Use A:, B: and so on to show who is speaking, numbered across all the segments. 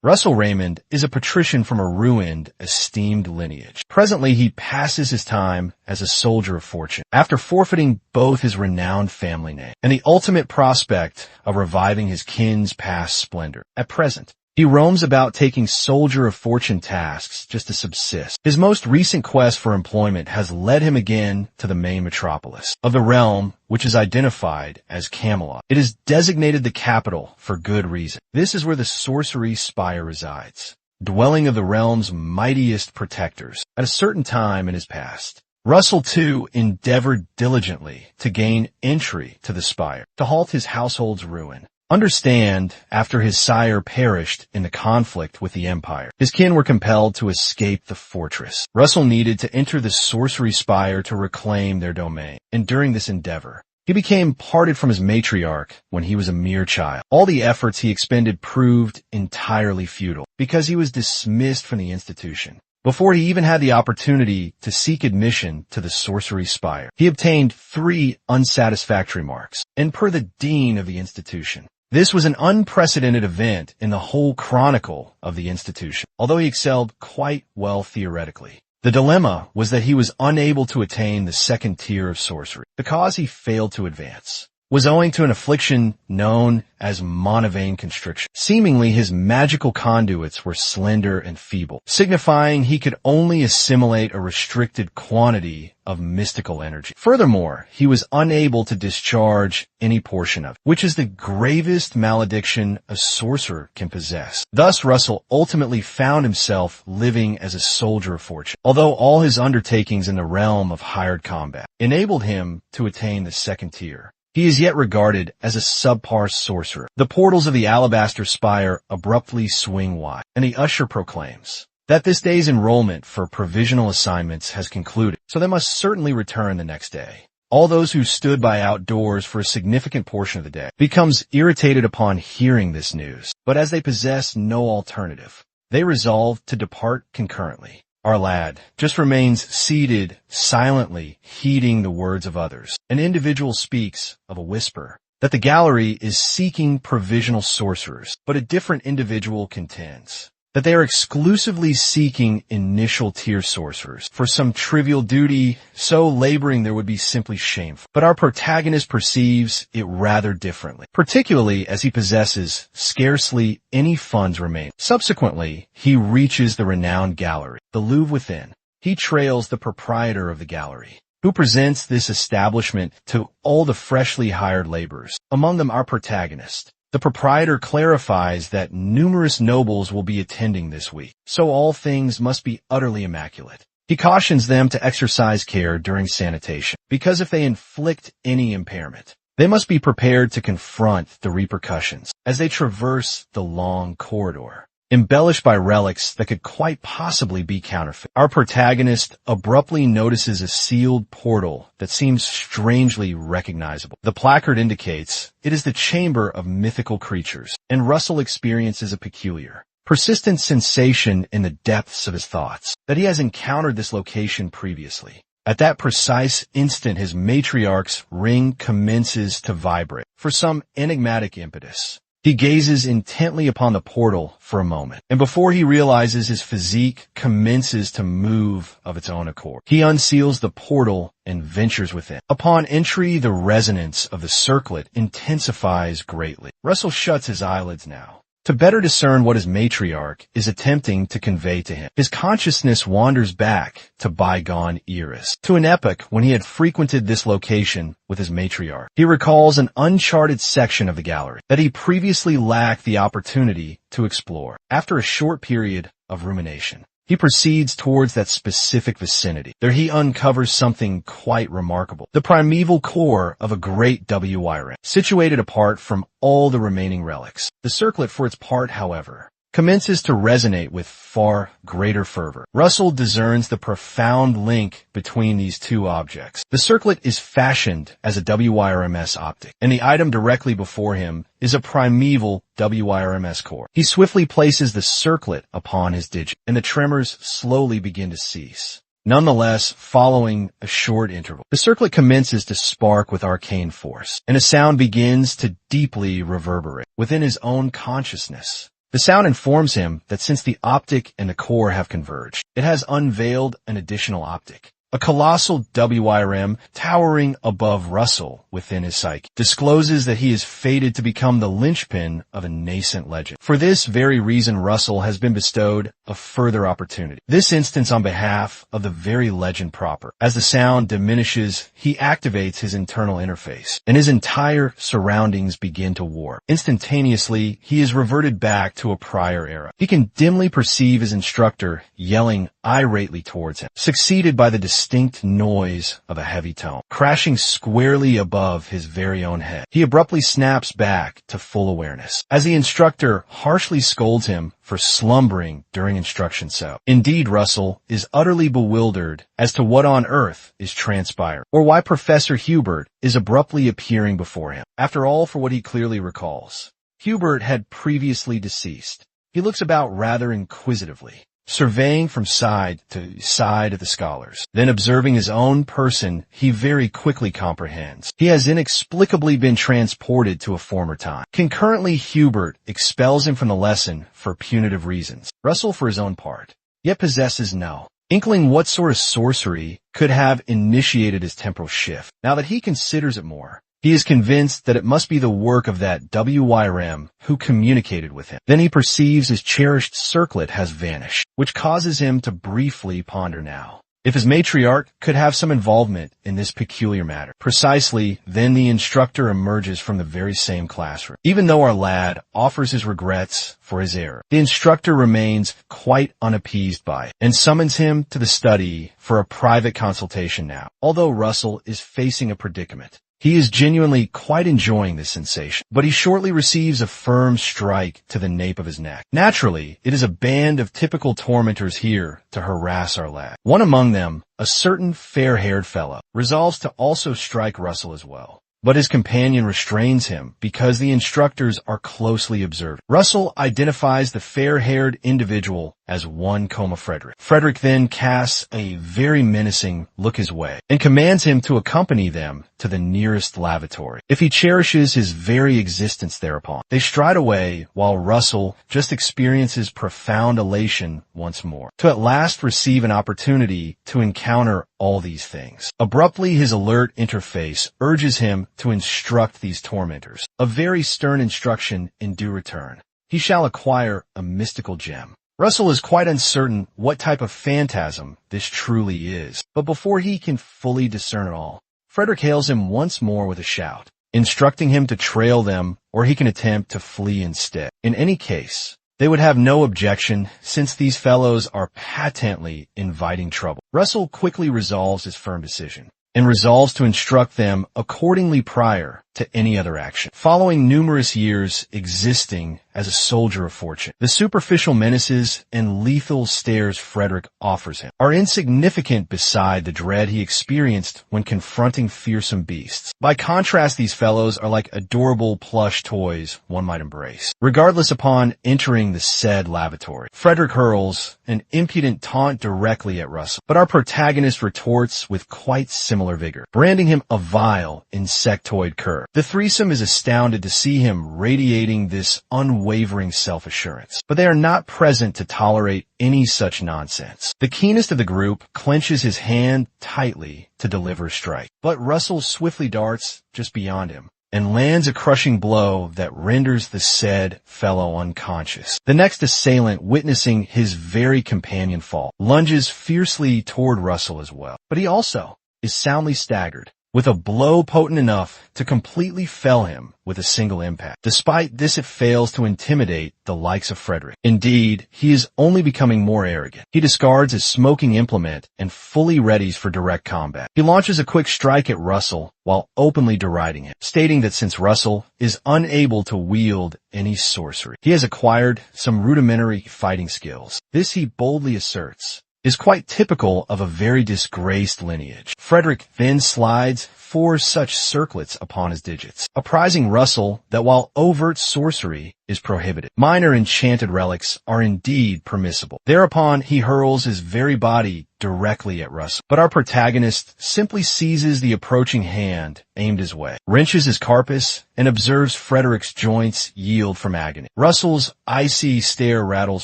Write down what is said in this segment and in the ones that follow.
A: Russell Raymond is a patrician from a ruined, esteemed lineage. Presently, he passes his time as a soldier of fortune, after forfeiting both his renowned family name and the ultimate prospect of reviving his kin's past splendor. At present, he roams about taking soldier of fortune tasks just to subsist. His most recent quest for employment has led him again to the main metropolis of the realm, which is identified as Camelot. It is designated the capital for good reason. This is where the sorcery spire resides, dwelling of the realm's mightiest protectors. At a certain time in his past, Russell, too, endeavored diligently to gain entry to the spire, to halt his household's ruin. Understand, after his sire perished in the conflict with the Empire, his kin were compelled to escape the fortress. Russell needed to enter the sorcery spire to reclaim their domain, and during this endeavor, he became parted from his matriarch when he was a mere child. All the efforts he expended proved entirely futile, because he was dismissed from the institution. Before he even had the opportunity to seek admission to the sorcery spire, he obtained 3 unsatisfactory marks, and per the dean of the institution, this was an unprecedented event in the whole chronicle of the institution, although he excelled quite well theoretically. The dilemma was that he was unable to attain the second tier of sorcery. The cause he failed to advance was owing to an affliction known as monovein constriction. Seemingly, his magical conduits were slender and feeble, signifying he could only assimilate a restricted quantity of mystical energy. Furthermore, he was unable to discharge any portion of it, which is the gravest malediction a sorcerer can possess. Thus, Russell ultimately found himself living as a soldier of fortune, although all his undertakings in the realm of hired combat enabled him to attain the second tier. He is yet regarded as a subpar sorcerer. The portals of the Alabaster Spire abruptly swing wide, and the usher proclaims that this day's enrollment for provisional assignments has concluded, so they must certainly return the next day. All those who stood by outdoors for a significant portion of the day becomes irritated upon hearing this news, but as they possess no alternative, they resolve to depart concurrently. Our lad just remains seated, silently heeding the words of others. An individual speaks of a whisper that the gallery is seeking provisional sorcerers, but a different individual contends that they are exclusively seeking initial tier sorcerers for some trivial duty, so laboring there would be simply shameful. But our protagonist perceives it rather differently, particularly as he possesses scarcely any funds remaining. Subsequently, he reaches the renowned gallery, the Louvre within. He trails the proprietor of the gallery, who presents this establishment to all the freshly hired laborers, among them our protagonist. The proprietor clarifies that numerous nobles will be attending this week, so all things must be utterly immaculate. He cautions them to exercise care during sanitation, because if they inflict any impairment, they must be prepared to confront the repercussions as they traverse the long corridor, embellished by relics that could quite possibly be counterfeit. Our protagonist abruptly notices a sealed portal that seems strangely recognizable. The placard indicates it is the chamber of mythical creatures, and Russell experiences a peculiar, persistent sensation in the depths of his thoughts that he has encountered this location previously. At that precise instant, his matriarch's ring commences to vibrate for some enigmatic impetus. He gazes intently upon the portal for a moment, and before he realizes his physique commences to move of its own accord, he unseals the portal and ventures within. Upon entry, the resonance of the circlet intensifies greatly. Russell shuts his eyelids now, to better discern what his matriarch is attempting to convey to him. His consciousness wanders back to bygone eras, to an epoch when he had frequented this location with his matriarch. He recalls an uncharted section of the gallery that he previously lacked the opportunity to explore. After a short period of rumination, he proceeds towards that specific vicinity. There he uncovers something quite remarkable, the primeval core of a great WIRM, situated apart from all the remaining relics. The circlet, for its part, however, commences to resonate with far greater fervor. Russell discerns the profound link between these two objects. The circlet is fashioned as a WIRMS optic, and the item directly before him is a primeval WIRMS core. He swiftly places the circlet upon his digit, and the tremors slowly begin to cease. Nonetheless, following a short interval, the circlet commences to spark with arcane force, and a sound begins to deeply reverberate within his own consciousness. The sound informs him that since the optic and the core have converged, it has unveiled an additional optic. A colossal WIRM towering above Russell within his psyche discloses that he is fated to become the linchpin of a nascent legend. For this very reason, Russell has been bestowed a further opportunity, this instance on behalf of the very legend proper. As the sound diminishes, he activates his internal interface, and his entire surroundings begin to warp. Instantaneously, he is reverted back to a prior era. He can dimly perceive his instructor yelling irately towards him, succeeded by the distinct noise of a heavy tone, crashing squarely above his very own head. He abruptly snaps back to full awareness, as the instructor harshly scolds him for slumbering during instruction. So, indeed, Russell is utterly bewildered as to what on earth is transpiring, or why Professor Hubert is abruptly appearing before him. After all, for what he clearly recalls, Hubert had previously deceased. He looks about rather inquisitively, surveying from side to side of the scholars. Then observing his own person, he very quickly comprehends. He has inexplicably been transported to a former time. Concurrently, Hubert expels him from the lesson for punitive reasons. Russell, for his own part, yet possesses no inkling what sort of sorcery could have initiated his temporal shift. Now that he considers it more, he is convinced that it must be the work of that WIRM who communicated with him. Then he perceives his cherished circlet has vanished, which causes him to briefly ponder now if his matriarch could have some involvement in this peculiar matter. Precisely then the instructor emerges from the very same classroom. Even though our lad offers his regrets for his error, the instructor remains quite unappeased by it and summons him to the study for a private consultation now. Although Russell is facing a predicament, he is genuinely quite enjoying this sensation, but he shortly receives a firm strike to the nape of his neck. Naturally, it is a band of typical tormentors here to harass our lad. One among them, a certain fair-haired fellow, resolves to also strike Russell as well. But his companion restrains him because the instructors are closely observed. Russell identifies the fair-haired individual as one Frederick. Frederick then casts a very menacing look his way and commands him to accompany them to the nearest lavatory, if he cherishes his very existence thereupon. They stride away while Russell just experiences profound elation once more, to at last receive an opportunity to encounter all these things. Abruptly, his alert interface urges him to instruct these tormentors. A very stern instruction in due return. He shall acquire a mystical gem. Russell is quite uncertain what type of phantasm this truly is, but before he can fully discern it all, Frederick hails him once more with a shout, instructing him to trail them or he can attempt to flee instead. In any case, they would have no objection since these fellows are patently inviting trouble. Russell quickly resolves his firm decision and resolves to instruct them accordingly prior to any other action. Following numerous years existing as a soldier of fortune, the superficial menaces and lethal stares Frederick offers him are insignificant beside the dread he experienced when confronting fearsome beasts. By contrast, these fellows are like adorable plush toys one might embrace. Regardless, upon entering the said lavatory, Frederick hurls an impudent taunt directly at Russell, but our protagonist retorts with quite similar vigor, branding him a vile insectoid cur. The threesome is astounded to see him radiating this unwavering self-assurance, but they are not present to tolerate any such nonsense. The keenest of the group clenches his hand tightly to deliver a strike, but Russell swiftly darts just beyond him and lands a crushing blow that renders the said fellow unconscious. The next assailant, witnessing his very companion fall, lunges fiercely toward Russell as well, but he also is soundly staggered, with a blow potent enough to completely fell him with a single impact. Despite this, it fails to intimidate the likes of Frederick. Indeed, he is only becoming more arrogant. He discards his smoking implement and fully readies for direct combat. He launches a quick strike at Russell while openly deriding him, stating that since Russell is unable to wield any sorcery, he has acquired some rudimentary fighting skills. This, he boldly asserts, is quite typical of a very disgraced lineage. Frederick then slides 4 such circlets upon his digits, apprising Russell that while overt sorcery is prohibited, minor enchanted relics are indeed permissible. Thereupon he hurls his very body directly at Russell. But our protagonist simply seizes the approaching hand aimed his way, wrenches his carapace, and observes Frederick's joints yield from agony. Russell's icy stare rattles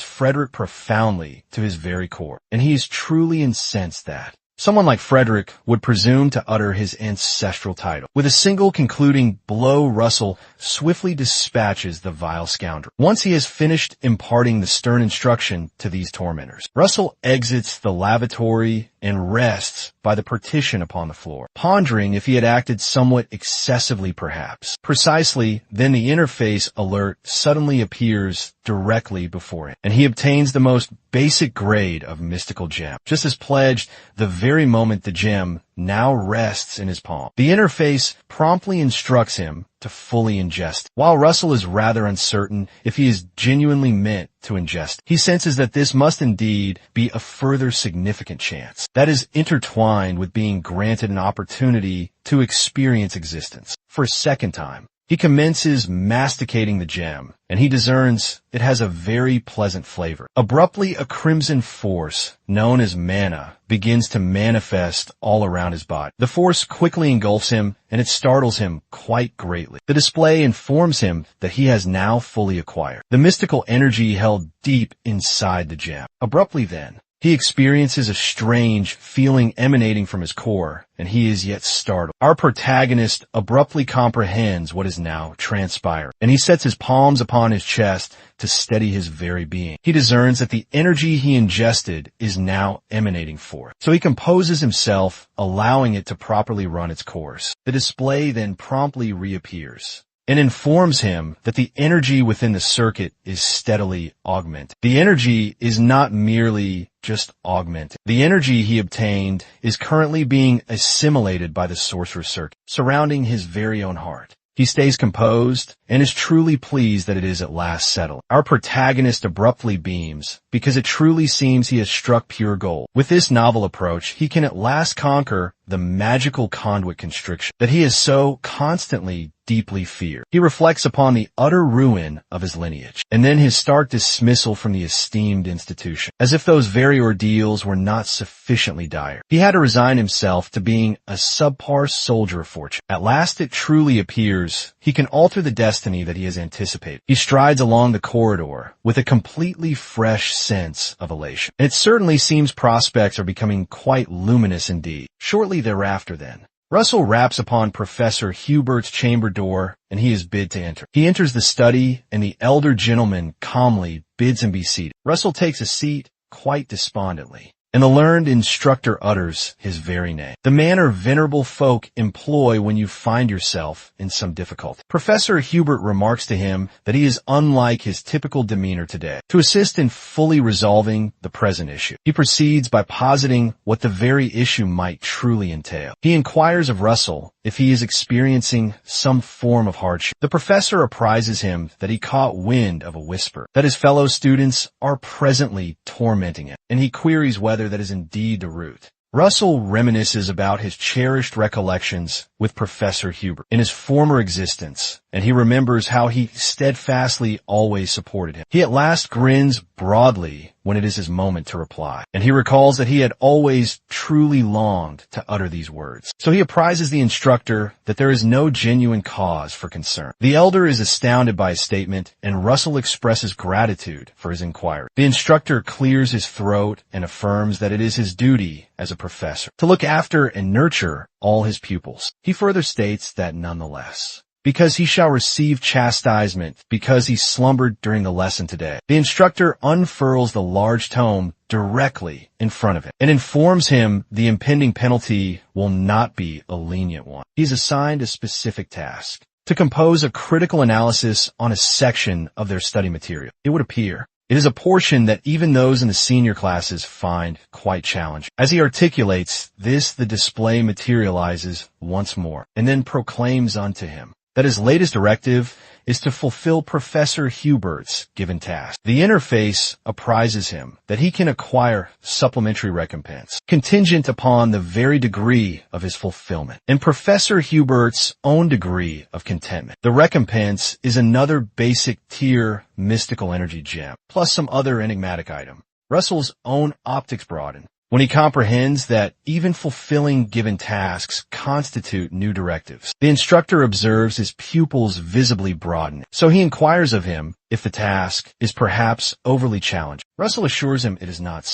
A: Frederick profoundly to his very core, and he is truly incensed that someone like Frederick would presume to utter his ancestral title. With a single concluding blow, Russell swiftly dispatches the vile scoundrel. Once he has finished imparting the stern instruction to these tormentors, Russell exits the lavatory and rests by the partition upon the floor, pondering if he had acted somewhat excessively perhaps. Precisely then the interface alert suddenly appears directly before him, and he obtains the most basic grade of mystical gem, just as pledged the very moment the gem now rests in his palm. The interface promptly instructs him to fully ingest it. While Russell is rather uncertain if he is genuinely meant to ingest it, he senses that this must indeed be a further significant chance that is intertwined with being granted an opportunity to experience existence for a second time. He commences masticating the gem, and he discerns it has a very pleasant flavor. Abruptly, a crimson force, known as mana, begins to manifest all around his body. The force quickly engulfs him, and it startles him quite greatly. The display informs him that he has now fully acquired the mystical energy held deep inside the gem. Abruptly then, he experiences a strange feeling emanating from his core, and he is yet startled. Our protagonist abruptly comprehends what is now transpiring, and he sets his palms upon his chest to steady his very being. He discerns that the energy he ingested is now emanating forth, so he composes himself, allowing it to properly run its course. The display then promptly reappears and informs him that the energy within the circuit is steadily augmenting. The energy is not merely just augmenting. The energy he obtained is currently being assimilated by the sorcerer's circuit, surrounding his very own heart. He stays composed and is truly pleased that it is at last settled. Our protagonist abruptly beams because it truly seems he has struck pure gold. With this novel approach, he can at last conquer the magical conduit constriction that he has so constantly deeply feared. He reflects upon the utter ruin of his lineage, and then his stark dismissal from the esteemed institution, as if those very ordeals were not sufficiently dire. He had to resign himself to being a subpar soldier of fortune. At last it truly appears he can alter the destiny that he has anticipated. He strides along the corridor with a completely fresh sense of elation, and it certainly seems prospects are becoming quite luminous indeed. Shortly thereafter then, Russell raps upon Professor Hubert's chamber door, and he is bid to enter. He enters the study, and the elder gentleman calmly bids him be seated. Russell takes a seat quite despondently, and the learned instructor utters his very name, the manner venerable folk employ when you find yourself in some difficulty. Professor Hubert remarks to him that he is unlike his typical demeanor today, to assist in fully resolving the present issue. He proceeds by positing what the very issue might truly entail. He inquires of Russell if he is experiencing some form of hardship. The professor apprises him that he caught wind of a whisper, that his fellow students are presently tormenting him, and he queries whether that is indeed the root. Russell reminisces about his cherished recollections with Professor Hubert in his former existence, and he remembers how he steadfastly always supported him. He at last grins broadly when it is his moment to reply, and he recalls that he had always truly longed to utter these words. So he apprises the instructor that there is no genuine cause for concern. The elder is astounded by his statement, and Russell expresses gratitude for his inquiry. The instructor clears his throat and affirms that it is his duty as a professor to look after and nurture all his pupils. He further states that nonetheless, because he shall receive chastisement because he slumbered during the lesson today, the instructor unfurls the large tome directly in front of him and informs him the impending penalty will not be a lenient one. He's assigned a specific task to compose a critical analysis on a section of their study material. It would appear it is a portion that even those in the senior classes find quite challenging. As he articulates this, the display materializes once more and then proclaims unto him that his latest directive is to fulfill Professor Hubert's given task. The interface apprises him that he can acquire supplementary recompense, contingent upon the very degree of his fulfillment, and Professor Hubert's own degree of contentment. The recompense is another basic tier mystical energy gem, plus some other enigmatic item. Russell's own optics broaden when he comprehends that even fulfilling given tasks constitute new directives. The instructor observes his pupils visibly broaden, so he inquires of him if the task is perhaps overly challenging. Russell assures him it is not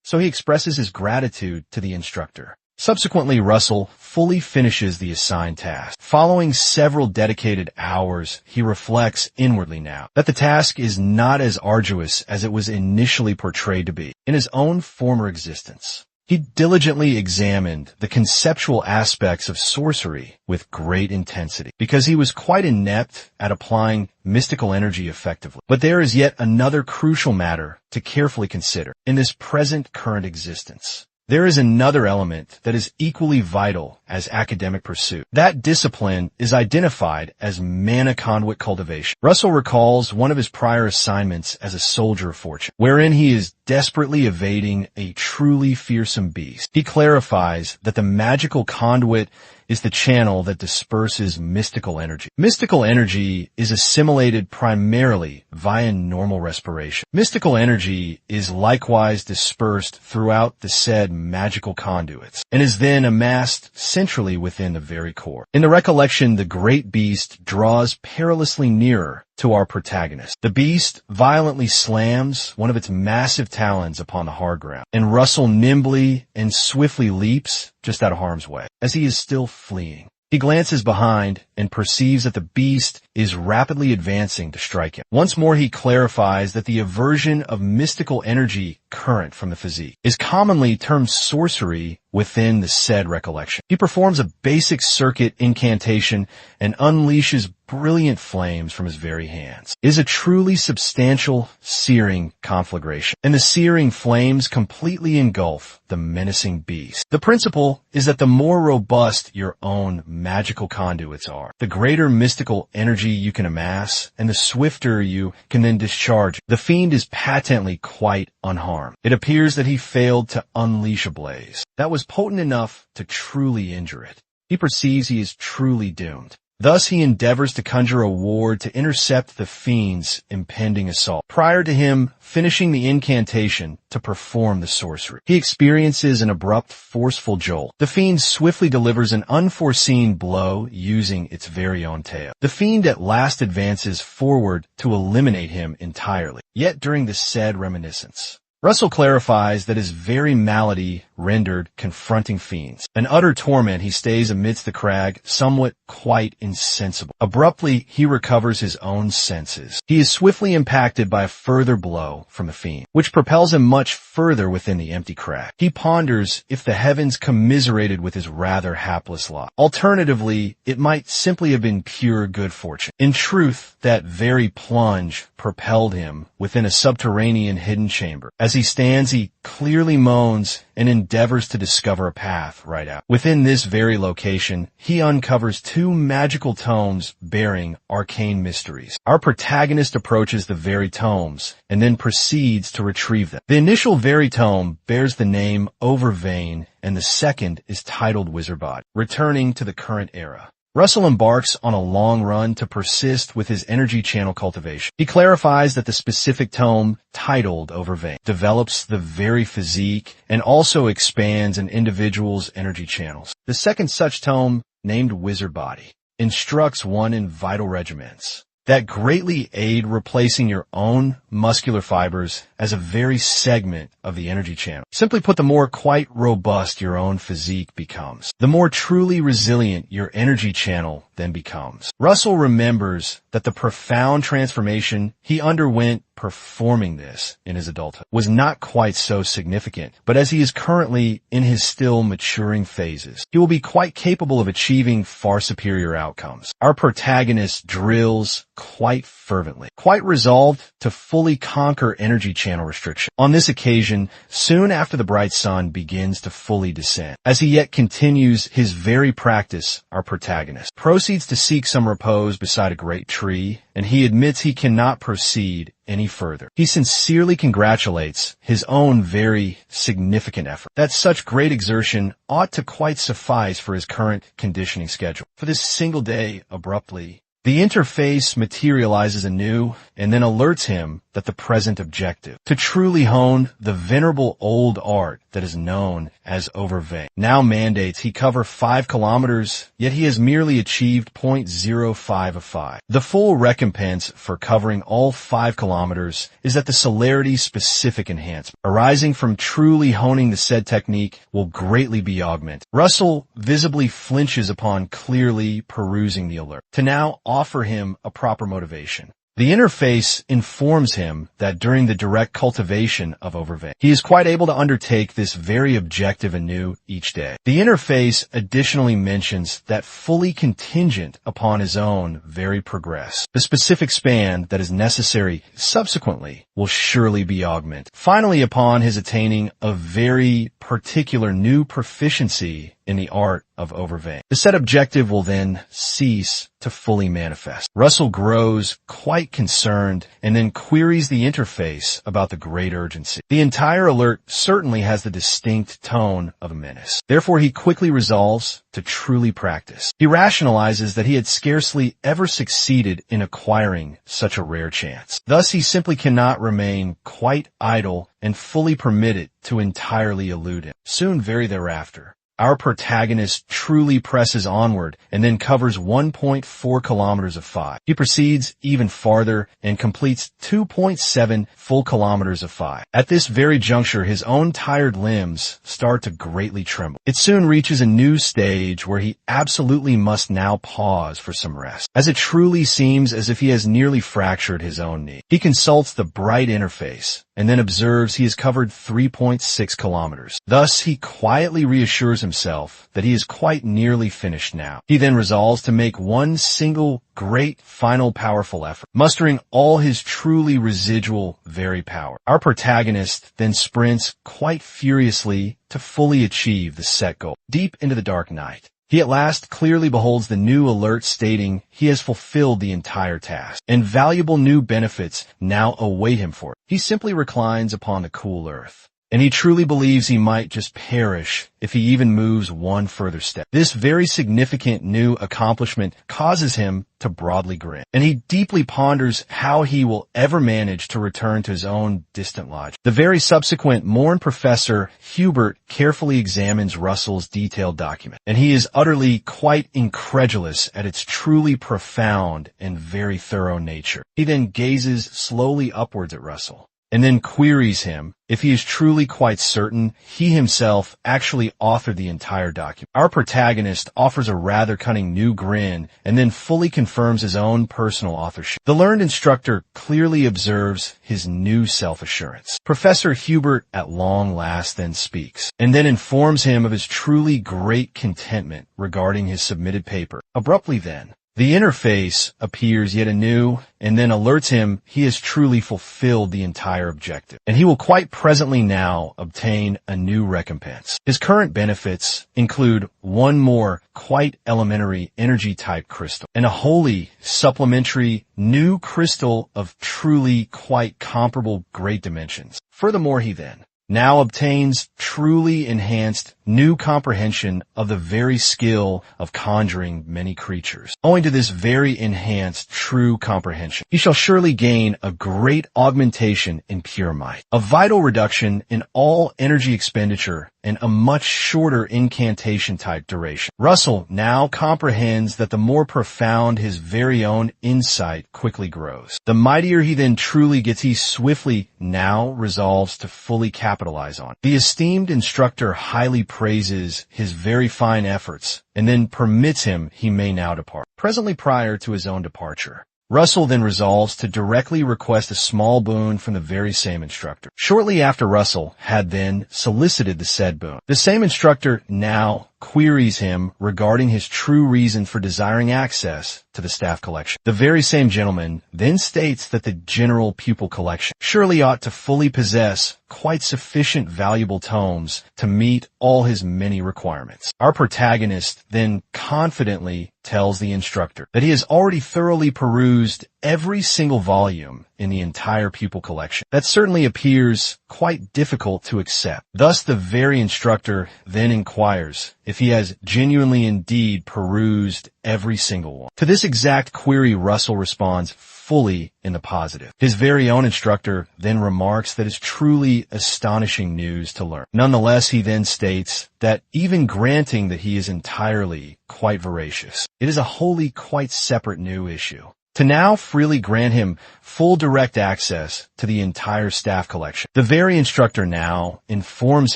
A: so he expresses his gratitude to the instructor. Subsequently, Russell fully finishes the assigned task. Following several dedicated hours, he reflects inwardly now that the task is not as arduous as it was initially portrayed to be in his own former existence. He diligently examined the conceptual aspects of sorcery with great intensity because he was quite inept at applying mystical energy effectively. But there is yet another crucial matter to carefully consider in this present current existence. There is another element that is equally vital as academic pursuit. That discipline is identified as mana conduit cultivation. Russell recalls one of his prior assignments as a soldier of fortune, wherein he is desperately evading a truly fearsome beast. He clarifies that the magical conduit is the channel that disperses mystical energy. Mystical energy is assimilated primarily via normal respiration. Mystical energy is likewise dispersed throughout the said magical conduits and is then amassed centrally within the very core. In the recollection, the great beast draws perilously nearer to our protagonist. The beast violently slams one of its massive talons upon the hard ground, and Russell nimbly and swiftly leaps just out of harm's way as he is still fleeing. He glances behind and perceives that the beast is rapidly advancing to strike him. Once more he clarifies that the aversion of mystical energy current from the physique is commonly termed sorcery within the said recollection. He performs a basic circuit incantation and unleashes brilliant flames from his very hands. It is a truly substantial searing conflagration, and the searing flames completely engulf the menacing beast. The principle is that the more robust your own magical conduits are, the greater mystical energy you can amass, and the swifter you can then discharge. The fiend is patently quite unharmed. It appears that he failed to unleash a blaze that was potent enough to truly injure it. He perceives he is truly doomed. Thus he endeavors to conjure a ward to intercept the fiend's impending assault. Prior to him finishing the incantation to perform the sorcery, he experiences an abrupt, forceful jolt. The fiend swiftly delivers an unforeseen blow using its very own tail. The fiend at last advances forward to eliminate him entirely. Yet during the said reminiscence, Russell clarifies that his very malady rendered confronting fiends an utter torment. He stays amidst the crag, somewhat quite insensible. Abruptly, he recovers his own senses. He is swiftly impacted by a further blow from the fiend, which propels him much further within the empty crag. He ponders if the heavens commiserated with his rather hapless lot. Alternatively, it might simply have been pure good fortune. In truth, that very plunge propelled him within a subterranean hidden chamber. As he stands, he clearly moans and endeavors to discover a path right out. Within this very location, he uncovers two magical tomes bearing arcane mysteries. Our protagonist approaches the very tomes and then proceeds to retrieve them. The initial very tome bears the name Overvain, and the second is titled Wizardbody, returning to the current era. Russell embarks on a long run to persist with his energy channel cultivation. He clarifies that the specific tome, titled Overvain, develops the very physique and also expands an individual's energy channels. The second such tome, named Wizardbody, instructs one in vital regiments that greatly aid replacing your own muscular fibers as a very segment of the energy channel. Simply put, the more quite robust your own physique becomes, the more truly resilient your energy channel then becomes. Russell remembers that the profound transformation he underwent performing this in his adulthood was not quite so significant, but as he is currently in his still maturing phases, he will be quite capable of achieving far superior outcomes. Our protagonist drills quite fervently, quite resolved to fully conquer energy channel restriction. On this occasion, soon after the bright sun begins to fully descend, as he yet continues his very practice, our protagonist proceeds to seek some repose beside a great tree, and he admits he cannot proceed any further. He sincerely congratulates his own very significant effort, that such great exertion ought to quite suffice for his current conditioning schedule. For this single day, abruptly, The interface materializes anew and then alerts him that the present objective, to truly hone the venerable old art that is known as overvein, now mandates he cover 5 kilometers, yet he has merely achieved 0.05 of 5. The full recompense for covering all 5 kilometers is that the celerity-specific enhancement arising from truly honing the said technique will greatly be augmented. Russell visibly flinches upon clearly perusing the alert, to now offer him a proper motivation. The interface informs him that during the direct cultivation of overvein, he is quite able to undertake this very objective anew each day. The interface additionally mentions that fully contingent upon his own very progress, the specific span that is necessary subsequently will surely be augmented. Finally, upon his attaining a very particular new proficiency in the art of overvein, the said objective will then cease to fully manifest. Russell grows quite concerned and then queries the interface about the great urgency. The entire alert certainly has the distinct tone of a menace. Therefore, he quickly resolves to truly practice. He rationalizes that he had scarcely ever succeeded in acquiring such a rare chance. Thus, he simply cannot remain quite idle and fully permit it to entirely elude him. Soon very thereafter, our protagonist truly presses onward and then covers 1.4 kilometers of 5. He proceeds even farther and completes 2.7 full kilometers of 5. At this very juncture, his own tired limbs start to greatly tremble. It soon reaches a new stage where he absolutely must now pause for some rest, as it truly seems as if he has nearly fractured his own knee. He consults the bright interface and then observes he has covered 3.6 kilometers. Thus, he quietly reassures himself that he is quite nearly finished now. He then resolves to make one single great final powerful effort, mustering all his truly residual very power. Our protagonist then sprints quite furiously to fully achieve the set goal. Deep into the dark night, he at last clearly beholds the new alert stating he has fulfilled the entire task, and valuable new benefits now await him for it. He simply reclines upon the cool earth, and he truly believes he might just perish if he even moves one further step. This very significant new accomplishment causes him to broadly grin, and he deeply ponders how he will ever manage to return to his own distant lodge. The very subsequent Morn Professor Hubert carefully examines Russell's detailed document, and he is utterly quite incredulous at its truly profound and very thorough nature. He then gazes slowly upwards at Russell, and then queries him if he is truly quite certain he himself actually authored the entire document. Our protagonist offers a rather cunning new grin and then fully confirms his own personal authorship. The learned instructor clearly observes his new self-assurance. Professor Hubert at long last then speaks, and then informs him of his truly great contentment regarding his submitted paper. Abruptly then, the interface appears yet anew and then alerts him he has truly fulfilled the entire objective, and he will quite presently now obtain a new recompense. His current benefits include one more quite elementary energy-type crystal and a wholly supplementary new crystal of truly quite comparable great dimensions. Furthermore, he then now obtains truly enhanced new comprehension of the very skill of conjuring many creatures. Owing to this very enhanced true comprehension, he shall surely gain a great augmentation in pure might, a vital reduction in all energy expenditure, and a much shorter incantation type duration. Russell now comprehends that the more profound his very own insight quickly grows, the mightier he then truly gets. He swiftly now resolves to fully capitalize on it. The esteemed instructor highly praises his very fine efforts and then permits him he may now depart. Presently prior to his own departure, Russell then resolves to directly request a small boon from the very same instructor. Shortly after Russell had then solicited the said boon, the same instructor now queries him regarding his true reason for desiring access to the staff collection. The very same gentleman then states that the general pupil collection surely ought to fully possess quite sufficient valuable tomes to meet all his many requirements. Our protagonist then confidently tells the instructor that he has already thoroughly perused every single volume in the entire pupil collection. That certainly appears quite difficult to accept. Thus, the very instructor then inquires if he has genuinely indeed perused every single one. To this exact query, Russell responds fully in the positive. His very own instructor then remarks that it's truly astonishing news to learn. Nonetheless, he then states that even granting that he is entirely quite voracious, it is a wholly quite separate new issue. To now freely grant him full direct access to the entire staff collection. The very instructor now informs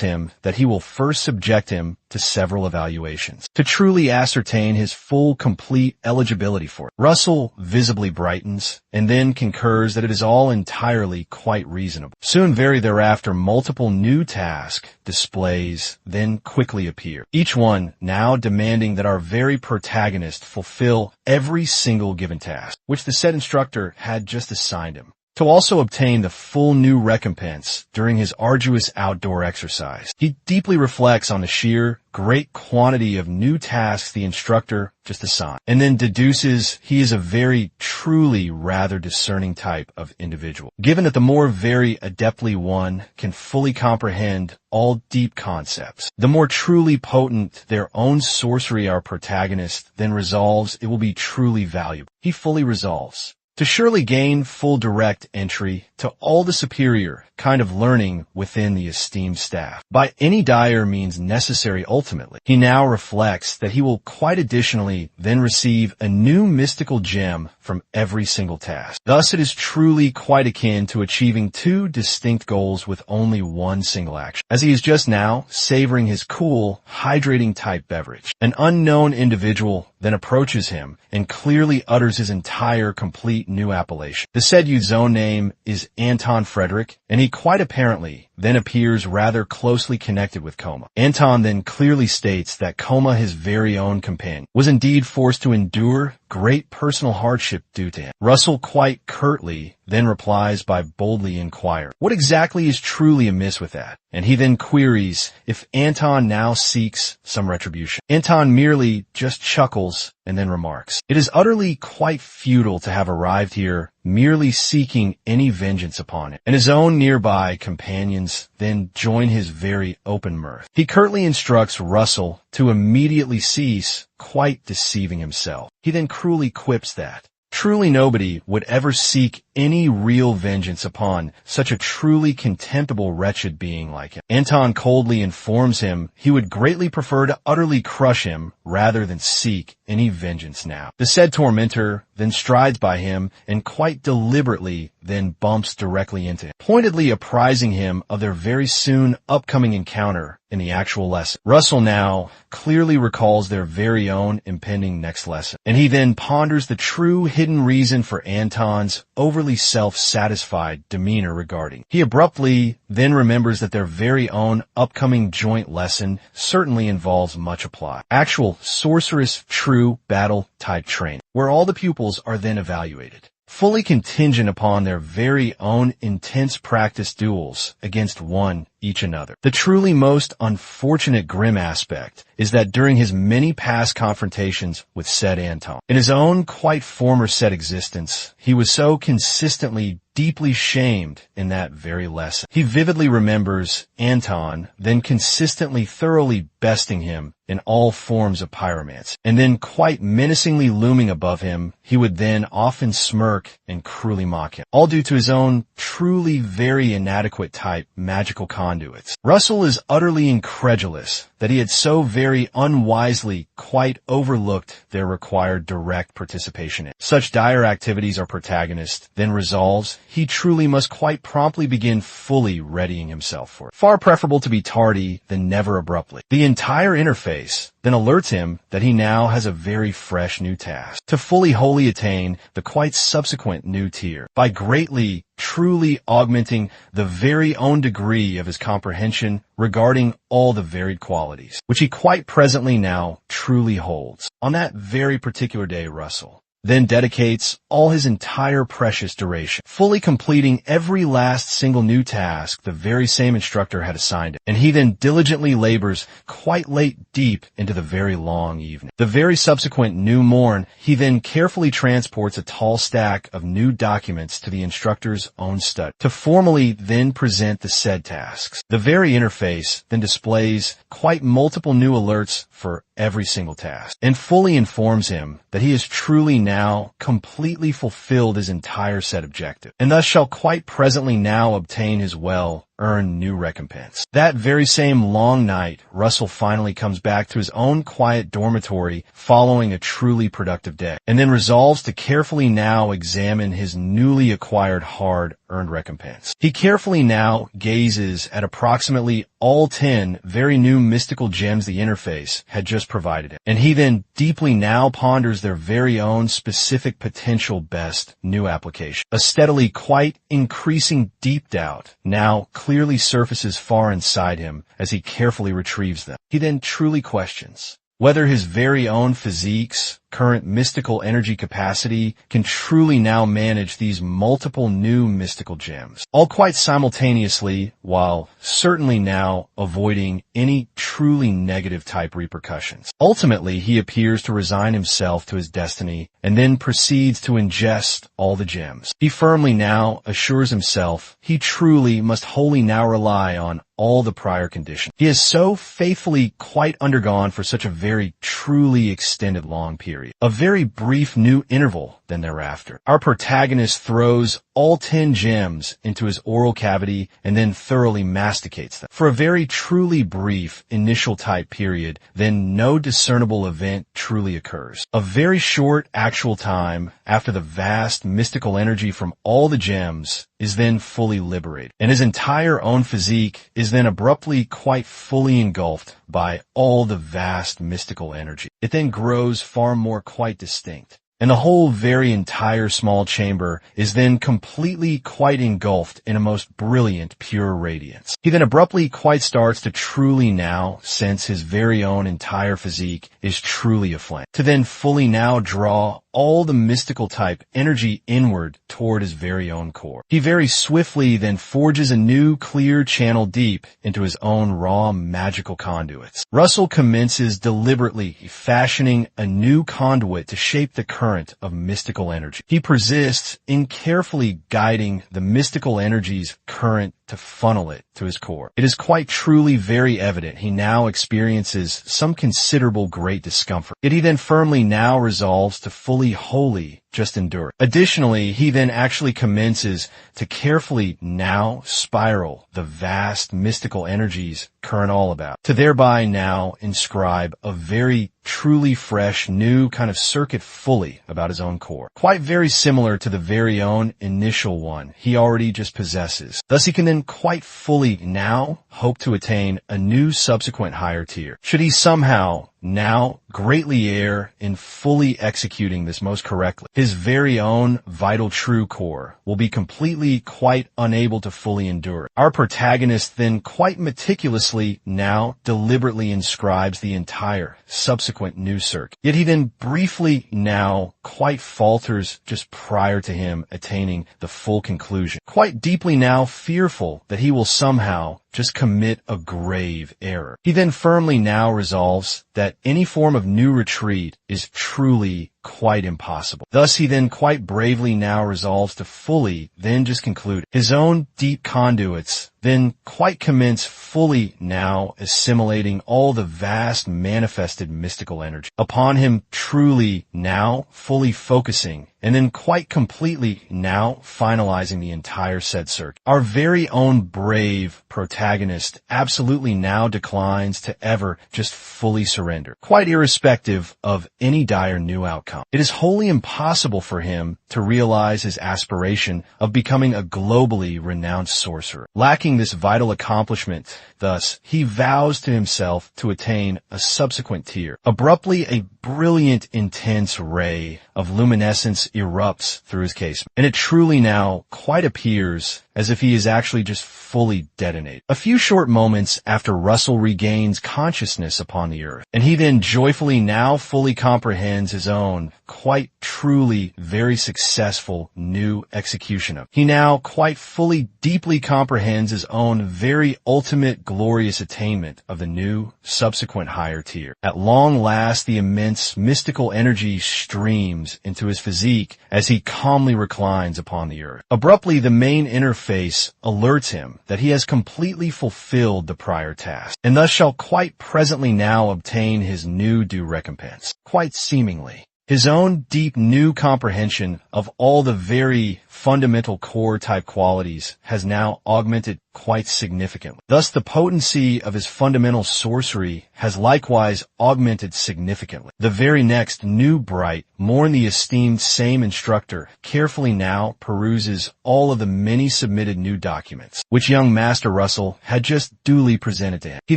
A: him that he will first subject him to several evaluations to truly ascertain his full, complete eligibility for it. Russell visibly brightens and then concurs that it is all entirely quite reasonable. Soon very thereafter, multiple new task displays then quickly appear, each one now demanding that our very protagonist fulfill every single given task, which the said instructor had just assigned him, to also obtain the full new recompense during his arduous outdoor exercise. He deeply reflects on the sheer great quantity of new tasks the instructor just assigned, and then deduces he is a very truly rather discerning type of individual, given that the more very adeptly one can fully comprehend all deep concepts, the more truly potent their own sorcery our protagonist then resolves it will be truly valuable. He fully resolves to surely gain full direct entry to all the superior kind of learning within the esteemed staff, by any dire means necessary ultimately. He now reflects that he will quite additionally then receive a new mystical gem from every single task. Thus it is truly quite akin to achieving two distinct goals with only one single action, as he is just now savoring his cool, hydrating type beverage. An unknown individual then approaches him and clearly utters his entire complete new appellation. The said youth's own name is Anton Frederick, and he quite apparently then appears rather closely connected with Coma. Anton then clearly states that Coma, his very own companion, was indeed forced to endure great personal hardship due to him. Russell quite curtly then replies by boldly inquiring what exactly is truly amiss with that, and he then queries if Anton now seeks some retribution. Anton merely just chuckles and then remarks, "It is utterly quite futile to have arrived here merely seeking any vengeance upon it," and his own nearby companions then join his very open mirth. He curtly instructs Russell to immediately cease quite deceiving himself. He then cruelly quips that truly nobody would ever seek any real vengeance upon such a truly contemptible wretched being like him. Anton coldly informs him he would greatly prefer to utterly crush him rather than seek any vengeance now. The said tormentor then strides by him and quite deliberately then bumps directly into him, pointedly apprising him of their very soon upcoming encounter in the actual lesson. Russell now clearly recalls their very own impending next lesson, and he then ponders the true hidden reason for Anton's overly self-satisfied demeanor regarding. He abruptly then remembers that their very own upcoming joint lesson certainly involves much apply, actual sorceress true battle type training, where all the pupils are then evaluated, fully contingent upon their very own intense practice duels against one each another. The truly most unfortunate grim aspect is that during his many past confrontations with said Anton, in his own quite former said existence, he was so consistently deeply shamed in that very lesson. He vividly remembers Anton then consistently thoroughly besting him in all forms of pyromancy, and then quite menacingly looming above him, he would then often smirk and cruelly mock him, all due to his own truly very inadequate type magical conduits. Russell is utterly incredulous that he had so very unwisely quite overlooked their required direct participation in such dire activities. Our protagonist then resolves he truly must quite promptly begin fully readying himself for it. Far preferable to be tardy than never abruptly. The entire interface then alerts him that he now has a very fresh new task to fully wholly attain the quite subsequent new tier by greatly truly augmenting the very own degree of his comprehension regarding all the varied qualities which he quite presently now truly holds. On that very particular day, Russell then dedicates all his entire precious duration, fully completing every last single new task the very same instructor had assigned him. And he then diligently labors quite late deep into the very long evening. The very subsequent new morn, he then carefully transports a tall stack of new documents to the instructor's own study to formally then present the said tasks. The very interface then displays quite multiple new alerts for every single task and fully informs him that he has truly now completely fulfilled his entire set objective and thus shall quite presently now obtain his well-earned new recompense. That very same long night, Russell finally comes back to his own quiet dormitory following a truly productive day and then resolves to carefully now examine his newly acquired hard-earned recompense. He carefully now gazes at approximately all 10 very new mystical gems the interface had just provided him, and he then deeply now ponders their very own specific potential best new application. A steadily quite increasing deep doubt now clearly surfaces far inside him as he carefully retrieves them. He then truly questions whether his very own physique's current mystical energy capacity can truly now manage these multiple new mystical gems, all quite simultaneously while certainly now avoiding any truly negative type repercussions. Ultimately, he appears to resign himself to his destiny and then proceeds to ingest all the gems. He firmly now assures himself he truly must wholly now rely on all the prior conditions he has so faithfully quite undergone for such a very truly extended long period. A very brief new interval then thereafter. Our protagonist throws all 10 gems into his oral cavity and then thoroughly masticates them. For a very truly brief initial type period, then no discernible event truly occurs. A very short actual time after the vast mystical energy from all the gems is then fully liberated, and his entire own physique is then abruptly quite fully engulfed by all the vast mystical energy. It then grows far more quite distinct, and the whole very entire small chamber is then completely quite engulfed in a most brilliant pure radiance. He then abruptly quite starts to truly now sense his very own entire physique is truly aflame, to then fully now draw all the mystical type energy inward toward his very own core. He very swiftly then forges a new clear channel deep into his own raw magical conduits. Russell commences deliberately fashioning a new conduit to shape the current of mystical energy. He persists in carefully guiding the mystical energy's current to funnel it to his core. It is quite truly very evident he now experiences some considerable great discomfort. Yet he then firmly now resolves to fully wholly just endure it. Additionally, he then actually commences to carefully now spiral the vast mystical energies current all about, to thereby now inscribe a very truly fresh new kind of circuit fully about his own core, quite very similar to the very own initial one he already just possesses. Thus he can then quite fully now hope to attain a new subsequent higher tier, should he somehow now greatly err in fully executing this most correctly. His very own vital true core will be completely quite unable to fully endure it. Our protagonist then quite meticulously now deliberately inscribes the entire subsequent new circuit. Yet he then briefly now quite falters just prior to him attaining the full conclusion, quite deeply now fearful that he will somehow just commit a grave error. He then firmly now resolves that any form of new retreat is truly quite impossible. Thus he then quite bravely now resolves to fully then just conclude his own deep conduits, then quite commence fully now assimilating all the vast manifested mystical energy upon him, truly now fully focusing and then quite completely now finalizing the entire said circuit. Our very own brave protagonist absolutely now declines to ever just fully surrender, quite irrespective of any dire new outcome. It is wholly impossible for him to realize his aspiration of becoming a globally renowned sorcerer. Lacking this vital accomplishment, thus, he vows to himself to attain a subsequent tier. Abruptly, a brilliant, intense ray of luminescence erupts through his casement, and it truly now quite appears as if he is actually just fully detonated. A few short moments after Russell regains consciousness upon the earth, and he then joyfully now fully comprehends his own quite truly very successful new execution of. He now quite fully deeply comprehends his own very ultimate glorious attainment of the new subsequent higher tier. At long last, the immense mystical energy streams into his physique as he calmly reclines upon the earth. Abruptly, the main interface alerts him that he has completely fulfilled the prior task, and thus shall quite presently now obtain his new due recompense. Quite seemingly, his own deep new comprehension of all the very fundamental core type qualities has now augmented quite significantly. Thus, the potency of his fundamental sorcery has likewise augmented significantly. The very next new bright, more in the esteemed same instructor, carefully now peruses all of the many submitted new documents, which young Master Russell had just duly presented to him. He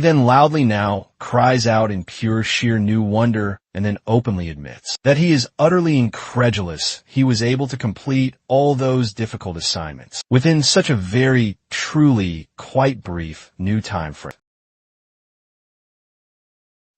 A: then loudly now cries out in pure sheer new wonder, and then openly admits that he is utterly incredulous he was able to complete all those difficult assignments within such a very, truly, quite brief new time frame,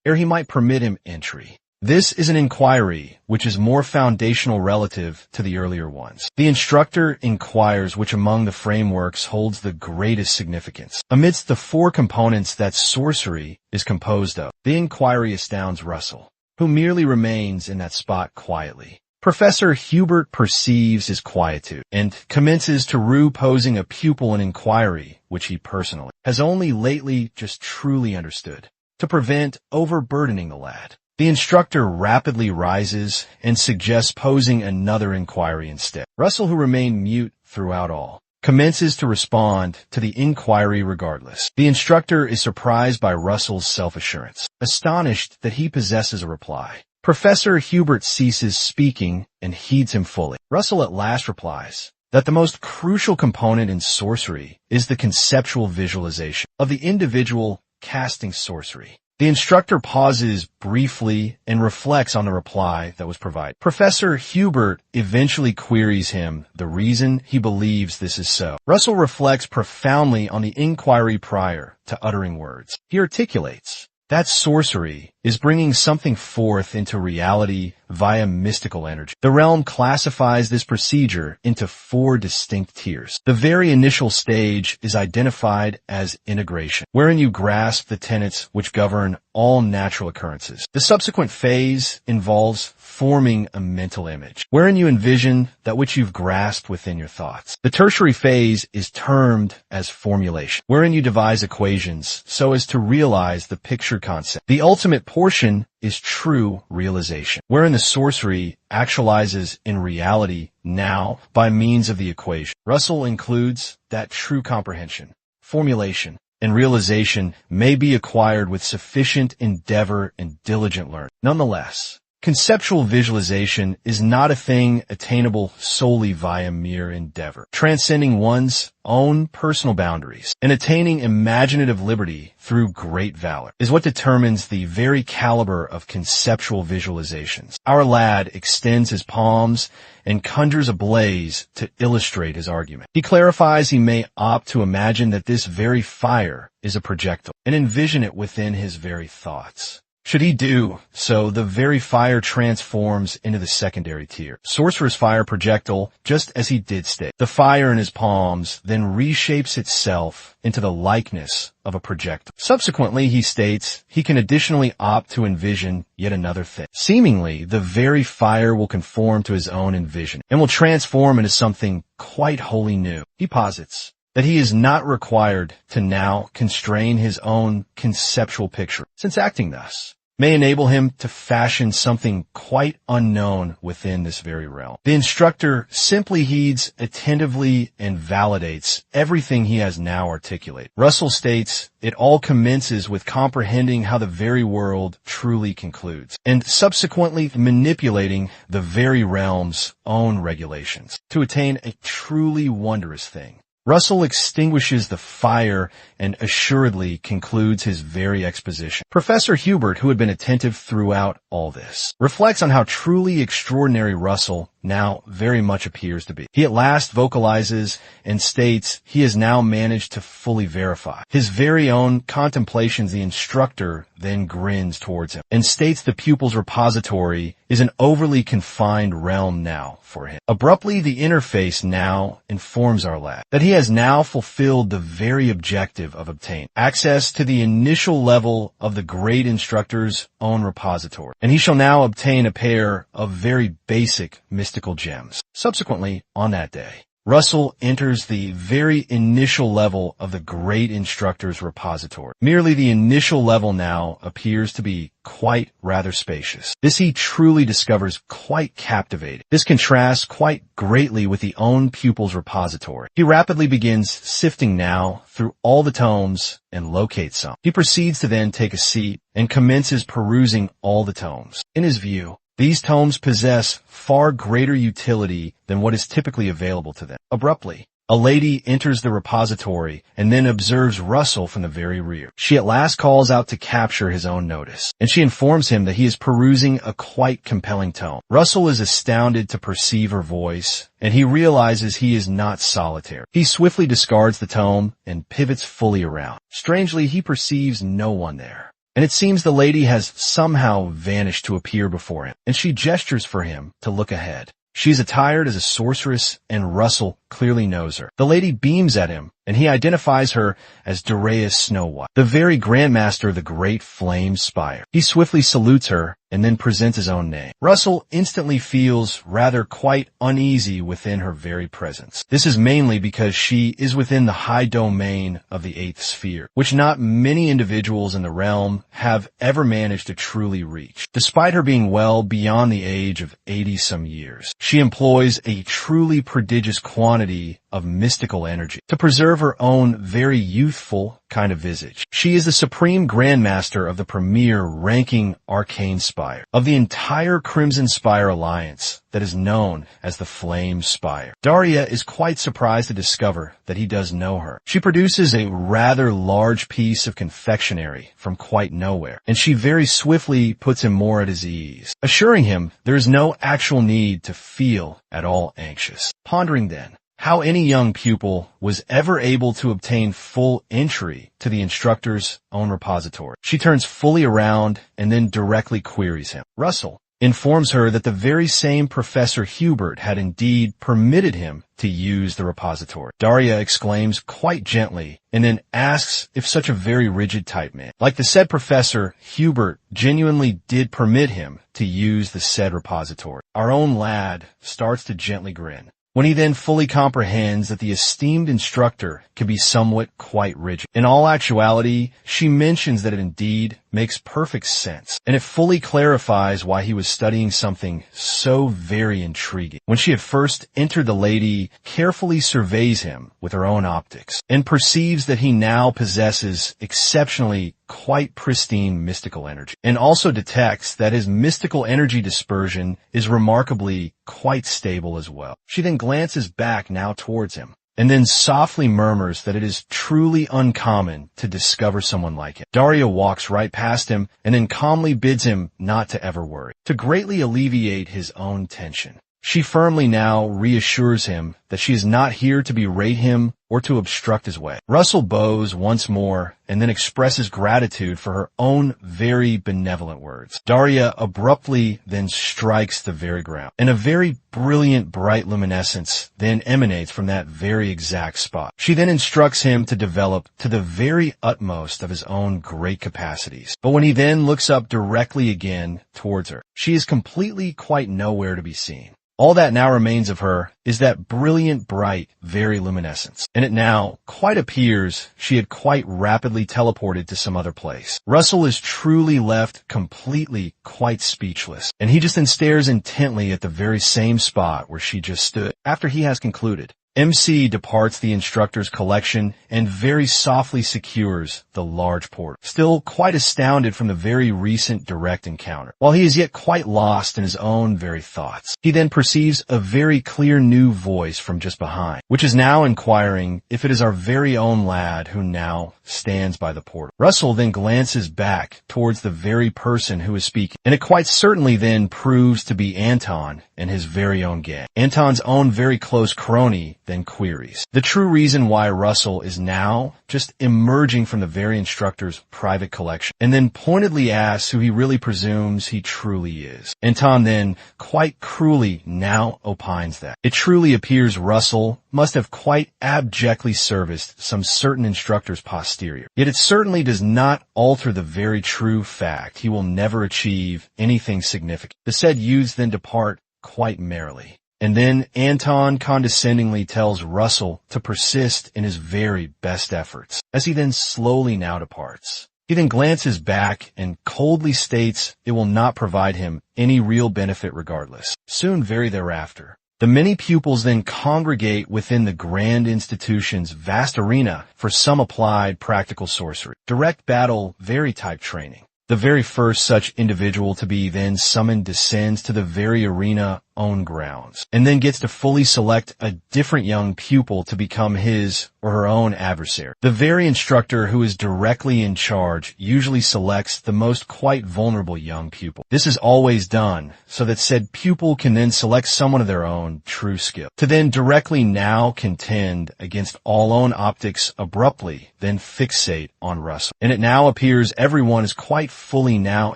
A: ere he might permit him entry. This is an inquiry which is more foundational relative to the earlier ones. The instructor inquires which among the frameworks holds the greatest significance amidst the four components that sorcery is composed of. The inquiry astounds Russell, who merely remains in that spot quietly. Professor Hubert perceives his quietude and commences to posing a pupil an inquiry which he personally has only lately just truly understood, to prevent overburdening the lad. The instructor rapidly rises and suggests posing another inquiry instead. Russell, who remained mute throughout all, commences to respond to the inquiry regardless. The instructor is surprised by Russell's self-assurance, astonished that he possesses a reply. Professor Hubert ceases speaking and heeds him fully. Russell at last replies that the most crucial component in sorcery is the conceptual visualization of the individual casting sorcery. The instructor pauses briefly and reflects on the reply that was provided. Professor Hubert eventually queries him the reason he believes this is so. Russell reflects profoundly on the inquiry prior to uttering words. He articulates that sorcery is bringing something forth into reality via mystical energy. The realm classifies this procedure into four distinct tiers. The very initial stage is identified as integration, wherein you grasp the tenets which govern all natural occurrences. The subsequent phase involves forming a mental image, wherein you envision that which you've grasped within your thoughts. The tertiary phase is termed as formulation, wherein you devise equations so as to realize the picture concept. The ultimate portion is true realization, wherein the sorcery actualizes in reality now by means of the equation. Russell includes that true comprehension, formulation, and realization may be acquired with sufficient endeavor and diligent learning. Nonetheless, conceptual visualization is not a thing attainable solely via mere endeavor. Transcending one's own personal boundaries and attaining imaginative liberty through great valor is what determines the very caliber of conceptual visualizations. Our lad extends his palms and conjures a blaze to illustrate his argument. He clarifies he may opt to imagine that this very fire is a projectile and envision it within his very thoughts. Should he do so, the very fire transforms into the secondary tier, Sorcerer's Fire projectile, just as he did state. The fire in his palms then reshapes itself into the likeness of a projectile. Subsequently, he states he can additionally opt to envision yet another thing. Seemingly, the very fire will conform to his own envision and will transform into something quite wholly new. He posits that he is not required to now constrain his own conceptual picture, since acting thus may enable him to fashion something quite unknown within this very realm. The instructor simply heeds attentively and validates everything he has now articulated. Russell states it all commences with comprehending how the very world truly concludes, and subsequently manipulating the very realm's own regulations to attain a truly wondrous thing, Russell extinguishes the fire and assuredly concludes his very exposition. Professor Hubert, who had been attentive throughout all this, reflects on how truly extraordinary Russell now very much appears to be. He at last vocalizes and states he has now managed to fully verify his very own contemplations. The instructor then grins towards him and states the pupil's repository is an overly confined realm now for him. Abruptly, the interface now informs our lad that he has now fulfilled the very objective of obtaining access to the initial level of the great instructor's own repository, and he shall now obtain a pair of very basic mystical gems. Subsequently, on that day, Russell enters the very initial level of the great instructor's repository. Merely the initial level now appears to be quite rather spacious. This he truly discovers quite captivating. This contrasts quite greatly with the own pupil's repository. He rapidly begins sifting now through all the tomes and locates some. He proceeds to then take a seat and commences perusing all the tomes. In his view, these tomes possess far greater utility than what is typically available to them. Abruptly, a lady enters the repository and then observes Russell from the very rear. She at last calls out to capture his own notice, and she informs him that he is perusing a quite compelling tome. Russell is astounded to perceive her voice, and he realizes he is not solitary. He swiftly discards the tome and pivots fully around. Strangely, he perceives no one there, and it seems the lady has somehow vanished to appear before him, and she gestures for him to look ahead. She is attired as a sorceress, and Russell clearly knows her. The lady beams at him, and he identifies her as Dorea's Snow White, the very Grandmaster of the Great Flame Spire. He swiftly salutes her and then presents his own name. Russell instantly feels rather quite uneasy within her very presence. This is mainly because she is within the high domain of the 8th sphere, which not many individuals in the realm have ever managed to truly reach. Despite her being well beyond the age of 80-some years, she employs a truly prodigious quantity of mystical energy to preserve her own very youthful kind of visage. She is the supreme grandmaster of the premier ranking arcane spire of the entire Crimson Spire Alliance that is known as the Flame Spire. Daria is quite surprised to discover that he does know her. She produces a rather large piece of confectionery from quite nowhere, and she very swiftly puts him more at his ease, assuring him there is no actual need to feel at all anxious. Pondering then how any young pupil was ever able to obtain full entry to the instructor's own repository, she turns fully around and then directly queries him. Russell informs her that the very same Professor Hubert had indeed permitted him to use the repository. Daria exclaims quite gently and then asks if such a very rigid type man, like the said Professor Hubert, genuinely did permit him to use the said repository. Our own lad starts to gently grin when he then fully comprehends that the esteemed instructor can be somewhat quite rigid. In all actuality, she mentions that it indeed makes perfect sense, and it fully clarifies why he was studying something so very intriguing. When she had first entered, the lady carefully surveys him with her own optics and perceives that he now possesses exceptionally quite pristine mystical energy, and also detects that his mystical energy dispersion is remarkably quite stable as well. She then glances back now towards him, and then softly murmurs that it is truly uncommon to discover someone like him. Daria walks right past him and then calmly bids him not to ever worry. To greatly alleviate his own tension, she firmly now reassures him that she is not here to berate him or to obstruct his way. Russell bows once more and then expresses gratitude for her own very benevolent words. Daria abruptly then strikes the very ground, and a very brilliant bright luminescence then emanates from that very exact spot. She then instructs him to develop to the very utmost of his own great capacities. But when he then looks up directly again towards her, she is completely quite nowhere to be seen. All that now remains of her is that brilliant, bright, very luminescence, and it now quite appears she had quite rapidly teleported to some other place. Russell is truly left completely quite speechless, and he just then stares intently at the very same spot where she just stood. After he has concluded, MC departs the instructor's collection and very softly secures the large portal, still quite astounded from the very recent direct encounter. While he is yet quite lost in his own very thoughts, he then perceives a very clear new voice from just behind, which is now inquiring if it is our very own lad who now stands by the portal. Russell then glances back towards the very person who is speaking, and it quite certainly then proves to be Anton and his very own gang. Anton's own very close crony then queries the true reason why Russell is now just emerging from the very instructor's private collection, and then pointedly asks who he really presumes he truly is. Anton then quite cruelly now opines that it truly appears Russell must have quite abjectly serviced some certain instructor's posterior. Yet it certainly does not alter the very true fact he will never achieve anything significant. The said youths then depart quite merrily. And then Anton condescendingly tells Russell to persist in his very best efforts, as he then slowly now departs. He then glances back and coldly states it will not provide him any real benefit regardless. Soon very thereafter, the many pupils then congregate within the grand institution's vast arena for some applied practical sorcery, direct battle, very type training. The very first such individual to be then summoned descends to the very arena own grounds, and then gets to fully select a different young pupil to become his or her own adversary. The very instructor who is directly in charge usually selects the most quite vulnerable young pupil. This is always done so that said pupil can then select someone of their own true skill, to then directly now contend against all own optics abruptly, then fixate on Russell. And it now appears everyone is quite fully now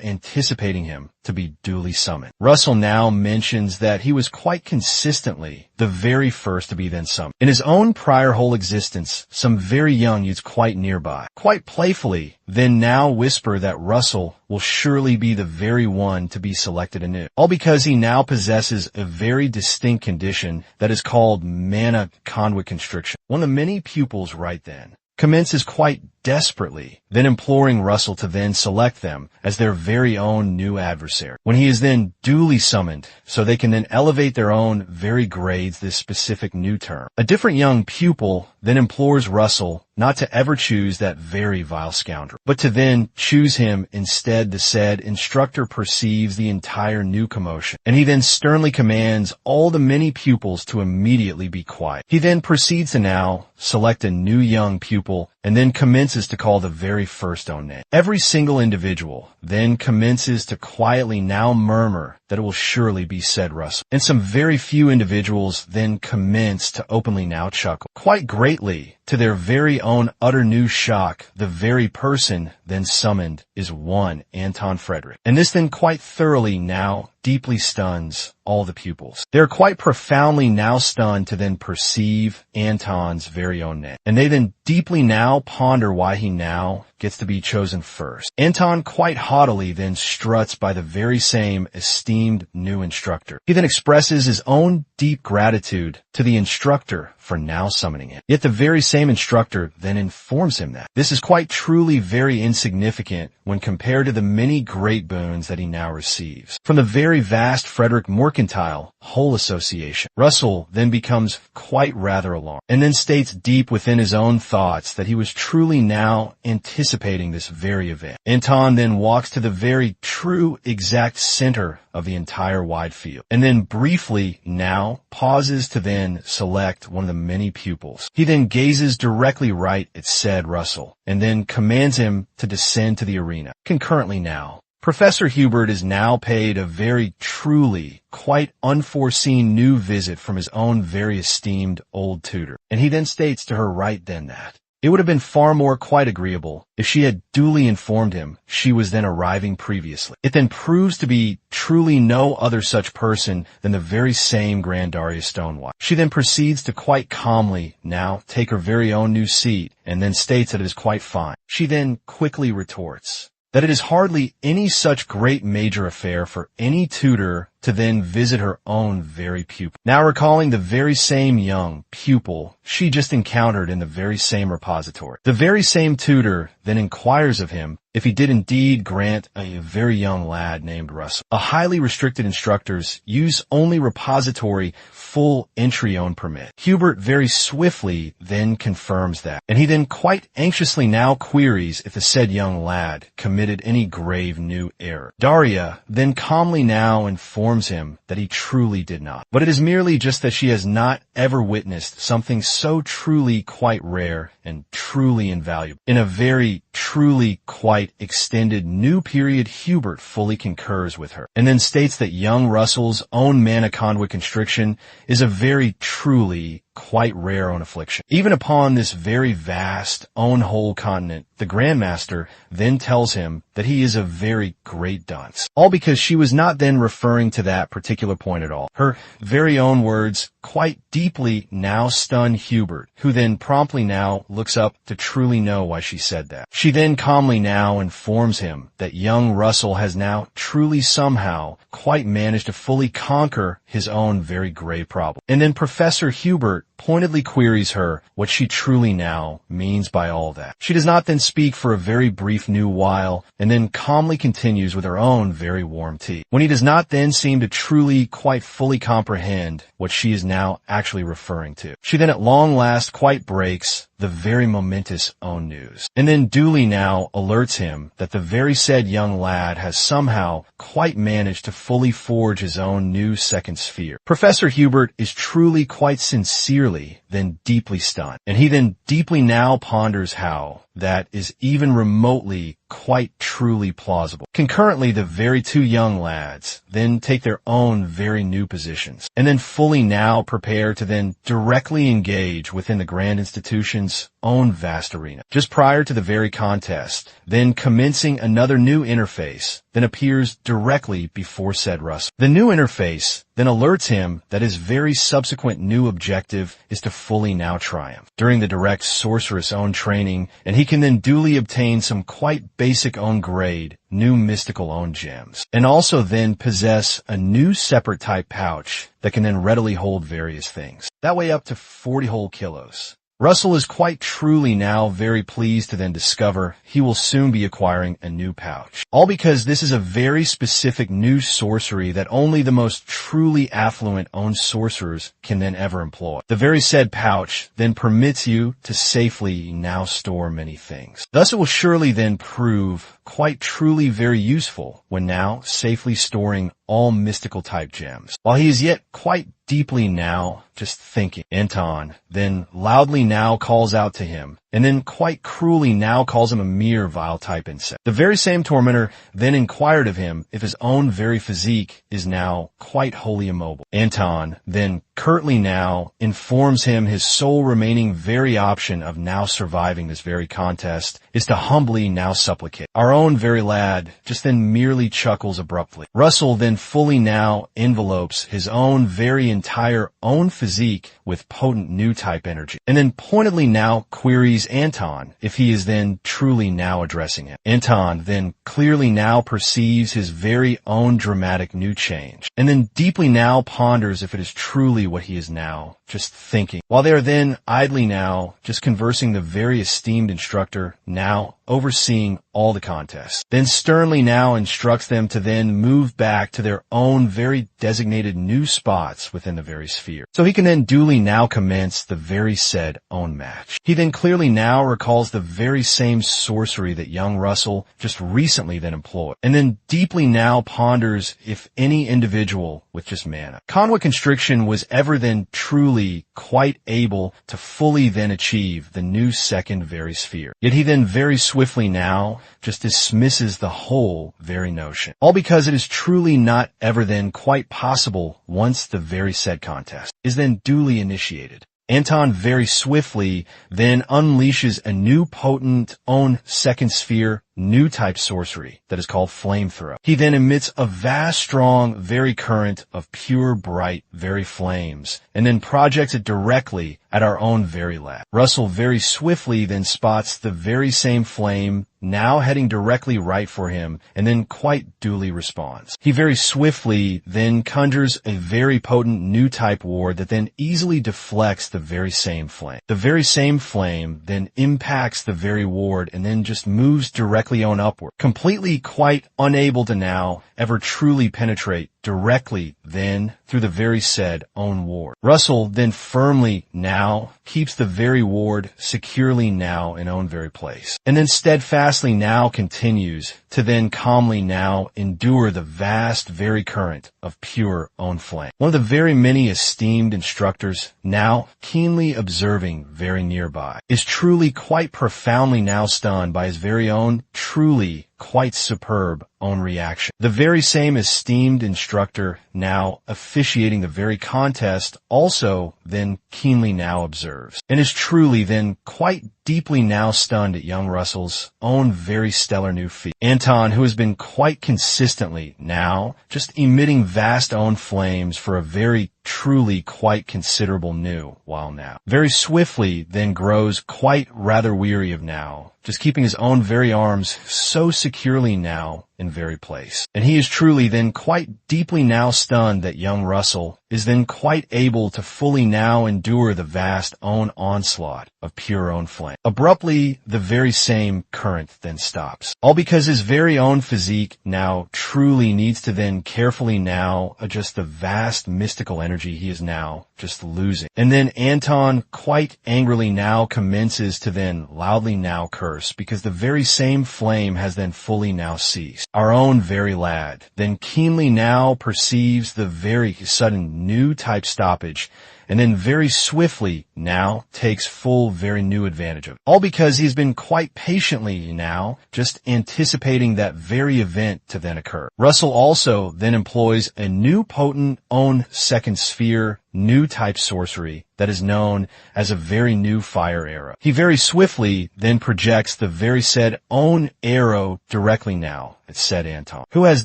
A: anticipating him to be duly summoned. Russell now mentions that he was quite consistently the very first to be then summoned. In his own prior whole existence, some very young youths quite nearby, quite playfully, then now whisper that Russell will surely be the very one to be selected anew. All because he now possesses a very distinct condition that is called mana conduit constriction. One of the many pupils right then commences quite desperately, then imploring Russell to then select them as their very own new adversary. When he is then duly summoned, so they can then elevate their own very grades this specific new term. A different young pupil then implores Russell not to ever choose that very vile scoundrel, but to then choose him instead. The said instructor perceives the entire new commotion, and he then sternly commands all the many pupils to immediately be quiet. He then proceeds to now select a new young pupil and then commences to call the very first own name. Every single individual then commences to quietly now murmur that it will surely be said Russell. And some very few individuals then commence to openly now chuckle, quite greatly to their very own utter new shock. The very person then summoned is one Anton Frederick. And this then quite thoroughly now deeply stuns all the pupils. They are quite profoundly now stunned to then perceive Anton's very own name. And they then deeply now ponder why he now gets to be chosen first. Anton quite haughtily then struts by the very same esteemed new instructor. He then expresses his own deep gratitude to the instructor for now summoning him. Yet the very same instructor then informs him that this is quite truly very insignificant when compared to the many great boons that he now receives from the very vast Frederick Mercantile whole association. Russell then becomes quite rather alarmed, and then states deep within his own thoughts that he was truly now anticipating this very event. Anton then walks to the very true exact center of the entire wide field, and then briefly now pauses to then select one of the many pupils. He then gazes directly right at said Russell, and then commands him to descend to the arena. Concurrently now, Professor Hubert is now paid a very truly quite unforeseen new visit from his own very esteemed old tutor, and he then states to her right then that it would have been far more quite agreeable if she had duly informed him she was then arriving previously. It then proves to be truly no other such person than the very same Grandaria Stonewatch. She then proceeds to quite calmly now take her very own new seat, and then states that it is quite fine. She then quickly retorts that it is hardly any such great major affair for any tutor to then visit her own very pupil. Now recalling the very same young pupil she just encountered in the very same repository. The very same tutor then inquires of him if he did indeed grant a very young lad named Russell a highly restricted instructor's use-only repository full entry-own permit. Hubert very swiftly then confirms that, and he then quite anxiously now queries if the said young lad committed any grave new error. Daria then calmly now informs him that he truly did not, but it is merely just that she has not ever witnessed something so truly quite rare and truly invaluable. In a very truly quite extended new period, Hubert fully concurs with her, and then states that young Russell's own mana conduit constriction is a very truly quite rare own affliction. Even upon this very vast own whole continent, the Grandmaster then tells him that he is a very great dunce. All because she was not then referring to that particular point at all. Her very own words quite deeply now stun Hubert, who then promptly now looks up to truly know why she said that. She then calmly now informs him that young Russell has now truly somehow quite managed to fully conquer his own very grave problem. And then Professor Hubert pointedly queries her what she truly now means by all that. She does not then speak for a very brief new while, and then calmly continues with her own very warm tea. When he does not then seem to truly quite fully comprehend what she is now actually referring to, she then at long last quite breaks the very momentous own news, and then duly now alerts him that the very said young lad has somehow quite managed to fully forge his own new second sphere. Professor Hubert is truly quite sincerely then deeply stunned, and he then deeply now ponders how that is even remotely quite truly plausible. Concurrently, the very two young lads then take their own very new positions, and then fully now prepare to then directly engage within the grand institution's own vast arena. Just prior to the very contest, then commencing another new interface, then appears directly before said Russell. The new interface then alerts him that his very subsequent new objective is to fully now triumph during the direct sorceress own training, and he can then duly obtain some quite basic own grade, new mystical own gems, and also then possess a new separate type pouch that can then readily hold various things. That way up to 40 whole kilos. Russell is quite truly now very pleased to then discover he will soon be acquiring a new pouch. All because this is a very specific new sorcery that only the most truly affluent own sorcerers can then ever employ. The very said pouch then permits you to safely now store many things. Thus it will surely then prove quite truly very useful when now safely storing all mystical type gems. While he is yet quite deeply now just thinking, Anton then loudly now calls out to him, and then quite cruelly now calls him a mere vile type insect. The very same tormentor then inquired of him if his own very physique is now quite wholly immobile. Anton then curtly now informs him his sole remaining very option of now surviving this very contest is to humbly now supplicate. Our own very lad just then merely chuckles abruptly. Russell then fully now envelopes his own very entire own physique with potent new type energy, and then pointedly now queries Anton if he is then truly now addressing him. Anton then clearly now perceives his very own dramatic new change, and then deeply now ponders if it is truly what he is now just thinking. While they are then idly now just conversing, the very esteemed instructor now overseeing all the contests then sternly now instructs them to then move back to their own very designated new spots within the very sphere, so he can then duly now commence the very said own match. He then clearly now recalls the very same sorcery that young Russell just recently then employed, and then deeply now ponders if any individual with just mana conduit constriction was ever then truly quite able to fully then achieve the new second very sphere. Yet he then very swiftly now just dismisses the whole very notion, all because it is truly not ever then quite possible once the very said contest is then duly initiated. Anton very swiftly then unleashes a new potent own second sphere new type sorcery that is called Flamethrow. He then emits a vast strong very current of pure bright very flames, and then projects it directly at our own very lad. Russell very swiftly then spots the very same flame now heading directly right for him, and then quite duly responds. He very swiftly then conjures a very potent new type ward that then easily deflects the very same flame. The very same flame then impacts the very ward and then just moves directly directly on upward, completely quite unable to now ever truly penetrate directly then through the very said own ward. Russell then firmly now keeps the very ward securely now in own very place, and then steadfastly now continues to then calmly now endure the vast very current of pure own flame. One of the very many esteemed instructors now keenly observing very nearby is truly quite profoundly now stunned by his very own truly quite superb own reaction. The very same esteemed instructor now officiating the very contest also then keenly now observes and is truly then quite deeply now stunned at young Russell's own very stellar new feat. Anton, who has been quite consistently now just emitting vast own flames for a very truly quite considerable new while now, very swiftly then grows quite rather weary of now just keeping his own very arms so securely now in very place. And he is truly then quite deeply now stunned that young Russell is then quite able to fully now endure the vast own onslaught of pure own flame. Abruptly, the very same current then stops, all because his very own physique now truly needs to then carefully now adjust the vast mystical energy he is now just losing. And then Anton quite angrily now commences to then loudly now curse because the very same flame has then fully now ceased. Our own very lad then keenly now perceives the very sudden new type stoppage and then very swiftly now takes full very new advantage of it. All because he's been quite patiently now just anticipating that very event to then occur. Russell also then employs a new potent own second sphere new type sorcery that is known as a very new fire arrow. He very swiftly then projects the very said own arrow directly now at said Anton, who has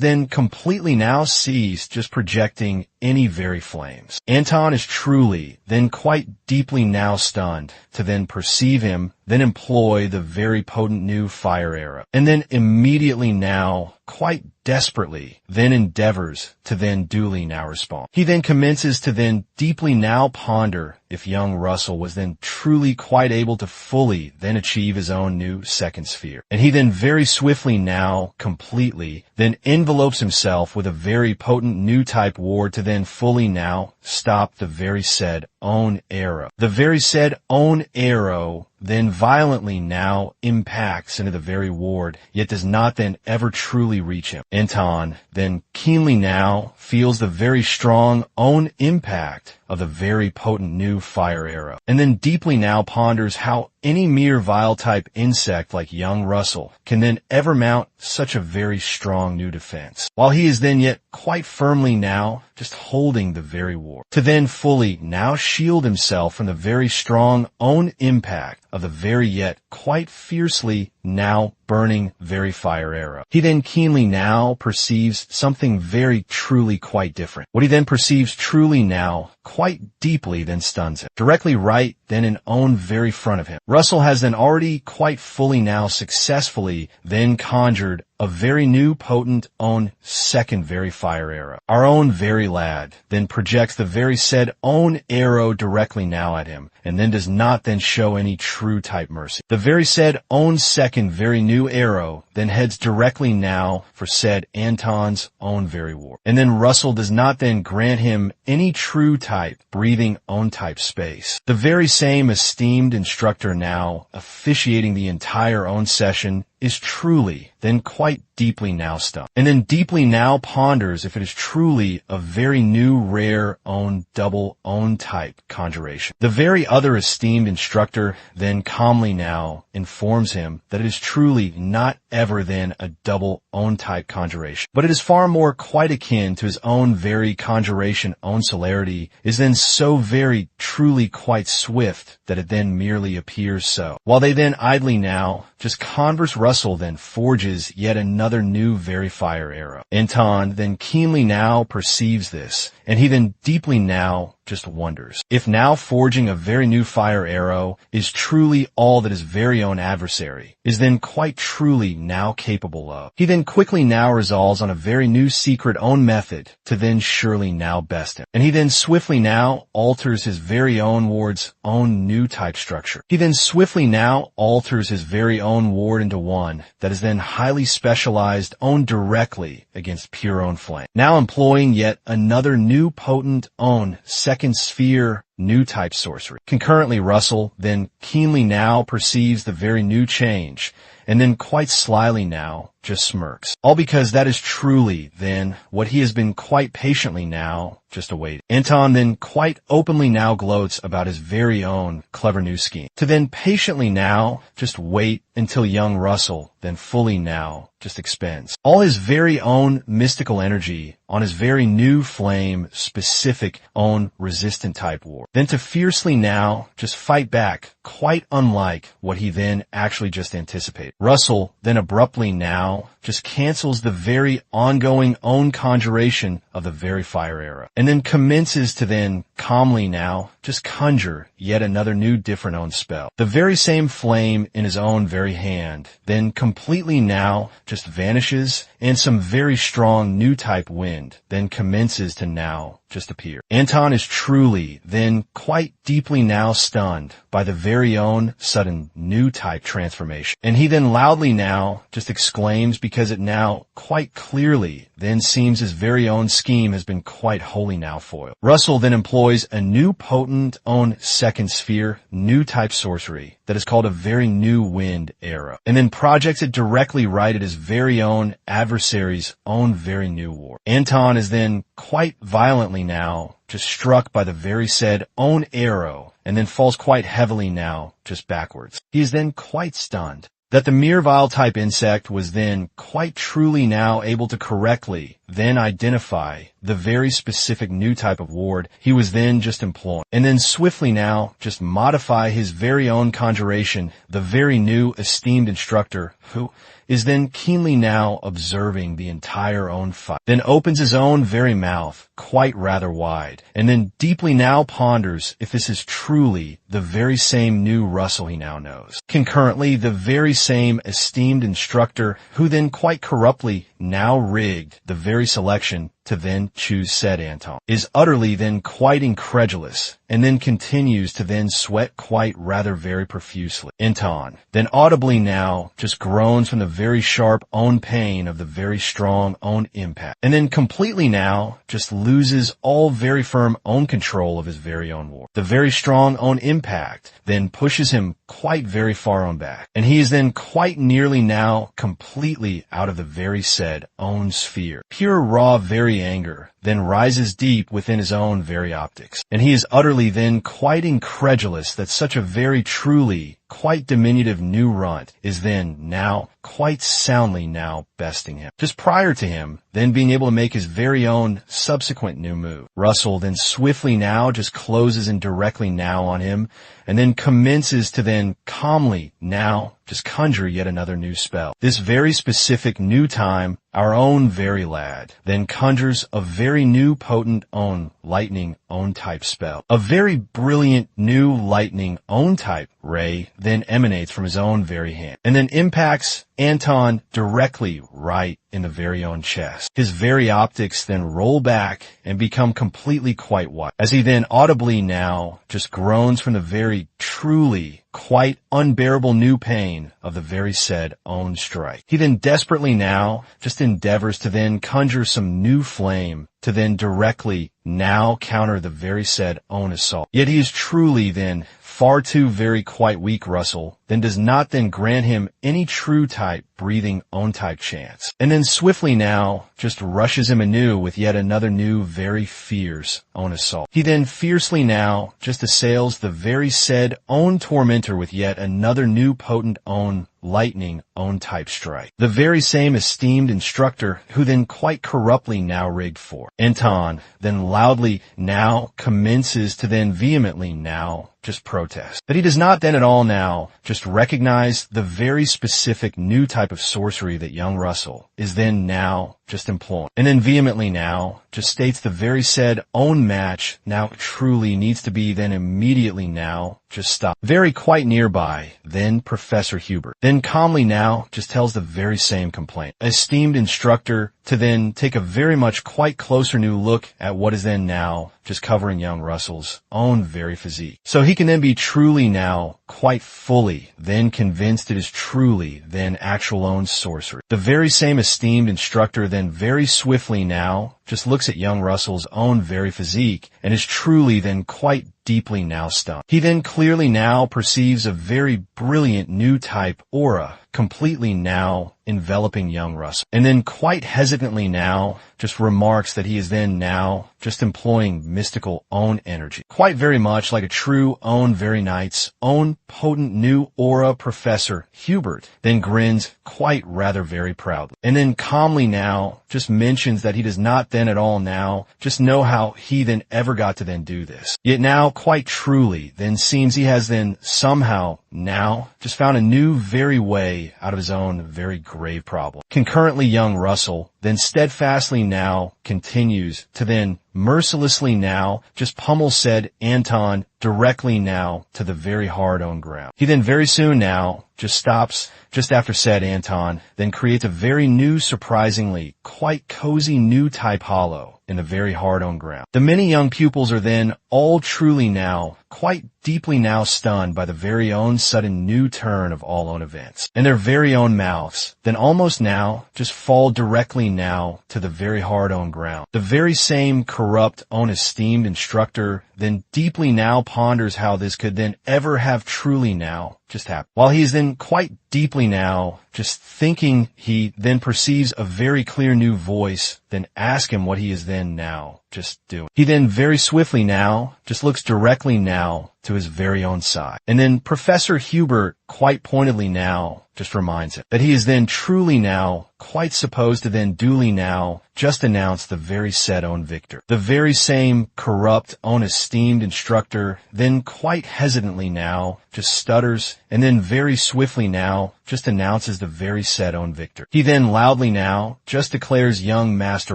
A: then completely now ceased just projecting any very flames. Anton is truly then quite deeply now stunned to then perceive him then employ the very potent new fire arrow, and then immediately now quite desperately then endeavors to then duly now respond. He then commences to then deeply now ponder if young Russell was then truly quite able to fully then achieve his own new second sphere. And he then very swiftly now completely then envelopes himself with a very potent new type ward to then fully now stop the very said own arrow. The very said own arrow then violently now impacts into the very ward, yet does not then ever truly reach him. Anton then keenly now feels the very strong own impact of the very potent new fire arrow, and then deeply now ponders how any mere vile type insect like young Russell can then ever mount such a very strong new defense, while he is then yet quite firmly now just holding the very ward, to then fully now shield himself from the very strong own impact of the very yet quite fiercely now burning very fire arrow. He then keenly now perceives something very truly quite different. What he then perceives truly now quite deeply then stuns him. Directly right then in own very front of him, Russell has then already quite fully now successfully then conjured a very new potent own second very fire arrow. Our own very lad then projects the very said own arrow directly now at him, and then does not then show any true type mercy. The very said own second very new arrow then heads directly now for said Anton's own very ward. And then Russell does not then grant him any true type breathing own type space. The very same esteemed instructor now officiating the entire own session is truly then quite deeply now stunned, and then deeply now ponders if it is truly a very new rare own double own type conjuration. The very other esteemed instructor then calmly now informs him that it is truly not ever then a double own type conjuration, but it is far more quite akin to his own very conjuration own celerity is then so very truly quite swift that it then merely appears so. While they then idly now just converse, Russell then forges yet another new very fire arrow. Anton then keenly now perceives this, and he then deeply now just wonders if now forging a very new fire arrow is truly all that his very own adversary is then quite truly now capable of. He then quickly now resolves on a very new secret own method to then surely now best him. And he then swiftly now alters his very own ward's own new type structure. He then swiftly now alters his very own ward into one that is then highly specialized owned directly against pure own flame. Now employing yet another new potent own second sphere new type sorcery. Concurrently, Russell then keenly now perceives the very new change, and then quite slyly now just smirks. All because that is truly then what he has been quite patiently now just awaiting. Anton then quite openly now gloats about his very own clever new scheme, to then patiently now just wait until young Russell then fully now just expends all his very own mystical energy on his very new flame specific own resistant type war, then to fiercely now just fight back, quite unlike what he then actually just anticipated. Russell then abruptly now just cancels the very ongoing own conjuration of the very fire arrow, and then commences to then calmly now just conjure yet another new different own spell. The very same flame in his own very hand then completely now just vanishes, and some very strong new type wind then commences to now just appear. Anton is truly then quite deeply now stunned by the very own sudden new type transformation, and he then loudly now just exclaims because it now quite clearly then seems his very own scheme has been quite wholly now foiled. Russell then employs a new potent own second sphere new type sorcery that is called a very new wind arrow, and then projects it directly right at his very own adversary's own very new war. Anton is then quite violently now just struck by the very said own arrow, and then falls quite heavily now just backwards. He is then quite stunned that the mere vile type insect was then quite truly now able to correctly then identify the very specific new type of ward he was then just employing, and then swiftly now just modify his very own conjuration, the very new esteemed instructor who is then keenly now observing the entire own fight, then opens his own very mouth quite rather wide, and then deeply now ponders if this is truly the very same new Russell he now knows. Concurrently, the very same esteemed instructor who then quite corruptly now rigged the very selection to then choose said Anton is utterly then quite incredulous, and then continues to then sweat quite rather very profusely. Anton then audibly now just groans from the very sharp own pain of the very strong own impact, and then completely now just loses all very firm own control of his very own war. The very strong own impact then pushes him quite very far on back, and he is then quite nearly now completely out of the very said own sphere. Pure raw very anger then rises deep within his own very optics, and he is utterly then quite incredulous that such a very truly quite diminutive new runt is then now quite soundly now besting him, just prior to him then being able to make his very own subsequent new move. Russell then swiftly now just closes in directly now on him, and then commences to then calmly now just conjure yet another new spell. This very specific new time, our own very lad then conjures a very new potent own lightning own type spell. A very brilliant new lightning own type ray then emanates from his own very hand, and then impacts Anton directly right in the very own chest. His very optics then roll back and become completely quite white, as he then audibly now just groans from the very truly quite unbearable new pain of the very said own strike. He then desperately now just endeavors to then conjure some new flame to then directly now counter the very said own assault. Yet he is truly then far too very quite weak Russell, then does not then grant him any true type breathing own type chance, and then swiftly now just rushes him anew with yet another new very fierce own assault. He then fiercely now just assails the very said own tormentor with yet another new potent own lightning own type strike. The very same esteemed instructor who then quite corruptly now rigged for. Anton then loudly now commences to then vehemently now just protest. That he does not then at all now just recognize the very specific new type of sorcery that young Russell is then now just employing. And then vehemently now just states the very said own match now truly needs to be then immediately now just stop. Very quite nearby, then Professor Hubert, then calmly now just tells the very same complaint. Esteemed instructor to then take a very much quite closer new look at what is then now just covering young Russell's own very physique. So he can then be truly now quite fully then convinced it is truly then actual own sorcery. The very same esteemed instructor then very swiftly now just looks at young Russell's own very physique and is truly then quite deeply now stunned. He then clearly now perceives a very brilliant new type aura completely now enveloping young Russell. And then quite hesitantly now just remarks that he is then now just employing mystical own energy. Quite very much like a true own very knight's own potent new aura Professor Hubert then grins quite rather very proudly. And then calmly now just mentions that he does not then at all now just know how he then ever got to then do this. Yet now quite truly then seems he has then somehow now just found a new very way out of his own very grave problem. Concurrently young Russell then steadfastly now continues to then mercilessly now just pummel said Anton directly now to the very hard on ground. He then very soon now just stops just after said Anton, then creates a very new, surprisingly quite cozy new type hollow in the very hard on ground. The many young pupils are then all truly now quite deeply now stunned by the very own sudden new turn of all own events. And their very own mouths then almost now just fall directly now to the very hard on ground. The very same corrupt own esteemed instructor then deeply now ponders how this could then ever have truly now just happen. While he is then quite deeply now just thinking, he then perceives a very clear new voice then ask him what he is then now just doing. He then very swiftly now just looks directly now to his very own side. And then Professor Hubert quite pointedly now just reminds him that he is then truly now quite supposed to then duly now just announce the very said own victor. The very same corrupt own esteemed instructor then quite hesitantly now just stutters and then very swiftly now just announces the very said own victor. He then loudly now just declares young Master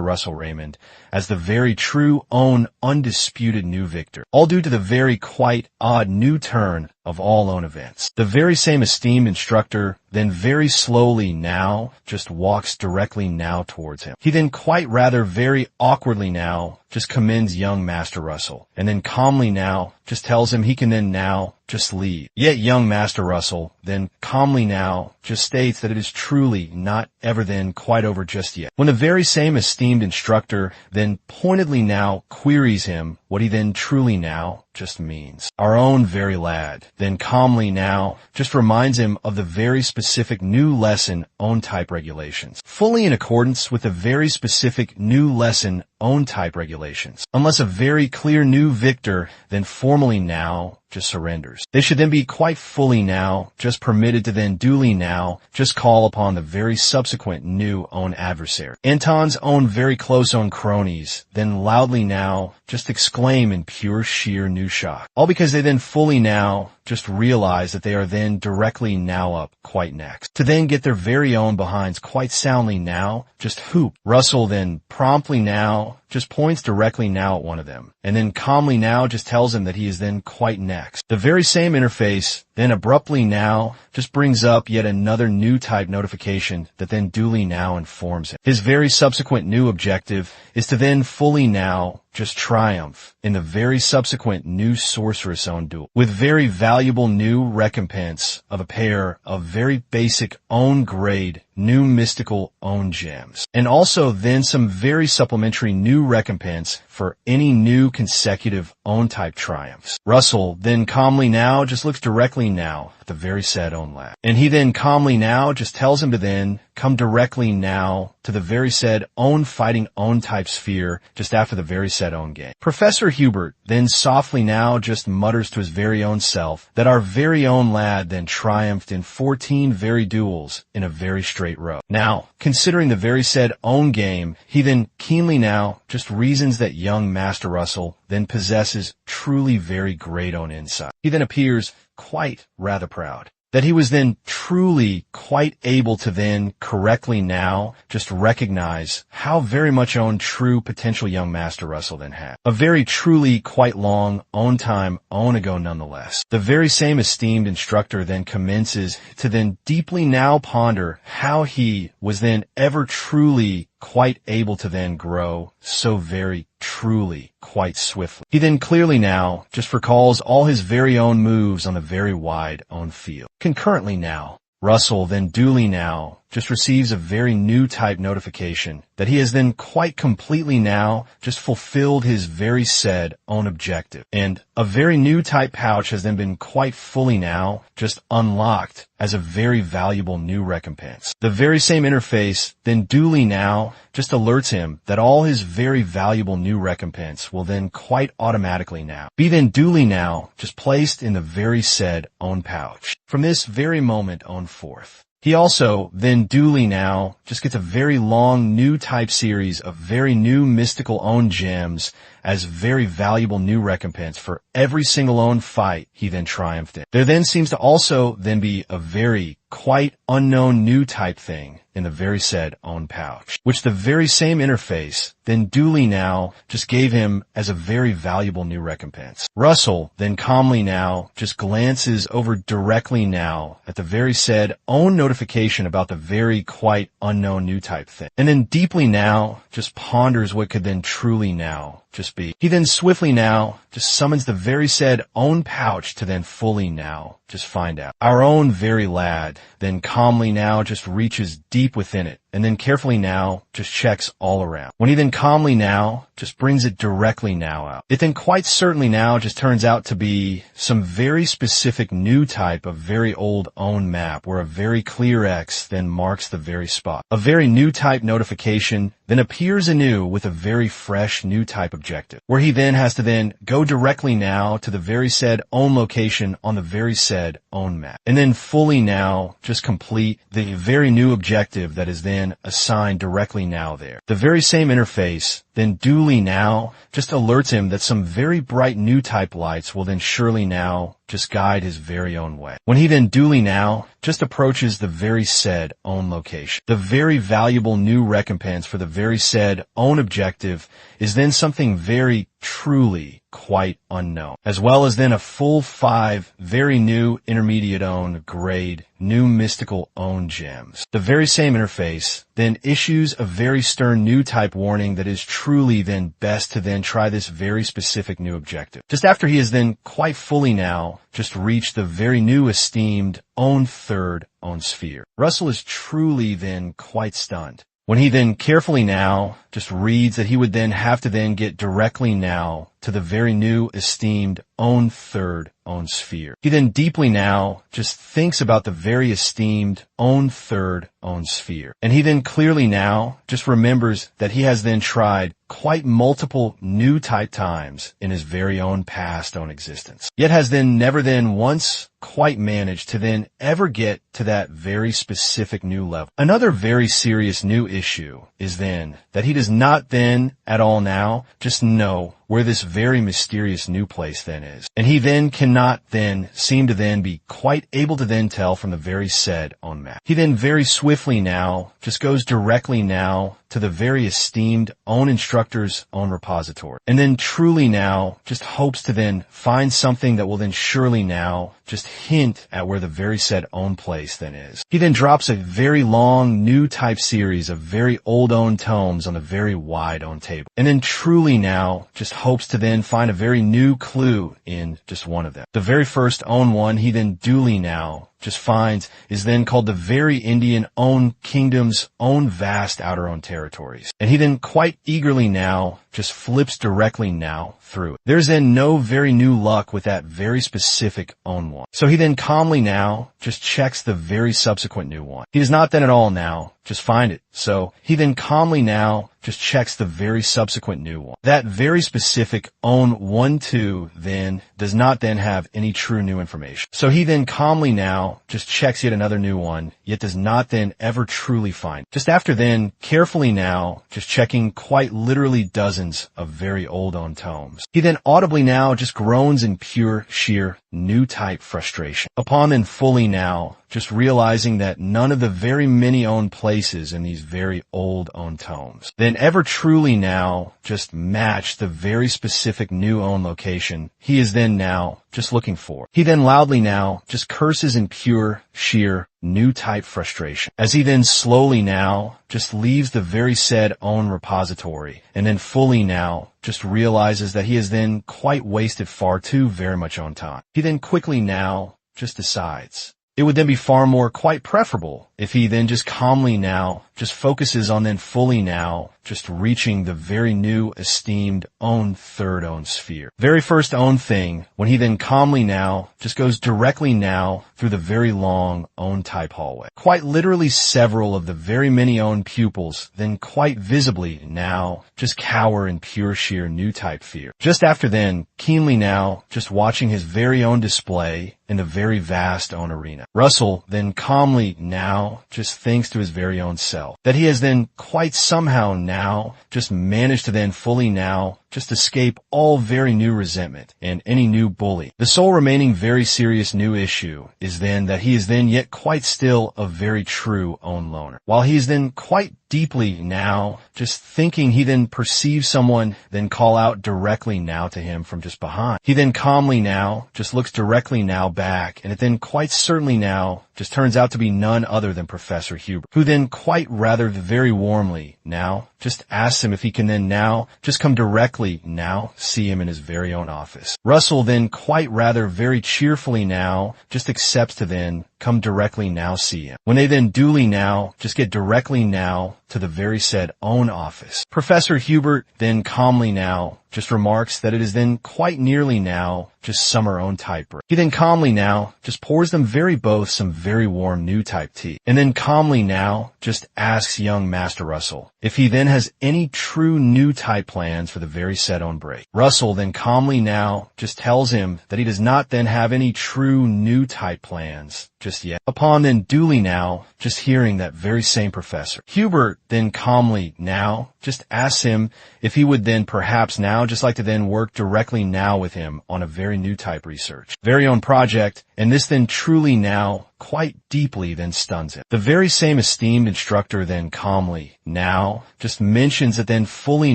A: Russell Raymond as the very true own undisputed new victor, all due to the very quite odd new turn of all own events. The very same esteemed instructor then very slowly now just walks directly now towards him. He then quite rather very awkwardly now just commends young Master Russell and then calmly now just tells him he can then now just leave. Yet young Master Russell then calmly now just states that it is truly not ever then quite over just yet. When the very same esteemed instructor then pointedly now queries him what he then truly now just means. Our own very lad then calmly now just reminds him of the very specific new lesson own type regulations, fully in accordance with the very specific new lesson own type regulations. Unless a very clear new victor then formally now just surrenders, they should then be quite fully now just permitted to then duly now just call upon the very subsequent new own adversary. Anton's own very close own cronies then loudly now just exclaim in pure sheer new shock, all because they then fully now just realize that they are then directly now up quite next to then get their very own behinds quite soundly now just hoop. Russell then promptly now just points directly now at one of them and then calmly now just tells him that he is then quite next. The very same interface then abruptly now just brings up yet another new type notification that then duly now informs him. His very subsequent new objective is to then fully now just triumph in the very subsequent new sorceress own duel with very valuable new recompense of a pair of very basic own grade new mystical own gems, and also then some very supplementary new recompense for any new consecutive own type triumphs. Russell then calmly now just looks directly now at the the very said own lab. And he then calmly now just tells him to then come directly now to the very said own fighting own type sphere just after the very said own game. Professor Hubert then softly now just mutters to his very own self that our very own lad then triumphed in 14 very duels in a very straight row. Now, considering the very said own game, he then keenly now just reasons that young Master Russell then possesses truly very great own insight. He then appears quite rather proud that he was then truly quite able to then correctly now just recognize how very much own true potential young Master Russell then had. A very truly quite long own time own ago nonetheless. The very same esteemed instructor then commences to then deeply now ponder how he was then ever truly quite able to then grow so very truly quite swiftly. He then clearly now just recalls all his very own moves on the very wide own field. Concurrently now, Russell then duly now just receives a very new type notification that he has then quite completely now just fulfilled his very said own objective. And a very new type pouch has then been quite fully now just unlocked as a very valuable new recompense. The very same interface then duly now just alerts him that all his very valuable new recompense will then quite automatically now be then duly now just placed in the very said own pouch. From this very moment on forth, he also then duly now just gets a very long new type series of very new mystical own gems as very valuable new recompense for every single own fight he then triumphed in. There then seems to also then be a very quite unknown new type thing in the very said own pouch, which the very same interface then duly now just gave him as a very valuable new recompense. Russell then calmly now just glances over directly now at the very said own notification about the very quite unknown new type thing, and then deeply now just ponders what could then truly now just be. He then swiftly now just summons the very said own pouch to then fully now just find out. Our own very lad then calmly now just reaches deep within it and then carefully now just checks all around. When he then calmly now just brings it directly now out, it then quite certainly now just turns out to be some very specific new type of very old own map where a very clear X then marks the very spot. A very new type notification then appears anew with a very fresh new type objective, where he then has to then go directly now to the very said own location on the very said own map, and then fully now just complete the very new objective that is then assigned directly now there. The very same interface then duly now just alerts him that some very bright new type lights will then surely now just guide his very own way. When he then duly now just approaches the very said own location, the very valuable new recompense for the very said own objective is then something very truly quite unknown, as well as then a full 5 very new intermediate own grade new mystical own gems. The very same interface then issues a very stern new type warning that is truly then best to then try this very specific new objective. Just after he has then quite fully now just reached the very new esteemed own third own sphere, Russell is truly then quite stunned when he then carefully now just reads that he would then have to then get directly now to the very new esteemed own third own sphere. He then deeply now just thinks about the very esteemed own third own sphere. And he then clearly now just remembers that he has then tried quite multiple new type times in his very own past own existence, yet has then never then once quite managed to then ever get to that very specific new level. Another very serious new issue is then that he does not then at all now just know where this very mysterious new place then is. And he then cannot then seem to then be quite able to then tell from the very said own map. He then very swiftly now just goes directly now to the very esteemed own instructor's own repository, and then truly now just hopes to then find something that will then surely now just hint at where the very said own place then is. He then drops a very long new type series of very old own tomes on the very wide own table, and then truly now just hopes to then find a very new clue in just one of them. The very first own one he then duly now just finds is then called the very Indian own kingdom's own vast outer own territories. And he then quite eagerly now just flips directly now through it. There's then no very new luck with that very specific own one. So he then calmly now just checks the very subsequent new one. He does not then at all now just find it. So he then calmly now just checks the very subsequent new one. That very specific own 1-2 then does not then have any true new information. So he then calmly now just checks yet another new one, yet does not then ever truly find it. Just after then, carefully now just checking quite literally dozens of very old own tomes. He then audibly now just groans in pure, sheer, new type frustration. Upon then fully now just realizing that none of the very many own places in these very old own tomes then ever truly now just match the very specific new own location he is then now just looking for. He then loudly now just curses in pure, sheer, new type frustration as he then slowly now just leaves the very said own repository and then fully now just realizes that he has then quite wasted far too very much on time. He then quickly now just decides it would then be far more quite preferable if he then just calmly now just focuses on then fully now just reaching the very new esteemed own third own sphere. Very first own thing when he then calmly now just goes directly now through the very long own type hallway. Quite literally several of the very many own pupils then quite visibly now just cower in pure sheer new type fear. Just after then, keenly now just watching his very own display in the very vast own arena. Russell then calmly now just thinks to his very own self that he has then quite somehow now just managed to then fully now just escape all very new resentment and any new bully. The sole remaining very serious new issue is then that he is then yet quite still a very true own loner. While he is then quite deeply now just thinking he then perceives someone then call out directly now to him from just behind. He then calmly now just looks directly now back and it then quite certainly now just turns out to be none other than Professor Hubert, who then quite rather very warmly now just asks him if he can then now just come directly now see him in his very own office. Russell then quite rather very cheerfully now just accepts to then come directly now see him. When they then duly now just get directly now to the very said own office. Professor Hubert then calmly now just remarks that it is then quite nearly now just summer own type break. He then calmly now just pours them very both some very warm new type tea and then calmly now just asks young Master Russell if he then has any true new type plans for the very said own break. Russell then calmly now just tells him that he does not then have any true new type plans just yet. Upon then duly now just hearing that very same professor, Hubert then calmly now just asks him if he would then perhaps now just like to then work directly now with him on a very new type research, very own project, and this then truly now quite deeply then stuns him. The very same esteemed instructor then calmly now just mentions that then fully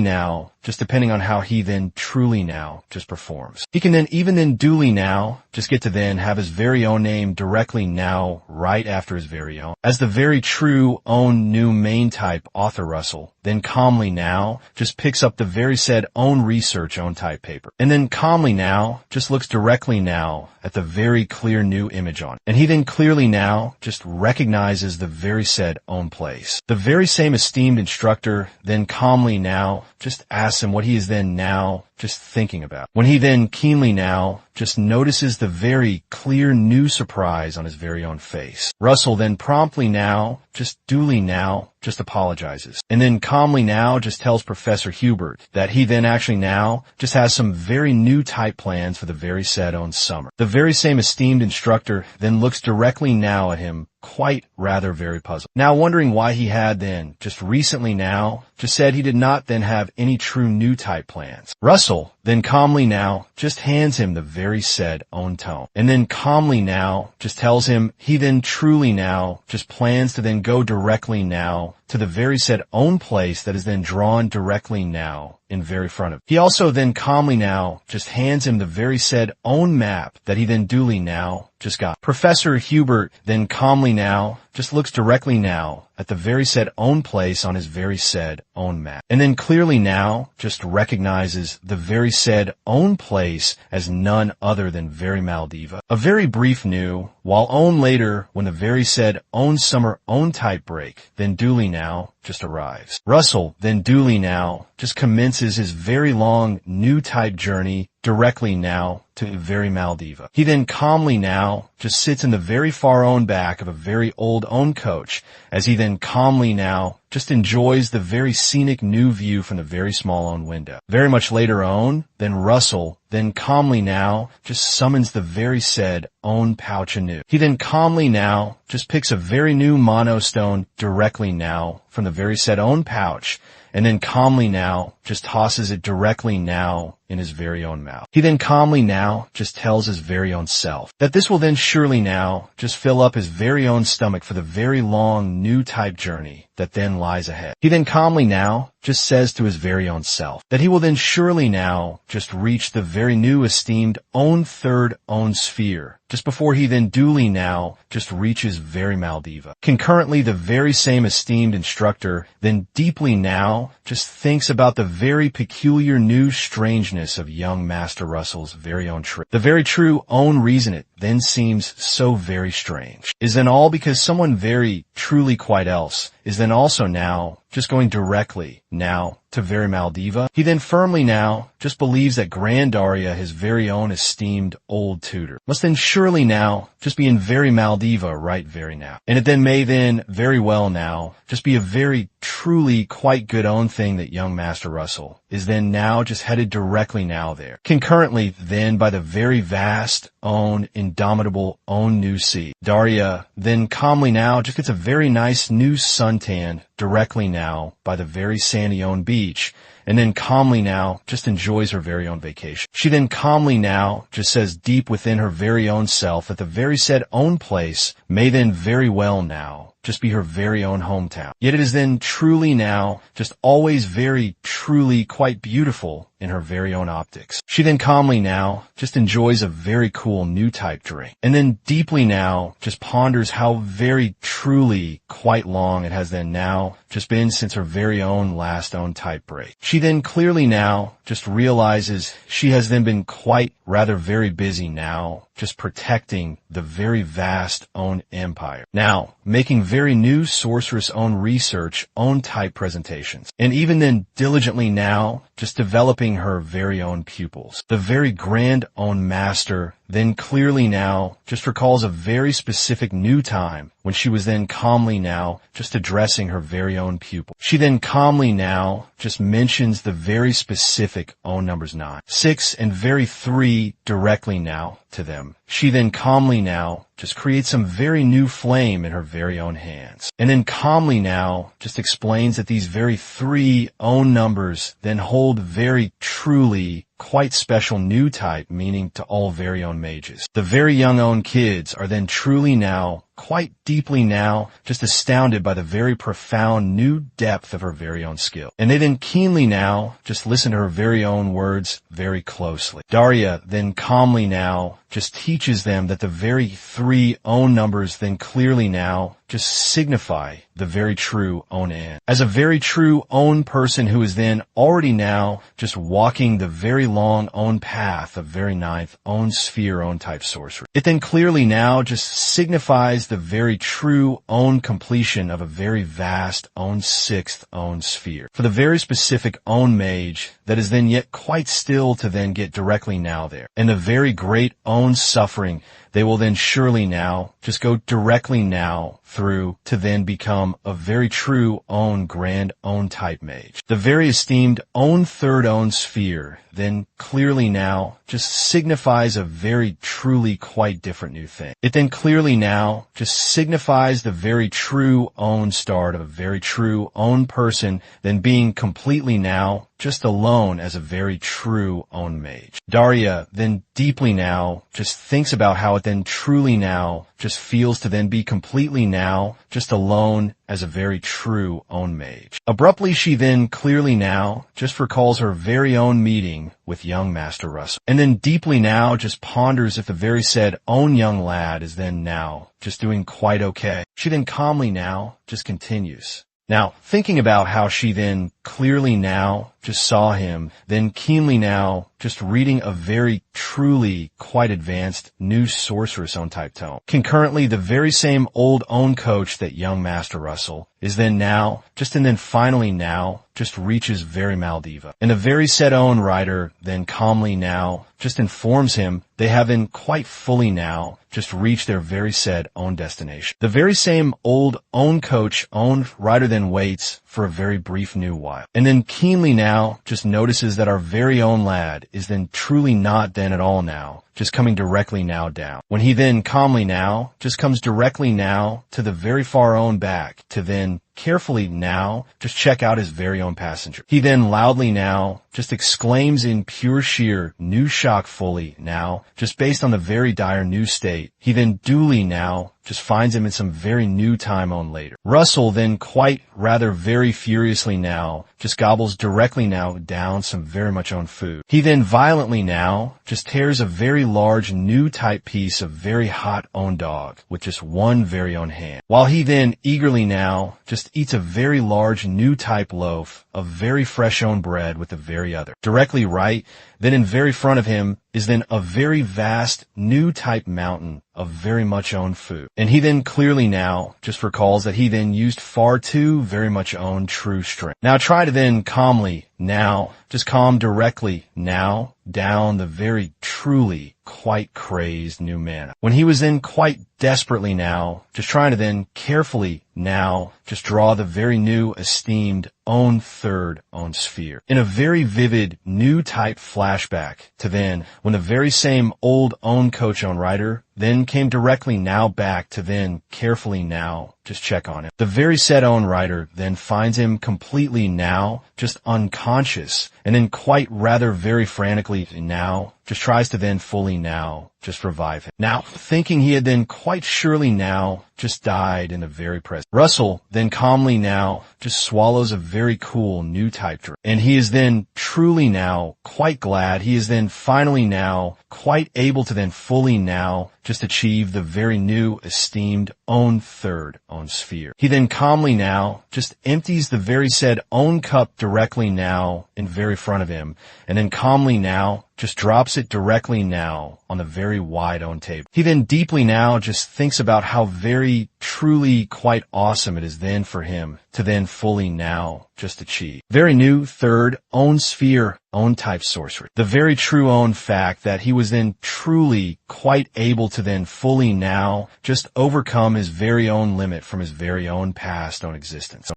A: now, just depending on how he then truly now just performs. He can then even then duly now just get to then have his very own name directly now right after his very own. As the very true own new main type author Russell then calmly now just picks up the very said own research own type paper and then calmly now just looks directly now at the very clear new image on it. And he then clearly now just recognizes the very said own place. The very same esteemed instructor then calmly now just asks him what he is then now just thinking about. When he then keenly now just notices the very clear new surprise on his very own face. Russell then promptly now just duly now just apologizes and then calmly now just tells Professor Hubert that he then actually now just has some very new type plans for the very said own summer. The very same esteemed instructor then looks directly now at him quite rather very puzzled. Now wondering why he had then just recently now just said he did not then have any true new type plans. Russell then calmly now just hands him the very said own tome and then calmly now just tells him he then truly now just plans to then go directly now to the very said own place that is then drawn directly now in very front of him. He also then calmly now just hands him the very said own map that he then duly now just got. Professor Hubert then calmly now just looks directly now at the very said own place on his very said own map. And then clearly now just recognizes the very said own place as none other than very Maldiva. A very brief new, while own later when the very said own summer own type break, then duly now just arrives. Russell then duly now just commences his very long new type journey directly now to very Maldiva. He then calmly now just sits in the very far own back of a very old own coach as he then calmly now just enjoys the very scenic new view from the very small own window. Very much later on, then Russell then calmly now just summons the very said own pouch anew. He then calmly now just picks a very new mono stone directly now from the very said own pouch and then calmly now just tosses it directly now in his very own mouth. He then calmly now just tells his very own self that this will then surely now just fill up his very own stomach for the very long new type journey that then lies ahead. He then calmly now just says to his very own self that he will then surely now just reach the very new esteemed own third own sphere just before he then duly now just reaches very Maldiva. Concurrently, the very same esteemed instructor then deeply now just thinks about the very peculiar new strangeness of young Master Russell's very own trip. The very true own reason it then seems so very strange is then all because someone very truly quite else is then also now just going directly now to very Maldiva. He then firmly now just believes that Grandaria, his very own esteemed old tutor, must then surely now just be in very Maldiva right very now. And it then may then very well now just be a very truly quite good own thing that young Master Russell is then now just headed directly now there. Concurrently then by the very vast own indomitable own new sea, Daria then calmly now just gets a very nice new suntan directly now by the very sandy own beach, and then calmly now just enjoys her very own vacation. She then calmly now just says deep within her very own self that the very said own place may then very well now just be her very own hometown. Yet it is then truly now just always very truly quite beautiful in her very own optics. She then calmly now just enjoys a very cool new type drink, and then deeply now just ponders how very truly quite long it has then now just been since her very own last own type break. She then clearly now just realizes she has then been quite rather very busy now just protecting the very vast own empire. Now, making very new sorceress own research, own type presentations, and even then diligently now just developing her very own pupils. The very grand own master then clearly now just recalls a very specific new time when she was then calmly now just addressing her very own pupil. She then calmly now just mentions the very specific own numbers 9, 6, and very 3 directly now to them. She then calmly now just creates some very new flame in her very own hands. And then calmly now just explains that these very 3 own numbers then hold very truly quite special new type meaning to all very own mages. The very young own kids are then truly now quite deeply now just astounded by the very profound new depth of her very own skill. And they then keenly now just listen to her very own words very closely. Daria then calmly now just teaches them that the very 3 own numbers then clearly now just signify the very true own end. As a very true own person who is then already now just walking the very long own path of very 9th own sphere own type sorcery. It then clearly now just signifies the very true own completion of a very vast own 6th own sphere. For the very specific own mage that is then yet quite still to then get directly now there. And the very great own suffering they will then surely now just go directly now through to then become a very true own grand own type mage. The very esteemed own third own sphere then clearly now just signifies a very truly quite different new thing. It then clearly now just signifies the very true own start of a very true own person then being completely now just alone as a very true own mage. Daria then deeply now just thinks about how it then truly now just feels to then be completely now just alone as a very true own mage. Abruptly she then clearly now just recalls her very own meeting with young Master Russell, and then deeply now just ponders if the very said own young lad is then now just doing quite okay. She then calmly now just continues. Now, thinking about how she then clearly now just saw him, then keenly now just reading a very truly quite advanced new sorceress own type tome. Concurrently, the very same old own coach that young Master Russell is then now just and then finally now just reaches very Maldiva. And the very said own writer then calmly now just informs him they have in quite fully now just reached their very said own destination. The very same old own coach own writer then waits for a very brief new while, and then keenly now just notices that our very own lad is then truly not then at all now just coming directly now down, when he then calmly now just comes directly now to the very far own back to then carefully now just check out his very own passenger. He then loudly now just exclaims in pure sheer new shock fully now just based on the very dire new state. He then duly now just finds him in some very new time on later. Russell then quite rather very furiously now just gobbles directly now down some very much own food. He then violently now just tears a very large new type piece of very hot own dog with just one very own hand, while he then eagerly now just eats a very large new type loaf of very fresh own bread with the very other. Directly right, then in very front of him is then a very vast new type mountain of very much own food. And he then clearly now just recalls that he then used far too very much own true strength. Now try to then calmly now just calm directly now down the very truly quite crazed new mana, when he was then quite desperately now just trying to then carefully now just draw the very new esteemed own third own sphere in a very vivid new type flashback to then when the very same old own coach own writer then came directly now back to then carefully now just check on him. The very said own writer then finds him completely now just unconscious, and then quite rather very frantically now just tries to then fully now just revive him. Now, thinking he had then quite surely now just died in the very present. Russell then calmly now just swallows a very cool new type drink, and he is then truly now quite glad he is then finally now quite able to then fully now just achieve the very new esteemed own third own sphere. He then calmly now just empties the very said own cup directly now in very front of him, and then calmly now just drops it directly now on the very wide own table. He then deeply now just thinks about how very truly quite awesome it is then for him to then fully now just achieve very new third own sphere own type sorcery. The very true own fact that he was then truly quite able to then fully now just overcome his very own limit from his very own past own existence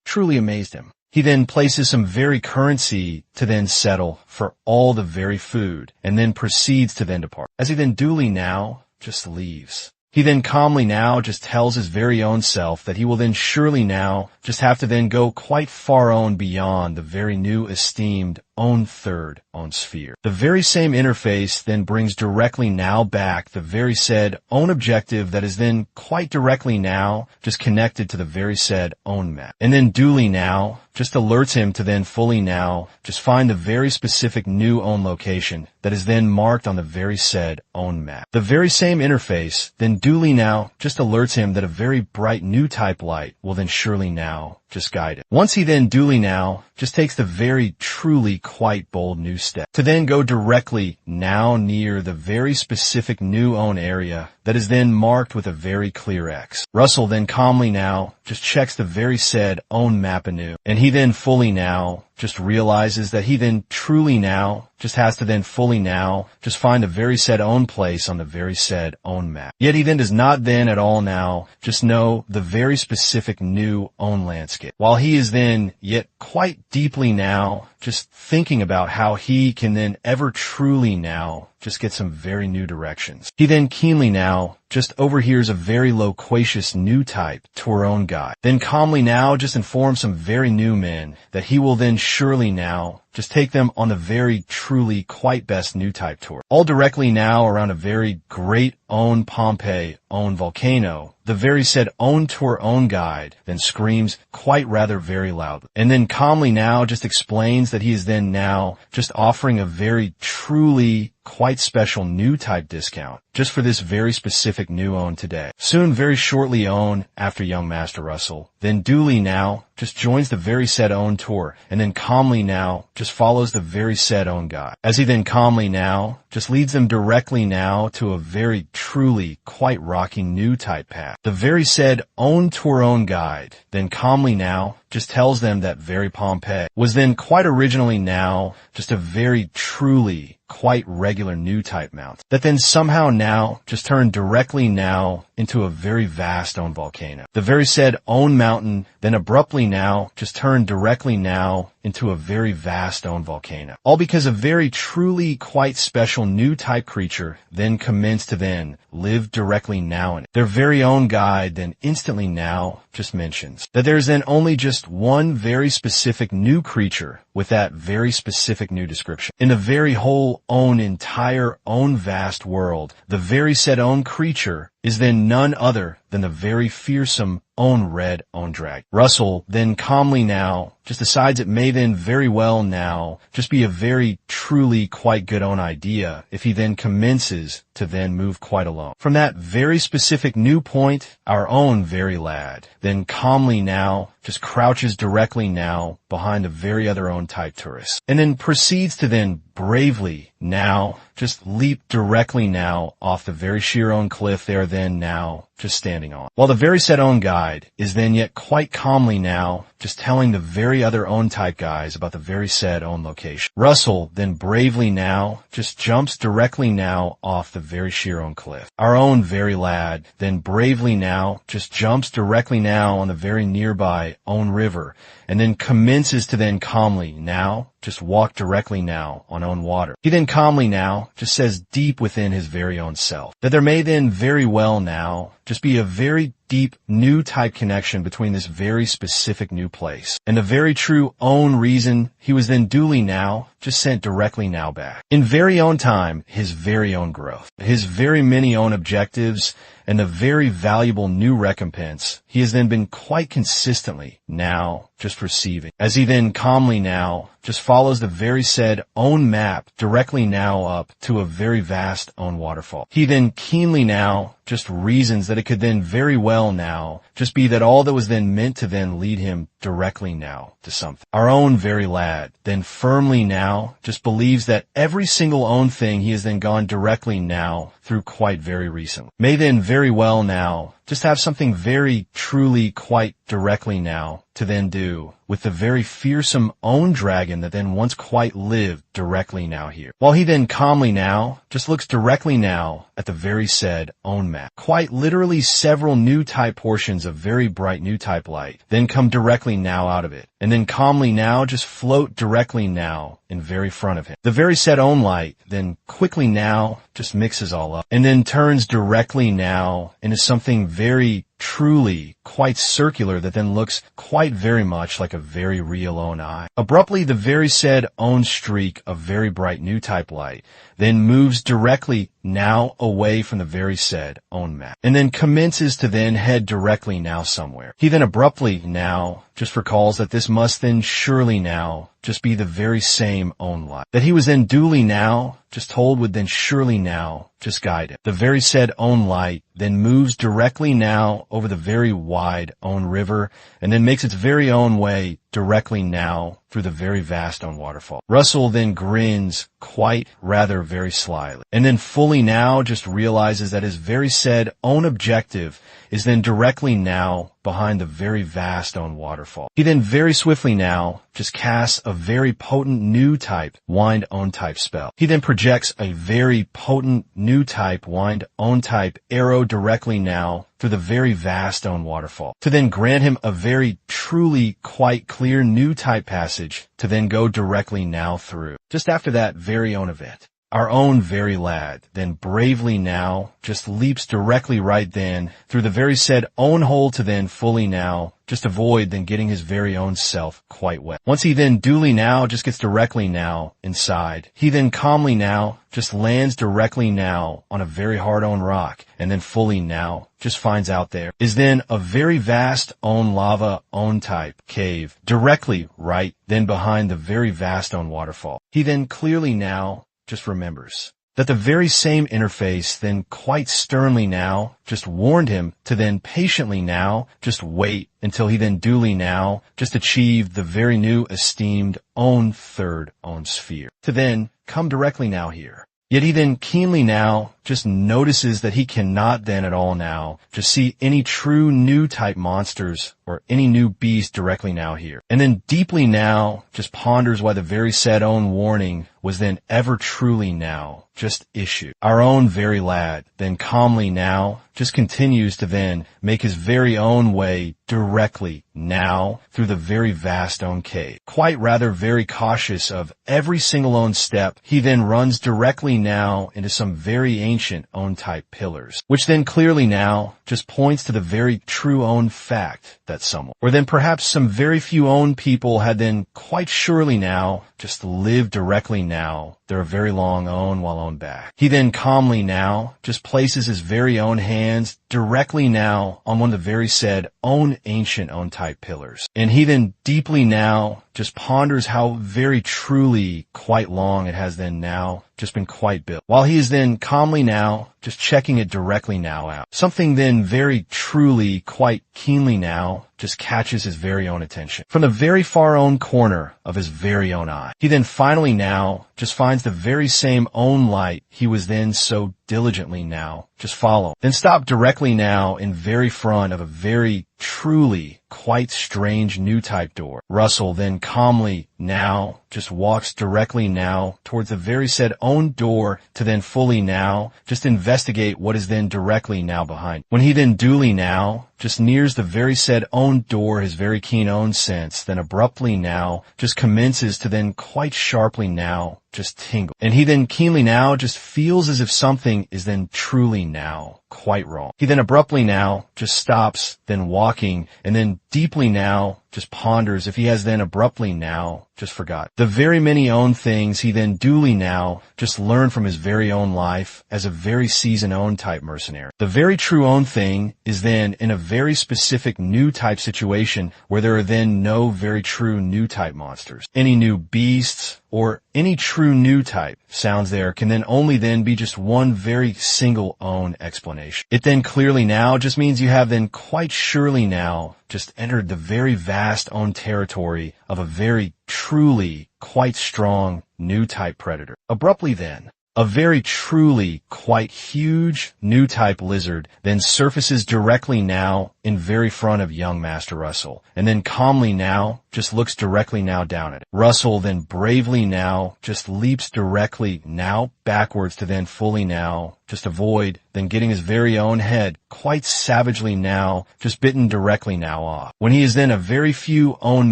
A: truly amazed him. He then places some very currency to then settle for all the very food, and then proceeds to then depart. As he then duly now just leaves, he then calmly now just tells his very own self that he will then surely now just have to then go quite far on beyond the very new esteemed own third own sphere. The very same interface then brings directly now back the very said own objective that is then quite directly now just connected to the very said own map, and then duly now just alerts him to then fully now just find the very specific new own location that is then marked on the very said own map. The very same interface then duly now just alerts him that a very bright new type light will then surely now just guide him. Once he then duly now just takes the very truly quite bold new step to then go directly now near the very specific new own area that is then marked with a very clear X. Russell then calmly now just checks the very said own map anew, and he then fully now just realizes that he then truly now just has to then fully now just find the very said own place on the very said own map. Yet he then does not then at all now just know the very specific new own landscape, while he is then yet quite deeply now just thinking about how he can then ever truly now just get some very new directions. He then keenly now just overhears a very loquacious new type to her own guy. Then calmly now just informs some very new men that he will then surely now just take them on the very truly quite best new type tour. All directly now around a very great own Pompeii own volcano. The very said own tour own guide then screams quite rather very loudly. And then calmly now just explains that he is then now just offering a very truly quite special new type discount just for this very specific new own today. Soon very shortly own after young Master Russell then duly now just joins the very said own tour and then calmly now just follows the very said own guy. As he then calmly now just leads them directly now to a very truly quite rocky new type path. The very said own tour own guide then calmly now just tells them that very Pompeii was then quite originally now just a very truly quite regular new type mountain that then somehow now just turned directly now into a very vast own volcano. The very said own mountain then abruptly now just turned directly now into a very vast own volcano. All because a very truly quite special new type creature then commenced to then live directly now in it. Their very own guide then instantly now just mentions that there's then only just one very specific new creature with that very specific new description. In the very whole own entire own vast world, the very said own creature is then none other than the very fearsome own red own dragon. Russell then calmly now just decides it may then very well now just be a very truly quite good own idea if he then commences to then move quite alone. From that very specific new point, our own very lad then calmly now just crouches directly now behind a very other own type tourist and then proceeds to then bravely now just leap directly now off the very sheer own cliff they are then now just standing on. While the very said own guide is then yet quite calmly now just telling the very other own type guys about the very said own location. Russell then bravely now just jumps directly now off the very sheer own cliff. Our own very lad then bravely now just jumps directly now on the very nearby own river and then commences to then calmly now just walk directly now on own water. He then calmly now just says deep within his very own self that there may then very well now just be a very deep new type connection between this very specific new place and the very true own reason he was then duly now just sent directly now back. In very own time, his very own growth, his very many own objectives, and the very valuable new recompense he has then been quite consistently now just receiving. As he then calmly now just follows the very said own map directly now up to a very vast own waterfall. He then keenly now just reasons that it could then very well now just be that all that was then meant to then lead him directly now to something. Our own very lad then firmly now just believes that every single own thing he has then gone directly now through quite very recently may then very well now just have something very truly quite directly now to then do with the very fearsome own dragon that then once quite lived directly now here. While he then calmly now just looks directly now at the very said own map. Quite literally several new type portions of very bright new type light then come directly now out of it and then calmly now just float directly now in very front of him. The very said own light then quickly now just mixes all up and then turns directly now into something very truly quite circular that then looks quite very much like a very real own eye. Abruptly, the very said own streak of very bright new type light then moves directly now away from the very said own map and then commences to then head directly now somewhere. He then abruptly now just recalls that this must then surely now just be the very same own light that he was then duly now just told would then surely now just guide him. The very said own light then moves directly now over the very wide own river and then makes its very own way directly now through the very vast own waterfall. Russell then grins quite rather very slyly and then fully now just realizes that his very said own objective is then directly now behind the very vast own waterfall. He then very swiftly now just casts a very potent new type wind own type spell. He then projects a very potent new type wind own type arrow directly now through the very vast own waterfall to then grant him a very truly quite clear new type passage to then go directly now through. Just after that very own event, Our own very lad then bravely now just leaps directly right then through the very said own hole to then fully now just avoid then getting his very own self quite wet. Once he then duly now just gets directly now inside, he then calmly now just lands directly now on a very hard own rock and then fully now just finds out there is then a very vast own lava own type cave directly right then behind the very vast own waterfall. He then clearly now just remembers that the very same interface then quite sternly now just warned him to then patiently now just wait until he then duly now just achieved the very new esteemed own third own sphere to then come directly now here. Yet he then keenly now just notices that he cannot then at all now just see any true new type monsters or any new beast directly now here. And then deeply now just ponders why the very said own warning was then ever truly now just issued. Our own very lad then calmly now just continues to then make his very own way directly now through the very vast own cave. Quite rather very cautious of every single own step, he then runs directly now into some very ancient own type pillars, which then clearly now just points to the very true own fact that someone, or then perhaps some very few own people had then quite surely now just lived directly now their very long own while on back. He then calmly now just places his very own hands directly now on one of the very said own ancient own type pillars. And he then deeply now just ponders how very truly quite long it has then now just been quite built. While he is then calmly now just checking it directly now out. Something then very truly quite keenly now just catches his very own attention. From the very far own corner of his very own eye, he then finally now just finds the very same own light he was then so diligently now just follow. Then stop directly now in very front of a very truly quite strange new type door. Russell then calmly now just walks directly now towards the very said own door to then fully now just investigate what is then directly now behind. When he then duly now just nears the very said own door, his very keen own sense then abruptly now just commences to then quite sharply now just tingle. And he then keenly now just feels as if something is then truly now quite wrong. He then abruptly now just stops, then walking, and then deeply now just ponders if he has then abruptly now just forgot the very many own things he then duly now just learned from his very own life as a very seasoned own type mercenary. The very true own thing is then in a very specific new type situation where there are then no very true new type monsters. Any new beasts or any true new type sounds there can then only then be just one very single own explanation. It then clearly now just means you have then quite surely now just entered the very vast own territory of a very truly quite strong new type predator. Abruptly then, a very truly quite huge new type lizard then surfaces directly now in very front of young Master Russell, and then calmly now just looks directly now down at it. Russell then bravely now just leaps directly now backwards to then fully now just avoid then getting his very own head quite savagely now just bitten directly now off. When he is then a very few own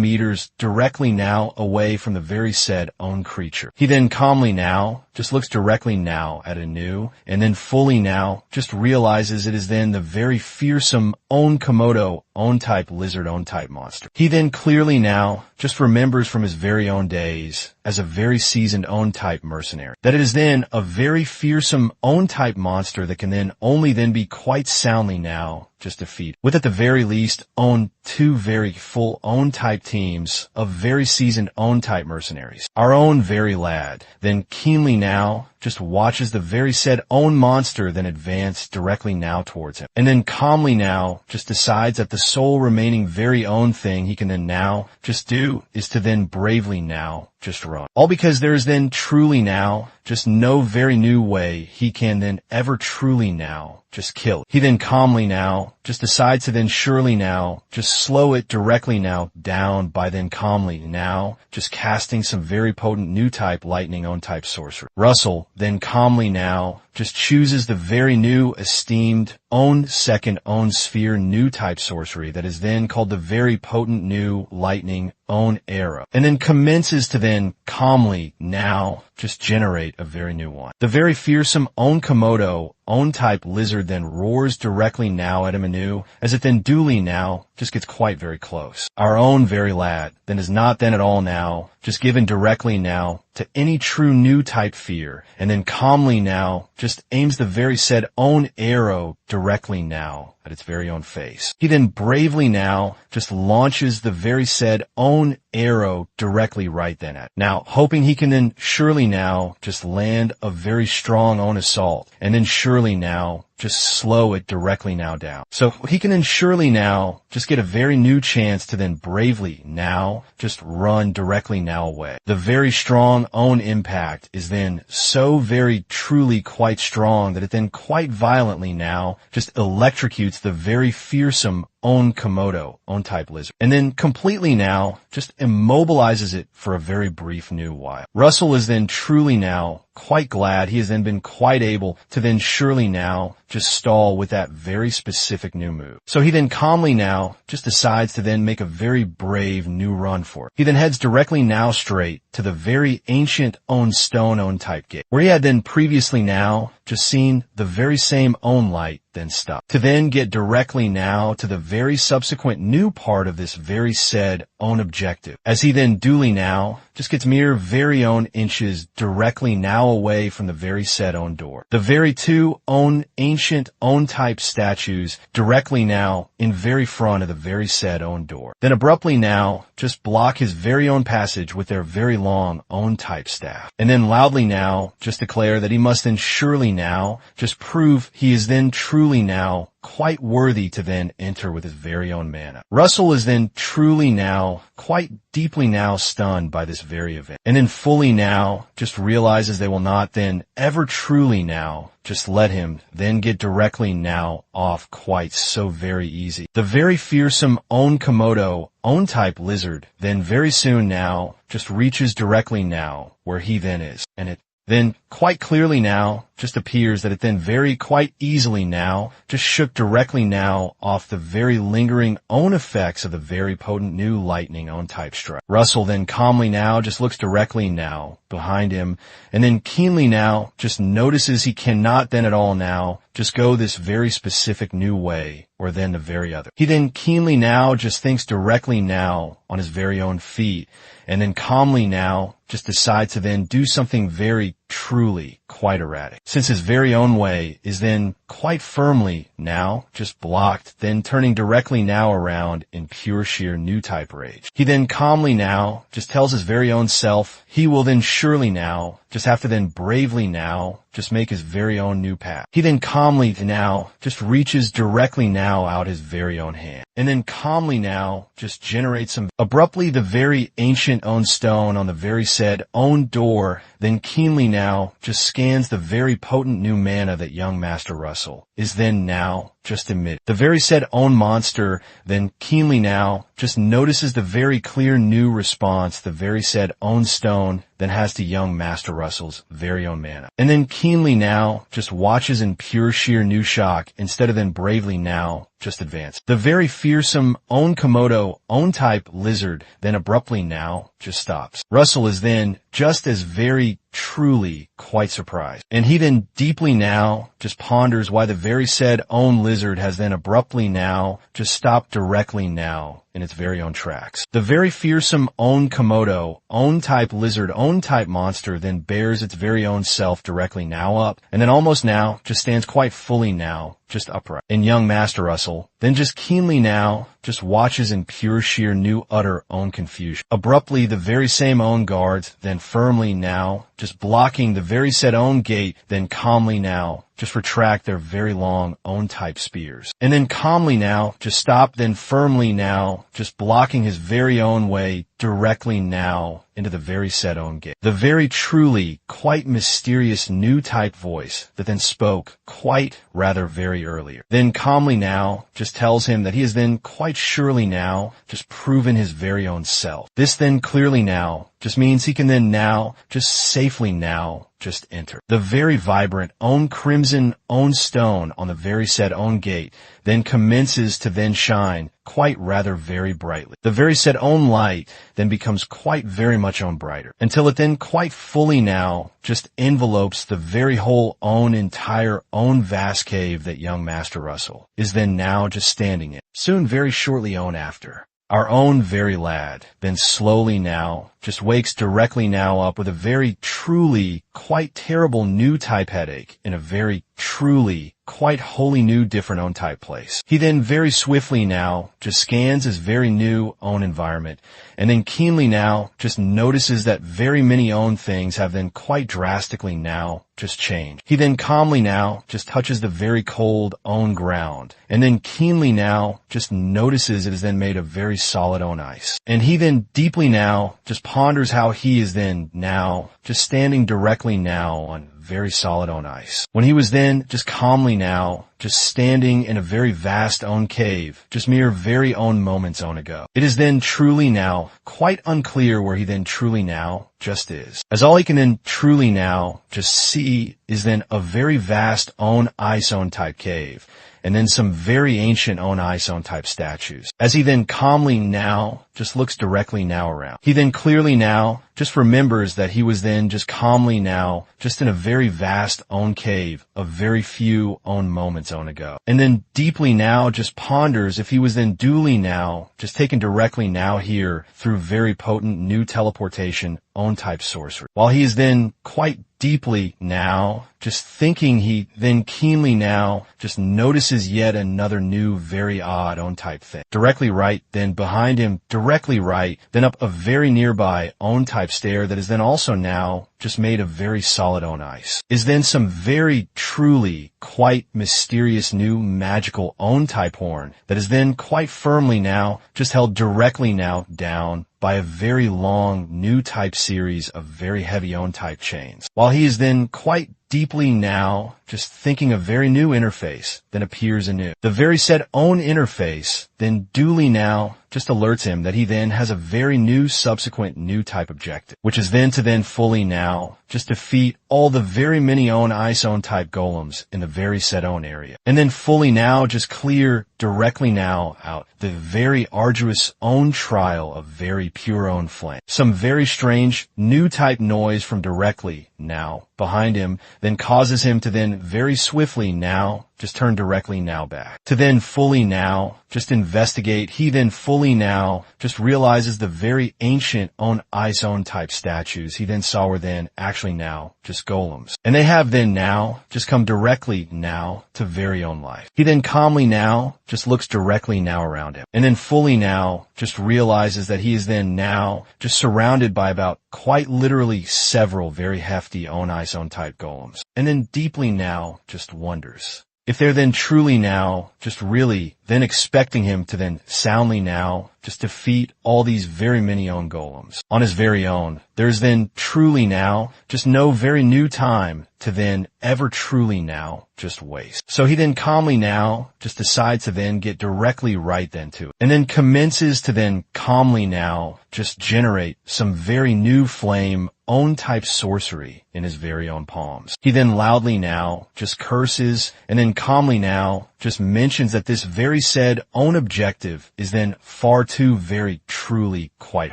A: meters directly now away from the very said own creature, he then calmly now just looks directly now at a new and then fully now just realizes it is then the very fearsome own Komodo own type lizard own type monster. He then clearly now just remembers from his very own days as a very seasoned own type mercenary that it is then a very fearsome own type monster that can then only then be quite soundly now just defeated, with at the very least own two very full own type teams of very seasoned own type mercenaries. Our own very lad then keenly now just watches the very said own monster then advance directly now towards him, and then calmly now just decides that the sole remaining very own thing he can then now just do is to then bravely now just run. All because there is then truly now just no very new way he can then ever truly now just kill it. He then calmly now just decides to then surely now just slow it directly now down by then calmly now just casting some very potent new type lightning own type sorcery. Russell then calmly now just chooses the very new esteemed own second own sphere new type sorcery that is then called the very potent new lightning own era, and then commences to then calmly now just generate a very new one. The very fearsome own Komodo own type lizard then roars directly now at him anew, as it then duly now just gets quite very close. Our own very lad then is not then at all now just given directly now to any true new type fear, and then calmly now just aims the very said own arrow directly now at its very own face. He then bravely now just launches the very said own arrow directly right then at. Now, hoping he can then surely now just land a very strong own assault, and then surely now just slow it directly now down. So he can then surely now just get a very new chance to then bravely now just run directly now away. The very strong own impact is then so very truly quite strong that it then quite violently now just electrocutes the very fearsome own Komodo, own type lizard, and then completely now just immobilizes it for a very brief new while. Russell is then truly now quite glad he has then been quite able to then surely now just stall with that very specific new move. So he then calmly now just decides to then make a very brave new run for it. He then heads directly now straight to the very ancient own stone own type gate, where he had then previously now just seen the very same own light then stop, to then get directly now to the very subsequent new part of this very said own objective, as he then duly now just gets mere very own inches directly now away from the very said own door. The very two own ancient own type statues directly now in very front of the very said own door. Then abruptly now just block his very own passage with their very long own type staff, and then loudly now just declare that he must then surely now just prove he is then truly now quite worthy to then enter with his very own mana. Russell is then truly now quite deeply now stunned by this very event, and then fully now just realizes they will not then ever truly now just let him then get directly now off quite so very easy. The very fearsome own Komodo own type lizard then very soon now just reaches directly now where he then is, and it then quite clearly now just appears that it then very quite easily now just shook directly now off the very lingering own effects of the very potent new lightning own type strike. Russell then calmly now just looks directly now behind him, and then keenly now just notices he cannot then at all now just go this very specific new way or then the very other. He then keenly now just thinks directly now on his very own feet, and then calmly now just decides to then do something very truly quite erratic, since his very own way is then quite firmly now just blocked, then turning directly now around in pure sheer new type rage. He then calmly now just tells his very own self he will then surely now just have to then bravely now just make his very own new path. He then calmly now just reaches directly now out his very own hand, and then calmly now just generates some abruptly the very ancient own stone on the very said own door, then keenly now just scans the very potent new mana that young Master Russell is then now just emitted. The very said own monster then keenly now just notices the very clear new response the very said own stone then has to young Master Russell's very own mana, and then keenly now just watches in pure sheer new shock instead of then bravely now just advance. The very fearsome own Komodo own type lizard then abruptly now just stops. Russell is then just as very truly quite surprised, and he then deeply now just ponders why the very said own lizard has then abruptly now just stopped directly now in its very own tracks. The very fearsome own Komodo own type lizard own type monster then bears its very own self directly now up, and then almost now just stands quite fully now just upright. And young Master Russell then just keenly now just watches in pure sheer new utter own confusion. Abruptly the very same own guards then firmly now just blocking the very said own gate then calmly now just retract their very long own type spears, and then calmly now just stop then firmly now just blocking his very own way directly now into the very said own gate. The very truly quite mysterious new type voice that then spoke quite rather very earlier then calmly now just tells him that he has then quite surely now just proven his very own self. This then clearly now just means he can then now, just safely now, just enter. The very vibrant own crimson own stone on the very said own gate then commences to then shine quite rather very brightly. The very said own light then becomes quite very much own brighter, until it then quite fully now just envelopes the very whole own entire own vast cave that young Master Russell is then now just standing in. Soon very shortly own after, our own very lad then slowly now just wakes directly now up with a very truly quite terrible new type headache in a very truly quite wholly new different own type place. He then very swiftly now just scans his very new own environment, and then keenly now just notices that very many own things have then quite drastically now just changed. He then calmly now just touches the very cold own ground, and then keenly now just notices it is then made of very solid own ice. And he then deeply now just ponders how he is then now just standing directly now on very solid own ice, when he was then just calmly now just standing in a very vast own cave, just mere very own moments on ago. It is then truly now quite unclear where he then truly now just is, as all he can then truly now just see is then a very vast own ice own type cave, and then some very ancient own ice own type statues. As he then calmly now just looks directly now around, he then clearly now just remembers that he was then just calmly now just in a very vast own cave of very few own moments on ago, and then deeply now just ponders if he was then duly now just taken directly now here through very potent new teleportation own type sorcery. While he is then quite deeply now just thinking, he then keenly now just notices yet another new very odd own type thing. Directly right, then behind him, directly right, then up a very nearby own type stair that is then also now just made of very solid own ice, is then some very truly quite mysterious new magical own type horn that is then quite firmly now just held directly now down by a very long new type series of very heavy own type chains. While he is then quite deeply now just thinking a very new interface then appears anew. The very said own interface then duly now just alerts him that he then has a very new subsequent new type objective, which is then to then fully now just defeat all the very many own ice own type golems in the very said own area, and then fully now just clear directly now out the very arduous own trial of very pure own flame. Some very strange new type noise from directly now behind him then causes him to then very swiftly now just turn directly now back. To then fully now just investigate, he then fully now just realizes the very ancient own ice own type statues he then saw were then actually now just golems. And they have then now just come directly now to very own life. He then calmly now just looks directly now around him, and then fully now just realizes that he is then now just surrounded by about quite literally several very hefty own ice own type golems, and then deeply now just wonders if they're then truly now just really then expecting him to then soundly now just defeat all these very many own golems on his very own. There's then truly now just no very new time to then ever truly now just waste. So he then calmly now just decides to then get directly right then to it, and then commences to then calmly now just generate some very new flame own type sorcery in his very own palms. He then loudly now just curses, and then calmly now just mentions that this very said own objective is then far too very truly quite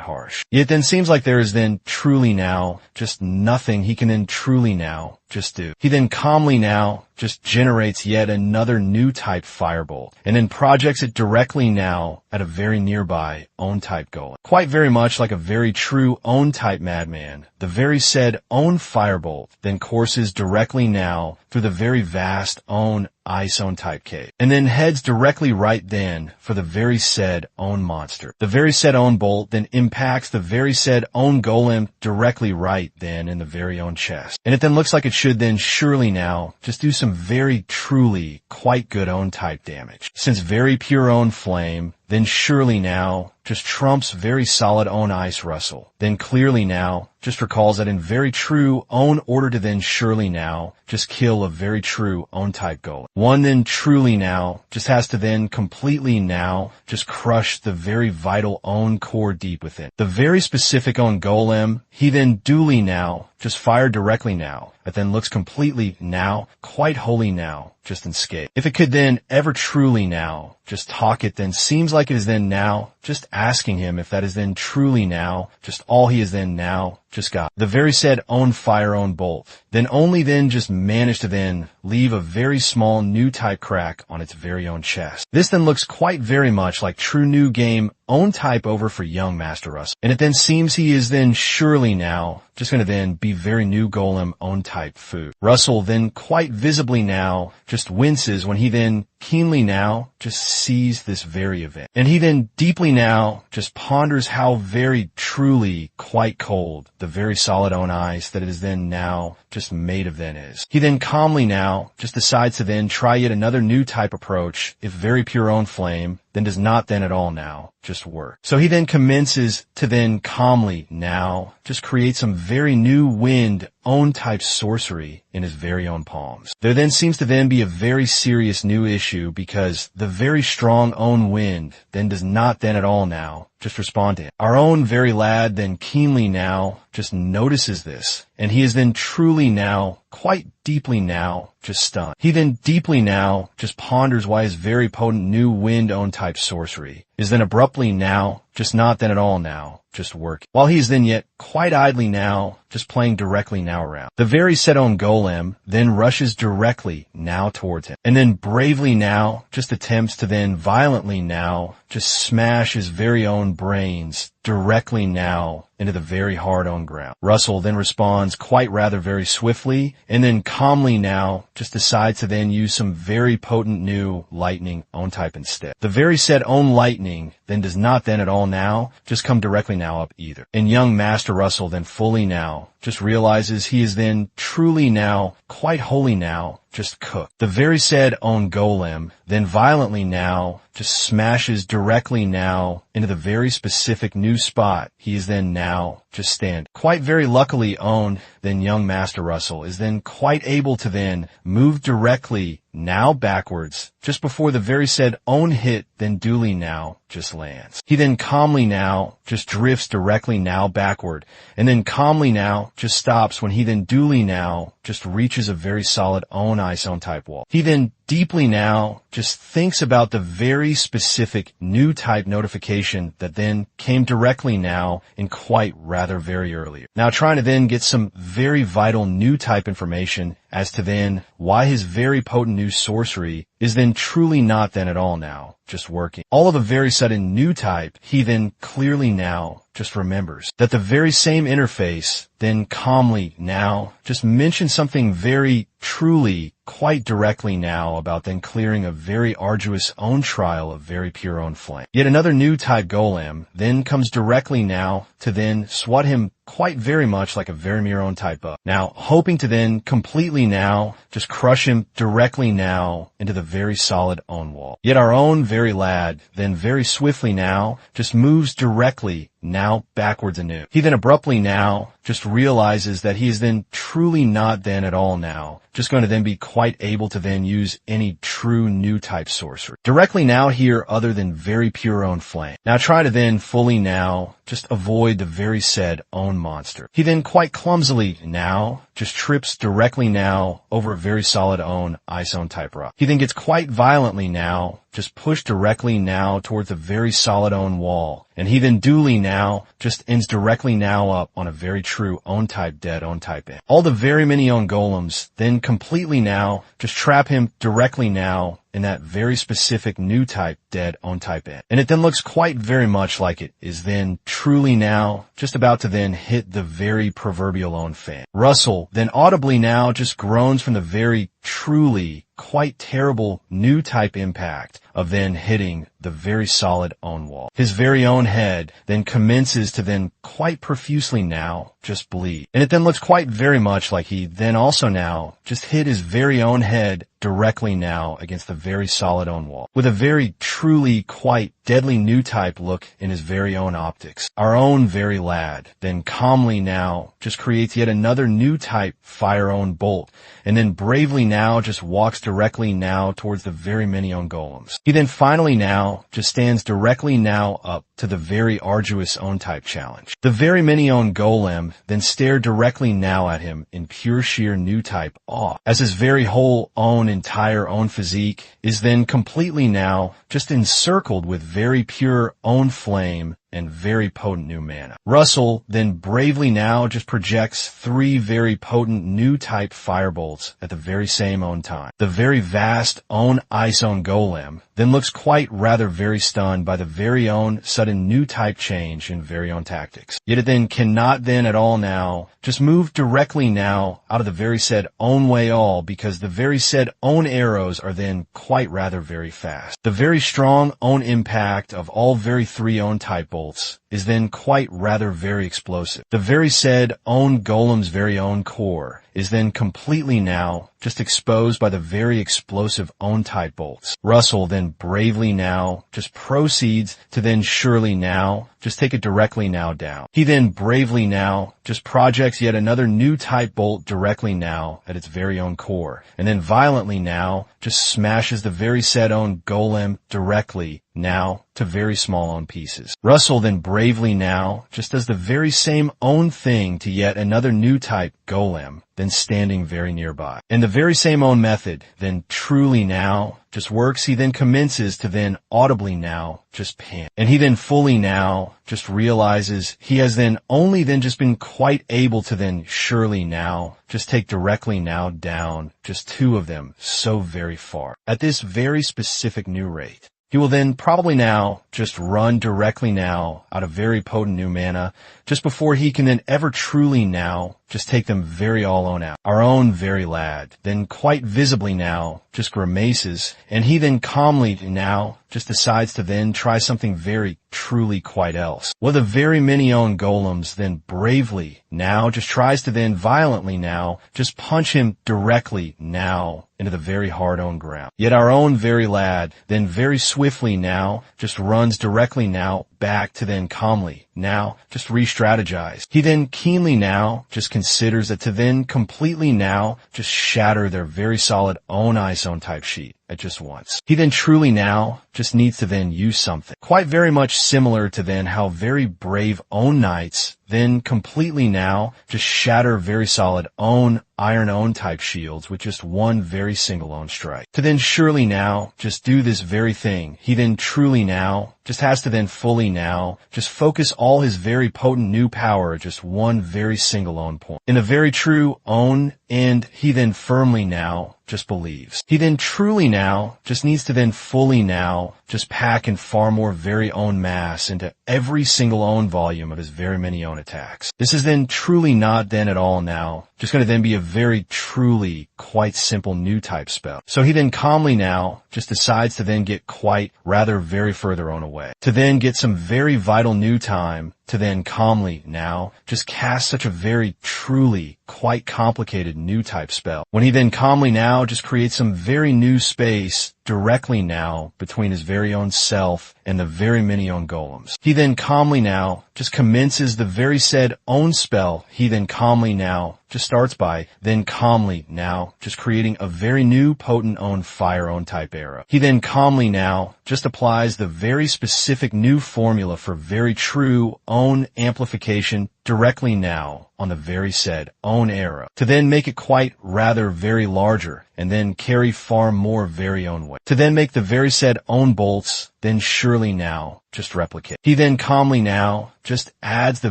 A: harsh. It then seems like there is then truly now just nothing he can then truly now just do. He then calmly now just generates yet another new type firebolt, and then projects it directly now at a very nearby own type golem. Quite very much like a very true own type madman, the very said own firebolt then courses directly now through the very vast own ice own type cave, and then heads directly right then for the very said own monster. The very said own bolt then impacts the very said own golem directly right then in the very own chest, and it then looks like it should then surely now just do some very truly quite good own type damage, since very pure own flame then surely now just trumps very solid own ice Russell, then clearly now just recalls that in very true own order to then surely now just kill a very true own type golem. One then truly now just has to then completely now just crush the very vital own core deep within. The very specific own golem, he then duly now just fire directly now. It then looks completely now, quite wholly now, just unscathed. If it could then ever truly now just talk, it then seems like it is then now just asking him if that is then truly now just all he is then now just got. The very said own fire own bolt, then only then just managed to then leave a very small new type crack on its very own chest. This then looks quite very much like true new game own type over for young Master Russell. And it then seems he is then surely now just going to then be very new golem own type food. Russell then quite visibly now just winces when he then keenly now just sees this very event. And he then deeply now just ponders how very truly quite cold the very solid own ice that it is then now just made of then is. He then calmly now just decides to then try yet another new type approach, if very pure own flame, then does not then at all now just work. So he then commences to then calmly now just create some very new wind own type sorcery in his very own palms. There then seems to then be a very serious new issue because the very strong own wind then does not then at all now just respond to him. Our own very lad then keenly now just notices this, and he is then truly now, quite deeply now, just stunned. He then deeply now just ponders why his very potent new wind own type sorcery is then abruptly now just not then at all now just working. While he is then yet quite idly now just playing directly now around. The very set own golem then rushes directly now towards him, and then bravely now just attempts to then violently now just smash his very own brains directly now into the very hard on ground. Russell then responds quite rather very swiftly, and then calmly now just decides to then use some very potent new lightning own type instead. The very said own lightning then does not then at all now just come directly now up either. And young Master Russell then fully now just realizes he is then truly now, quite wholly now, just cooked. The very said own golem then violently now just smashes directly now into the very specific new spot he is then now just stand. Quite very luckily own then young Master Russell is then quite able to then move directly now backwards just before the very said own hit then duly now just lands. He then calmly now just drifts directly now backward, and then calmly now just stops when he then duly now just reaches a very solid own ice own type wall. He then deeply now just thinks about the very specific new type notification that then came directly now and quite rather very earlier. Now trying to then get some very vital new type information as to then why his very potent new sorcery is then truly not then at all now just working. All of a very sudden new type, he then clearly now just remembers that the very same interface then calmly now just mentioned something very truly quite directly now about then clearing a very arduous own trial of very pure own flame. Yet another new type golem then comes directly now to then swat him quite very much like a very mere own type up. Now hoping to then completely now just crush him directly now into the very solid own wall. Yet our own very lad then very swiftly now just moves directly now backwards anew. He then abruptly now just realizes that he is then truly not then at all now just going to then be quite able to then use any true new type sorcery directly now here other than very pure own flame. Now try to then fully now just avoid the very said own monster. He then quite clumsily now just trips directly now over a very solid own ice own type rock. He then gets quite violently now just pushed directly now towards the very solid own wall, and he then duly now just ends directly now up on a very true own type dead own type end. All the very many own golems then completely now just trap him directly now in that very specific new type dead own type end. And it then looks quite very much like it is then truly now just about to then hit the very proverbial own fan. Russell then audibly now just groans from the very truly quite terrible new type impact of then hitting the very solid own wall. His very own head then commences to then quite profusely now just bleed. And it then looks quite very much like he then also now just hit his very own head directly now against the very solid own wall, with a very truly quite deadly new type look in his very own optics. Our own very lad then calmly now just creates yet another new type fire own bolt, and then bravely now just walks directly now towards the very many own golems. He then finally now just stands directly now up to the very arduous own type challenge. The very many own golem then stare directly now at him in pure sheer new type awe, as his very whole own entire own physique is then completely now just encircled with very pure own flame and very potent new mana. Russell then bravely now just projects 3 very potent new type firebolts at the very same own time. The very vast own ice own golem then looks quite rather very stunned by the very own sudden new type change in very own tactics. Yet it then cannot then at all now just move directly now out of the very said own way all, because the very said own arrows are then quite rather very fast. The very strong own impact of all very 3 own type bolts is then quite rather very explosive. The very said own golem's very own core is then completely now just exposed by the very explosive own type bolts. Russell then bravely now just proceeds to then surely now just take it directly now down. He then bravely now just projects yet another new type bolt directly now at its very own core, and then violently now just smashes the very said own golem directly now to very small own pieces. Russell then bravely now just does the very same own thing to yet another new type golem, then standing very nearby. And the very same own method then truly now just works. He then commences to then audibly now just pant. And he then fully now just realizes he has then only then just been quite able to then surely now just take directly now down just 2 of them so very far at this very specific new rate. He will then probably now just run directly now out of very potent new mana just before he can then ever truly now just take them very all on out. Our own very lad then quite visibly now just grimaces, and he then calmly now just decides to then try something very truly quite else. One of the very many own golems then bravely now just tries to then violently now just punch him directly now into the very hard own ground. Yet our own very lad then very swiftly now just runs directly now back to then calmly now just re-strategize. He then keenly now just considers that to then completely now just shatter their very solid own ice own type sheet at just once. He then truly now just needs to then use something quite very much similar to then how very brave own knights then completely now just shatter very solid own iron own type shields with just one very single own strike. To then surely now just do this very thing, he then truly now just has to then fully now just focus all his very potent new power at just one very single own point. In a very true own, and he then firmly now just believes. He then truly now just needs to then fully now just pack in far more very own mass into every single own volume of his very many own attacks. This is then truly not then at all now just going to then be a very truly quite simple new type spell. So he then calmly now just decides to then get quite rather very further on away, to then get some very vital new time to then calmly now just cast such a very truly quite complicated new type spell. When he then calmly now just creates some very new space directly now between his very own self and the very many own golems. He then calmly now just commences the very said own spell. He then calmly now just starts by then calmly now just creating a very new potent own fire own type arrow. He then calmly now just applies the very specific new formula for very true own amplification directly now on the very said own arrow, to then make it quite rather very larger and then carry far more very own weight, to then make the very said own bolts then surely now just replicate. He then calmly now just adds the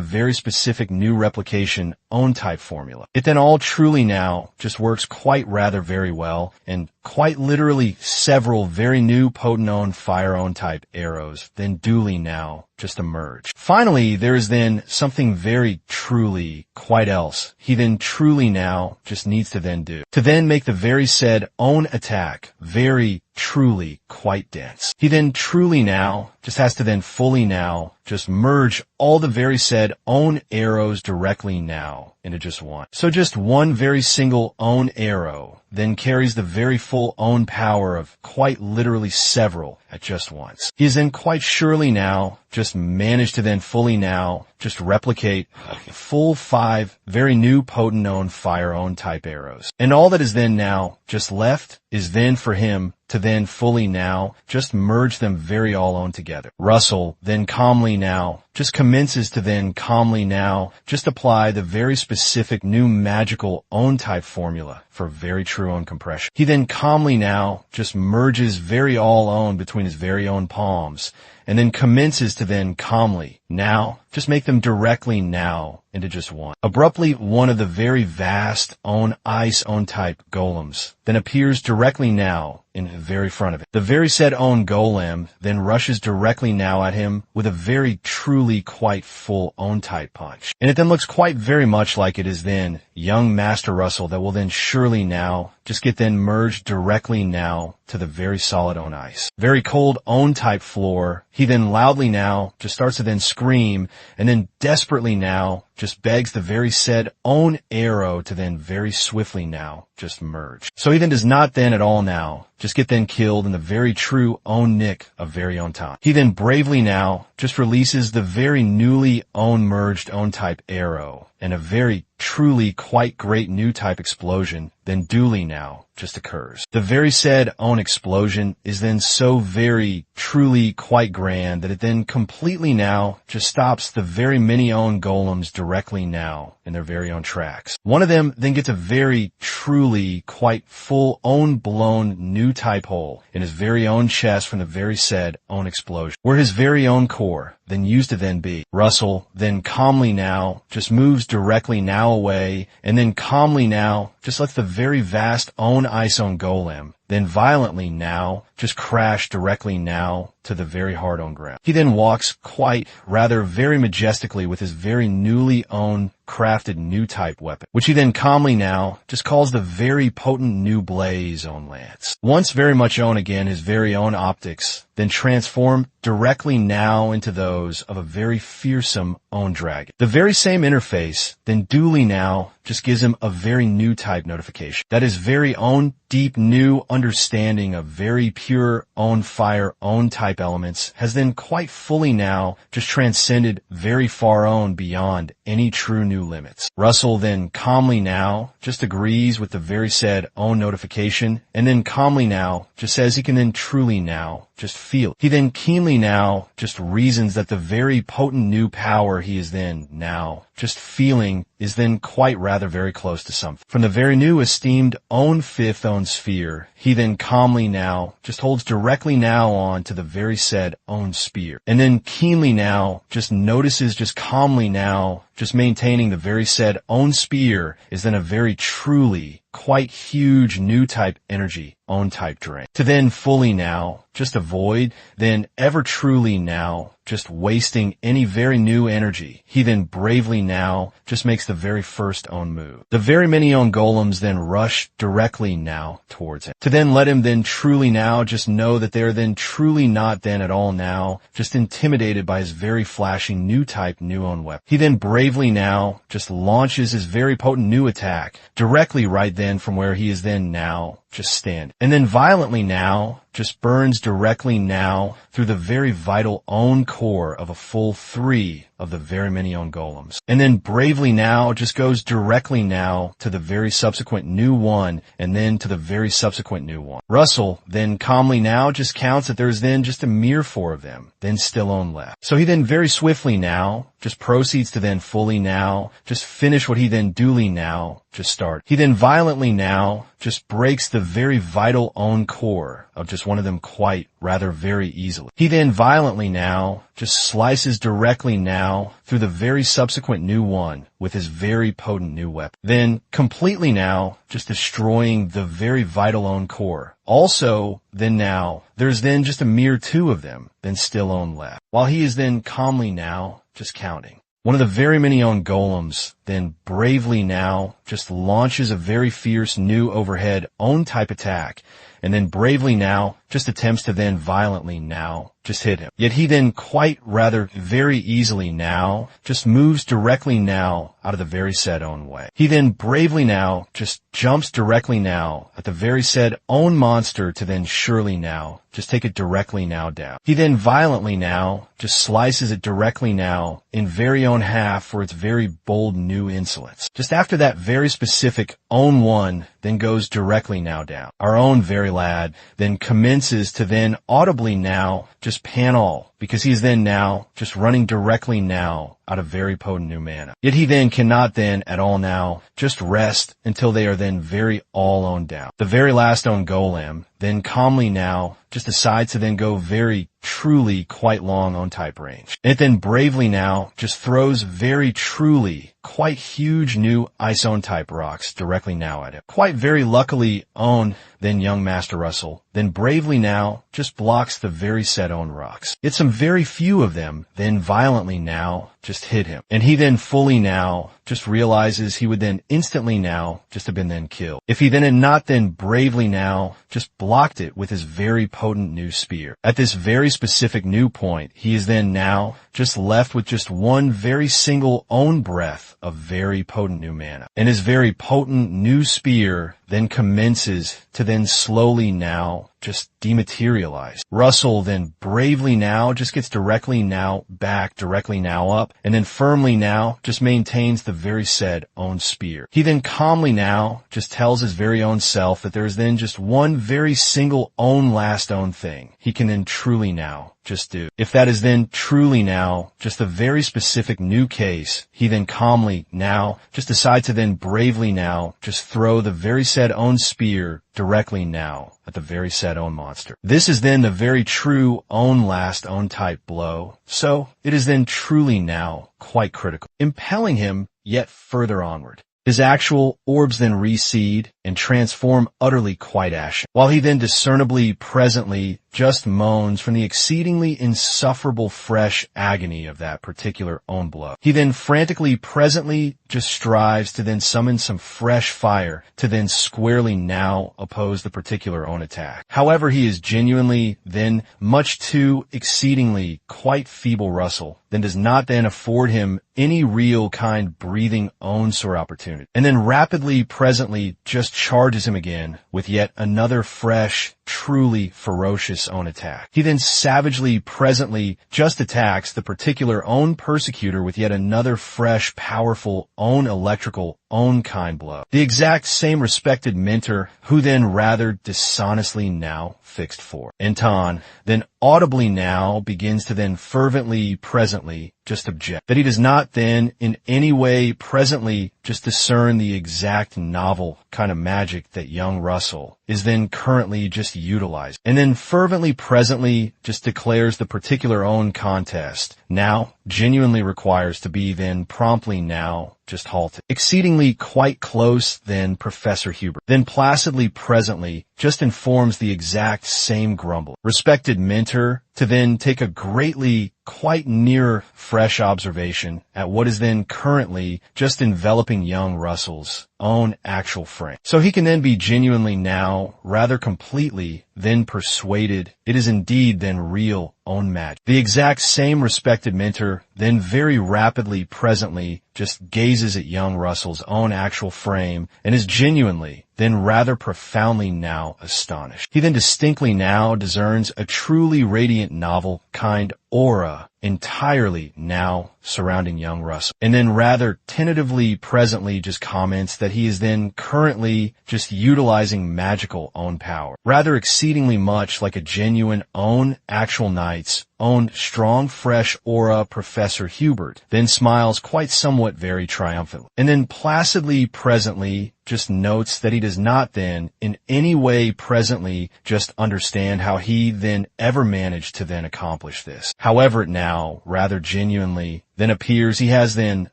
A: very specific new replication own type formula. It then all truly now just works quite rather very well, and quite literally several very new potent own fire own type arrows then duly now just emerge. Finally, there is then something very truly quite else he then truly now just needs to then do. To then make the very said own attack very truly quite dense. He then truly now just has to then fully now just merge all the very said own arrows directly now into just one. So just one very single own arrow then carries the very full own power of quite literally several at just once. He is then quite surely now just managed to then fully now just replicate full 5 very new potent own fire own type arrows. And all that is then now just left is then for him to then fully now just merge them very all on together. Russell then calmly now just commences to then calmly now just apply the very specific new magical own type formula for very true own compression. He then calmly now just merges very all own between his very own palms and then commences to then calmly now just make them directly now into just one. Abruptly, one of the very vast own ice own type golems then appears directly now in the very front of it. The very said own golem then rushes directly now at him with a very truly quite full own type punch. And it then looks quite very much like it is then young Master Russell that will then surely now just get then merged directly now to the very solid own ice. Very cold own type floor. He then loudly now just starts to then scream and then desperately now just begs the very said own arrow to then very swiftly now just merge. So he then does not then at all now just get then killed in the very true own nick of very own time. He then bravely now just releases the very newly own merged own type arrow and a very truly quite great new type explosion then duly now just occurs. The very said own explosion is then so very truly quite grand that it then completely now just stops the very many own golems directly now in their very own tracks. One of them then gets a very truly quite full own blown new type hole in his very own chest from the very said own explosion, where his very own core then used to then be. Russell then calmly now just moves directly now away and then calmly now just lets the very vast own ice own golem then violently now just crash directly now to the very hard on ground. He then walks quite rather very majestically with his very newly own crafted new type weapon, which he then calmly now just calls the very potent new blaze on lance. Once very much own again his very own optics then transform directly now into those of a very fearsome own dragon. The very same interface then duly now just gives him a very new type notification. That his very own deep new understanding of very pure own fire own type elements has then quite fully now just transcended very far on beyond any true new limits. Russell then calmly now just agrees with the very said own notification and then calmly now just says he can then truly now just feel it. He then keenly now just reasons that the very potent new power he is then now just feeling is then quite rather very close to something. From the very new esteemed own fifth own sphere, he then calmly now just holds directly now on to the very said own spear. And then keenly now just notices just calmly now just maintaining the very said own spear is then a very truly quite huge new type energy own type drain. To then fully now just avoid then ever truly now just wasting any very new energy, he then bravely now just makes the very first own move. The very many own golems then rush directly now towards him. To then let him then truly now just know that they are then truly not then at all now just intimidated by his very flashing new type new own weapon. He then bravely now just launches his very potent new attack directly right then from where he is then now just stand. And then violently now just burns directly now through the very vital own core of a full 3 of the very many own golems. And then bravely now just goes directly now to the very subsequent new one and then to the very subsequent new one. Russell then calmly now just counts that there's then just a mere 4 of them, then still own left. So he then very swiftly now just proceeds to then fully now just finish what he then duly now just start. He then violently now just breaks the very vital own core of just one of them quite rather very easily. He then violently now just slices directly now through the very subsequent new one with his very potent new weapon. Then completely now just destroying the very vital own core. Also, then now, there's then just a mere two of them, then still own left. While he is then calmly now just counting. One of the very many own golems then bravely now just launches a very fierce new overhead own type attack, and then bravely now just attempts to then violently now just hit him. Yet he then quite rather very easily now just moves directly now out of the very said own way. He then bravely now just jumps directly now at the very said own monster to then surely now just take it directly now down. He then violently now just slices it directly now in very own half for its very bold new insolence. Just after that very specific own one then goes directly now down. Our own very lad then commences to then audibly now just pan all, because he is then now just running directly now out of very potent new mana. Yet he then cannot then at all now just rest until they are then very all owned down. The very last own golem then calmly now just decides to then go very truly quite long on type range. It then bravely now just throws very truly quite huge new ice own type rocks directly now at him. Quite very luckily own then young Master Russell then bravely now just blocks the very set own rocks. Yet some very few of them then violently now just hit him. And he then fully now just realizes he would then instantly now just have been then killed. If he then had not then bravely now just blocked it with his very potent new spear. At this very specific new point, he is then now just left with just one very single own breath of very potent new mana. And his very potent new spear then commences to then slowly now just dematerialize. Russell then bravely now just gets directly now back, directly now up, and then firmly now just maintains the very said own spear. He then calmly now just tells his very own self that there is then just one very single own last own thing he can then truly now just do. If that is then truly now just a very specific new case, he then calmly now just decides to then bravely now just throw the very said own spear directly now at the very said own monster. This is then the very true own last own type blow, so it is then truly now quite critical, impelling him yet further onward. His actual orbs then reseed and transform utterly quite ashen, while he then discernibly presently just moans from the exceedingly insufferable fresh agony of that particular own blow. He then frantically presently just strives to then summon some fresh fire to then squarely now oppose the particular own attack. However, he is genuinely then much too exceedingly quite feeble Russell, then does not then afford him any real kind breathing own sore opportunity, and then rapidly presently just charges him again with yet another fresh, truly ferocious own attack. He then savagely presently just attacks the particular own persecutor with yet another fresh, powerful own electrical own kind blow. The exact same respected mentor who then rather dishonestly now fixed for. Anton then audibly now begins to then fervently presently just object that he does not then in any way presently just discern the exact novel kind of magic that young Russell is then currently just utilized, and then fervently presently just declares the particular own contest now genuinely requires to be then promptly now just halted. Exceedingly quite close then Professor Hubert then placidly presently just informs the exact same grumble. Respected mentor to then take a greatly quite near fresh observation at what is then currently just enveloping young Russell's own actual frame. So he can then be genuinely now rather completely then persuaded it is indeed then real own magic. The exact same respected mentor then very rapidly presently just gazes at young Russell's own actual frame and is genuinely then rather profoundly now astonished. He then distinctly now discerns a truly radiant novel kind aura entirely now surrounding young Russell. And then rather tentatively presently just comments that he is then currently just utilizing magical own power. Rather exceedingly much like a genuine own actual knight's own strong fresh aura Professor Hubert, then smiles quite somewhat very triumphantly. And then placidly presently just notes that he does not then in any way presently just understand how he then ever managed to then accomplish this. However, it now rather genuinely then appears he has then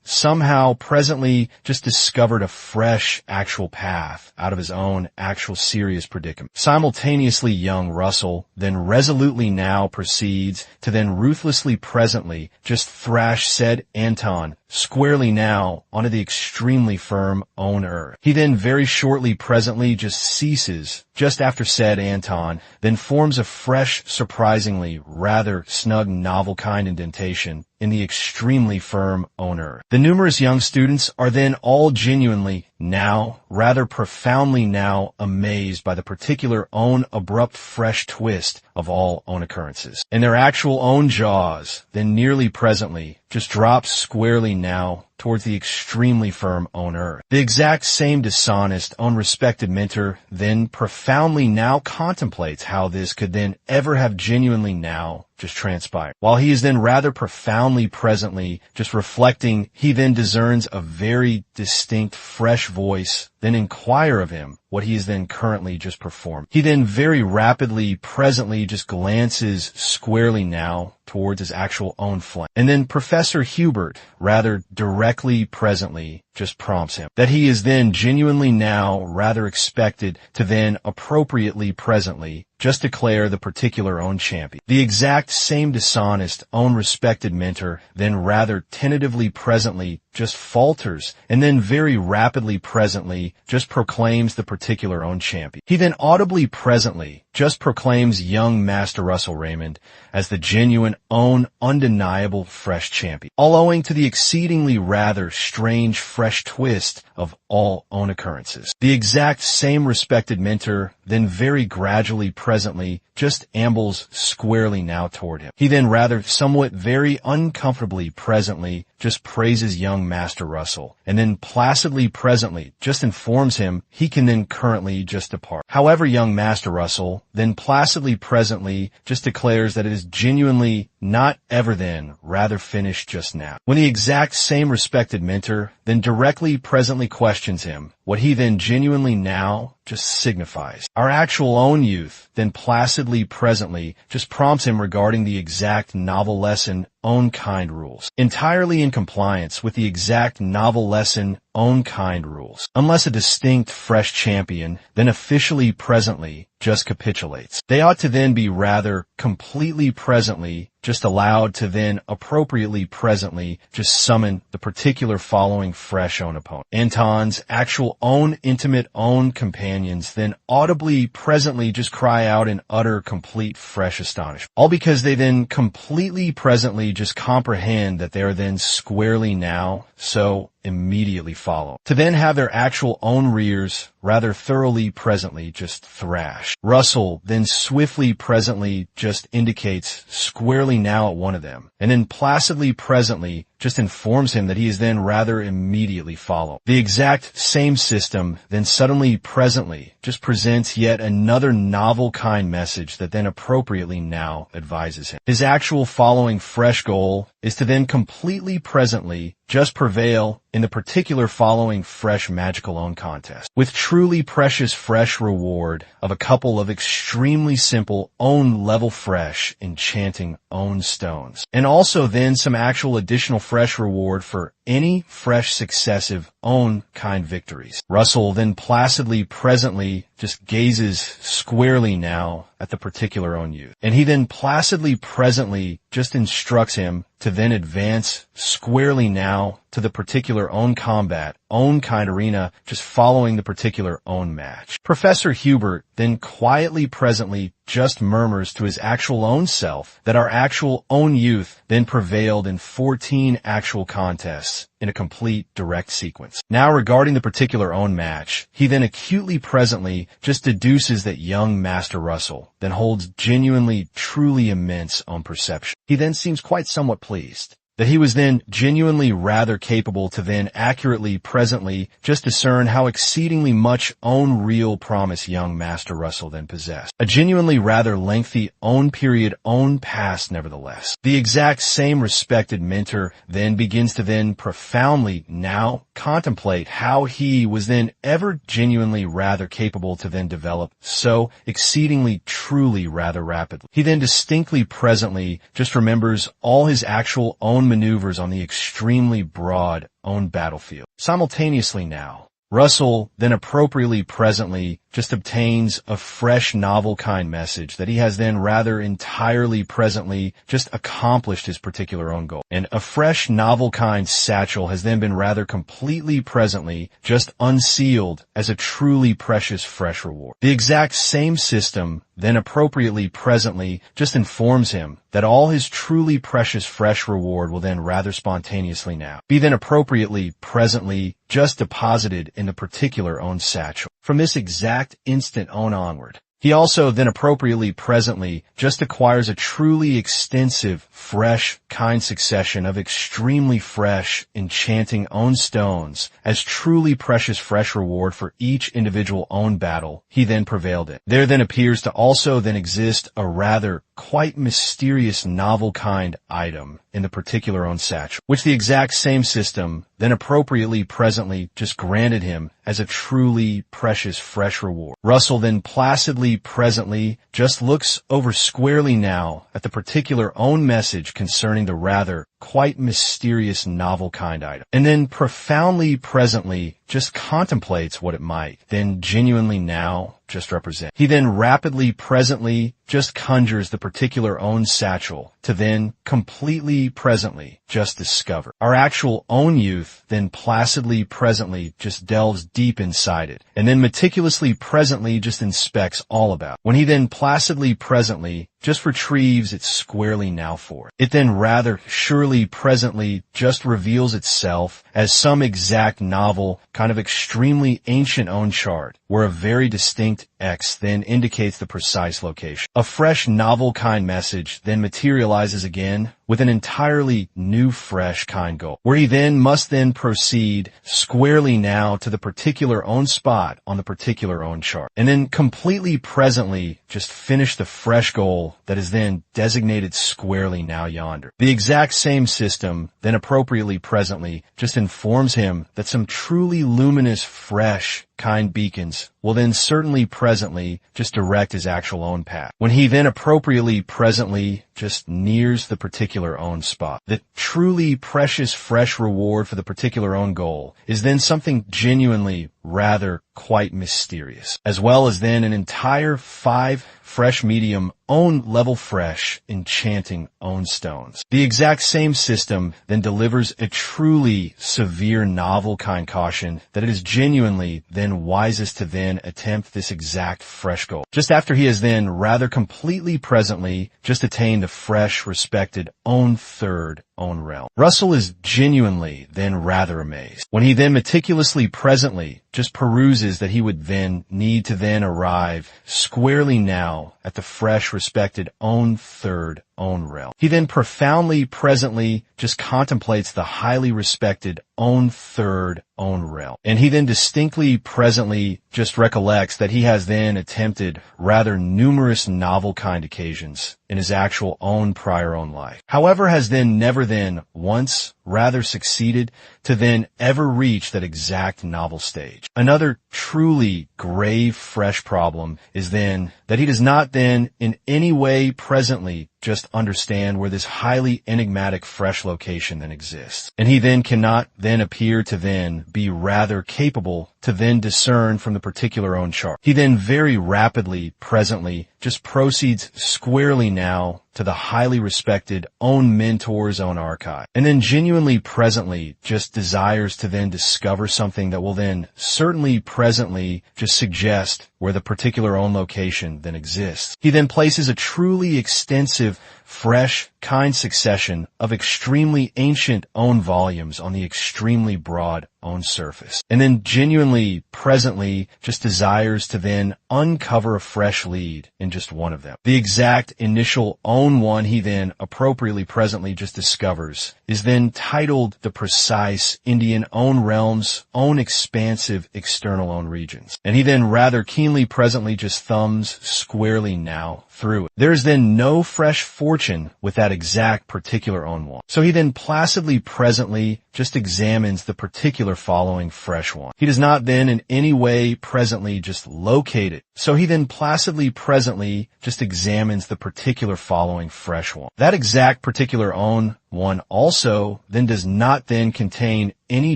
A: somehow presently just discovered a fresh actual path out of his own actual serious predicament. Simultaneously, young Russell then resolutely now proceeds to then ruthlessly presently just thrash said Anton squarely now onto the extremely firm own earth. He then very shortly presently just ceases just after said Anton, then forms a fresh, surprisingly rather snug novel kind indentation in the extremely firm owner. The numerous young students are then all genuinely now, rather profoundly now, amazed by the particular own abrupt fresh twist of all own occurrences. And their actual own jaws then nearly presently just drops squarely now towards the extremely firm owner. The exact same dishonest, unrespected mentor then profoundly now contemplates how this could then ever have genuinely now just transpired. While he is then rather profoundly presently just reflecting, he then discerns a very distinct fresh voice then inquire of him what he is then currently just performed. He then very rapidly presently just glances squarely now towards his actual own flank. And then Professor Hubert rather directly presently just prompts him that he is then genuinely now rather expected to then appropriately presently just declare the particular own champion. The exact same dishonest, own respected mentor then rather tentatively presently just falters and then very rapidly presently just proclaims the particular own champion. He then audibly presently just proclaims young Master Russell Raymond as the genuine own undeniable fresh champion, all owing to the exceedingly rather strange fresh twist of all own occurrences. The exact same respected mentor then very gradually presently just ambles squarely now toward him. He then rather somewhat very uncomfortably presently just praises young Master Russell and then placidly presently just informs him he can then currently just depart. However, young Master Russell then placidly presently just declares that it is genuinely not ever then rather finished just now. When the exact same respected mentor then directly presently questions him what he then genuinely now just signifies. Our actual own youth then placidly presently just prompts him regarding the exact novel lesson own kind rules, entirely in compliance with the exact novel lesson own kind rules, unless a distinct fresh champion then officially presently just capitulates. They ought to then be rather completely presently just allowed to then appropriately presently just summon the particular following fresh own opponent. Anton's actual own intimate own companions then audibly presently just cry out in utter complete fresh astonishment, all because they then completely presently just comprehend that they are then squarely now so immediately follow, to then have their actual own rears rather thoroughly presently just thrash. Russell then swiftly presently just indicates squarely now at one of them, and then placidly presently just informs him that he is then rather immediately follow. The exact same system then suddenly presently just presents yet another novel kind message that then appropriately now advises him. His actual following fresh goal is to then completely presently just prevail in the particular following fresh magical own contest, with truly precious fresh reward of a couple of extremely simple own level fresh enchanting own stones, and also then some actual additional fresh reward for any fresh successive own kind victories. Russell then placidly presently just gazes squarely now at the particular own youth, and he then placidly presently just instructs him to then advance squarely now to the particular own combat own kind arena, just following the particular own match. Professor Hubert then quietly presently just murmurs to his actual own self that our actual own youth then prevailed in 14 actual contests in a complete direct sequence. Now regarding the particular own match, he then acutely presently just deduces that young Master Russell then holds genuinely truly immense own perception. He then seems quite somewhat pleased that he was then genuinely rather capable to then accurately presently just discern how exceedingly much own real promise young Master Russell then possessed. A genuinely rather lengthy own period own past nevertheless. The exact same respected mentor then begins to then profoundly now contemplate how he was then ever genuinely rather capable to then develop so exceedingly truly rather rapidly. He then distinctly presently just remembers all his actual own maneuvers on the extremely broad own battlefield. Simultaneously now, Russell then appropriately presently just obtains a fresh novel kind message that he has then rather entirely presently just accomplished his particular own goal. And a fresh novel kind satchel has then been rather completely presently just unsealed as a truly precious fresh reward. The exact same system then appropriately presently just informs him that all his truly precious fresh reward will then rather spontaneously now be then appropriately presently just deposited in the particular own satchel. From this exact instant onward, he also then appropriately presently just acquires a truly extensive, fresh, kind succession of extremely fresh, enchanting own stones as truly precious fresh reward for each individual own battle he then prevailed in. There then appears to also then exist a rather quite mysterious novel kind item in the particular own satchel, which the exact same system then appropriately presently just granted him as a truly precious fresh reward. Russell then placidly presently just looks over squarely now at the particular own message concerning the rather quite mysterious novel kind item, and then profoundly presently just contemplates what it might then genuinely now just represent. He then rapidly presently just conjures the particular own satchel to then completely presently just discover. Our actual own youth then placidly presently just delves deep inside it, and then meticulously presently just inspects all about. When he then placidly presently just retrieves it squarely now forth, it then rather surely presently just reveals itself as some exact novel kind of extremely ancient own chart where a very distinct X then indicates the precise location. A fresh novel kind message then materializes again with an entirely new fresh kind goal, where he then must then proceed squarely now to the particular own spot on the particular own chart, and then completely presently just finish the fresh goal that is then designated squarely now yonder. The exact same system then appropriately presently just informs him that some truly luminous fresh kind beacons will then certainly presently just direct his actual own path. When he then appropriately presently just nears the particular own spot, the truly precious fresh reward for the particular own goal is then something genuinely rather quite mysterious, as well as then an entire 5 fresh medium own level fresh enchanting own stones. The exact same system then delivers a truly severe novel kind caution that it is genuinely then wisest to then attempt this exact fresh goal, just after he has then rather completely presently just attained the fresh respected own third own realm. Russell is genuinely then rather amazed when he then meticulously presently just peruses that he would then need to then arrive squarely now at the fresh respected own third own realm. He then profoundly presently just contemplates the highly respected own third own realm, and he then distinctly presently just recollects that he has then attempted rather numerous novel kind occasions in his actual own prior own life, however has then never then once rather succeeded to then ever reach that exact novel stage. Another truly grave fresh problem is then that he does not then in any way presently just understand where this highly enigmatic fresh location then exists, and he then cannot then appear to then be rather capable to then discern from the particular own chart. He then very rapidly, presently, just proceeds squarely now to the highly respected own mentor's own archive. And then genuinely presently just desires to then discover something that will then certainly presently just suggest where the particular own location then exists. He then places a truly extensive, fresh, kind succession of extremely ancient own volumes on the extremely broad own surface. And then genuinely presently just desires to then uncover a fresh lead in just one of them. The exact initial own one he then appropriately presently just discovers is then titled the precise Indian own realms, own expansive external own regions. And he then rather keenly presently just thumbs squarely now through it. There is then no fresh fortune with that exact particular own one. So he then placidly presently just examines the particular following fresh one. He does not then in any way presently just locate it. So he then placidly presently just examines the particular following fresh one. That exact particular own one also then does not then contain any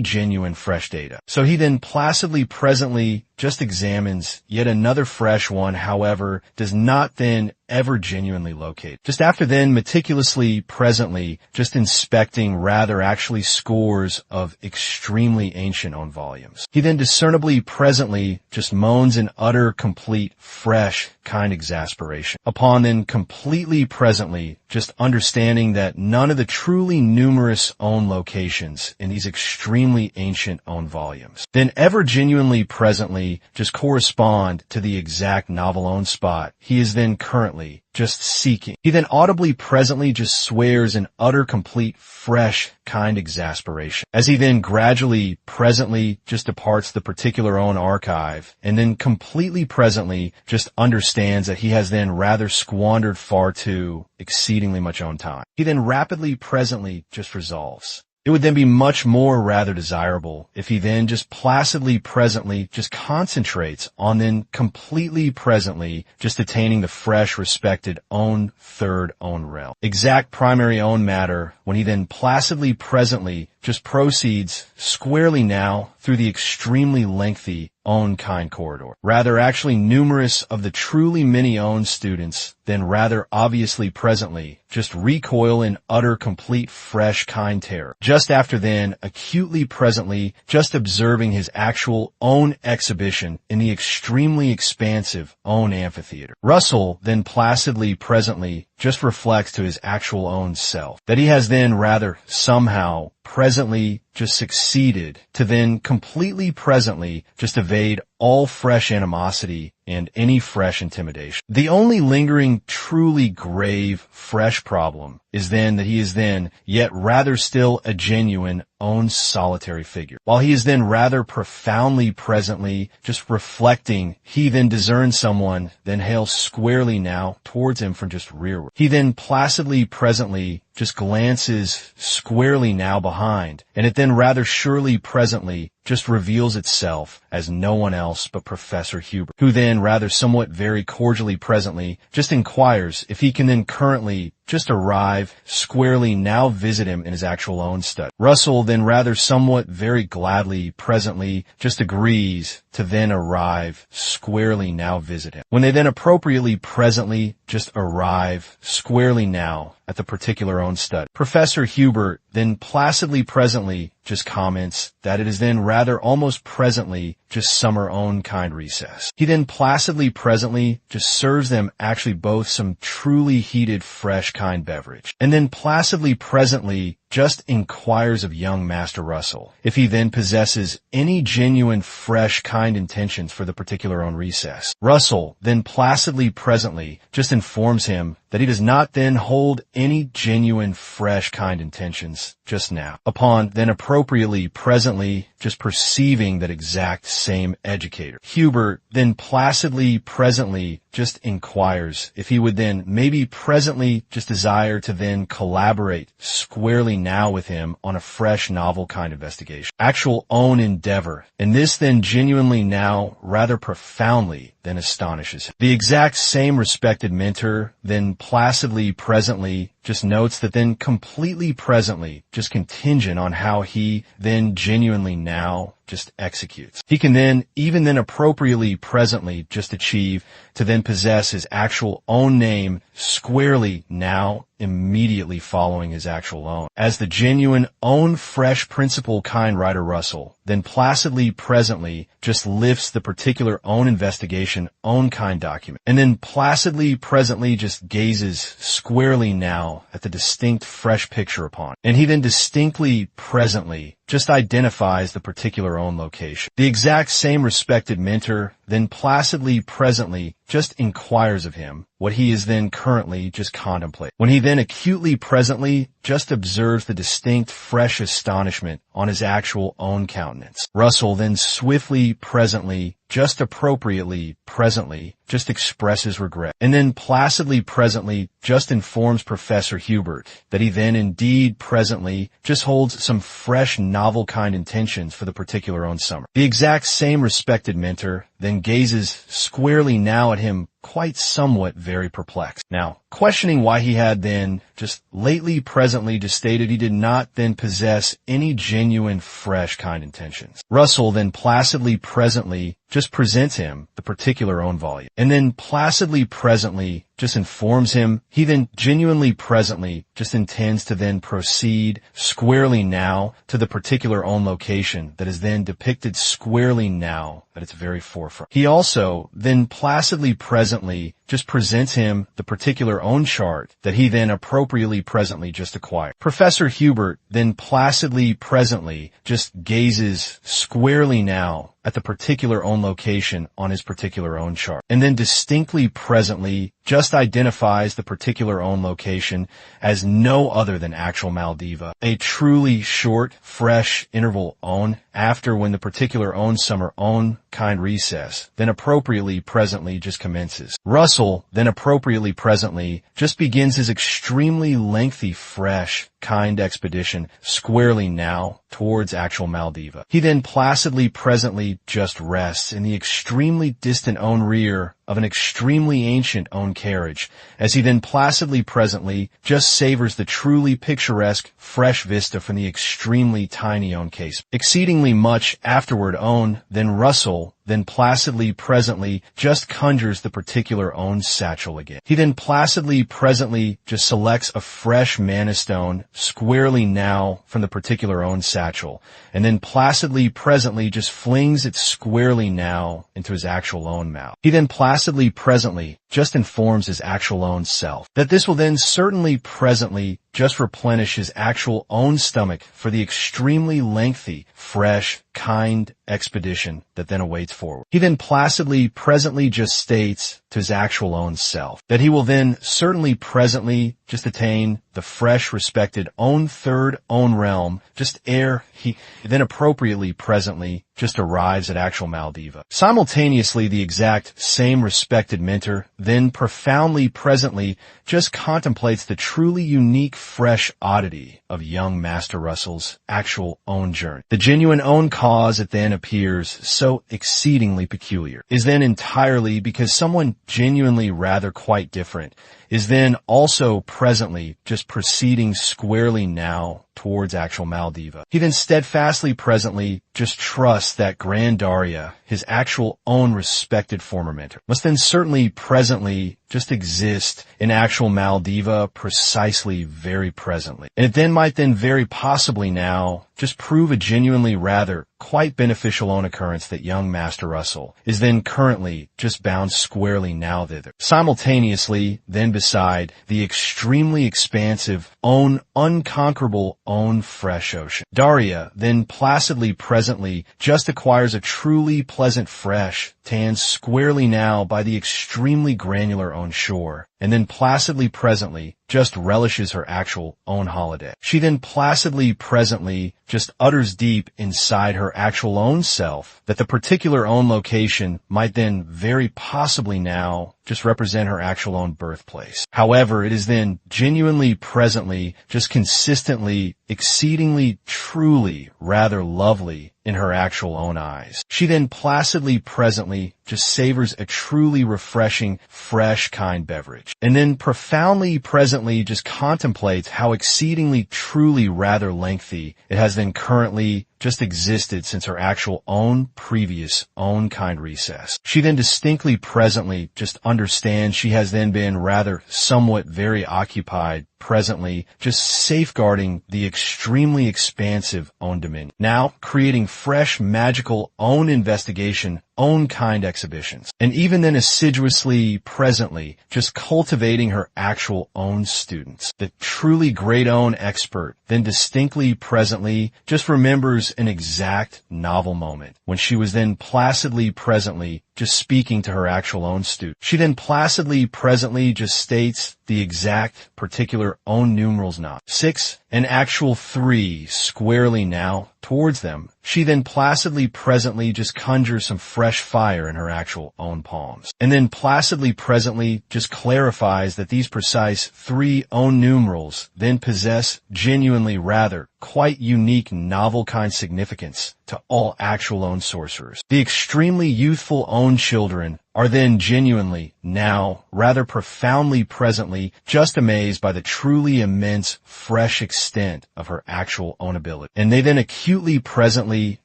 A: genuine fresh data. So he then placidly presently just examines yet another fresh one, however, does not then ever genuinely locate. Just after then meticulously presently just inspecting rather actually scores of extremely ancient own volumes. He then discernibly presently just moans in utter complete fresh kind exasperation. Upon then completely presently just understanding that none of the truly numerous own locations in these extremely ancient own volumes then ever genuinely presently just correspond to the exact novel own spot he is then currently just seeking. He then audibly presently just swears in utter complete fresh kind exasperation as he then gradually presently just departs the particular own archive and then completely presently just understands that he has then rather squandered far too exceedingly much own time. He then rapidly presently just resolves. It would then be much more rather desirable if he then just placidly presently just concentrates on then completely presently just attaining the fresh respected own third own realm. Exact primary own matter when he then placidly presently just proceeds squarely now through the extremely lengthy own kind corridor. Rather actually numerous of the truly many own students then rather obviously presently just recoil in utter complete fresh kind terror. Just after then acutely presently just observing his actual own exhibition in the extremely expansive own amphitheater. Russell then placidly presently just reflects to his actual own self that he has then rather somehow presently just succeeded to then completely presently just evade all fresh animosity and any fresh intimidation. The only lingering, truly grave, fresh problem is then that he is then yet rather still a genuine own solitary figure. While he is then rather profoundly presently just reflecting, he then discerns someone then hails squarely now towards him from just rearward. He then placidly presently just glances squarely now behind, and it then rather surely presently just reveals itself as no one else but Professor Hubert, who then rather somewhat very cordially presently just inquires if he can then currently just arrive squarely now visit him in his actual own study. Russell then rather somewhat very gladly presently just agrees to then arrive squarely now visit him. When they then appropriately presently just arrive squarely now at the particular own study, Professor Hubert then placidly presently just comments that it is then rather almost presently just summer own kind recess. He then placidly presently just serves them actually both some truly heated fresh kind beverage, and then placidly presently just inquires of young Master Russell if he then possesses any genuine fresh kind intentions for the particular own recess. Russell then placidly presently just informs him that he does not then hold any genuine fresh kind intentions just now. Upon then appropriately presently just perceiving that exact same educator, Hubert then placidly presently just inquires if he would then maybe presently just desire to then collaborate squarely now with him on a fresh novel kind investigation. Actual own endeavor. And this then genuinely now rather profoundly then astonishes him. The exact same respected mentor then placidly presently just notes that then completely presently just contingent on how he then genuinely now just executes. He can then, even then appropriately presently just achieve to then possess his actual own name squarely now immediately following his actual own. As the genuine own fresh principal kind writer Russell then placidly presently just lifts the particular own investigation own kind document and then placidly presently just gazes squarely now at the distinct fresh picture upon it. And he then distinctly presently just identifies the particular own location. The exact same respected mentor then placidly presently just inquires of him what he is then currently just contemplating. When he then acutely presently just observes the distinct fresh astonishment on his actual own countenance. Russell then swiftly presently just appropriately presently just expresses regret and then placidly presently just informs Professor Hubert that he then indeed presently just holds some fresh novel kind intentions for the particular own summer. The exact same respected mentor then gazes squarely now at him quite somewhat very perplexed. Now, questioning why he had then just lately presently just stated he did not then possess any genuine fresh kind intentions. Russell then placidly presently just presents him the particular own volume and then placidly presently just informs him he then genuinely presently just intends to then proceed squarely now to the particular own location that is then depicted squarely now at its very forefront. He also then placidly presently just presents him the particular own chart that he then appropriately presently just acquired. Professor Hubert then placidly presently just gazes squarely now at the particular own location on his particular own chart and then distinctly presently just identifies the particular own location as no other than actual Maldiva, a truly short, fresh interval own after when the particular own summer own kind recess then appropriately presently just commences. Russell then appropriately presently just begins his extremely lengthy, fresh, kind expedition squarely now towards actual Maldiva. He then placidly presently just rests in the extremely distant own rear of an extremely ancient own carriage, as he then placidly presently just savors the truly picturesque fresh vista from the extremely tiny own case. Exceedingly much afterward own, then Russell then placidly presently just conjures the particular own satchel again. He then placidly presently just selects a fresh mana stone squarely now from the particular own satchel, and then placidly presently just flings it squarely now into his actual own mouth. He then placidly presently just informs his actual own self that this will then certainly presently just replenish his actual own stomach for the extremely lengthy, fresh, kind expedition that then awaits forward. He then placidly presently just states to his actual own self that he will then certainly presently just attain the fresh, respected own third own realm just ere he then appropriately presently just arrives at actual Maldiva. Simultaneously, the exact same respected mentor then profoundly presently just contemplates the truly unique fresh oddity of young Master Russell's actual own journey. The genuine own cause it then appears so exceedingly peculiar is then entirely because someone genuinely rather quite different is then also presently just proceeding squarely now towards actual Maldiva. He then steadfastly presently just trusts that Grand Daria, his actual own respected former mentor, must then certainly presently just exist in actual Maldiva precisely very presently. And it then might then very possibly now just prove a genuinely rather quite beneficial own occurrence that young Master Russell is then currently just bound squarely now thither. Simultaneously, then beside the extremely expansive own unconquerable own fresh ocean, Daria then placidly presently just acquires a truly pleasant fresh tan squarely now by the extremely granular own shore, and then placidly presently just relishes her actual own holiday. She then placidly presently just utters deep inside her actual own self that the particular own location might then very possibly now just represent her actual own birthplace. However, it is then genuinely presently just consistently exceedingly truly rather lovely in her actual own eyes. She then placidly presently just savors a truly refreshing, fresh kind beverage, and then profoundly presently just contemplates how exceedingly truly rather lengthy it has then currently just existed since her actual own previous own kind recess. She then distinctly presently just understands she has then been rather somewhat very occupied presently just safeguarding the extremely expansive own dominion. Now creating fresh magical own investigation own kind exhibitions, and even then assiduously presently just cultivating her actual own students. The truly great own expert then distinctly presently just remembers an exact novel moment when she was then placidly presently just speaking to her actual own student. She then placidly presently just states the exact particular own numerals not 6 and actual 3 squarely now towards them. She then placidly presently just conjures some fresh fire in her actual own palms, and then placidly presently just clarifies that these precise 3 own numerals then possess genuinely rather quite unique novel kind significance to all actual own sorcerers. The extremely youthful own children are then genuinely, now, rather profoundly presently, just amazed by the truly immense, fresh extent of her actual own ability. And they then acutely presently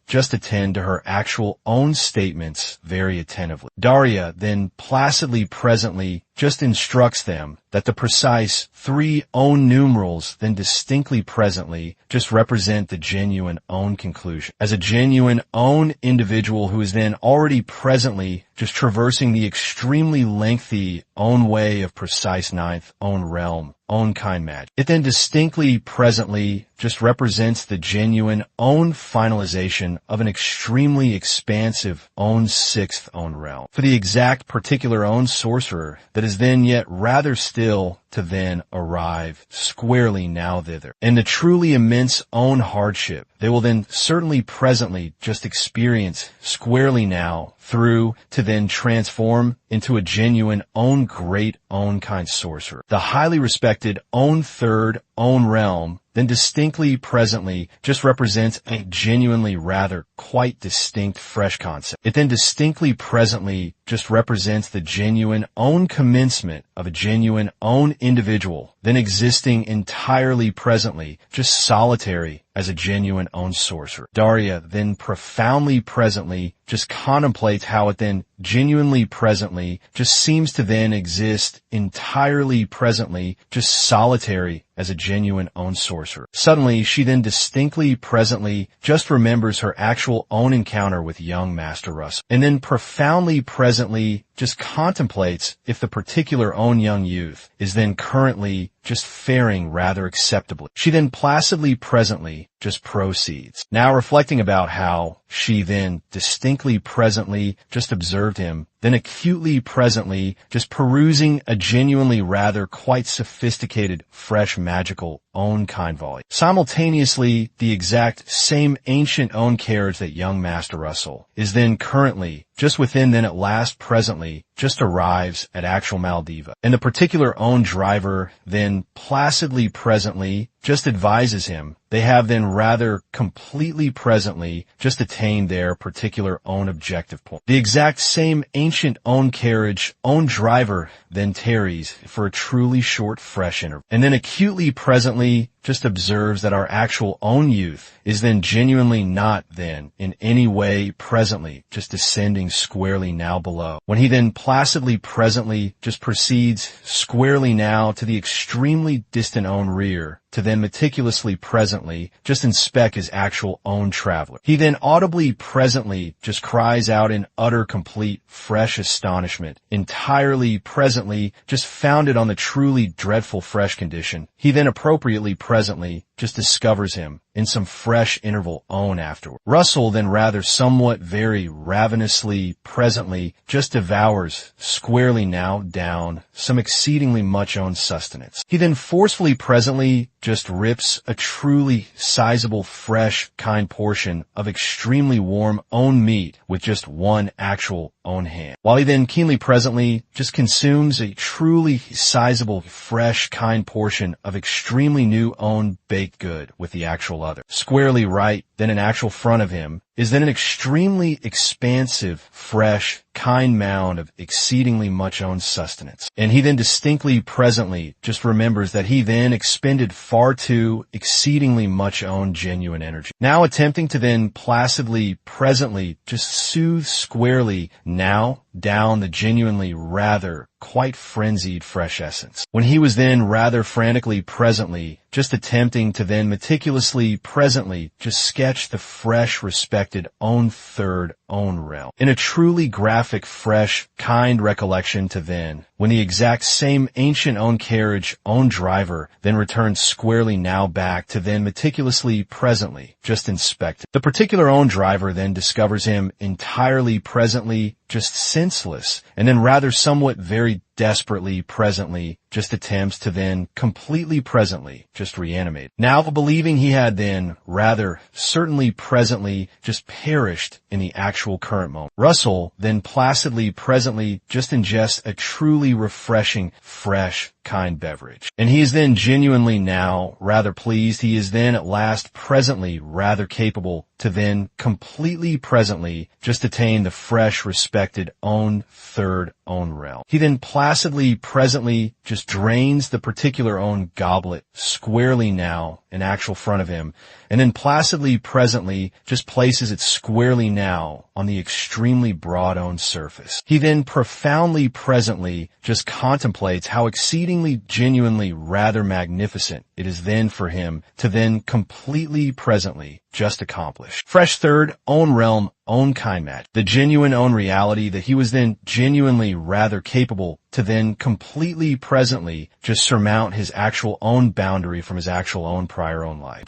A: just attend to her actual own statements very attentively. Daria then placidly presently just instructs them that the precise 3 own numerals then distinctly presently just represent the genuine own conclusion. As a genuine own individual who is then already presently just traversing the extremely lengthy own way of precise ninth own realm, own kind magic. It then distinctly presently just represents the genuine own finalization of an extremely expansive own sixth own realm for the exact particular own sorcerer that is then yet rather still to then arrive squarely now thither. And the truly immense own hardship they will then certainly presently just experience squarely now through to then transform into a genuine own great own kind sorcerer. The highly respected own third own realm then distinctly presently just represents a genuinely rather quite distinct fresh concept. It then distinctly presently just represents the genuine own commencement of a genuine own individual then existing entirely presently just solitary as a genuine own sorcerer. Daria then profoundly presently just contemplates how it then genuinely presently just seems to then exist entirely presently just solitary as a genuine own sorcerer. Suddenly, she then distinctly presently just remembers her actual own encounter with young Master Russell, and then profoundly presently just contemplates if the particular own young youth is then currently just faring rather acceptably. She then placidly presently just proceeds, now reflecting about how she then distinctly presently just observed him, then acutely presently just perusing a genuinely rather quite sophisticated, fresh, magical own kind volume. Simultaneously, the exact same ancient own carriage that young Master Russell is then currently just within then at last presently just arrives at actual Maldiva. And the particular own driver then placidly presently just advises him they have then rather completely presently just attained their particular own objective point. The exact same ancient own carriage, own driver then tarries for a truly short fresh interval, and then acutely presently just observes that our actual own youth is then genuinely not then in any way presently just descending squarely now below, when he then placidly presently just proceeds squarely now to the extremely distant own rear to then meticulously presently just inspect his actual own traveler. He then audibly presently just cries out in utter complete fresh astonishment, entirely presently just founded on the truly dreadful fresh condition. He then appropriately presently just discovers him in some fresh interval own afterward. Russell then rather somewhat very ravenously presently just devours squarely now down some exceedingly much own sustenance. He then forcefully presently just rips a truly sizable fresh kind portion of extremely warm own meat with just one actual own hand, while he then keenly presently just consumes a truly sizable fresh kind portion of extremely new own baked good with the actual other. Squarely right then in actual front of him is then an extremely expansive, fresh, kind mound of exceedingly much own sustenance. And he then distinctly presently just remembers that he then expended far too exceedingly much own genuine energy. Now attempting to then placidly, presently, just soothe squarely now down the genuinely rather quite frenzied fresh essence. When he was then rather frantically presently just attempting to then meticulously presently just sketch the fresh respected own third own realm. In a truly graphic, fresh, kind recollection to then, when the exact same ancient own carriage, own driver, then returns squarely now back to then meticulously presently, just inspect it. The particular own driver then discovers him entirely presently, just senseless, and then rather somewhat very desperately presently just attempts to then completely presently just reanimate. Now believing he had then rather certainly presently just perished in the actual current moment, Russell then placidly presently just ingests a truly refreshing, fresh, kind beverage. And he is then genuinely now rather pleased. He is then at last presently rather capable to then completely presently just attain the fresh, respected own third own realm. He then placidly presently just drains the particular own goblet squarely now in actual front of him, and then placidly presently just places it squarely now on the extremely broad own surface. He then profoundly presently just contemplates how exceedingly genuinely rather magnificent it is then for him to then completely presently just accomplish. Fresh third own realm own kind match, the genuine own reality that he was then genuinely rather capable to then completely presently just surmount his actual own boundary from his actual own prior own life.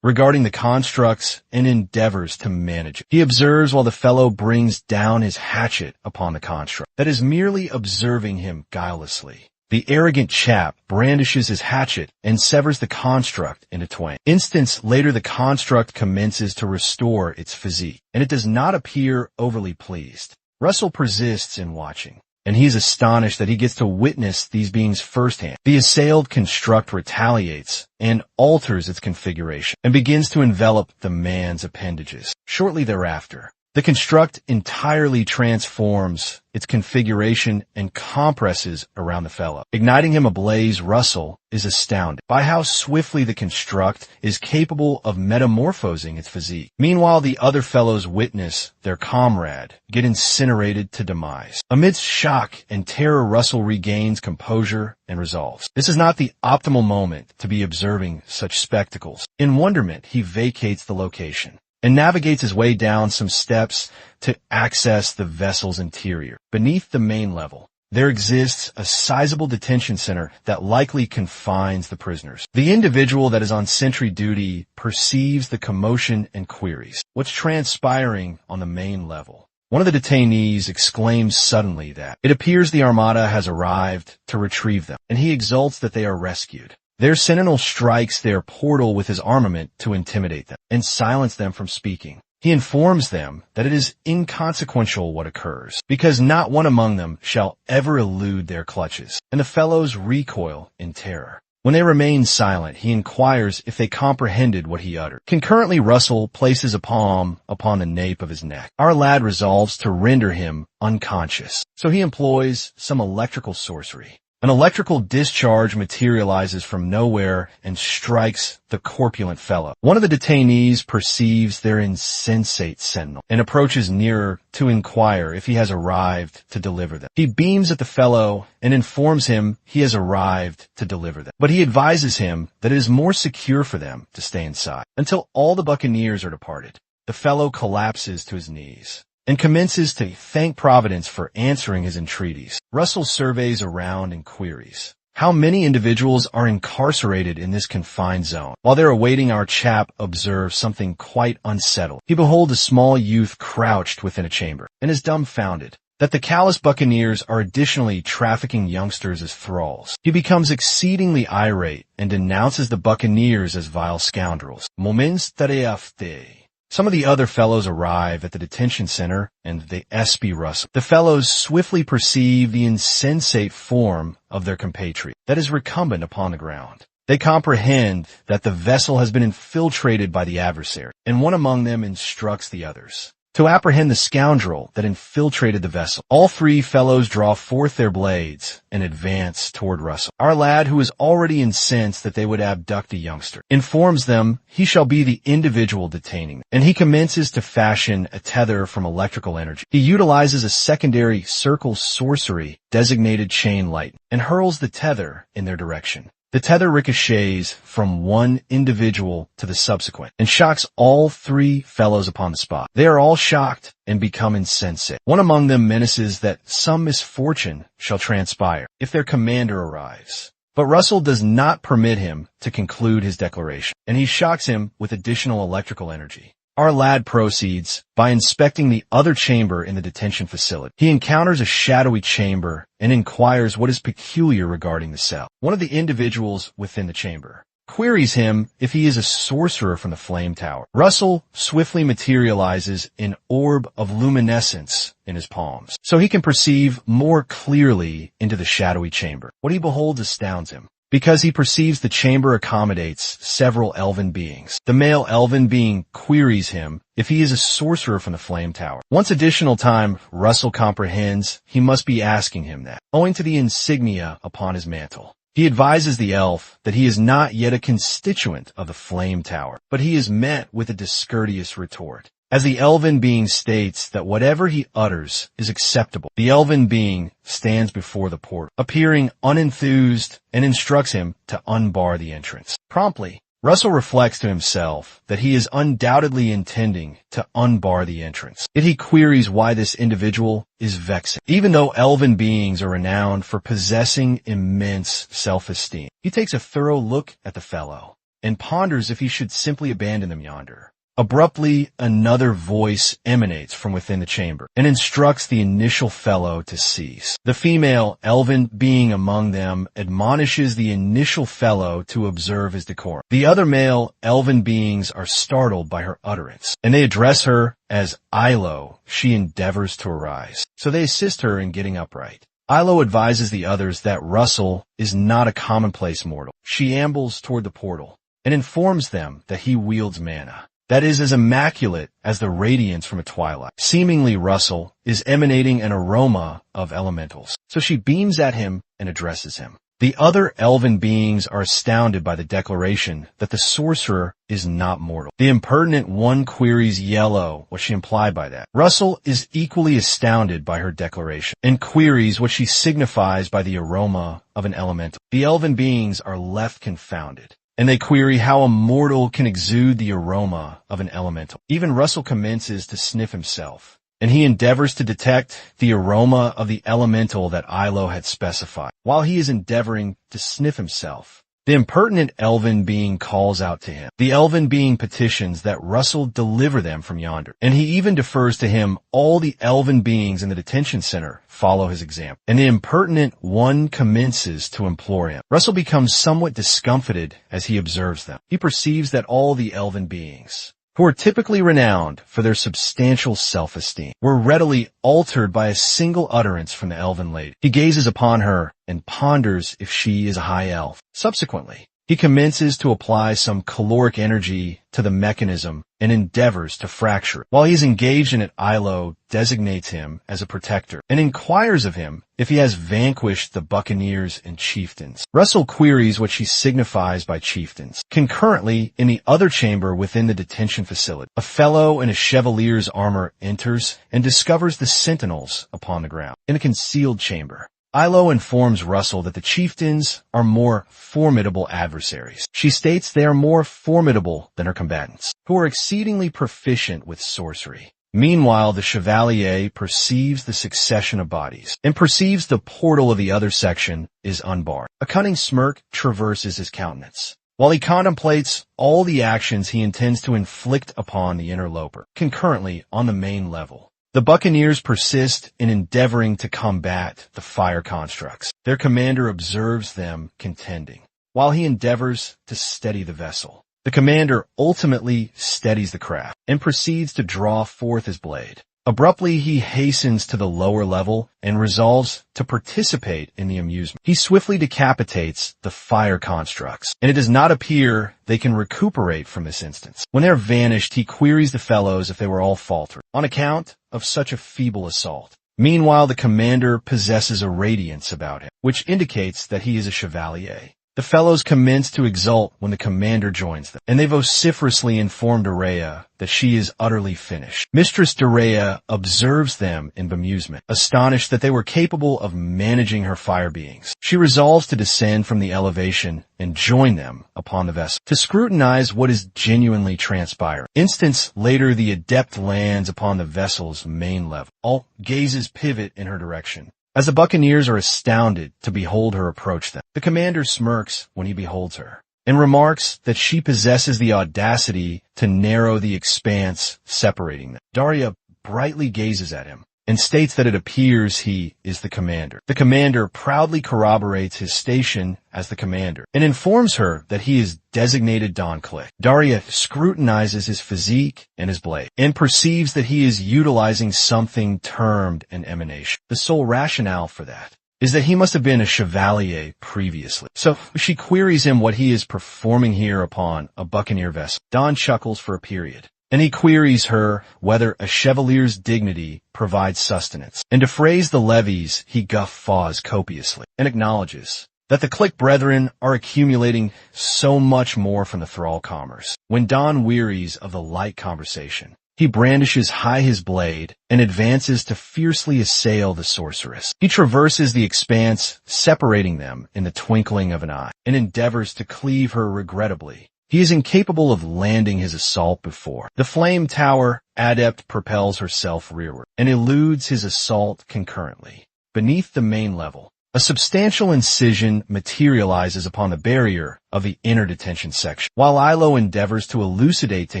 A: Regarding the constructs and endeavors to manage it, he observes while the fellow brings down his hatchet upon the construct, that is merely observing him guilelessly. The arrogant chap brandishes his hatchet and severs the construct into twain. Instance later the construct commences to restore its physique, and it does not appear overly pleased. Russell persists in watching, and he is astonished that he gets to witness these beings firsthand. The assailed construct retaliates and alters its configuration and begins to envelop the man's appendages. Shortly thereafter, the construct entirely transforms its configuration and compresses around the fellow. Igniting him ablaze, Russell is astounded by how swiftly the construct is capable of metamorphosing its physique. Meanwhile, the other fellows witness their comrade get incinerated to demise. Amidst shock and terror, Russell regains composure and resolves. This is not the optimal moment to be observing such spectacles. In wonderment, he vacates the location and navigates his way down some steps to access the vessel's interior. Beneath the main level, there exists a sizable detention center that likely confines the prisoners. The individual that is on sentry duty perceives the commotion and queries what's transpiring on the main level. One of the detainees exclaims suddenly that it appears the armada has arrived to retrieve them, and he exults that they are rescued. Their sentinel strikes their portal with his armament to intimidate them and silence them from speaking. He informs them that it is inconsequential what occurs, because not one among them shall ever elude their clutches, and the fellows recoil in terror. When they remain silent, he inquires if they comprehended what he uttered. Concurrently, Russell places a palm upon the nape of his neck. Our lad resolves to render him unconscious, so he employs some electrical sorcery. An electrical discharge materializes from nowhere and strikes the corpulent fellow. One of the detainees perceives their insensate sentinel and approaches nearer to inquire if he has arrived to deliver them. He beams at the fellow and informs him he has arrived to deliver them, but he advises him that it is more secure for them to stay inside until all the buccaneers are departed. The fellow collapses to his knees and commences to thank Providence for answering his entreaties. Russell surveys around and queries, how many individuals are incarcerated in this confined zone? While they're awaiting, our chap observes something quite unsettled. He beholds a small youth crouched within a chamber and is dumbfounded that the callous buccaneers are additionally trafficking youngsters as thralls. He becomes exceedingly irate and denounces the buccaneers as vile scoundrels. Moments tareafte. Some of the other fellows arrive at the detention center, and they espy Russell. The fellows swiftly perceive the insensate form of their compatriot that is recumbent upon the ground. They comprehend that the vessel has been infiltrated by the adversary, and one among them instructs the others to apprehend the scoundrel that infiltrated the vessel. All three fellows draw forth their blades and advance toward Russell. Our lad, who is already incensed that they would abduct a youngster, informs them he shall be the individual detaining them, and he commences to fashion a tether from electrical energy. He utilizes a secondary circle sorcery designated chain light and hurls the tether in their direction. The tether ricochets from one individual to the subsequent and shocks all three fellows upon the spot. They are all shocked and become insensate. One among them menaces that some misfortune shall transpire if their commander arrives. But Russell does not permit him to conclude his declaration, and he shocks him with additional electrical energy. Our lad proceeds by inspecting the other chamber in the detention facility. He encounters a shadowy chamber and inquires what is peculiar regarding the cell. One of the individuals within the chamber queries him if he is a sorcerer from the flame tower. Russell swiftly materializes an orb of luminescence in his palms, so he can perceive more clearly into the shadowy chamber. What he beholds astounds him, because he perceives the chamber accommodates several elven beings. The male elven being queries him if he is a sorcerer from the flame tower. Once additional time, Russell comprehends he must be asking him that, owing to the insignia upon his mantle. He advises the elf that he is not yet a constituent of the flame tower, but he is met with a discourteous retort, as the elven being states that whatever he utters is acceptable. The elven being stands before the portal, appearing unenthused, and instructs him to unbar the entrance. Promptly, Russell reflects to himself that he is undoubtedly intending to unbar the entrance. Yet he queries why this individual is vexing. Even though elven beings are renowned for possessing immense self-esteem, he takes a thorough look at the fellow and ponders if he should simply abandon them yonder. Abruptly, another voice emanates from within the chamber and instructs the initial fellow to cease. The female elven being among them admonishes the initial fellow to observe his decorum. The other male elven beings are startled by her utterance, and they address her as Yahello. She endeavors to arise, so they assist her in getting upright. Yahello advises the others that Russell is not a commonplace mortal. She ambles toward the portal and informs them that he wields mana that is as immaculate as the radiance from a twilight. Seemingly, Russell is emanating an aroma of elementals, so she beams at him and addresses him. The other elven beings are astounded by the declaration that the sorcerer is not mortal. The impertinent one queries Yahello what she implied by that. Russell is equally astounded by her declaration and queries what she signifies by the aroma of an elemental. The elven beings are left confounded, and they query how a mortal can exude the aroma of an elemental. Even Russell commences to sniff himself, and he endeavors to detect the aroma of the elemental that Yahello had specified. While he is endeavoring to sniff himself, the impertinent elven being calls out to him. The elven being petitions that Russell deliver them from yonder, and he even defers to him. All the elven beings in the detention center follow his example, and the impertinent one commences to implore him. Russell becomes somewhat discomfited as he observes them. He perceives that all the elven beings, who are typically renowned for their substantial self-esteem, were readily altered by a single utterance from the elven lady. He gazes upon her and ponders if she is a high elf. Subsequently, he commences to apply some caloric energy to the mechanism and endeavors to fracture it. While he's engaged in it, Yahello designates him as a protector and inquires of him if he has vanquished the buccaneers and chieftains. Russell queries what she signifies by chieftains. Concurrently, in the other chamber within the detention facility, a fellow in a chevalier's armor enters and discovers the sentinels upon the ground. In a concealed chamber, Yahello informs Russell that the chieftains are more formidable adversaries. She states they are more formidable than her combatants, who are exceedingly proficient with sorcery. Meanwhile, the chevalier perceives the succession of bodies and perceives the portal of the other section is unbarred. A cunning smirk traverses his countenance, while he contemplates all the actions he intends to inflict upon the interloper. Concurrently, on the main level, the buccaneers persist in endeavoring to combat the fire constructs. Their commander observes them contending, while he endeavors to steady the vessel. The commander ultimately steadies the craft and proceeds to draw forth his blade. Abruptly, he hastens to the lower level and resolves to participate in the amusement. He swiftly decapitates the fire constructs, and it does not appear they can recuperate from this instance. When they're vanished, he queries the fellows if they were all faltered on account of such a feeble assault. Meanwhile, the commander possesses a radiance about him, which indicates that he is a chevalier. The fellows commence to exult when the commander joins them, and they vociferously inform Dorea that she is utterly finished. Mistress Dorea observes them in bemusement, astonished that they were capable of managing her fire beings. She resolves to descend from the elevation and join them upon the vessel, to scrutinize what is genuinely transpiring. Instance later, the adept lands upon the vessel's main level. All gazes pivot in her direction, as the buccaneers are astounded to behold her approach them. The commander smirks when he beholds her, and remarks that she possesses the audacity to narrow the expanse separating them. Daria brightly gazes at him, and states that it appears he is the commander. The commander proudly corroborates his station as the commander, and informs her that he is designated Don Click. Daria scrutinizes his physique and his blade, and perceives that he is utilizing something termed an emanation. The sole rationale for that is that he must have been a chevalier previously. So she queries him what he is performing here upon a buccaneer vessel. Don chuckles for a period, and he queries her whether a chevalier's dignity provides sustenance. And to phrase the levies, he guffaws copiously, and acknowledges that the Click brethren are accumulating so much more from the thrall commerce. When Don wearies of the light conversation, he brandishes high his blade and advances to fiercely assail the sorceress. He traverses the expanse, separating them in the twinkling of an eye, and endeavors to cleave her regrettably. He is incapable of landing his assault before. The flame tower adept propels herself rearward and eludes his assault concurrently. Beneath the main level, a substantial incision materializes upon the barrier of the inner detention section, while Yahello endeavors to elucidate to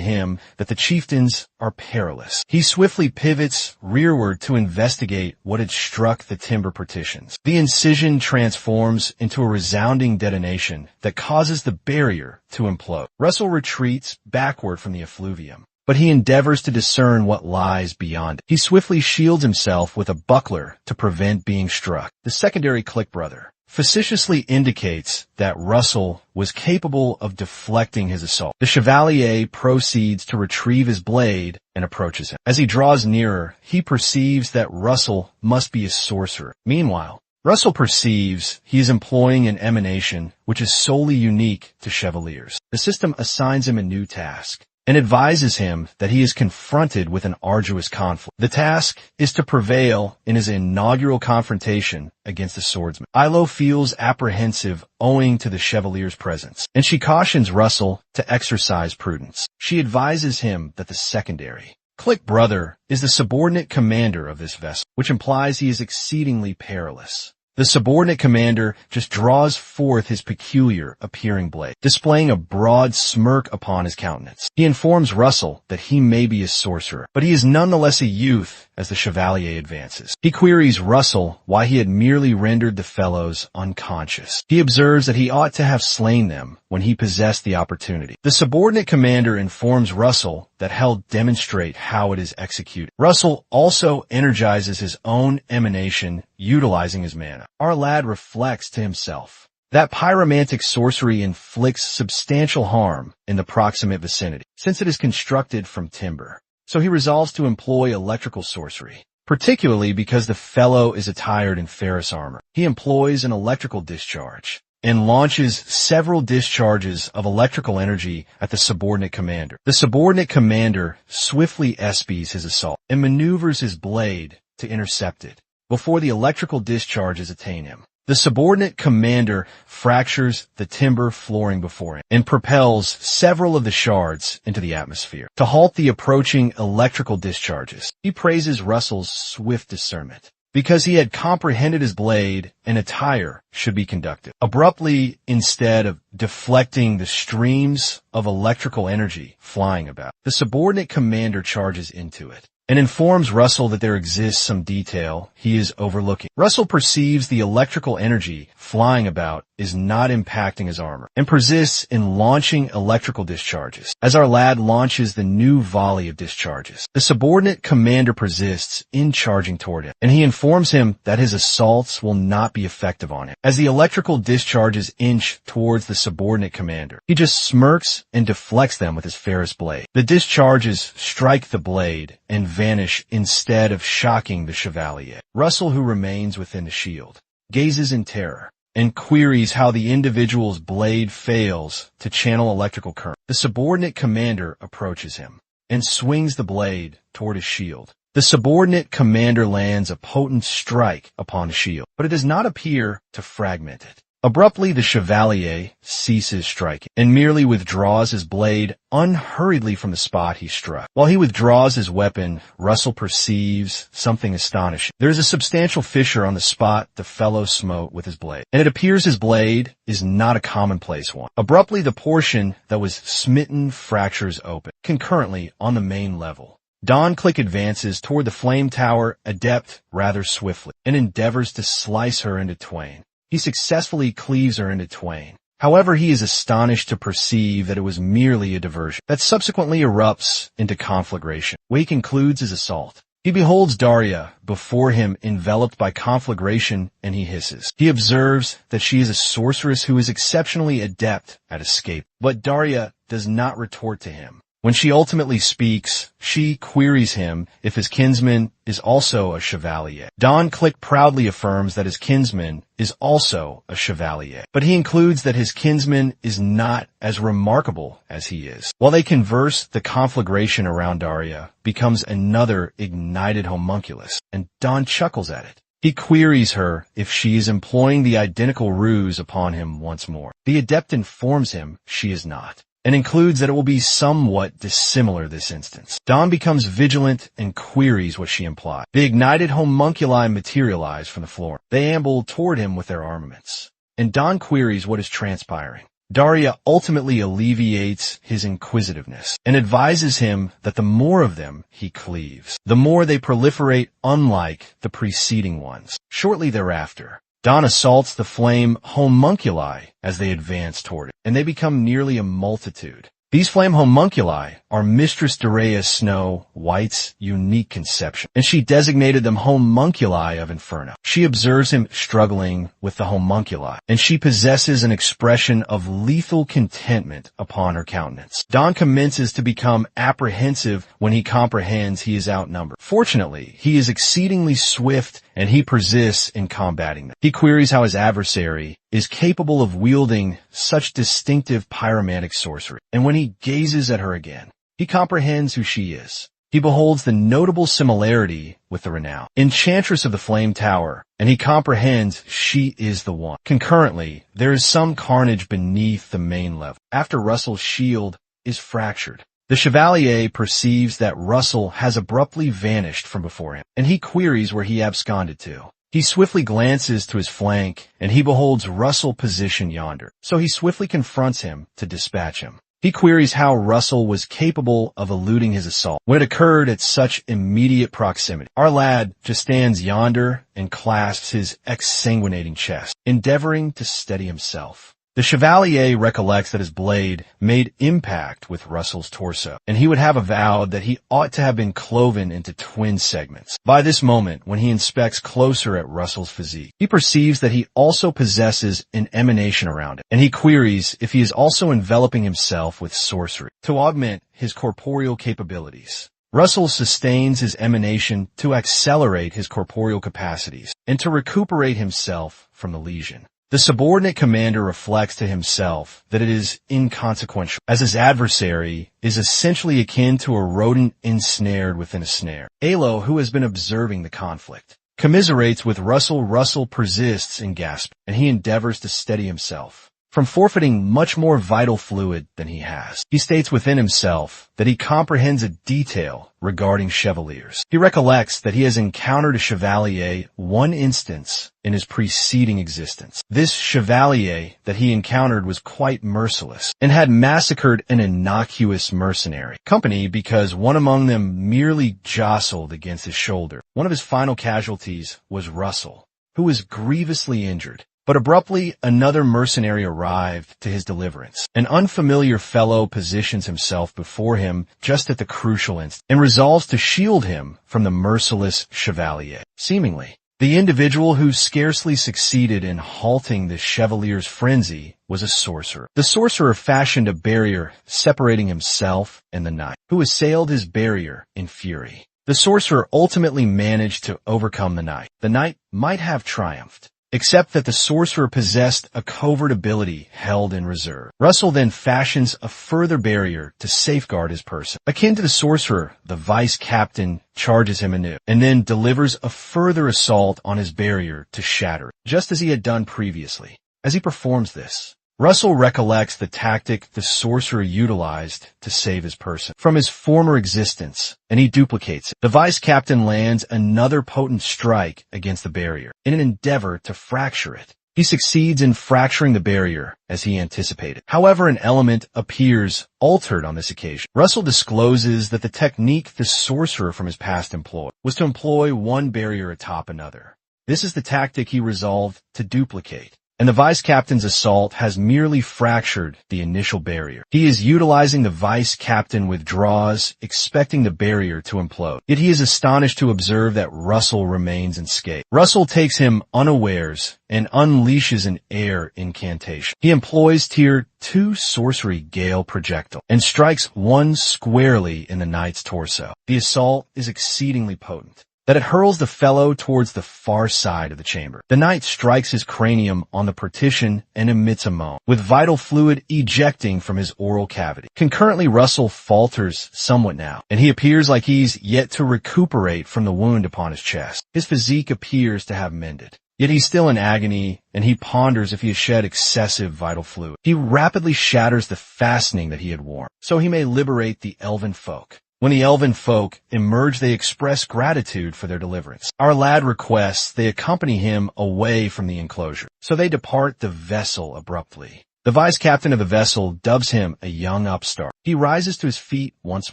A: him that the chieftains are perilous. He swiftly pivots rearward to investigate what had struck the timber partitions. The incision transforms into a resounding detonation that causes the barrier to implode. Russell retreats backward from the effluvium, but he endeavors to discern what lies beyond it. He swiftly shields himself with a buckler to prevent being struck. The secondary Click brother facetiously indicates that Russell was capable of deflecting his assault. The chevalier proceeds to retrieve his blade and approaches him. As he draws nearer, he perceives that Russell must be a sorcerer. Meanwhile, Russell perceives he is employing an emanation which is solely unique to chevaliers. The system assigns him a new task and advises him that he is confronted with an arduous conflict. The task is to prevail in his inaugural confrontation against the swordsman. Yahello feels apprehensive owing to the chevalier's presence, and she cautions Russell to exercise prudence. She advises him that the secondary Click brother is the subordinate commander of this vessel, which implies he is exceedingly perilous. The subordinate commander just draws forth his peculiar appearing blade, displaying a broad smirk upon his countenance. He informs Russell that he may be a sorcerer, but he is nonetheless a youth as the chevalier advances. He queries Russell why he had merely rendered the fellows unconscious. He observes that he ought to have slain them when he possessed the opportunity. The subordinate commander informs Russell that he'll demonstrate how it is executed. Russell also energizes his own emanation utilizing his mana. Our lad reflects to himself that pyromantic sorcery inflicts substantial harm in the proximate vicinity, since it is constructed from timber. So he resolves to employ electrical sorcery, particularly because the fellow is attired in ferrous armor. He employs an electrical discharge and launches several discharges of electrical energy at the subordinate commander. The subordinate commander swiftly espies his assault and maneuvers his blade to intercept it before the electrical discharges attain him. The subordinate commander fractures the timber flooring before him and propels several of the shards into the atmosphere to halt the approaching electrical discharges. He praises Russell's swift discernment because he had comprehended his blade and attire should be conducted. Abruptly, instead of deflecting the streams of electrical energy flying about. The subordinate commander charges into it and informs Russell that there exists some detail he is overlooking. Russell perceives the electrical energy flying about is not impacting his armor and persists in launching electrical discharges. As our lad launches the new volley of discharges, the subordinate commander persists in charging toward him, and he informs him that his assaults will not be effective on him. As the electrical discharges inch towards the subordinate commander, he just smirks and deflects them with his ferrous blade. The discharges strike the blade and vanish instead of shocking the Chevalier. Russell, who remains within the shield, gazes in terror and queries how the individual's blade fails to channel electrical current. The subordinate commander approaches him and swings the blade toward his shield. The subordinate commander lands a potent strike upon the shield, but it does not appear to fragment it. Abruptly, the Chevalier ceases striking and merely withdraws his blade unhurriedly from the spot he struck. While he withdraws his weapon, Russell perceives something astonishing. There is a substantial fissure on the spot the fellow smote with his blade, and it appears his blade is not a commonplace one. Abruptly, the portion that was smitten fractures open. Concurrently, on the main level, Click advances toward the flame tower adept rather swiftly and endeavors to slice her into twain. He successfully cleaves her into twain. However, he is astonished to perceive that it was merely a diversion that subsequently erupts into conflagration. When he concludes his assault, he beholds Daria before him enveloped by conflagration, and he hisses. He observes that she is a sorceress who is exceptionally adept at escape, but Daria does not retort to him. When she ultimately speaks, she queries him if his kinsman is also a chevalier. Click proudly affirms that his kinsman is also a chevalier, but he includes that his kinsman is not as remarkable as he is. While they converse, the conflagration around Daria becomes another ignited homunculus, and Don chuckles at it. He queries her if she is employing the identical ruse upon him once more. The adept informs him she is not, and includes that it will be somewhat dissimilar this instance. Dawn becomes vigilant and queries what she implied. The ignited homunculi materialize from the floor. They amble toward him with their armaments, and Dawn queries what is transpiring. Daria ultimately alleviates his inquisitiveness and advises him that the more of them he cleaves, the more they proliferate, unlike the preceding ones. Shortly thereafter, Dawn assaults the flame homunculi as they advance toward it, and they become nearly a multitude. These flame homunculi are Mistress Dorea Snow White's unique conception, and she designated them homunculi of Inferno. She observes him struggling with the homunculi, and she possesses an expression of lethal contentment upon her countenance. Dawn commences to become apprehensive when he comprehends he is outnumbered. Fortunately, he is exceedingly swift, and he persists in combating them. He queries how his adversary is capable of wielding such distinctive pyromantic sorcery, and when he gazes at her again, he comprehends who she is. He beholds the notable similarity with the renowned Enchantress of the Flame Tower, and he comprehends she is the one. Concurrently, there is some carnage beneath the main level. After Russell's shield is fractured, the Chevalier perceives that Russell has abruptly vanished from before him, and he queries where he absconded to. He swiftly glances to his flank, and he beholds Russell positioned yonder, so he swiftly confronts him to dispatch him. He queries how Russell was capable of eluding his assault when it occurred at such immediate proximity. Our lad just stands yonder and clasps his exsanguinating chest, endeavoring to steady himself. The Chevalier recollects that his blade made impact with Russell's torso, and he would have avowed that he ought to have been cloven into twin segments. By this moment, when he inspects closer at Russell's physique, he perceives that he also possesses an emanation around it, and he queries if he is also enveloping himself with sorcery to augment his corporeal capabilities. Russell sustains his emanation to accelerate his corporeal capacities and to recuperate himself from the lesion. The subordinate commander reflects to himself that it is inconsequential, as his adversary is essentially akin to a rodent ensnared within a snare. Yahello, who has been observing the conflict, commiserates with Russell. Russell persists in gasping, and he endeavors to steady himself. from forfeiting much more vital fluid than he has. He states within himself that he comprehends a detail regarding chevaliers. He recollects that he has encountered a chevalier one instance in his preceding existence. This chevalier that he encountered was quite merciless and had massacred an innocuous mercenary company because one among them merely jostled against his shoulder. One of his final casualties was Russell, who was grievously injured. But abruptly, another mercenary arrived to his deliverance. An unfamiliar fellow positions himself before him just at the crucial instant and resolves to shield him from the merciless chevalier. Seemingly, the individual who scarcely succeeded in halting the chevalier's frenzy was a sorcerer. The sorcerer fashioned a barrier separating himself and the knight, who assailed his barrier in fury. The sorcerer ultimately managed to overcome the knight. The knight might have triumphed, except that the sorcerer possessed a covert ability held in reserve. Russell then fashions a further barrier to safeguard his person. Akin to the sorcerer, the vice captain charges him anew, and then delivers a further assault on his barrier to shatter it, just as he had done previously. As he performs this, Russell recollects the tactic the sorcerer utilized to save his person from his former existence, and he duplicates it. The vice captain lands another potent strike against the barrier in an endeavor to fracture it. He succeeds in fracturing the barrier as he anticipated. However, an element appears altered on this occasion. Russell discloses that the technique the sorcerer from his past employed was to employ one barrier atop another. This is the tactic he resolved to duplicate, and the vice captain's assault has merely fractured the initial barrier. He is utilizing the vice captain withdraws, expecting the barrier to implode. Yet he is astonished to observe that Russell remains unscathed. Russell takes him unawares and unleashes an air incantation. He employs Tier 2 sorcery Gale projectile and strikes one squarely in the knight's torso. The assault is exceedingly potent, that it hurls the fellow towards the far side of the chamber. The knight strikes his cranium on the partition and emits a moan, with vital fluid ejecting from his oral cavity. Concurrently, Russell falters somewhat now, and he appears like he's yet to recuperate from the wound upon his chest. His physique appears to have mended, yet he's still in agony, and he ponders if he has shed excessive vital fluid. He rapidly shatters the fastening that he had worn, so he may liberate the elven folk. When the elven folk emerge, they express gratitude for their deliverance. Our lad requests they accompany him away from the enclosure, so they depart the vessel abruptly. The vice captain of the vessel dubs him a young upstart. He rises to his feet once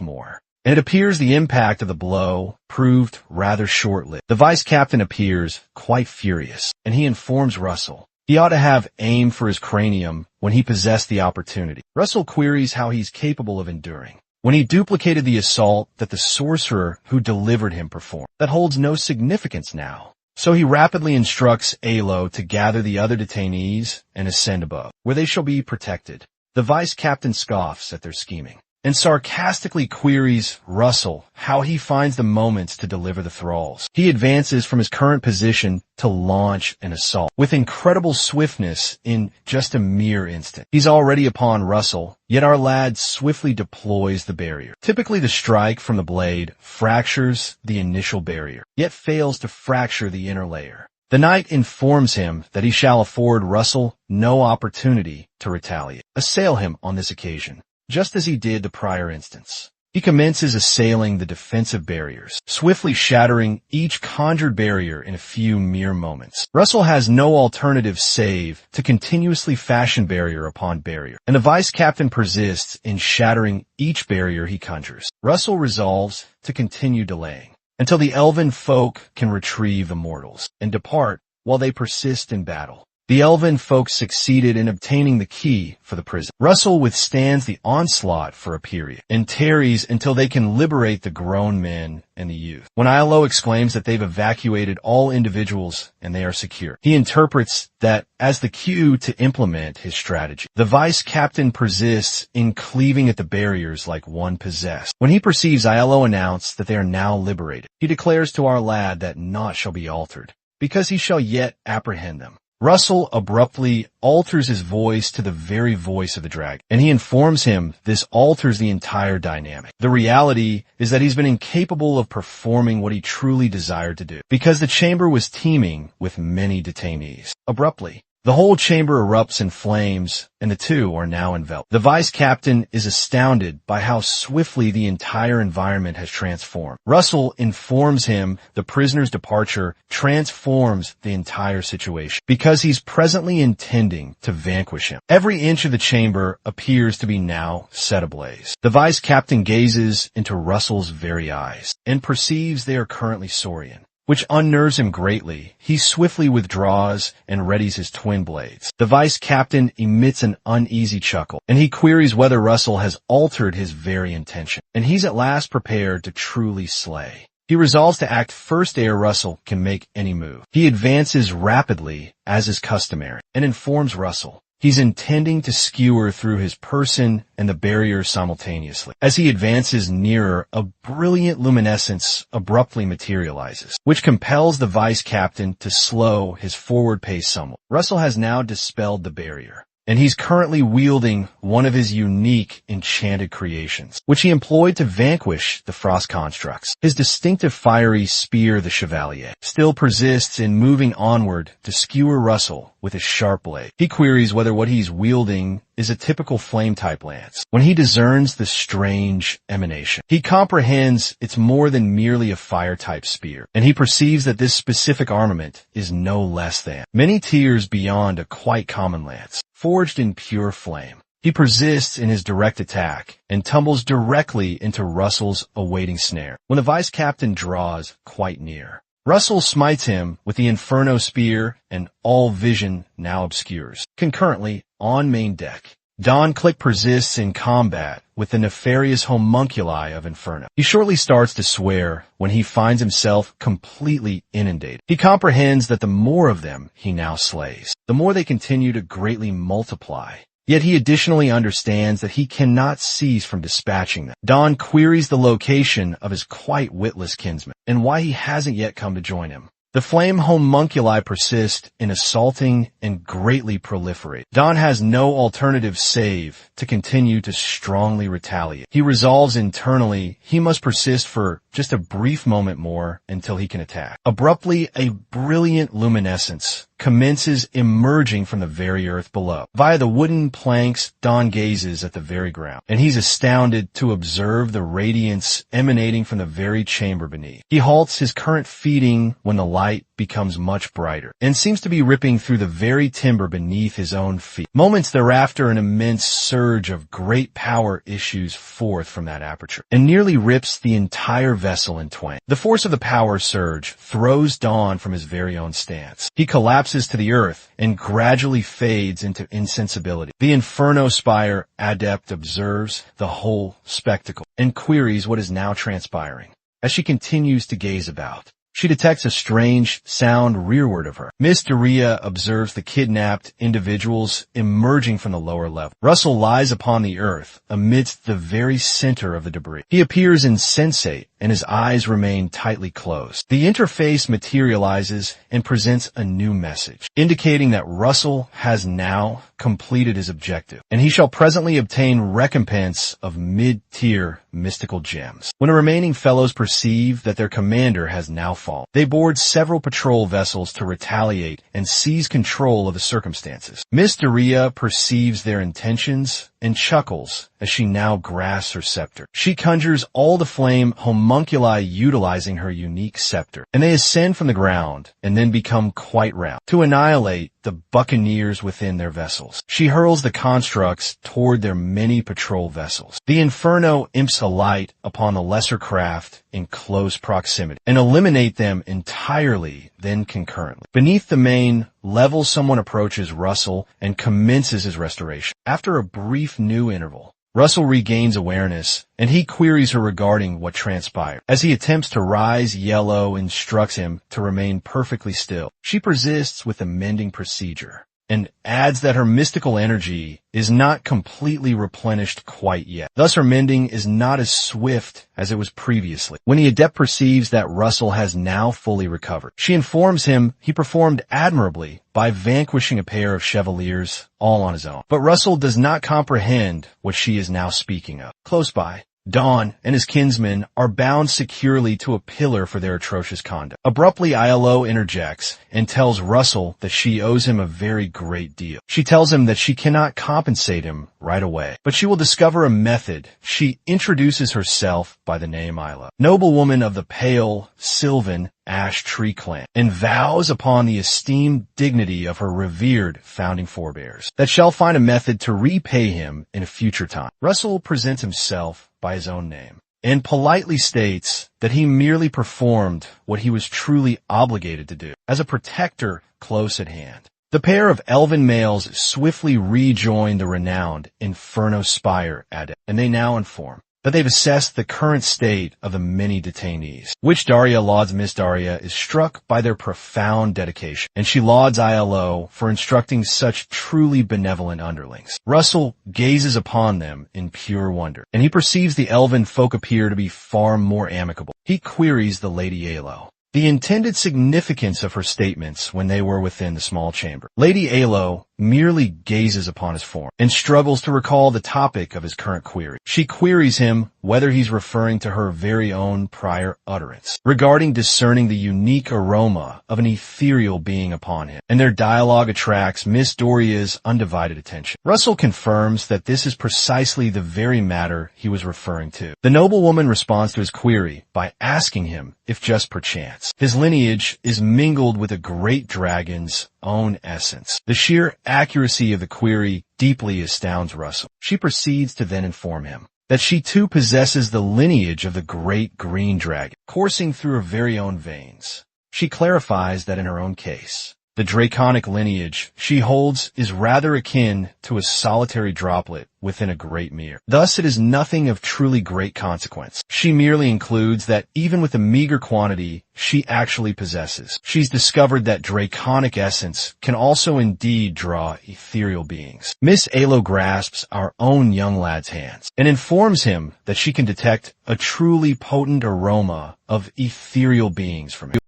A: more, and it appears the impact of the blow proved rather short-lived. The vice captain appears quite furious, and he informs Russell he ought to have aim for his cranium when he possessed the opportunity. Russell queries how he's capable of enduring when he duplicated the assault that the sorcerer who delivered him performed. That holds no significance now. So he rapidly instructs Yahello to gather the other detainees and ascend above, where they shall be protected. The vice captain scoffs at their scheming and sarcastically queries Russell how he finds the moments to deliver the thralls. He advances from his current position to launch an assault with incredible swiftness in just a mere instant. He's already upon Russell, yet our lad swiftly deploys the barrier. Typically, the strike from the blade fractures the initial barrier, yet fails to fracture the inner layer. The knight informs him that he shall afford Russell no opportunity to retaliate. Assail him on this occasion, just as he did the prior instance. He commences assailing the defensive barriers, swiftly shattering each conjured barrier in a few mere moments. Russell has no alternative save to continuously fashion barrier upon barrier, and the vice captain persists in shattering each barrier he conjures. Russell resolves to continue delaying until the elven folk can retrieve the mortals and depart while they persist in battle. The elven folk succeeded in obtaining the key for the prison. Russell withstands the onslaught for a period and tarries until they can liberate the grown men and the youth. When Yahello exclaims that they've evacuated all individuals and they are secure, he interprets that as the cue to implement his strategy. The vice captain persists in cleaving at the barriers like one possessed. When he perceives Yahello announce that they are now liberated, he declares to our lad that naught shall be altered, because he shall yet apprehend them. Russell abruptly alters his voice to the very voice of the dragon, and he informs him this alters the entire dynamic. The reality is that he's been incapable of performing what he truly desired to do, because the chamber was teeming with many detainees. Abruptly, The whole chamber erupts in flames, and the two are now enveloped. The vice captain is astounded by how swiftly the entire environment has transformed. Russell informs him the prisoner's departure transforms the entire situation because he's presently intending to vanquish him. Every inch of the chamber appears to be now set ablaze. The vice captain gazes into Russell's very eyes and perceives they are currently Saurian, which unnerves him greatly. He swiftly withdraws and readies his twin blades. The vice captain emits an uneasy chuckle, and he queries whether Russell has altered his very intention, and he's at last prepared to truly slay. He resolves to act first ere Russell can make any move. He advances rapidly, as is customary, and informs Russell he's intending to skewer through his person and the barrier simultaneously. As he advances nearer, a brilliant luminescence abruptly materializes, which compels the vice captain to slow his forward pace somewhat. Russell has now dispelled the barrier, and he's currently wielding one of his unique enchanted creations, which he employed to vanquish the frost constructs. His distinctive fiery spear, the Chevalier, still persists in moving onward to skewer Russell with his sharp blade. He queries whether what he's wielding is a typical flame-type lance, when he discerns the strange emanation. He comprehends it's more than merely a fire-type spear, and he perceives that this specific armament is no less than many tiers beyond a quite common lance, forged in pure flame. He persists in his direct attack and tumbles directly into Russell's awaiting snare when the vice captain draws quite near. Russell smites him with the Inferno spear, and all vision now obscures. Concurrently, on main deck, Don Click persists in combat with the nefarious homunculi of Inferno. He shortly starts to swear when he finds himself completely inundated. He comprehends that the more of them he now slays, the more they continue to greatly multiply. Yet he additionally understands that he cannot cease from dispatching them. Don queries the location of his quite witless kinsman, and why he hasn't yet come to join him. The flame homunculi persist in assaulting and greatly proliferate. Don has no alternative save to continue to strongly retaliate. He resolves internally he must persist for just a brief moment more until he can attack. Abruptly, a brilliant luminescence commences emerging from the very earth below. Via the wooden planks, Don gazes at the very ground, and he's astounded to observe the radiance emanating from the very chamber beneath. He halts his current feeding when the light becomes much brighter, and seems to be ripping through the very timber beneath his own feet. Moments thereafter, an immense surge of great power issues forth from that aperture, and nearly rips the entire vessel in twain. The force of the power surge throws Don from his very own stance. He collapses to the earth and gradually fades into insensibility. The Inferno Spire adept observes the whole spectacle and queries what is now transpiring. As she continues to gaze about, she detects a strange sound rearward of her. Miss Doria observes the kidnapped individuals emerging from the lower level. Russell lies upon the earth amidst the very center of the debris. He appears insensate, and his eyes remain tightly closed. The interface materializes and presents a new message, indicating that Russell has now completed his objective, and he shall presently obtain recompense of mid-tier mystical gems. When the remaining fellows perceive that their commander has now fallen, they board several patrol vessels to retaliate and seize control of the circumstances. Miss Doria perceives their intentions and chuckles as she now grasps her scepter. She conjures all the flame homunculi utilizing her unique scepter, and they ascend from the ground and then become quite round to annihilate the buccaneers within their vessels. She hurls the constructs toward their many patrol vessels. The Inferno imps alight upon the lesser craft in close proximity and eliminate them entirely, then concurrently. Beneath the main level, someone approaches Russell and commences his restoration. After a brief new interval, Russell regains awareness, and he queries her regarding what transpired. As he attempts to rise, Yahello instructs him to remain perfectly still. She persists with the mending procedure, and adds that her mystical energy is not completely replenished quite yet. Thus her mending is not as swift as it was previously. When the adept perceives that Russell has now fully recovered, she informs him he performed admirably by vanquishing a pair of chevaliers all on his own. But Russell does not comprehend what she is now speaking of. Close by, Dawn and his kinsmen are bound securely to a pillar for their atrocious conduct. Abruptly, Yahello interjects and tells Russell that she owes him a very great deal. She tells him that she cannot compensate him right away, but she will discover a method. She introduces herself by the name Isla, noblewoman of the pale, sylvan, ash tree clan, and vows upon the esteemed dignity of her revered founding forebears that shall find a method to repay him in a future time. Russell presents himself by his own name and politely states that he merely performed what he was truly obligated to do as a protector close at hand. The pair of elven males swiftly rejoin the renowned Inferno Spire adept, and they now inform that they've assessed the current state of the many detainees. Witch Daria lauds Miss Daria is struck by their profound dedication, and she lauds Yahello for instructing such truly benevolent underlings. Russell gazes upon them in pure wonder, and he perceives the elven folk appear to be far more amicable. He queries the Lady Yahello the intended significance of her statements when they were within the small chamber. Lady Yahello merely gazes upon his form and struggles to recall the topic of his current query. She queries him whether he's referring to her very own prior utterance regarding discerning the unique aroma of an ethereal being upon him, and their dialogue attracts Miss Doria's undivided attention. Russell confirms that this is precisely the very matter he was referring to. The noblewoman responds to his query by asking him if just perchance his lineage is mingled with a great dragon's own essence. The sheer accuracy of the query deeply astounds Russell. She proceeds to then inform him that she too possesses the lineage of the great green dragon, coursing through her very own veins. She clarifies that in her own case, the draconic lineage she holds is rather akin to a solitary droplet within a great mirror. Thus, it is nothing of truly great consequence. She merely includes that even with the meager quantity she actually possesses, she's discovered that draconic essence can also indeed draw ethereal beings. Miss Yahello grasps our own young lad's hands and informs him that she can detect a truly potent aroma of ethereal beings from him.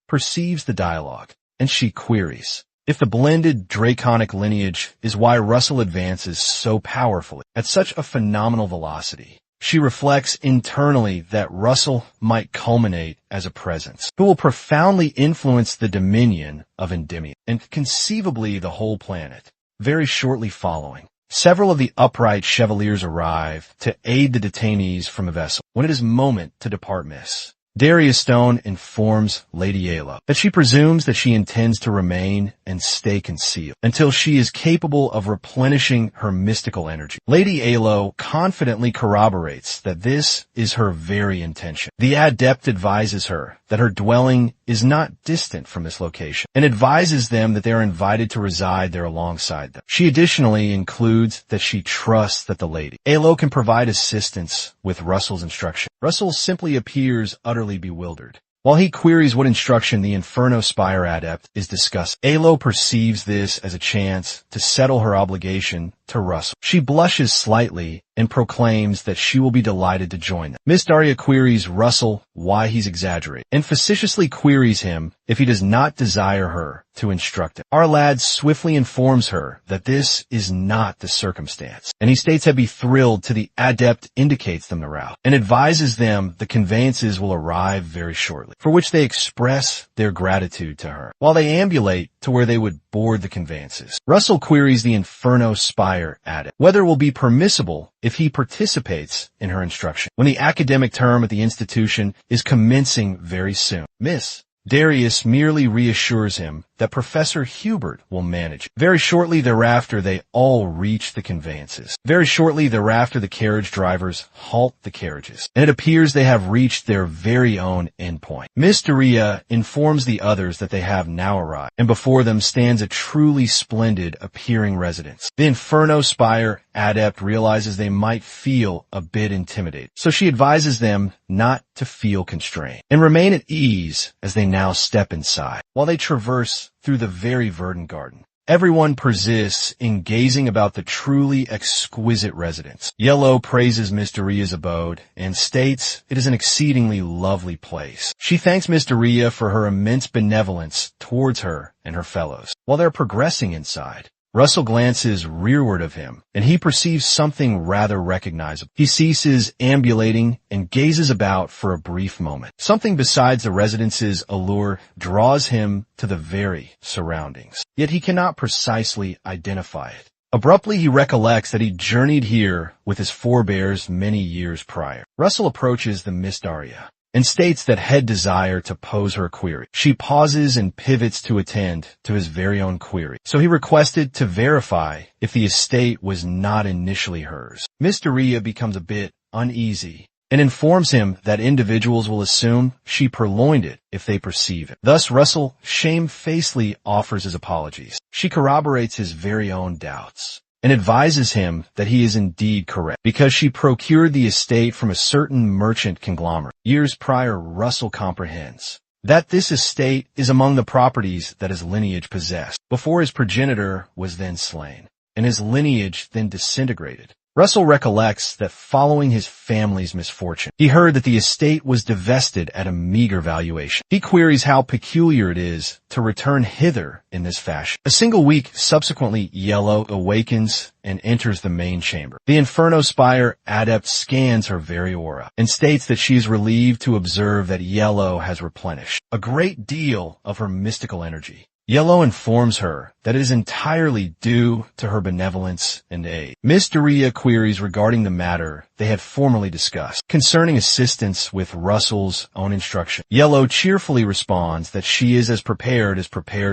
A: Perceives the dialogue, and she queries if the blended draconic lineage is why Russell advances so powerfully at such a phenomenal velocity. She reflects internally that Russell might culminate as a presence who will profoundly influence the dominion of Endymion and conceivably the whole planet. Very shortly following, several of the upright chevaliers arrive to aid the detainees from a vessel. When it is moment to depart, Miss Darius Stone informs Lady Yahello that she presumes that she intends to remain and stay concealed until she is capable of replenishing her mystical energy. Lady Yahello confidently corroborates that this is her very intention. The adept advises her that her dwelling is not distant from this location and advises them that they are invited to reside there alongside them. She additionally includes that she trusts that the Lady Yahello can provide assistance with Russell's instruction. Russell simply appears utterly bewildered. While he queries what instruction the Inferno Spire adept is discussing, Yahello perceives this as a chance to settle her obligation to Russell. She blushes slightly and proclaims that she will be delighted to join them. Miss Daria queries Russell why he's exaggerating and facetiously queries him if he does not desire her to instruct him. Our lad swiftly informs her that this is not the circumstance, and he states he'd be thrilled till the adept indicates them the route and advises them the conveyances will arrive very shortly, for which they express their gratitude to her while they ambulate to where they would board the conveyances. Russell queries the Inferno Spire adept whether it will be permissible if he participates in her instruction when the academic term at the institution is commencing very soon. Miss Darius merely reassures him that Professor Hubert will manage it. Very shortly thereafter, they all reach the conveyances. Very shortly thereafter, the carriage drivers halt the carriages, and it appears they have reached their very own endpoint. Miss Daria informs the others that they have now arrived, and before them stands a truly splendid appearing residence. The Inferno Spire adept realizes they might feel a bit intimidated, so she advises them not to feel constrained and remain at ease as they now step inside while they traverse through the very verdant garden. Everyone persists in gazing about the truly exquisite residence. Yahello praises Miss Daria's abode and states it is an exceedingly lovely place. She thanks Miss Daria for her immense benevolence towards her and her fellows. While they're progressing inside, Russell glances rearward of him, and he perceives something rather recognizable. He ceases ambulating and gazes about for a brief moment. Something besides the residence's allure draws him to the very surroundings, yet he cannot precisely identify it. Abruptly, he recollects that he journeyed here with his forebears many years prior. Russell approaches the Miss Daria and states that had desire to pose her a query. She pauses and pivots to attend to his very own query, so he requested to verify if the estate was not initially hers. Miss Daria becomes a bit uneasy and informs him that individuals will assume she purloined it if they perceive it. Thus, Russell shamefacedly offers his apologies. She corroborates his very own doubts and advises him that he is indeed correct, because she procured the estate from a certain merchant conglomerate. Years prior, Russell comprehends that this estate is among the properties that his lineage possessed, before his progenitor was then slain, and his lineage then disintegrated. Russell recollects that following his family's misfortune, he heard that the estate was divested at a meager valuation. He queries how peculiar it is to return hither in this fashion. A single week subsequently, Yahello awakens and enters the main chamber. The Inferno Spire adept scans her very aura and states that she is relieved to observe that Yahello has replenished a great deal of her mystical energy. Yahello informs her that it is entirely due to her benevolence and aid. Miss Daria queries regarding the matter they had formerly discussed, concerning assistance with Russell's own instruction. Yahello cheerfully responds that she is as prepared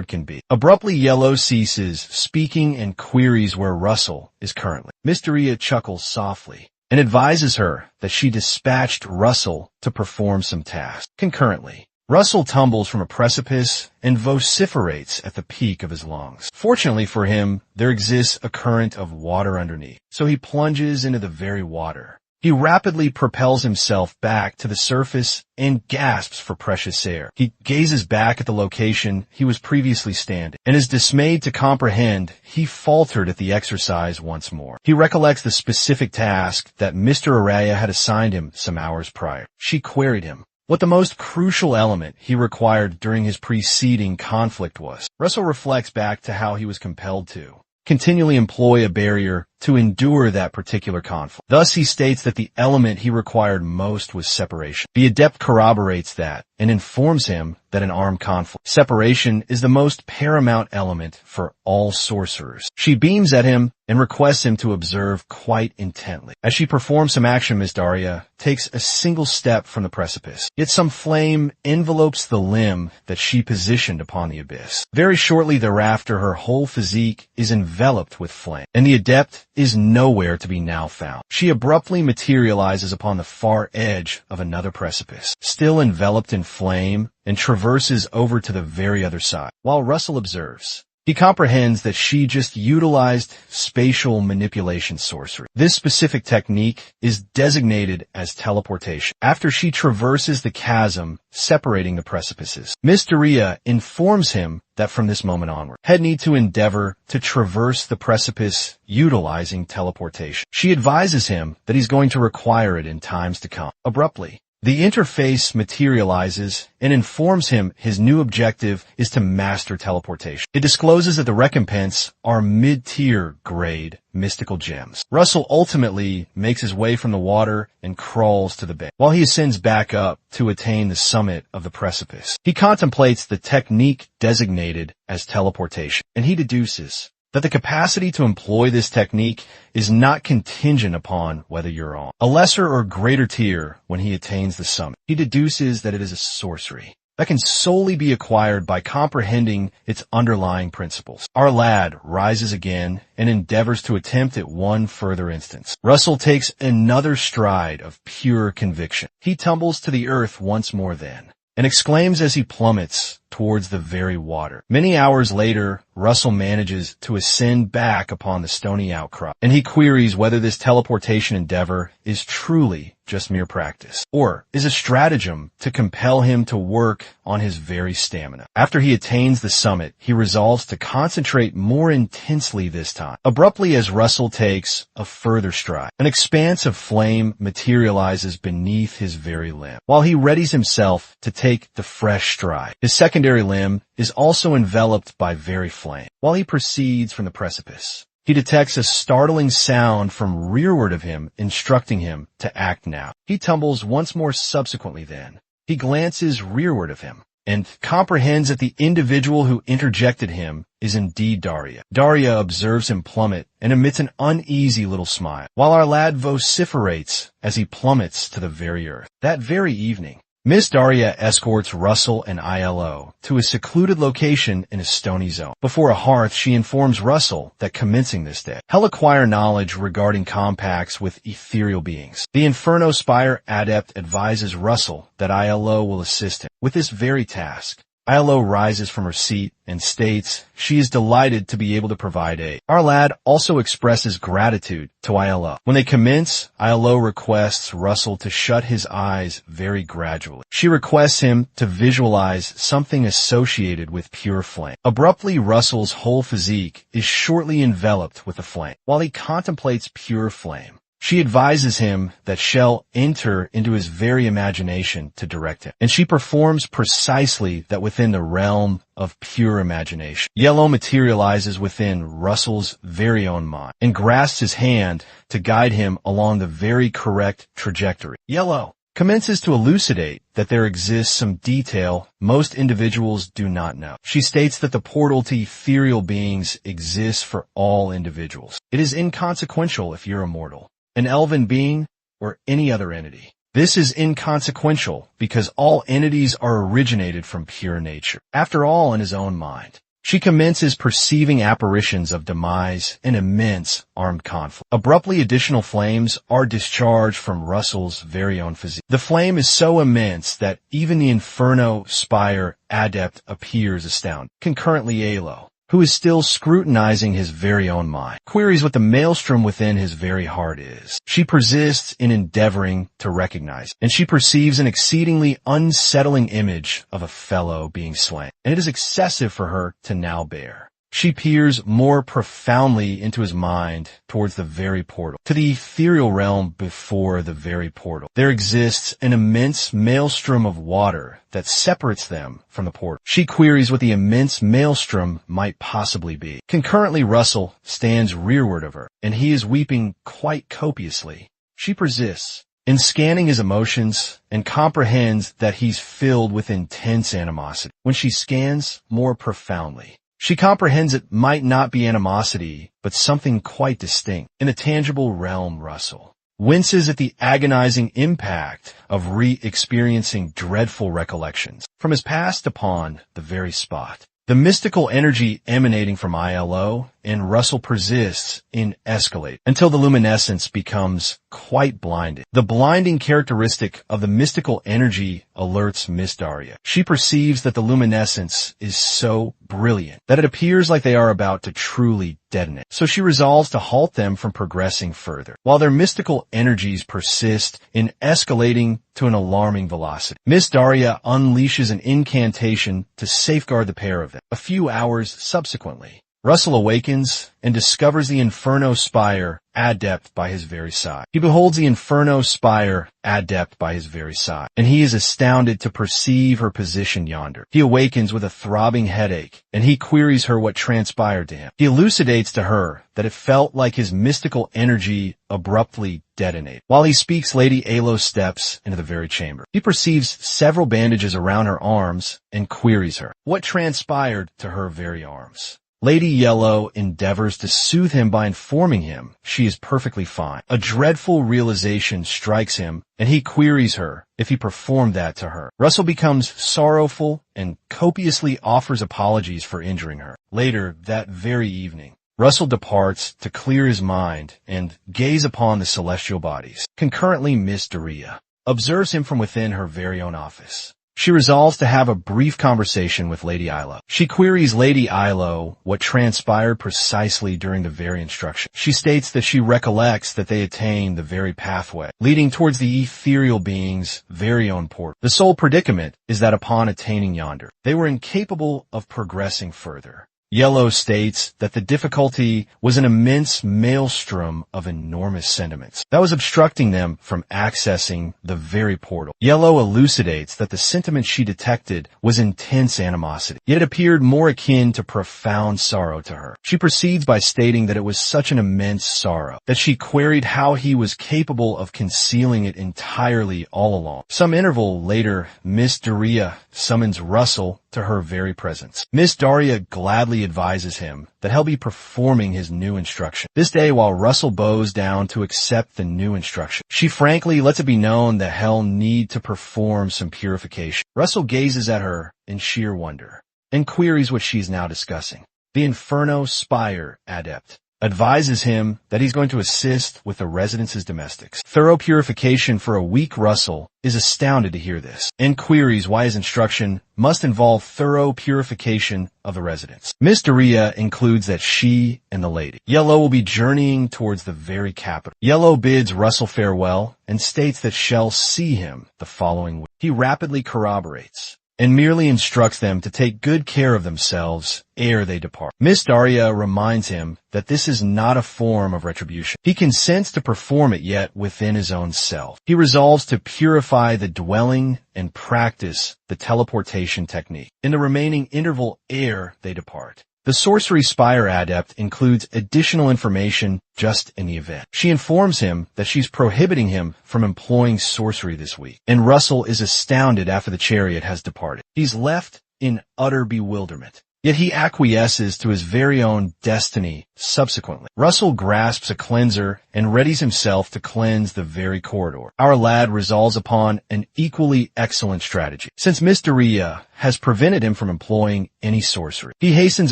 A: can be. Abruptly, Yahello ceases speaking and queries where Russell is currently. Miss Daria chuckles softly and advises her that she dispatched Russell to perform some tasks. Concurrently, Russell tumbles from a precipice and vociferates at the peak of his lungs. Fortunately for him, there exists a current of water underneath, so he plunges into the very water. He rapidly propels himself back to the surface and gasps for precious air. He gazes back at the location he was previously standing and is dismayed to comprehend he faltered at the exercise once more. He recollects the specific task that Mr. Araya had assigned him some hours prior. She queried him what the most crucial element he required during his preceding conflict was. Russell reflects back to how he was compelled to continually employ a barrier to endure that particular conflict. Thus, he states that the element he required most was separation. The adept corroborates that and informs him that in armed conflict, separation is the most paramount element for all sorcerers. She beams at him and requests him to observe quite intently. As she performs some action, Miss Daria takes a single step from the precipice, yet some flame envelopes the limb that she positioned upon the abyss. Very shortly thereafter, her whole physique is enveloped with flame, and the adept is nowhere to be now found. She abruptly materializes upon the far edge of another precipice, still enveloped in flame, and traverses over to the very other side. While Russell observes, he comprehends that she just utilized spatial manipulation sorcery. This specific technique is designated as teleportation. After she traverses the chasm separating the precipices, Miss Daria informs him that from this moment onward, he'd need to endeavor to traverse the precipice utilizing teleportation. She advises him that he's going to require it in times to come. Abruptly, the interface materializes and informs him his new objective is to master teleportation. It discloses that the recompense are mid-tier grade mystical gems. Russell ultimately makes his way from the water and crawls to the bank, while he ascends back up to attain the summit of the precipice. He contemplates the technique designated as teleportation, and he deduces that the capacity to employ this technique is not contingent upon whether you're on a lesser or greater tier when he attains the summit. He deduces that it is a sorcery that can solely be acquired by comprehending its underlying principles. Our lad rises again and endeavors to attempt at one further instance. Russell takes another stride of pure conviction. He tumbles to the earth once more then, and exclaims as he plummets towards the very water. Many hours later, Russell manages to ascend back upon the stony outcrop, and he queries whether this teleportation endeavor is truly just mere practice, or is a stratagem to compel him to work on his very stamina. After he attains the summit, he resolves to concentrate more intensely this time. Abruptly, as Russell takes a further stride, an expanse of flame materializes beneath his very limb. While he readies himself to take the fresh stride, his secondary secondary limb is also enveloped by very flame. While he proceeds from the precipice, he detects a startling sound from rearward of him, instructing him to act now. He tumbles once more subsequently then. He glances rearward of him and comprehends that the individual who interjected him is indeed Daria. Daria observes him plummet and emits an uneasy little smile, while our lad vociferates as he plummets to the very earth. That very evening, Miss Daria escorts Russell and Yahello to a secluded location in a stony zone. Before a hearth, she informs Russell that commencing this day, he'll acquire knowledge regarding compacts with ethereal beings. The Inferno Spire adept advises Russell that Yahello will assist him with this very task. Yahello rises from her seat and states she is delighted to be able to provide aid. Our lad also expresses gratitude to Yahello. When they commence, Yahello requests Russell to shut his eyes very gradually. She requests him to visualize something associated with pure flame. Abruptly, Russell's whole physique is shortly enveloped with the flame. While he contemplates pure flame, she advises him that shall enter into his very imagination to direct him, and she performs precisely that within the realm of pure imagination. Yahello materializes within Russell's very own mind and grasps his hand to guide him along the very correct trajectory. Yahello commences to elucidate that there exists some detail most individuals do not know. She states that the portal to ethereal beings exists for all individuals. It is inconsequential if you're immortal, an elven being, or any other entity. This is inconsequential because all entities are originated from pure nature. After all, in his own mind, she commences perceiving apparitions of demise and immense armed conflict. Abruptly, additional flames are discharged from Russell's very own physique. The flame is so immense that even the Inferno Spire adept appears astounded. Concurrently, Yahello, who is still scrutinizing his very own mind, queries what the maelstrom within his very heart is. She persists in endeavoring to recognize it, and she perceives an exceedingly unsettling image of a fellow being slain, and it is excessive for her to now bear. She peers more profoundly into his mind towards the very portal, to the ethereal realm before the very portal. There exists an immense maelstrom of water that separates them from the portal. She queries what the immense maelstrom might possibly be. Concurrently, Russell stands rearward of her, and he is weeping quite copiously. She persists in scanning his emotions and comprehends that he's filled with intense animosity. When she scans more profoundly, she comprehends it might not be animosity, but something quite distinct. In a tangible realm, Russell winces at the agonizing impact of re-experiencing dreadful recollections from his past upon the very spot. The mystical energy emanating from Yahello and Russell persists in escalate until the luminescence becomes quite blinding. The blinding characteristic of the mystical energy alerts Miss Daria. She perceives that the luminescence is so brilliant that it appears like they are about to truly detonate. So she resolves to halt them from progressing further, while their mystical energies persist in escalating to an alarming velocity. Miss Daria unleashes an incantation to safeguard the pair of them. A few hours subsequently, Russell awakens and discovers the Inferno Spire adept by his very side. He beholds the Inferno Spire adept by his very side, and he is astounded to perceive her position yonder. He awakens with a throbbing headache, and he queries her what transpired to him. He elucidates to her that it felt like his mystical energy abruptly detonated. While he speaks, Lady Yahello steps into the very chamber. He perceives several bandages around her arms and queries her what transpired to her very arms. Lady Yahello endeavors to soothe him by informing him she is perfectly fine. A dreadful realization strikes him, and he queries her if he performed that to her. Russell becomes sorrowful and copiously offers apologies for injuring her. Later that very evening, Russell departs to clear his mind and gaze upon the celestial bodies. Concurrently, Miss Daria observes him from within her very own office. She resolves to have a brief conversation with Lady Yahello. She queries Lady Yahello what transpired precisely during the very instruction. She states that she recollects that they attained the very pathway leading towards the ethereal being's very own portal. The sole predicament is that upon attaining yonder, they were incapable of progressing further. Yahello states that the difficulty was an immense maelstrom of enormous sentiments that was obstructing them from accessing the very portal. Yahello elucidates that the sentiment she detected was intense animosity, yet it appeared more akin to profound sorrow to her. She proceeds by stating that it was such an immense sorrow that she queried how he was capable of concealing it entirely all along. Some interval later, Miss Daria summons Russell to her very presence. Miss Daria gladly advises him that he'll be performing his new instruction. This day, while Russell bows down to accept the new instruction, she frankly lets it be known that he'll need to perform some purification. Russell gazes at her in sheer wonder and queries what she's now discussing. The Inferno Spire adept advises him that he's going to assist with the residence's domestics. Thorough purification for a weak Russell is astounded to hear this and queries why his instruction must involve thorough purification of the residents. Miss Daria includes that she and the lady Yahello will be journeying towards the very capital. Yahello bids Russell farewell and states that she'll see him the following week. He rapidly corroborates and merely instructs them to take good care of themselves ere they depart. Miss Daria reminds him that this is not a form of retribution. He consents to perform it yet within his own self. He resolves to purify the dwelling and practice the teleportation technique in the remaining interval ere they depart. The Sorcery Spire adept includes additional information just in the event. She informs him that she's prohibiting him from employing sorcery this week, and Russell is astounded after the chariot has departed. He's left in utter bewilderment. Yet he acquiesces to his very own destiny subsequently. Russell grasps a cleanser and readies himself to cleanse the very corridor. Our lad resolves upon an equally excellent strategy. Since Miss Daria has prevented him from employing any sorcery, he hastens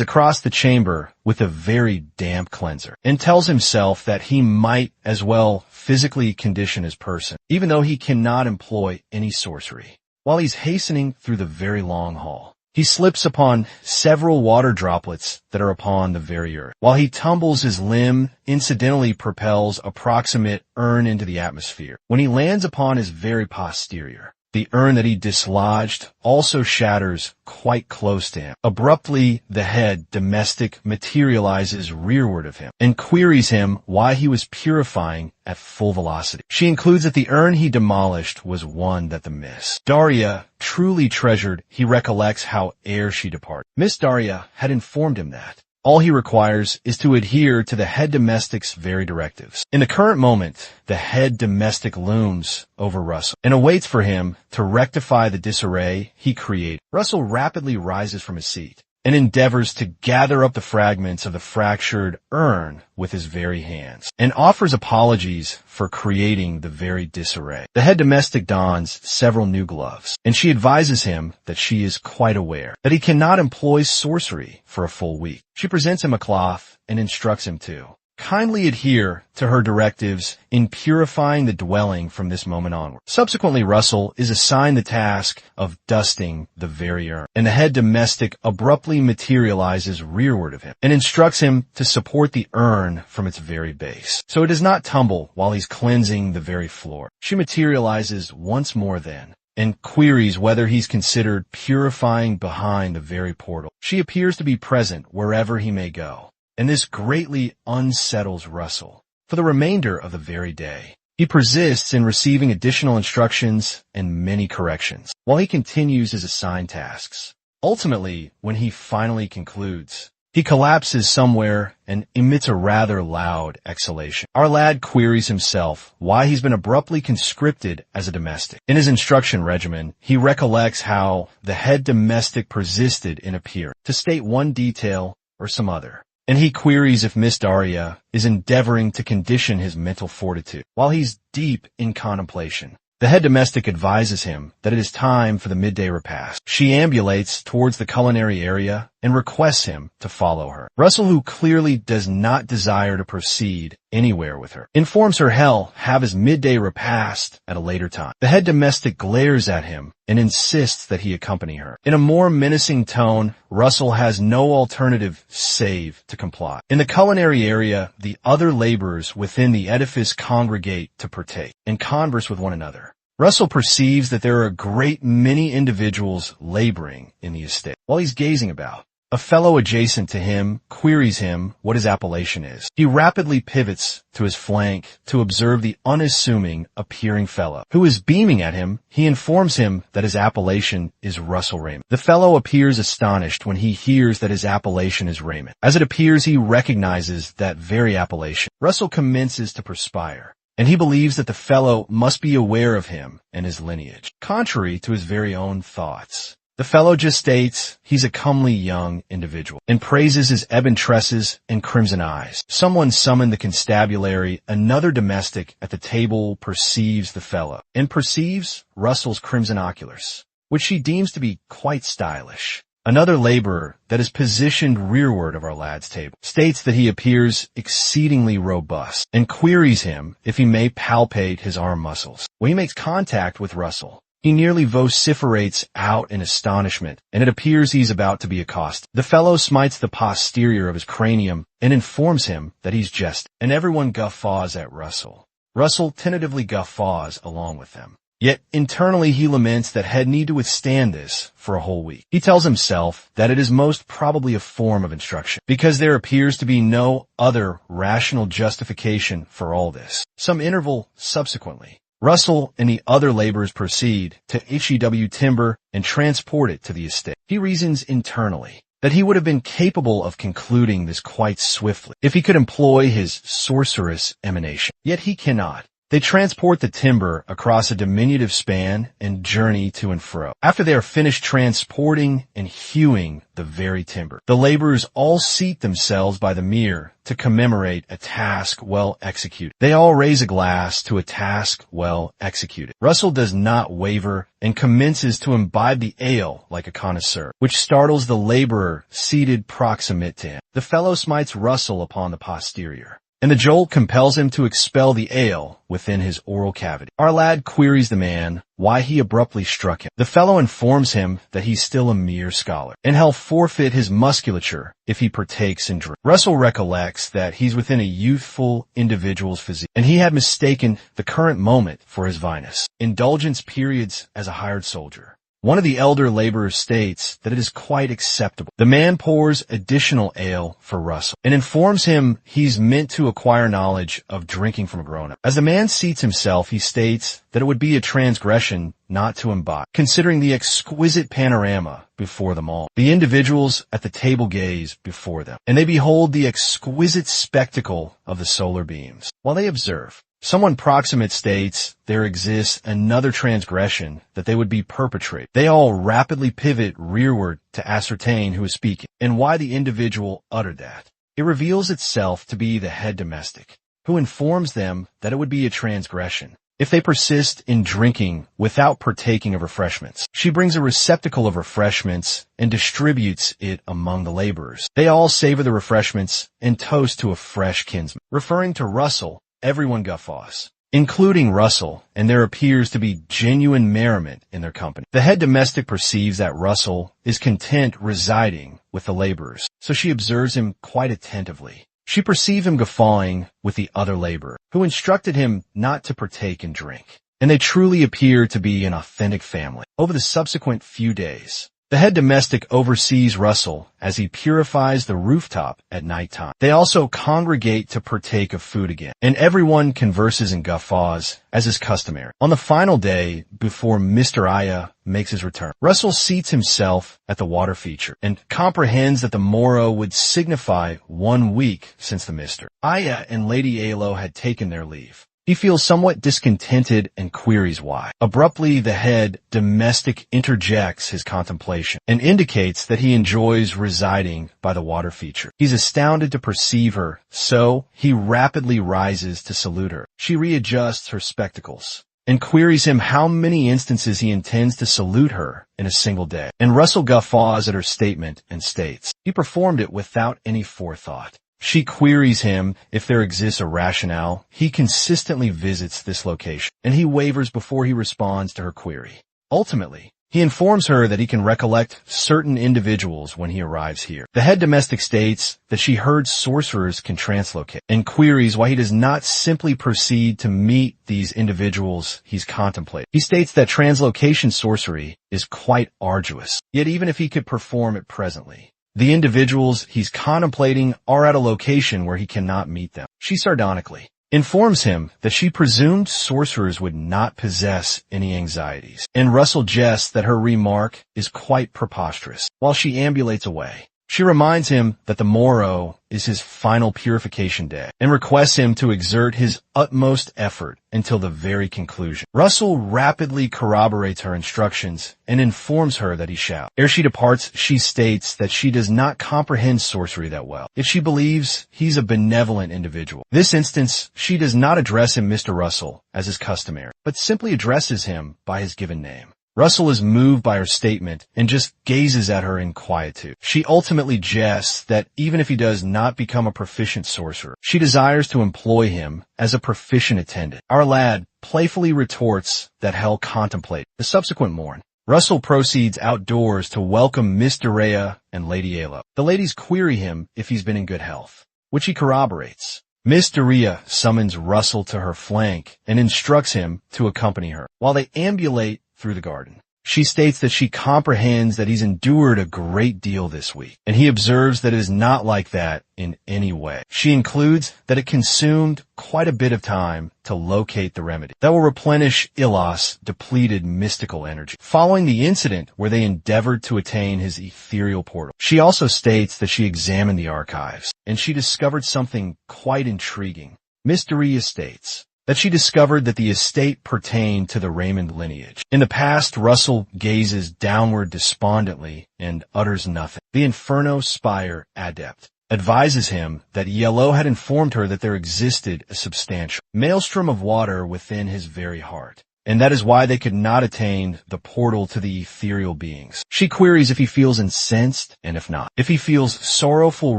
A: across the chamber with a very damp cleanser and tells himself that he might as well physically condition his person, even though he cannot employ any sorcery. While he's hastening through the very long hall, he slips upon several water droplets that are upon the very earth. While he tumbles, his limb incidentally propels approximate urn into the atmosphere. When he lands upon his very posterior, the urn that he dislodged also shatters quite close to him. Abruptly, the head domestic materializes rearward of him and queries him why he was purifying at full velocity. She includes that the urn he demolished was one that the Miss Daria truly treasured. He recollects how ere she departed, Miss Daria had informed him that all he requires is to adhere to the head domestic's very directives. In the current moment, the head domestic looms over Russell and awaits for him to rectify the disarray he created. Russell rapidly rises from his seat and endeavors to gather up the fragments of the fractured urn with his very hands, and offers apologies for creating the very disarray. The head domestic dons several new gloves, and she advises him that she is quite aware that he cannot employ sorcery for a full week. She presents him a cloth and instructs him to kindly adhere to her directives in purifying the dwelling from this moment onward. Subsequently, Russell is assigned the task of dusting the very urn, and the head domestic abruptly materializes rearward of him and instructs him to support the urn from its very base, so it does not tumble while he's cleansing the very floor. She materializes once more then, and queries whether he's considered purifying behind the very portal. She appears to be present wherever he may go, and this greatly unsettles Russell for the remainder of the very day. He persists in receiving additional instructions and many corrections while he continues his assigned tasks. Ultimately, when he finally concludes, he collapses somewhere and emits a rather loud exhalation. Our lad queries himself why he's been abruptly conscripted as a domestic. In his instruction regimen, he recollects how the head domestic persisted in appearing to state one detail or some other, and he queries if Miss Daria is endeavoring to condition his mental fortitude. While he's deep in contemplation, the head domestic advises him that it is time for the midday repast. She ambulates towards the culinary area and requests him to follow her. Russell, who clearly does not desire to proceed anywhere with her, informs her he'll have his midday repast at a later time. The head domestic glares at him and insists that he accompany her. In a more menacing tone, Russell has no alternative save to comply. In the culinary area, the other laborers within the edifice congregate to partake and converse with one another. Russell perceives that there are a great many individuals laboring in the estate. While he's gazing about, A fellow adjacent to him queries him what his appellation is. He rapidly pivots to his flank to observe the unassuming appearing fellow. Who is beaming at him, he informs him that his appellation is Russell Raymond. The fellow appears astonished when he hears that his appellation is Raymond. As it appears, he recognizes that very appellation. Russell commences to perspire, and he believes that the fellow must be aware of him and his lineage, contrary to his very own thoughts. The fellow just states he's a comely young individual and praises his ebon tresses and crimson eyes. Someone summoned the constabulary. Another domestic at the table perceives the fellow and perceives Russell's crimson oculars, which she deems to be quite stylish. Another laborer that is positioned rearward of our lad's table states that he appears exceedingly robust and queries him if he may palpate his arm muscles. When he makes contact with Russell, he nearly vociferates out in astonishment, and it appears he's about to be accosted. The fellow smites the posterior of his cranium and informs him that he's jesting, and everyone guffaws at Russell. Russell tentatively guffaws along with them. Yet internally he laments that he'd need to withstand this for a whole week. He tells himself that it is most probably a form of instruction, because there appears to be no other rational justification for all this. Some interval subsequently, Russell and the other laborers proceed to HEW timber and transport it to the estate. He reasons internally that he would have been capable of concluding this quite swiftly if he could employ his sorcerous emanation. Yet he cannot. They transport the timber across a diminutive span and journey to and fro. After they are finished transporting and hewing the very timber, the laborers all seat themselves by the mere to commemorate a task well executed. They all raise a glass to a task well executed. Russell does not waver and commences to imbibe the ale like a connoisseur, which startles the laborer seated proximate to him. The fellow smites Russell upon the posterior, and the jolt compels him to expel the ale within his oral cavity. Our lad queries the man why he abruptly struck him. The fellow informs him that he's still a mere scholar, and he'll forfeit his musculature if he partakes in drink. Russell recollects that he's within a youthful individual's physique, and he had mistaken the current moment for his vinous indulgence periods as a hired soldier. One of the elder laborers states that it is quite acceptable. The man pours additional ale for Russell and informs him he's meant to acquire knowledge of drinking from a grown-up. As the man seats himself, he states that it would be a transgression not to imbibe, considering the exquisite panorama before them all. The individuals at the table gaze before them, and they behold the exquisite spectacle of the solar beams. While they observe, someone proximate states there exists another transgression that they would be perpetrating. They all rapidly pivot rearward to ascertain who is speaking and why the individual uttered that. It reveals itself to be the head domestic, who informs them that it would be a transgression if they persist in drinking without partaking of refreshments. She brings a receptacle of refreshments and distributes it among the laborers. They all savor the refreshments and toast to a fresh kinsman. Referring to Russell, everyone guffaws, including Russell, and there appears to be genuine merriment in their company. The head domestic perceives that Russell is content residing with the laborers, so she observes him quite attentively. She perceived him guffawing with the other laborer, who instructed him not to partake in drink, and they truly appear to be an authentic family. Over the subsequent few days, the head domestic oversees Russell as he purifies the rooftop at night time. They also congregate to partake of food again, and everyone converses in guffaws as is customary. On the final day, before Mr. Aya makes his return, Russell seats himself at the water feature and comprehends that the morrow would signify 1 week since the Mr. Aya and Lady Yahello had taken their leave. He feels somewhat discontented and queries why. Abruptly, the head domestic interjects his contemplation and indicates that he enjoys residing by the water feature. He's astounded to perceive her, so he rapidly rises to salute her. She readjusts her spectacles and queries him how many instances he intends to salute her in a single day. And Russell guffaws at her statement and states he performed it without any forethought. She queries him if there exists a rationale. He consistently visits this location, and he wavers before he responds to her query. Ultimately, he informs her that he can recollect certain individuals when he arrives here. The head domestic states that she heard sorcerers can translocate, and queries why he does not simply proceed to meet these individuals he's contemplating. He states that translocation sorcery is quite arduous, yet even if he could perform it presently, The individuals he's contemplating are at a location where he cannot meet them. She sardonically informs him that she presumed sorcerers would not possess any anxieties, and Russell jests that her remark is quite preposterous. While she ambulates away, she reminds him that the morrow is his final purification day and requests him to exert his utmost effort until the very conclusion. Russell rapidly corroborates her instructions and informs her that he shall. Ere she departs, she states that she does not comprehend sorcery that well, yet she believes he's a benevolent individual. This instance, she does not address him Mr. Russell, as is customary, but simply addresses him by his given name. Russell is moved by her statement and just gazes at her in quietude. She ultimately jests that even if he does not become a proficient sorcerer, she desires to employ him as a proficient attendant. Our lad playfully retorts that hell contemplate. The subsequent morn, Russell proceeds outdoors to welcome Miss Dorea and Lady Yahello. The ladies query him if he's been in good health, which he corroborates. Miss Dorea summons Russell to her flank and instructs him to accompany her. While they ambulate through the garden, she states that she comprehends that he's endured a great deal this week, and he observes that it is not like that in any way. She includes that it consumed quite a bit of time to locate the remedy that will replenish Ilos' depleted mystical energy following the incident where they endeavored to attain his ethereal portal. She also states that she examined the archives, and she discovered something quite intriguing. Miss Dorea states that she discovered that the estate pertained to the Raymond lineage. In the past, Russell gazes downward despondently and utters nothing. The Inferno Spire adept advises him that Yahello had informed her that there existed a substantial maelstrom of water within his very heart, and that is why they could not attain the portal to the ethereal beings. She queries if he feels incensed, and if not. If he feels sorrowful,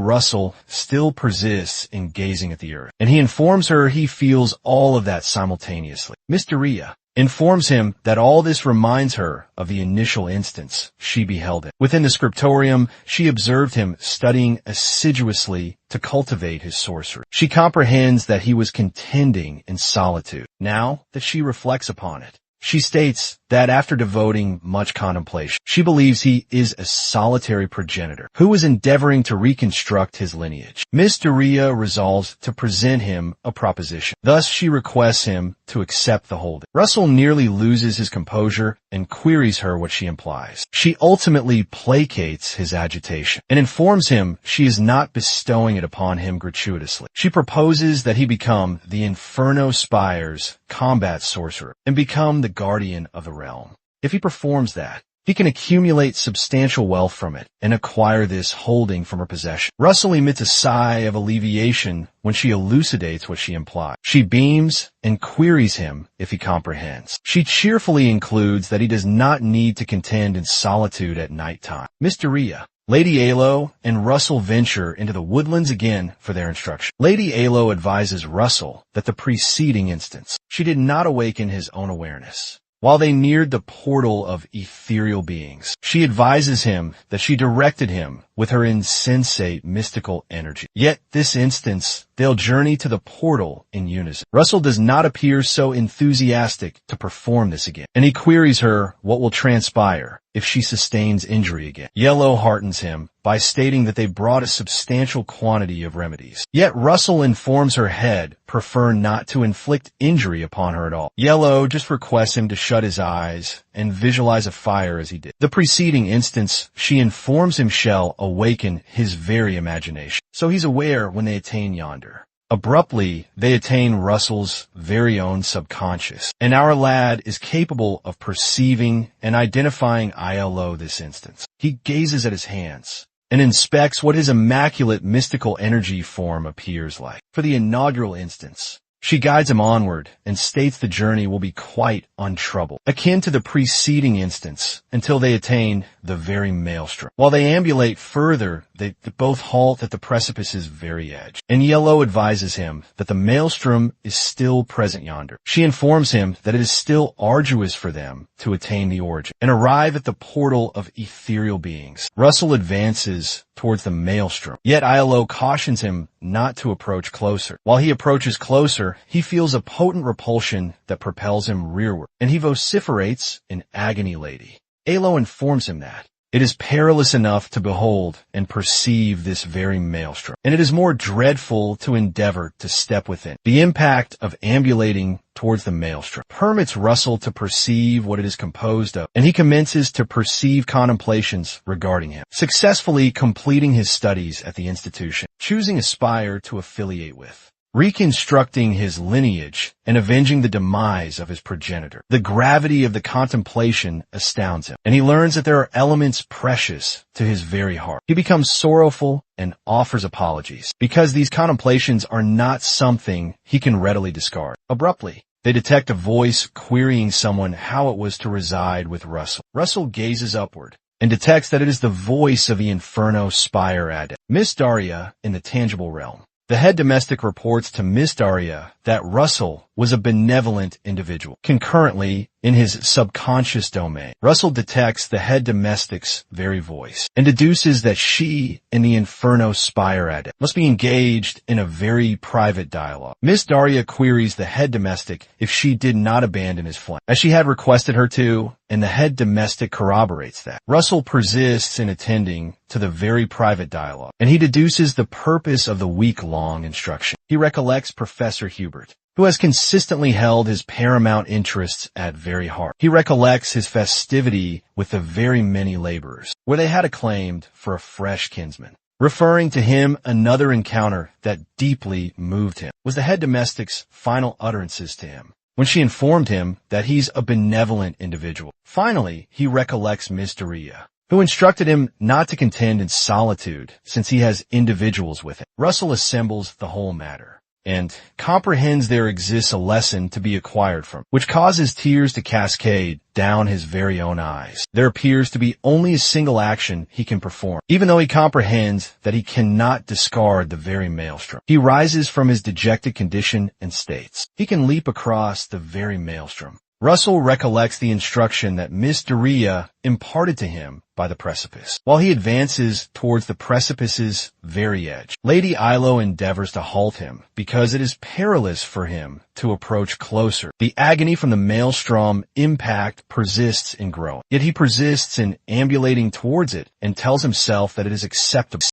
A: Russell still persists in gazing at the earth, and he informs her he feels all of that simultaneously. Miss Dorea informs him that all this reminds her of the initial instance she beheld it. Within the scriptorium, she observed him studying assiduously to cultivate his sorcery. She comprehends that he was contending in solitude. Now that she reflects upon it, she states that after devoting much contemplation, she believes he is a solitary progenitor who is endeavoring to reconstruct his lineage. Miss Dorea resolves to present him a proposition. Thus, she requests him to accept the holding. Russell nearly loses his composure and queries her what she implies. She ultimately placates his agitation and informs him she is not bestowing it upon him gratuitously. She proposes that he become the Inferno Spire's combat sorcerer and become the guardian of the realm. If he performs that, he can accumulate substantial wealth from it and acquire this holding from her possession. Russell emits a sigh of alleviation when she elucidates what she implies. She beams and queries him if he comprehends. She cheerfully includes that he does not need to contend in solitude at nighttime. Miss Dorea, Lady Yahello, and Russell venture into the woodlands again for their instruction. Lady Yahello advises Russell that the preceding instance, she did not awaken his own awareness. While they neared the portal of ethereal beings, she advises him that she directed him with her insensate mystical energy. Yet this instance, they'll journey to the portal in unison. Russell does not appear so enthusiastic to perform this again, and he queries her what will transpire if she sustains injury again. Yahello heartens him by stating that they brought a substantial quantity of remedies. Yet Russell informs her head prefer not to inflict injury upon her at all. Yahello just requests him to shut his eyes and visualize a fire as he did. The preceding instance, she informs him shall awaken his very imagination, so he's aware when they attain yonder. Abruptly, they attain Russell's very own subconscious, and our lad is capable of perceiving and identifying Yahello this instance. He gazes at his hands and inspects what his immaculate mystical energy form appears like. For the inaugural instance, she guides him onward and states the journey will be quite untroubled, akin to the preceding instance, until they attain the very maelstrom. While they ambulate further, they both halt at the precipice's very edge, and Yahello advises him that the maelstrom is still present yonder. She informs him that it is still arduous for them to attain the origin and arrive at the portal of ethereal beings. Russell advances towards the maelstrom, yet Yahello cautions him not to approach closer. While he approaches closer, he feels a potent repulsion that propels him rearward, and he vociferates in agony. Lady Yahello informs him that It is perilous enough to behold and perceive this very maelstrom, and it is more dreadful to endeavor to step within. The impact of ambulating towards the maelstrom permits Russell to perceive what it is composed of, and he commences to perceive contemplations regarding him, successfully completing his studies at the institution, choosing a spire to affiliate with, reconstructing his lineage, and avenging the demise of his progenitor. The gravity of the contemplation astounds him, and he learns that there are elements precious to his very heart. He becomes sorrowful and offers apologies, because these contemplations are not something he can readily discard. Abruptly, they detect a voice querying someone how it was to reside with Russell. Russell gazes upward and detects that it is the voice of the Inferno Spire adept, Miss Daria, in the tangible realm. The head domestic reports to Miss Daria that Russell was a benevolent individual. Concurrently, in his subconscious domain, Russell detects the head domestic's very voice and deduces that she and the Inferno Spire adept must be engaged in a very private dialogue. Miss Daria queries the head domestic if she did not abandon his flame, as she had requested her to, and the head domestic corroborates that. Russell persists in attending to the very private dialogue, and he deduces the purpose of the week-long instruction. He recollects Professor Hubert, who has consistently held his paramount interests at very heart. He recollects his festivity with the very many laborers, where they had acclaimed for a fresh kinsman. Referring to him, another encounter that deeply moved him was the head domestic's final utterances to him, when she informed him that he's a benevolent individual. Finally, he recollects Miss Daria, who instructed him not to contend in solitude since he has individuals with him. Russell assembles the whole matter and comprehends there exists a lesson to be acquired from, which causes tears to cascade down his very own eyes. There appears to be only a single action he can perform, even though he comprehends that he cannot discard the very maelstrom. He rises from his dejected condition and states he can leap across the very maelstrom. Russell recollects the instruction that Miss Daria imparted to him by the precipice. While he advances towards the precipice's very edge, Lady Yahello endeavors to halt him because it is perilous for him to approach closer. The agony from the maelstrom impact persists in growing, yet he persists in ambulating towards it and tells himself that it is acceptable.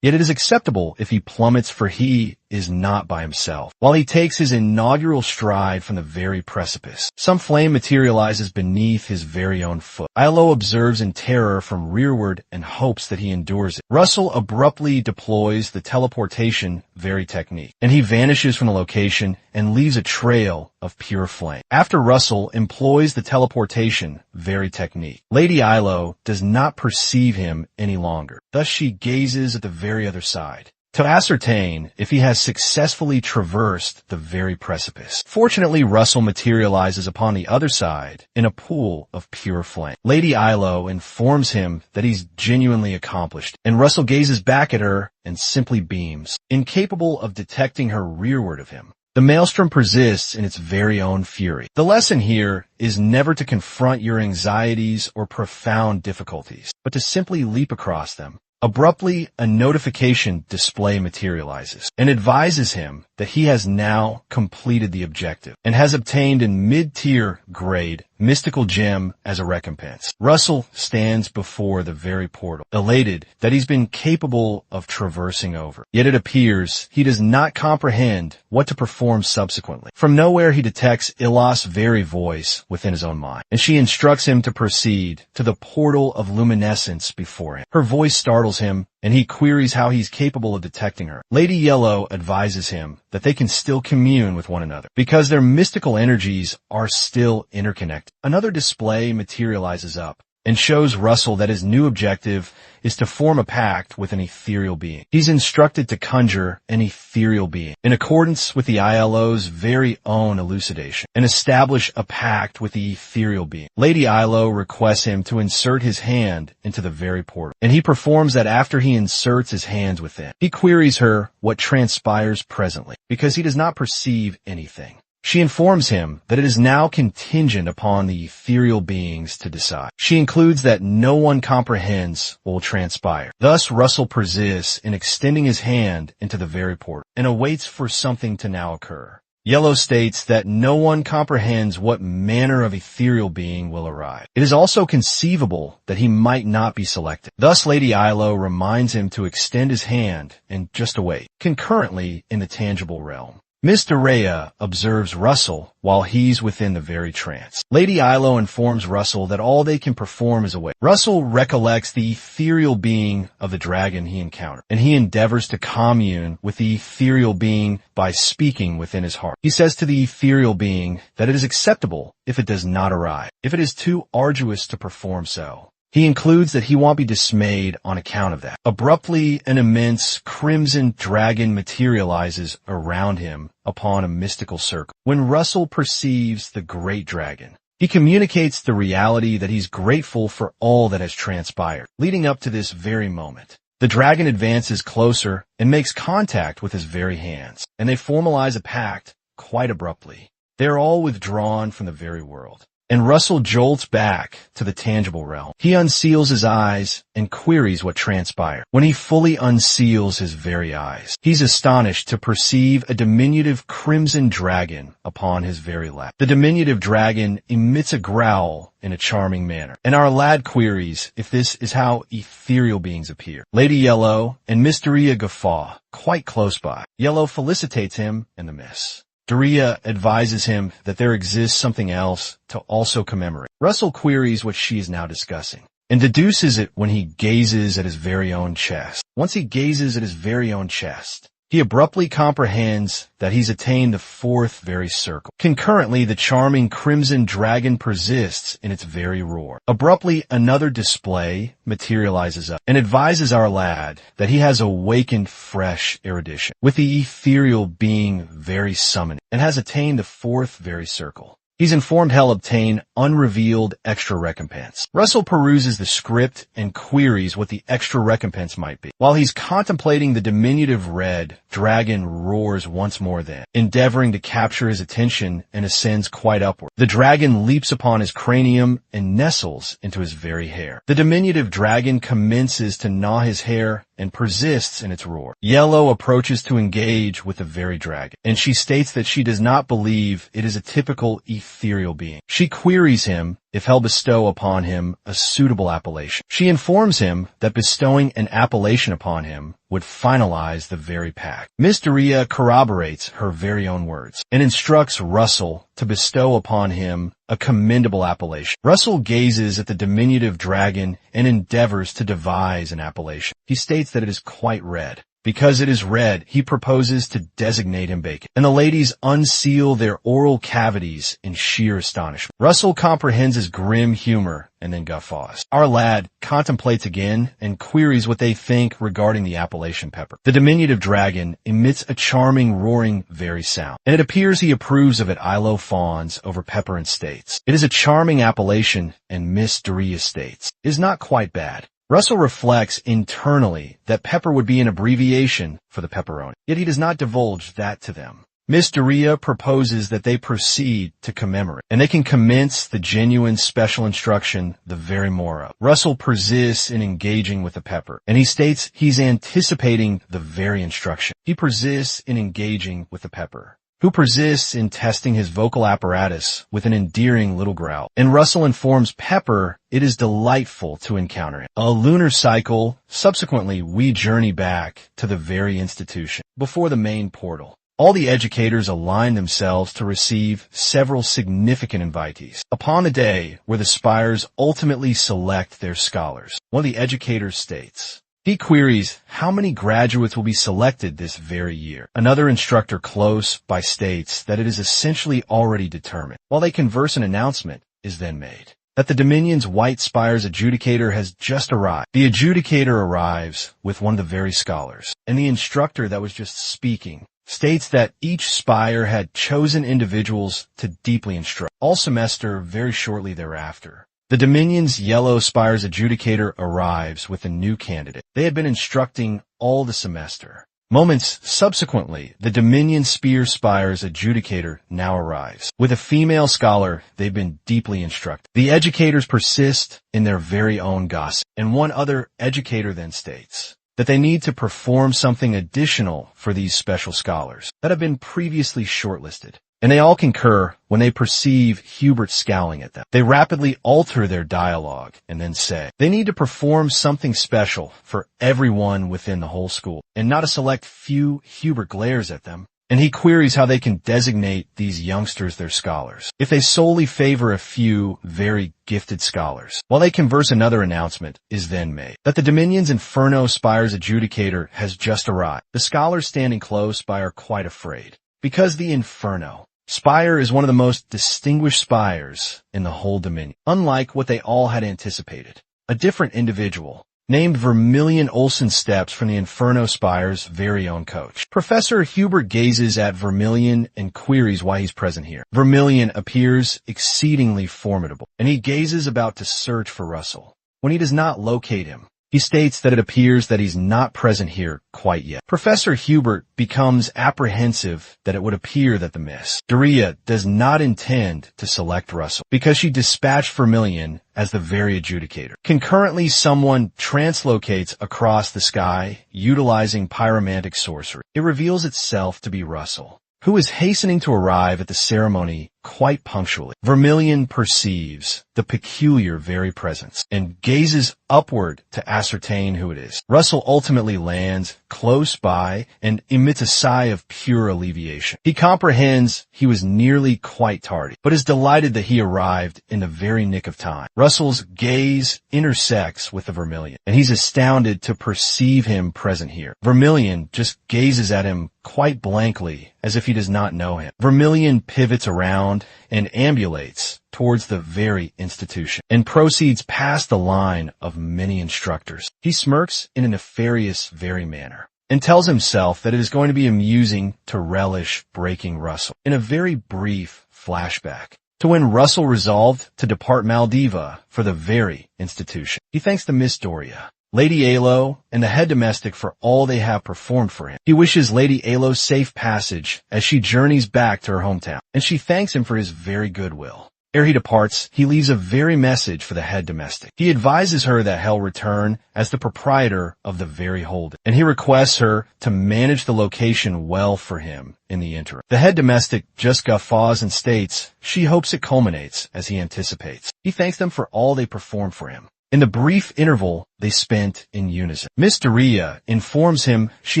A: Yet it is acceptable if he plummets, for he is not by himself. While he takes his inaugural stride from the very precipice, some flame materializes beneath his very own foot. Yahello observes in terror from rearward and hopes that he endures it. Russell abruptly deploys the teleportation very technique, and he vanishes from the location and leaves a trail of pure flame. After Russell employs the teleportation very technique, Lady Yahello does not perceive him any longer. Thus she gazes at the very other side to ascertain if he has successfully traversed the very precipice. Fortunately, Russell materializes upon the other side in a pool of pure flame. Lady Yahello informs him that he's genuinely accomplished, and Russell gazes back at her and simply beams, incapable of detecting her rearward of him. The maelstrom persists in its very own fury. The lesson here is never to confront your anxieties or profound difficulties, but to simply leap across them. Abruptly, a notification display materializes and advises him that he has now completed the objective and has obtained in mid-tier grade mystical gem as a recompense. Russell stands before the very portal, elated that he's been capable of traversing over. Yet it appears he does not comprehend what to perform subsequently. From nowhere he detects Ilas' very voice within his own mind, and she instructs him to proceed to the portal of luminescence before him. Her voice startles him, and he queries how he's capable of detecting her. Lady Yahello advises him that they can still commune with one another because their mystical energies are still interconnected. Another display materializes up and shows Russell that his new objective is to form a pact with an ethereal being. He's instructed to conjure an ethereal being in accordance with the Yahello's very own elucidation and establish a pact with the ethereal being. Lady Yahello requests him to insert his hand into the very portal, and he performs that after he inserts his hands within. He queries her what transpires presently because he does not perceive anything. She informs him that it is now contingent upon the ethereal beings to decide. She includes that no one comprehends what will transpire. Thus, Russell persists in extending his hand into the very portal and awaits for something to now occur. Yahello states that no one comprehends what manner of ethereal being will arrive. It is also conceivable that he might not be selected. Thus, Lady Yahello reminds him to extend his hand and just await. Concurrently, in the tangible realm, Miss Dorea observes Russell while he's within the very trance. Lady Yahello informs Russell that all they can perform is await. Russell recollects the ethereal being of the dragon he encountered, and he endeavors to commune with the ethereal being by speaking within his heart. He says to the ethereal being that it is acceptable if it does not arrive, if it is too arduous to perform so. He includes that he won't be dismayed on account of that. Abruptly, an immense crimson dragon materializes around him upon a mystical circle. When Russell perceives the great dragon, he communicates the reality that he's grateful for all that has transpired, leading up to this very moment. The dragon advances closer and makes contact with his very hands, and they formalize a pact quite abruptly. They are all withdrawn from the very world, and Russell jolts back to the tangible realm. He unseals his eyes and queries what transpired. When he fully unseals his very eyes, he's astonished to perceive a diminutive crimson dragon upon his very lap. The diminutive dragon emits a growl in a charming manner, and our lad queries if this is how ethereal beings appear. Lady Yahello and Miss Dorea guffaw quite close by. Yahello felicitates him and the miss. Dorea advises him that there exists something else to also commemorate. Russell queries what she is now discussing, and deduces it when he gazes at his very own chest. Once he gazes at his very own chest, he abruptly comprehends that he's attained the fourth very circle. Concurrently, the charming crimson dragon persists in its very roar. Abruptly, another display materializes up and advises our lad that he has awakened fresh erudition, with the ethereal being very summoning, and has attained the fourth very circle. He's informed he'll obtain unrevealed extra recompense. Russell peruses the script and queries what the extra recompense might be. While he's contemplating, the diminutive red dragon roars once more then, endeavoring to capture his attention, and ascends quite upward. The dragon leaps upon his cranium and nestles into his very hair. The diminutive dragon commences to gnaw his hair and persists in its roar. Yahello approaches to engage with the very dragon, and she states that she does not believe it is a typical ethereal being. She queries him if he'll bestow upon him a suitable appellation. She informs him that bestowing an appellation upon him would finalize the very pact. Miss Dorea corroborates her very own words and instructs Russell to bestow upon him a commendable appellation. Russell gazes at the diminutive dragon and endeavors to devise an appellation. He states that it is quite red. Because it is red, he proposes to designate him Bacon, and the ladies unseal their oral cavities in sheer astonishment. Russell comprehends his grim humor and then guffaws. Our lad contemplates again and queries what they think regarding the appellation pepper. The diminutive dragon emits a charming roaring very sound, and it appears he approves of it. Yahello fawns over pepper and states it is a charming appellation, and Miss Dorea states it is not quite bad. Russell reflects internally that pepper would be an abbreviation for the pepperoni, yet he does not divulge that to them. Miss Dorea proposes that they proceed to commemorate, and they can commence the genuine special instruction the very morrow. Russell persists in engaging with the pepper, and he states he's anticipating the very instruction. He persists in engaging with the pepper, who persists in testing his vocal apparatus with an endearing little growl. And Russell informs Pepper it is delightful to encounter him. A lunar cycle, subsequently we journey back to the very institution. Before the main portal, all the educators align themselves to receive several significant invitees. Upon the day where the spires ultimately select their scholars, one of the educators states, he queries how many graduates will be selected this very year. Another instructor close by states that it is essentially already determined. While they converse, an announcement is then made that the Dominion's White Spire's adjudicator has just arrived. The adjudicator arrives with one of the very scholars, and the instructor that was just speaking states that each spire had chosen individuals to deeply instruct all semester very shortly thereafter. The Dominion's Yellow Spire's adjudicator arrives with a new candidate. They had been instructing all the semester. Moments subsequently, the Dominion Spear Spire's adjudicator now arrives. With a female scholar, they've been deeply instructed. The educators persist in their very own gossip, and one other educator then states that they need to perform something additional for these special scholars that have been previously shortlisted. And they all concur when they perceive Hubert scowling at them. They rapidly alter their dialogue and then say, they need to perform something special for everyone within the whole school, and not a select few. Hubert glares at them, and he queries how they can designate these youngsters their scholars if they solely favor a few very gifted scholars. While they converse, another announcement is then made that the Dominion's Inferno Spire's adjudicator has just arrived. The scholars standing close by are quite afraid, because the Inferno Spire is one of the most distinguished spires in the whole Dominion. Unlike what they all had anticipated, a different individual, named Vermilion Olsen, steps from the Inferno Spire's very own coach. Professor Hubert gazes at Vermilion and queries why he's present here. Vermilion appears exceedingly formidable, and he gazes about to search for Russell. When he does not locate him, he states that it appears that he's not present here quite yet. Professor Hubert becomes apprehensive that it would appear that the Miss Doria does not intend to select Russell because she dispatched Vermilion as the very adjudicator. Concurrently, someone translocates across the sky utilizing pyromantic sorcery. It reveals itself to be Russell, who is hastening to arrive at the ceremony quite punctually. Vermilion perceives the peculiar very presence and gazes upward to ascertain who it is. Russell ultimately lands close by and emits a sigh of pure alleviation. He comprehends he was nearly quite tardy, but is delighted that he arrived in the very nick of time. Russell's gaze intersects with the Vermilion, and he's astounded to perceive him present here. Vermilion just gazes at him quite blankly, as if he does not know him. Vermilion pivots around and ambulates towards the very institution and proceeds past the line of many instructors. He smirks in a nefarious very manner and tells himself that it is going to be amusing to relish breaking Russell in a very brief flashback to when Russell resolved to depart Maldiva for the very institution. He thanks the Miss Doria, Lady Yahello, and the head domestic for all they have performed for him. He wishes Lady Yahello safe passage as she journeys back to her hometown, and she thanks him for his very goodwill. Ere he departs, he leaves a very message for the head domestic. He advises her that he'll return as the proprietor of the very holding, and he requests her to manage the location well for him in the interim. The head domestic just guffaws and states she hopes it culminates as he anticipates. He thanks them for all they performed for him in the brief interval they spent in unison. Miss Doria informs him she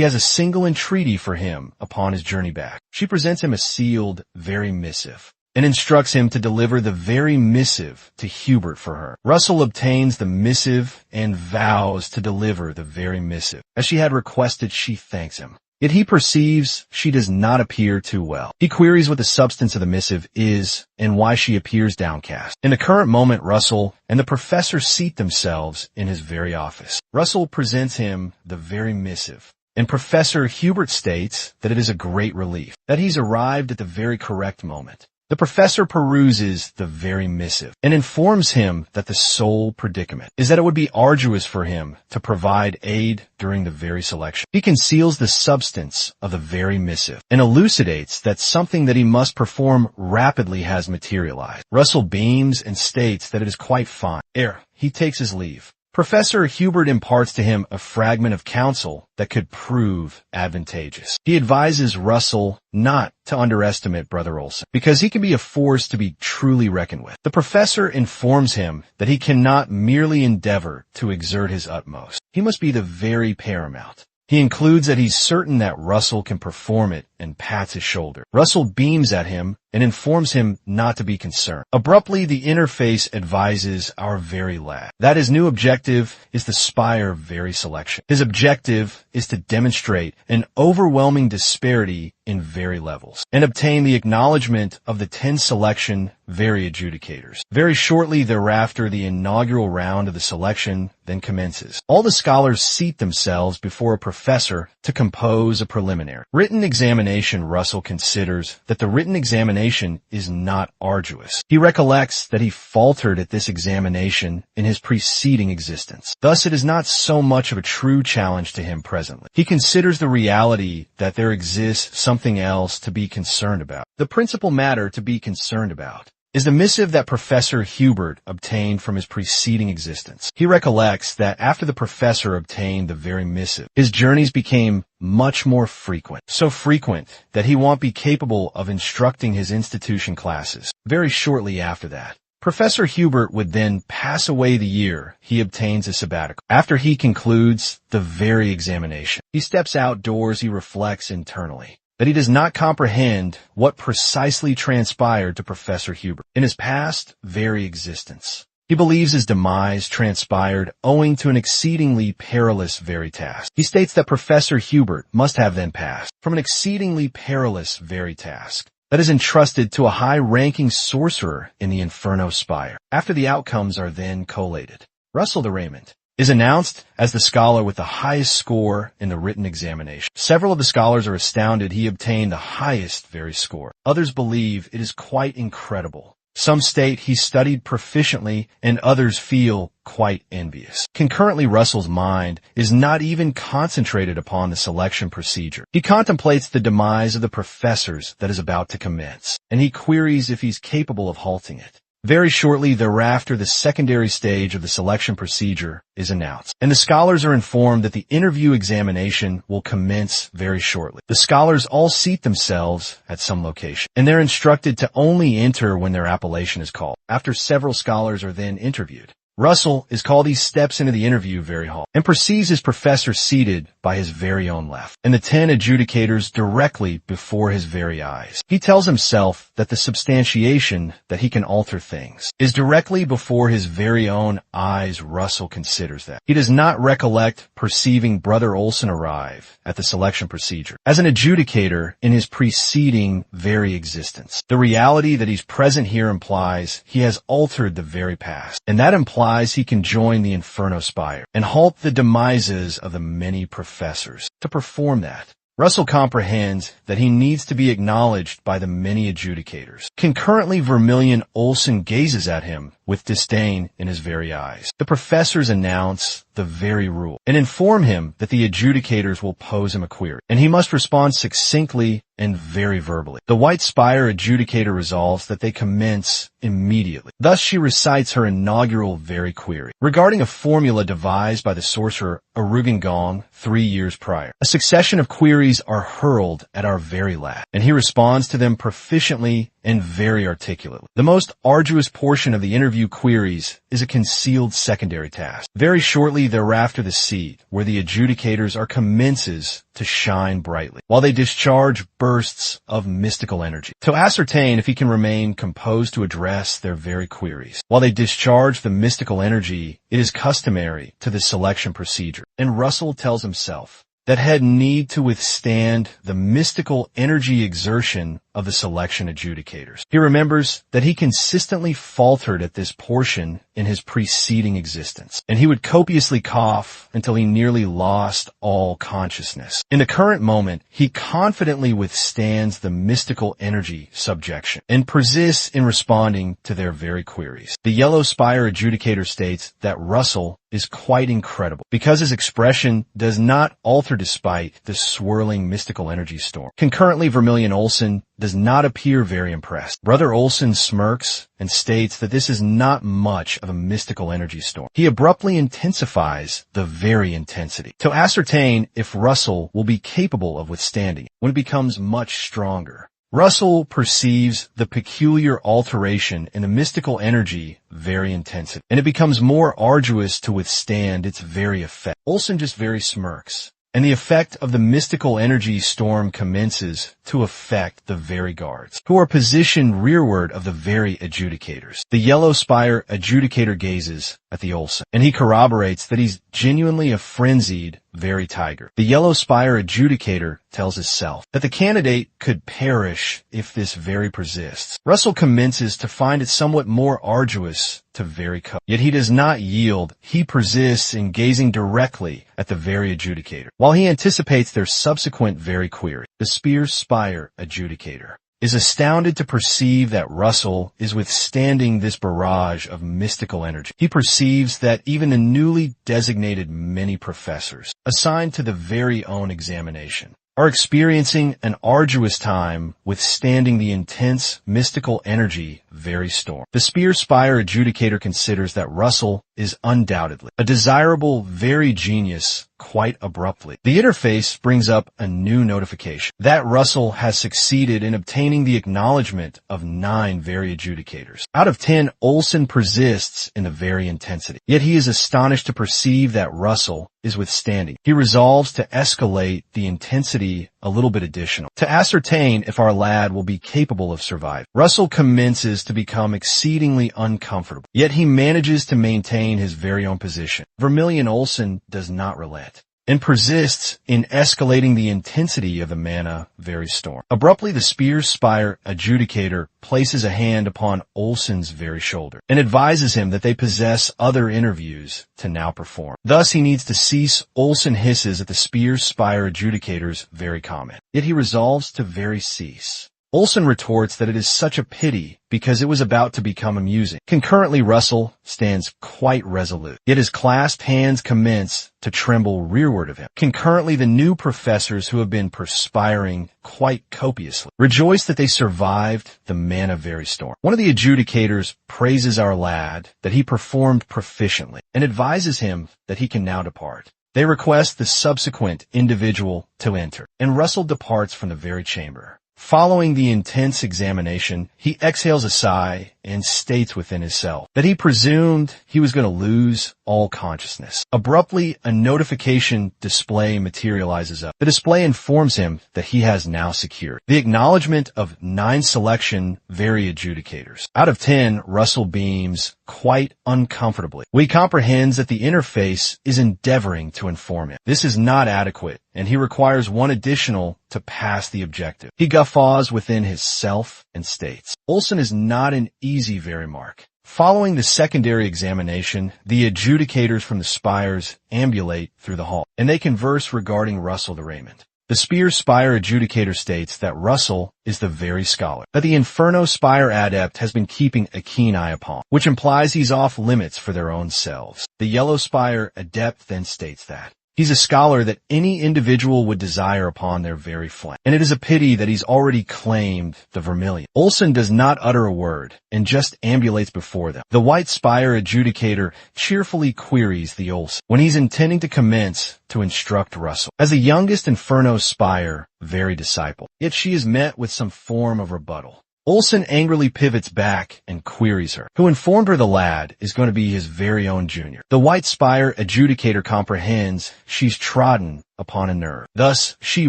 A: has a single entreaty for him upon his journey back. She presents him a sealed very missive and instructs him to deliver the very missive to Hubert for her. Russell obtains the missive and vows to deliver the very missive. As she had requested, she thanks him. Yet he perceives she does not appear too well. He queries what the substance of the missive is and why she appears downcast. In the current moment, Russell and the professor seat themselves in his very office. Russell presents him the very missive, and Professor Hubert states that it is a great relief, that he's arrived at the very correct moment. The professor peruses the very missive and informs him that the sole predicament is that it would be arduous for him to provide aid during the very selection. He conceals the substance of the very missive and elucidates that something that he must perform rapidly has materialized. Russell beams and states that it is quite fine. Ere he takes his leave, Professor Hubert imparts to him a fragment of counsel that could prove advantageous. He advises Russell not to underestimate Brother Olsen, because he can be a force to be truly reckoned with. The professor informs him that he cannot merely endeavor to exert his utmost. He must be the very paramount. He includes that he's certain that Russell can perform it and pats his shoulder. Russell beams at him and informs him not to be concerned. Abruptly, the interface advises our very lad that his new objective is the Spire very selection. His objective is to demonstrate an overwhelming disparity in very levels and obtain the acknowledgement of the 10 selection very adjudicators. Very shortly thereafter, the inaugural round of the selection then commences. All the scholars seat themselves before a professor to compose a preliminary written examination. Russell considers that the written examination is not arduous. He recollects that he faltered at this examination in his preceding existence. Thus, it is not so much of a true challenge to him presently. He considers the reality that there exists something else to be concerned about. The principal matter to be concerned about is the missive that Professor Hubert obtained from his preceding existence. He recollects that after the professor obtained the very missive, his journeys became much more frequent. So frequent that he won't be capable of instructing his institution classes. Very shortly after that, Professor Hubert would then pass away the year he obtains a sabbatical. After he concludes the very examination, he steps outdoors. He reflects internally that he does not comprehend what precisely transpired to Professor Hubert in his past very existence. He believes his demise transpired owing to an exceedingly perilous very task. He states that Professor Hubert must have then passed from an exceedingly perilous very task that is entrusted to a high-ranking sorcerer in the Inferno Spire. After the outcomes are then collated, Russell the Raymond is announced as the scholar with the highest score in the written examination. Several of the scholars are astounded he obtained the highest very score. Others believe it is quite incredible. Some state he studied proficiently, and others feel quite envious. Concurrently, Russell's mind is not even concentrated upon the selection procedure. He contemplates the demise of the professors that is about to commence, and he queries if he's capable of halting it. Very shortly thereafter, the secondary stage of the selection procedure is announced, and the scholars are informed that the interview examination will commence very shortly. The scholars all seat themselves at some location, and they're instructed to only enter when their appellation is called. After several scholars are then interviewed, Russell is called. He steps into the interview very hall and perceives his professor seated by his very own left, and the 10 adjudicators directly before his very eyes. He tells himself that the substantiation that he can alter things is directly before his very own eyes. Russell considers that. He does not recollect perceiving Brother Olson arrive at the selection procedure as an adjudicator in his preceding very existence. The reality that he's present here implies he has altered the very past, and that implies he can join the Inferno Spire and halt the demises of the many professors. To perform that, Russell comprehends that he needs to be acknowledged by the many adjudicators. Concurrently, Vermilion Olson gazes at him with disdain in his very eyes. The professors announce the very rule and inform him that the adjudicators will pose him a query, and he must respond succinctly and very verbally. The White Spire adjudicator resolves that they commence immediately. Thus she recites her inaugural very query regarding a formula devised by the sorcerer Arugangong 3 years prior. A succession of queries are hurled at our very lad, and he responds to them proficiently and very articulately. The most arduous portion of the interview queries is a concealed secondary task. Very shortly thereafter, the seed where the adjudicators are commences to shine brightly, while they discharge bursts of mystical energy to ascertain if he can remain composed to address their very queries. While they discharge the mystical energy, it is customary to the selection procedure, and Russell tells himself that had need to withstand the mystical energy exertion of the selection adjudicators. He remembers that he consistently faltered at this portion in his preceding existence, and he would copiously cough until he nearly lost all consciousness. In the current moment, he confidently withstands the mystical energy subjection and persists in responding to their very queries. The Yellow Spire adjudicator states that Russell is quite incredible because his expression does not alter despite the swirling mystical energy storm. Concurrently, Vermilion Olson does not appear very impressed. Brother Olson smirks and states that this is not much of a mystical energy storm. He abruptly intensifies the very intensity to ascertain if Russell will be capable of withstanding it when it becomes much stronger. Russell perceives the peculiar alteration in the mystical energy very intensity, and it becomes more arduous to withstand its very effect. Olson just very smirks, and the effect of the mystical energy storm commences to affect the very guards, who are positioned rearward of the very adjudicators. The Yellow Spire adjudicator gazes at the Olson, and he corroborates that he's genuinely a frenzied very tiger. The Yellow Spire adjudicator tells himself that the candidate could perish if this very persists. Russell commences to find it somewhat more arduous to very cope. Yet he does not yield. He persists in gazing directly at the very adjudicator, while he anticipates their subsequent very query. The Spear Spire adjudicator is astounded to perceive that Russell is withstanding this barrage of mystical energy. He perceives that even the newly designated many professors assigned to the very own examination are experiencing an arduous time withstanding the intense mystical energy very storm. The Spear Spire adjudicator considers that Russell is undoubtedly a desirable, very genius. Quite abruptly, the interface brings up a new notification that Russell has succeeded in obtaining the acknowledgement of 9 very adjudicators. Out of 10, Olsen persists in the very intensity. Yet he is astonished to perceive that Russell is withstanding. He resolves to escalate the intensity a little bit additional to ascertain if our lad will be capable of surviving. Russell commences to become exceedingly uncomfortable, yet he manages to maintain his very own position. Vermilion Olsen does not relent and persists in escalating the intensity of the mana very storm. Abruptly, the Spear Spire adjudicator places a hand upon Olsen's very shoulder and advises him that they possess other interviews to now perform. Thus, he needs to cease. Olsen hisses at the Spear Spire adjudicator's very comment. Yet he resolves to very cease. Olsen retorts that it is such a pity because it was about to become amusing. Concurrently, Russell stands quite resolute, yet his clasped hands commence to tremble rearward of him. Concurrently, the new professors who have been perspiring quite copiously rejoice that they survived the mana very storm. One of the adjudicators praises our lad that he performed proficiently and advises him that he can now depart. They request the subsequent individual to enter, and Russell departs from the very chamber. Following the intense examination, he exhales a sigh and states within himself that he presumed he was going to lose all consciousness. Abruptly, a notification display materializes up. The display informs him that he has now secured the acknowledgement of 9 selection very adjudicators. Out of 10, Russell beams quite uncomfortably. He comprehends that the interface is endeavoring to inform him this is not adequate, and he requires one additional to pass the objective. He guffaws within his self and states, Olsen is not an easy very mark. Following the secondary examination, the adjudicators from the spires ambulate through the hall, and they converse regarding Russell the Raymond. The Spear Spire adjudicator states that Russell is the very scholar that the Inferno Spire adept has been keeping a keen eye upon, which implies he's off limits for their own selves. The Yellow Spire adept then states that he's a scholar that any individual would desire upon their very flank, and it is a pity that he's already claimed the Vermilion. Olsen does not utter a word and just ambulates before them. The White Spire adjudicator cheerfully queries the Olsen when he's intending to commence to instruct Russell. As the youngest Inferno Spire very disciple, yet she is met with some form of rebuttal. Olsen angrily pivots back and queries her, who informed her the lad is going to be his very own junior. The White Spire adjudicator comprehends she's trodden upon a nerve. Thus, she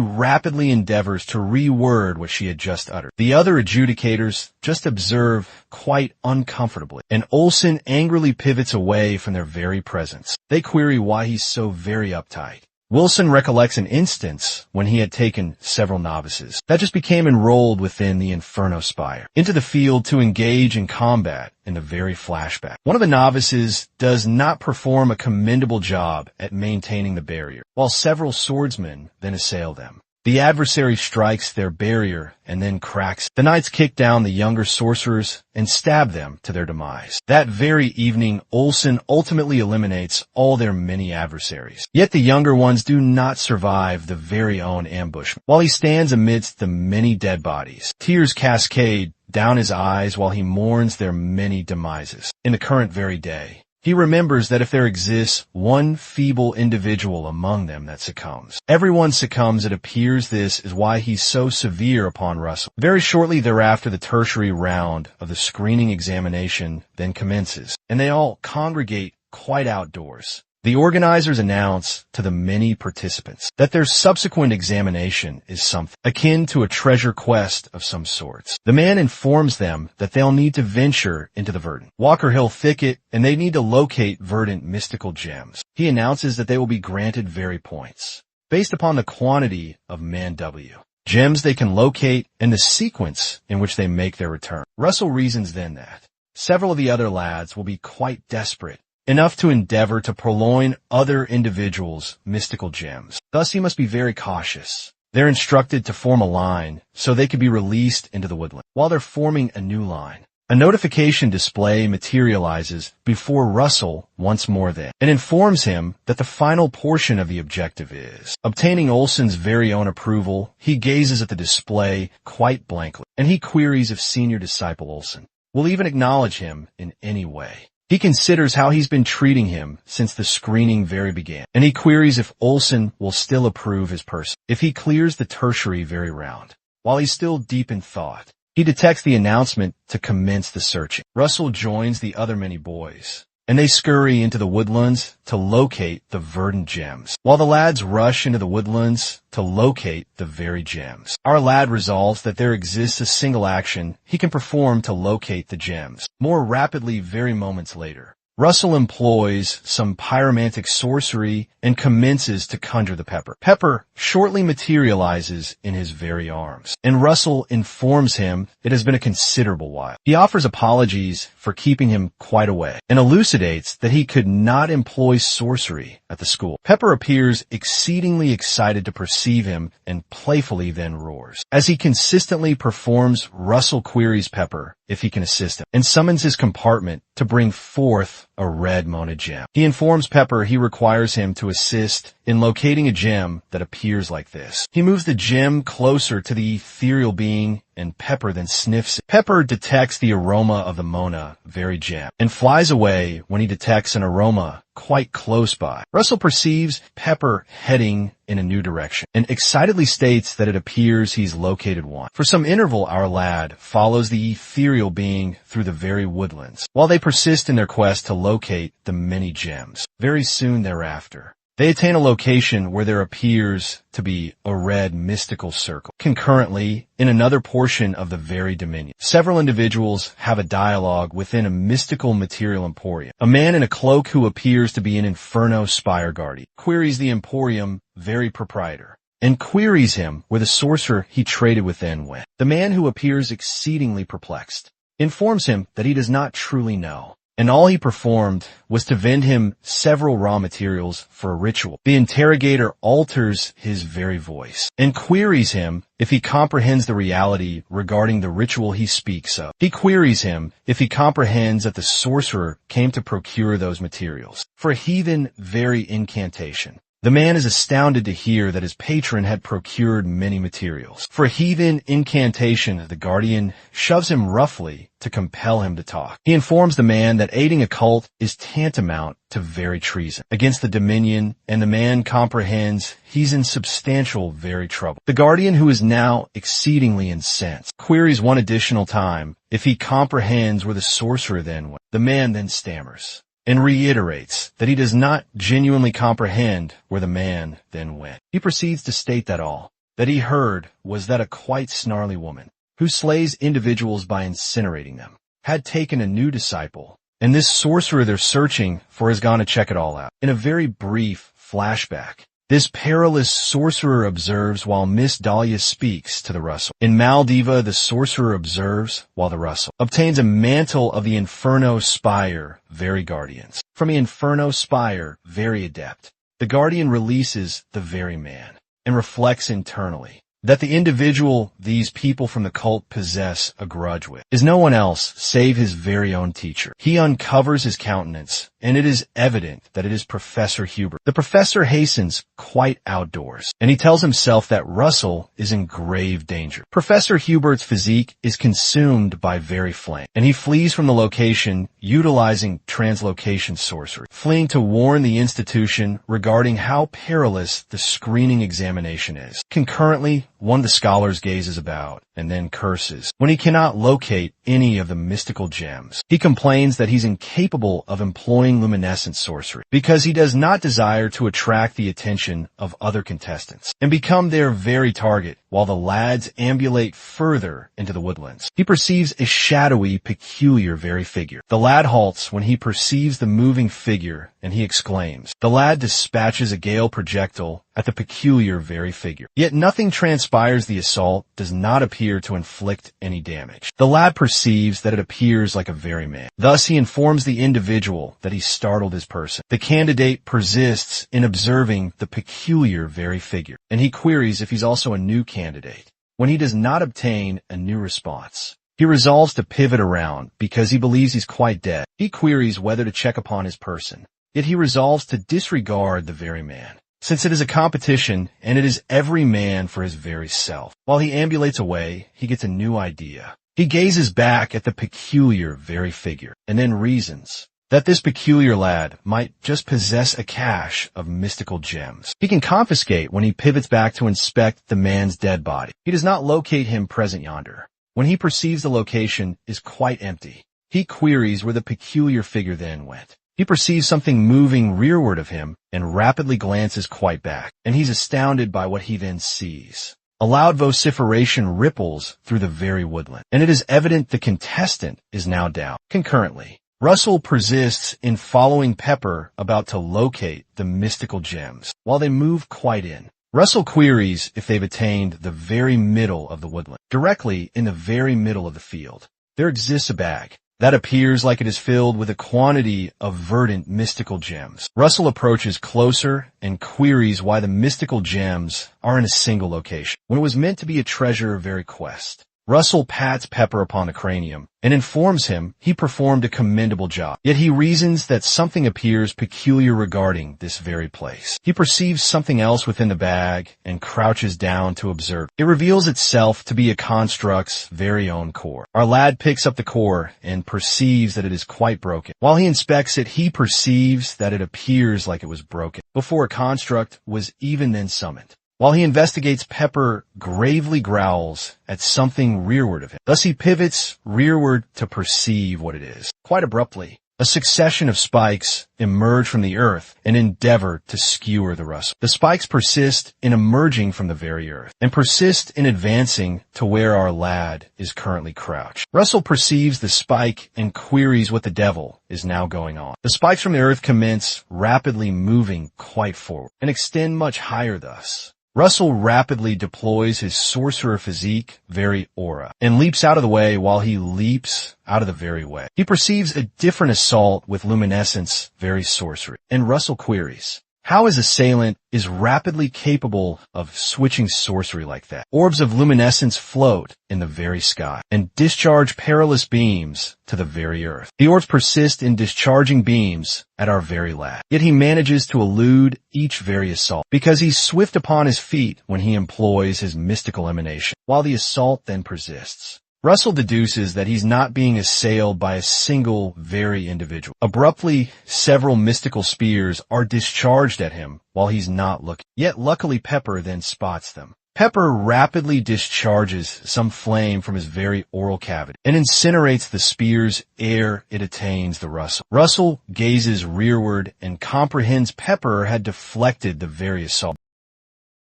A: rapidly endeavors to reword what she had just uttered. The other adjudicators just observe quite uncomfortably, and Olsen angrily pivots away from their very presence. They query why he's so very uptight. Wilson recollects an instance when he had taken several novices that just became enrolled within the Inferno Spire into the field to engage in combat in the very flashback. One of the novices does not perform a commendable job at maintaining the barrier, while several swordsmen then assail them. The adversary strikes their barrier and then cracks. The knights kick down the younger sorcerers and stab them to their demise. That very evening, Olsen ultimately eliminates all their many adversaries. Yet the younger ones do not survive the very own ambushment. While he stands amidst the many dead bodies, tears cascade down his eyes while he mourns their many demises. In the current very day, he remembers that if there exists one feeble individual among them that succumbs, everyone succumbs. It appears this is why he's so severe upon Russell. Very shortly thereafter, the tertiary round of the screening examination then commences, and they all congregate quite outdoors. The organizers announce to the many participants that their subsequent examination is something akin to a treasure quest of some sorts. The man informs them that they'll need to venture into the verdant Walker Hill thicket, and they need to locate verdant mystical gems. He announces that they will be granted very points based upon the quantity of man W, gems they can locate, and the sequence in which they make their return. Russell reasons then that several of the other lads will be quite desperate enough to endeavor to purloin other individuals' mystical gems. Thus, he must be very cautious. They're instructed to form a line so they can be released into the woodland. While they're forming a new line, A notification display materializes before Russell once more and informs him that the final portion of the objective is obtaining Olsen's very own approval. He gazes at the display quite blankly, and he queries if senior disciple Olsen will even acknowledge him in any way. He considers how he's been treating him since the screening very began, and he queries if Olsen will still approve his person if he clears the tertiary very round. While he's still deep in thought, he detects the announcement to commence the searching. Russell joins the other many boys, and they scurry into the woodlands to locate the verdant gems. While the lads rush into the woodlands to locate the very gems, our lad resolves that there exists a single action he can perform to locate the gems. More rapidly, very moments later, Russell employs some pyromantic sorcery and commences to conjure the pepper. Pepper shortly materializes in his very arms, and Russell informs him it has been a considerable while. He offers apologies for keeping him quite away, and elucidates that he could not employ sorcery at the school. Pepper appears exceedingly excited to perceive him and playfully then roars. As he consistently performs, Russell queries Pepper if he can assist him, and summons his compartment to bring forth a red Mona gem. He informs Pepper he requires him to assist in locating a gem that appears like this. He moves the gem closer to the ethereal being, and Pepper then sniffs it. Pepper detects the aroma of the Mona very gem, and flies away when he detects an aroma quite close by. Russell perceives Pepper heading in a new direction, and excitedly states that it appears he's located one. For some interval, our lad follows the ethereal being through the very woodlands, while they persist in their quest to locate the many gems. Very soon thereafter, they attain a location where there appears to be a red mystical circle. Concurrently, in another portion of the very dominion, several individuals have a dialogue within a mystical material emporium. A man in a cloak who appears to be an Inferno Spire guardian queries the emporium very proprietor, and queries him where the sorcerer he traded with then went. The man, who appears exceedingly perplexed, informs him that he does not truly know, and all he performed was to vend him several raw materials for a ritual. The interrogator alters his very voice and queries him if he comprehends the reality regarding the ritual he speaks of. He queries him if he comprehends that the sorcerer came to procure those materials for a heathen very incantation. The man is astounded to hear that his patron had procured many materials for a heathen incantation. The guardian shoves him roughly to compel him to talk. He informs the man that aiding a cult is tantamount to very treason against the Dominion, and the man comprehends he's in substantial very trouble. The guardian, who is now exceedingly incensed, queries one additional time if he comprehends where the sorcerer then went. The man then stammers and reiterates that he does not genuinely comprehend where the man then went. He proceeds to state that all that he heard was that a quite snarly woman, who slays individuals by incinerating them, had taken a new disciple, and this sorcerer they're searching for has gone to check it all out. In a very brief flashback, this perilous sorcerer observes while Miss Dahlia speaks to the Russell. In Maldiva, the sorcerer observes while the Russell obtains a mantle of the Inferno Spire very guardians. From the Inferno Spire very adept, the guardian releases the very man and reflects internally that the individual these people from the cult possess a grudge with is no one else save his very own teacher. He uncovers his countenance, and it is evident that it is Professor Hubert. The professor hastens quite outdoors, and he tells himself that Russell is in grave danger. Professor Hubert's physique is consumed by very flame, and he flees from the location utilizing translocation sorcery, fleeing to warn the institution regarding how perilous the screening examination is. Concurrently, one of the scholars gazes about and then curses when he cannot locate any of the mystical gems. He complains that he's incapable of employing luminescent sorcery because he does not desire to attract the attention of other contestants and become their very target while the lads ambulate further into the woodlands. He perceives a shadowy, peculiar very figure. The lad halts when he perceives the moving figure, and he exclaims. The lad dispatches a gale projectile at the peculiar very figure. Yet nothing transpires. The assault does not appear to inflict any damage. The lad perceives that it appears like a very man. Thus he informs the individual that he startled his person. The candidate persists in observing the peculiar very figure, and he queries if he's also a new candidate when he does not obtain a new response. He resolves to pivot around because he believes he's quite dead. He queries whether to check upon his person, yet he resolves to disregard the very man, since it is a competition and it is every man for his very self. While he ambulates away, he gets a new idea. He gazes back at the peculiar very figure and then reasons that this peculiar lad might just possess a cache of mystical gems he can confiscate when he pivots back to inspect the man's dead body. He does not locate him present yonder. When he perceives the location is quite empty, he queries where the peculiar figure then went. He perceives something moving rearward of him and rapidly glances quite back, and he's astounded by what he then sees. A loud vociferation ripples through the very woodland, and it is evident the contestant is now down. Concurrently, Russell persists in following Pepper about to locate the mystical gems. While they move quite in, Russell queries if they've attained the very middle of the woodland. Directly in the very middle of the field, there exists a bag that appears like it is filled with a quantity of verdant mystical gems. Russell approaches closer and queries why the mystical gems are in a single location, when it was meant to be a treasure of very quest. Russell pats Pepper upon the cranium and informs him he performed a commendable job. Yet he reasons that something appears peculiar regarding this very place. He perceives something else within the bag and crouches down to observe. It reveals itself to be a construct's very own core. Our lad picks up the core and perceives that it is quite broken. While he inspects it, he perceives that it appears like it was broken before a construct was even then summoned. While he investigates, Pepper gravely growls at something rearward of him. Thus he pivots rearward to perceive what it is. Quite abruptly, a succession of spikes emerge from the earth and endeavor to skewer the Russell. The spikes persist in emerging from the very earth and persist in advancing to where our lad is currently crouched. Russell perceives the spike and queries what the devil is now going on. The spikes from the earth commence rapidly moving quite forward and extend much higher thus. Russell rapidly deploys his sorcerer physique, very aura, and leaps out of the way while he leaps out of the very way. He perceives a different assault with luminescence, very sorcery, and Russell queries how his assailant is rapidly capable of switching sorcery like that. Orbs of luminescence float in the very sky and discharge perilous beams to the very earth. The orbs persist in discharging beams at our very lad. Yet he manages to elude each very assault because he's swift upon his feet when he employs his mystical emanation, while the assault then persists. Russell deduces that he's not being assailed by a single very individual. Abruptly, several mystical spears are discharged at him while he's not looking. Yet luckily Pepper then spots them. Pepper rapidly discharges some flame from his very oral cavity and incinerates the spears ere it attains the Russell. Russell gazes rearward and comprehends Pepper had deflected the very assault.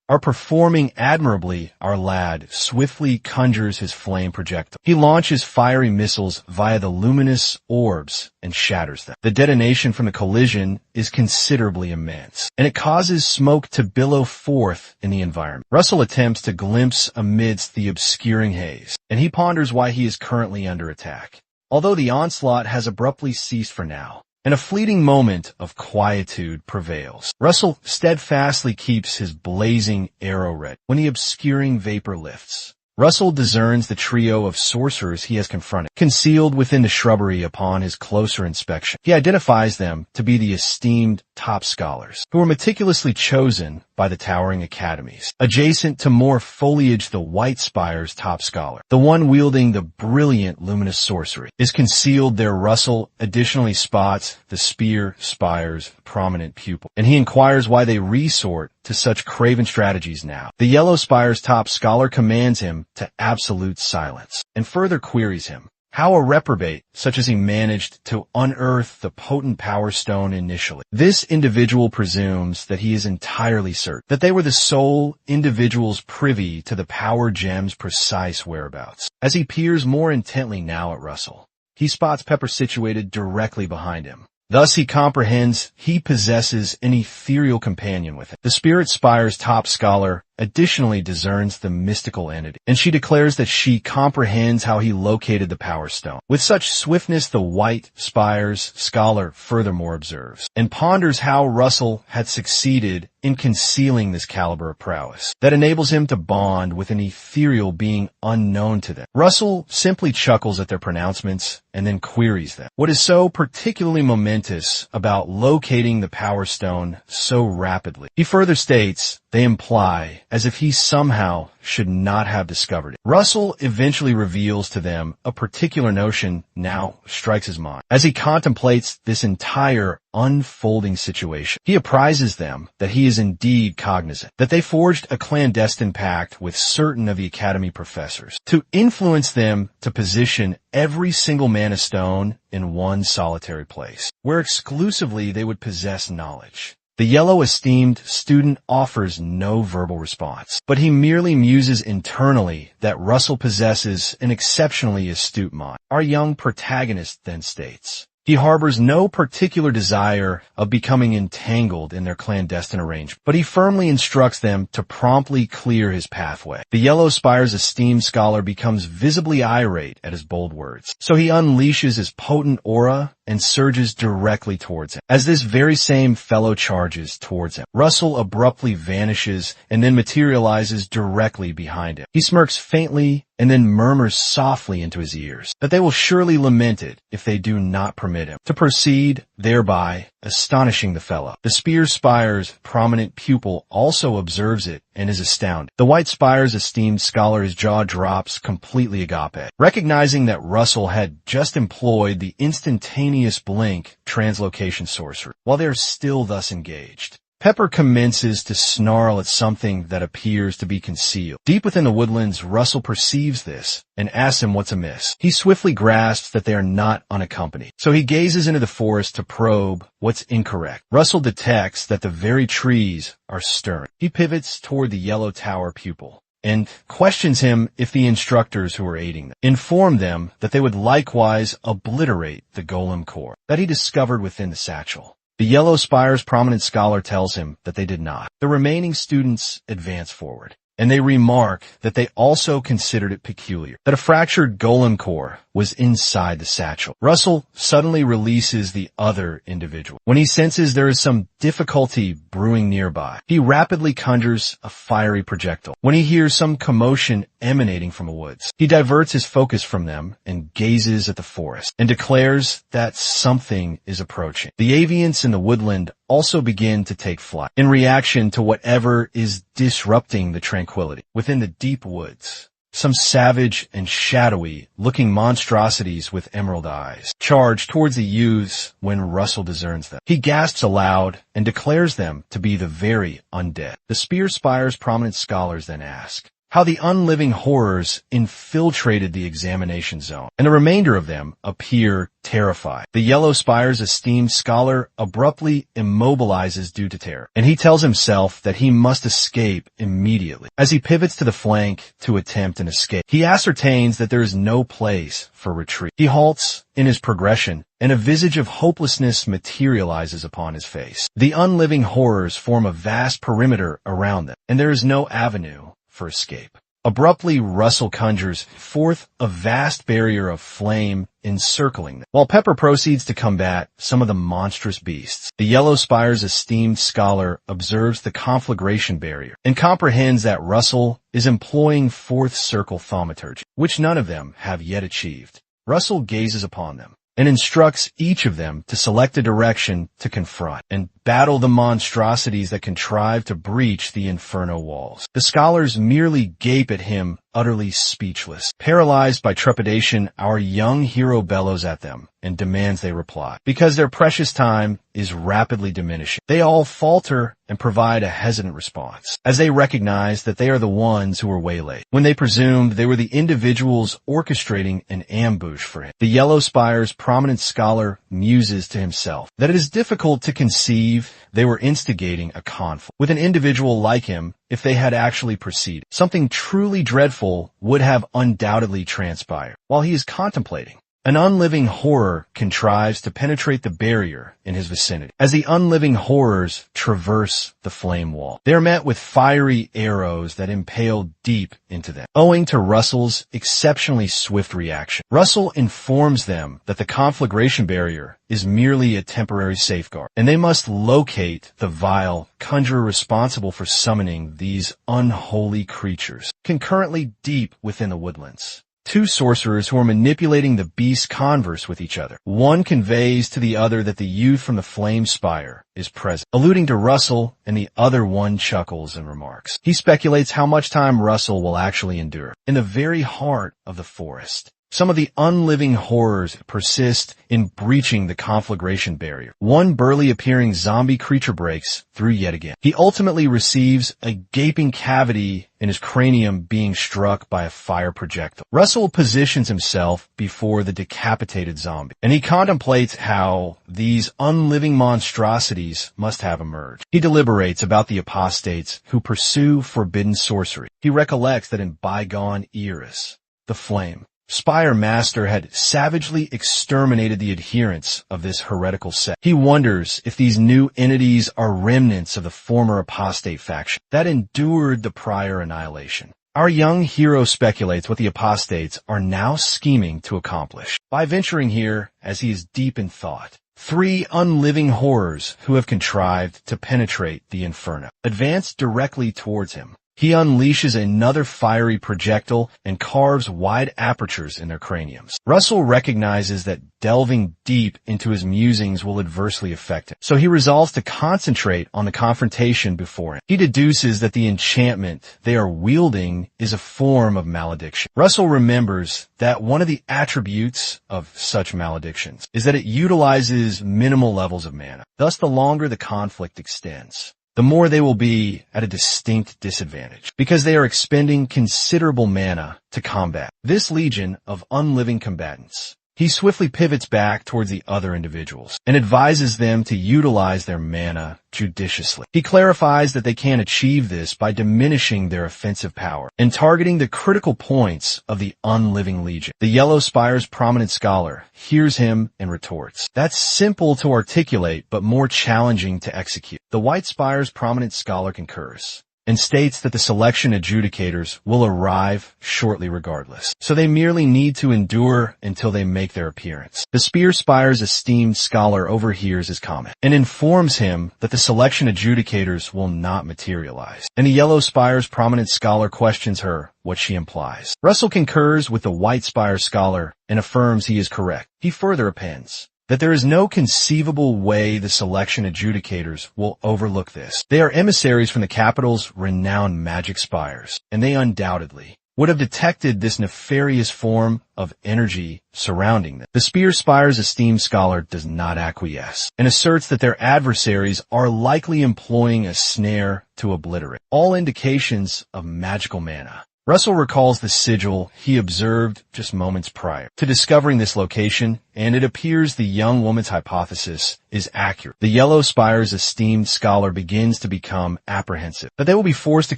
A: Are performing admirably, our lad swiftly conjures his flame projectile. He launches fiery missiles via the luminous orbs and shatters them. The detonation from the collision is considerably immense, and it causes smoke to billow forth in the environment. Russell attempts to glimpse amidst the obscuring haze, and he ponders why he is currently under attack. Although the onslaught has abruptly ceased for now, and a fleeting moment of quietude prevails, Russell steadfastly keeps his blazing arrow ready. When the obscuring vapor lifts, Russell discerns the trio of sorcerers he has confronted, concealed within the shrubbery upon his closer inspection. He identifies them to be the esteemed top scholars, who were meticulously chosen by the towering academies. Adjacent to more foliage, the White Spire's top scholar, the one wielding the brilliant luminous sorcery, is concealed there. Russell additionally spots the Spear Spire's prominent pupil, and he inquires why they resort to such craven strategies now. The Yellow Spire's top scholar commands him to absolute silence, and further queries him how a reprobate such as he managed to unearth the potent power stone initially. This individual presumes that he is entirely certain that they were the sole individuals privy to the power gem's precise whereabouts. As he peers more intently now at Russell, he spots Pepper situated directly behind him. Thus he comprehends he possesses an ethereal companion with him. The Spirit Spire's top scholar additionally discerns the mystical entity, and she declares that she comprehends how he located the Power Stone. With such swiftness, the White Spire's scholar furthermore observes and ponders how Russell had succeeded in concealing this caliber of prowess that enables him to bond with an ethereal being unknown to them. Russell simply chuckles at their pronouncements and then queries them. What is so particularly momentous about locating the Power Stone so rapidly? He further states they imply as if he somehow should not have discovered it. Russell eventually reveals to them a particular notion now strikes his mind. As he contemplates this entire unfolding situation, he apprises them that he is indeed cognizant that they forged a clandestine pact with certain of the Academy professors to influence them to position every single mana stone in one solitary place, where exclusively they would possess knowledge. The yellow esteemed student offers no verbal response, but he merely muses internally that Russell possesses an exceptionally astute mind. Our young protagonist then states, he harbors no particular desire of becoming entangled in their clandestine arrangement, but he firmly instructs them to promptly clear his pathway. The Yellow Spire's esteemed scholar becomes visibly irate at his bold words, so he unleashes his potent aura and surges directly towards him. As this very same fellow charges towards him, Russell abruptly vanishes and then materializes directly behind him. He smirks faintly and then murmurs softly into his ears that they will surely lament it if they do not permit him to proceed, thereby astonishing the fellow. The Spear Spire's prominent pupil also observes it and is astounded. The White Spire's esteemed scholar's jaw drops completely agape, recognizing that Russell had just employed the instantaneous blink translocation sorcery, while they are still thus engaged. Pepper commences to snarl at something that appears to be concealed. Deep within the woodlands, Russell perceives this and asks him what's amiss. He swiftly grasps that they are not unaccompanied, so he gazes into the forest to probe what's incorrect. Russell detects that the very trees are stirring. He pivots toward the yellow tower pupil and questions him if the instructors who are aiding them inform them that they would likewise obliterate the golem core that he discovered within the satchel. The Yellow Spire's prominent scholar tells him that they did not. The remaining students advance forward, and they remark that they also considered it peculiar that a fractured golem core was inside the satchel. Russell suddenly releases the other individual. When he senses there is some difficulty brewing nearby, he rapidly conjures a fiery projectile. When he hears some commotion emanating from the woods, he diverts his focus from them and gazes at the forest and declares that something is approaching. The avians in the woodland also begin to take flight in reaction to whatever is disrupting the tranquility within the deep woods. Some savage and shadowy-looking monstrosities with emerald eyes charge towards the youths when Russell discerns them. He gasps aloud and declares them to be the very undead. The Spear Spire's prominent scholars then ask how the unliving horrors infiltrated the examination zone, and the remainder of them appear terrified. The Yellow Spire's esteemed scholar abruptly immobilizes due to terror, and he tells himself that he must escape immediately. As he pivots to the flank to attempt an escape, he ascertains that there is no place for retreat. He halts in his progression, and a visage of hopelessness materializes upon his face. The unliving horrors form a vast perimeter around them, and there is no avenue for escape. Abruptly, Russell conjures forth a vast barrier of flame encircling them, while Pepper proceeds to combat some of the monstrous beasts. The Yellow Spire's esteemed scholar observes the conflagration barrier and comprehends that Russell is employing fourth circle thaumaturgy, which none of them have yet achieved. Russell gazes upon them and instructs each of them to select a direction to confront and battle the monstrosities that contrive to breach the inferno walls. The scholars merely gape at him, utterly speechless. Paralyzed by trepidation, our young hero bellows at them and demands they reply. Because their precious time is rapidly diminishing, they all falter and provide a hesitant response, as they recognize that they are the ones who were waylaid, when they presumed they were the individuals orchestrating an ambush for him. The Yellow Spire's prominent scholar muses to himself that it is difficult to conceive they were instigating a conflict with an individual like him if they had actually proceeded. Something truly dreadful would have undoubtedly transpired while he is contemplating An unliving horror contrives to penetrate the barrier in his vicinity. As the unliving horrors traverse the flame wall, they are met with fiery arrows that impale deep into them. Owing to Russell's exceptionally swift reaction, Russell informs them that the conflagration barrier is merely a temporary safeguard, and they must locate the vile conjurer responsible for summoning these unholy creatures, concurrently deep within the woodlands. Two sorcerers who are manipulating the beasts converse with each other. One conveys to the other that the youth from the flame spire is present, alluding to Russell, and the other one chuckles and remarks. He speculates how much time Russell will actually endure. In the very heart of the forest, some of the unliving horrors persist in breaching the conflagration barrier. One burly appearing zombie creature breaks through yet again. He ultimately receives a gaping cavity in his cranium being struck by a fire projectile. Russell positions himself before the decapitated zombie, and he contemplates how these unliving monstrosities must have emerged. He deliberates about the apostates who pursue forbidden sorcery. He recollects that in bygone eras, the flame Spire Master had savagely exterminated the adherents of this heretical sect. He wonders if these new entities are remnants of the former apostate faction that endured the prior annihilation. Our young hero speculates what the apostates are now scheming to accomplish. By venturing here, as he is deep in thought, three unliving horrors who have contrived to penetrate the inferno advance directly towards him. He unleashes another fiery projectile and carves wide apertures in their craniums. Russell recognizes that delving deep into his musings will adversely affect him, so he resolves to concentrate on the confrontation before him. He deduces that the enchantment they are wielding is a form of malediction. Russell remembers that one of the attributes of such maledictions is that it utilizes minimal levels of mana. Thus, the longer the conflict extends, the more they will be at a distinct disadvantage, because they are expending considerable mana to combat this legion of unliving combatants. He swiftly pivots back towards the other individuals and advises them to utilize their mana judiciously. He clarifies that they can achieve this by diminishing their offensive power and targeting the critical points of the unliving legion. The Yellow Spire's prominent scholar hears him and retorts, "That's simple to articulate, but more challenging to execute." The White Spire's prominent scholar concurs and states that the selection adjudicators will arrive shortly regardless, so they merely need to endure until they make their appearance. The Spear Spire's esteemed scholar overhears his comment and informs him that the selection adjudicators will not materialize, and the Yellow Spire's prominent scholar questions her what she implies. Russell concurs with the White Spire scholar and affirms he is correct. He further appends that there is no conceivable way the selection adjudicators will overlook this. They are emissaries from the capital's renowned magic spires, and they undoubtedly would have detected this nefarious form of energy surrounding them. The Spear Spire's esteemed scholar does not acquiesce and asserts that their adversaries are likely employing a snare to obliterate all indications of magical mana. Russell recalls the sigil he observed just moments prior to discovering this location, and it appears the young woman's hypothesis is accurate. The Yellow Spire's esteemed scholar begins to become apprehensive that they will be forced to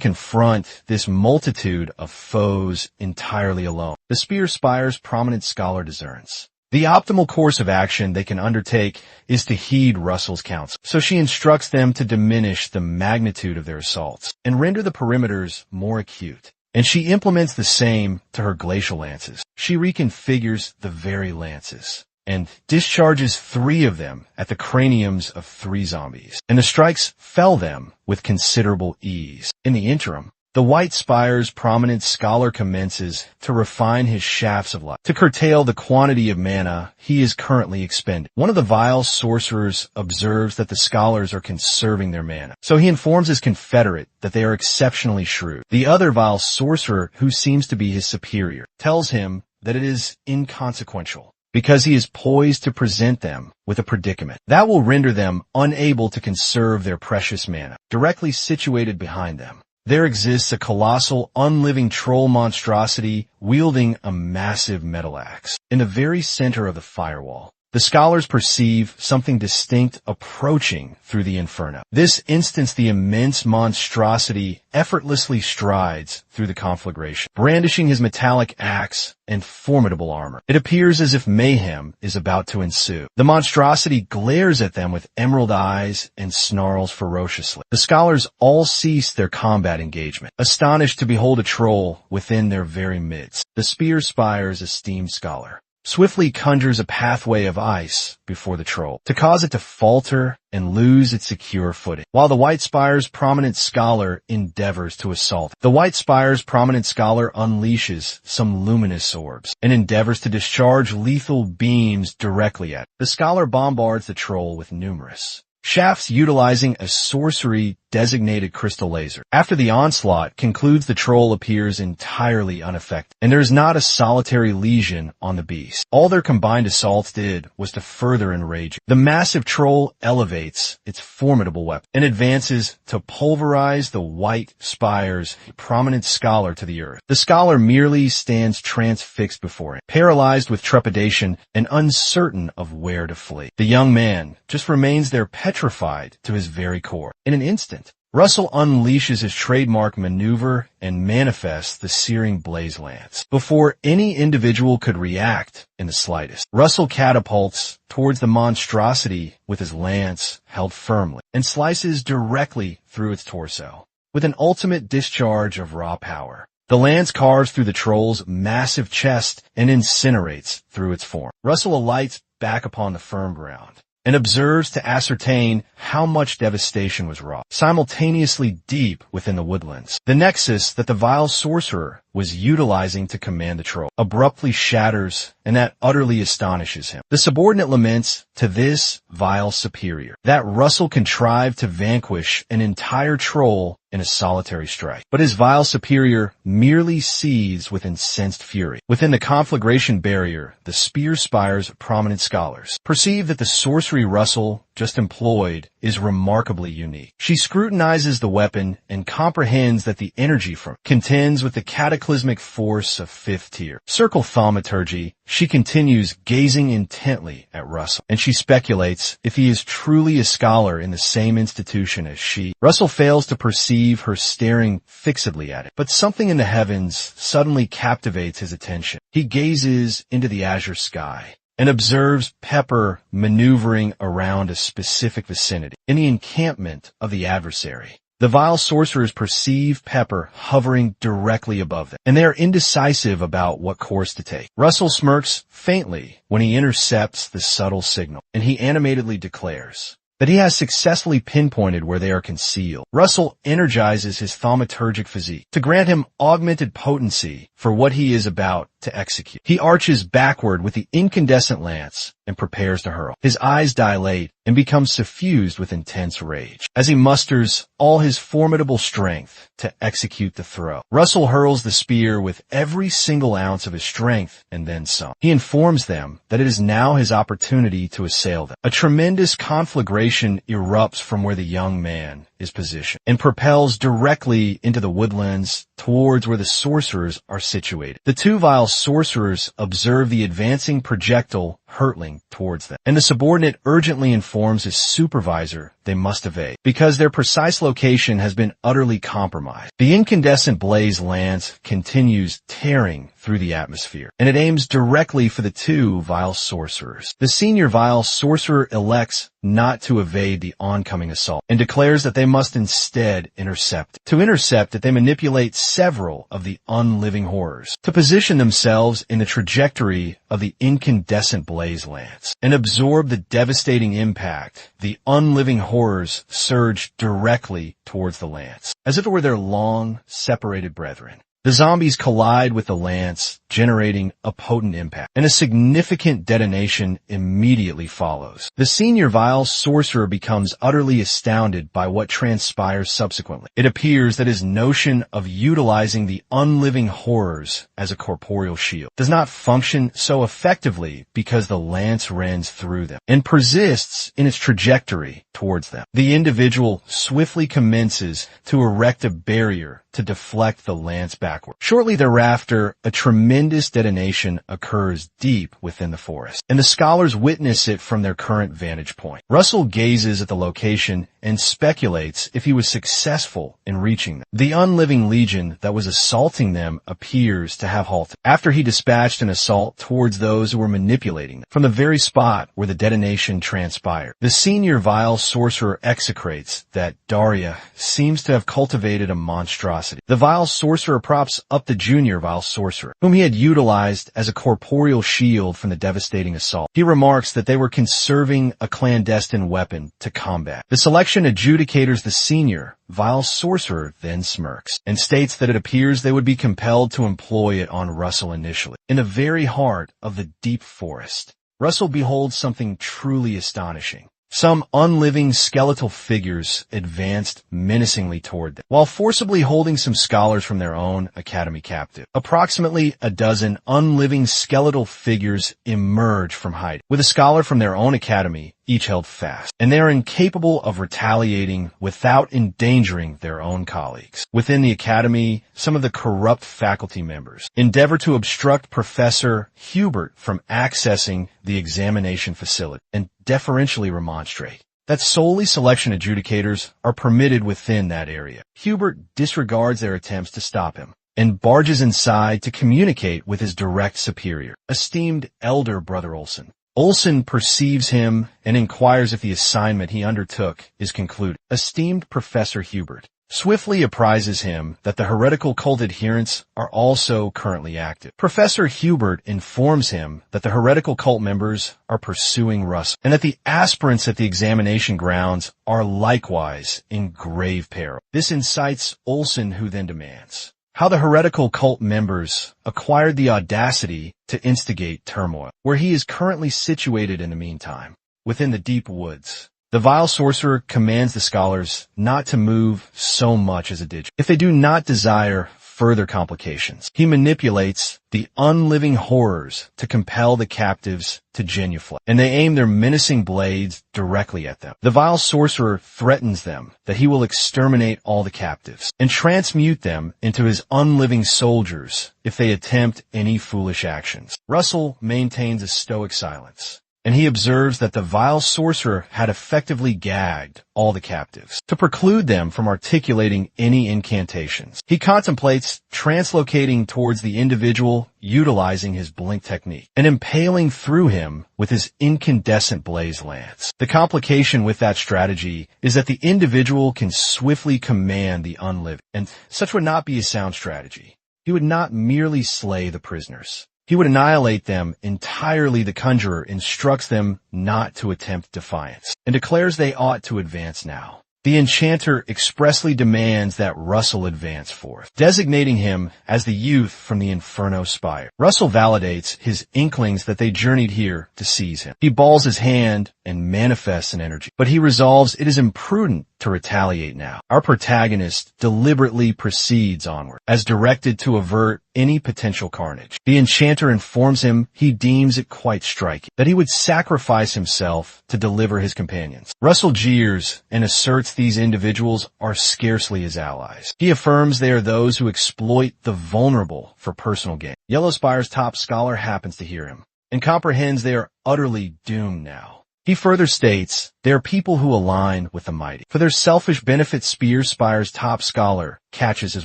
A: confront this multitude of foes entirely alone. The Spear Spire's prominent scholar discerns the optimal course of action they can undertake is to heed Russell's counsel, so she instructs them to diminish the magnitude of their assaults and render the perimeters more acute. And she implements the same to her glacial lances. She reconfigures the very lances and discharges 3 of them at the craniums of 3 zombies, and the strikes fell them with considerable ease. In the interim, the White Spire's prominent scholar commences to refine his shafts of light to curtail the quantity of mana he is currently expending. One of the vile sorcerers observes that the scholars are conserving their mana, so he informs his confederate that they are exceptionally shrewd. The other vile sorcerer, who seems to be his superior, tells him that it is inconsequential, because he is poised to present them with a predicament that will render them unable to conserve their precious mana. Directly situated behind them, there exists a colossal, unliving troll monstrosity wielding a massive metal axe. In the very center of the firewall, the scholars perceive something distinct approaching through the inferno. This instance, the immense monstrosity effortlessly strides through the conflagration, brandishing his metallic axe and formidable armor. It appears as if mayhem is about to ensue. The monstrosity glares at them with emerald eyes and snarls ferociously. The scholars all cease their combat engagement, astonished to behold a troll within their very midst. The Spear Spire's esteemed scholar swiftly conjures a pathway of ice before the troll, to cause it to falter and lose its secure footing, while the White Spire's prominent scholar endeavors to assault. The White Spire's prominent scholar unleashes some luminous orbs and endeavors to discharge lethal beams directly at it. The scholar bombards the troll with numerous shafts utilizing a sorcery-designated crystal laser. After the onslaught concludes, the troll appears entirely unaffected, and there is not a solitary lesion on the beast. All their combined assaults did was to further enrage it. The massive troll elevates its formidable weapon and advances to pulverize the White Spire's prominent scholar to the earth. The scholar merely stands transfixed before it, paralyzed with trepidation and uncertain of where to flee. The young man just remains there, petrified to his very core. In an instant, Russell unleashes his trademark maneuver and manifests the searing blaze lance. Before any individual could react in the slightest, Russell catapults towards the monstrosity with his lance held firmly and slices directly through its torso. With an ultimate discharge of raw power, the lance carves through the troll's massive chest and incinerates through its form. Russell alights back upon the firm ground and observes to ascertain how much devastation was wrought, simultaneously deep within the woodlands. The nexus that the vile sorcerer was utilizing to command the troll abruptly shatters, and that utterly astonishes him. The subordinate laments to this vile superior that Russell contrived to vanquish an entire troll in a solitary strike. But his vile superior merely seethes with incensed fury. Within the conflagration barrier, the Spear Spire's prominent scholars perceive that the sorcery Russell just employed is remarkably unique. She scrutinizes the weapon and comprehends that the energy from it contends with the cataclysmic force of fifth tier circle thaumaturgy. She continues gazing intently at Russell, and she speculates if he is truly a scholar in the same institution as she. Russell fails to perceive her staring fixedly at it, but something in the heavens suddenly captivates his attention. He gazes into the azure sky and observes Pepper maneuvering around a specific vicinity in the encampment of the adversary. The vile sorcerers perceive Pepper hovering directly above them, and they are indecisive about what course to take. Russell smirks faintly when he intercepts the subtle signal, and he animatedly declares that he has successfully pinpointed where they are concealed. Russell energizes his thaumaturgic physique to grant him augmented potency for what he is about to execute. He arches backward with the incandescent lance and prepares to hurl. His eyes dilate and become suffused with intense rage as he musters all his formidable strength to execute the throw. Russell hurls the spear with every single ounce of his strength and then some. He informs them that it is now his opportunity to assail them. A tremendous conflagration erupts from where the young man is positioned and propels directly into the woodlands towards where the sorcerers are situated. The two vile sorcerers observe the advancing projectile hurtling towards them, and the subordinate urgently informs his supervisor they must evade because their precise location has been utterly compromised. The incandescent blaze lance continues tearing through the atmosphere, and it aims directly for the two vile sorcerers. The senior vile sorcerer elects not to evade the oncoming assault and declares that they must instead intercept it. To intercept it, they manipulate several of the unliving horrors to position themselves in the trajectory of the incandescent blaze lance and absorb the devastating impact. The unliving horrors surge directly towards the lance, as if it were their long separated brethren. The zombies collide with the lance, generating a potent impact, and a significant detonation immediately follows. The senior vile sorcerer becomes utterly astounded by what transpires subsequently. It appears that his notion of utilizing the unliving horrors as a corporeal shield does not function so effectively because the lance rends through them and persists in its trajectory towards them. The individual swiftly commences to erect a barrier to deflect the lance back. backward. Shortly thereafter, a tremendous detonation occurs deep within the forest, and the scholars witness it from their current vantage point. Russell gazes at the location and speculates if he was successful in reaching them. The unliving legion that was assaulting them appears to have halted, after he dispatched an assault towards those who were manipulating them from the very spot where the detonation transpired. The senior vile sorcerer execrates that Daria seems to have cultivated a monstrosity. The vile sorcerer props up the junior vile sorcerer, whom he had utilized as a corporeal shield from the devastating assault. He remarks that they were conserving a clandestine weapon to combat. The selection adjudicators the senior vile sorcerer then smirks and states that it appears they would be compelled to employ it on Russell initially. In the very heart of the deep forest, Russell beholds something truly astonishing. Some unliving skeletal figures advanced menacingly toward them, while forcibly holding some scholars from their own academy captive. Approximately a dozen unliving skeletal figures emerge from hiding, with a scholar from their own academy each held fast, and they are incapable of retaliating without endangering their own colleagues. Within the academy, some of the corrupt faculty members endeavor to obstruct Professor Hubert from accessing the examination facility and deferentially remonstrate that solely selection adjudicators are permitted within that area. Hubert disregards their attempts to stop him and barges inside to communicate with his direct superior, esteemed elder brother Olsen. Olsen perceives him and inquires if the assignment he undertook is concluded. Esteemed Professor Hubert swiftly apprises him that the heretical cult adherents are also currently active. Professor Hubert informs him that the heretical cult members are pursuing Russell, and that the aspirants at the examination grounds are likewise in grave peril. This incites Olsen, who then demands how the heretical cult members acquired the audacity to instigate turmoil, where he is currently situated in the meantime, within the deep woods. The vile sorcerer commands the scholars not to move so much as a digit if they do not desire further complications. He manipulates the unliving horrors to compel the captives to genuflect, and they aim their menacing blades directly at them. The vile sorcerer threatens them that he will exterminate all the captives and transmute them into his unliving soldiers if they attempt any foolish actions. Russell maintains a stoic silence, and he observes that the vile sorcerer had effectively gagged all the captives to preclude them from articulating any incantations. He contemplates translocating towards the individual utilizing his blink technique and impaling through him with his incandescent blaze lance. The complication with that strategy is that the individual can swiftly command the unliving, and such would not be a sound strategy. He would not merely slay the prisoners. He would annihilate them entirely. The conjurer instructs them not to attempt defiance and declares they ought to advance now. The enchanter expressly demands that Russell advance forth, designating him as the youth from the Inferno Spire. Russell validates his inklings that they journeyed here to seize him. He balls his hand and manifests an energy, but he resolves it is imprudent to retaliate now. Our protagonist deliberately proceeds onward, as directed to avert any potential carnage. The enchanter informs him he deems it quite striking that he would sacrifice himself to deliver his companions. Russell jeers and asserts these individuals are scarcely his allies. He affirms they are those who exploit the vulnerable for personal gain. Yellow Spire's top scholar happens to hear him and comprehends they are utterly doomed now. He further states, they are people who align with the mighty. For their selfish benefit, Spear Spire's top scholar catches his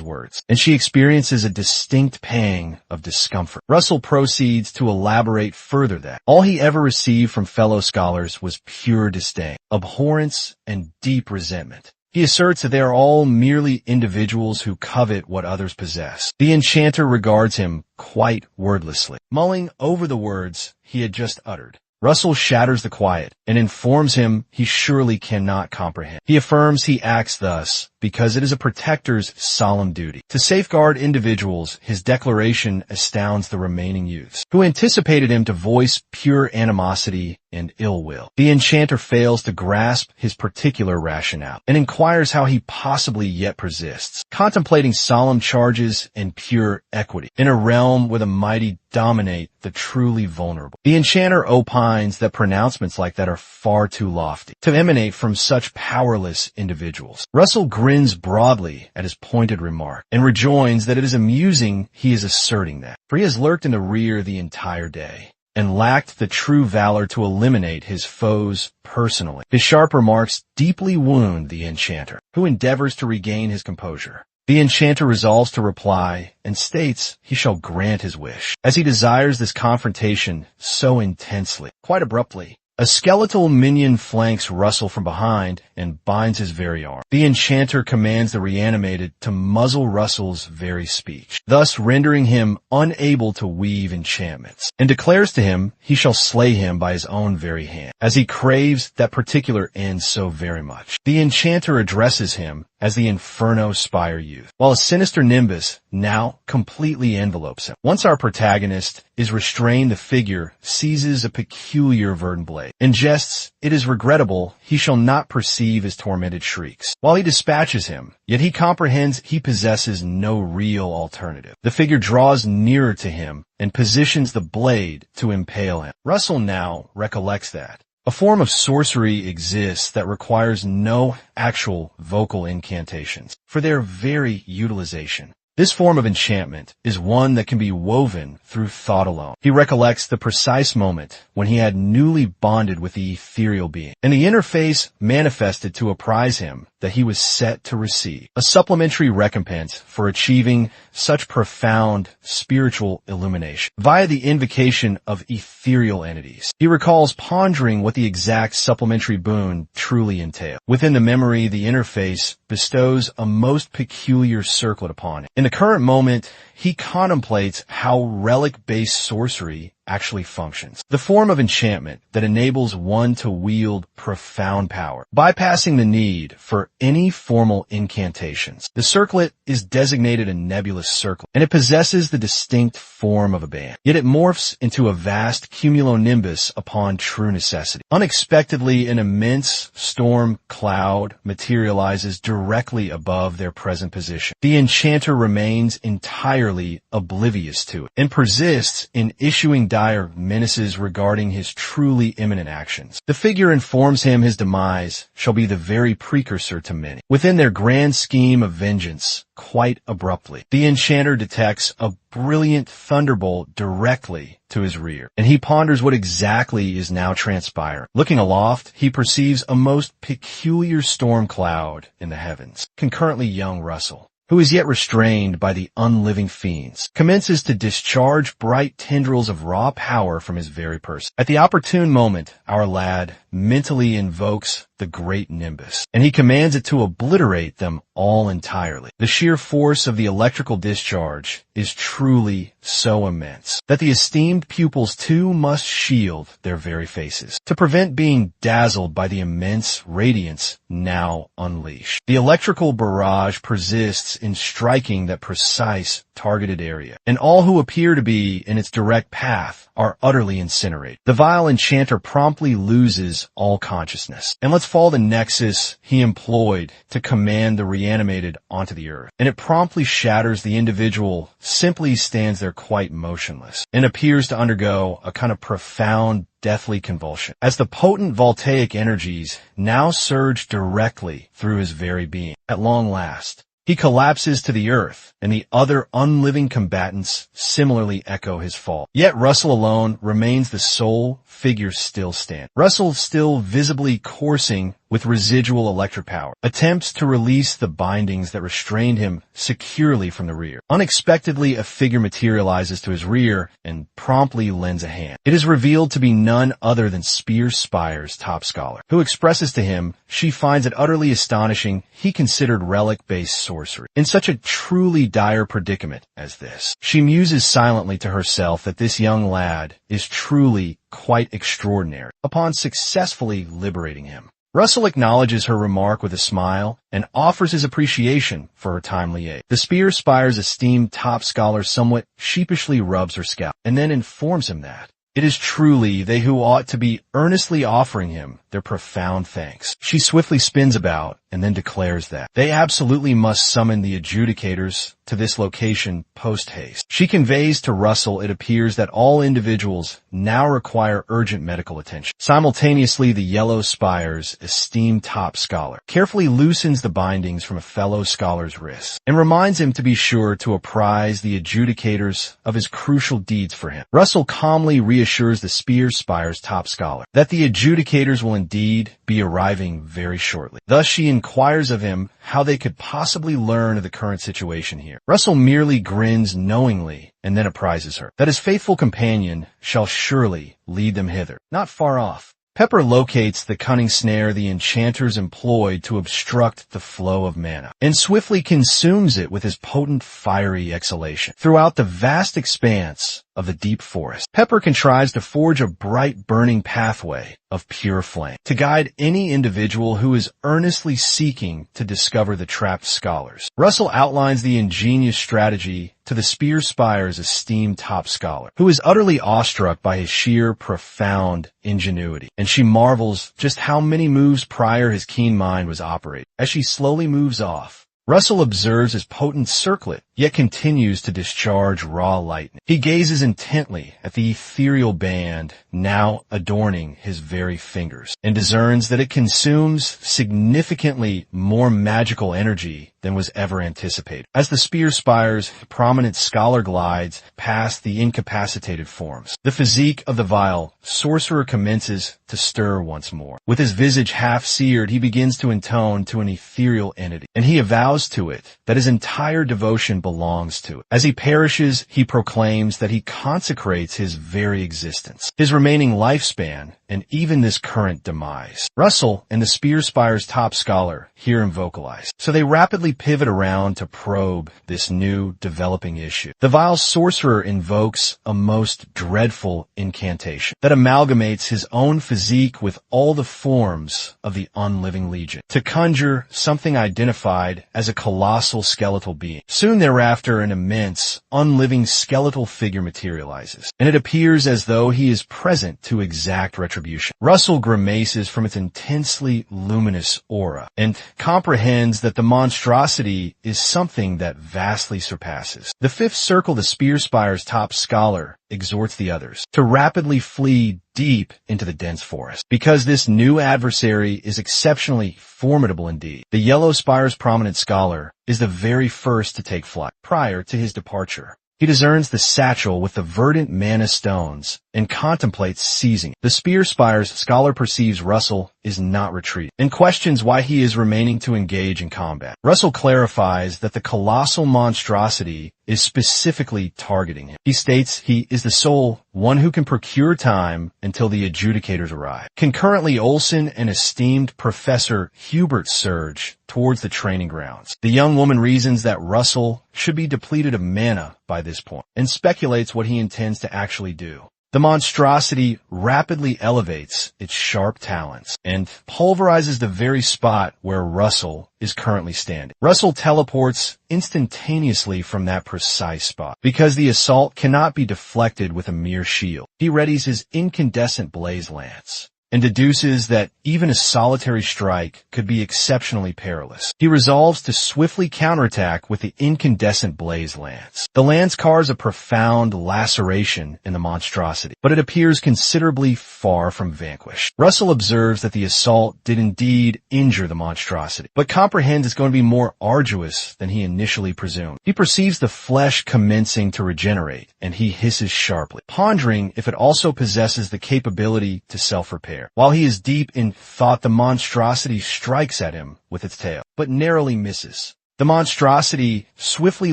A: words, and she experiences a distinct pang of discomfort. Russell proceeds to elaborate further that all he ever received from fellow scholars was pure disdain, abhorrence, and deep resentment. He asserts that they are all merely individuals who covet what others possess. The enchanter regards him quite wordlessly, mulling over the words he had just uttered. Russell shatters the quiet and informs him he surely cannot comprehend. He affirms he acts thus because it is a protector's solemn duty to safeguard individuals. His declaration astounds the remaining youths, who anticipated him to voice pure animosity and ill will. The enchanter fails to grasp his particular rationale and inquires how he possibly yet persists, contemplating solemn charges and pure equity in a realm where the mighty dominate the truly vulnerable. The enchanter opines that pronouncements like that are far too lofty to emanate from such powerless individuals. Russell grins grins broadly at his pointed remark, and rejoins that it is amusing he is asserting that, for he has lurked in the rear the entire day, and lacked the true valor to eliminate his foes personally. His sharp remarks deeply wound the enchanter, who endeavors to regain his composure. The enchanter resolves to reply and states he shall grant his wish, as he desires this confrontation so intensely. Quite abruptly, a skeletal minion flanks Russell from behind and binds his very arm. The enchanter commands the reanimated to muzzle Russell's very speech, thus rendering him unable to weave enchantments, and declares to him he shall slay him by his own very hand, as he craves that particular end so very much. The enchanter addresses him as the Inferno Spire Youth, while a sinister nimbus now completely envelopes him. Once our protagonist is restrained, the figure seizes a peculiar verdant blade and jests, "It is regrettable he shall not perceive his tormented shrieks." While he dispatches him, yet he comprehends he possesses no real alternative. The figure draws nearer to him and positions the blade to impale him. Russell now recollects that a form of sorcery exists that requires no actual vocal incantations for their very utilization. This form of enchantment is one that can be woven through thought alone. He recollects the precise moment when he had newly bonded with the ethereal being, and the interface manifested to apprise him that he was set to receive a supplementary recompense for achieving such profound spiritual illumination via the invocation of ethereal entities. He recalls pondering what the exact supplementary boon truly entailed. Within the memory, the interface bestows a most peculiar circlet upon it. In the current moment, he contemplates how relic-based sorcery actually functions. The form of enchantment that enables one to wield profound power, bypassing the need for any formal incantations. The circlet is designated a nebulous circlet, and it possesses the distinct form of a band. Yet it morphs into a vast cumulonimbus upon true necessity. Unexpectedly, an immense storm cloud materializes directly above their present position. The enchanter remains entirely oblivious to it, and persists in issuing dire menaces regarding his truly imminent actions. The figure informs him his demise shall be the very precursor to many. Within their grand scheme of vengeance, quite abruptly, the enchanter detects a brilliant thunderbolt directly to his rear, and he ponders what exactly is now transpiring. Looking aloft, he perceives a most peculiar storm cloud in the heavens. Concurrently, young Russell, who is yet restrained by the unliving fiends, commences to discharge bright tendrils of raw power from his very person. At the opportune moment, our lad mentally invokes the great nimbus, and he commands it to obliterate them all entirely. The sheer force of the electrical discharge is truly so immense that the esteemed pupils too must shield their very faces to prevent being dazzled by the immense radiance now unleashed. The electrical barrage persists in striking that precise targeted area, and all who appear to be in its direct path are utterly incinerated. The vile enchanter promptly loses all consciousness, and lets fall the nexus he employed to command the reanimated onto the earth, and it promptly shatters. The individual simply stands there quite motionless, and appears to undergo a kind of profound deathly convulsion, as the potent voltaic energies now surge directly through his very being. At long last, he collapses to the earth, and the other unliving combatants similarly echo his fall. Yet Russell alone remains the sole figure still standing. Russell, still visibly coursing with residual electric power, attempts to release the bindings that restrained him securely from the rear. Unexpectedly, a figure materializes to his rear and promptly lends a hand. It is revealed to be none other than Spear Spire's top scholar, who expresses to him she finds it utterly astonishing he considered relic-based sorcery in such a truly dire predicament as this. She muses silently to herself that this young lad is truly quite extraordinary upon successfully liberating him. Russell acknowledges her remark with a smile and offers his appreciation for her timely aid. The Spear Spire's esteemed top scholar somewhat sheepishly rubs her scalp and then informs him that it is truly they who ought to be earnestly offering him their profound thanks. She swiftly spins about and then declares that they absolutely must summon the adjudicators to this location post-haste. She conveys to Russell it appears that all individuals now require urgent medical attention. Simultaneously, the Yellow Spire's esteemed top scholar carefully loosens the bindings from a fellow scholar's wrists and reminds him to be sure to apprise the adjudicators of his crucial deeds for him. Russell calmly reassures the Spear Spire's top scholar that the adjudicators will indeed be arriving very shortly. Thus, she inquires of him how they could possibly learn of the current situation here. Russell merely grins knowingly and then apprises her that his faithful companion shall surely lead them hither. Not far off, Pepper locates the cunning snare the enchanters employed to obstruct the flow of mana, and swiftly consumes it with his potent fiery exhalation. Throughout the vast expanse of the deep forest, Pepper contrives to forge a bright burning pathway of pure flame to guide any individual who is earnestly seeking to discover the trapped scholars. Russell outlines the ingenious strategy to the Spear Spire's esteemed top scholar, who is utterly awestruck by his sheer profound ingenuity, and she marvels just how many moves prior his keen mind was operating. As she slowly moves off, Russell observes his potent circlet, yet continues to discharge raw lightning. He gazes intently at the ethereal band now adorning his very fingers, and discerns that it consumes significantly more magical energy than was ever anticipated. As the Spear Spire's prominent scholar glides past the incapacitated forms, the physique of the vile sorcerer commences to stir once more. With his visage half seared, he begins to intone to an ethereal entity, and he avows to it that his entire devotion belongs to it. As he perishes, he proclaims that he consecrates his very existence, his remaining lifespan, and even this current demise. Russell and the Spear Spire's top scholar hear him vocalize, so they rapidly pivot around to probe this new developing issue. The vile sorcerer invokes a most dreadful incantation that amalgamates his own physique with all the forms of the unliving legion to conjure something identified as a colossal skeletal being. Soon thereafter, an immense, unliving skeletal figure materializes, and it appears as though he is present to exact retribution. Russell grimaces from its intensely luminous aura and comprehends that the monstrosity is something that vastly surpasses. The fifth circle, the Spear Spire's top scholar exhorts the others to rapidly flee deep into the dense forest, because this new adversary is exceptionally formidable indeed. The Yellow Spire's prominent scholar is the very first to take flight. Prior to his departure, he discerns the satchel with the verdant mana stones and contemplates seizing it. The Spear Spire's scholar perceives Russell is not retreating and questions why he is remaining to engage in combat. Russell clarifies that the colossal monstrosity is specifically targeting him. He states he is the sole one who can procure time until the adjudicators arrive. Concurrently, Olsen and esteemed Professor Hubert surge towards the training grounds. The young woman reasons that Russell should be depleted of mana by this point and speculates what he intends to actually do. The monstrosity rapidly elevates its sharp talons and pulverizes the very spot where Russell is currently standing. Russell teleports instantaneously from that precise spot because the assault cannot be deflected with a mere shield. He readies his incandescent blaze lance and deduces that even a solitary strike could be exceptionally perilous. He resolves to swiftly counterattack with the incandescent blaze lance. The lance carves a profound laceration in the monstrosity, but it appears considerably far from vanquished. Russell observes that the assault did indeed injure the monstrosity, but comprehends it's going to be more arduous than he initially presumed. He perceives the flesh commencing to regenerate, and he hisses sharply, pondering if it also possesses the capability to self-repair. While he is deep in thought, the monstrosity strikes at him with its tail, but narrowly misses. The monstrosity swiftly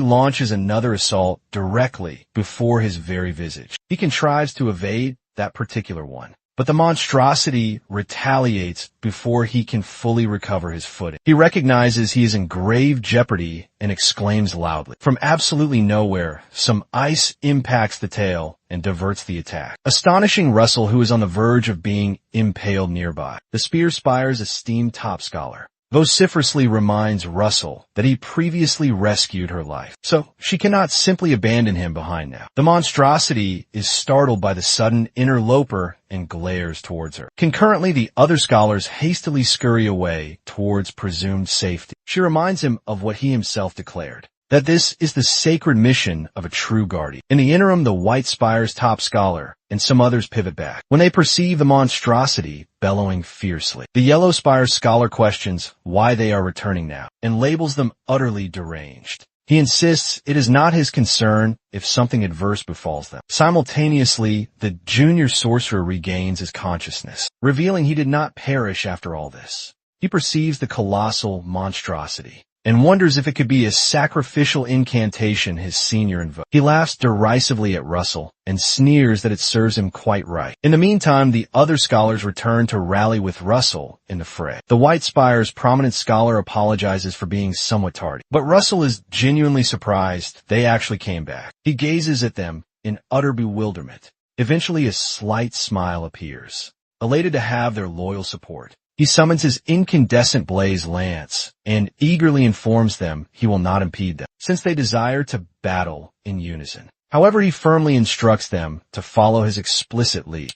A: launches another assault directly before his very visage. He contrives to evade that particular one, but the monstrosity retaliates before he can fully recover his footing. He recognizes he is in grave jeopardy and exclaims loudly. From absolutely nowhere, some ice impacts the tail and diverts the attack, astonishing Russell, who is on the verge of being impaled nearby. The Spear Spire's esteemed top scholar vociferously reminds Russell that he previously rescued her life, so she cannot simply abandon him behind now. The monstrosity is startled by the sudden interloper and glares towards her. Concurrently, the other scholars hastily scurry away towards presumed safety. She reminds him of what he himself declared, that this is the sacred mission of a true guardian. In the interim, the White Spire's top scholar and some others pivot back when they perceive the monstrosity bellowing fiercely. The Yellow Spire's scholar questions why they are returning now and labels them utterly deranged. He insists it is not his concern if something adverse befalls them. Simultaneously, the junior sorcerer regains his consciousness, revealing he did not perish after all this. He perceives the colossal monstrosity and wonders if it could be a sacrificial incantation his senior invoked. He laughs derisively at Russell and sneers that it serves him quite right. In the meantime, the other scholars return to rally with Russell in the fray. The White Spire's prominent scholar apologizes for being somewhat tardy, but Russell is genuinely surprised they actually came back. He gazes at them in utter bewilderment. Eventually, a slight smile appears, elated to have their loyal support. He summons his incandescent blaze lance and eagerly informs them he will not impede them, since they desire to battle in unison. However, he firmly instructs them to follow his explicit lead.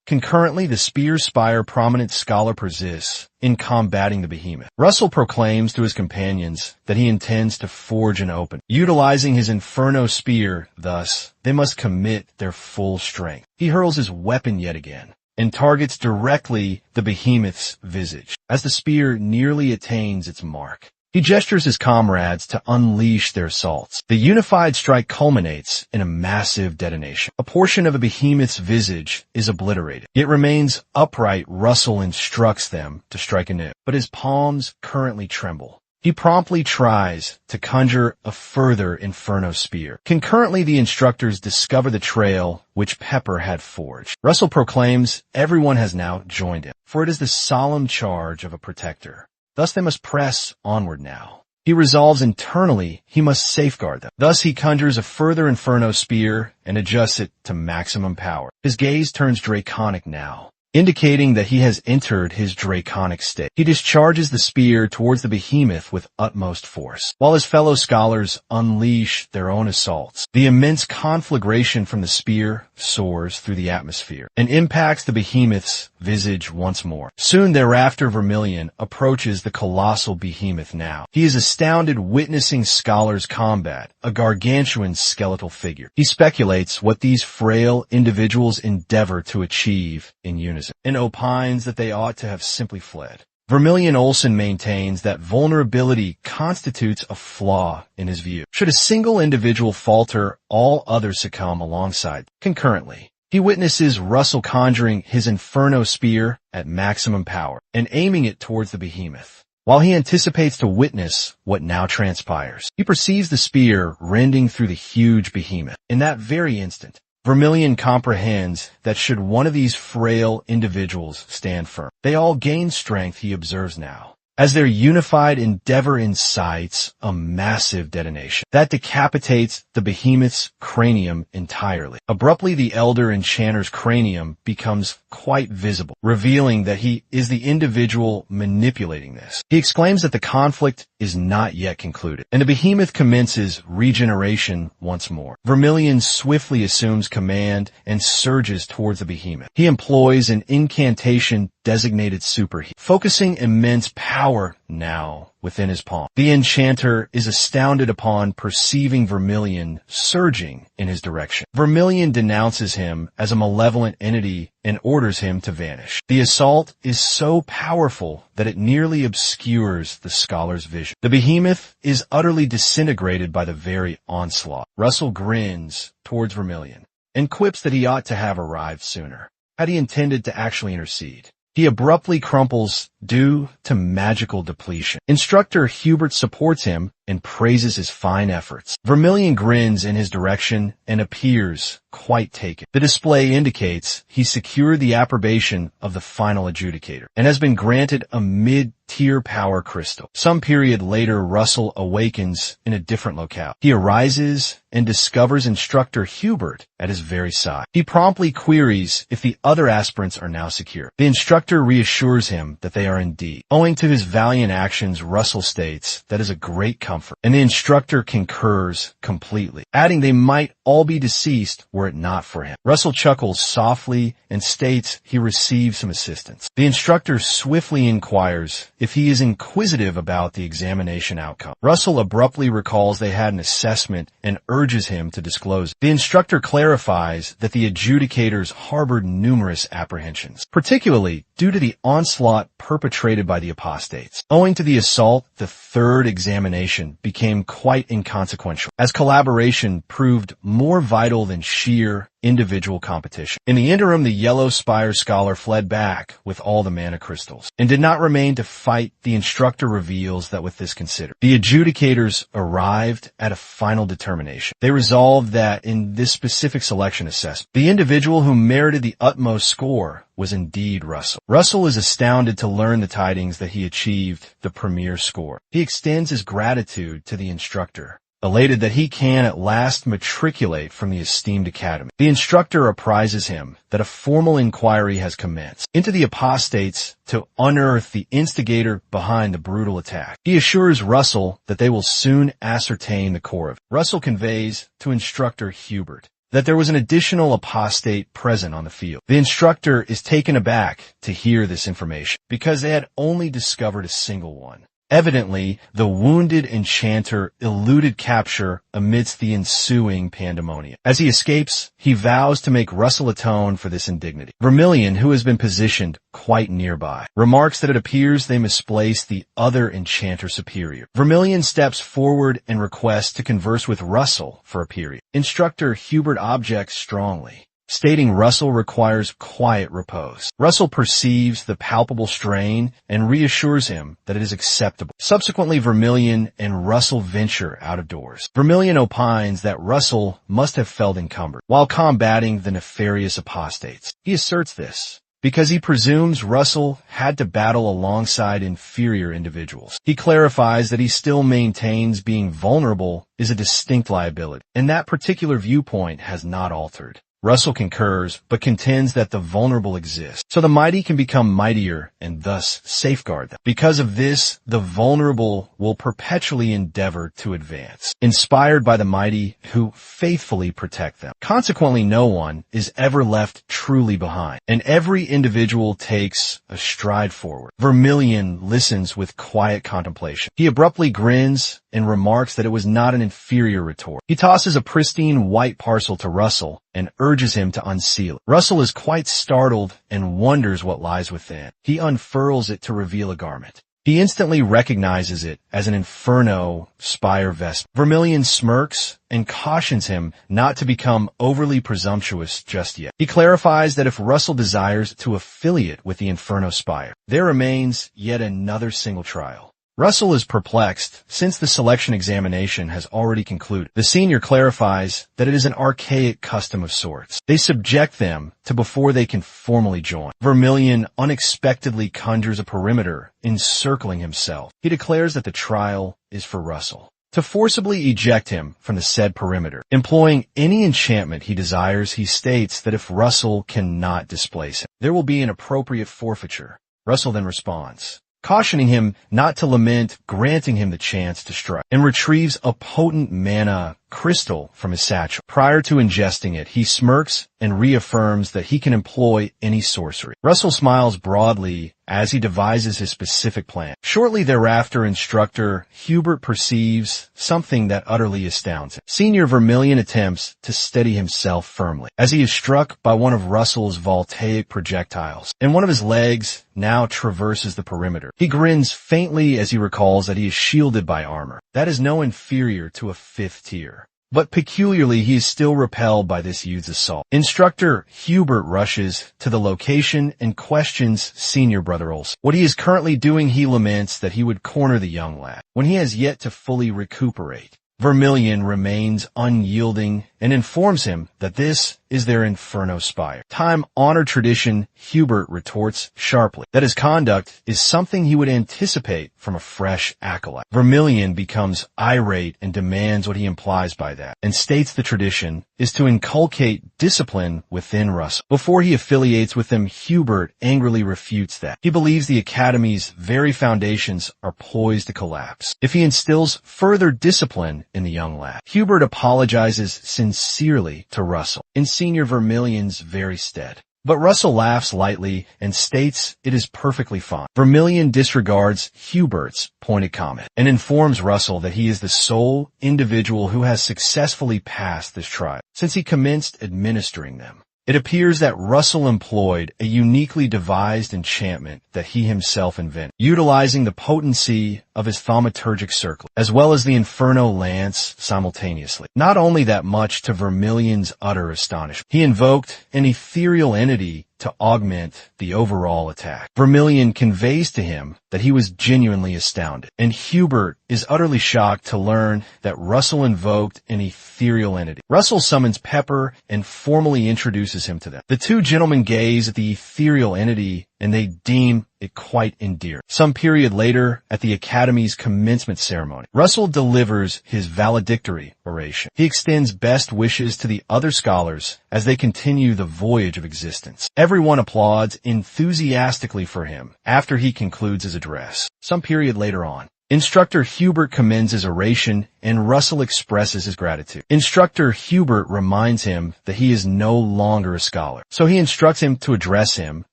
A: Concurrently, the Spear Spire prominent scholar persists in combating the behemoth. Russell proclaims to his companions that he intends to forge an open. Utilizing his Inferno Spear, thus, they must commit their full strength. He hurls his weapon yet again and targets directly the behemoth's visage as the spear nearly attains its mark. He gestures his comrades to unleash their assaults. The unified strike culminates in a massive detonation. A portion of a behemoth's visage is obliterated. It remains upright. Russell instructs them to strike anew, but his palms currently tremble. He promptly tries to conjure a further Inferno Spear. Concurrently, the instructors discover the trail which Pepper had forged. Russell proclaims everyone has now joined him, for it is the solemn charge of a protector. Thus they must press onward now. He resolves internally he must safeguard them. Thus he conjures a further Inferno Spear and adjusts it to maximum power. His gaze turns draconic now, indicating that he has entered his draconic state. He discharges the spear towards the behemoth with utmost force, while his fellow scholars unleash their own assaults. The immense conflagration from the spear soars through the atmosphere and impacts the behemoth's visage once more. Soon thereafter, Vermilion approaches the colossal behemoth now. He is astounded witnessing scholars combat a gargantuan skeletal figure. He speculates what these frail individuals endeavor to achieve in unison, and opines that they ought to have simply fled. Vermilion Olsen maintains that vulnerability constitutes a flaw in his view. Should a single individual falter, all others succumb alongside. Concurrently, he witnesses Russell conjuring his Inferno Spear at maximum power and aiming it towards the behemoth. While he anticipates to witness what now transpires, he perceives the spear rending through the huge behemoth. In that very instant, Vermilion comprehends that should one of these frail individuals stand firm, they all gain strength. He observes now, as their unified endeavor incites a massive detonation that decapitates the behemoth's cranium entirely. Abruptly, the elder enchanter's cranium becomes quite visible, revealing that he is the individual manipulating this. He exclaims that the conflict is not yet concluded, and the behemoth commences regeneration once more. Vermilion swiftly assumes command and surges towards the behemoth. He employs an incantation designated superheat, focusing immense power now within his palm. The enchanter is astounded upon perceiving Vermilion surging in his direction. Vermilion denounces him as a malevolent entity and orders him to vanish. The assault is so powerful that it nearly obscures the scholar's vision. The behemoth is utterly disintegrated by the very onslaught. Russell grins towards Vermilion and quips that he ought to have arrived sooner, had he intended to actually intercede. He abruptly crumples due to magical depletion. Instructor Hubert supports him and praises his fine efforts. Vermilion grins in his direction and appears quite taken. The display indicates he secured the approbation of the final adjudicator and has been granted a mid-tier power crystal. Some period later, Russell awakens in a different locale. He arises and discovers Instructor Hubert at his very side. He promptly queries if the other aspirants are now secure. The instructor reassures him that they are are indeed. Owing to his valiant actions, Russell states that is a great comfort, and the instructor concurs completely, adding they might all be deceased were it not for him. Russell chuckles softly and states he receives some assistance. The instructor swiftly inquires if he is inquisitive about the examination outcome. Russell abruptly recalls they had an assessment and urges him to disclose it. The instructor clarifies that the adjudicators harbored numerous apprehensions, particularly due to the onslaught perpetrated by the apostates. Owing to the assault, the third examination became quite inconsequential, as collaboration proved more vital than sheer individual competition. In the interim, the Yellow Spire scholar fled back with all the mana crystals and did not remain to fight. The instructor reveals that with this considered, the adjudicators arrived at a final determination. They resolved that in this specific selection assessment, the individual who merited the utmost score was indeed Russell. Russell is astounded to learn the tidings that he achieved the premier score. He extends his gratitude to the instructor, elated that he can at last matriculate from the esteemed academy. The instructor apprises him that a formal inquiry has commenced into the apostates to unearth the instigator behind the brutal attack. He assures Russell that they will soon ascertain the core of it. Russell conveys to instructor Hubert that there was an additional apostate present on the field. The instructor is taken aback to hear this information because they had only discovered a single one. Evidently, the wounded enchanter eluded capture amidst the ensuing pandemonium. As he escapes, he vows to make Russell atone for this indignity. Vermilion, who has been positioned quite nearby, remarks that it appears they misplaced the other enchanter superior. Vermilion steps forward and requests to converse with Russell for a period. Instructor Hubert objects strongly, stating Russell requires quiet repose. Russell perceives the palpable strain and reassures him that it is acceptable. Subsequently, Vermilion and Russell venture out of doors. Vermilion opines that Russell must have felt encumbered while combating the nefarious apostates. He asserts this because he presumes Russell had to battle alongside inferior individuals. He clarifies that he still maintains being vulnerable is a distinct liability, and that particular viewpoint has not altered. Russell concurs, but contends that the vulnerable exist, so the mighty can become mightier and thus safeguard them. Because of this, the vulnerable will perpetually endeavor to advance, inspired by the mighty who faithfully protect them. Consequently, no one is ever left truly behind, and every individual takes a stride forward. Vermilion listens with quiet contemplation. He abruptly grins and remarks that it was not an inferior retort. He tosses a pristine white parcel to Russell and urges him to unseal it. Russell is quite startled and wonders what lies within. He unfurls it to reveal a garment. He instantly recognizes it as an Inferno Spire vest. Vermilion smirks and cautions him not to become overly presumptuous just yet. He clarifies that if Russell desires to affiliate with the Inferno Spire, there remains yet another single trial. Russell is perplexed since the selection examination has already concluded. The senior clarifies that it is an archaic custom of sorts. They subject them to before they can formally join. Vermilion unexpectedly conjures a perimeter encircling himself. He declares that the trial is for Russell to forcibly eject him from the said perimeter. Employing any enchantment he desires, he states that if Russell cannot displace him, there will be an appropriate forfeiture. Russell then responds, cautioning him not to lament, granting him the chance to strike, and retrieves a potent mana crystal from his satchel. Prior to ingesting it, he smirks and reaffirms that he can employ any sorcery. Russell smiles broadly as he devises his specific plan. Shortly thereafter, instructor Hubert perceives something that utterly astounds him. Senior Vermilion attempts to steady himself firmly as he is struck by one of Russell's voltaic projectiles, and one of his legs now traverses the perimeter. He grins faintly as he recalls that he is shielded by armor that is no inferior to a 5th tier. But peculiarly, he is still repelled by this youth's assault. Instructor Hubert rushes to the location and questions senior brother Olsen. What he is currently doing, he laments that he would corner the young lad when he has yet to fully recuperate. Vermilion remains unyielding and informs him that this is their Inferno Spire. Time-honored tradition, Hubert retorts sharply that his conduct is something he would anticipate from a fresh acolyte. Vermilion becomes irate and demands what he implies by that, and states the tradition is to inculcate discipline within Russell. Before he affiliates with them, Hubert angrily refutes that. He believes the Academy's very foundations are poised to collapse if he instills further discipline in the young lad. Hubert apologizes sincerely to Russell in Senior Vermilion's very stead. But Russell laughs lightly and states it is perfectly fine. Vermilion disregards Hubert's pointed comment and informs Russell that he is the sole individual who has successfully passed this trial since he commenced administering them. It appears that Russell employed a uniquely devised enchantment that he himself invented, utilizing the potency of his thaumaturgic circle, as well as the Inferno Lance simultaneously. Not only that, much to Vermilion's utter astonishment, he invoked an ethereal entity to augment the overall attack. Vermilion conveys to him that he was genuinely astounded, and Hubert is utterly shocked to learn that Russell invoked an ethereal entity. Russell summons Pepper and formally introduces him to them. The two gentlemen gaze at the ethereal entity and they deem it quite endearing. Some period later, at the Academy's commencement ceremony, Russell delivers his valedictory oration. He extends best wishes to the other scholars as they continue the voyage of existence. Everyone applauds enthusiastically for him after he concludes his address. Some period later on, Instructor Hubert commends his oration and Russell expresses his gratitude. Instructor Hubert reminds him that he is no longer a scholar, so he instructs him to address him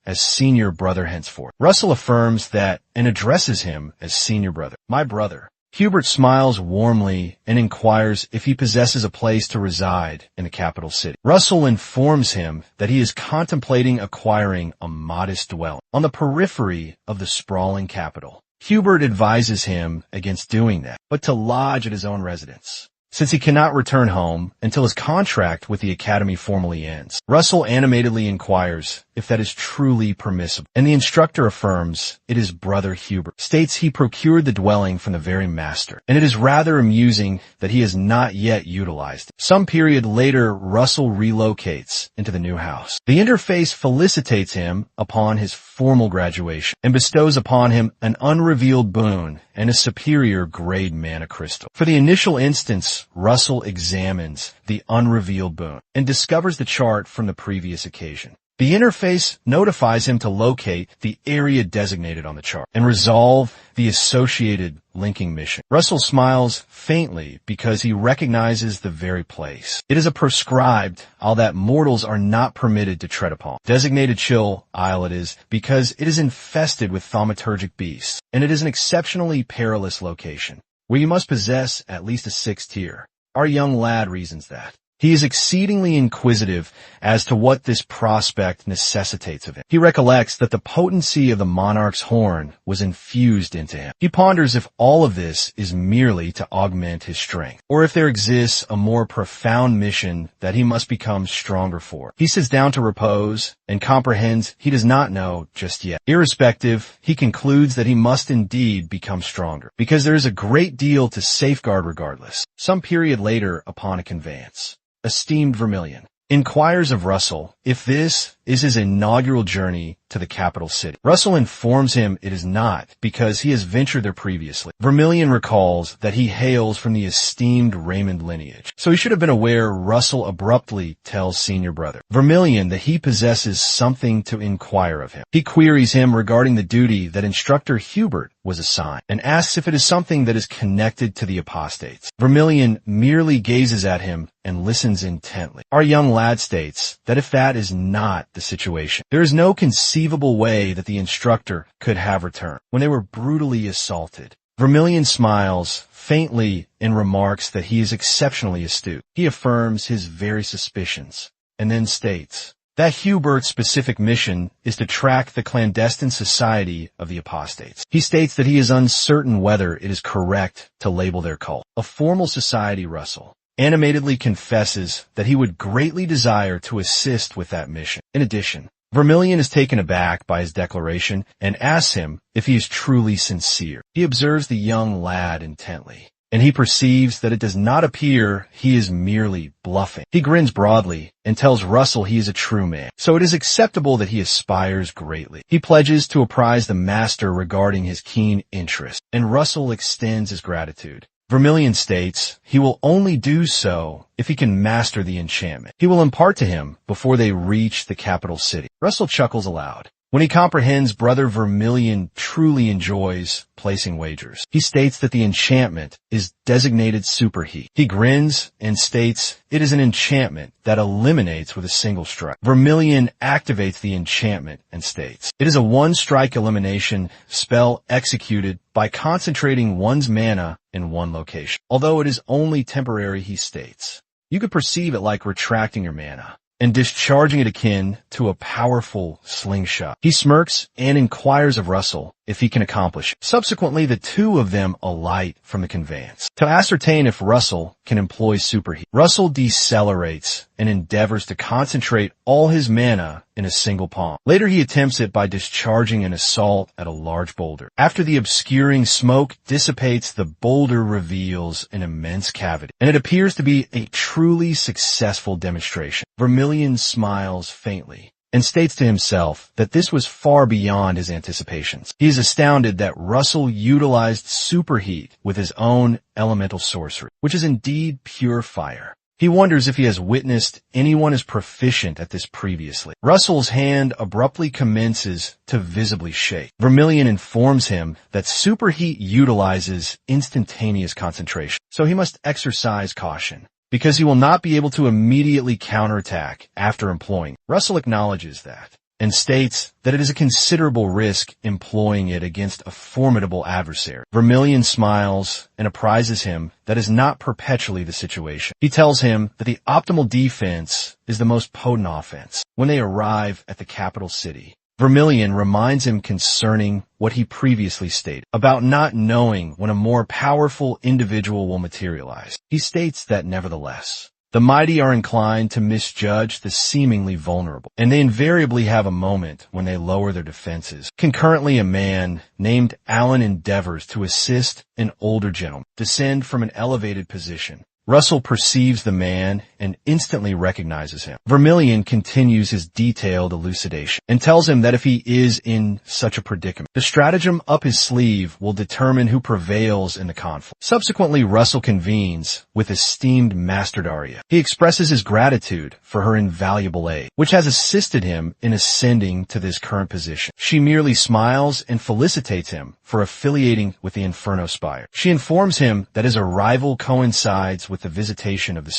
A: as senior brother henceforth. Russell affirms that and addresses him as senior brother. My brother. Hubert smiles warmly and inquires if he possesses a place to reside in the capital city. Russell informs him that he is contemplating acquiring a modest dwelling on the periphery of the sprawling capital. Hubert advises him against doing that, but to lodge at his own residence, since he cannot return home until his contract with the Academy formally ends. Russell animatedly inquires if that is truly permissible, and the instructor affirms it is brother Hubert, states he procured the dwelling from the very master, and it is rather amusing that he has not yet utilized it. Some period later, Russell relocates into the new house. The interface felicitates him upon his formal graduation and bestows upon him an unrevealed boon and a superior grade mana crystal. For the initial instance, Russell examines the unrevealed boon and discovers the chart from the previous occasion. The interface notifies him to locate the area designated on the chart and resolve the associated linking mission. Russell smiles faintly because he recognizes the very place. It is a proscribed isle that mortals are not permitted to tread upon. Designated Chill Isle it is because it is infested with thaumaturgic beasts, and it is an exceptionally perilous location where you must possess at least a 6th tier. Our young lad reasons that. He is exceedingly inquisitive as to what this prospect necessitates of him. He recollects that the potency of the monarch's horn was infused into him. He ponders if all of this is merely to augment his strength, or if there exists a more profound mission that he must become stronger for. He sits down to repose and comprehends he does not know just yet. Irrespective, he concludes that he must indeed become stronger, because there is a great deal to safeguard regardless. Some period later, upon a conveyance, Esteemed Vermilion inquires of Russell if this is his inaugural journey to the capital city. Russell informs him it is not, because he has ventured there previously. Vermilion recalls that he hails from the esteemed Raymond lineage, so he should have been aware. Russell abruptly tells senior brother Vermilion that he possesses something to inquire of him. He queries him regarding the duty that Instructor Hubert was assigned, and asks if it is something that is connected to the apostates. Vermilion merely gazes at him and listens intently. Our young lad states that if that is not the situation, there is no conceivable way that the instructor could have returned when they were brutally assaulted. Vermilion smiles faintly and remarks that he is exceptionally astute. He affirms his very suspicions and then states that Hubert's specific mission is to track the clandestine society of the apostates. He states that he is uncertain whether it is correct to label their cult a formal society. Russell animatedly confesses that he would greatly desire to assist with that mission. In addition, Vermilion is taken aback by his declaration and asks him if he is truly sincere. He observes the young lad intently, and he perceives that it does not appear he is merely bluffing. He grins broadly and tells Russell he is a true man, so it is acceptable that he aspires greatly. He pledges to apprise the master regarding his keen interest, and Russell extends his gratitude Vermilion states he will only do so if he can master the enchantment he will impart to him before they reach the capital city. Russell chuckles aloud. When he comprehends Brother Vermilion truly enjoys placing wagers, he states that the enchantment is designated superheat. He grins and states it is an enchantment that eliminates with a single strike. Vermilion activates the enchantment and states it is a one-strike elimination spell executed by concentrating one's mana in one location. Although it is only temporary, he states, you could perceive it like retracting your mana and discharging it akin to a powerful slingshot. He smirks and inquires of Russell if he can accomplish it. Subsequently, the two of them alight from the conveyance to ascertain if Russell can employ superheat. Russell decelerates and endeavors to concentrate all his mana in a single palm. Later, he attempts it by discharging an assault at a large boulder. After the obscuring smoke dissipates, the boulder reveals an immense cavity, and it appears to be a truly successful demonstration. Vermilion smiles faintly and states to himself that this was far beyond his anticipations. He is astounded that Russell utilized superheat with his own elemental sorcery, which is indeed pure fire. He wonders if he has witnessed anyone as proficient at this previously. Russell's hand abruptly commences to visibly shake. Vermilion informs him that superheat utilizes instantaneous concentration, so he must exercise caution, because he will not be able to immediately counterattack after employing. Russell acknowledges that and states that it is a considerable risk employing it against a formidable adversary. Vermilion smiles and apprises him that is not perpetually the situation. He tells him that the optimal defense is the most potent offense when they arrive at the capital city. Vermilion reminds him concerning what he previously stated about not knowing when a more powerful individual will materialize. He states that nevertheless, the mighty are inclined to misjudge the seemingly vulnerable, and they invariably have a moment when they lower their defenses. Concurrently, a man named Alan endeavors to assist an older gentleman descend from an elevated position. Russell perceives the man and instantly recognizes him. Vermilion continues his detailed elucidation and tells him that if he is in such a predicament, the stratagem up his sleeve will determine who prevails in the conflict. Subsequently, Russell convenes with esteemed Master Daria. He expresses his gratitude for her invaluable aid, which has assisted him in ascending to this current position. She merely smiles and felicitates him for affiliating with the Inferno Spire. She informs him that his arrival coincides with the visitation of the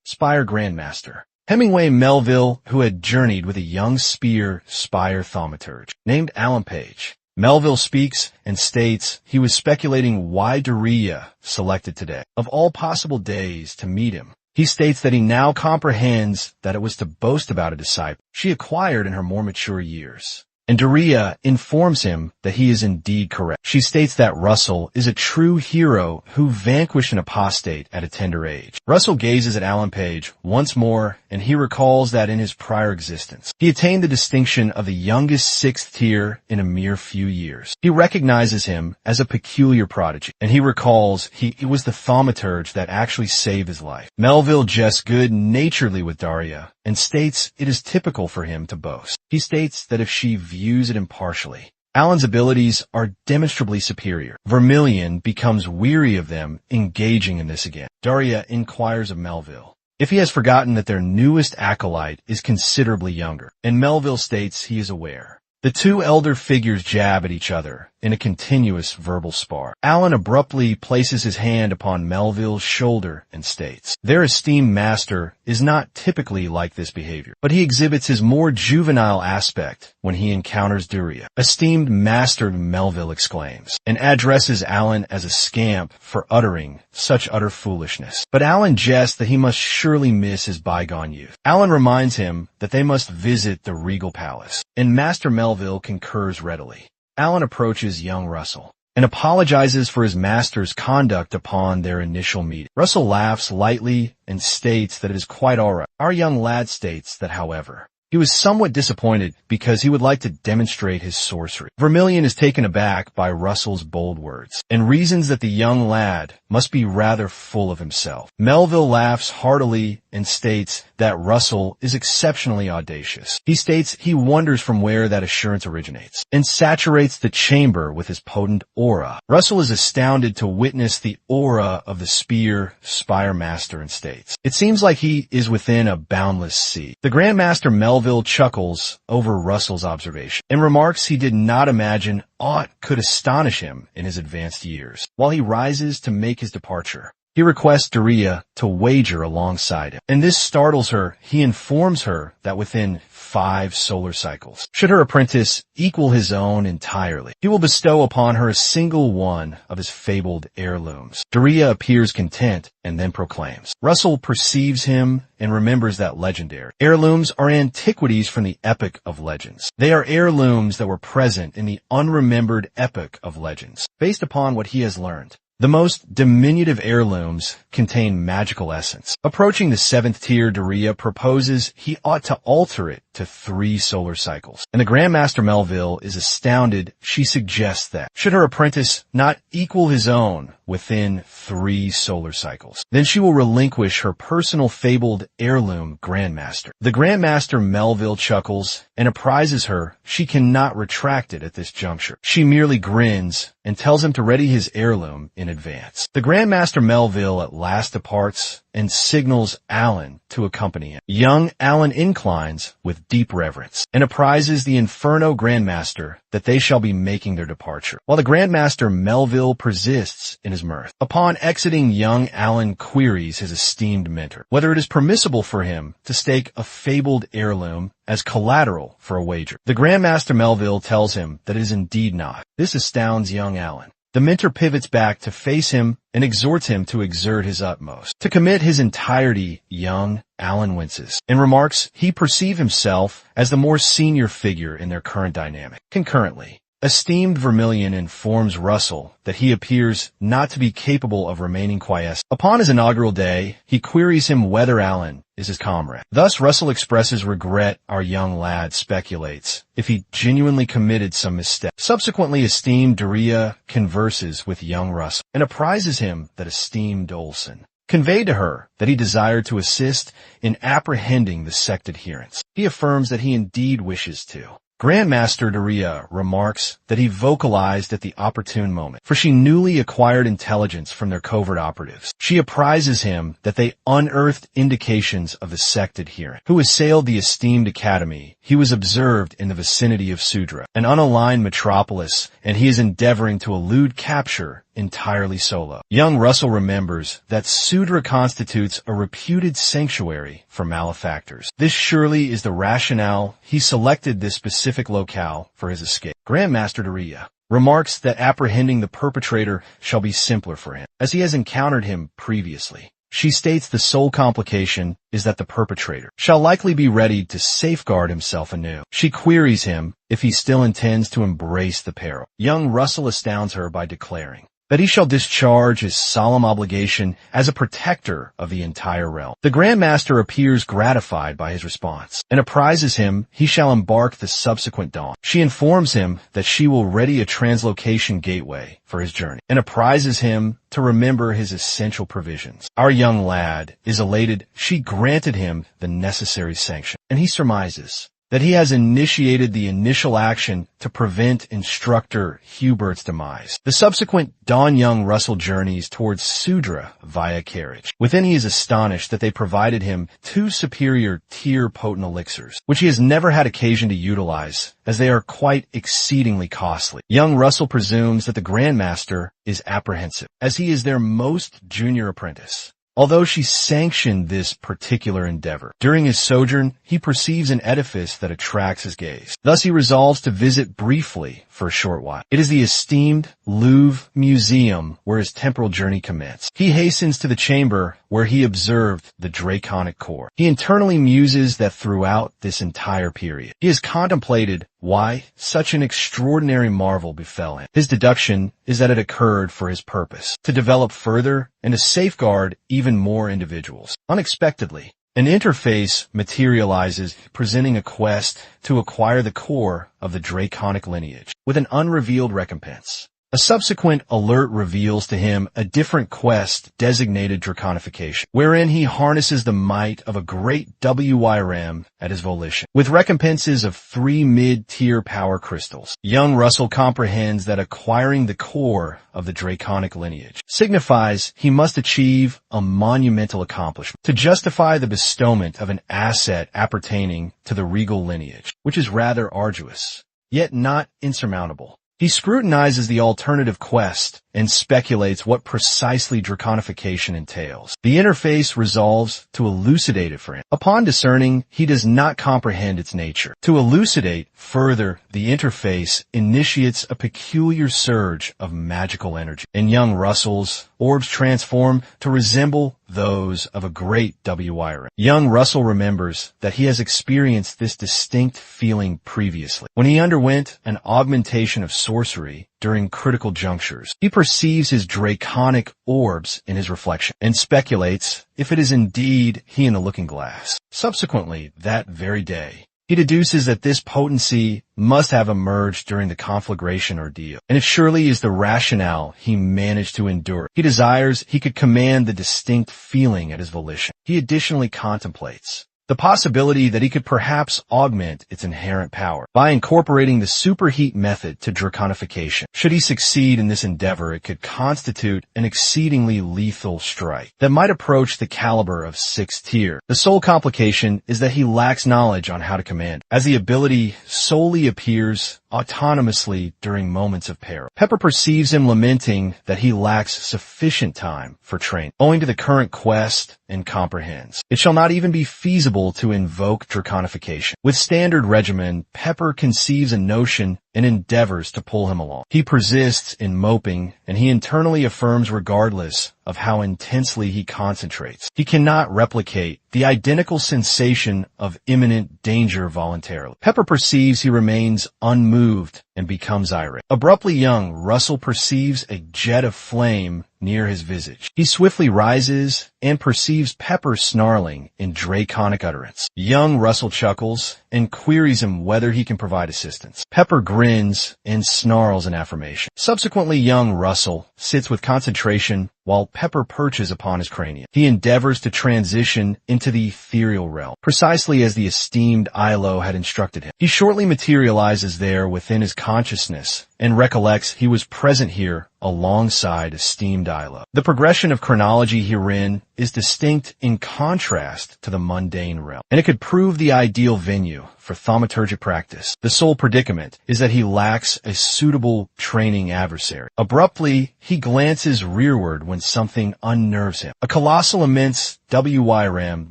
A: Spire Grandmaster, Hemingway Melville, who had journeyed with a young Spire thaumaturge named Alan Page. Melville speaks and states he was speculating why Daria selected today, of all possible days, to meet him. He states that he now comprehends that it was to boast about a disciple she acquired in her more mature years. And Daria informs him that he is indeed correct. She states that Russell is a true hero who vanquished an apostate at a tender age. Russell gazes at Alan Page once more, and he recalls that in his prior existence, he attained the distinction of the youngest 6th tier in a mere few years. He recognizes him as a peculiar prodigy, and he recalls it was the thaumaturge that actually saved his life. Melville jests good-naturedly with Daria and states it is typical for him to boast. He states that if she views it impartially, Alan's abilities are demonstrably superior. Vermilion becomes weary of them engaging in this again. Daria inquires of Melville if he has forgotten that their newest acolyte is considerably younger, and Melville states he is aware. The two elder figures jab at each other in a continuous verbal spar. Alan abruptly places his hand upon Melville's shoulder and states, their esteemed master is not typically like this behavior, but he exhibits his more juvenile aspect when he encounters Daria. Esteemed Master, Melville exclaims, and addresses Alan as a scamp for uttering such utter foolishness. But Alan jests that he must surely miss his bygone youth. Alan reminds him that they must visit the regal palace, and Master Melville concurs readily. Alan approaches young Russell and apologizes for his master's conduct upon their initial meeting. Russell laughs lightly and states that it is quite all right. Our young lad states that, however, he was somewhat disappointed because he would like to demonstrate his sorcery. Vermilion is taken aback by Russell's bold words and reasons that the young lad must be rather full of himself. Melville laughs heartily and states that Russell is exceptionally audacious. He states he wonders from where that assurance originates and saturates the chamber with his potent aura. Russell is astounded to witness the aura of the Spire Master and states, "It seems like he is within a boundless sea." The Grandmaster Melville chuckles over Russell's observation and remarks he did not imagine aught could astonish him in his advanced years. While he rises to make his departure, he requests Daria to wager alongside him, and this startles her. He informs her that within 5 solar cycles, should her apprentice equal his own entirely, he will bestow upon her a single one of his fabled heirlooms. Daria appears content and then proclaims. Russell perceives him and remembers that legendary heirlooms are antiquities from the Epic of Legends. They are heirlooms that were present in the unremembered Epic of Legends. Based upon what he has learned, the most diminutive heirlooms contain magical essence. Approaching the 7th tier, Daria proposes he ought to alter it to 3 solar cycles, and the Grandmaster Melville is astounded. She suggests that, should her apprentice not equal his own within 3 solar cycles, then she will relinquish her personal fabled heirloom Grandmaster. The Grandmaster Melville chuckles and apprises her she cannot retract it at this juncture. She merely grins and tells him to ready his heirloom in advance. The Grandmaster Melville at last departs and signals Alan to accompany him. Young Alan inclines with deep reverence and apprises the Inferno Grandmaster that they shall be making their departure, while the Grandmaster Melville persists in his mirth. Upon exiting, young Alan queries his esteemed mentor whether it is permissible for him to stake a fabled heirloom as collateral for a wager. The Grandmaster Melville tells him that it is indeed not. This astounds young Alan. The mentor pivots back to face him and exhorts him to exert his utmost. To commit his entirety, young Alan winces and remarks he perceives himself as the more senior figure in their current dynamic. Concurrently, esteemed Vermilion informs Russell that he appears not to be capable of remaining quiescent. Upon his inaugural day, he queries him whether Alan is his comrade. Thus, Russell expresses regret. Our young lad speculates if he genuinely committed some misstep. Subsequently, esteemed Daria converses with young Russell and apprises him that esteemed Olson conveyed to her that he desired to assist in apprehending the sect adherents. He affirms that he indeed wishes to. Grandmaster Daria remarks that he vocalized at the opportune moment, for she newly acquired intelligence from their covert operatives. She apprises him that they unearthed indications of the sect adherent, who assailed the esteemed academy. He was observed in the vicinity of Sudra, an unaligned metropolis, and he is endeavoring to elude capture entirely solo. Young Russell remembers that Sudra constitutes a reputed sanctuary for malefactors. This surely is the rationale he selected this specific locale for his escape. Grandmaster Daria remarks that apprehending the perpetrator shall be simpler for him, as he has encountered him previously. She states the sole complication is that the perpetrator shall likely be ready to safeguard himself anew. She queries him if he still intends to embrace the peril. Young Russell astounds her by declaring that he shall discharge his solemn obligation as a protector of the entire realm. The Grandmaster appears gratified by his response and apprises him he shall embark the subsequent dawn. She informs him that she will ready a translocation gateway for his journey and apprises him to remember his essential provisions. Our young lad is elated. She granted him the necessary sanction, and he surmises that he has initiated the initial action to prevent instructor Hubert's demise. The subsequent dawn, young Russell journeys towards Sudra via carriage. Within, he is astonished that they provided him 2 superior tier potent elixirs, which he has never had occasion to utilize, as they are quite exceedingly costly. Young Russell presumes that the Grandmaster is apprehensive, as he is their most junior apprentice. Although she sanctioned this particular endeavor, during his sojourn, he perceives an edifice that attracts his gaze. Thus, he resolves to visit briefly for a short while. It is the esteemed Louvre Museum where his temporal journey commenced. He hastens to the chamber where he observed the draconic core. He internally muses that throughout this entire period, he has contemplated why such an extraordinary marvel befell him. His deduction is that it occurred for his purpose, to develop further and to safeguard even more individuals. Unexpectedly, an interface materializes, presenting a quest to acquire the core of the draconic lineage with an unrevealed recompense. A subsequent alert reveals to him a different quest designated Draconification, wherein he harnesses the might of a great WYRM at his volition, with recompenses of 3 mid-tier power crystals. Young Russell comprehends that acquiring the core of the Draconic lineage signifies he must achieve a monumental accomplishment to justify the bestowment of an asset appertaining to the regal lineage, which is rather arduous, yet not insurmountable. He scrutinizes the alternative quest and speculates what precisely Draconification entails. The interface resolves to elucidate it for him. Upon discerning, he does not comprehend its nature. To elucidate further, the interface initiates a peculiar surge of magical energy, and young Russell's orbs transform to resemble those of a great WYRM. Young Russell remembers that he has experienced this distinct feeling previously, when he underwent an augmentation of sorcery during critical junctures. He perceives his draconic orbs in his reflection and speculates if it is indeed he in the looking glass. Subsequently, that very day, he deduces that this potency must have emerged during the conflagration ordeal, and it surely is the rationale he managed to endure. He desires he could command the distinct feeling at his volition. He additionally contemplates the possibility that he could perhaps augment its inherent power by incorporating the superheat method to Draconification. Should he succeed in this endeavor, it could constitute an exceedingly lethal strike that might approach the caliber of 6th tier. The sole complication is that he lacks knowledge on how to command, as the ability solely appears autonomously during moments of peril. Pepper perceives him lamenting that he lacks sufficient time for training, owing to the current quest, and comprehends it shall not even be feasible to invoke Draconification. With standard regimen, Pepper conceives a notion and endeavors to pull him along. He persists in moping, and he internally affirms regardless of how intensely he concentrates, he cannot replicate the identical sensation of imminent danger voluntarily. Pepper perceives he remains unmoved and becomes irate. Abruptly young Russell perceives a jet of flame near his visage. He swiftly rises and perceives Pepper snarling in draconic utterance. Young Russell chuckles and queries him whether he can provide assistance. Pepper grins and snarls in affirmation. Subsequently, young Russell sits with concentration while Pepper perches upon his cranium. He endeavors to transition into the ethereal realm, precisely as the esteemed Yahello had instructed him. He shortly materializes there within his consciousness and recollects he was present here alongside esteemed Yahello. The progression of chronology herein is distinct in contrast to the mundane realm, and it could prove the ideal venue for thaumaturgic practice. The sole predicament is that he lacks a suitable training adversary. Abruptly, he glances rearward when something unnerves him. A colossal immense WYRM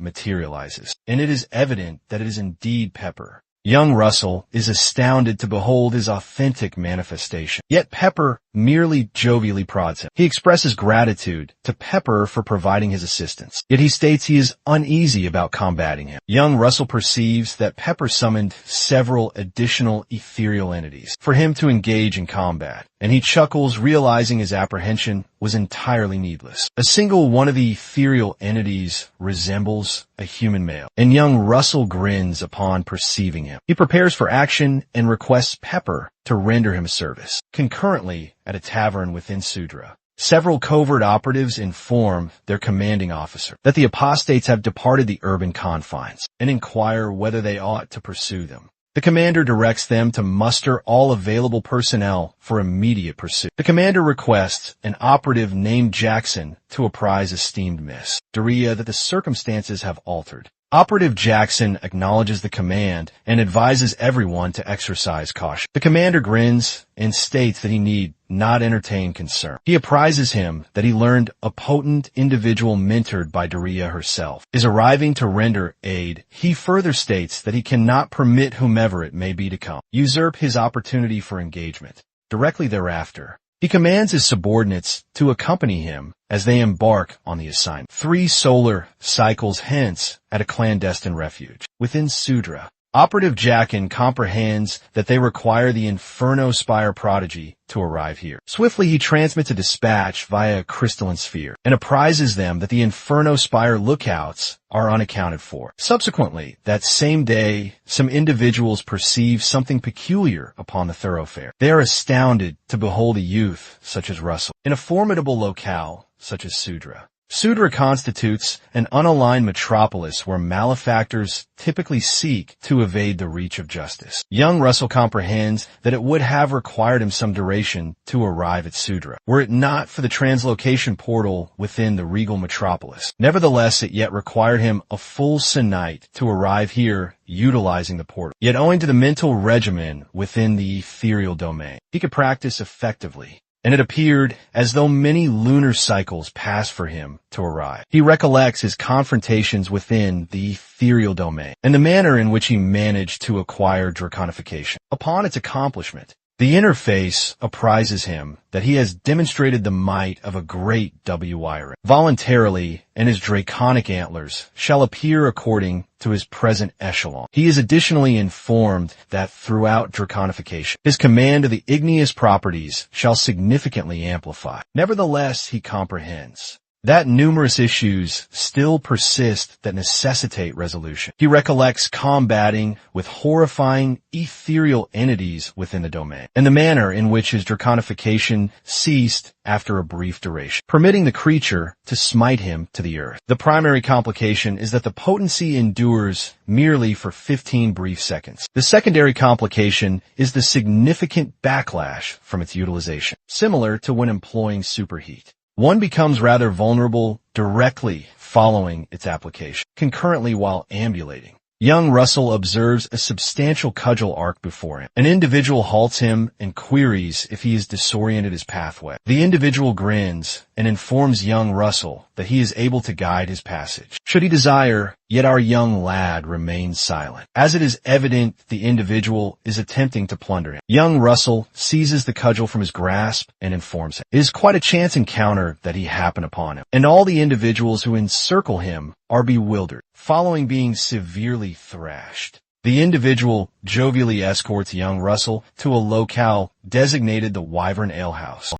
A: materializes, and it is evident that it is indeed Pepper. Young Russell is astounded to behold his authentic manifestation, yet Pepper merely jovially prods him. He expresses gratitude to Pepper for providing his assistance, yet he states he is uneasy about combating him. Young Russell perceives that Pepper summoned several additional ethereal entities for him to engage in combat, and he chuckles, realizing his apprehension was entirely needless. A single one of the ethereal entities resembles a human male, and young Russell grins upon perceiving him. He prepares for action and requests Pepper to render him a service. Concurrently, at a tavern within Sudra, several covert operatives inform their commanding officer that the apostates have departed the urban confines and inquire whether they ought to pursue them. The commander directs them to muster all available personnel for immediate pursuit. The commander requests an operative named Jackson to apprise esteemed Miss Doria that the circumstances have altered. Operative Jackson acknowledges the command and advises everyone to exercise caution. The commander grins and states that he need not entertain concern. He apprises him that he learned a potent individual mentored by Doria herself is arriving to render aid. He further states that he cannot permit whomever it may be to come usurp his opportunity for engagement. Directly thereafter, he commands his subordinates to accompany him as they embark on the assignment. 3 solar cycles hence at a clandestine refuge within Sudra, Operative Jackin comprehends that they require the Inferno Spire prodigy to arrive here. Swiftly, he transmits a dispatch via a crystalline sphere and apprises them that the Inferno Spire lookouts are unaccounted for. Subsequently, that same day, some individuals perceive something peculiar upon the thoroughfare. They are astounded to behold a youth such as Russell in a formidable locale such as Sudra. Sudra constitutes an unaligned metropolis where malefactors typically seek to evade the reach of justice. Young Russell comprehends that it would have required him some duration to arrive at Sudra, were it not for the translocation portal within the regal metropolis. Nevertheless, it yet required him a full sennight to arrive here utilizing the portal. Yet owing to the mental regimen within the ethereal domain, he could practice effectively. And it appeared as though many lunar cycles passed for him to arrive. He recollects his confrontations within the ethereal domain and the manner in which he managed to acquire draconification. Upon its accomplishment, the interface apprises him that he has demonstrated the might of a great WYR voluntarily, and his draconic antlers shall appear according to his present echelon. He is additionally informed that throughout draconification, his command of the igneous properties shall significantly amplify. Nevertheless, he comprehends that numerous issues still persist that necessitate resolution. He recollects combating with horrifying ethereal entities within the domain, and the manner in which his draconification ceased after a brief duration, permitting the creature to smite him to the earth. The primary complication is that the potency endures merely for 15 brief seconds. The secondary complication is the significant backlash from its utilization, similar to when employing superheat. One becomes rather vulnerable directly following its application, concurrently while ambulating. Young Russell observes a substantial cudgel arc before him. An individual halts him and queries if he has disoriented his pathway. The individual grins and informs young Russell that he is able to guide his passage, should he desire, yet our young lad remains silent. As it is evident the individual is attempting to plunder him, young Russell seizes the cudgel from his grasp and informs him. It is quite a chance encounter that he happened upon him, and all the individuals who encircle him are bewildered, following being severely thrashed. The individual jovially escorts young Russell to a locale designated the Wyvern Alehouse.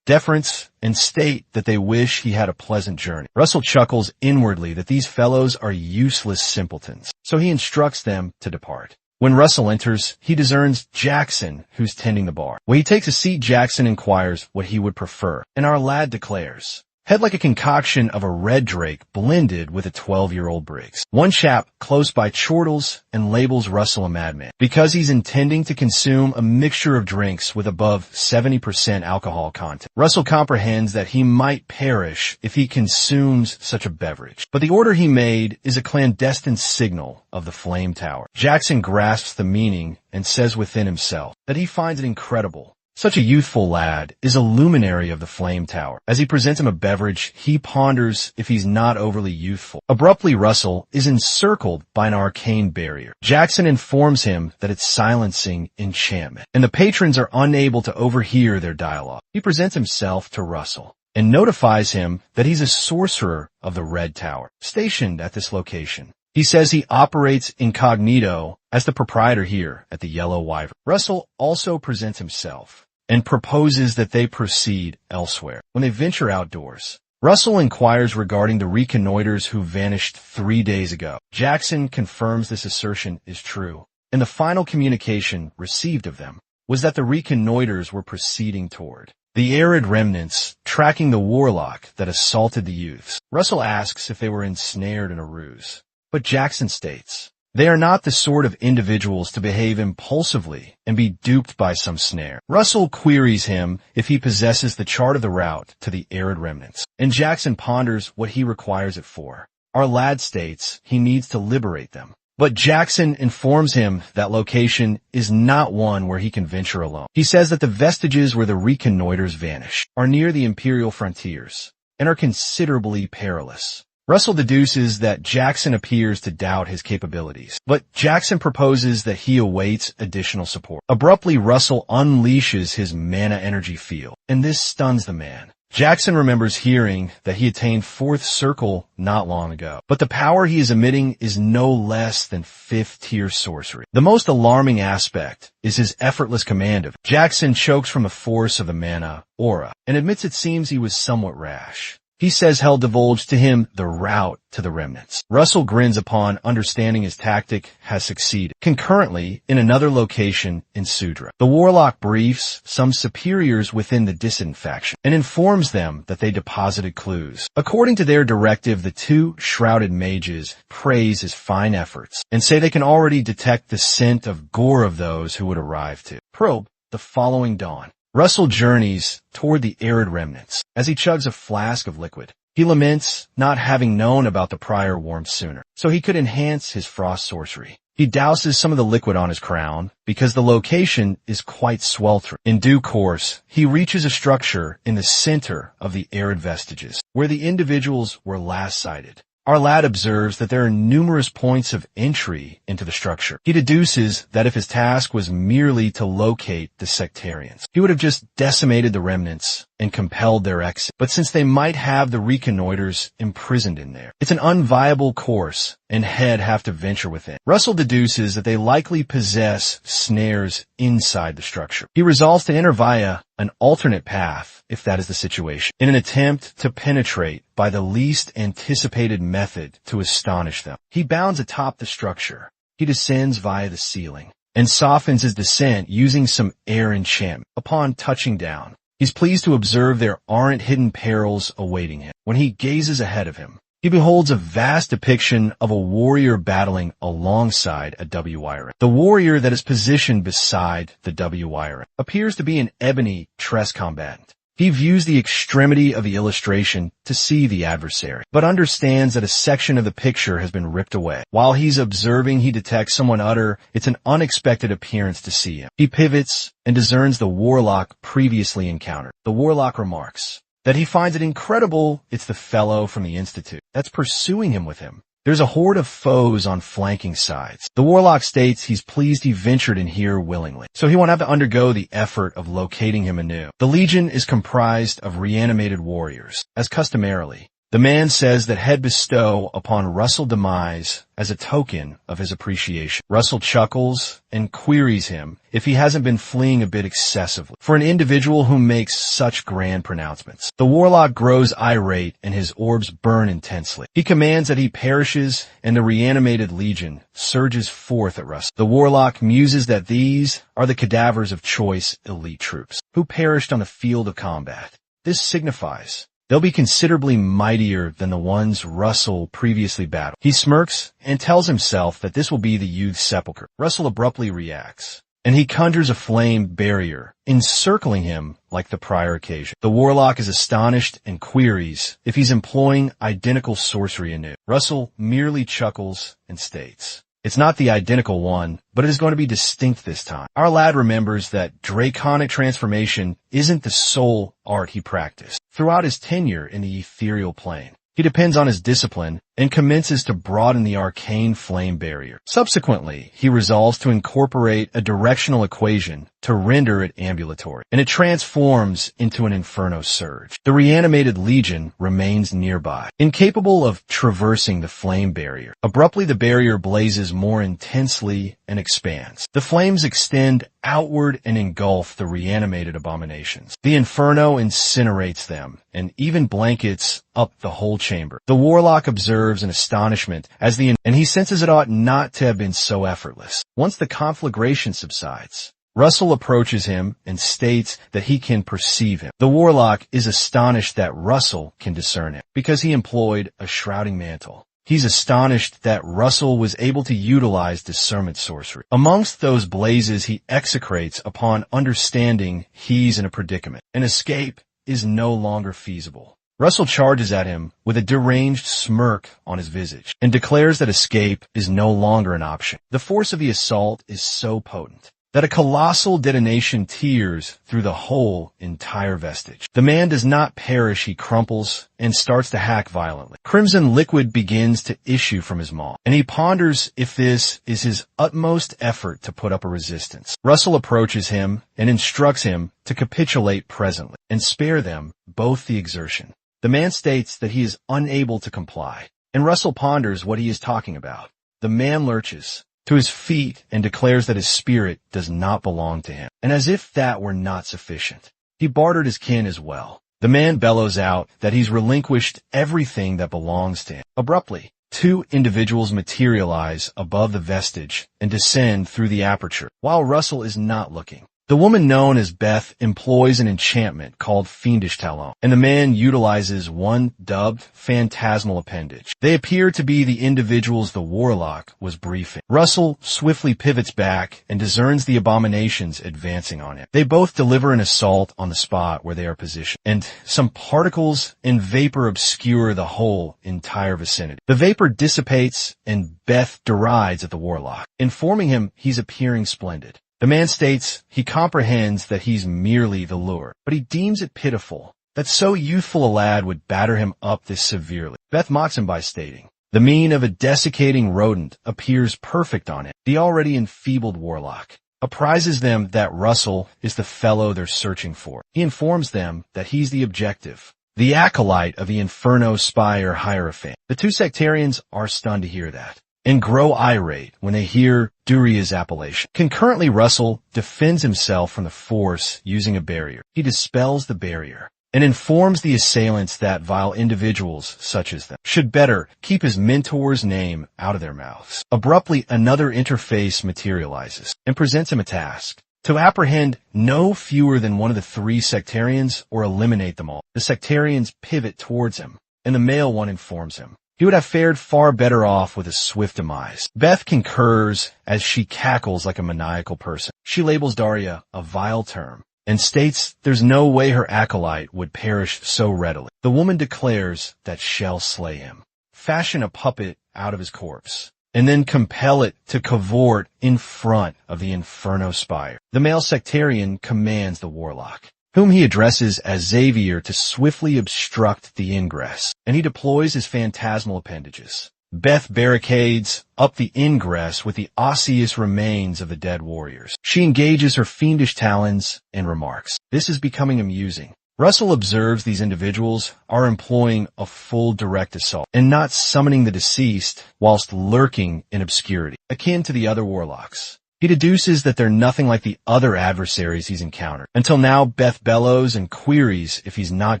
A: Deference and state that they wish he had a pleasant journey. Russell chuckles inwardly that these fellows are useless simpletons, so he instructs them to depart. When Russell enters, he discerns Jackson, who's tending the bar. When he takes a seat, Jackson inquires what he would prefer, and our lad declares, "Head like a concoction of a red drake blended with a 12-year-old Briggs." One chap close by chortles and labels Russell a madman because he's intending to consume a mixture of drinks with above 70% alcohol content. Russell comprehends that he might perish if he consumes such a beverage, but the order he made is a clandestine signal of the Flame Tower. Jackson grasps the meaning and says within himself that he finds it incredible. Such a youthful lad is a luminary of the Flame Tower. As he presents him a beverage, he ponders if he's not overly youthful. Abruptly, Russell is encircled by an arcane barrier. Jackson informs him that it's silencing enchantment, and the patrons are unable to overhear their dialogue. He presents himself to Russell and notifies him that he's a sorcerer of the Red Tower, stationed at this location. He says he operates incognito as the proprietor here at the Yellow Wyvern. Russell also presents himself and proposes that they proceed elsewhere. When they venture outdoors, Russell inquires regarding the reconnoiters who vanished 3 days ago. Jackson confirms this assertion is true, and the final communication received of them was that the reconnoiters were proceeding toward the arid remnants, tracking the warlock that assaulted the youths. Russell asks if they were ensnared in a ruse, but Jackson states they are not the sort of individuals to behave impulsively and be duped by some snare. Russell queries him if he possesses the chart of the route to the arid remnants, and Jackson ponders what he requires it for. Our lad states he needs to liberate them, but Jackson informs him that location is not one where he can venture alone. He says that the vestiges where the reconnoiters vanish are near the Imperial frontiers and are considerably perilous. Russell deduces that Jackson appears to doubt his capabilities, but Jackson proposes that he awaits additional support. Abruptly, Russell unleashes his mana energy field, and this stuns the man. Jackson remembers hearing that he attained 4th circle not long ago, but the power he is emitting is no less than 5th-tier sorcery. The most alarming aspect is his effortless command of it. Jackson chokes from the force of the mana aura and admits it seems he was somewhat rash. He says Hell divulged to him the route to the remnants. Russell grins upon understanding his tactic has succeeded. Concurrently, in another location in Sudra, the warlock briefs some superiors within the dissident faction and informs them that they deposited clues. According to their directive, the 2 shrouded mages praise his fine efforts and say they can already detect the scent of gore of those who would arrive to probe the following dawn. Russell journeys toward the arid remnants as he chugs a flask of liquid. He laments not having known about the prior warmth sooner, so he could enhance his frost sorcery. He douses some of the liquid on his crown because the location is quite sweltering. In due course, he reaches a structure in the center of the arid vestiges, where the individuals were last sighted. Our lad observes that there are numerous points of entry into the structure. He deduces that if his task was merely to locate the sectarians, he would have just decimated the remnants and compelled their exit. But since they might have the reconnoiters imprisoned in there, it's an unviable course, and Head have to venture within. Russell deduces that they likely possess snares inside the structure. He resolves to enter via an alternate path, if that is the situation, in an attempt to penetrate by the least anticipated method to astonish them. He bounds atop the structure. He descends via the ceiling and softens his descent using some air enchantment. Upon touching down, he's pleased to observe there aren't hidden perils awaiting him. When he gazes ahead of him, he beholds a vast depiction of a warrior battling alongside a WYRN. The warrior that is positioned beside the WYRN appears to be an ebony tress combatant. He views the extremity of the illustration to see the adversary, but understands that a section of the picture has been ripped away. While he's observing, he detects someone utter, "It's an unexpected appearance to see him." He pivots and discerns the warlock previously encountered. The warlock remarks that he finds it incredible it's the fellow from the Institute that's pursuing him with him. There's a horde of foes on flanking sides. The warlock states he's pleased he ventured in here willingly, so he won't have to undergo the effort of locating him anew. The Legion is comprised of reanimated warriors, as customarily. The man says that Head bestow upon Russell demise as a token of his appreciation. Russell chuckles and queries him if he hasn't been fleeing a bit excessively for an individual who makes such grand pronouncements. The warlock grows irate and his orbs burn intensely. He commands that he perishes and the reanimated legion surges forth at Russell. The warlock muses that these are the cadavers of choice elite troops who perished on the field of combat. This signifies they'll be considerably mightier than the ones Russell previously battled. He smirks and tells himself that this will be the youth's sepulcher. Russell abruptly reacts, and he conjures a flame barrier, encircling him like the prior occasion. The warlock is astonished and queries if he's employing identical sorcery anew. Russell merely chuckles and states, "It's not the identical one, but it is going to be distinct this time." Our lad remembers that draconic transformation isn't the sole art he practiced. Throughout his tenure in the ethereal plane, he depends on his discipline and commences to broaden the arcane flame barrier. Subsequently, he resolves to incorporate a directional equation to render it ambulatory, and it transforms into an inferno surge. The reanimated legion remains nearby, incapable of traversing the flame barrier. Abruptly, the barrier blazes more intensely and expands. The flames extend outward and engulf the reanimated abominations. The inferno incinerates them and even blankets up the whole chamber. The warlock observes in astonishment as and he senses it ought not to have been so effortless. Once the conflagration subsides, Russell approaches him and states that he can perceive him. The warlock is astonished that Russell can discern him because he employed a shrouding mantle. He's astonished that Russell was able to utilize discernment sorcery. Amongst those blazes he execrates upon understanding he's in a predicament. An escape is no longer feasible. Russell charges at him with a deranged smirk on his visage and declares that escape is no longer an option. The force of the assault is so potent that a colossal detonation tears through the whole entire vestige. The man does not perish, he crumples and starts to hack violently. Crimson liquid begins to issue from his maw, and he ponders if this is his utmost effort to put up a resistance. Russell approaches him and instructs him to capitulate presently and spare them both the exertion. The man states that he is unable to comply, and Russell ponders what he is talking about. The man lurches to his feet and declares that his spirit does not belong to him. And as if that were not sufficient, he bartered his kin as well. The man bellows out that he's relinquished everything that belongs to him. Abruptly, two individuals materialize above the vestige and descend through the aperture, while Russell is not looking. The woman known as Beth employs an enchantment called Fiendish Talon, and the man utilizes one dubbed Phantasmal Appendage. They appear to be the individuals the warlock was briefing. Russell swiftly pivots back and discerns the abominations advancing on him. They both deliver an assault on the spot where they are positioned, and some particles and vapor obscure the whole entire vicinity. The vapor dissipates, and Beth derides at the warlock, informing him he's appearing splendid. The man states he comprehends that he's merely the lure, but he deems it pitiful that so youthful a lad would batter him up this severely. Beth mocks him by stating, the mien of a desiccating rodent appears perfect on him. The already enfeebled warlock apprises them that Russell is the fellow they're searching for. He informs them that he's the objective, the acolyte of the Inferno Spire Hierophant. The two sectarians are stunned to hear that, and grow irate when they hear Duria's appellation. Concurrently, Russell defends himself from the force using a barrier. He dispels the barrier and informs the assailants that vile individuals such as them should better keep his mentor's name out of their mouths. Abruptly, another interface materializes and presents him a task: to apprehend no fewer than one of the three sectarians or eliminate them all. The sectarians pivot towards him, and the male one informs him he would have fared far better off with a swift demise. Beth concurs as she cackles like a maniacal person. She labels Daria a vile term and states there's no way her acolyte would perish so readily. The woman declares that she'll slay him, fashion a puppet out of his corpse, and then compel it to cavort in front of the Inferno Spire. The male sectarian commands the warlock, whom he addresses as Xavier, to swiftly obstruct the ingress, and he deploys his phantasmal appendages. Beth barricades up the ingress with the osseous remains of the dead warriors. She engages her fiendish talons and remarks, "This is becoming amusing." Russell observes these individuals are employing a full direct assault and not summoning the deceased whilst lurking in obscurity, akin to the other warlocks. He deduces that they're nothing like the other adversaries he's encountered. Until now, Beth bellows and queries if he's not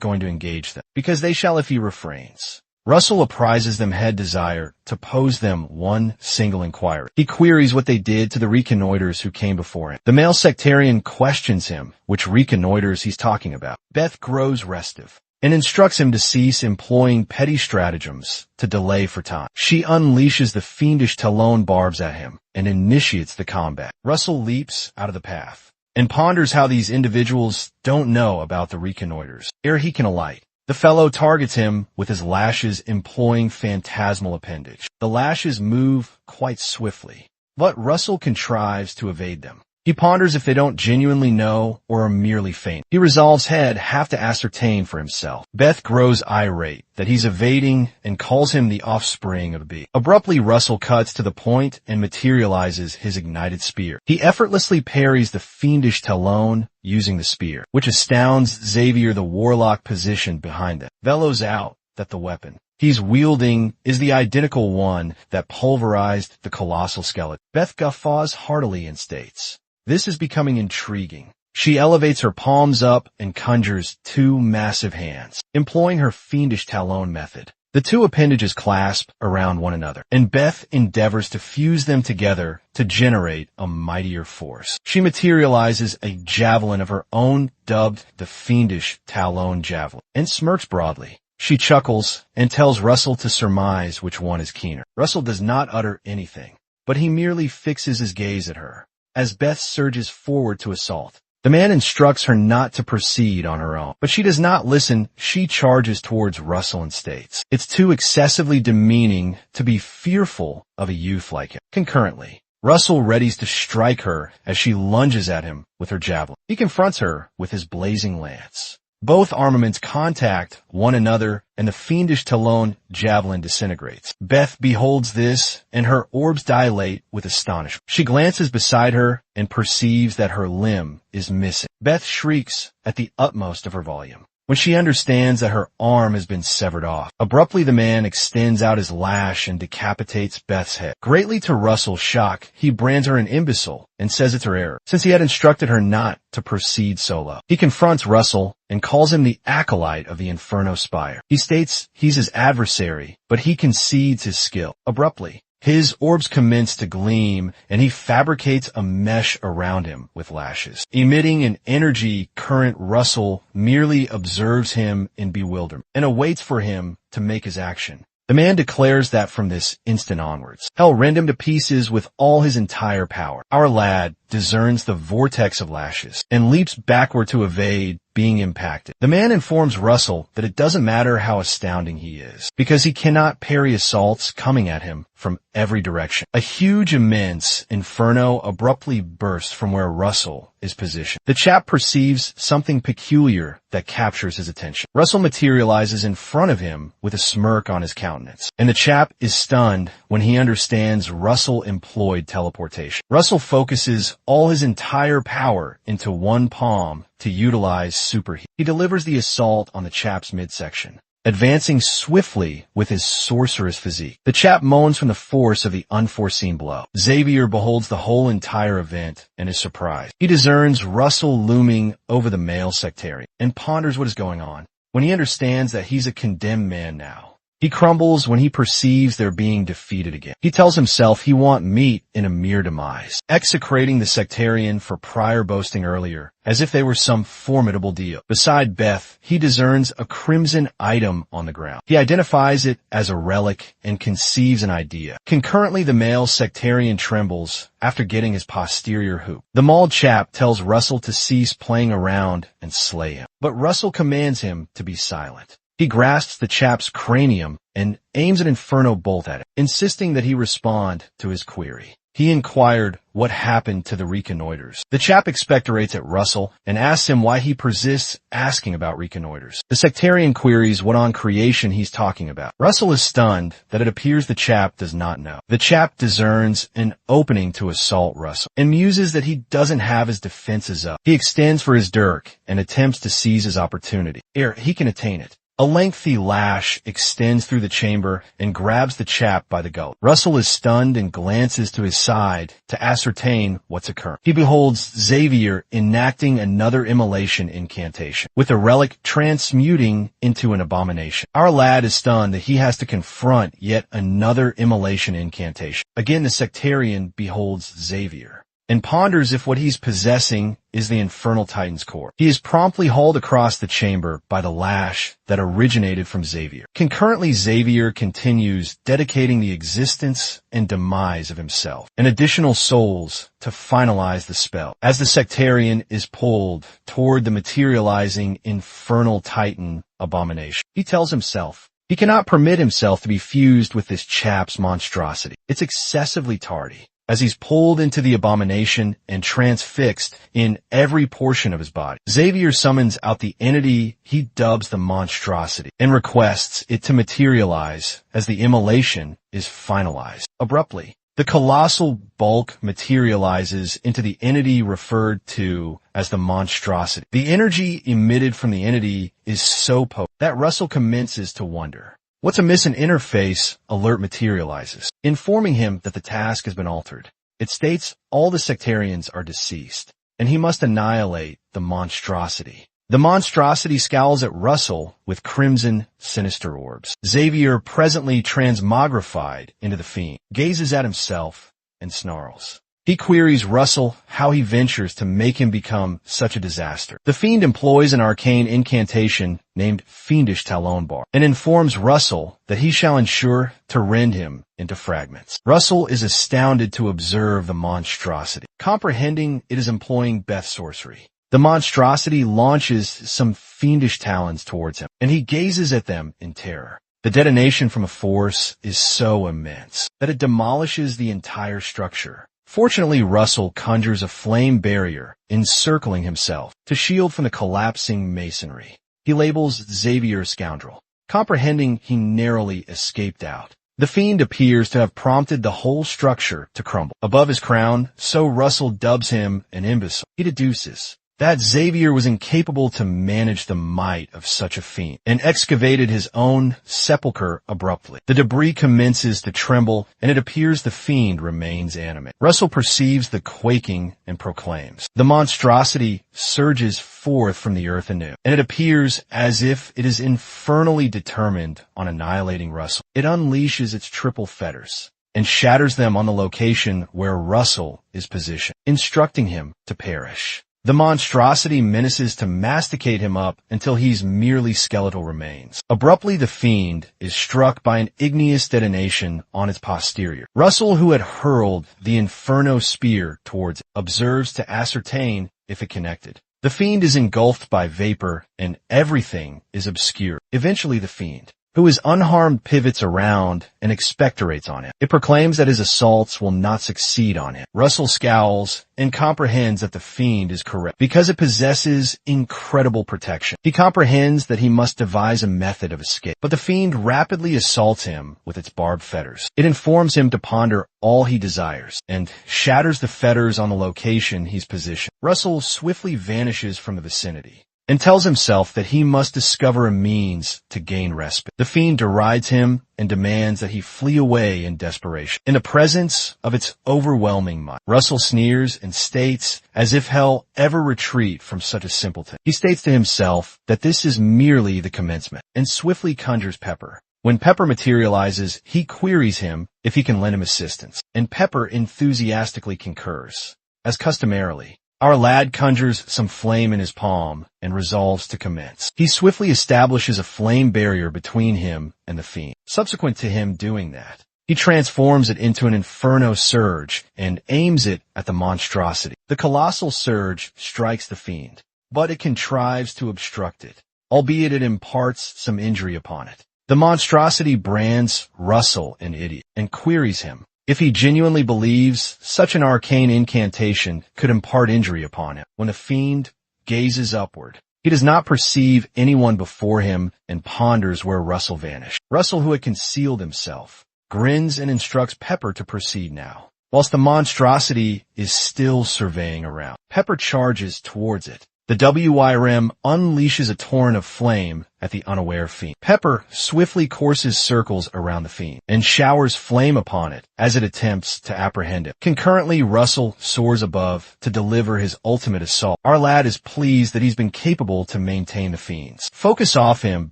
A: going to engage them, because they shall if he refrains. Russell apprises them head desire to pose them one single inquiry. He queries what they did to the reconnoiters who came before him. The male sectarian questions him which reconnoiters he's talking about. Beth grows restive and instructs him to cease employing petty stratagems to delay for time. She unleashes the fiendish Talon barbs at him and initiates the combat. Russell leaps out of the path and ponders how these individuals don't know about the reconnoiters. Ere he can alight, the fellow targets him with his lashes employing phantasmal appendage. The lashes move quite swiftly, but Russell contrives to evade them. He ponders if they don't genuinely know or are merely feigning. He resolves he'd have to ascertain for himself. Beth grows irate that he's evading and calls him the offspring of a bee. Abruptly, Russell cuts to the point and materializes his ignited spear. He effortlessly parries the fiendish Talon using the spear, which astounds Xavier, the warlock positioned behind them. Bellows out that the weapon he's wielding is the identical one that pulverized the colossal skeleton. Beth guffaws heartily and states, "This is becoming intriguing." She elevates her palms up and conjures two massive hands, employing her fiendish Talon method. The two appendages clasp around one another, and Beth endeavors to fuse them together to generate a mightier force. She materializes a javelin of her own dubbed the fiendish Talon javelin, and smirks broadly. She chuckles and tells Russell to surmise which one is keener. Russell does not utter anything, but he merely fixes his gaze at her. As Beth surges forward to assault, the man instructs her not to proceed on her own, but she does not listen. She charges towards Russell and states, "It's too excessively demeaning to be fearful of a youth like him." Concurrently, Russell readies to strike her as she lunges at him with her javelin. He confronts her with his blazing lance. Both armaments contact one another, and the fiendish Talon javelin disintegrates. Beth beholds this, and her orbs dilate with astonishment. She glances beside her and perceives that her limb is missing. Beth shrieks at the utmost of her volume when she understands that her arm has been severed off. Abruptly, the man extends out his lash and decapitates Beth's head. Greatly to Russell's shock, he brands her an imbecile and says it's her error, since he had instructed her not to proceed solo. He confronts Russell and calls him the acolyte of the Inferno Spire. He states he's his adversary, but he concedes his skill. Abruptly, his orbs commence to gleam, and he fabricates a mesh around him with lashes. Emitting an energy current, Russell merely observes him in bewilderment and awaits for him to make his action. The man declares that from this instant onwards, hell rend him to pieces with all his entire power. Our lad discerns the vortex of lashes and leaps backward to evade being impacted. The man informs Russell that it doesn't matter how astounding he is, because he cannot parry assaults coming at him from every direction. A huge, immense inferno abruptly bursts from where Russell is positioned. The chap perceives something peculiar that captures his attention. Russell materializes in front of him with a smirk on his countenance, and the chap is stunned when he understands Russell employed teleportation. Russell focuses all his entire power into one palm to utilize superheat. He delivers the assault on the chap's midsection, advancing swiftly with his sorceress physique. The chap moans from the force of the unforeseen blow. Xavier beholds the whole entire event and is surprised. He discerns Russell looming over the male sectarian and ponders what is going on. When he understands that he's a condemned man now, he crumbles when he perceives they're being defeated again. He tells himself he won't meet in a mere demise, execrating the sectarian for prior boasting earlier, as if they were some formidable deal. Beside Beth, he discerns a crimson item on the ground. He identifies it as a relic and conceives an idea. Concurrently, the male sectarian trembles after getting his posterior hoop. The mauled chap tells Russell to cease playing around and slay him, but Russell commands him to be silent. He grasps the chap's cranium and aims an inferno bolt at it, insisting that he respond to his query. He inquired what happened to the reconnoiters. The chap expectorates at Russell and asks him why he persists asking about reconnoiters. The sectarian queries what on creation he's talking about. Russell is stunned that it appears the chap does not know. The chap discerns an opening to assault Russell and muses that he doesn't have his defenses up. He extends for his dirk and attempts to seize his opportunity ere he can attain it. A lengthy lash extends through the chamber and grabs the chap by the gullet. Russell is stunned and glances to his side to ascertain what's occurring. He beholds Xavier enacting another immolation incantation, with the relic transmuting into an abomination. Our lad is stunned that he has to confront yet another immolation incantation. Again, the sectarian beholds Xavier and ponders if what he's possessing is the infernal titan's core. He is promptly hauled across the chamber by the lash that originated from Xavier. Concurrently, Xavier continues dedicating the existence and demise of himself and additional souls to finalize the spell, as the sectarian is pulled toward the materializing infernal titan abomination. He tells himself he cannot permit himself to be fused with this chap's monstrosity. It's excessively tardy, as he's pulled into the abomination and transfixed in every portion of his body. Xavier summons out the entity he dubs the monstrosity and requests it to materialize as the immolation is finalized. Abruptly, the colossal bulk materializes into the entity referred to as the monstrosity. The energy emitted from the entity is so potent that Russell commences to wonder. What's amiss? An interface alert materializes, informing him that the task has been altered. It states all the sectarians are deceased, and he must annihilate the monstrosity. The monstrosity scowls at Russell with crimson, sinister orbs. Xavier, presently transmogrified into the fiend, gazes at himself and snarls. He queries Russell how he ventures to make him become such a disaster. The fiend employs an arcane incantation named Fiendish Talonbar and informs Russell that he shall ensure to rend him into fragments. Russell is astounded to observe the monstrosity, comprehending it is employing Beth's sorcery. The monstrosity launches some fiendish talons towards him, and he gazes at them in terror. The detonation from a force is so immense that it demolishes the entire structure, Fortunately, Russell conjures a flame barrier encircling himself to shield from the collapsing masonry. He labels Xavier scoundrel, comprehending he narrowly escaped out. The fiend appears to have prompted the whole structure to crumble. Above his crown, so Russell dubs him an imbecile. He deduces that Xavier was incapable to manage the might of such a fiend, and excavated his own sepulchre abruptly. The debris commences to tremble, and it appears the fiend remains animate. Russell perceives the quaking and proclaims. The monstrosity surges forth from the earth anew, and it appears as if it is infernally determined on annihilating Russell. It unleashes its triple fetters and shatters them on the location where Russell is positioned, instructing him to perish. The monstrosity menaces to masticate him up until he's merely skeletal remains. Abruptly, the fiend is struck by an igneous detonation on its posterior. Russell, who had hurled the inferno spear towards it, observes to ascertain if it connected. The fiend is engulfed by vapor, and everything is obscured. Eventually, the fiend, who is unharmed, pivots around and expectorates on him. It proclaims that his assaults will not succeed on him. Russell scowls and comprehends that the fiend is correct because it possesses incredible protection. He comprehends that he must devise a method of escape, but the fiend rapidly assaults him with its barbed fetters. It informs him to ponder all he desires and shatters the fetters on the location he's positioned. Russell swiftly vanishes from the vicinity and tells himself that he must discover a means to gain respite. The fiend derides him and demands that he flee away in desperation. In the presence of its overwhelming might, Russell sneers and states, as if hell ever retreat from such a simpleton. He states to himself that this is merely the commencement, and swiftly conjures Pepper. When Pepper materializes, he queries him if he can lend him assistance, and Pepper enthusiastically concurs. As customarily, our lad conjures some flame in his palm and resolves to commence. He swiftly establishes a flame barrier between him and the fiend. Subsequent to him doing that, he transforms it into an inferno surge and aims it at the monstrosity. The colossal surge strikes the fiend, but it contrives to obstruct it, albeit it imparts some injury upon it. The monstrosity brands Russell an idiot and queries him if he genuinely believes such an arcane incantation could impart injury upon him. When the fiend gazes upward, he does not perceive anyone before him and ponders where Russell vanished. Russell, who had concealed himself, grins and instructs Pepper to proceed now, whilst the monstrosity is still surveying around. Pepper charges towards it. The WYRM unleashes a torrent of flame at the unaware fiend. Pepper swiftly courses circles around the fiend and showers flame upon it as it attempts to apprehend it. Concurrently, Russell soars above to deliver his ultimate assault. Our lad is pleased that he's been capable to maintain the fiend's focus off him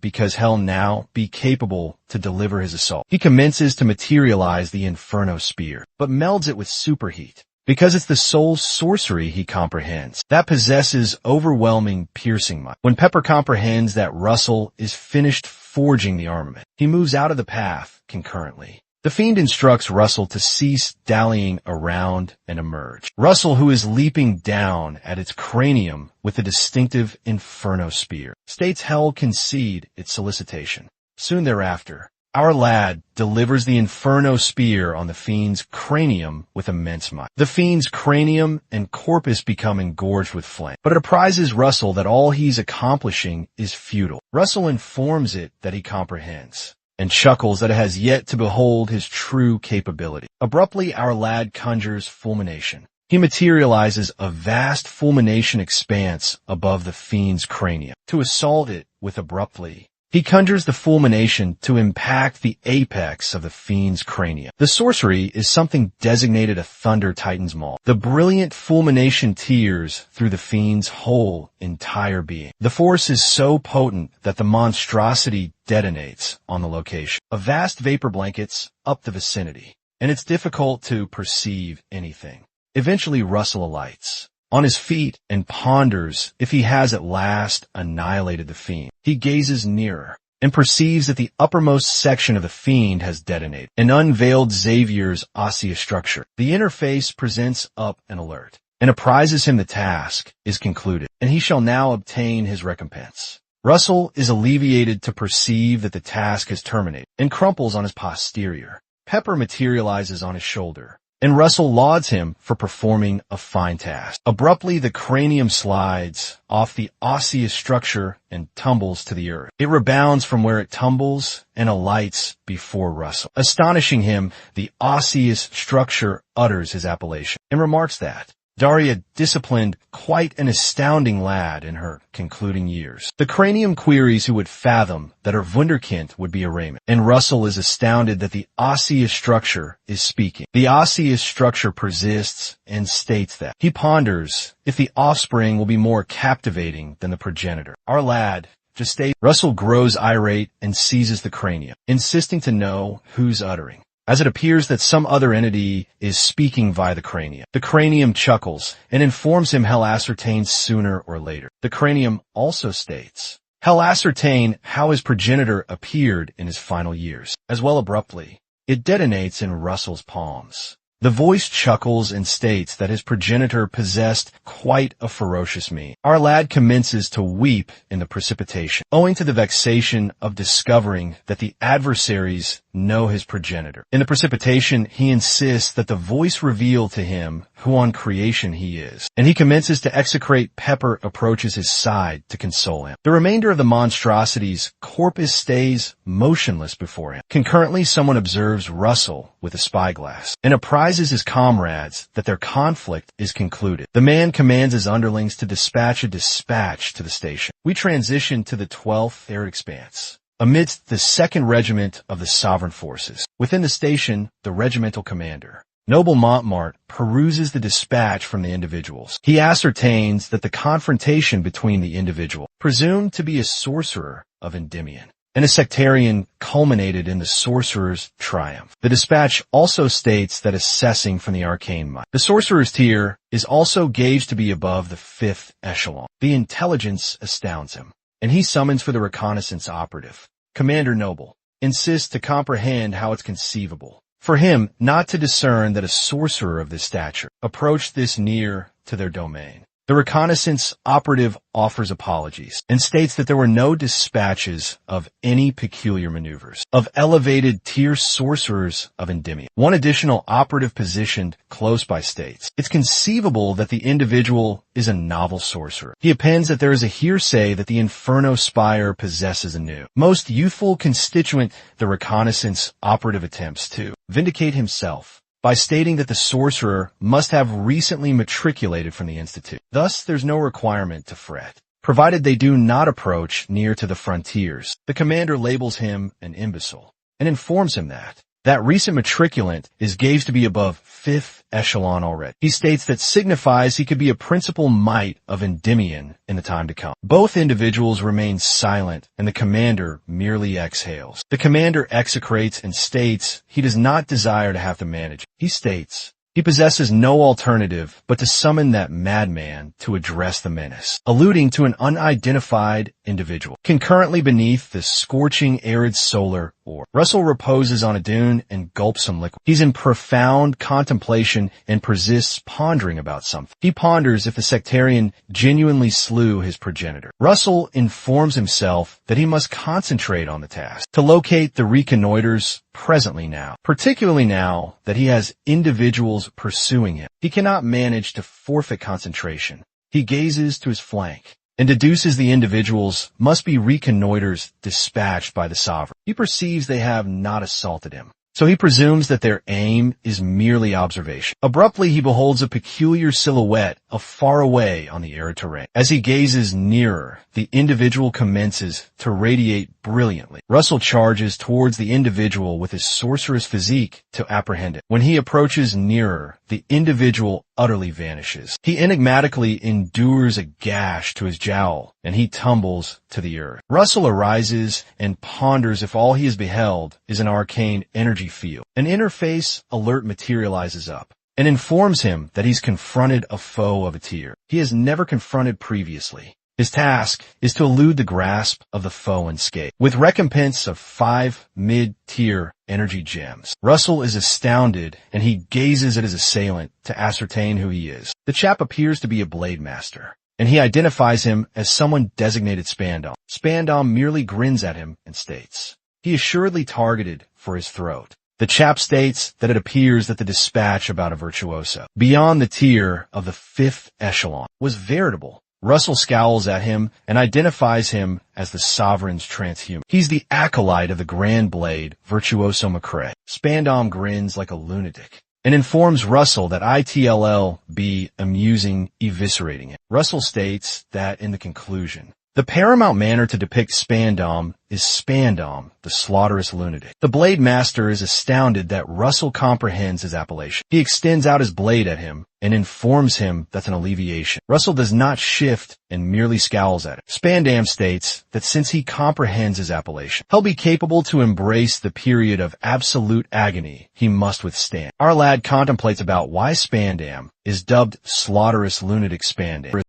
A: because he'll now be capable to deliver his assault. He commences to materialize the inferno spear, but melds it with superheat, because it's the sole sorcery he comprehends that possesses overwhelming piercing might. When Pepper comprehends that Russell is finished forging the armament, he moves out of the path concurrently. The fiend instructs Russell to cease dallying around and emerge. Russell, who is leaping down at its cranium with the distinctive inferno spear, states hell concede its solicitation. Soon thereafter, our lad delivers the inferno spear on the fiend's cranium with immense might. The fiend's cranium and corpus become engorged with flame, but it apprises Russell that all he's accomplishing is futile. Russell informs it that he comprehends, and chuckles that it has yet to behold his true capability. Abruptly, our lad conjures fulmination. He materializes a vast fulmination expanse above the fiend's cranium to assault it with abruptly. He conjures the fulmination to impact the apex of the fiend's cranium. The sorcery is something designated a Thunder Titan's Maul. The brilliant fulmination tears through the fiend's whole entire being. The force is so potent that the monstrosity detonates on the location. A vast vapor blankets up the vicinity, and it's difficult to perceive anything. Eventually, Russell alights on his feet and ponders if he has at last annihilated the fiend. He gazes nearer and perceives that the uppermost section of the fiend has detonated and unveiled Xavier's osseous structure. The interface presents up an alert and apprises him the task is concluded, and he shall now obtain his recompense. Russell is alleviated to perceive that the task has terminated and crumples on his posterior. Pepper materializes on his shoulder and Russell lauds him for performing a fine task. Abruptly, the cranium slides off the osseous structure and tumbles to the earth. It rebounds from where it tumbles and alights before Russell. Astonishing him, the osseous structure utters his appellation and remarks that Daria disciplined quite an astounding lad in her concluding years. The cranium queries who would fathom that her wunderkind would be a Raymond, and Russell is astounded that the osseous structure is speaking. The osseous structure persists and states that. He ponders if the offspring will be more captivating than the progenitor. Our lad just stays. Russell grows irate and seizes the cranium, insisting to know who's uttering, as it appears that some other entity is speaking via the cranium. The cranium chuckles and informs him he'll ascertain sooner or later. The cranium also states he'll ascertain how his progenitor appeared in his final years. As well, abruptly, it detonates in Russell's palms. The voice chuckles and states that his progenitor possessed quite a ferocious mien. Our lad commences to weep in the precipitation, owing to the vexation of discovering that the adversaries know his progenitor. In the precipitation, he insists that the voice reveal to him who on creation he is, and he commences to execrate. Pepper approaches his side to console him. The remainder of the monstrosity's corpus stays motionless before him. Concurrently, someone observes Russell with a spyglass and apprises his comrades that their conflict is concluded. The man commands his underlings to dispatch a dispatch to the station. We transition to the 12th air expanse. Amidst the 2nd Regiment of the Sovereign Forces. Within the station, the regimental commander, Noble Montmart, peruses the dispatch from the individuals. He ascertains that the confrontation between the individual, presumed to be a sorcerer of Endymion, and a sectarian culminated in the sorcerer's triumph. The dispatch also states that assessing from the arcane mind, the sorcerer's tier is also gauged to be above the 5th echelon. The intelligence astounds him, and he summons for the reconnaissance operative. Commander Noble insists to comprehend how it's conceivable for him not to discern that a sorcerer of this stature approached this near to their domain. The reconnaissance operative offers apologies and states that there were no dispatches of any peculiar maneuvers of elevated tier sorcerers of Endymion. One additional operative positioned close by states it's conceivable that the individual is a novel sorcerer. He appends that there is a hearsay that the Inferno Spire possesses a new, most youthful constituent. The reconnaissance operative attempts to vindicate himself by stating that the sorcerer must have recently matriculated from the Institute. Thus, there's no requirement to fret, provided they do not approach near to the frontiers. The commander labels him an imbecile and informs him that recent matriculant is gauged to be above 5th echelon already. He states that signifies he could be a principal might of Endymion in the time to come. Both individuals remain silent, and the commander merely exhales. The commander execrates and states he does not desire to have to manage. He states he possesses no alternative but to summon that madman to address the menace, alluding to an unidentified individual. Concurrently beneath the scorching arid solar orb, Russell reposes on a dune and gulps some liquid. He's in profound contemplation and persists pondering about something. He ponders if the sectarian genuinely slew his progenitor. Russell informs himself that he must concentrate on the task to locate the reconnoiters presently now, particularly now that he has individuals pursuing him. He cannot manage to forfeit concentration. He gazes to his flank and deduces the individuals must be reconnoiters dispatched by the sovereign. He perceives they have not assaulted him, so he presumes that their aim is merely observation. Abruptly, he beholds a peculiar silhouette far away on the arid terrain. As he gazes nearer, the individual commences to radiate brilliantly. Russell charges towards the individual with his sorcerous physique to apprehend it. When he approaches nearer, the individual utterly vanishes. He enigmatically endures a gash to his jowl, and he tumbles to the earth. Russell arises and ponders if all he has beheld is an arcane energy field. An interface alert materializes up and informs him that he's confronted a foe of a tier he has never confronted previously. His task is to elude the grasp of the foe unscathed, with recompense of 5 mid-tier energy gems. Russell is astounded, and he gazes at his assailant to ascertain who he is. The chap appears to be a blade master, and he identifies him as someone designated Spandom. Spandom merely grins at him and states he assuredly targeted for his throat. The chap states that it appears that the dispatch about a virtuoso, beyond the tier of the fifth echelon, was veritable. Russell scowls at him and identifies him as the sovereign's transhuman. He's the acolyte of the Grand Blade, Virtuoso McCrae. Spandam grins like a lunatic and informs Russell that it'll be amusing eviscerating it. Russell states that in the conclusion, the paramount manner to depict Spandam is Spandam, the slaughterous lunatic. The Blade Master is astounded that Russell comprehends his appellation. He extends out his blade at him and informs him that's an alleviation. Russell does not shift and merely scowls at it. Spandam states that since he comprehends his appellation, he'll be capable to embrace the period of absolute agony he must withstand. Our lad contemplates about why Spandam is dubbed slaughterous lunatic Spandam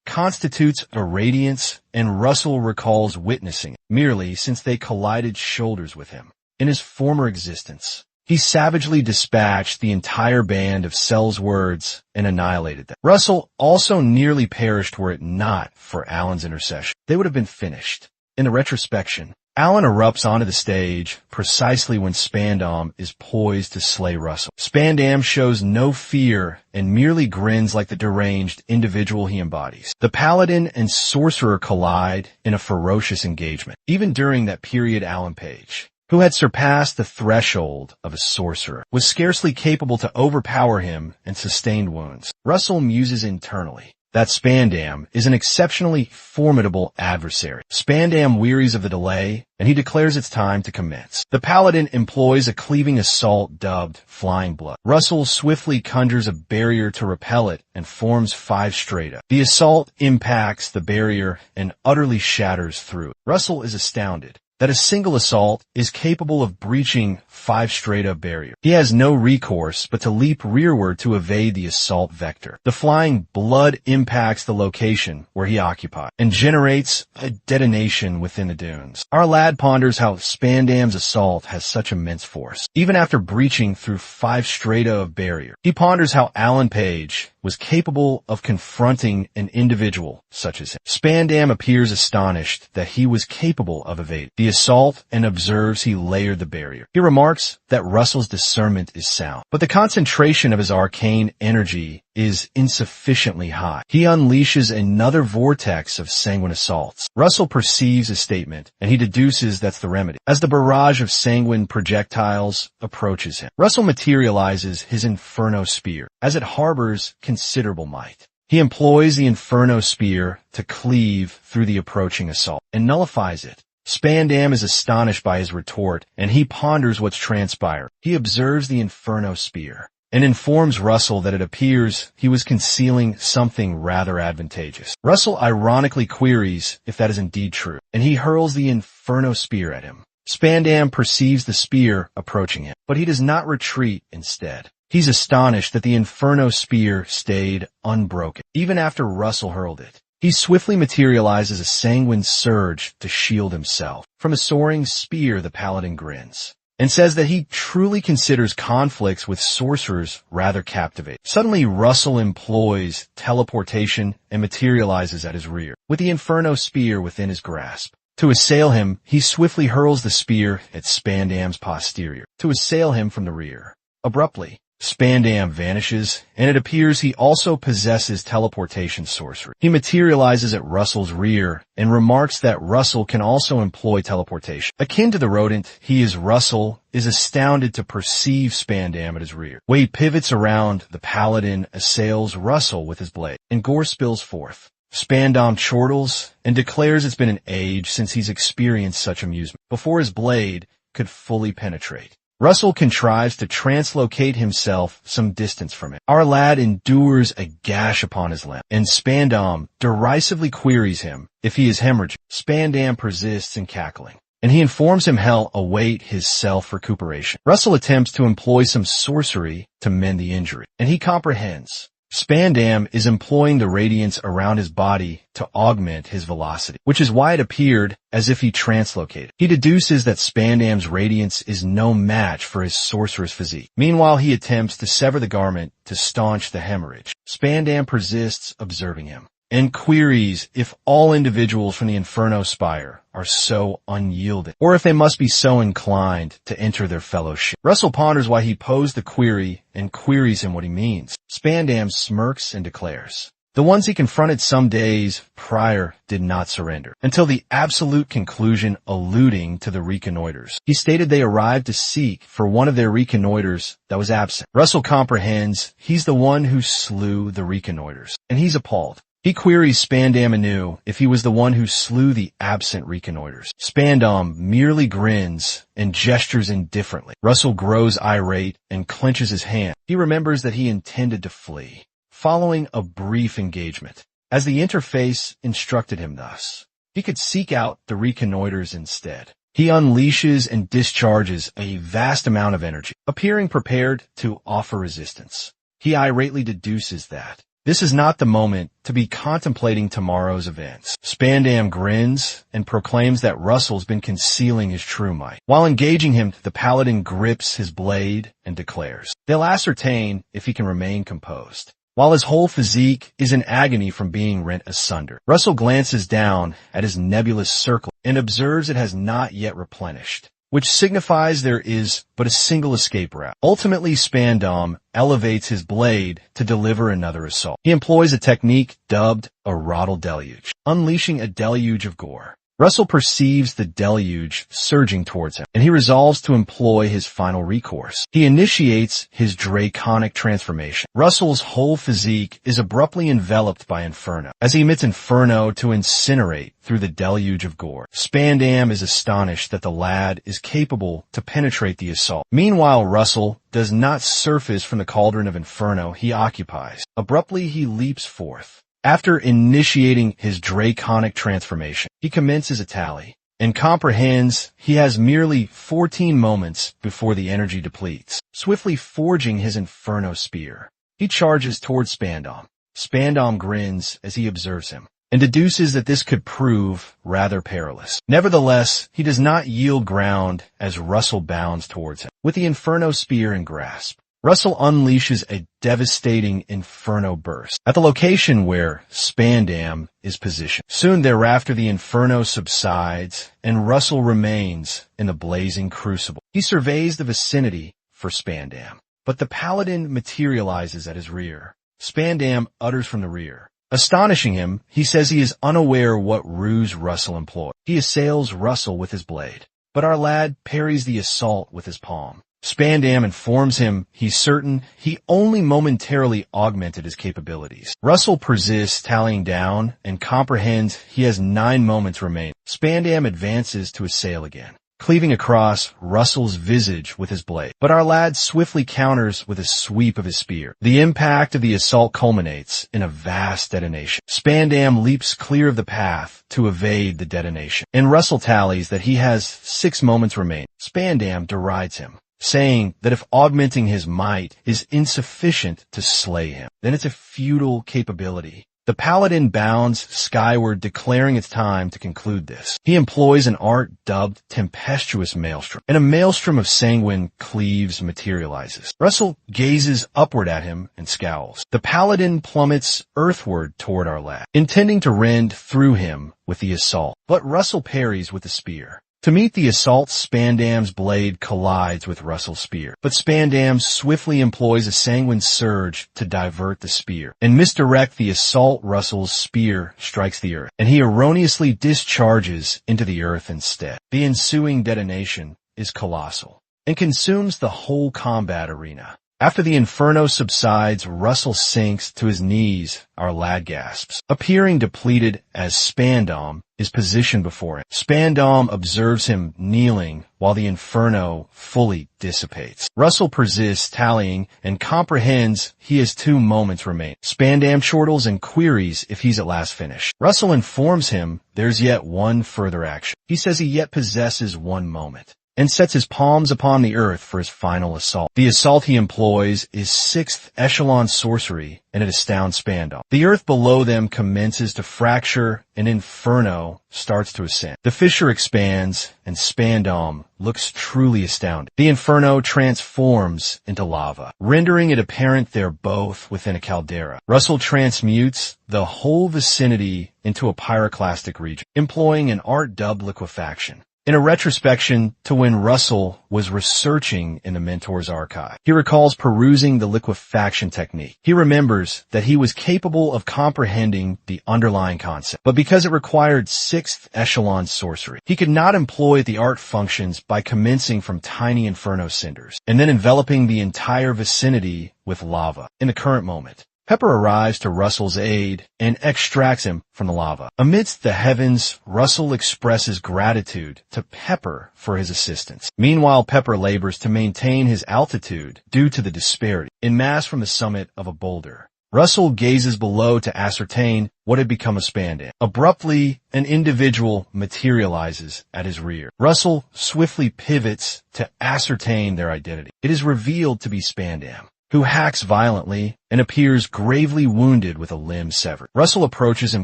A: constitutes a radiance, and Russell recalls witnessing it, merely since they collided shoulders with him. In his former existence, he savagely dispatched the entire band of Cell's words and annihilated them. Russell also nearly perished were it not for Alan's intercession. They would have been finished. In the retrospection, Alan erupts onto the stage precisely when Spandam is poised to slay Russell. Spandam shows no fear and merely grins like the deranged individual he embodies. The paladin and sorcerer collide in a ferocious engagement. Even during that period, Alan Page, who had surpassed the threshold of a sorcerer, was scarcely capable to overpower him and sustained wounds. Russell muses internally that Spandam is an exceptionally formidable adversary. Spandam wearies of the delay, and he declares it's time to commence. The paladin employs a cleaving assault dubbed Flying Blood. Russell swiftly conjures a barrier to repel it and forms 5 strata. The assault impacts the barrier and utterly shatters through it. Russell is astounded that a single assault is capable of breaching 5 strata barrier. He has no recourse but to leap rearward to evade the assault vector. The flying blood impacts the location where he occupies and generates a detonation within the dunes. Our lad ponders how Spandam's assault has such immense force, even after breaching through 5 strata of barrier. He ponders how Alan Page was capable of confronting an individual such as him. Spandam appears astonished that he was capable of evading the assault and observes he layered the barrier. He remarks that Russell's discernment is sound, but the concentration of his arcane energy is insufficiently high. He unleashes another vortex of sanguine assaults. Russell perceives his statement, and he deduces that's the remedy. As the barrage of sanguine projectiles approaches him, Russell materializes his Inferno Spear, as it harbors considerable might. He employs the Inferno Spear to cleave through the approaching assault, and nullifies it. Spandam is astonished by his retort, and he ponders what's transpired. He observes the Inferno Spear, and informs Russell that it appears he was concealing something rather advantageous. Russell ironically queries if that is indeed true, and he hurls the Inferno Spear at him. Spandam perceives the spear approaching him, but he does not retreat instead. He's astonished that the Inferno Spear stayed unbroken, even after Russell hurled it. He swiftly materializes a sanguine surge to shield himself. From a soaring spear, the paladin grins and says that he truly considers conflicts with sorcerers rather captivating. Suddenly, Russell employs teleportation and materializes at his rear, with the Inferno Spear within his grasp. To assail him, he swiftly hurls the spear at Spandam's posterior, to assail him from the rear. Abruptly, Spandam vanishes, and it appears he also possesses teleportation sorcery. He materializes at Russell's rear and remarks that Russell can also employ teleportation. Akin to the rodent Russell is astounded to perceive Spandam at his rear. When he pivots around, the paladin assails Russell with his blade, and gore spills forth. Spandam chortles and declares it's been an age since he's experienced such amusement, before his blade could fully penetrate. Russell contrives to translocate himself some distance from it. Our lad endures a gash upon his limb, and Spandam derisively queries him if he is hemorrhaging. Spandam persists in cackling, and he informs him he'll await his self-recuperation. Russell attempts to employ some sorcery to mend the injury, and he comprehends. Spandam is employing the radiance around his body to augment his velocity, which is why it appeared as if he translocated. He deduces that Spandam's radiance is no match for his sorcerer's physique. Meanwhile, he attempts to sever the garment to staunch the hemorrhage. Spandam persists, observing him, and queries if all individuals from the Inferno Spire are so unyielding, or if they must be so inclined to enter their fellowship. Russell ponders why he posed the query and queries him what he means. Spandam smirks and declares, "The ones he confronted some days prior did not surrender, until the absolute conclusion alluding to the reconnoiters. He stated they arrived to seek for one of their reconnoiters that was absent. Russell comprehends he's the one who slew the reconnoiters, and he's appalled. He queries Spandam anew if he was the one who slew the absent reconnoiters. Spandam merely grins and gestures indifferently. Russell grows irate and clenches his hand. He remembers that he intended to flee, following a brief engagement, as the interface instructed him thus. He could seek out the reconnoiters instead. He unleashes and discharges a vast amount of energy, appearing prepared to offer resistance. He irately deduces that this is not the moment to be contemplating tomorrow's events. Spandam grins and proclaims that Russell's been concealing his true might. While engaging him, the paladin grips his blade and declares they'll ascertain if he can remain composed. While his whole physique is in agony from being rent asunder, Russell glances down at his nebulous circle and observes it has not yet replenished, which signifies there is but a single escape route. Ultimately, Spandam elevates his blade to deliver another assault. He employs a technique dubbed a Rottle Deluge, unleashing a deluge of gore. Russell perceives the deluge surging towards him, and he resolves to employ his final recourse. He initiates his draconic transformation. Russell's whole physique is abruptly enveloped by Inferno, as he emits Inferno to incinerate through the deluge of gore. Spandam is astonished that the lad is capable to penetrate the assault. Meanwhile, Russell does not surface from the cauldron of Inferno he occupies. Abruptly, he leaps forth. After initiating his draconic transformation, he commences a tally and comprehends he has merely 14 moments before the energy depletes. Swiftly forging his Inferno spear, he charges towards Spandam. Spandam grins as he observes him and deduces that this could prove rather perilous. Nevertheless, he does not yield ground as Russell bounds towards him. With the Inferno spear in grasp, Russell unleashes a devastating Inferno burst at the location where Spandam is positioned. Soon thereafter, the Inferno subsides, and Russell remains in the blazing crucible. He surveys the vicinity for Spandam, but the paladin materializes at his rear. Spandam utters from the rear. Astonishing him, he says he is unaware what ruse Russell employed. He assails Russell with his blade, but our lad parries the assault with his palm. Spandam informs him he's certain he only momentarily augmented his capabilities. Russell persists, tallying down, and comprehends he has 9 moments remaining. Spandam advances to assail again, cleaving across Russell's visage with his blade. But our lad swiftly counters with a sweep of his spear. The impact of the assault culminates in a vast detonation. Spandam leaps clear of the path to evade the detonation, and Russell tallies that he has 6 moments remaining. Spandam derides him, saying that if augmenting his might is insufficient to slay him, then it's a futile capability. The paladin bounds skyward, declaring it's time to conclude this. He employs an art dubbed Tempestuous Maelstrom, and a maelstrom of sanguine cleaves materializes. Russell gazes upward at him and scowls. The paladin plummets earthward toward our lad, intending to rend through him with the assault, but Russell parries with the spear. To meet the assault, Spandam's blade collides with Russell's spear, but Spandam swiftly employs a sanguine surge to divert the spear and misdirect the assault. Russell's spear strikes the earth, and he erroneously discharges into the earth instead. The ensuing detonation is colossal and consumes the whole combat arena. After the Inferno subsides, Russell sinks to his knees, our lad gasps, appearing depleted as Spandam is positioned before him. Spandam observes him kneeling while the Inferno fully dissipates. Russell persists, tallying, and comprehends he has 2 moments remaining. Spandam chortles and queries if he's at last finished. Russell informs him there's yet one further action. He says he yet possesses 1 moment. and sets his palms upon the earth for his final assault. The assault he employs is 6th echelon sorcery, and it astounds Spandam. The earth below them commences to fracture, and Inferno starts to ascend. The fissure expands, and Spandam looks truly astounded. The Inferno transforms into lava, rendering it apparent they're both within a caldera. Russell transmutes the whole vicinity into a pyroclastic region, employing an art-dubbed liquefaction. In a retrospection to when Russell was researching in the Mentor's archive, he recalls perusing the liquefaction technique. He remembers that he was capable of comprehending the underlying concept, but because it required 6th echelon sorcery, he could not employ the art functions by commencing from tiny inferno cinders and then enveloping the entire vicinity with lava. In the current moment, Pepper arrives to Russell's aid and extracts him from the lava. Amidst the heavens, Russell expresses gratitude to Pepper for his assistance. Meanwhile, Pepper labors to maintain his altitude due to the disparity in mass from the summit of a boulder. Russell gazes below to ascertain what had become of Spandam. Abruptly, an individual materializes at his rear. Russell swiftly pivots to ascertain their identity. It is revealed to be Spandam, who hacks violently and appears gravely wounded with a limb severed. Russell approaches him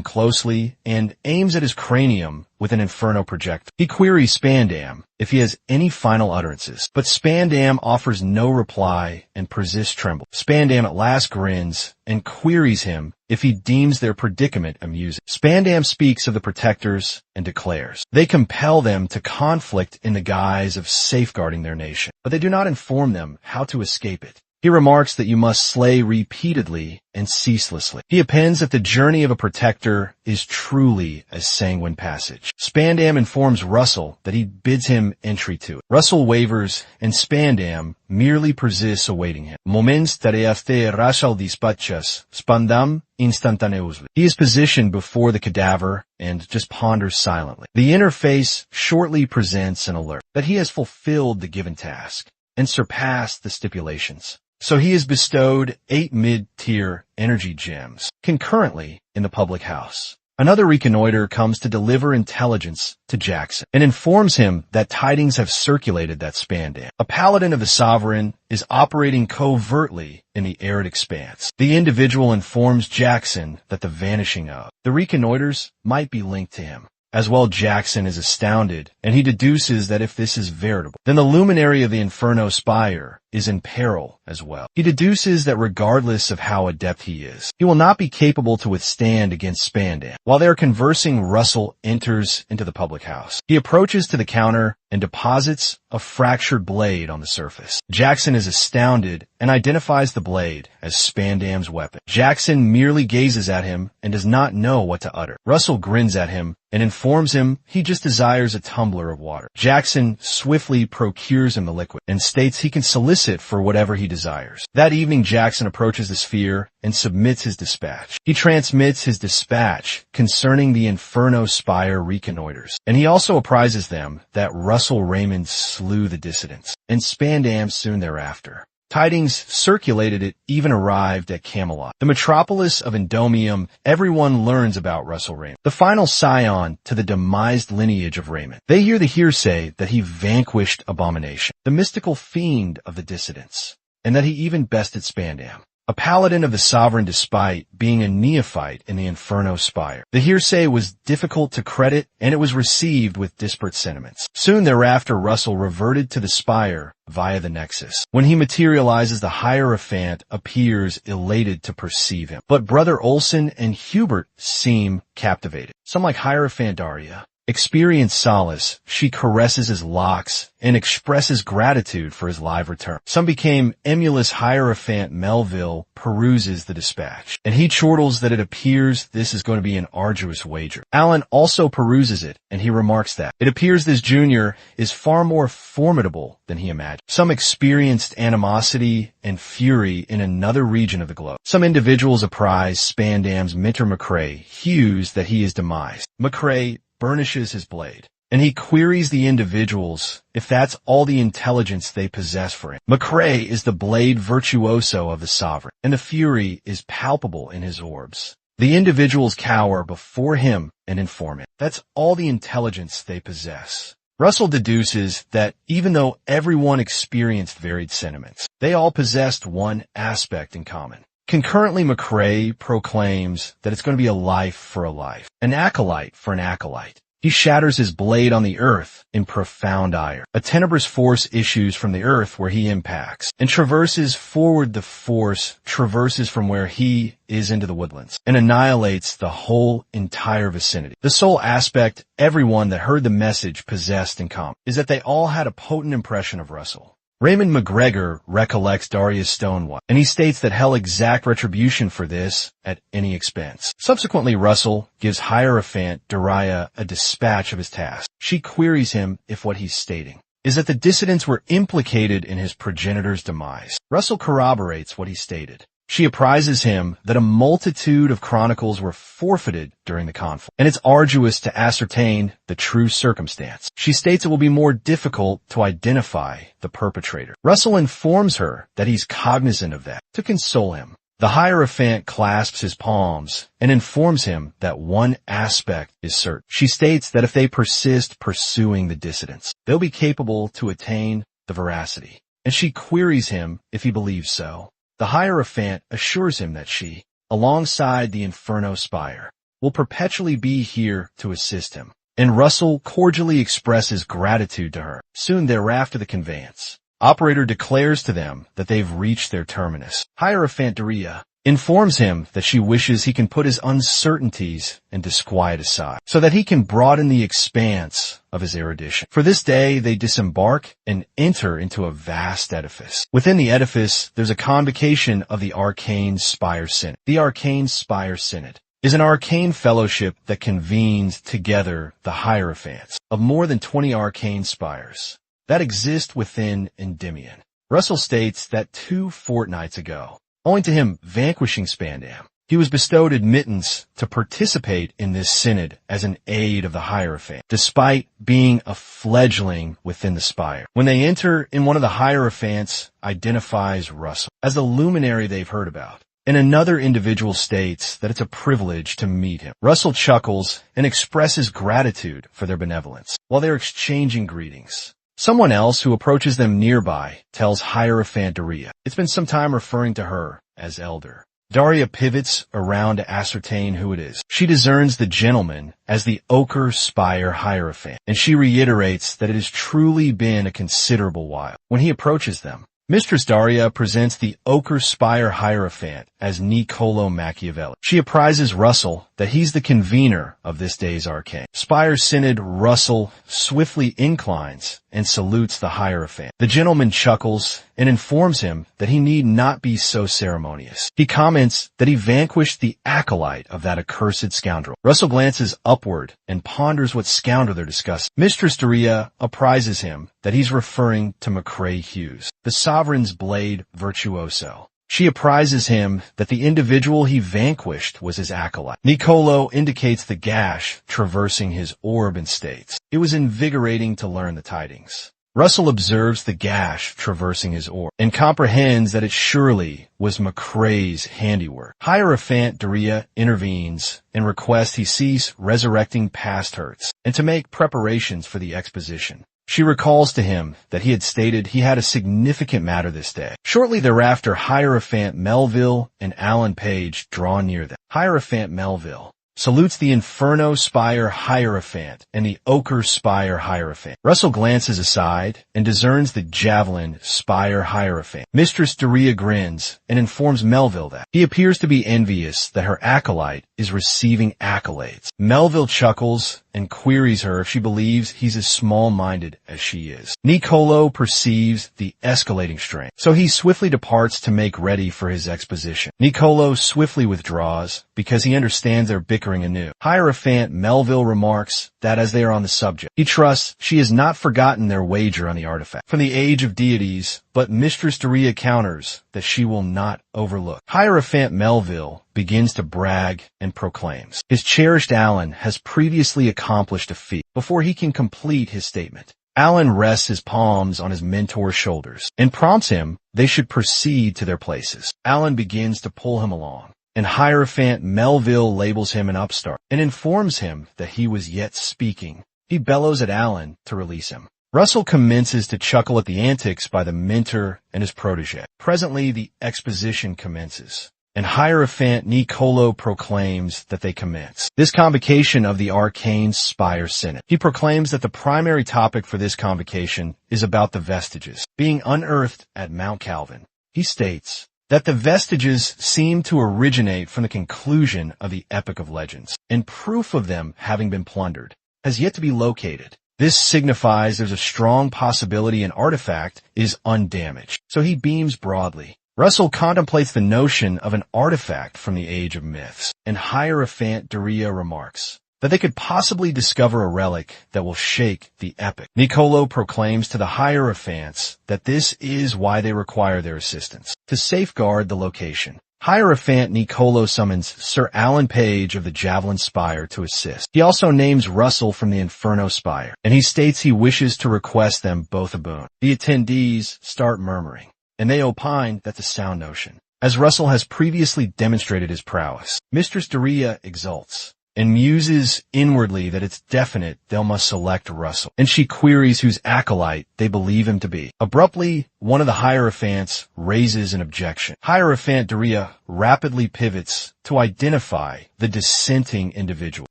A: closely and aims at his cranium with an inferno projectile. He queries Spandam if he has any final utterances, but Spandam offers no reply and persists trembling. Spandam at last grins and queries him if he deems their predicament amusing. Spandam speaks of the protectors and declares they compel them to conflict in the guise of safeguarding their nation, but they do not inform them how to escape it. He remarks that you must slay repeatedly and ceaselessly. He appends that the journey of a protector is truly a sanguine passage. Spandam informs Russell that he bids him entry to it. Russell wavers, and Spandam merely persists awaiting him. Moments tareaste rashal dispatchas, Spandam instantaneously. He is positioned before the cadaver and just ponders silently. The interface shortly presents an alert that he has fulfilled the given task and surpassed the stipulations. So he is bestowed 8 mid-tier energy gems concurrently in the public house. Another reconnoiter comes to deliver intelligence to Jackson and informs him that tidings have circulated that Spandam, a paladin of the Sovereign, is operating covertly in the arid expanse. The individual informs Jackson that the vanishing of the reconnoiters might be linked to him. As well, Jackson is astounded, and he deduces that if this is veritable, then the luminary of the Inferno Spire is in peril as well. He deduces that regardless of how adept he is, he will not be capable to withstand against Spandam. While they are conversing, Russell enters into the public house. He approaches to the counter and deposits a fractured blade on the surface. Jackson is astounded and identifies the blade as Spandam's weapon. Jackson merely gazes at him and does not know what to utter. Russell grins at him and informs him he just desires a tumbler of water. Jackson swiftly procures him the liquid and states he can solicit for whatever he desires. That evening, Jackson approaches the sphere and submits his dispatch. He transmits his dispatch concerning the Inferno Spire reconnoiters, and he also apprises them that Russell Raymond slew the dissidents, and Spandam soon thereafter. Tidings circulated it even arrived at Camelot, the metropolis of Endomium. Everyone learns about Russell Raymond, the final scion to the demised lineage of Raymond. They hear the hearsay that he vanquished Abomination, the mystical fiend of the dissidents, and that he even bested Spandam, a paladin of the Sovereign despite being a neophyte in the Inferno Spire. The hearsay was difficult to credit, and it was received with disparate sentiments. Soon thereafter, Russell reverted to the Spire via the Nexus. When he materializes, the Hierophant appears elated to perceive him. But Brother Olson and Hubert seem captivated. Some like Hierophant Daria experience solace. She caresses his locks and expresses gratitude for his live return. Some became emulous. Hierophant Melville peruses the dispatch, and he chortles that it appears this is going to be an arduous wager. Alan also peruses it, and he remarks that it appears this junior is far more formidable than he imagined. Some experienced animosity and fury in another region of the globe. Some individuals apprise Spandam's mentor McCrae hews that he is demised. McCrae burnishes his blade, and he queries the individuals if that's all the intelligence they possess for him. McCrae is the blade virtuoso of the Sovereign, and the fury is palpable in his orbs. The individuals cower before him and inform him. That's all the intelligence they possess. Russell deduces that even though everyone experienced varied sentiments, they all possessed one aspect in common. Concurrently, McCrae proclaims that it's going to be a life for a life, an acolyte for an acolyte. He shatters his blade on the earth in profound ire. A tenebrous force issues from the earth where he impacts, and traverses forward. The force traverses from where he is into the woodlands, and annihilates the whole entire vicinity. The sole aspect everyone that heard the message possessed in common is that they all had a potent impression of Russell. Raymond McGregor recollects Daria's Stonewall, and he states that he'll exact retribution for this at any expense. Subsequently, Russell gives Hierophant Daria a dispatch of his task. She queries him if what he's stating is that the dissidents were implicated in his progenitor's demise. Russell corroborates what he stated. She apprises him that a multitude of chronicles were forfeited during the conflict, and it's arduous to ascertain the true circumstance. She states it will be more difficult to identify the perpetrator. Russell informs her that he's cognizant of that. To console him, the Hierophant clasps his palms and informs him that one aspect is certain. She states that if they persist pursuing the dissidents, they'll be capable to attain the veracity, and she queries him if he believes so. The Hierophant assures him that she, alongside the Inferno Spire, will perpetually be here to assist him, and Russell cordially expresses gratitude to her. Soon thereafter, the conveyance operator declares to them that they've reached their terminus. Hierophant Daria informs him that she wishes he can put his uncertainties and disquiet aside, so that he can broaden the expanse of his erudition. For this day, they disembark and enter into a vast edifice. Within the edifice, there's a convocation of the Arcane Spire Synod. The Arcane Spire Synod is an arcane fellowship that convenes together the Hierophants of more than 20 arcane spires that exist within Endymion. Russell states that 2 fortnights ago, owing to him vanquishing Spandam, he was bestowed admittance to participate in this synod as an aide of the Hierophant, despite being a fledgling within the spire. When they enter in, one of the Hierophants identifies Russell as the luminary they've heard about, and another individual states that it's a privilege to meet him. Russell chuckles and expresses gratitude for their benevolence while they're exchanging greetings. Someone else who approaches them nearby tells Hierophant Daria it's been some time referring to her as elder. Daria pivots around to ascertain who it is. She discerns the gentleman as the Ochre Spire Hierophant, and she reiterates that it has truly been a considerable while. When he approaches them, Mistress Daria presents the Ochre Spire Hierophant as Niccolo Machiavelli. She apprises Russell that he's the convener of this day's arcane Spire Synod. Russell swiftly inclines and salutes the Hierophant. The gentleman chuckles and informs him that he need not be so ceremonious. He comments that he vanquished the acolyte of that accursed scoundrel. Russell glances upward and ponders what scoundrel they're discussing. Mistress Daria apprises him that he's referring to McCrae Hughes, the sovereign's blade virtuoso. She apprises him that the individual he vanquished was his acolyte. Niccolo indicates the gash traversing his orb and states it was invigorating to learn the tidings. Russell observes the gash traversing his orb and comprehends that it surely was McCrae's handiwork. Hierophant Daria intervenes and requests he cease resurrecting past hurts and to make preparations for the exposition. She recalls to him that he had stated he had a significant matter this day. Shortly thereafter, Hierophant Melville and Alan Page draw near them. Hierophant Melville salutes the Inferno Spire Hierophant and the Ochre Spire Hierophant. Russell glances aside and discerns the Javelin Spire Hierophant. Mistress Daria grins and informs Melville that he appears to be envious that her acolyte is receiving accolades. Melville chuckles and queries her if she believes he's as small-minded as she is. Niccolo perceives the escalating strain, so he swiftly departs to make ready for his exposition. Niccolo swiftly withdraws because he understands they're bickering anew. Hierophant Melville remarks that as they are on the subject, he trusts she has not forgotten their wager on the artifact from the age of deities, but Mistress Daria counters that she will not overlook. Hierophant Melville begins to brag and proclaims his cherished Alan has previously accomplished a feat before he can complete his statement. Alan rests his palms on his mentor's shoulders and prompts him they should proceed to their places. Alan begins to pull him along, and Hierophant Melville labels him an upstart and informs him that he was yet speaking He bellows at Alan to release him. Russell commences to chuckle at the antics by the mentor and his protege. Presently, the exposition commences, and Hierophant Nicolo proclaims that they commence. This convocation of the Arcane Spire Synod. He proclaims that the primary topic for this convocation is about the vestiges being unearthed at Mount Calvin. He states that the vestiges seem to originate from the conclusion of the Epic of Legends, and proof of them having been plundered has yet to be located. This signifies there's a strong possibility an artifact is undamaged, so he beams broadly. Russell contemplates the notion of an artifact from the Age of Myths, and Hierophant Daria remarks that they could possibly discover a relic that will shake the epic. Nicolo proclaims to the Hierophants that this is why they require their assistance, to safeguard the location. Hierophant Nicolo summons Sir Alan Page of the Javelin Spire to assist. He also names Russell from the Inferno Spire, and he states he wishes to request them both a boon. The attendees start murmuring, and they opine that's a sound notion, as Russell has previously demonstrated his prowess. Mistress Daria exults and muses inwardly that it's definite they'll must select Russell, and she queries whose acolyte they believe him to be. Abruptly, one of the Hierophants raises an objection. Hierophant Daria rapidly pivots to identify the dissenting individual.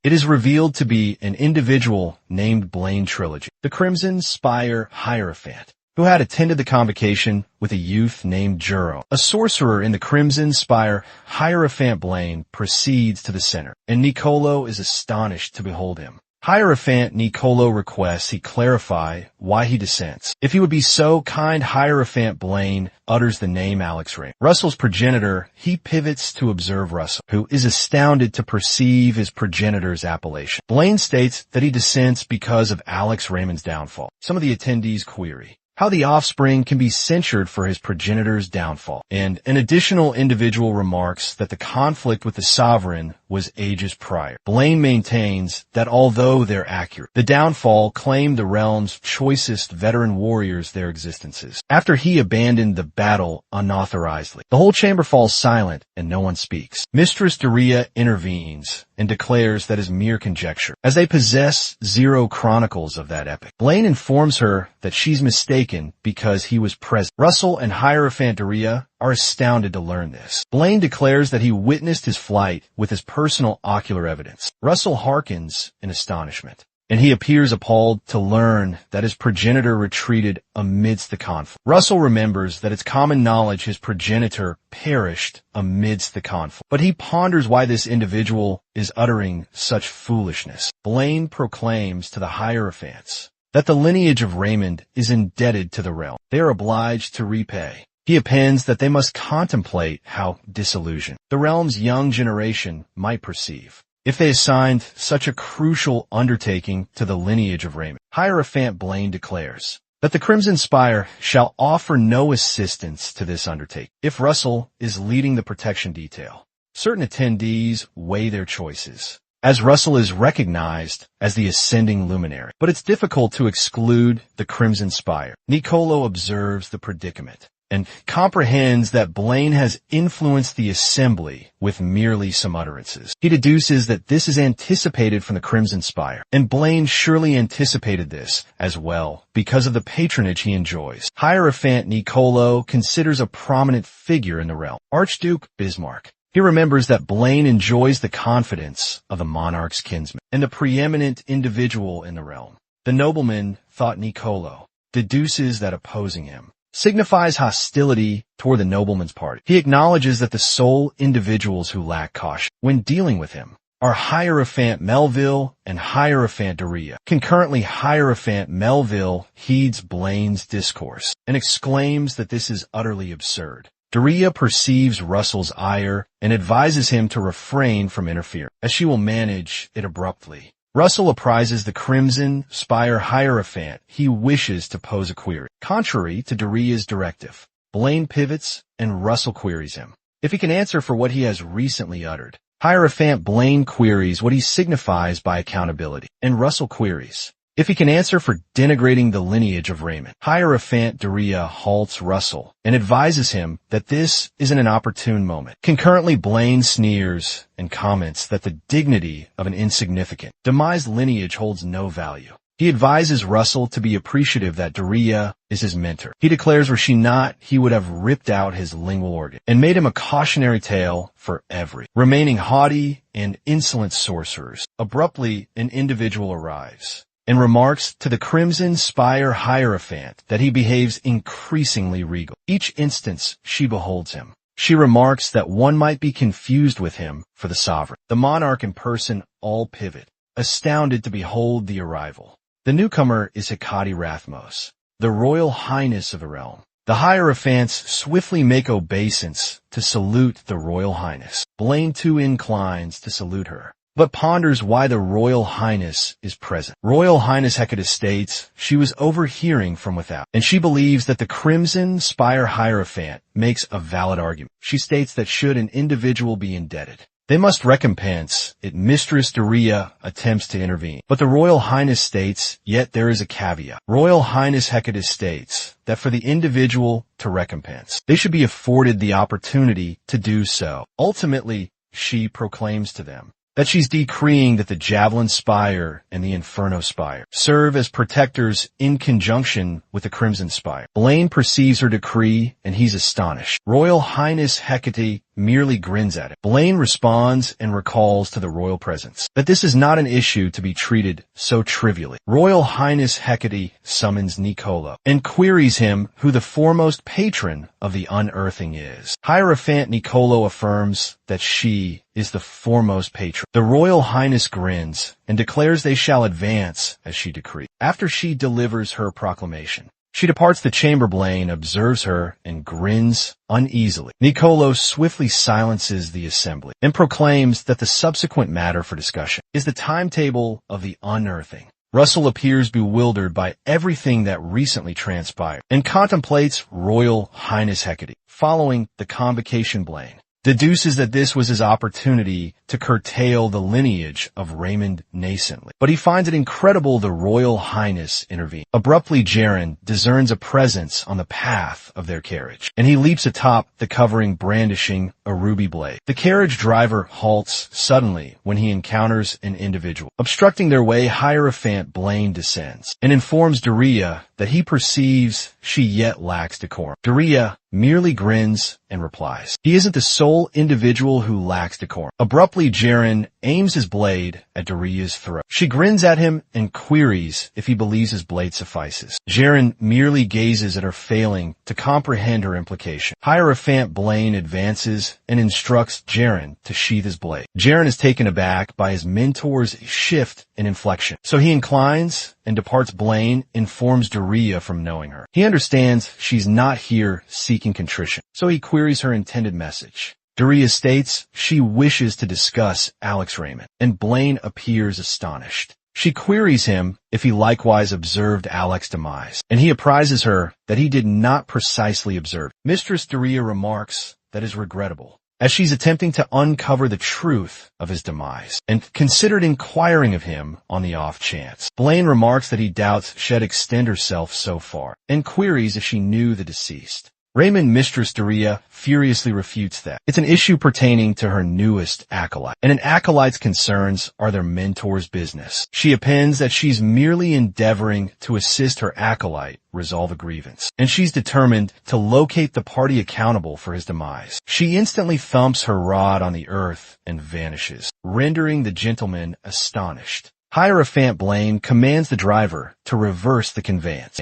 A: It is revealed to be an individual named Blaine Trilogy, the Crimson Spire Hierophant, who had attended the convocation with a youth named Juro. A sorcerer in the Crimson Spire, Hierophant Blaine proceeds to the center, and Nicolo is astonished to behold him. Hierophant Nicolo requests he clarify why he dissents. If he would be so kind, Hierophant Blaine utters the name Alex Raymond. Russell's progenitor, he pivots to observe Russell, who is astounded to perceive his progenitor's appellation. Blaine states that he dissents because of Alex Raymond's downfall. Some of the attendees query how the offspring can be censured for his progenitor's downfall, and an additional individual remarks that the conflict with the sovereign was ages prior. Blaine maintains that although they're accurate, the downfall claimed the realm's choicest veteran warriors their existences. After he abandoned the battle unauthorizedly, the whole chamber falls silent and no one speaks. Mistress Daria intervenes and declares that is mere conjecture, as they possess zero chronicles of that epic. Blaine informs her that she's mistaken because he was present. Russell and Hierophant Daria are astounded to learn this. Blaine declares that he witnessed his flight with his personal ocular evidence. Russell hearkens in astonishment, and he appears appalled to learn that his progenitor retreated amidst the conflict. Russell remembers that it's common knowledge his progenitor perished amidst the conflict, but he ponders why this individual is uttering such foolishness. Blaine proclaims to the Hierophants that the lineage of Raymond is indebted to the realm. They are obliged to repay. He appends that they must contemplate how disillusioned the realm's young generation might perceive if they assigned such a crucial undertaking to the lineage of Raymond. Hierophant Blaine declares that the Crimson Spire shall offer no assistance to this undertaking if Russell is leading the protection detail. Certain attendees weigh their choices, as Russell is recognized as the ascending luminary, but it's difficult to exclude the Crimson Spire. Nicolo observes the predicament and comprehends that Blaine has influenced the assembly with merely some utterances. He deduces that this is anticipated from the Crimson Spire, and Blaine surely anticipated this as well because of the patronage he enjoys. Hierophant Nicolo considers a prominent figure in the realm, Archduke Bismarck. He remembers that Blaine enjoys the confidence of the monarch's kinsman and the preeminent individual in the realm. The nobleman, thought Nicolo, deduces that opposing him signifies hostility toward the nobleman's party. He acknowledges that the sole individuals who lack caution when dealing with him are Hierophant Melville and Hierophant Daria. Concurrently, Hierophant Melville heeds Blaine's discourse and exclaims that this is utterly absurd. Daria perceives Russell's ire and advises him to refrain from interfering, as she will manage it abruptly. Russell apprises the Crimson Spire Hierophant he wishes to pose a query. Contrary to Daria's directive, Blaine pivots and Russell queries him if he can answer for what he has recently uttered. Hierophant Blaine queries what he signifies by accountability, and Russell queries if he can answer for denigrating the lineage of Raymond. Hierophant Daria halts Russell and advises him that this isn't an opportune moment. Concurrently, Blaine sneers and comments that the dignity of an insignificant, demised lineage holds no value. He advises Russell to be appreciative that Daria is his mentor. He declares were she not, he would have ripped out his lingual organ and made him a cautionary tale for every remaining haughty and insolent sorcerers. Abruptly, an individual arrives and remarks to the Crimson Spire Hierophant that he behaves increasingly regal. Each instance she beholds him, she remarks that one might be confused with him for the sovereign. The monarch in person all pivot, astounded to behold the arrival. The newcomer is Hecate Rathmos, the royal highness of the realm. The Hierophants swiftly make obeisance to salute the royal highness. Blaine too inclines to salute her, but ponders why the royal highness is present. Royal Highness Hecate states she was overhearing from without, and she believes that the Crimson Spire Hierophant makes a valid argument. She states that should an individual be indebted, they must recompense it. Mistress Daria attempts to intervene, but the Royal Highness states, yet there is a caveat. Royal Highness Hecate states that for the individual to recompense, they should be afforded the opportunity to do so. Ultimately, she proclaims to them that she's decreeing that the Javelin Spire and the Inferno Spire serve as protectors in conjunction with the Crimson Spire. Blaine perceives her decree, and he's astonished. Royal Highness Hecate merely grins at it. Blaine responds and recalls to the royal presence that this is not an issue to be treated so trivially. Royal Highness Hecate summons Nicolo and queries him who the foremost patron of the unearthing is. Hierophant Nicolo affirms that she is the foremost patron. The Royal Highness grins and declares they shall advance as she decreed. After she delivers her proclamation, she departs the chamber. Blaine observes her and grins uneasily. Nicolo swiftly silences the assembly and proclaims that the subsequent matter for discussion is the timetable of the unearthing. Russell appears bewildered by everything that recently transpired and contemplates Royal Highness Hecate. Following the convocation, Blaine deduces that this was his opportunity to curtail the lineage of Raymond nascently. But he finds it incredible the Royal Highness intervened. Abruptly, Jaren discerns a presence on the path of their carriage, and he leaps atop the covering brandishing a ruby blade. The carriage driver halts suddenly when he encounters an individual. Obstructing their way, Hierophant Blaine descends and informs Daria that he perceives she yet lacks decorum. Daria merely grins and replies he isn't the sole individual who lacks decorum. Abruptly, Jaren aims his blade at Daria's throat. She grins at him and queries if he believes his blade suffices. Jaren merely gazes at her, failing to comprehend her implication. Hierophant Blaine advances and instructs Jaren to sheath his blade. Jaren is taken aback by his mentor's shift in inflection, so he inclines and departs. Blaine informs Daria from knowing her. He understands she's not here seeking contrition, so he queries her intended message. Daria states she wishes to discuss Alex Raymond, and Blaine appears astonished. She queries him if he likewise observed Alex's demise, and he apprises her that he did not precisely observe. Mistress Daria remarks that is regrettable, as she's attempting to uncover the truth of his demise, and considered inquiring of him on the off chance. Blaine remarks that he doubts she'd extend herself so far, and queries if she knew the deceased. Raymond Mistress Daria furiously refutes that. It's an issue pertaining to her newest acolyte, and an acolyte's concerns are their mentor's business. She appends that she's merely endeavoring to assist her acolyte resolve a grievance, and she's determined to locate the party accountable for his demise. She instantly thumps her rod on the earth and vanishes, rendering the gentleman astonished. Hierophant Blaine commands the driver to reverse the conveyance.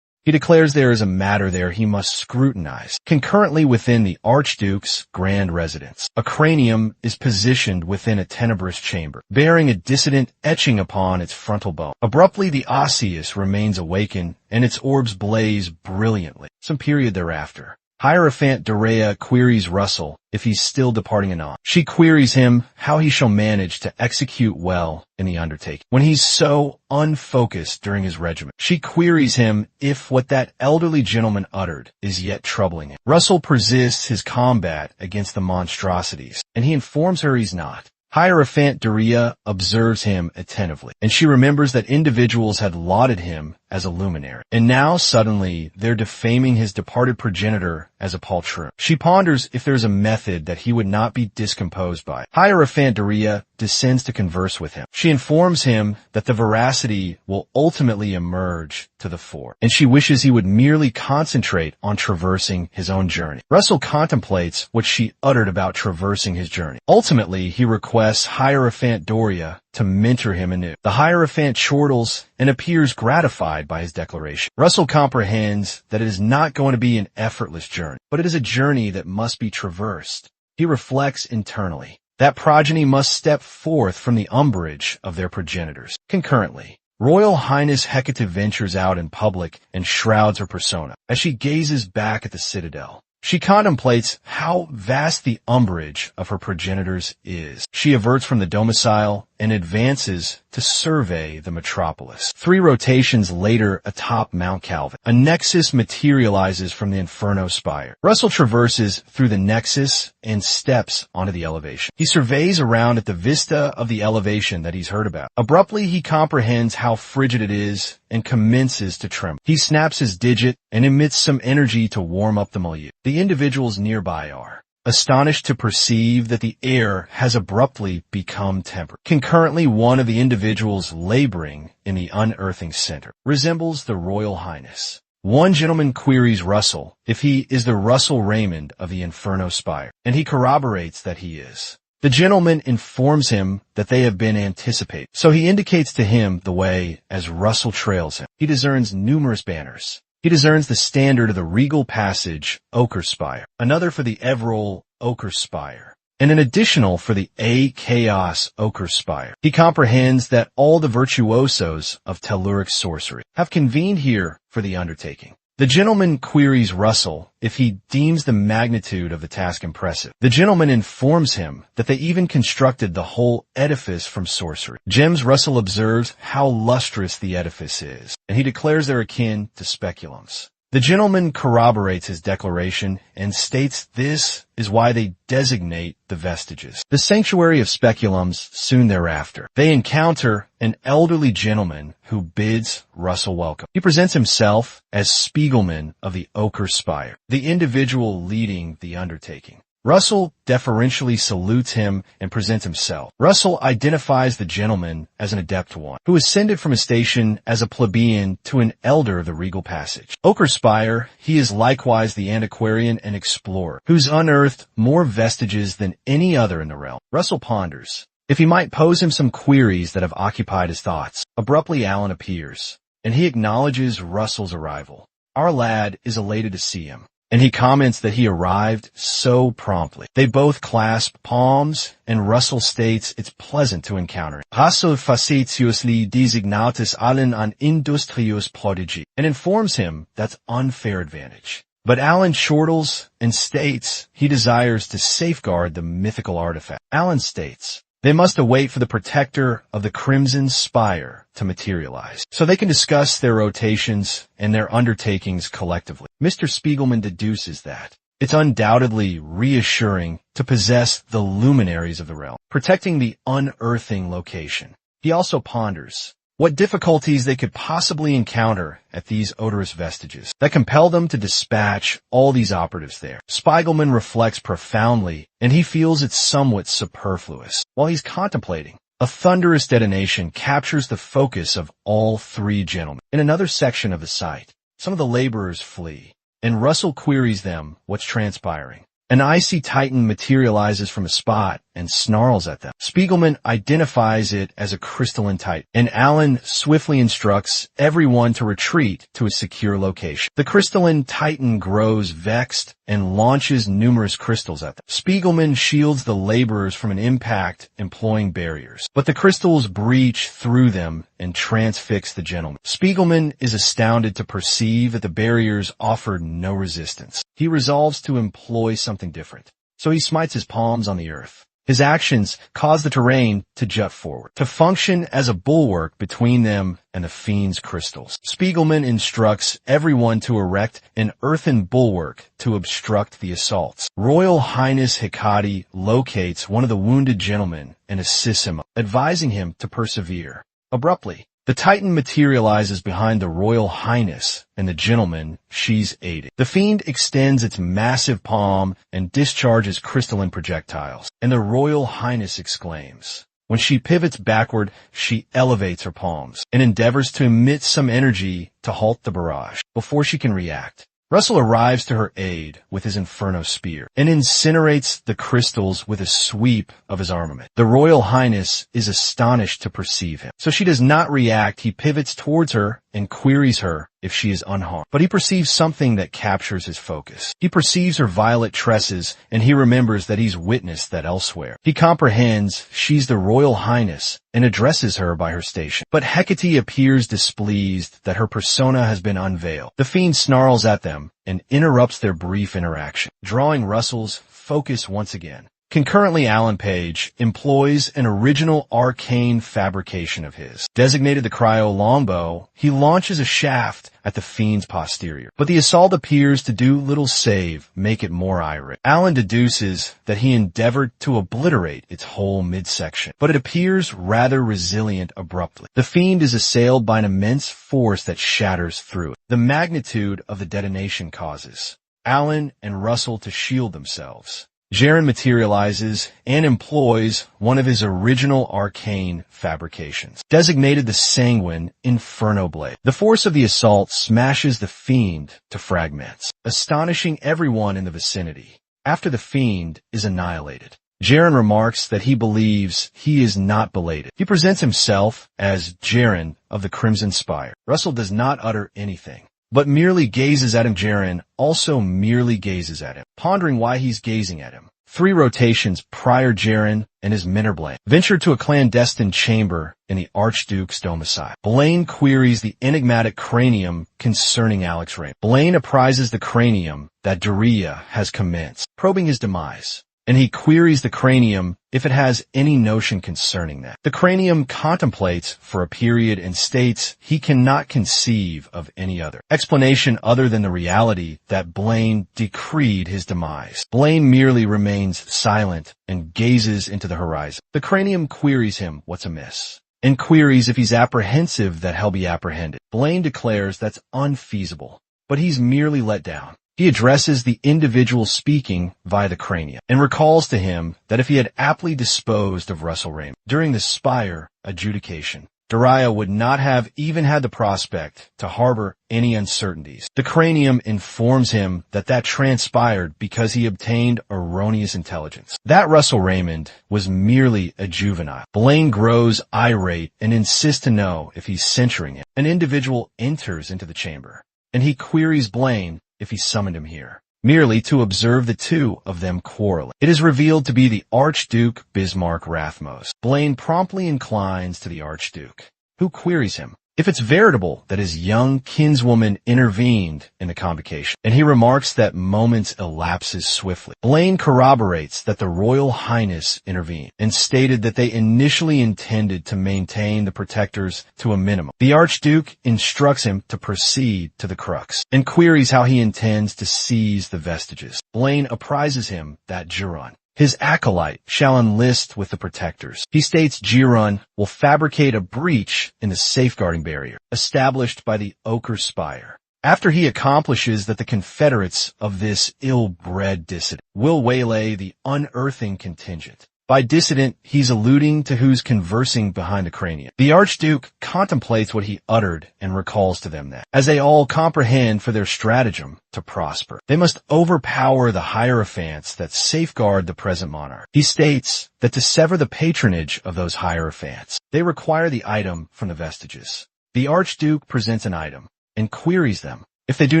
A: He declares there is a matter there he must scrutinize. Concurrently within the Archduke's grand residence, a cranium is positioned within a tenebrous chamber, bearing a dissident etching upon its frontal bone. Abruptly, the osseous remains awakened, and its orbs blaze brilliantly. Some period thereafter, Hierophant Daria queries Russell if he's still departing anon. She queries him how he shall manage to execute well in the undertaking when he's so unfocused during his regiment. She queries him if what that elderly gentleman uttered is yet troubling him. Russell persists his combat against the monstrosities, and he informs her he's not. Hierophant Daria observes him attentively, and she remembers that individuals had lauded him as a luminary, and now suddenly they're defaming his departed progenitor as a poltroon. She ponders if there's a method that he would not be discomposed by. Hierophant Daria descends to converse with him. She informs him that the veracity will ultimately emerge to the fore, and she wishes he would merely concentrate on traversing his own journey. Russell contemplates what she uttered about traversing his journey. Ultimately, he requests Hierophant Doria to mentor him anew. The Hierophant chortles and appears gratified by his declaration. Russell comprehends that it is not going to be an effortless journey, but it is a journey that must be traversed. He reflects internally. That progeny must step forth from the umbrage of their progenitors. Concurrently, Royal Highness Hecate ventures out in public and shrouds her persona. As she gazes back at the citadel, she contemplates how vast the umbrage of her progenitors is. She averts from the domicile and advances to survey the metropolis. 3 rotations later atop Mount Calvin, a nexus materializes from the Inferno spire. Russell traverses through the nexus and steps onto the elevation. He surveys around at the vista of the elevation that he's heard about. Abruptly, he comprehends how frigid it is and commences to tremble. He snaps his digit and emits some energy to warm up the milieu. The individuals nearby are astonished to perceive that the air has abruptly become tempered. Concurrently, one of the individuals laboring in the unearthing center resembles the Royal Highness. One gentleman queries Russell if he is the Russell Raymond of the Inferno Spire, and he corroborates that he is. The gentleman informs him that they have been anticipated, so he indicates to him the way as Russell trails him. He discerns numerous banners. He discerns the standard of the Regal Passage, Ochre Spire, another for the Everall Ochre Spire, and an additional for the A Chaos Ochre Spire. He comprehends that all the virtuosos of telluric sorcery have convened here for the undertaking. The gentleman queries Russell if he deems the magnitude of the task impressive. The gentleman informs him that they even constructed the whole edifice from sorcery. Gems Russell observes how lustrous the edifice is, and he declares they're akin to speculums. The gentleman corroborates his declaration and states this is why they designate the vestiges. The sanctuary of speculums soon thereafter. They encounter an elderly gentleman who bids Russell welcome. He presents himself as Spiegelman of the Ochre Spire, the individual leading the undertaking. Russell deferentially salutes him and presents himself. Russell identifies the gentleman as an adept one, who ascended from a station as a plebeian to an elder of the Regal Passage. Ochre Spire, he is likewise the antiquarian and explorer, who's unearthed more vestiges than any other in the realm. Russell ponders if he might pose him some queries that have occupied his thoughts. Abruptly, Alan appears, and he acknowledges Russell's arrival. Our lad is elated to see him, and he comments that he arrived so promptly. They both clasp palms, and Russell states it's pleasant to encounter him. Russell facetiously designatus allen an industrious prodigy, and informs him that's unfair advantage. But Alan chortles and states he desires to safeguard the mythical artifact. Alan states they must await for the protector of the Crimson Spire to materialize, so they can discuss their rotations and their undertakings collectively. Mr. Spiegelman deduces that it's undoubtedly reassuring to possess the luminaries of the realm, protecting the unearthing location. He also ponders what difficulties they could possibly encounter at these odorous vestiges that compel them to dispatch all these operatives there. Spiegelman reflects profoundly, and he feels it's somewhat superfluous. While he's contemplating, a thunderous detonation captures the focus of all 3 gentlemen. In another section of the site, some of the laborers flee, and Russell queries them what's transpiring. An icy titan materializes from a spot and snarls at them. Spiegelman identifies it as a crystalline titan, and Alan swiftly instructs everyone to retreat to a secure location. The crystalline titan grows vexed and launches numerous crystals at them. Spiegelman shields the laborers from an impact employing barriers, but the crystals breach through them and transfix the gentleman. Spiegelman is astounded to perceive that the barriers offered no resistance. He resolves to employ something different, so he smites his palms on the earth. His actions cause the terrain to jut forward, to function as a bulwark between them and the fiend's crystals. Spiegelman instructs everyone to erect an earthen bulwark to obstruct the assaults. Royal Highness Hecate locates one of the wounded gentlemen and assists him, advising him to persevere. Abruptly, the Titan materializes behind the Royal Highness and the gentleman she's aiding. The fiend extends its massive palm and discharges crystalline projectiles, and the Royal Highness exclaims. When she pivots backward, she elevates her palms and endeavors to emit some energy to halt the barrage before she can react. Russell arrives to her aid with his Inferno Spear and incinerates the crystals with a sweep of his armament. The Royal Highness is astonished to perceive him, so she does not react. He pivots towards her and queries her if she is unharmed. But he perceives something that captures his focus. He perceives her violet tresses, and he remembers that he's witnessed that elsewhere. He comprehends she's the Royal Highness and addresses her by her station. But Hecate appears displeased that her persona has been unveiled. The fiend snarls at them and interrupts their brief interaction, drawing Russell's focus once again. Concurrently, Alan Page employs an original arcane fabrication of his. Designated the Cryo Longbow, he launches a shaft at the fiend's posterior. But the assault appears to do little save make it more irate. Alan deduces that he endeavored to obliterate its whole midsection, but it appears rather resilient abruptly. The fiend is assailed by an immense force that shatters through it. The magnitude of the detonation causes Alan and Russell to shield themselves. Jaren materializes and employs one of his original arcane fabrications, designated the Sanguine Inferno Blade. The force of the assault smashes the fiend to fragments, astonishing everyone in the vicinity. After the fiend is annihilated, Jaren remarks that he believes he is not belated. He presents himself as Jaren of the Crimson Spire. Russell does not utter anything, but merely gazes at him. Jaren also merely gazes at him, pondering why he's gazing at him. 3 rotations prior, Jaren and his men are Blaine venture to a clandestine chamber in the Archduke's domicile. Blaine queries the enigmatic cranium concerning Alex Raymond. Blaine apprises the cranium that Daria has commenced, probing his demise, and he queries the cranium if it has any notion concerning that. The cranium contemplates for a period and states he cannot conceive of any other explanation other than the reality that Blaine decreed his demise. Blaine merely remains silent and gazes into the horizon. The cranium queries him what's amiss, and queries if he's apprehensive that he'll be apprehended. Blaine declares that's unfeasible, but he's merely let down. He addresses the individual speaking via the cranium and recalls to him that if he had aptly disposed of Russell Raymond during the Spire adjudication, Daria would not have even had the prospect to harbor any uncertainties. The cranium informs him that that transpired because he obtained erroneous intelligence, that Russell Raymond was merely a juvenile. Blaine grows irate and insists to know if he's censuring him. An individual enters into the chamber, and he queries Blaine if he summoned him here, merely to observe the two of them quarreling. It is revealed to be the Archduke Bismarck Rathmos. Blaine promptly inclines to the Archduke, who queries him if it's veritable that his young kinswoman intervened in the convocation, and he remarks that moments elapses swiftly. Blaine corroborates that the Royal Highness intervened and stated that they initially intended to maintain the protectors to a minimum. The Archduke instructs him to proceed to the crux and queries how he intends to seize the vestiges. Blaine apprises him that Giron, his acolyte, shall enlist with the protectors. He states Giron will fabricate a breach in the safeguarding barrier established by the Ochre Spire. After he accomplishes that, the Confederates of this ill-bred dissident will waylay the unearthing contingent. By dissident, he's alluding to who's conversing behind the cranium. The Archduke contemplates what he uttered and recalls to them that, as they all comprehend for their stratagem to prosper, they must overpower the hierophants that safeguard the present monarch. He states that to sever the patronage of those hierophants, they require the item from the vestiges. The Archduke presents an item and queries them if they do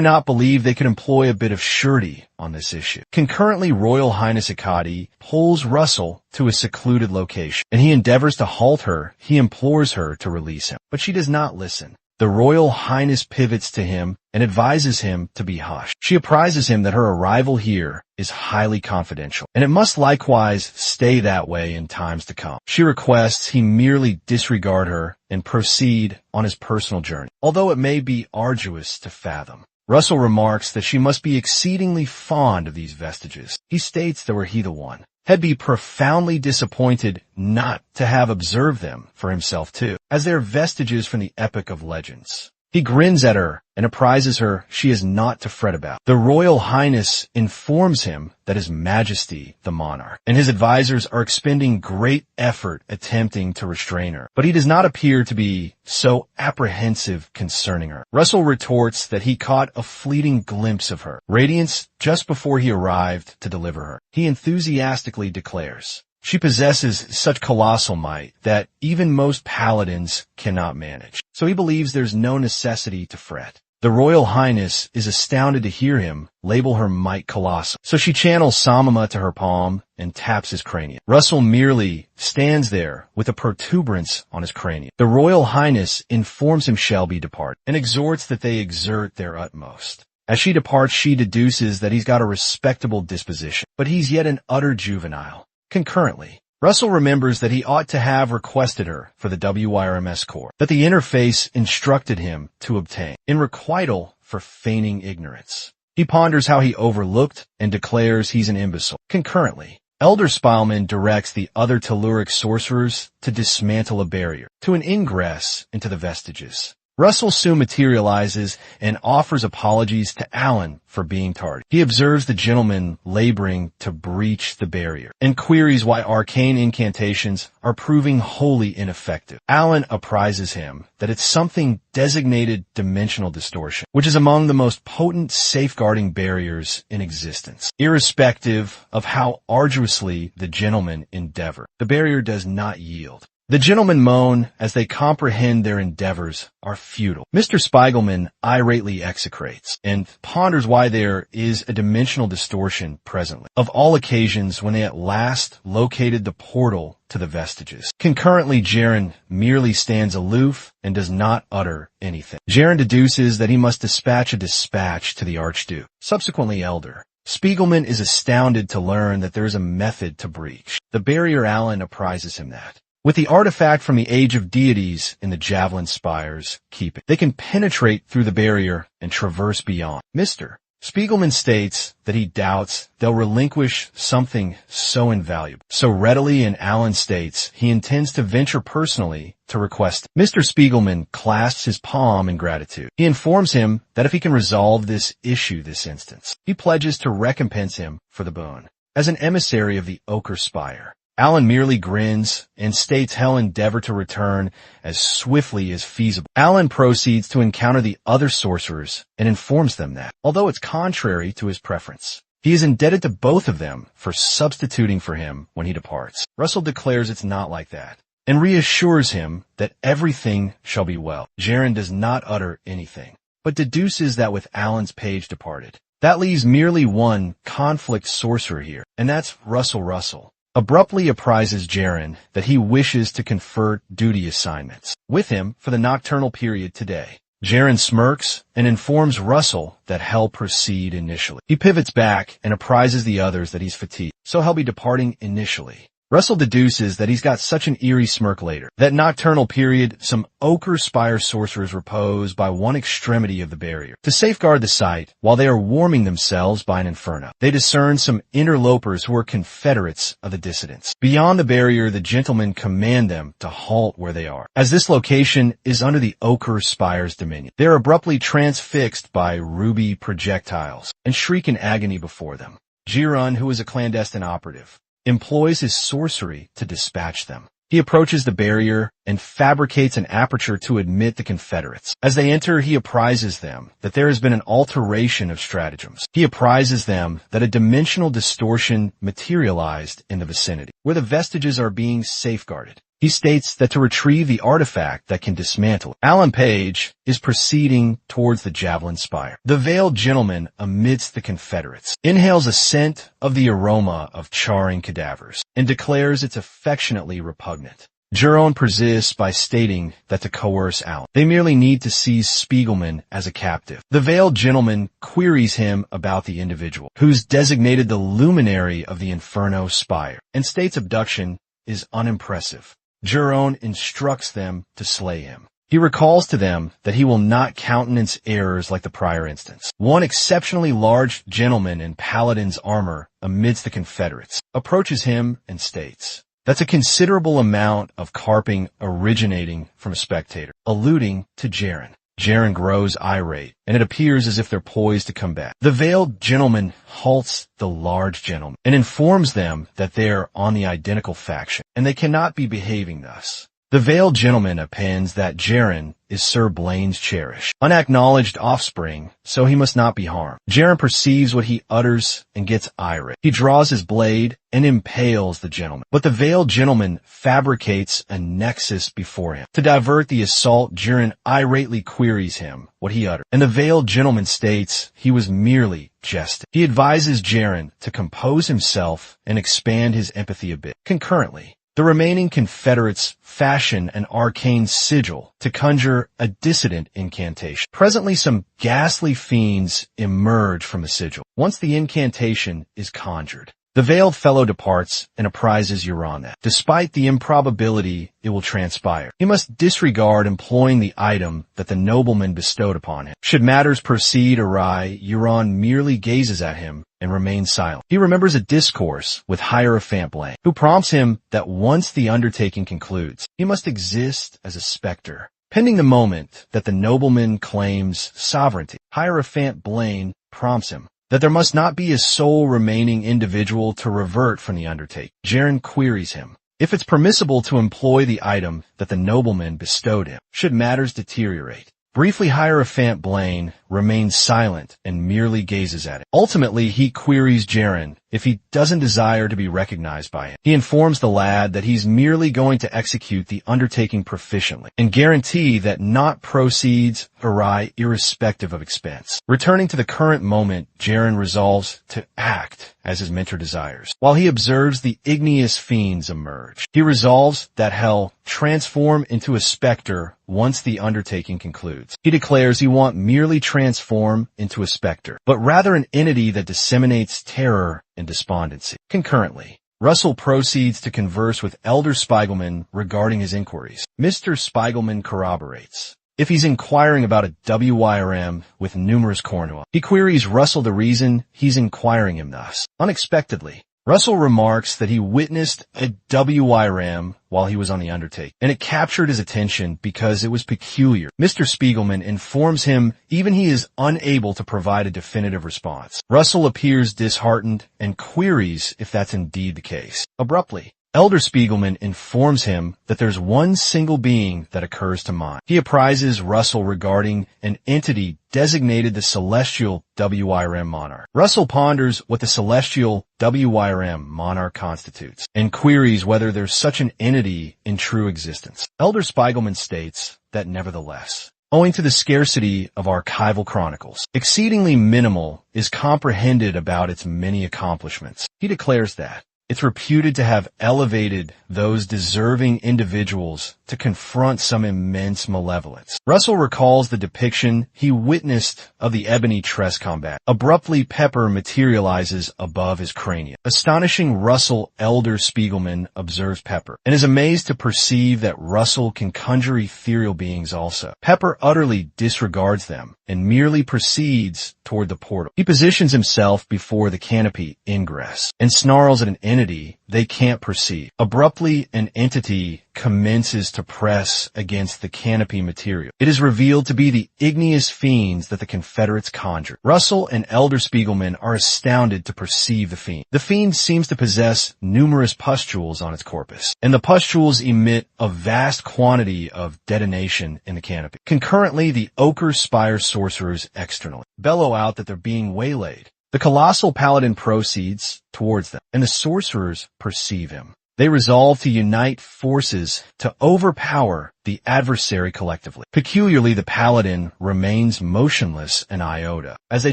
A: not believe they could employ a bit of surety on this issue. Concurrently, Royal Highness Hecate pulls Russell to a secluded location, and he endeavors to halt her. He implores her to release him, but she does not listen. The Royal Highness pivots to him and advises him to be hushed. She apprises him that her arrival here is highly confidential, and it must likewise stay that way in times to come. She requests he merely disregard her and proceed on his personal journey, although it may be arduous to fathom. Russell remarks that she must be exceedingly fond of these vestiges. He states that were he the one, had be profoundly disappointed not to have observed them for himself too, as they are vestiges from the epic of legends. He grins at her and apprises her she is not to fret about. The Royal Highness informs him that His Majesty, the monarch, and his advisors are expending great effort attempting to restrain her, but he does not appear to be so apprehensive concerning her. Russell retorts that he caught a fleeting glimpse of her radiance just before he arrived to deliver her. He enthusiastically declares, she possesses such colossal might that even most paladins cannot manage. So he believes there's no necessity to fret. The Royal Highness is astounded to hear him label her might colossal. So she channels Samama to her palm and taps his cranium. Russell merely stands there with a protuberance on his cranium. The Royal Highness informs him Shelby depart and exhorts that they exert their utmost. As she departs, she deduces that he's got a respectable disposition, but he's yet an utter juvenile. Concurrently, Russell remembers that he ought to have requested her for the WIRMS Corps, that the interface instructed him to obtain, in requital for feigning ignorance. He ponders how he overlooked and declares he's an imbecile. Concurrently, Elder Spielman directs the other telluric sorcerers to dismantle a barrier to an ingress into the vestiges. Russell soon materializes and offers apologies to Alan for being tardy. He observes the gentleman laboring to breach the barrier and queries why arcane incantations are proving wholly ineffective. Alan apprises him that it's something designated dimensional distortion, which is among the most potent safeguarding barriers in existence. Irrespective of how arduously the gentlemen endeavor, the barrier does not yield. The gentlemen moan as they comprehend their endeavors are futile. Mr. Spiegelman irately execrates and ponders why there is a dimensional distortion presently, of all occasions when they at last located the portal to the vestiges. Concurrently, Jaren merely stands aloof and does not utter anything. Jaren deduces that he must dispatch a dispatch to the Archduke, subsequently Elder. Spiegelman is astounded to learn that there is a method to breach the barrier. Alan apprises him that, with the artifact from the Age of Deities in the Javelin Spire's keeping, they can penetrate through the barrier and traverse beyond. Mr. Spiegelman states that he doubts they'll relinquish something so invaluable so readily, and Alan states he intends to venture personally to request it. Mr. Spiegelman clasps his palm in gratitude. He informs him that if he can resolve this issue this instance, he pledges to recompense him for the boon. As an emissary of the Ochre Spire, Alan merely grins and states he'll endeavor to return as swiftly as feasible. Alan proceeds to encounter the other sorcerers and informs them that, although it's contrary to his preference, he is indebted to both of them for substituting for him when he departs. Russell declares it's not like that and reassures him that everything shall be well. Jaren does not utter anything, but deduces that with Alan's page departed, that leaves merely one conflict sorcerer here, and that's Russell. Abruptly apprises Jaren that he wishes to confer duty assignments with him for the nocturnal period today. Jaren smirks and informs Russell that he'll proceed initially. He pivots back and apprises the others that he's fatigued, so he'll be departing initially. Russell deduces that he's got such an eerie smirk later. That nocturnal period, some Ochre Spire sorcerers repose by one extremity of the barrier to safeguard the site while they are warming themselves by an inferno. They discern some interlopers who are confederates of the dissidents. Beyond the barrier, the gentlemen command them to halt where they are, as this location is under the Ochre Spire's dominion. They are abruptly transfixed by ruby projectiles and shriek in agony before them. Jiran, who is a clandestine operative, employs his sorcery to dispatch them. He approaches the barrier and fabricates an aperture to admit the Confederates. As they enter, he apprises them that there has been an alteration of stratagems. He apprises them that a dimensional distortion materialized in the vicinity, where the vestiges are being safeguarded. He states that to retrieve the artifact that can dismantle it, Alan Page is proceeding towards the Javelin Spire. The veiled gentleman amidst the Confederates inhales a scent of the aroma of charring cadavers and declares it's affectionately repugnant. Juron persists by stating that to coerce Alan, they merely need to seize Spiegelman as a captive. The veiled gentleman queries him about the individual, who's designated the luminary of the Inferno Spire, and states abduction is unimpressive. Juron instructs them to slay him. He recalls to them that he will not countenance errors like the prior instance. One exceptionally large gentleman in paladin's armor amidst the Confederates approaches him and states, "That's a considerable amount of carping originating from a spectator," alluding to Jaren. Jaren grows irate, and it appears as if they're poised to come back. The veiled gentleman halts the large gentleman and informs them that they're on the identical faction, and they cannot be behaving thus. The veiled gentleman appends that Jaren is Sir Blaine's cherished, unacknowledged offspring, so he must not be harmed. Jaren perceives what he utters and gets irate. He draws his blade and impales the gentleman, but the veiled gentleman fabricates a nexus before him. To divert the assault, Jaren irately queries him what he uttered, and the veiled gentleman states he was merely jesting. He advises Jaren to compose himself and expand his empathy a bit. Concurrently, the remaining Confederates fashion an arcane sigil to conjure a dissident incantation. Presently, some ghastly fiends emerge from the sigil. Once the incantation is conjured, the veiled fellow departs and apprises Euron that, despite the improbability it will transpire, he must disregard employing the item that the nobleman bestowed upon him. Should matters proceed awry, Euron merely gazes at him and remains silent. He remembers a discourse with Hierophant Blaine, who prompts him that once the undertaking concludes, he must exist as a specter, pending the moment that the nobleman claims sovereignty. Hierophant Blaine prompts him that there must not be a sole remaining individual to revert from the undertaking. Jaren queries him if it's permissible to employ the item that the nobleman bestowed him, should matters deteriorate. Briefly, Hierophant Blaine remains silent and merely gazes at it. Ultimately, he queries Jaren if he doesn't desire to be recognized by him. He informs the lad that he's merely going to execute the undertaking proficiently and guarantee that naught proceeds awry irrespective of expense. Returning to the current moment, Jaren resolves to act as his mentor desires. While he observes the igneous fiends emerge, he resolves that hell transform into a specter once the undertaking concludes. He declares he won't merely transform into a specter, but rather an entity that disseminates terror and despondency. Concurrently, Russell proceeds to converse with Elder Spiegelman regarding his inquiries. Mr. Spiegelman corroborates if he's inquiring about a WYRM with numerous cornua. He queries Russell the reason he's inquiring him thus. Unexpectedly, Russell remarks that he witnessed a WYRM while he was on the undertaking, and it captured his attention because it was peculiar. Mr. Spiegelman informs him even he is unable to provide a definitive response. Russell appears disheartened and queries if that's indeed the case. Abruptly, Elder Spiegelman informs him that there's one single being that occurs to mind. He apprises Russell regarding an entity designated the Celestial WYRM Monarch. Russell ponders what the Celestial WYRM Monarch constitutes and queries whether there's such an entity in true existence. Elder Spiegelman states that nevertheless, owing to the scarcity of archival chronicles, exceedingly minimal is comprehended about its many accomplishments. He declares that it's reputed to have elevated those deserving individuals to confront some immense malevolence. Russell recalls the depiction he witnessed of the Ebony Tress combat. Abruptly, Pepper materializes above his cranium. Astonishing Russell, Elder Spiegelman observes Pepper and is amazed to perceive that Russell can conjure ethereal beings also. Pepper utterly disregards them and merely proceeds toward the portal. He positions himself before the canopy ingress and snarls at an entity they can't perceive. Abruptly, an entity commences to press against the canopy material. It is revealed to be the igneous fiends that the Confederates conjured. Russell and Elder Spiegelman are astounded to perceive the fiend. The fiend seems to possess numerous pustules on its corpus, and the pustules emit a vast quantity of detonation in the canopy. Concurrently, the Ochre Spire sorcerers externally bellow out that they're being waylaid. The colossal paladin proceeds towards them, and the sorcerers perceive him. They resolve to unite forces to overpower the adversary collectively. Peculiarly, the paladin remains motionless an iota as they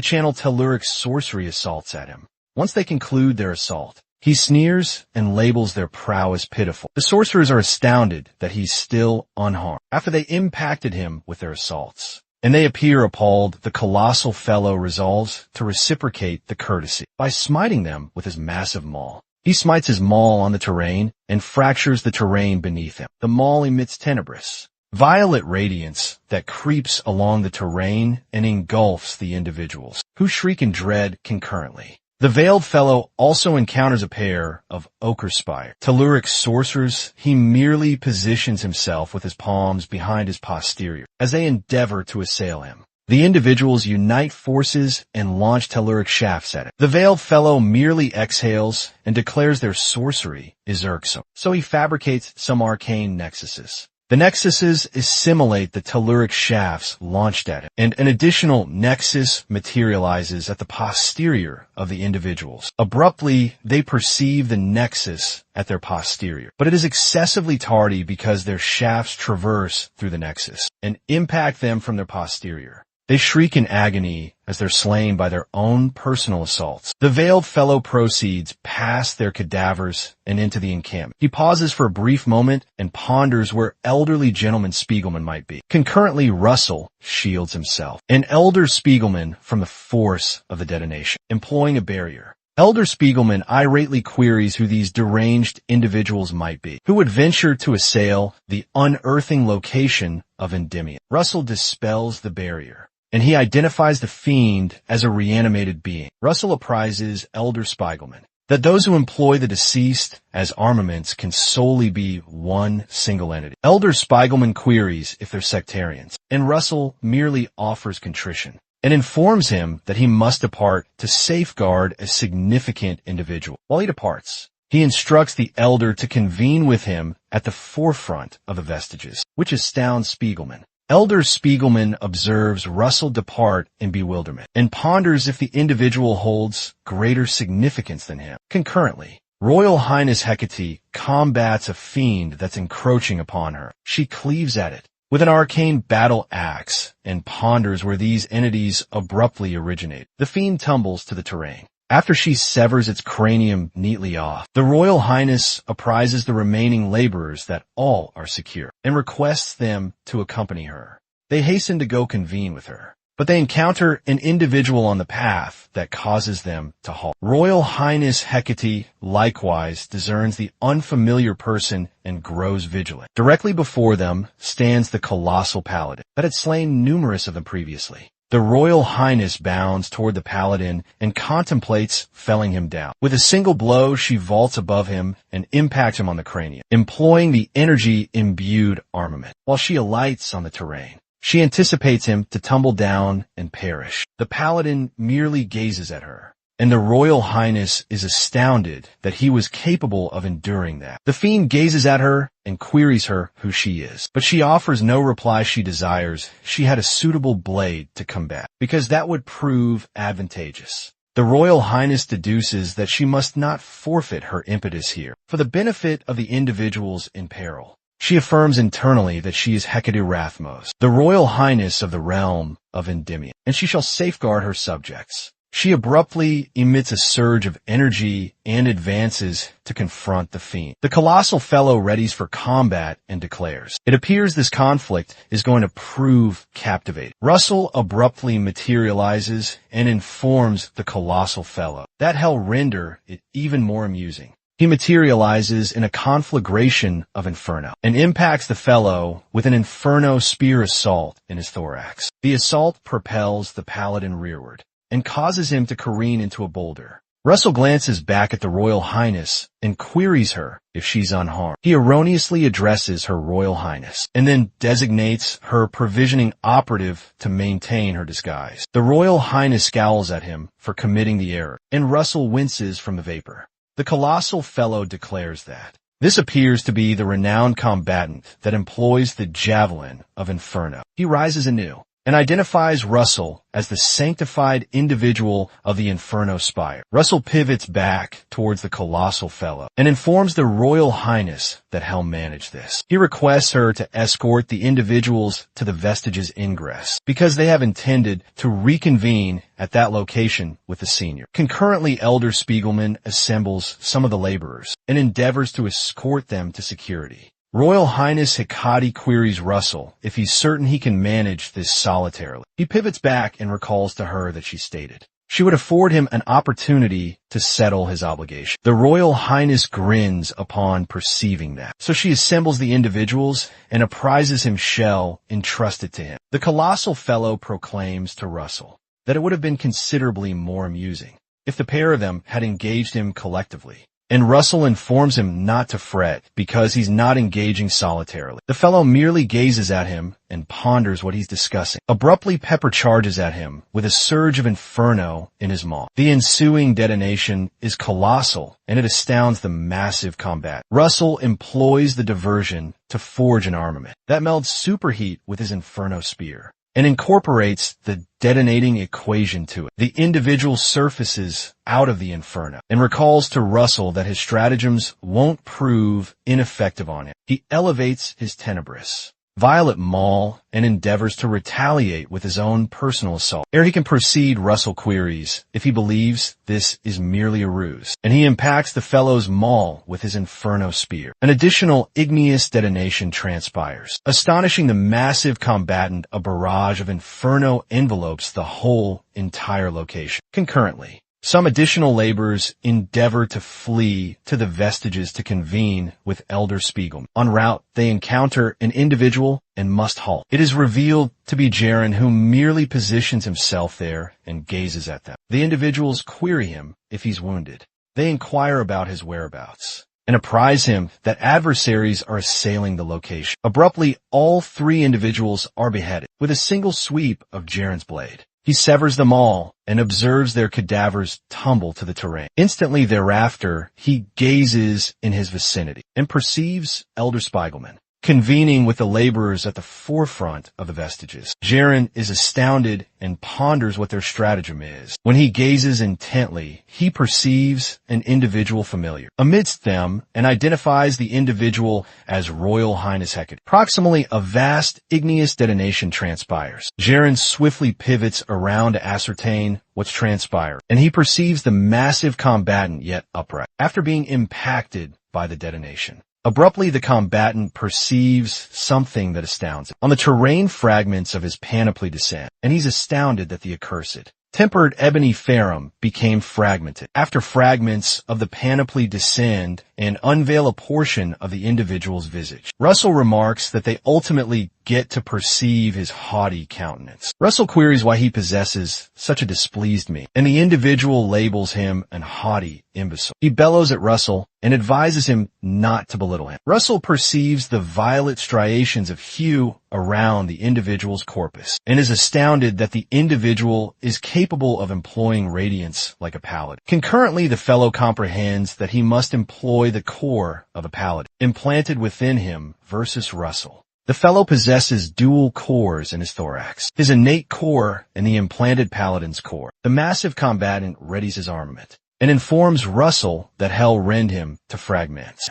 A: channel telluric sorcery assaults at him. Once they conclude their assault, He sneers and labels their prowess pitiful. The sorcerers are astounded that he's still unharmed after they impacted him with their assaults. And they appear appalled. The colossal fellow resolves to reciprocate the courtesy by smiting them with his massive maul. He smites his maul on the terrain and fractures the terrain beneath him. The maul emits tenebrous, violet radiance that creeps along the terrain and engulfs the individuals, who shriek in dread concurrently. The veiled fellow also encounters a pair of ochre-spire telluric sorcerers. He merely positions himself with his palms behind his posterior as they endeavor to assail him. The individuals unite forces and launch telluric shafts at it. The veiled fellow merely exhales and declares their sorcery is irksome, so he fabricates some arcane nexuses. The nexuses assimilate the telluric shafts launched at him, and an additional nexus materializes at the posterior of the individuals. Abruptly, they perceive the nexus at their posterior, but it is excessively tardy because their shafts traverse through the nexus and impact them from their posterior. They shriek in agony as they're slain by their own personal assaults. The veiled fellow proceeds past their cadavers and into the encampment. He pauses for a brief moment and ponders where elderly gentleman Spiegelman might be. Concurrently, Russell shields himself, an elder Spiegelman, from the force of the detonation, employing a barrier. Elder Spiegelman irately queries who these deranged individuals might be, who would venture to assail the unearthing location of Endymion. Russell dispels the barrier, and he identifies the fiend as a reanimated being. Russell apprises Elder Spiegelman that those who employ the deceased as armaments can solely be one single entity. Elder Spiegelman queries if they're sectarians, and Russell merely offers contrition and informs him that he must depart to safeguard a significant individual. While he departs, he instructs the elder to convene with him at the forefront of the vestiges, which astounds Spiegelman. Elder Spiegelman observes Russell depart in bewilderment and ponders if the individual holds greater significance than him. Concurrently, Royal Highness Hecate combats a fiend that's encroaching upon her. She cleaves at it with an arcane battle axe and ponders where these entities abruptly originate. The fiend tumbles to the terrain. After she severs its cranium neatly off, the Royal Highness apprises the remaining laborers that all are secure and requests them to accompany her. They hasten to go convene with her, but they encounter an individual on the path that causes them to halt. Royal Highness Hecate likewise discerns the unfamiliar person and grows vigilant. Directly before them stands the colossal paladin that had slain numerous of them previously. The Royal Highness bounds toward the paladin and contemplates felling him down. With a single blow, she vaults above him and impacts him on the cranium, employing the energy-imbued armament. While she alights on the terrain, she anticipates him to tumble down and perish. The paladin merely gazes at her, and the Royal Highness is astounded that he was capable of enduring that. The fiend gazes at her and queries her who she is, but she offers no reply she desires. She had a suitable blade to combat, because that would prove advantageous. The Royal Highness deduces that she must not forfeit her impetus here, for the benefit of the individuals in peril. She affirms internally that she is Hecate Rathmos, the Royal Highness of the realm of Endymion, and she shall safeguard her subjects. She abruptly emits a surge of energy and advances to confront the fiend. The colossal fellow readies for combat and declares, "It appears this conflict is going to prove captivating." Russell abruptly materializes and informs the colossal fellow that he'll render it even more amusing. He materializes in a conflagration of inferno and impacts the fellow with an inferno spear assault in his thorax. The assault propels the paladin rearward and causes him to careen into a boulder. Russell glances back at the Royal Highness and queries her if she's unharmed. He erroneously addresses her Royal Highness and then designates her provisioning operative to maintain her disguise. The Royal Highness scowls at him for committing the error, and Russell winces from the vapor. The colossal fellow declares that this appears to be the renowned combatant that employs the javelin of Inferno. He rises anew and identifies Russell as the sanctified individual of the Inferno Spire. Russell pivots back towards the colossal fellow and informs the Royal Highness that Hell managed this. He requests her to escort the individuals to the Vestiges ingress because they have intended to reconvene at that location with the senior. Concurrently, Elder Spiegelman assembles some of the laborers and endeavors to escort them to security. Royal Highness Hikari queries Russell if he's certain he can manage this solitarily. He pivots back and recalls to her that she stated she would afford him an opportunity to settle his obligation. The Royal Highness grins upon perceiving that, so she assembles the individuals and apprises him shall entrust it to him. The colossal fellow proclaims to Russell that it would have been considerably more amusing if the pair of them had engaged him collectively. And Russell informs him not to fret because he's not engaging solitarily. The fellow merely gazes at him and ponders what he's discussing. Abruptly, Pepper charges at him with a surge of inferno in his maw. The ensuing detonation is colossal, and it astounds the massive combat. Russell employs the diversion to forge an armament that melds superheat with his inferno spear and incorporates the detonating equation to it. The individual surfaces out of the inferno and recalls to Russell that his stratagems won't prove ineffective on him. He elevates his Tenebris Violet Maul and endeavors to retaliate with his own personal assault. Ere he can proceed, Russell queries if he believes this is merely a ruse, and he impacts the fellow's maul with his Inferno Spear. An additional igneous detonation transpires. Astonishing the massive combatant, a barrage of Inferno envelopes the whole entire location. Concurrently, some additional laborers endeavor to flee to the Vestiges to convene with Elder Spiegelman. En route, they encounter an individual and must halt. It is revealed to be Jaren, who merely positions himself there and gazes at them. The individuals query him if he's wounded. They inquire about his whereabouts and apprise him that adversaries are assailing the location. Abruptly, all three individuals are beheaded with a single sweep of Jaren's blade. He severs them all and observes their cadavers tumble to the terrain. Instantly thereafter, he gazes in his vicinity and perceives Elder Spiegelman convening with the laborers at the forefront of the Vestiges. Jaren is astounded and ponders what their stratagem is. When he gazes intently, he perceives an individual familiar amidst them and identifies the individual as Royal Highness Hecate. Proximally, a vast igneous detonation transpires. Jaren swiftly pivots around to ascertain what's transpired, and he perceives the massive combatant yet upright after being impacted by the detonation. Abruptly, the combatant perceives something that astounds him. On the terrain, fragments of his panoply descend, and he's astounded that the accursed tempered ebony ferrum became fragmented. After fragments of the panoply descend and unveil a portion of the individual's visage, Russell remarks that they ultimately get to perceive his haughty countenance. Russell queries why he possesses such a displeased mien, and the individual labels him an haughty imbecile. He bellows at Russell and advises him not to belittle him. Russell perceives the violet striations of hue around the individual's corpus and is astounded that the individual is capable of employing radiance like a paladin. Concurrently, the fellow comprehends that he must employ the core of a paladin implanted within him versus Russell. The fellow possesses dual cores in his thorax, his innate core and the implanted paladin's core. The massive combatant readies his armament and informs Russell that Hell rend him to fragments.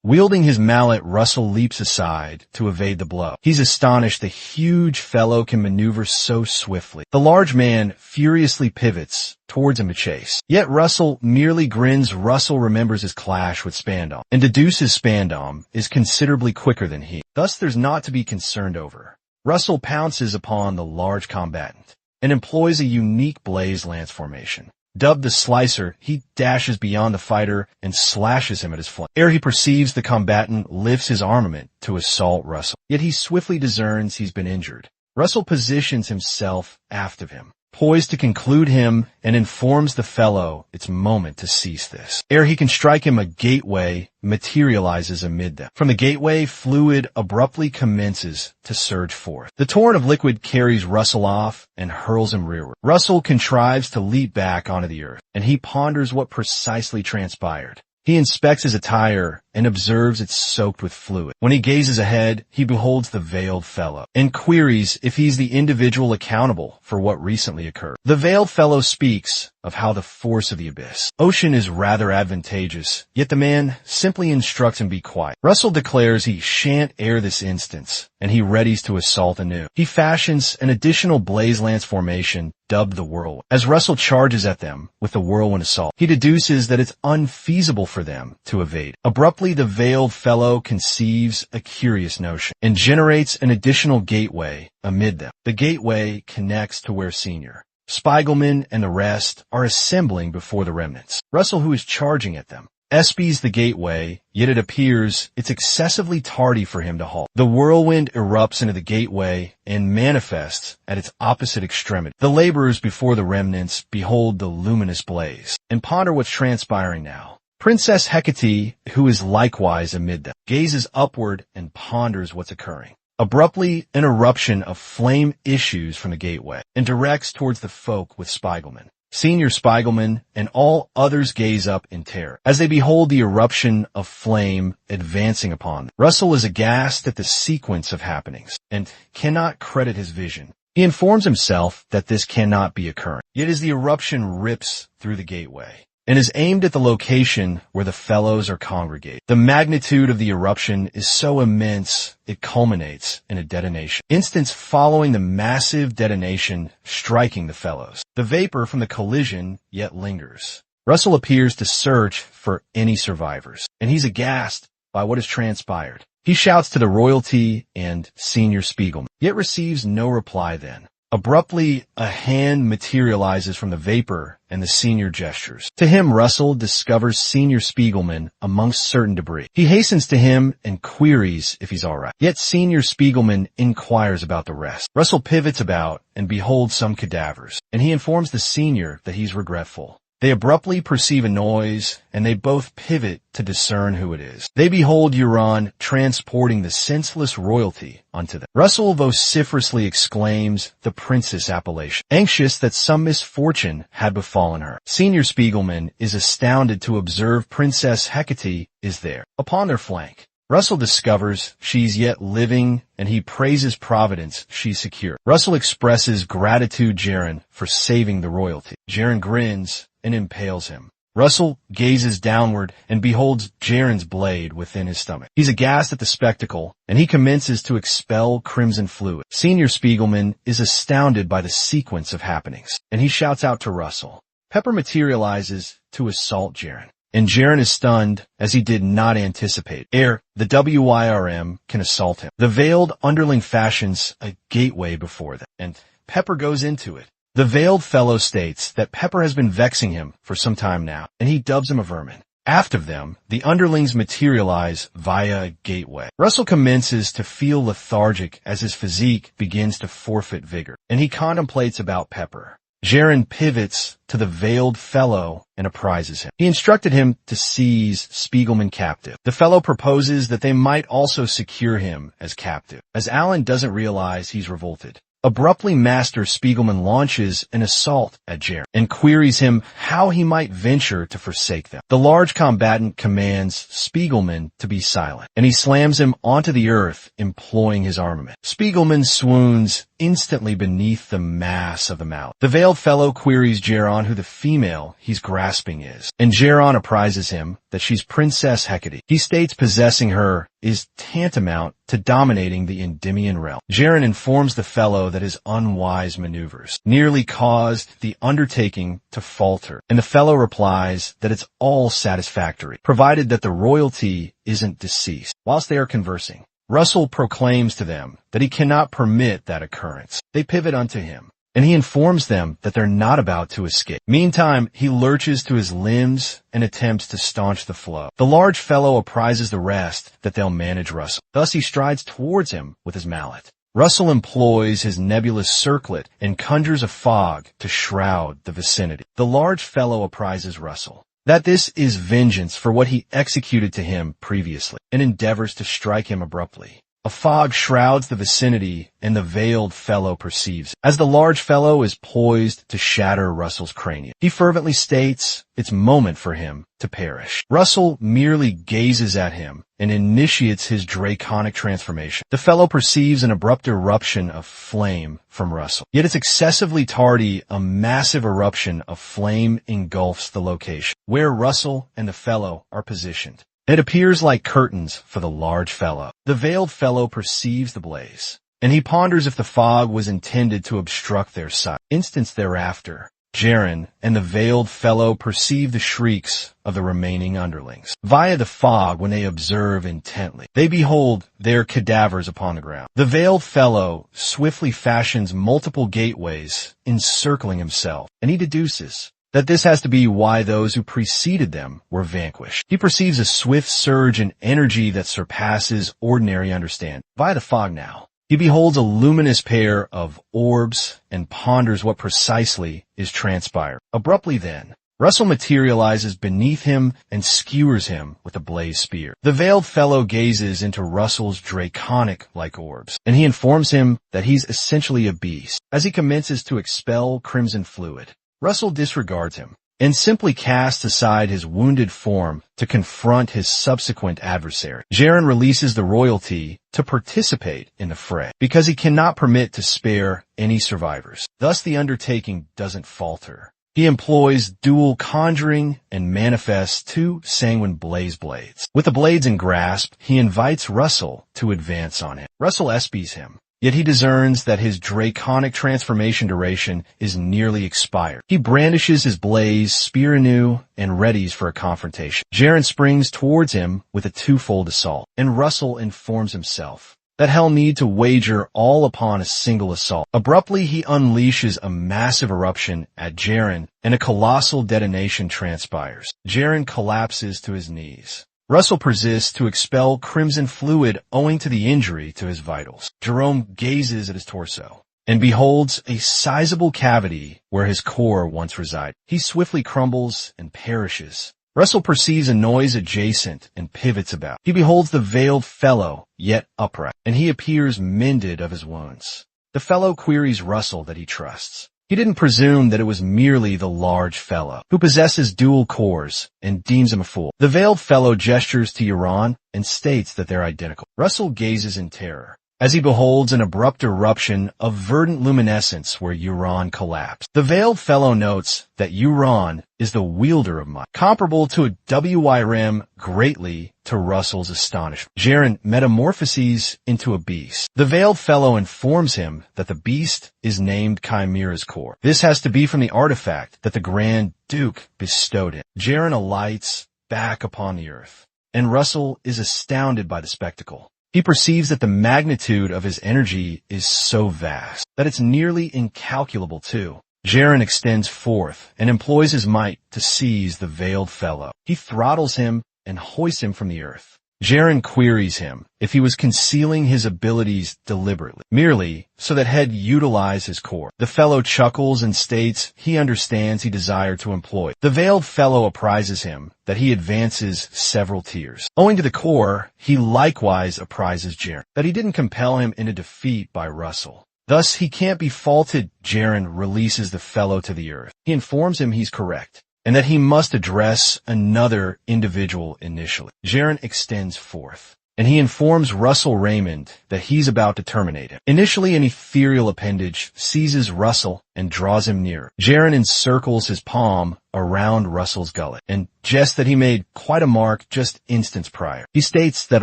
A: Wielding his mallet, Russell leaps aside to evade the blow. He's astonished the huge fellow can maneuver so swiftly. The large man furiously pivots towards him to chase. Yet Russell merely grins. Russell remembers his clash with Spandom and deduces Spandom is considerably quicker than he. Thus there's naught to be concerned over. Russell pounces upon the large combatant and employs a unique blaze lance formation. Dubbed the Slicer, he dashes beyond the fighter and slashes him at his flank. Ere he perceives the combatant lifts his armament to assault Russell. Yet he swiftly discerns he's been injured. Russell positions himself aft of him, poised to conclude him, and informs the fellow it's moment to cease this. Ere he can strike him, a gateway materializes amid them. From the gateway, fluid abruptly commences to surge forth. The torrent of liquid carries Russell off and hurls him rearward. Russell contrives to leap back onto the earth, and he ponders what precisely transpired. He inspects his attire and observes it's soaked with fluid. When he gazes ahead, he beholds the veiled fellow and queries if he's the individual accountable for what recently occurred. The veiled fellow speaks of how the force of the abyss ocean is rather advantageous, yet the man simply instructs him be quiet. Russell declares he shan't air this instance, and he readies to assault anew. He fashions an additional blaze lance formation dubbed the Whirlwind. As Russell charges at them with the Whirlwind assault, he deduces that it's unfeasible for them to evade. Abruptly, the veiled fellow conceives a curious notion and generates an additional gateway amid them. The gateway connects to where Senior, Spiegelman, and the rest are assembling before the remnants. Russell, who is charging at them, espies the gateway, yet it appears it's excessively tardy for him to halt. The whirlwind erupts into the gateway and manifests at its opposite extremity. The laborers before the remnants behold the luminous blaze and ponder what's transpiring now. Princess Hecate, who is likewise amid them, gazes upward and ponders what's occurring. Abruptly, an eruption of flame issues from the gateway and directs towards the folk with Spiegelman. Senior Spiegelman and all others gaze up in terror as they behold the eruption of flame advancing upon them. Russell is aghast at the sequence of happenings and cannot credit his vision. He informs himself that this cannot be occurring. Yet as the eruption rips through the gateway and is aimed at the location where the fellows are congregated, the magnitude of the eruption is so immense it culminates in a detonation. Instance following the massive detonation striking the fellows. The vapor from the collision yet lingers. Russell appears to search for any survivors, and he's aghast by what has transpired. He shouts to the royalty and Senior Spiegelman, yet receives no reply then. Abruptly, a hand materializes from the vapor and the senior gestures. To him, Russell discovers Senior Spiegelman amongst certain debris. He hastens to him and queries if he's all right. Yet Senior Spiegelman inquires about the rest. Russell pivots about and beholds some cadavers, and he informs the senior that he's regretful. They abruptly perceive a noise, and they both pivot to discern who it is. They behold Euron transporting the senseless royalty onto them. Russell vociferously exclaims the princess appellation, anxious that some misfortune had befallen her. Senior Spiegelman is astounded to observe Princess Hecate is there. Upon their flank, Russell discovers she's yet living, and he praises Providence she's secure. Russell expresses gratitude Jaren for saving the royalty. Jaren grins and impales him. Russell gazes downward and beholds Jaren's blade within his stomach. He's aghast at the spectacle, and he commences to expel crimson fluid. Senior Spiegelman is astounded by the sequence of happenings, and he shouts out to Russell. Pepper materializes to assault Jaren, and Jaren is stunned as he did not anticipate ere the WIRM can assault him. The veiled underling fashions a gateway before them, and Pepper goes into it. The veiled fellow states that Pepper has been vexing him for some time now, and he dubs him a vermin. After them, the underlings materialize via a gateway. Russell commences to feel lethargic as his physique begins to forfeit vigor, and he contemplates about Pepper. Jaren pivots to the veiled fellow and apprises him. He instructed him to seize Spiegelman captive. The fellow proposes that they might also secure him as captive, as Alan doesn't realize he's revolted. Abruptly, Master Spiegelman launches an assault at Jaren and queries him how he might venture to forsake them. The large combatant commands Spiegelman to be silent, and he slams him onto the earth, employing his armament. Spiegelman swoons instantly beneath the mass of the mallet. The veiled fellow queries Jaren who the female he's grasping is, and Jaren apprises him that she's Princess Hecate. He states possessing her is tantamount to dominating the Endymion realm. Jaren informs the fellow that his unwise maneuvers nearly caused the undertaking to falter, and the fellow replies that it's all satisfactory, provided that the royalty isn't deceased. Whilst they are conversing, Russell proclaims to them that he cannot permit that occurrence. They pivot unto him, and he informs them that they're not about to escape. Meantime, he lurches to his limbs and attempts to staunch the flow. The large fellow apprises the rest that they'll manage Russell. Thus he strides towards him with his mallet. Russell employs his nebulous circlet and conjures a fog to shroud the vicinity. The large fellow apprises Russell that this is vengeance for what he executed to him previously, and endeavors to strike him abruptly. A fog shrouds the vicinity, and the veiled fellow perceives it. As the large fellow is poised to shatter Russell's cranium, he fervently states it's moment for him to perish. Russell merely gazes at him and initiates his draconic transformation. The fellow perceives an abrupt eruption of flame from Russell. Yet it's excessively tardy. A massive eruption of flame engulfs the location where Russell and the fellow are positioned. It appears like curtains for the large fellow. The veiled fellow perceives the blaze, and he ponders if the fog was intended to obstruct their sight. Instants thereafter, Jaren and the veiled fellow perceive the shrieks of the remaining underlings. Via the fog, when they observe intently, they behold their cadavers upon the ground. The veiled fellow swiftly fashions multiple gateways encircling himself, and he deduces that this has to be why those who preceded them were vanquished. He perceives a swift surge in energy that surpasses ordinary understanding. Via the fog now, he beholds a luminous pair of orbs and ponders what precisely is transpiring. Abruptly then, Russell materializes beneath him and skewers him with a blazed spear. The veiled fellow gazes into Russell's draconic-like orbs, and he informs him that he's essentially a beast. As he commences to expel crimson fluid, Russell disregards him and simply casts aside his wounded form to confront his subsequent adversary. Jaren releases the royalty to participate in the fray because he cannot permit to spare any survivors. Thus the undertaking doesn't falter. He employs dual conjuring and manifests two sanguine blaze blades. With the blades in grasp, he invites Russell to advance on him. Russell espies him. Yet he discerns that his draconic transformation duration is nearly expired. He brandishes his blaze spear anew and readies for a confrontation. Jaren springs towards him with a twofold assault, and Russell informs himself that he'll need to wager all upon a single assault. Abruptly, he unleashes a massive eruption at Jaren, and a colossal detonation transpires. Jaren collapses to his knees. Russell persists to expel crimson fluid owing to the injury to his vitals. Jerome gazes at his torso and beholds a sizable cavity where his core once resided. He swiftly crumbles and perishes. Russell perceives a noise adjacent and pivots about. He beholds the veiled fellow, yet upright, and he appears mended of his wounds. The fellow queries Russell that he trusts. He didn't presume that it was merely the large fellow, who possesses dual cores, and deems him a fool. The veiled fellow gestures to Euron and states that they're identical. Russell gazes in terror as he beholds an abrupt eruption of verdant luminescence where Euron collapsed. The veiled fellow notes that Euron is the wielder of might, comparable to a WYRM, greatly to Russell's astonishment. Jaren metamorphoses into a beast. The veiled fellow informs him that the beast is named Chimera's core. This has to be from the artifact that the Grand Duke bestowed him. Jaren alights back upon the earth, and Russell is astounded by the spectacle. He perceives that the magnitude of his energy is so vast that it's nearly incalculable too. Jaren extends forth and employs his might to seize the veiled fellow. He throttles him and hoists him from the earth. Jaren queries him if he was concealing his abilities deliberately, merely so that he'd utilize his core. The fellow chuckles and states he understands he desired to employ. The veiled fellow apprises him that he advances several tiers. Owing to the core, he likewise apprises Jaren that he didn't compel him into defeat by Russell. Thus, he can't be faulted. Jaren releases the fellow to the earth. He informs him he's correct, and that he must address another individual initially. Jaren extends forth, and he informs Russell Raymond that he's about to terminate him. Initially, an ethereal appendage seizes Russell and draws him near. Jaren encircles his palm around Russell's gullet, and jests that he made quite a mark just instants prior. He states that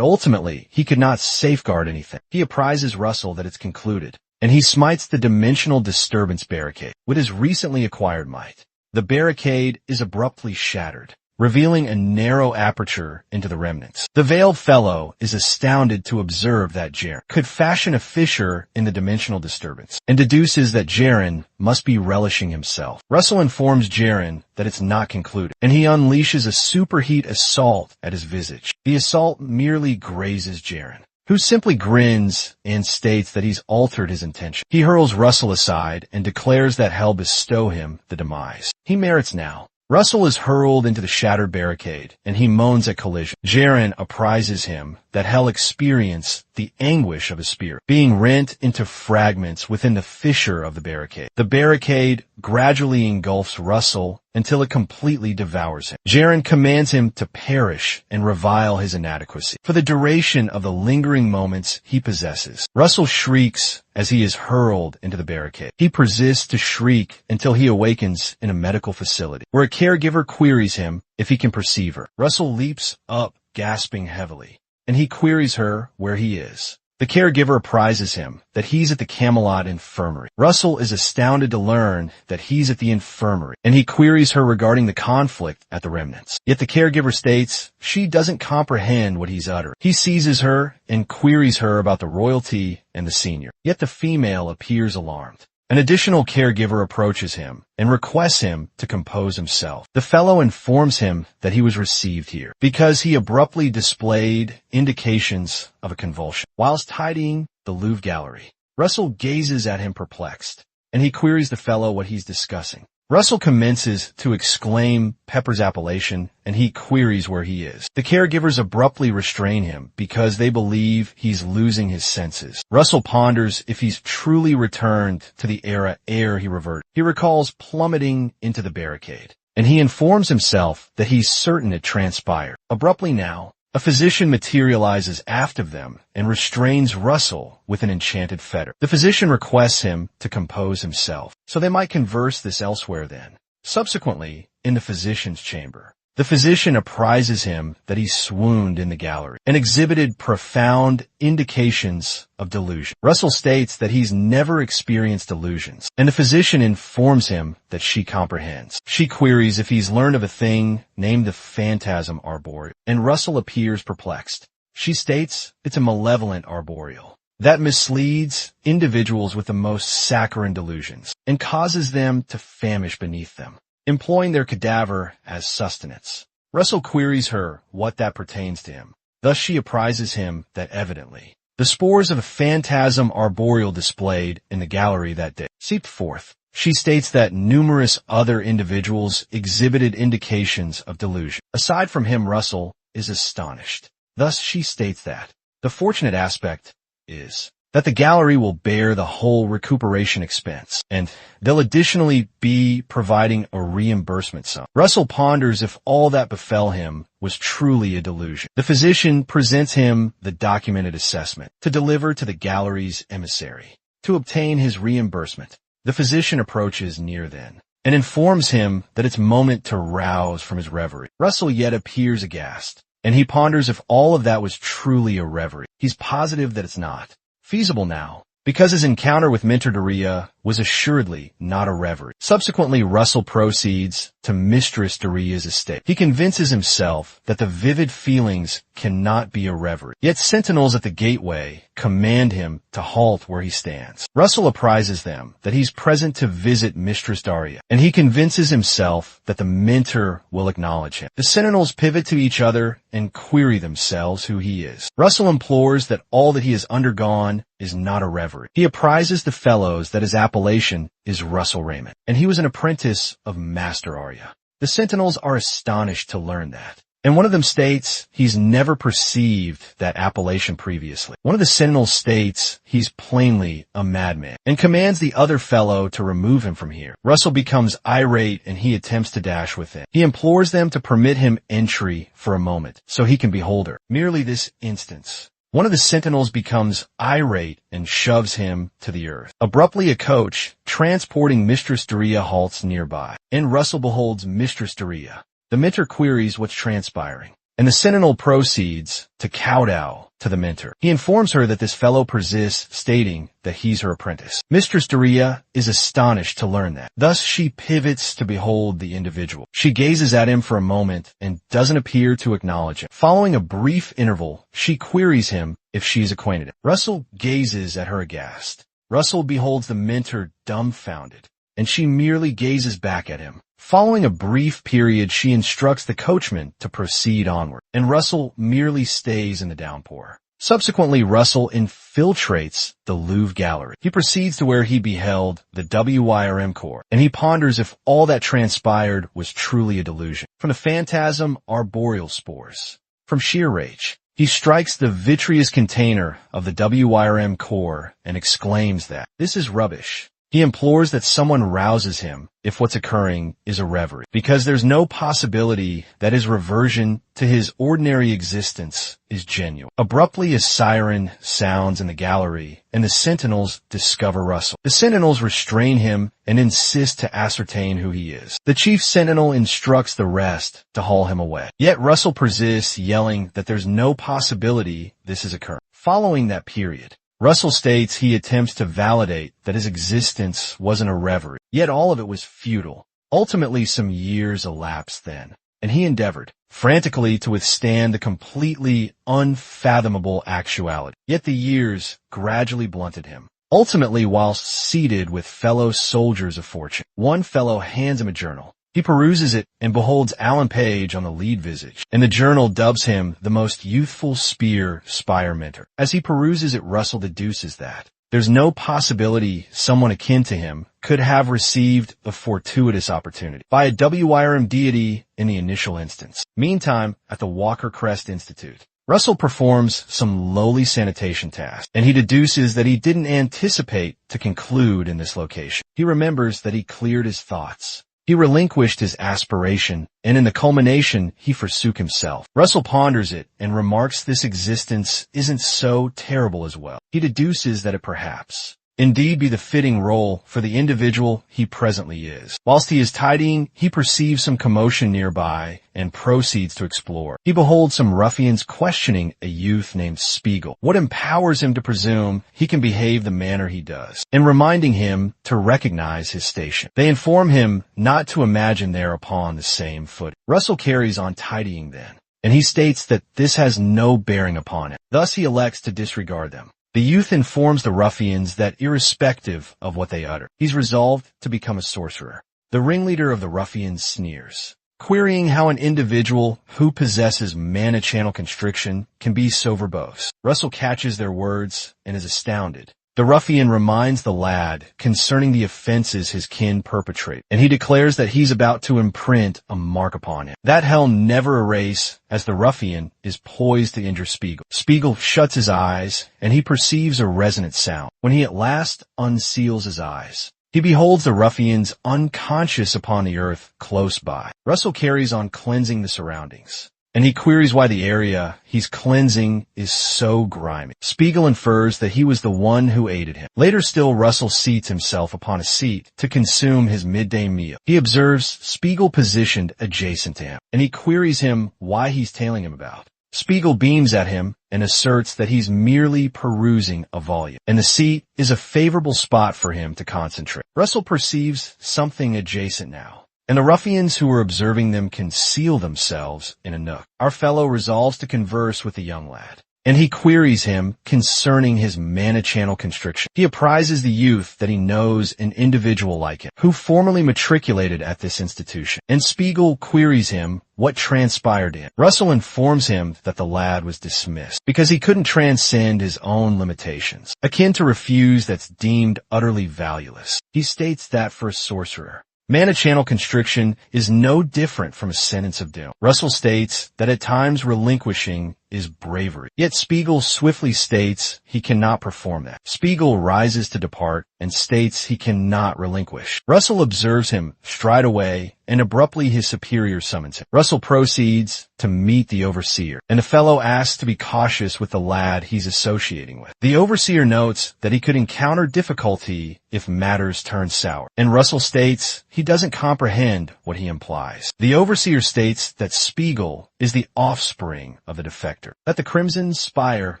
A: ultimately he could not safeguard anything. He apprises Russell that it's concluded, and he smites the dimensional disturbance barricade with his recently acquired might. The barricade is abruptly shattered, revealing a narrow aperture into the remnants. The veiled fellow is astounded to observe that Jaren could fashion a fissure in the dimensional disturbance, and deduces that Jaren must be relishing himself. Russell informs Jaren that it's not concluded, and he unleashes a superheat assault at his visage. The assault merely grazes Jaren, who simply grins and states that he's altered his intention. He hurls Russell aside and declares that hell bestow him the demise he merits now. Russell is hurled into the shattered barricade, and he moans at collision. Jaren apprises him that hell experience the anguish of his spirit, being rent into fragments within the fissure of the barricade. The barricade gradually engulfs Russell until it completely devours him. Jaren commands him to perish and revile his inadequacy for the duration of the lingering moments he possesses. Russell shrieks as he is hurled into the barricade. He persists to shriek until he awakens in a medical facility, where a caregiver queries him if he can perceive her. Russell leaps up, gasping heavily, and he queries her where he is. The caregiver apprises him that he's at the Camelot Infirmary. Russell is astounded to learn that he's at the infirmary, and he queries her regarding the conflict at the Remnants. Yet the caregiver states she doesn't comprehend what he's uttering. He seizes her and queries her about the royalty and the senior. Yet the female appears alarmed. An additional caregiver approaches him and requests him to compose himself. The fellow informs him that he was received here because he abruptly displayed indications of a convulsion. Whilst tidying the Louvre gallery, Russell gazes at him perplexed, and he queries the fellow what he's discussing. Russell commences to exclaim Pepper's appellation, and he queries where he is. The caregivers abruptly restrain him because they believe he's losing his senses. Russell ponders if he's truly returned to the era ere he reverted. He recalls plummeting into the barricade, and he informs himself that he's certain it transpired. Abruptly now, a physician materializes aft of them and restrains Russell with an enchanted fetter. The physician requests him to compose himself, so they might converse this elsewhere then. Subsequently, in the physician's chamber, the physician apprises him that he swooned in the gallery and exhibited profound indications of delusion. Russell states that he's never experienced delusions, and the physician informs him that she comprehends. She queries if he's learned of a thing named the phantasm arboreal, and Russell appears perplexed. She states it's a malevolent arboreal that misleads individuals with the most saccharine delusions and causes them to famish beneath them, employing their cadaver as sustenance. Russell queries her what that pertains to him. Thus she apprises him that evidently the spores of a phantasm arboreal displayed in the gallery that day seeped forth. She states that numerous other individuals exhibited indications of delusion. Aside from him, Russell is astonished. Thus she states that the fortunate aspect is that the gallery will bear the whole recuperation expense, and they'll additionally be providing a reimbursement sum. Russell ponders if all that befell him was truly a delusion. The physician presents him the documented assessment to deliver to the gallery's emissary to obtain his reimbursement. The physician approaches near then and informs him that it's moment to rouse from his reverie. Russell yet appears aghast, and he ponders if all of that was truly a reverie. He's positive that it's not feasible now, because his encounter with Mentor Daria was assuredly not a reverie. Subsequently, Russell proceeds to Mistress Daria's estate. He convinces himself that the vivid feelings cannot be a reverie. Yet sentinels at the gateway command him to halt where he stands. Russell apprises them that he's present to visit Mistress Daria, and he convinces himself that the mentor will acknowledge him. The sentinels pivot to each other and query themselves who he is. Russell implores that all that he has undergone is not a reverie. He apprises the fellows that his appellation is Russell Raymond, and he was an apprentice of Master Arya. The sentinels are astonished to learn that, and one of them states he's never perceived that appellation previously. One of the sentinels states he's plainly a madman and commands the other fellow to remove him from here. Russell becomes irate and he attempts to dash within. He implores them to permit him entry for a moment so he can behold her. Merely this instance, one of the sentinels becomes irate and shoves him to the earth. Abruptly, a coach transporting Mistress Daria halts nearby, and Russell beholds Mistress Daria. The mentor queries what's transpiring, and the sentinel proceeds to kowtow to the mentor. He informs her that this fellow persists, stating that he's her apprentice. Mistress Daria is astonished to learn that. Thus she pivots to behold the individual. She gazes at him for a moment and doesn't appear to acknowledge him. Following a brief interval, she queries him if she's acquainted. Russell gazes at her aghast. Russell beholds the mentor dumbfounded, and she merely gazes back at him. Following a brief period, she instructs the coachman to proceed onward, and Russell merely stays in the downpour. Subsequently, Russell infiltrates the Louvre gallery. He proceeds to where he beheld the WIRM Corps, and he ponders if all that transpired was truly a delusion. From the phantasm arboreal spores, from sheer rage, He strikes the vitreous container of the WIRM core and exclaims that this is rubbish. He implores that someone rouses him if what's occurring is a reverie, because there's no possibility that his reversion to his ordinary existence is genuine. Abruptly, a siren sounds in the gallery, and the sentinels discover Russell. The sentinels restrain him and insist to ascertain who he is. The chief sentinel instructs the rest to haul him away. Yet Russell persists, yelling that there's no possibility this is occurring. Following that period, Russell states he attempts to validate that his existence wasn't a reverie, yet all of it was futile. Ultimately, some years elapsed then, and he endeavored frantically to withstand the completely unfathomable actuality. Yet the years gradually blunted him. Ultimately, whilst seated with fellow soldiers of fortune, one fellow hands him a journal. He peruses it and beholds Alan Page on the lead visage, and the journal dubs him the most youthful spire mentor. As he peruses it, Russell deduces that there's no possibility someone akin to him could have received a fortuitous opportunity by a WIRM deity in the initial instance. Meantime, at the Walker Crest Institute, Russell performs some lowly sanitation tasks, and he deduces that he didn't anticipate to conclude in this location. He remembers that he cleared his thoughts. He relinquished his aspiration, and in the culmination, he forsook himself. Russell ponders it and remarks this existence isn't so terrible as well. He deduces that it perhaps indeed be the fitting role for the individual he presently is. Whilst he is tidying, he perceives some commotion nearby and proceeds to explore. He beholds some ruffians questioning a youth named Spiegel. What empowers him to presume he can behave the manner he does, and reminding him to recognize his station. They inform him not to imagine they're upon the same footing. Russell carries on tidying then, and he states that this has no bearing upon him. Thus he elects to disregard them. The youth informs the ruffians that irrespective of what they utter, he's resolved to become a sorcerer. The ringleader of the ruffians sneers, querying how an individual who possesses mana channel constriction can be so verbose. Russell catches their words and is astounded. The ruffian reminds the lad concerning the offenses his kin perpetrate, and he declares that he's about to imprint a mark upon him. That hell never erase, as the ruffian is poised to injure Spiegel. Spiegel shuts his eyes, and he perceives a resonant sound. When he at last unseals his eyes, he beholds the ruffians unconscious upon the earth close by. Russell carries on cleansing the surroundings, and he queries why the area he's cleansing is so grimy. Spiegel infers that he was the one who aided him. Later still, Russell seats himself upon a seat to consume his midday meal. He observes Spiegel positioned adjacent to him, and he queries him why he's tailing him about. Spiegel beams at him and asserts that he's merely perusing a volume, and the seat is a favorable spot for him to concentrate. Russell perceives something adjacent now, and the ruffians who were observing them conceal themselves in a nook. Our fellow resolves to converse with the young lad, and he queries him concerning his mana channel constriction. He apprises the youth that he knows an individual like him, who formerly matriculated at this institution, and Spiegel queries him what transpired to him. Russell informs him that the lad was dismissed because he couldn't transcend his own limitations, akin to refuse that's deemed utterly valueless. He states that for a sorcerer, mana channel constriction is no different from a sentence of doom. Russell states that at times relinquishing is bravery. Yet Spiegel swiftly states he cannot perform that. Spiegel rises to depart and states he cannot relinquish. Russell observes him stride away, and abruptly his superior summons him. Russell proceeds to meet the overseer, and the fellow asks to be cautious with the lad he's associating with. The overseer notes that he could encounter difficulty if matters turn sour, and Russell states he doesn't comprehend what he implies. The overseer states that Spiegel is the offspring of the defector, that the Crimson Spire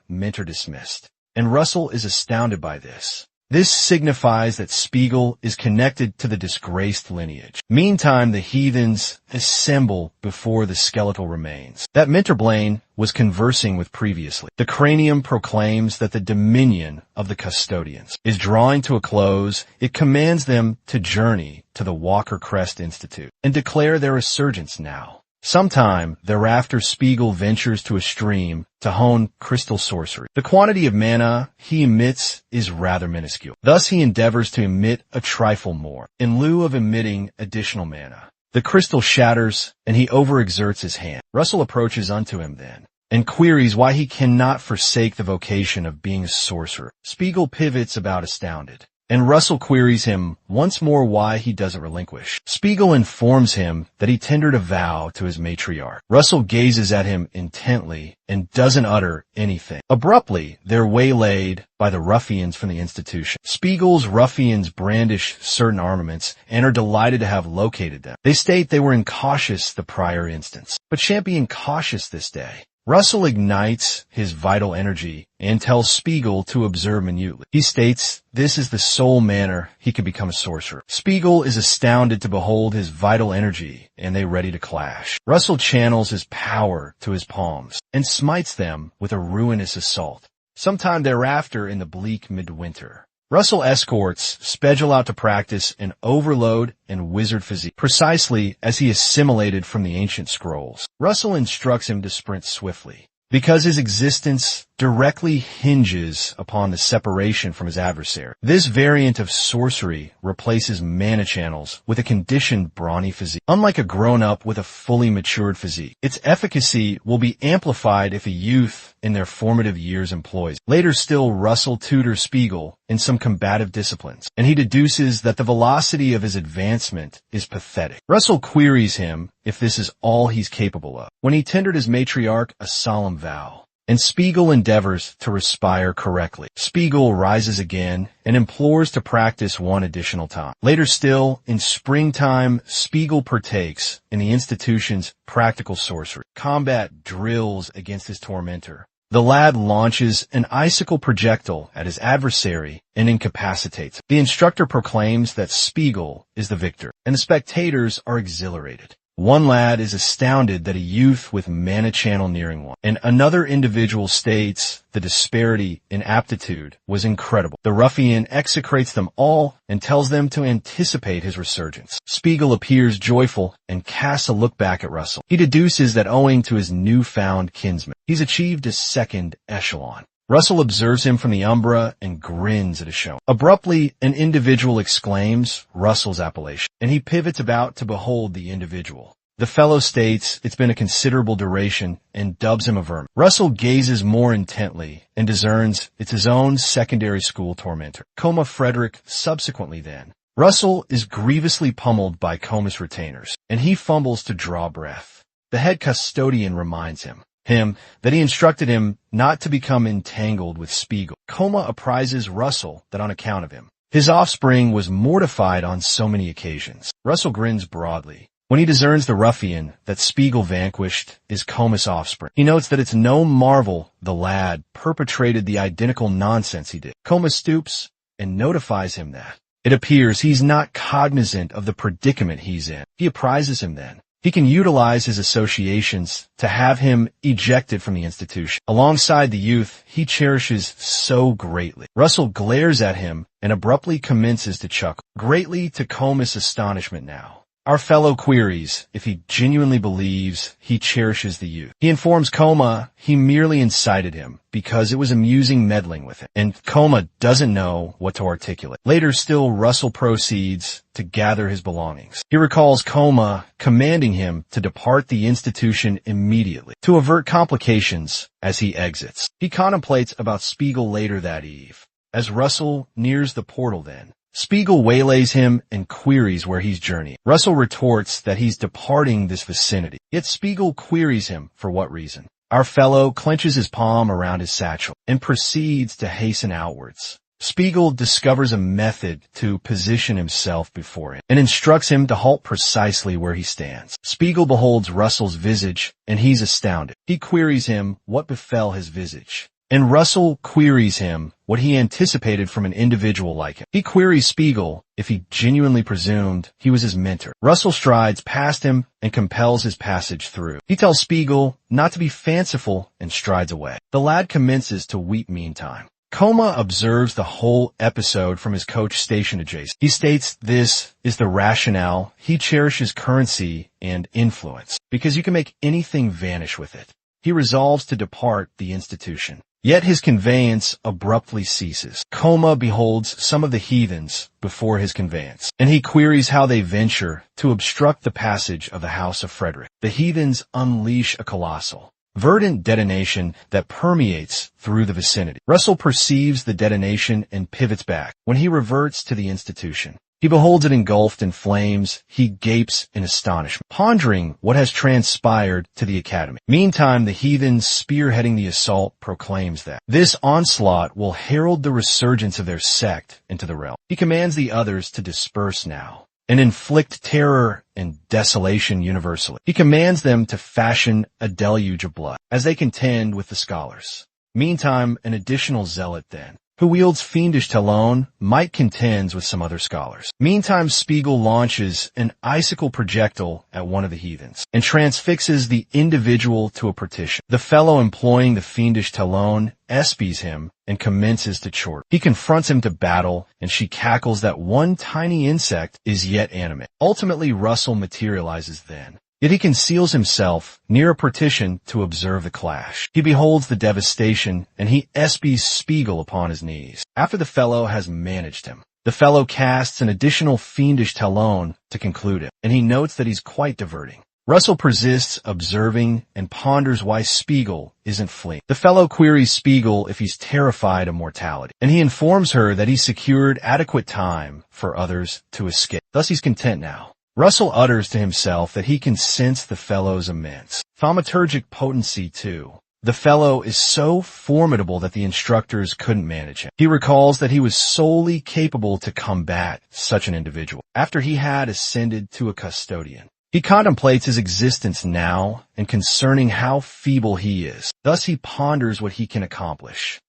A: mentor dismissed, and Russell is astounded by this. This signifies that Spiegel is connected to the disgraced lineage. Meantime, the heathens assemble before the skeletal remains that Mentorblaine was conversing with previously. The cranium proclaims that the dominion of the custodians is drawing to a close. It commands them to journey to the Walker Crest Institute and declare their resurgence now. Sometime thereafter, Spiegel ventures to a stream to hone crystal sorcery. The quantity of mana he emits is rather minuscule. Thus he endeavors to emit a trifle more, in lieu of emitting additional mana. The crystal shatters, and he overexerts his hand. Russell approaches unto him then, and queries why he cannot forsake the vocation of being a sorcerer. Spiegel pivots about astounded, and Russell queries him once more why he doesn't relinquish. Spiegel informs him that he tendered a vow to his matriarch. Russell gazes at him intently and doesn't utter anything. Abruptly, they're waylaid by the ruffians from the institution. Spiegel's ruffians brandish certain armaments and are delighted to have located them. They state they were incautious the prior instance, but shan't be incautious this day. Russell ignites his vital energy and tells Spiegel to observe minutely. He states this is the sole manner he could become a sorcerer. Spiegel is astounded to behold his vital energy, and they ready to clash. Russell channels his power to his palms and smites them with a ruinous assault. Sometime thereafter in the bleak midwinter, Russell escorts Spedule out to practice an overload and wizard physique, precisely as he assimilated from the ancient scrolls. Russell instructs him to sprint swiftly, because his existence directly hinges upon the separation from his adversary. This variant of sorcery replaces mana channels with a conditioned brawny physique. Unlike a grown-up with a fully matured physique, its efficacy will be amplified if a youth in their formative years employs. Later still, Russell tutors Spiegel in some combative disciplines, and he deduces that the velocity of his advancement is pathetic. Russell queries him if this is all he's capable of, when he tendered his matriarch a solemn vow, and Spiegel endeavors to respire correctly. Spiegel rises again and implores to practice one additional time. Later still, in springtime, Spiegel partakes in the institution's practical sorcery. Combat drills against his tormentor. The lad launches an icicle projectile at his adversary and incapacitates him. The instructor proclaims that Spiegel is the victor, and the spectators are exhilarated. One lad is astounded that a youth with mana channel nearing one, and another individual states the disparity in aptitude was incredible. The ruffian execrates them all and tells them to anticipate his resurgence. Spiegel appears joyful and casts a look back at Russell. He deduces that owing to his newfound kinsman, he's achieved his second echelon. Russell observes him from the umbra and grins at his show. Abruptly, an individual exclaims Russell's appellation, and he pivots about to behold the individual. The fellow states it's been a considerable duration and dubs him a vermin. Russell gazes more intently and discerns it's his own secondary school tormentor, Coma Frederick. Subsequently then, Russell is grievously pummeled by Coma's retainers, and he fumbles to draw breath. The head custodian reminds him that he instructed him not to become entangled with Spiegel. Coma apprises Russell that on account of him, his offspring was mortified on so many occasions. Russell grins broadly when he discerns the ruffian that Spiegel vanquished is Coma's offspring. He notes that it's no marvel the lad perpetrated the identical nonsense he did. Coma stoops and notifies him that it appears he's not cognizant of the predicament he's in. He apprises him then he can utilize his associations to have him ejected from the institution, alongside the youth he cherishes so greatly. Russell glares at him and abruptly commences to chuckle, greatly to Coma's astonishment now. Our fellow queries if he genuinely believes he cherishes the youth. He informs Coma he merely incited him because it was amusing meddling with him, and Coma doesn't know what to articulate. Later still, Russell proceeds to gather his belongings. He recalls Coma commanding him to depart the institution immediately to avert complications as he exits. He contemplates about Spiegel later that eve. As Russell nears the portal then, Spiegel waylays him and queries where he's journeying. Russell retorts that he's departing this vicinity, yet Spiegel queries him for what reason. Our fellow clenches his palm around his satchel and proceeds to hasten outwards. Spiegel discovers a method to position himself before him and instructs him to halt precisely where he stands. Spiegel beholds Russell's visage and he's astounded. He queries him what befell his visage, and Russell queries him what he anticipated from an individual like him. He queries Spiegel if he genuinely presumed he was his mentor. Russell strides past him and compels his passage through. He tells Spiegel not to be fanciful and strides away. The lad commences to weep meantime. Coma observes the whole episode from his coach station adjacent. He states this is the rationale he cherishes currency and influence, because you can make anything vanish with it. He resolves to depart the institution. Yet his conveyance abruptly ceases. Coma beholds some of the heathens before his conveyance, and he queries how they venture to obstruct the passage of the house of Frederick. The heathens unleash a colossal verdant detonation that permeates through the vicinity. Russell perceives the detonation and pivots back. When he reverts to the institution, he beholds it engulfed in flames. He gapes in astonishment, pondering what has transpired to the academy. Meantime, the heathen spearheading the assault proclaims that this onslaught will herald the resurgence of their sect into the realm. He commands the others to disperse now and inflict terror and desolation universally. He commands them to fashion a deluge of blood as they contend with the scholars. Meantime, an additional zealot then, who wields fiendish talon, might contends with some other scholars. Meantime, Spiegel launches an icicle projectile at one of the heathens and transfixes the individual to a partition. The fellow employing the fiendish talon espies him and commences to chortle. He confronts him to battle, and she cackles that one tiny insect is yet animate. Ultimately, Russell materializes then. Yet he conceals himself near a partition to observe the clash. He beholds the devastation, and he espies Spiegel upon his knees. After the fellow has managed him, the fellow casts an additional fiendish talon to conclude him, and he notes that he's quite diverting. Russell persists, observing, and ponders why Spiegel isn't fleeing. The fellow queries Spiegel if he's terrified of mortality, and he informs her that he's secured adequate time for others to escape. Thus he's content now. Russell utters to himself that he can sense the fellow's immense thaumaturgic potency too. The fellow is so formidable that the instructors couldn't manage him. He recalls that he was solely capable to combat such an individual after he had ascended to a custodian. He contemplates his existence now and concerning how feeble he is. Thus he ponders what he can accomplish.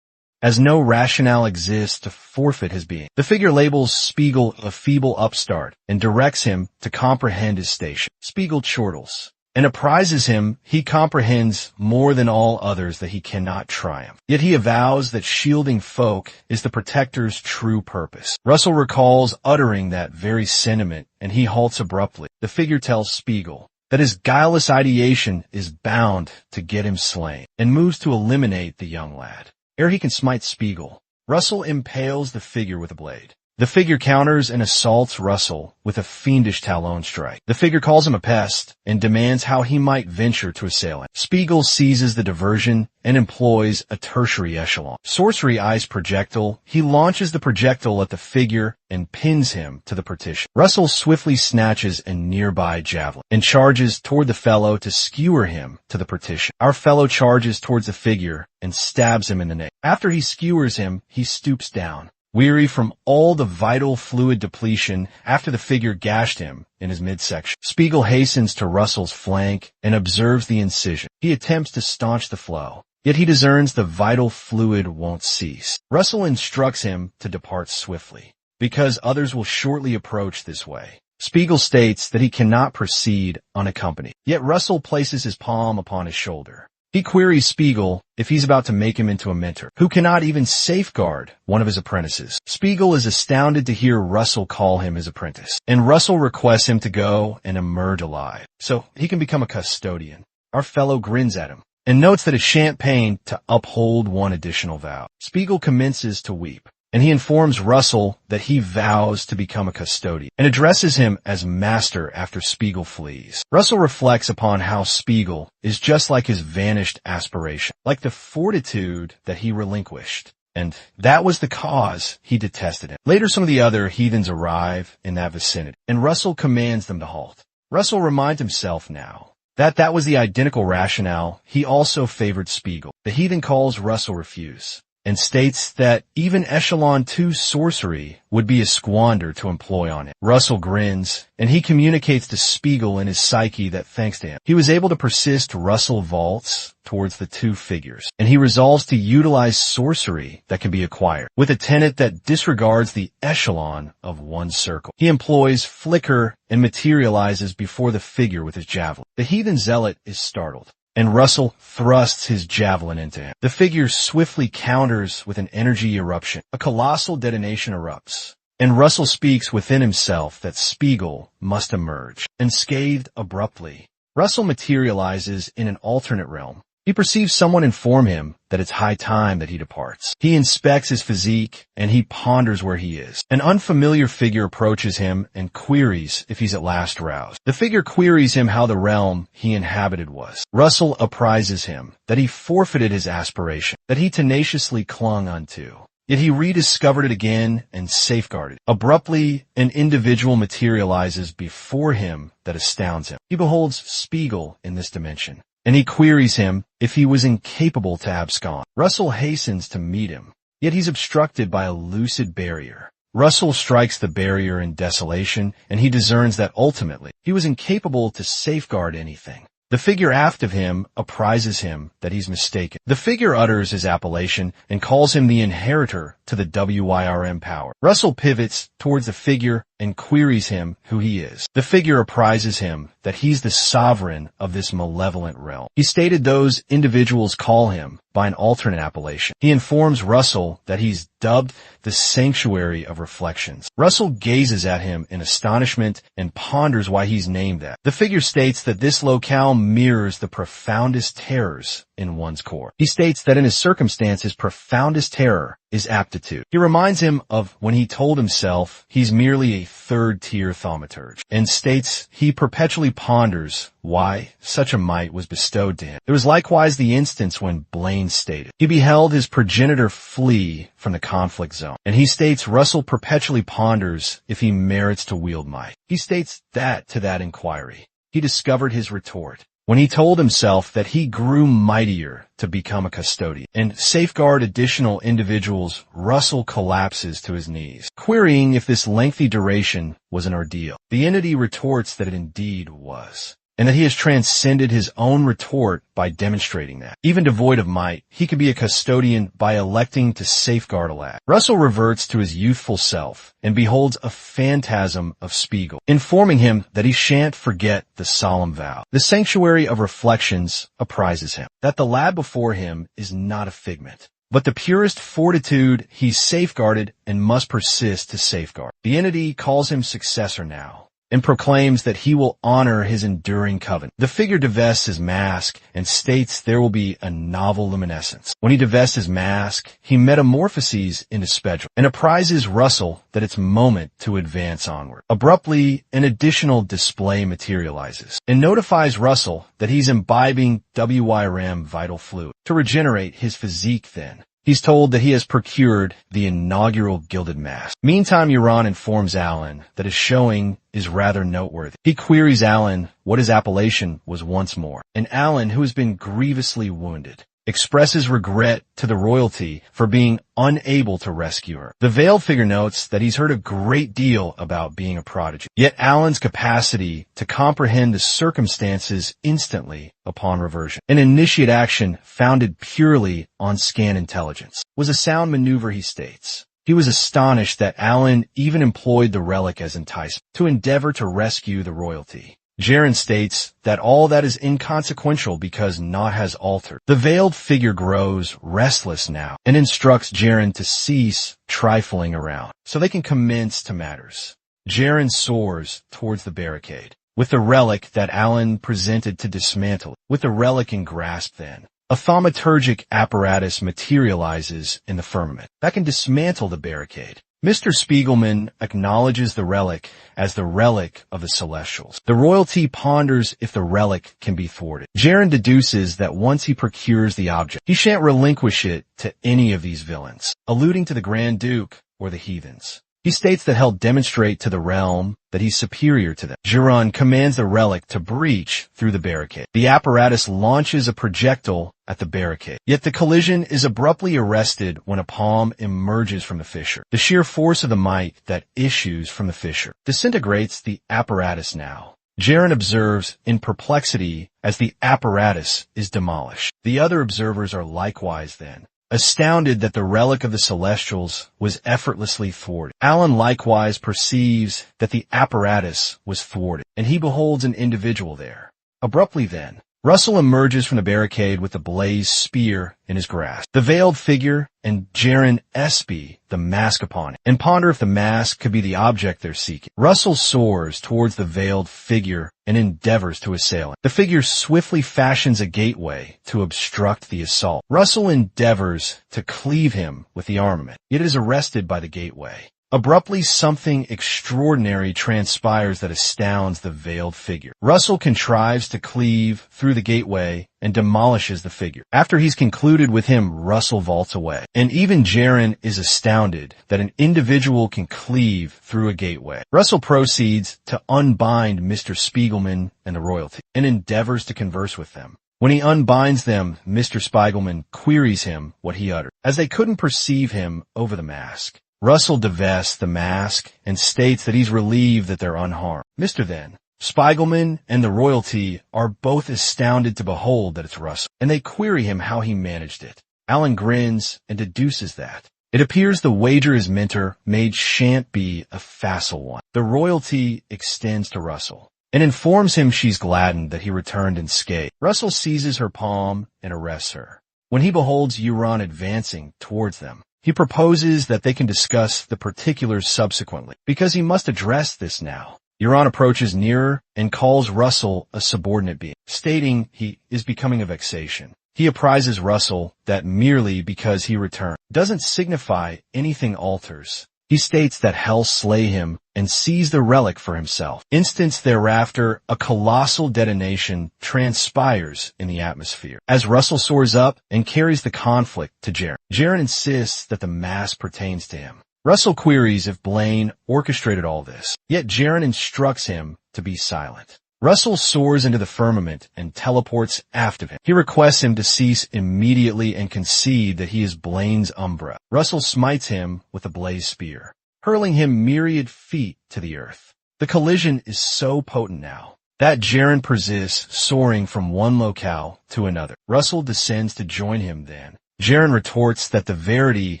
A: As no rationale exists to forfeit his being, the figure labels Spiegel a feeble upstart and directs him to comprehend his station. Spiegel chortles and apprises him he comprehends more than all others that he cannot triumph. Yet he avows that shielding folk is the protector's true purpose. Russell recalls uttering that very sentiment, and he halts abruptly. The figure tells Spiegel that his guileless ideation is bound to get him slain, and moves to eliminate the young lad. Ere he can smite Spiegel, Russell impales the figure with a blade. The figure counters and assaults Russell with a fiendish talon strike. The figure calls him a pest and demands how he might venture to assail him. Spiegel seizes the diversion and employs a tertiary echelon. Sorcery eyes projectile. He launches the projectile at the figure and pins him to the partition. Russell swiftly snatches a nearby javelin and charges toward the fellow to skewer him to the partition. Our fellow charges towards the figure and stabs him in the neck. After he skewers him, he stoops down, weary from all the vital fluid depletion after the figure gashed him in his midsection. Spiegel hastens to Russell's flank and observes the incision. He attempts to staunch the flow, yet he discerns the vital fluid won't cease. Russell instructs him to depart swiftly, because others will shortly approach this way. Spiegel states that he cannot proceed unaccompanied, yet Russell places his palm upon his shoulder. He queries Spiegel if he's about to make him into a mentor, who cannot even safeguard one of his apprentices. Spiegel is astounded to hear Russell call him his apprentice, and Russell requests him to go and emerge alive, so he can become a custodian. Our fellow grins at him, and notes that it shan't pain to uphold one additional vow. Spiegel commences to weep, and he informs Russell that he vows to become a custodian, and addresses him as master after Spiegel flees. Russell reflects upon how Spiegel is just like his vanished aspiration, like the fortitude that he relinquished, and that was the cause he detested him. Later, some of the other heathens arrive in that vicinity, and Russell commands them to halt. Russell reminds himself now that was the identical rationale he also favored Spiegel. The heathen calls Russell refuse, and states that even Echelon 2 sorcery would be a squander to employ on it. Russell grins, and he communicates to Spiegel in his psyche that thanks to him, he was able to persist. Russell vaults towards the two figures, and he resolves to utilize sorcery that can be acquired, with a tenet that disregards the echelon of one circle. He employs flicker and materializes before the figure with his javelin. The heathen zealot is startled, and Russell thrusts his javelin into him. The figure swiftly counters with an energy eruption. A colossal detonation erupts, and Russell speaks within himself that Spiegel must emerge. Unscathed abruptly, Russell materializes in an alternate realm, He perceives someone inform him that it's high time that he departs. He inspects his physique, and he ponders where he is. An unfamiliar figure approaches him and queries if he's at last roused. The figure queries him how the realm he inhabited was. Russell apprises him that he forfeited his aspiration, that he tenaciously clung unto. Yet he rediscovered it again and safeguarded it. Abruptly, an individual materializes before him that astounds him. He beholds Spiegel in this dimension, and he queries him if he was incapable to abscond. Russell hastens to meet him, yet he's obstructed by a lucid barrier. Russell strikes the barrier in desolation, and he discerns that ultimately he was incapable to safeguard anything. The figure aft of him apprises him that he's mistaken. The figure utters his appellation and calls him the inheritor to the WYRM power. Russell pivots towards the figure and queries him who he is. The figure apprises him that he's the sovereign of this malevolent realm. He stated those individuals call him by an alternate appellation. He informs Russell that he's dubbed the Sanctuary of Reflections. Russell gazes at him in astonishment and ponders why he's named that. The figure states that this locale mirrors the profoundest terrors in one's core. He states that in his circumstances, profoundest terror is aptitude. He reminds him of when he told himself he's merely a third-tier thaumaturge, and states he perpetually ponders why such a might was bestowed to him. It was likewise the instance when Blaine stated he beheld his progenitor flee from the conflict zone, and he states Russell perpetually ponders if he merits to wield might. He states that to that inquiry, he discovered his retort when he told himself that he grew mightier to become a custodian and safeguard additional individuals. Russell collapses to his knees, querying if this lengthy duration was an ordeal. The entity retorts that it indeed was, and that he has transcended his own retort by demonstrating that, even devoid of might, he can be a custodian by electing to safeguard a lad. Russell reverts to his youthful self and beholds a phantasm of Spiegel, informing him that he shan't forget the solemn vow. The Sanctuary of Reflections apprises him that the lad before him is not a figment, but the purest fortitude he's safeguarded and must persist to safeguard. The entity calls him successor now, and proclaims that he will honor his enduring covenant. The figure divests his mask and states there will be a novel luminescence. When he divests his mask, he metamorphoses into Spedril and apprises Russell that it's moment to advance onward. Abruptly, an additional display materializes and notifies Russell that he's imbibing WYRM vital fluid to regenerate his physique then. He's told that he has procured the inaugural gilded mask. Meantime, Euron informs Alan that his showing is rather noteworthy. He queries Alan what his appellation was once more, and Alan, who has been grievously wounded, expresses regret to the royalty for being unable to rescue her. The veiled figure notes that he's heard a great deal about being a prodigy, yet Alan's capacity to comprehend the circumstances instantly upon reversion, an initiate action founded purely on scan intelligence, was a sound maneuver, he states. He was astonished that Alan even employed the relic as enticement to endeavor to rescue the royalty. Jaren states that all that is inconsequential because naught has altered. The veiled figure grows restless now and instructs Jaren to cease trifling around so they can commence to matters. Jaren soars towards the barricade with the relic that Alan presented to dismantle it. With the relic in grasp then, a thaumaturgic apparatus materializes in the firmament that can dismantle the barricade. Mr. Spiegelman acknowledges the relic as the relic of the Celestials. The royalty ponders if the relic can be thwarted. Jaren deduces that once he procures the object, he shan't relinquish it to any of these villains, alluding to the Grand Duke or the heathens. He states that he'll demonstrate to the realm that he's superior to them. Jiron commands the relic to breach through the barricade. The apparatus launches a projectile at the barricade, yet the collision is abruptly arrested when a palm emerges from the fissure. The sheer force of the might that issues from the fissure disintegrates the apparatus now. Jaren observes in perplexity as the apparatus is demolished. The other observers are likewise then astounded that the relic of the Celestials was effortlessly thwarted. Alan likewise perceives that the apparatus was thwarted, and he beholds an individual there. Abruptly then, Russell emerges from the barricade with the blazed spear in his grasp. The veiled figure and Jaren espy the mask upon it, and ponder if the mask could be the object they're seeking. Russell soars towards the veiled figure and endeavors to assail it. The figure swiftly fashions a gateway to obstruct the assault. Russell endeavors to cleave him with the armament, yet is arrested by the gateway. Abruptly, something extraordinary transpires that astounds the veiled figure. Russell contrives to cleave through the gateway and demolishes the figure. After he's concluded with him, Russell vaults away. And even Jaren is astounded that an individual can cleave through a gateway. Russell proceeds to unbind Mr. Spiegelman and the royalty and endeavors to converse with them. When he unbinds them, Mr. Spiegelman queries him what he uttered, as they couldn't perceive him over the mask. Russell divests the mask and states that he's relieved that they're unharmed. Mr. Then, Spiegelman and the royalty are both astounded to behold that it's Russell, and they query him how he managed it. Alan grins and deduces that it appears the wager his mentor made shan't be a facile one. The royalty extends to Russell and informs him she's gladdened that he returned unscathed. Russell seizes her palm and arrests her. When he beholds Euron advancing towards them, he proposes that they can discuss the particulars subsequently, because he must address this now. Euron approaches nearer and calls Russell a subordinate being, stating he is becoming a vexation. He apprises Russell that merely because he returned doesn't signify anything alters. He states that hell slay him and seize the relic for himself. Instance thereafter, a colossal detonation transpires in the atmosphere as Russell soars up and carries the conflict to Jaren. Jaren insists that the mask pertains to him. Russell queries if Blaine orchestrated all this, yet Jaren instructs him to be silent. Russell soars into the firmament and teleports aft of him. He requests him to cease immediately and concede that he is Blaine's Umbra. Russell smites him with a blazed spear, hurling him myriad feet to the earth. The collision is so potent now that Jaren persists, soaring from one locale to another. Russell descends to join him then. Jaren retorts that the verity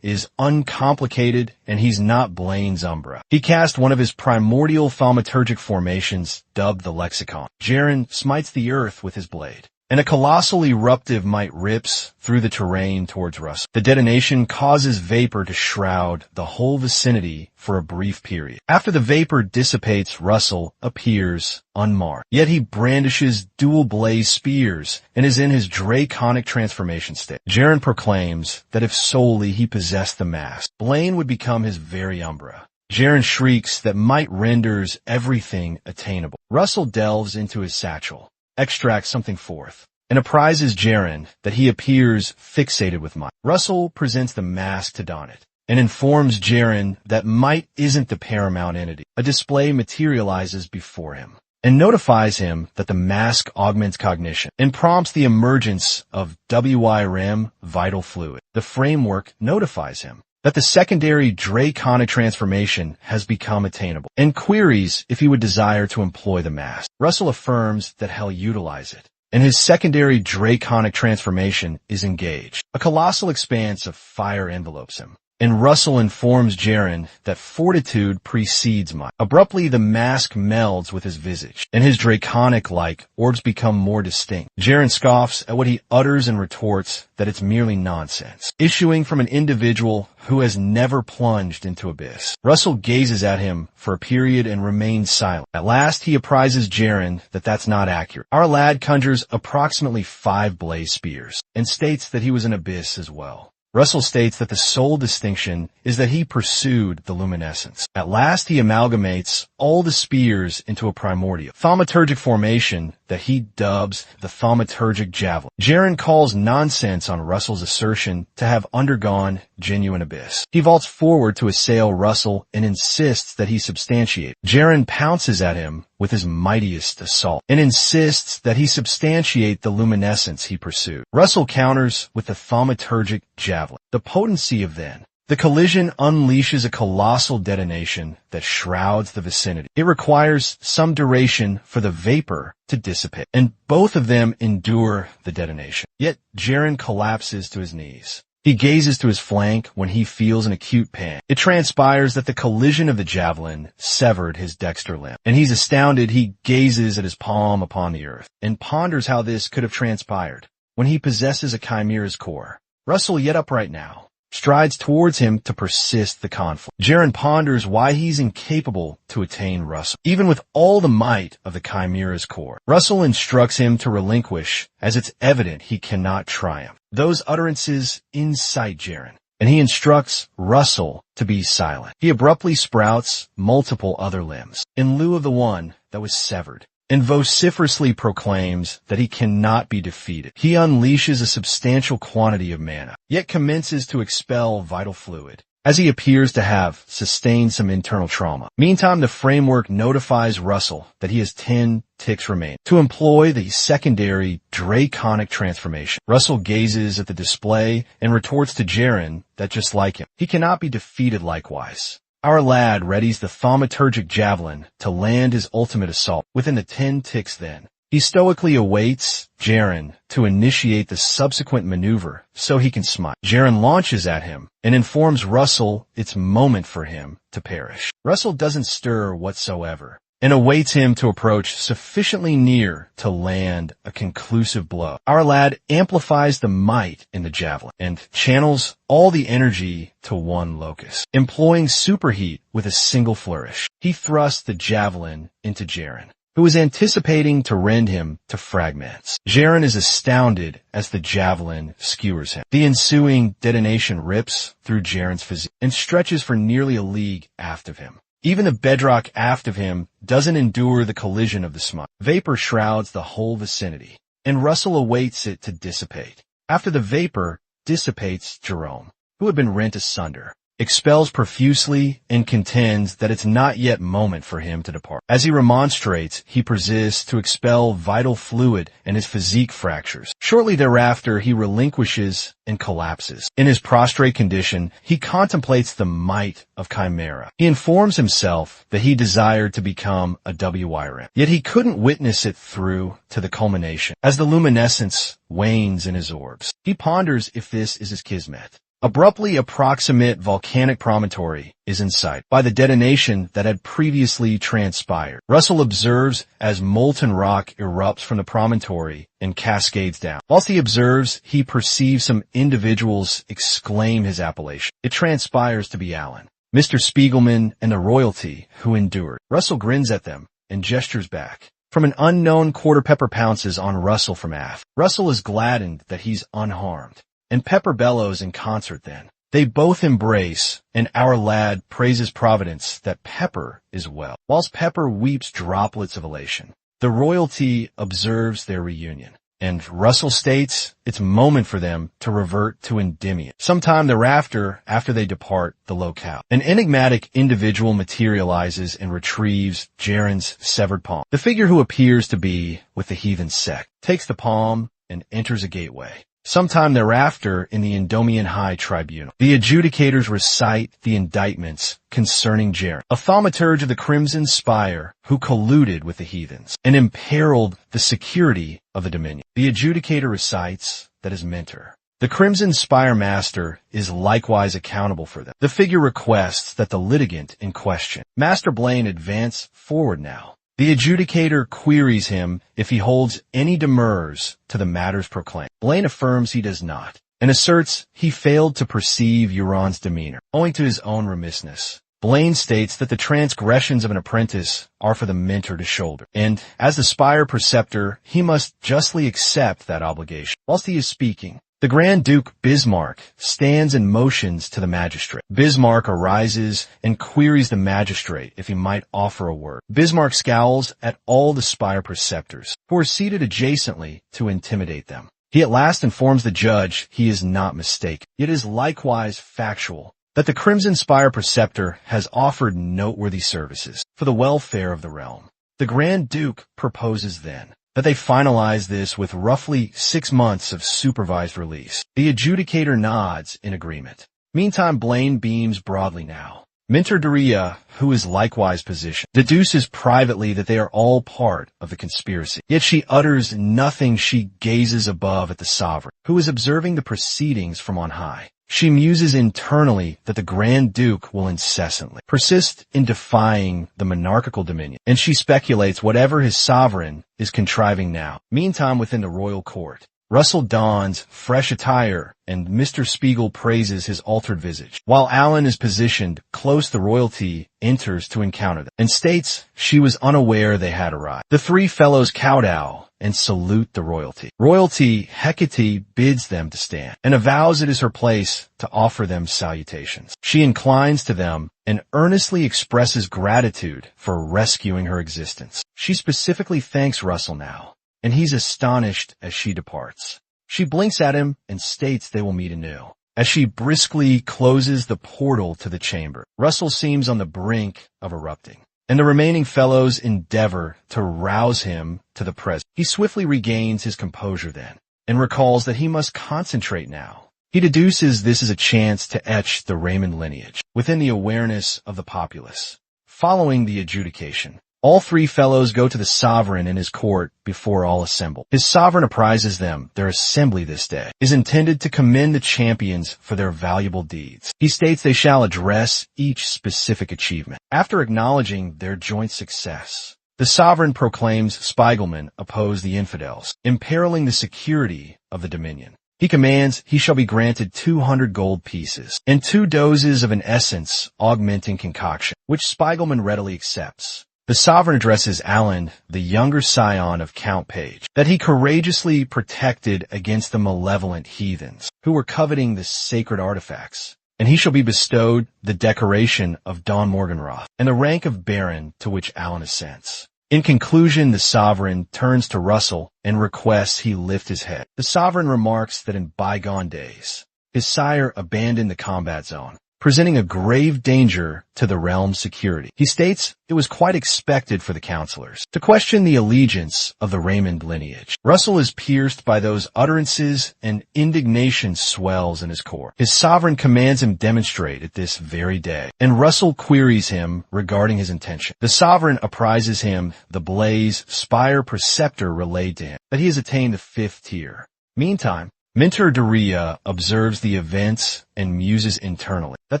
A: is uncomplicated and he's not Blaine's Umbra. He cast one of his primordial thaumaturgic formations, dubbed the Lexicon. Jaren smites the earth with his blade, and a colossal eruptive might rips through the terrain towards Russell. The detonation causes vapor to shroud the whole vicinity for a brief period. After the vapor dissipates, Russell appears unmarred. Yet he brandishes dual blaze spears and is in his draconic transformation state. Jaren proclaims that if solely he possessed the mask, Blaine would become his very Umbra. Jaren shrieks that might renders everything attainable. Russell delves into his satchel, extracts something forth, and apprises Jaren that he appears fixated with might. Russell presents the mask to don it, and informs Jaren that might isn't the paramount entity. A display materializes before him, and notifies him that the mask augments cognition, and prompts the emergence of WIRM vital fluid. The framework notifies him that the secondary draconic transformation has become attainable, and queries if he would desire to employ the mask. Russell affirms that he'll utilize it, and his secondary draconic transformation is engaged. A colossal expanse of fire envelopes him, and Russell informs Jaren that fortitude precedes might. Abruptly, the mask melds with his visage, and his draconic-like orbs become more distinct. Jaren scoffs at what he utters and retorts that it's merely nonsense, issuing from an individual who has never plunged into abyss. Russell gazes at him for a period and remains silent. At last, he apprises Jaren that that's not accurate. Our lad conjures approximately 5 blaze spears, and states that he was an abyss as well. Russell states that the sole distinction is that he pursued the luminescence. At last he amalgamates all the spears into a primordial thaumaturgic formation that he dubs the thaumaturgic javelin. Jaren calls nonsense on Russell's assertion to have undergone genuine abyss. He vaults forward to assail Russell and insists that he substantiate. Jaren pounces at him with his mightiest assault, and insists that he substantiate the luminescence he pursued. Russell counters with the thaumaturgic javelin. The potency of then. The collision unleashes a colossal detonation that shrouds the vicinity. It requires some duration for the vapor to dissipate, and both of them endure the detonation. Yet Jaren collapses to his knees, He gazes to his flank when he feels an acute pain. It transpires that the collision of the javelin severed his dexter limb, and he's astounded. He gazes at his palm upon the earth and ponders how this could have transpired when he possesses a chimera's core. Russell, yet upright now, strides towards him to persist the conflict. Jaren ponders why he's incapable to attain Russell, even with all the might of the chimera's core. Russell instructs him to relinquish, as it's evident he cannot triumph. Those utterances incite Jaren, and he instructs Russell to be silent. He abruptly sprouts multiple other limbs, in lieu of the one that was severed, and vociferously proclaims that he cannot be defeated. He unleashes a substantial quantity of mana, yet commences to expel vital fluid, as he appears to have sustained some internal trauma. Meantime, the framework notifies Russell that he has 10 ticks remaining to employ the secondary draconic transformation. Russell gazes at the display and retorts to Jaren that just like him, he cannot be defeated likewise. Our lad readies the thaumaturgic javelin to land his ultimate assault. Within the 10 ticks then, he stoically awaits Jaren to initiate the subsequent maneuver so he can smite. Jaren launches at him and informs Russell it's moment for him to perish. Russell doesn't stir whatsoever and awaits him to approach sufficiently near to land a conclusive blow. Our lad amplifies the might in the javelin and channels all the energy to one locus. Employing superheat with a single flourish, he thrusts the javelin into Jaren, who is anticipating to rend him to fragments. Jaren is astounded as the javelin skewers him. The ensuing detonation rips through Jaren's physique and stretches for nearly a league aft of him. Even the bedrock aft of him doesn't endure the collision of the smite. Vapor shrouds the whole vicinity, and Russell awaits it to dissipate. After the vapor dissipates, Jerome, who had been rent asunder, expels profusely and contends that it's not yet moment for him to depart. As he remonstrates, he persists to expel vital fluid and his physique fractures. Shortly thereafter, he relinquishes and collapses. In his prostrate condition, he contemplates the might of Chimera. He informs himself that he desired to become a WIRM, yet he couldn't witness it through to the culmination. As the luminescence wanes in his orbs, he ponders if this is his kismet. Abruptly, a proximate volcanic promontory is in sight by the detonation that had previously transpired. Russell observes as molten rock erupts from the promontory and cascades down. Whilst he observes, he perceives some individuals exclaim his appellation. It transpires to be Alan, Mr. Spiegelman, and the royalty who endured. Russell grins at them and gestures back. From an unknown Quarter Pepper pounces on Russell from aft. Russell is gladdened that he's unharmed, and Pepper bellows in concert then. They both embrace, and our lad praises Providence that Pepper is well, whilst Pepper weeps droplets of elation. The royalty observes their reunion, and Russell states it's moment for them to revert to Endymion. Sometime thereafter, after they depart the locale, an enigmatic individual materializes and retrieves Jaren's severed palm. The figure, who appears to be with the heathen sect, takes the palm and enters a gateway. Sometime thereafter, in the Endymion High Tribunal, the adjudicators recite the indictments concerning Jaren, a thaumaturge of the Crimson Spire who colluded with the heathens and imperiled the security of the Dominion. The adjudicator recites that his mentor, the Crimson Spire Master, is likewise accountable for them. The figure requests that the litigant in question, Master Blaine, advance forward now. The adjudicator queries him if he holds any demurs to the matters proclaimed. Blaine affirms he does not, and asserts he failed to perceive Euron's demeanor, owing to his own remissness. Blaine states that the transgressions of an apprentice are for the mentor to shoulder, and as the Spire Preceptor, he must justly accept that obligation. Whilst he is speaking, the Grand Duke Bismarck stands and motions to the magistrate. Bismarck arises and queries the magistrate if he might offer a word. Bismarck scowls at all the Spire Preceptors, who are seated adjacently, to intimidate them. He at last informs the judge he is not mistaken. It is likewise factual that the Crimson Spire Preceptor has offered noteworthy services for the welfare of the realm. The Grand Duke proposes then that they finalize this with roughly 6 months of supervised release. The adjudicator nods in agreement. Meantime, Blaine beams broadly now, Minter Daria, who is likewise positioned, deduces privately that they are all part of the conspiracy. Yet she utters nothing. She gazes above at the sovereign, who is observing the proceedings from on high. She muses internally that the Grand Duke will incessantly persist in defying the monarchical dominion, and she speculates whatever his sovereign is contriving now. Meantime, within the royal court, Russell dons fresh attire, and Mr. Spiegel praises his altered visage, while Alan is positioned close. The royalty enters to encounter them, and states she was unaware they had arrived. The three fellows kowtow and salute the royalty. Royalty Hecate bids them to stand, and avows it is her place to offer them salutations. She inclines to them and earnestly expresses gratitude for rescuing her existence. She specifically thanks Russell now, and he's astonished as she departs. She blinks at him and states they will meet anew. As she briskly closes the portal to the chamber, Russell seems on the brink of erupting, and the remaining fellows endeavor to rouse him to the present. He swiftly regains his composure then, and recalls that he must concentrate now. He deduces this is a chance to etch the Raymond lineage within the awareness of the populace. Following the adjudication, all three fellows go to the sovereign in his court before all assemble. His sovereign apprises them their assembly this day is intended to commend the champions for their valuable deeds. He states they shall address each specific achievement. After acknowledging their joint success, the sovereign proclaims Spiegelman oppose the infidels, imperiling the security of the dominion. He commands he shall be granted 200 gold pieces and 2 doses of an essence augmenting concoction, which Spiegelman readily accepts. The sovereign addresses Alan, the younger scion of Count Page, that he courageously protected against the malevolent heathens who were coveting the sacred artifacts, and he shall be bestowed the decoration of Don Morgenroth and the rank of Baron, to which Alan assents. In conclusion, the sovereign turns to Russell and requests he lift his head. The sovereign remarks that in bygone days, his sire abandoned the combat zone, presenting a grave danger to the realm's security. He states it was quite expected for the counselors to question the allegiance of the Raymond lineage. Russell is pierced by those utterances, and indignation swells in his core. His sovereign commands him demonstrate it this very day, and Russell queries him regarding his intention. The sovereign apprises him the blaze spire preceptor relayed to him that he has attained the 5th tier. Meantime, Minter Daria observes the events and muses internally that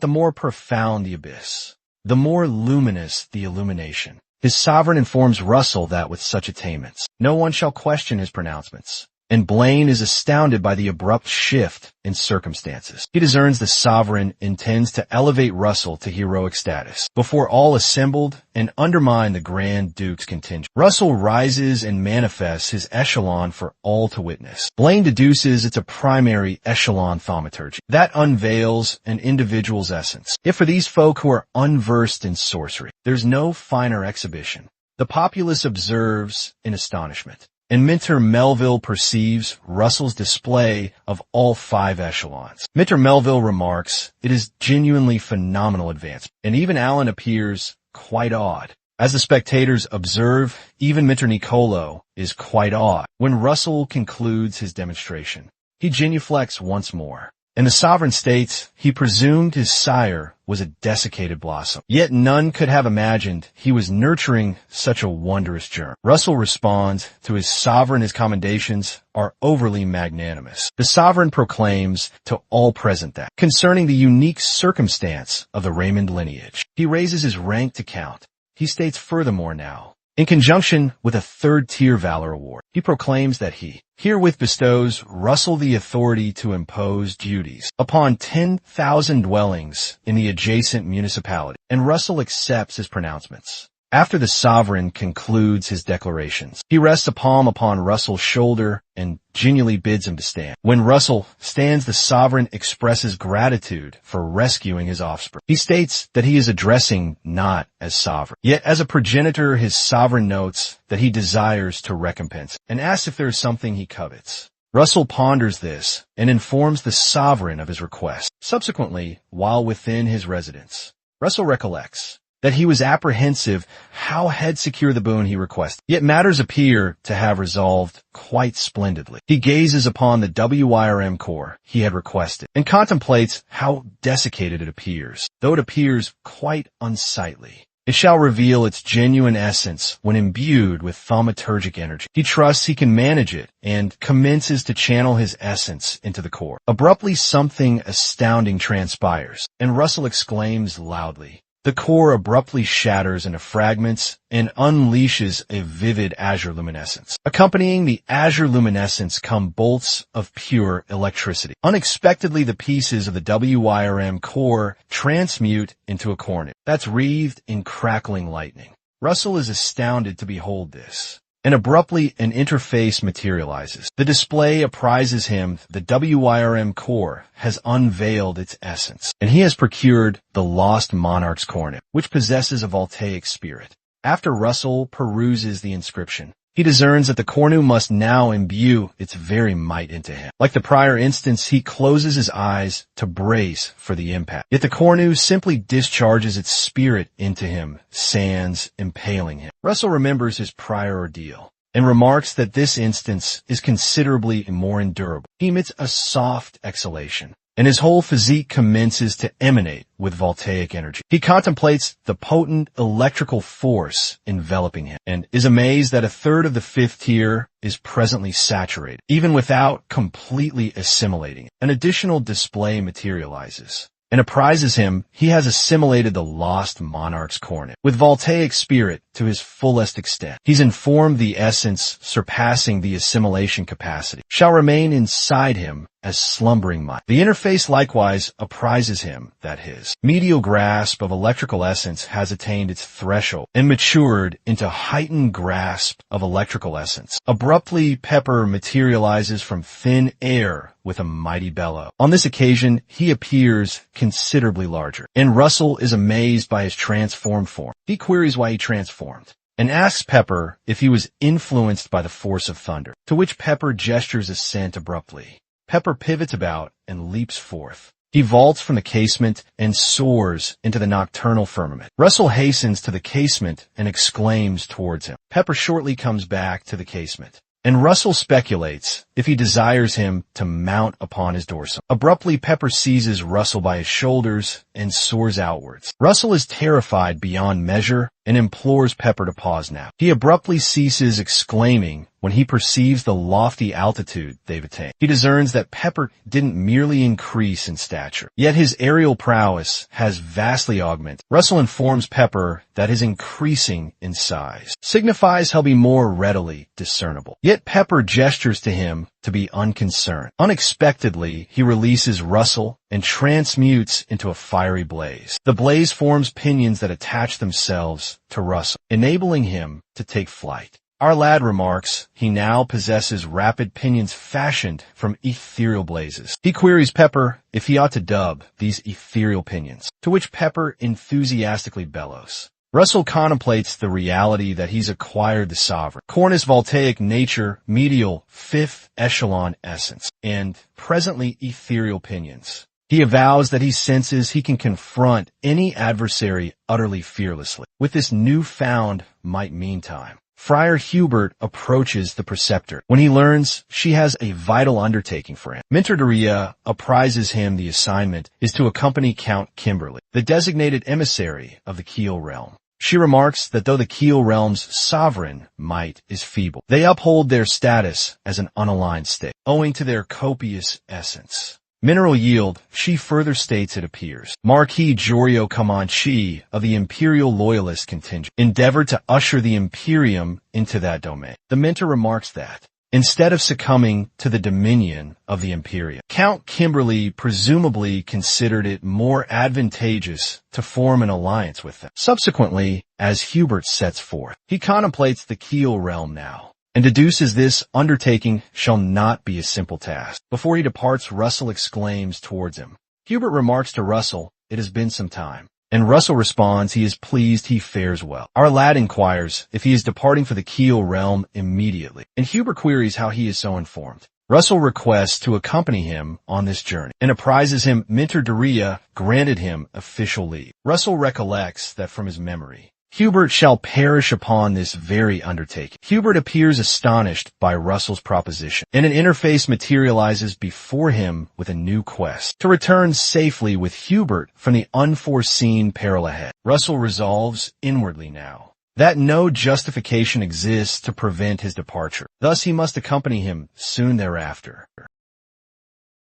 A: the more profound the abyss, the more luminous the illumination. His sovereign informs Russell that with such attainments, no one shall question his pronouncements, and Blaine is astounded by the abrupt shift in circumstances. He discerns the sovereign intends to elevate Russell to heroic status before all assembled and undermine the Grand Duke's contingent. Russell rises and manifests his echelon for all to witness. Blaine deduces it's a primary echelon thaumaturgy that unveils an individual's essence. If for these folk who are unversed in sorcery, there's no finer exhibition, the populace observes in astonishment, and Minter Melville perceives Russell's display of all 5 echelons. Minter Melville remarks, it is genuinely phenomenal advancement, and even Alan appears quite awed. As the spectators observe, even Minter Nicolo is quite awed. When Russell concludes his demonstration, he genuflects once more, and the sovereign states he presumed his sire was a desiccated blossom. Yet none could have imagined he was nurturing such a wondrous germ. Russell responds to his sovereign his commendations are overly magnanimous. The sovereign proclaims to all present that, concerning the unique circumstance of the Raymond lineage, he raises his rank to Count. He states furthermore now, in conjunction with a 3rd tier valor award, he proclaims that he herewith bestows Russell the authority to impose duties upon 10,000 dwellings in the adjacent municipality, and Russell accepts his pronouncements. After the sovereign concludes his declarations, he rests a palm upon Russell's shoulder and genially bids him to stand. When Russell stands, the sovereign expresses gratitude for rescuing his offspring. He states that he is addressing not as sovereign, yet as a progenitor. His sovereign notes that he desires to recompense and asks if there is something he covets. Russell ponders this and informs the sovereign of his request. Subsequently, while within his residence, Russell recollects that he was apprehensive how he'd secure the boon he requested. Yet matters appear to have resolved quite splendidly. He gazes upon the WIRM core he had requested and contemplates how desiccated it appears, though it appears quite unsightly. It shall reveal its genuine essence when imbued with thaumaturgic energy. He trusts he can manage it and commences to channel his essence into the core. Abruptly, something astounding transpires, and Russell exclaims loudly. The core abruptly shatters into fragments and unleashes a vivid azure luminescence. Accompanying the azure luminescence come bolts of pure electricity. Unexpectedly, the pieces of the WIRM core transmute into a cornet that's wreathed in crackling lightning. Russell is astounded to behold this. And abruptly, an interface materializes. The display apprises him the WIRM core has unveiled its essence, and he has procured the Lost Monarch's Cornet, which possesses a voltaic spirit. After Russell peruses the inscription, he discerns that the Cornu must now imbue its very might into him. Like the prior instance, he closes his eyes to brace for the impact. Yet the Cornu simply discharges its spirit into him, sans impaling him. Russell remembers his prior ordeal and remarks that this instance is considerably more endurable. He emits a soft exhalation, and his whole physique commences to emanate with voltaic energy. He contemplates the potent electrical force enveloping him, and is amazed that a third of the fifth tier is presently saturated, even without completely assimilating it. An additional display materializes, and apprises him he has assimilated the Lost Monarch's Cornet with voltaic spirit to his fullest extent. He's informed the essence surpassing the assimilation capacity shall remain inside him as slumbering might. The interface likewise apprises him that his medial grasp of electrical essence has attained its threshold and matured into heightened grasp of electrical essence. Abruptly, Pepper materializes from thin air with a mighty bellow. On this occasion, he appears considerably larger, and Russell is amazed by his transformed form. He queries why he transformed, and asks Pepper if he was influenced by the force of thunder, to which Pepper gestures assent abruptly. Pepper pivots about and leaps forth. He vaults from the casement and soars into the nocturnal firmament. Russell hastens to the casement and exclaims towards him. Pepper shortly comes back to the casement, and Russell speculates if he desires him to mount upon his dorsum. Abruptly, Pepper seizes Russell by his shoulders and soars outwards. Russell is terrified beyond measure and implores Pepper to pause now. He abruptly ceases exclaiming when he perceives the lofty altitude they've attained. He discerns that Pepper didn't merely increase in stature, yet his aerial prowess has vastly augmented. Russell informs Pepper that his increasing in size signifies he'll be more readily discernible. Yet Pepper gestures to him to be unconcerned. Unexpectedly, he releases Russell and transmutes into a fiery blaze. The blaze forms pinions that attach themselves to Russell, enabling him to take flight. Our lad remarks he now possesses rapid pinions fashioned from ethereal blazes. He queries Pepper if he ought to dub these ethereal pinions, to which Pepper enthusiastically bellows. Russell contemplates the reality that he's acquired the sovereign, Cornus voltaic nature, medial, fifth echelon essence, and presently ethereal pinions. He avows that he senses he can confront any adversary utterly fearlessly with this newfound might. Meantime, Friar Hubert approaches the preceptor when he learns she has a vital undertaking for him. Minterdaria apprises him the assignment is to accompany Count Kimberly, the designated emissary of the Keel realm. She remarks that though the Keel realm's sovereign might is feeble, they uphold their status as an unaligned state, owing to their copious essence. Mineral yield, she further states it appears, Marquis Jorio Comanche of the Imperial Loyalist contingent endeavored to usher the Imperium into that domain. The Minter remarks that, instead of succumbing to the dominion of the Imperium, Count Kimberly presumably considered it more advantageous to form an alliance with them. Subsequently, as Hubert sets forth, he contemplates the Keel realm now, and deduces this undertaking shall not be a simple task. Before he departs, Russell exclaims towards him. Hubert remarks to Russell, it has been some time, and Russell responds he is pleased he fares well. Our lad inquires if he is departing for the Keel realm immediately, and Hubert queries how he is so informed. Russell requests to accompany him on this journey and apprises him Minter Daria granted him official leave. Russell recollects that from his memory, Hubert shall perish upon this very undertaking. Hubert appears astonished by Russell's proposition, and an interface materializes before him with a new quest to return safely with Hubert from the unforeseen peril ahead. Russell resolves inwardly now that no justification exists to prevent his departure. Thus he must accompany him soon thereafter.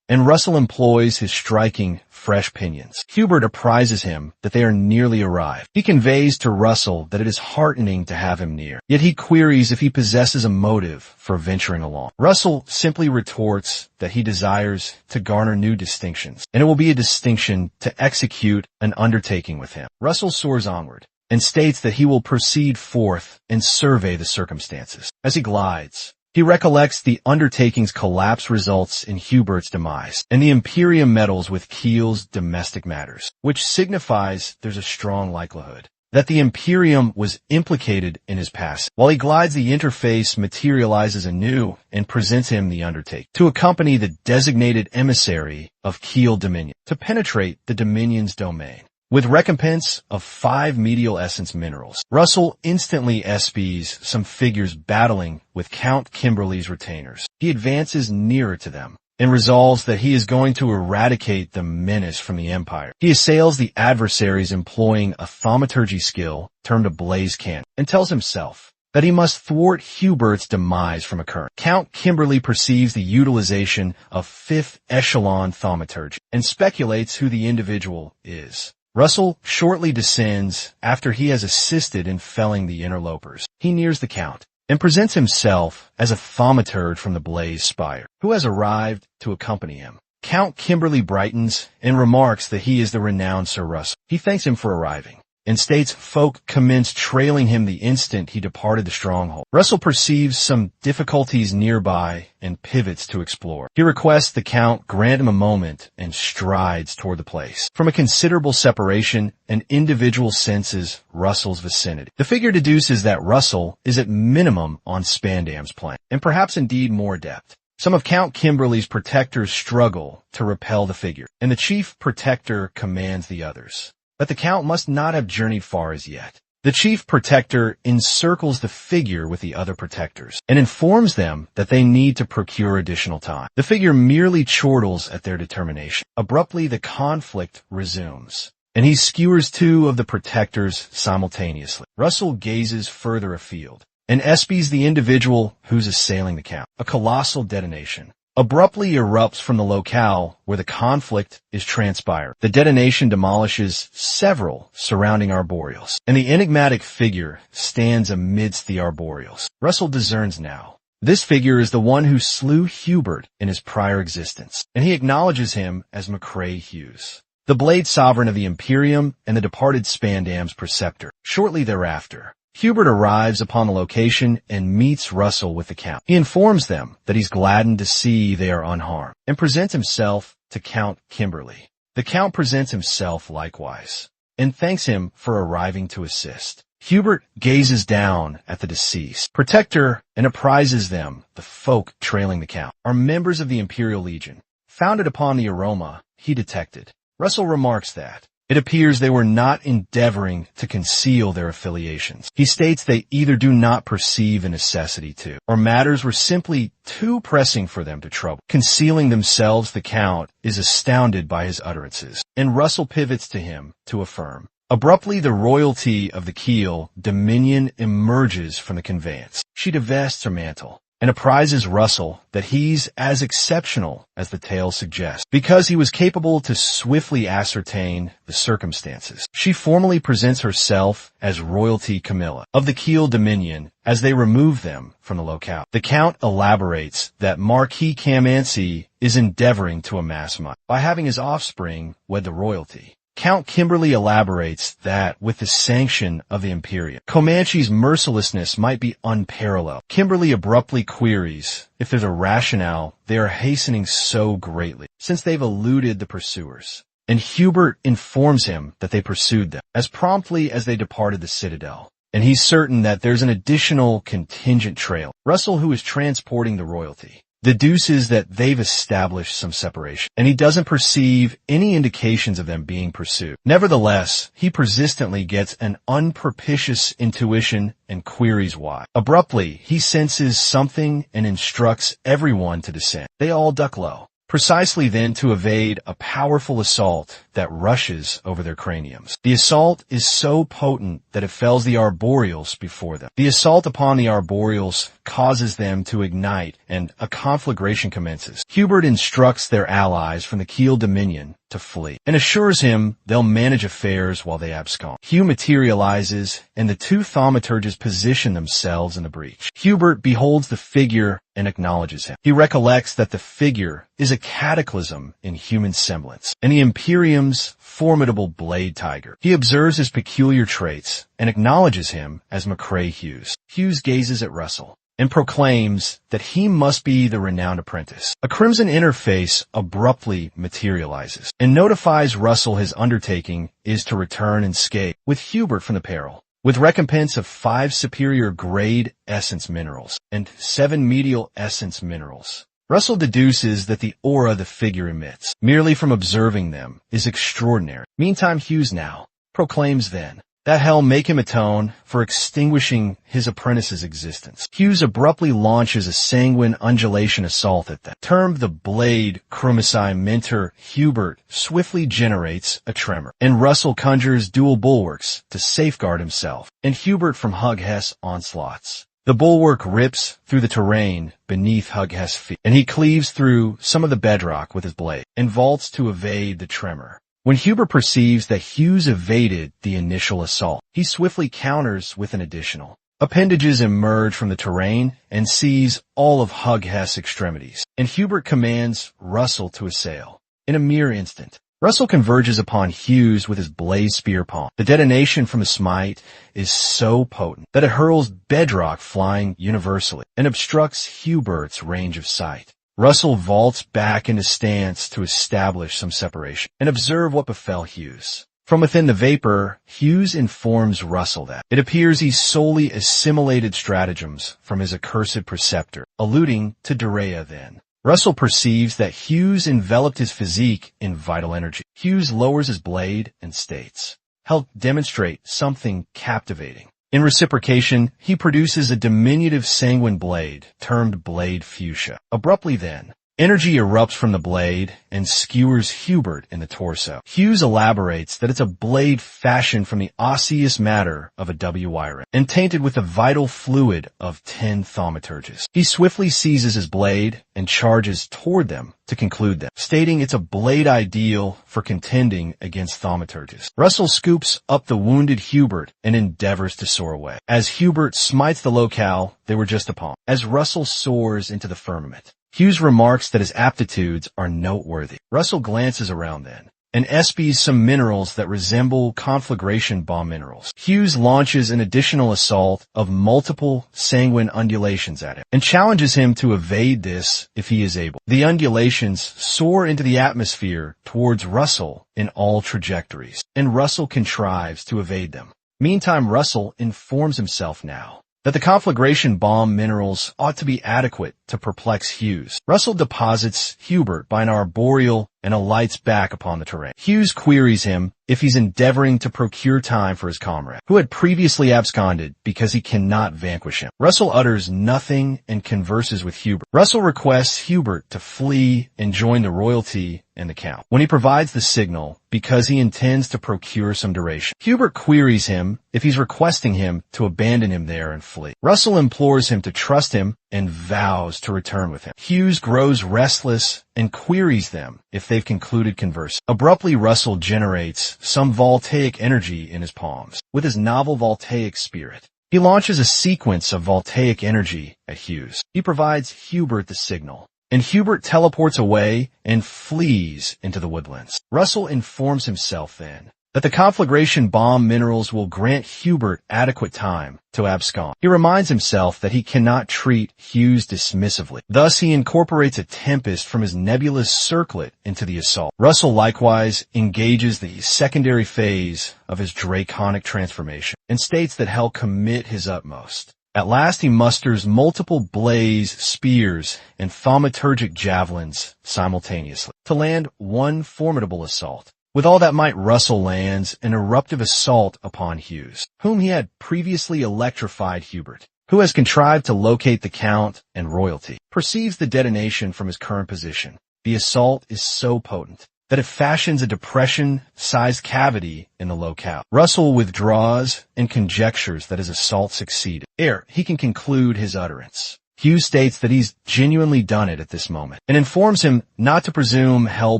A: And Russell employs his striking, fresh pinions. Hubert apprises him that they are nearly arrived. He conveys to Russell that it is heartening to have him near, yet he queries if he possesses a motive for venturing along. Russell simply retorts that he desires to garner new distinctions, and it will be a distinction to execute an undertaking with him. Russell soars onward and states that he will proceed forth and survey the circumstances. As he glides, he recollects the undertaking's collapse results in Hubert's demise, and the Imperium meddles with Kiel's domestic matters, which signifies there's a strong likelihood that the Imperium was implicated in his passing. While he glides, the interface materializes anew and presents him the undertaking to accompany the designated emissary of Kiel Dominion to penetrate the Dominion's domain. With recompense of 5 medial essence minerals, Russell instantly espies some figures battling with Count Kimberly's retainers. He advances nearer to them and resolves that he is going to eradicate the menace from the Empire. He assails the adversaries employing a thaumaturgy skill termed a blaze cannon and tells himself that he must thwart Hubert's demise from occurring. Count Kimberly perceives the utilization of 5th echelon thaumaturgy and speculates who the individual is. Russell shortly descends after he has assisted in felling the interlopers. He nears the Count and presents himself as a thaumaturge from the Blaze Spire, who has arrived to accompany him. Count Kimberly brightens and remarks that he is the renowned Sir Russell. He thanks him for arriving and states folk commenced trailing him the instant he departed the stronghold. Russell perceives some difficulties nearby and pivots to explore. He requests the Count grant him a moment and strides toward the place. From a considerable separation, an individual senses Russell's vicinity. The figure deduces that Russell is at minimum on Spandam's plane, and perhaps indeed more adept. Some of Count Kimberly's protectors struggle to repel the figure, and the chief protector commands the others. But the Count must not have journeyed far as yet. The chief protector encircles the figure with the other protectors and informs them that they need to procure additional time. The figure merely chortles at their determination. Abruptly, the conflict resumes, and he skewers 2 of the protectors simultaneously. Russell gazes further afield and espies the individual who's assailing the Count. A colossal detonation abruptly erupts from the locale where the conflict is transpiring. The detonation demolishes several surrounding arboreals, and the enigmatic figure stands amidst the arboreals. Russell discerns now this figure is the one who slew Hubert in his prior existence, and he acknowledges him as McCrae Hughes, the Blade Sovereign of the Imperium and the departed Spandam's preceptor. Shortly thereafter, Hubert arrives upon the location and meets Russell with the Count. He informs them that he's gladdened to see they are unharmed and presents himself to Count Kimberly. The Count presents himself likewise and thanks him for arriving to assist. Hubert gazes down at the deceased protector and apprises them the folk trailing the Count are members of the Imperial Legion, founded upon the aroma he detected. Russell remarks that it appears they were not endeavoring to conceal their affiliations. He states they either do not perceive a necessity to, or matters were simply too pressing for them to trouble. Concealing themselves, the Count is astounded by his utterances, and Russell pivots to him to affirm. Abruptly, the royalty of the Kiel Dominion emerges from the conveyance. She divests her mantle and apprises Russell that he's as exceptional as the tale suggests, because he was capable to swiftly ascertain the circumstances. She formally presents herself as Royalty Camilla of the Kiel Dominion as they remove them from the locale. The Count elaborates that Marquis Camancy is endeavoring to amass money by having his offspring wed the royalty. Count Kimberly elaborates that, with the sanction of the Imperium, Comanche's mercilessness might be unparalleled. Kimberly abruptly queries if there's a rationale they are hastening so greatly, since they've eluded the pursuers. And Hubert informs him that they pursued them as promptly as they departed the citadel, and he's certain that there's an additional contingent trail. Russell, who is transporting the royalty, deduces that they've established some separation, and he doesn't perceive any indications of them being pursued. Nevertheless, he persistently gets an unpropitious intuition and queries why. Abruptly, he senses something and instructs everyone to descend. They all duck low, precisely then to evade a powerful assault that rushes over their craniums. The assault is so potent that it fells the arboreals before them. The assault upon the arboreals causes them to ignite, and a conflagration commences. Hubert instructs their allies from the Keel Dominion to flee, and assures him they'll manage affairs while they abscond. Hugh materializes, and the two thaumaturges position themselves in the breach. Hubert beholds the figure and acknowledges him. He recollects that the figure is a cataclysm in human semblance, and the Imperium's formidable blade tiger. He observes his peculiar traits and acknowledges him as McCrae Hughes. Hughes gazes at Russell and proclaims that he must be the renowned apprentice. A crimson interface abruptly materializes and notifies Russell his undertaking is to return unscathed with Hubert from the peril, with recompense of 5 superior grade essence minerals and 7 medial essence minerals. Russell deduces that the aura the figure emits, merely from observing them, is extraordinary. Meantime, Hughes now proclaims then that hell make him atone for extinguishing his apprentice's existence. Hughes abruptly launches a sanguine undulation assault at them. Termed the Blade Chromosci Mentor, Hubert swiftly generates a tremor, and Russell conjures dual bulwarks to safeguard himself and Hubert from Hug-Hess onslaughts. The bulwark rips through the terrain beneath Hug-Hess' feet, and he cleaves through some of the bedrock with his blade and vaults to evade the tremor. When Hubert perceives that Hughes evaded the initial assault, he swiftly counters with an additional. Appendages emerge from the terrain and seize all of Hug-Hess' extremities, and Hubert commands Russell to assail. In a mere instant, Russell converges upon Hughes with his blaze spear palm. The detonation from his smite is so potent that it hurls bedrock flying universally and obstructs Hubert's range of sight. Russell vaults back into stance to establish some separation and observe what befell Hughes. From within the vapor, Hughes informs Russell that it appears he solely assimilated stratagems from his accursed preceptor, alluding to Durea then. Russell perceives that Hughes enveloped his physique in vital energy. Hughes lowers his blade and states, "Help demonstrate something captivating." In reciprocation, he produces a diminutive sanguine blade, termed Blade Fuchsia. Abruptly then, energy erupts from the blade and skewers Hubert in the torso. Hughes elaborates that it's a blade fashioned from the osseous matter of a W-iron and tainted with the vital fluid of 10 thaumaturges. He swiftly seizes his blade and charges toward them to conclude them, stating it's a blade ideal for contending against thaumaturges. Russell scoops up the wounded Hubert and endeavors to soar away, as Hubert smites the locale they were just upon. As Russell soars into the firmament, Hughes remarks that his aptitudes are noteworthy. Russell glances around then and espies some minerals that resemble conflagration bomb minerals. Hughes launches an additional assault of multiple sanguine undulations at him and challenges him to evade this if he is able. The undulations soar into the atmosphere towards Russell in all trajectories, and Russell contrives to evade them. Meantime, Russell informs himself now that the conflagration bomb minerals ought to be adequate to perplex Hughes. Russell deposits Hubert by an arboreal and alights back upon the terrain. Hughes queries him if he's endeavoring to procure time for his comrade, who had previously absconded because he cannot vanquish him. Russell utters nothing and converses with Hubert. Russell requests Hubert to flee and join the royalty and the count, when he provides the signal, because he intends to procure some duration. Hubert queries him if he's requesting him to abandon him there and flee. Russell implores him to trust him and vows to return with him. Hughes grows restless and queries them if they've concluded converse. Abruptly, Russell generates some voltaic energy in his palms with his novel voltaic spirit. He launches a sequence of voltaic energy at Hughes. He provides Hubert the signal, and Hubert teleports away and flees into the woodlands. Russell informs himself then that the conflagration bomb minerals will grant Hubert adequate time to abscond. He reminds himself that he cannot treat Hughes dismissively. Thus, he incorporates a tempest from his nebulous circlet into the assault. Russell likewise engages the secondary phase of his draconic transformation and states that he'll commit his utmost At last he musters multiple blaze, spears, and thaumaturgic javelins simultaneously to land one formidable assault. With all that might, Russell lands an eruptive assault upon Hughes, whom he had previously electrified. Hubert, who has contrived to locate the Count and royalty, perceives the detonation from his current position. The assault is so potent that it fashions a depression-sized cavity in the locale. Russell withdraws and conjectures that his assault succeeded, ere he can conclude his utterance. Hughes states that he's genuinely done it at this moment, and informs him not to presume hell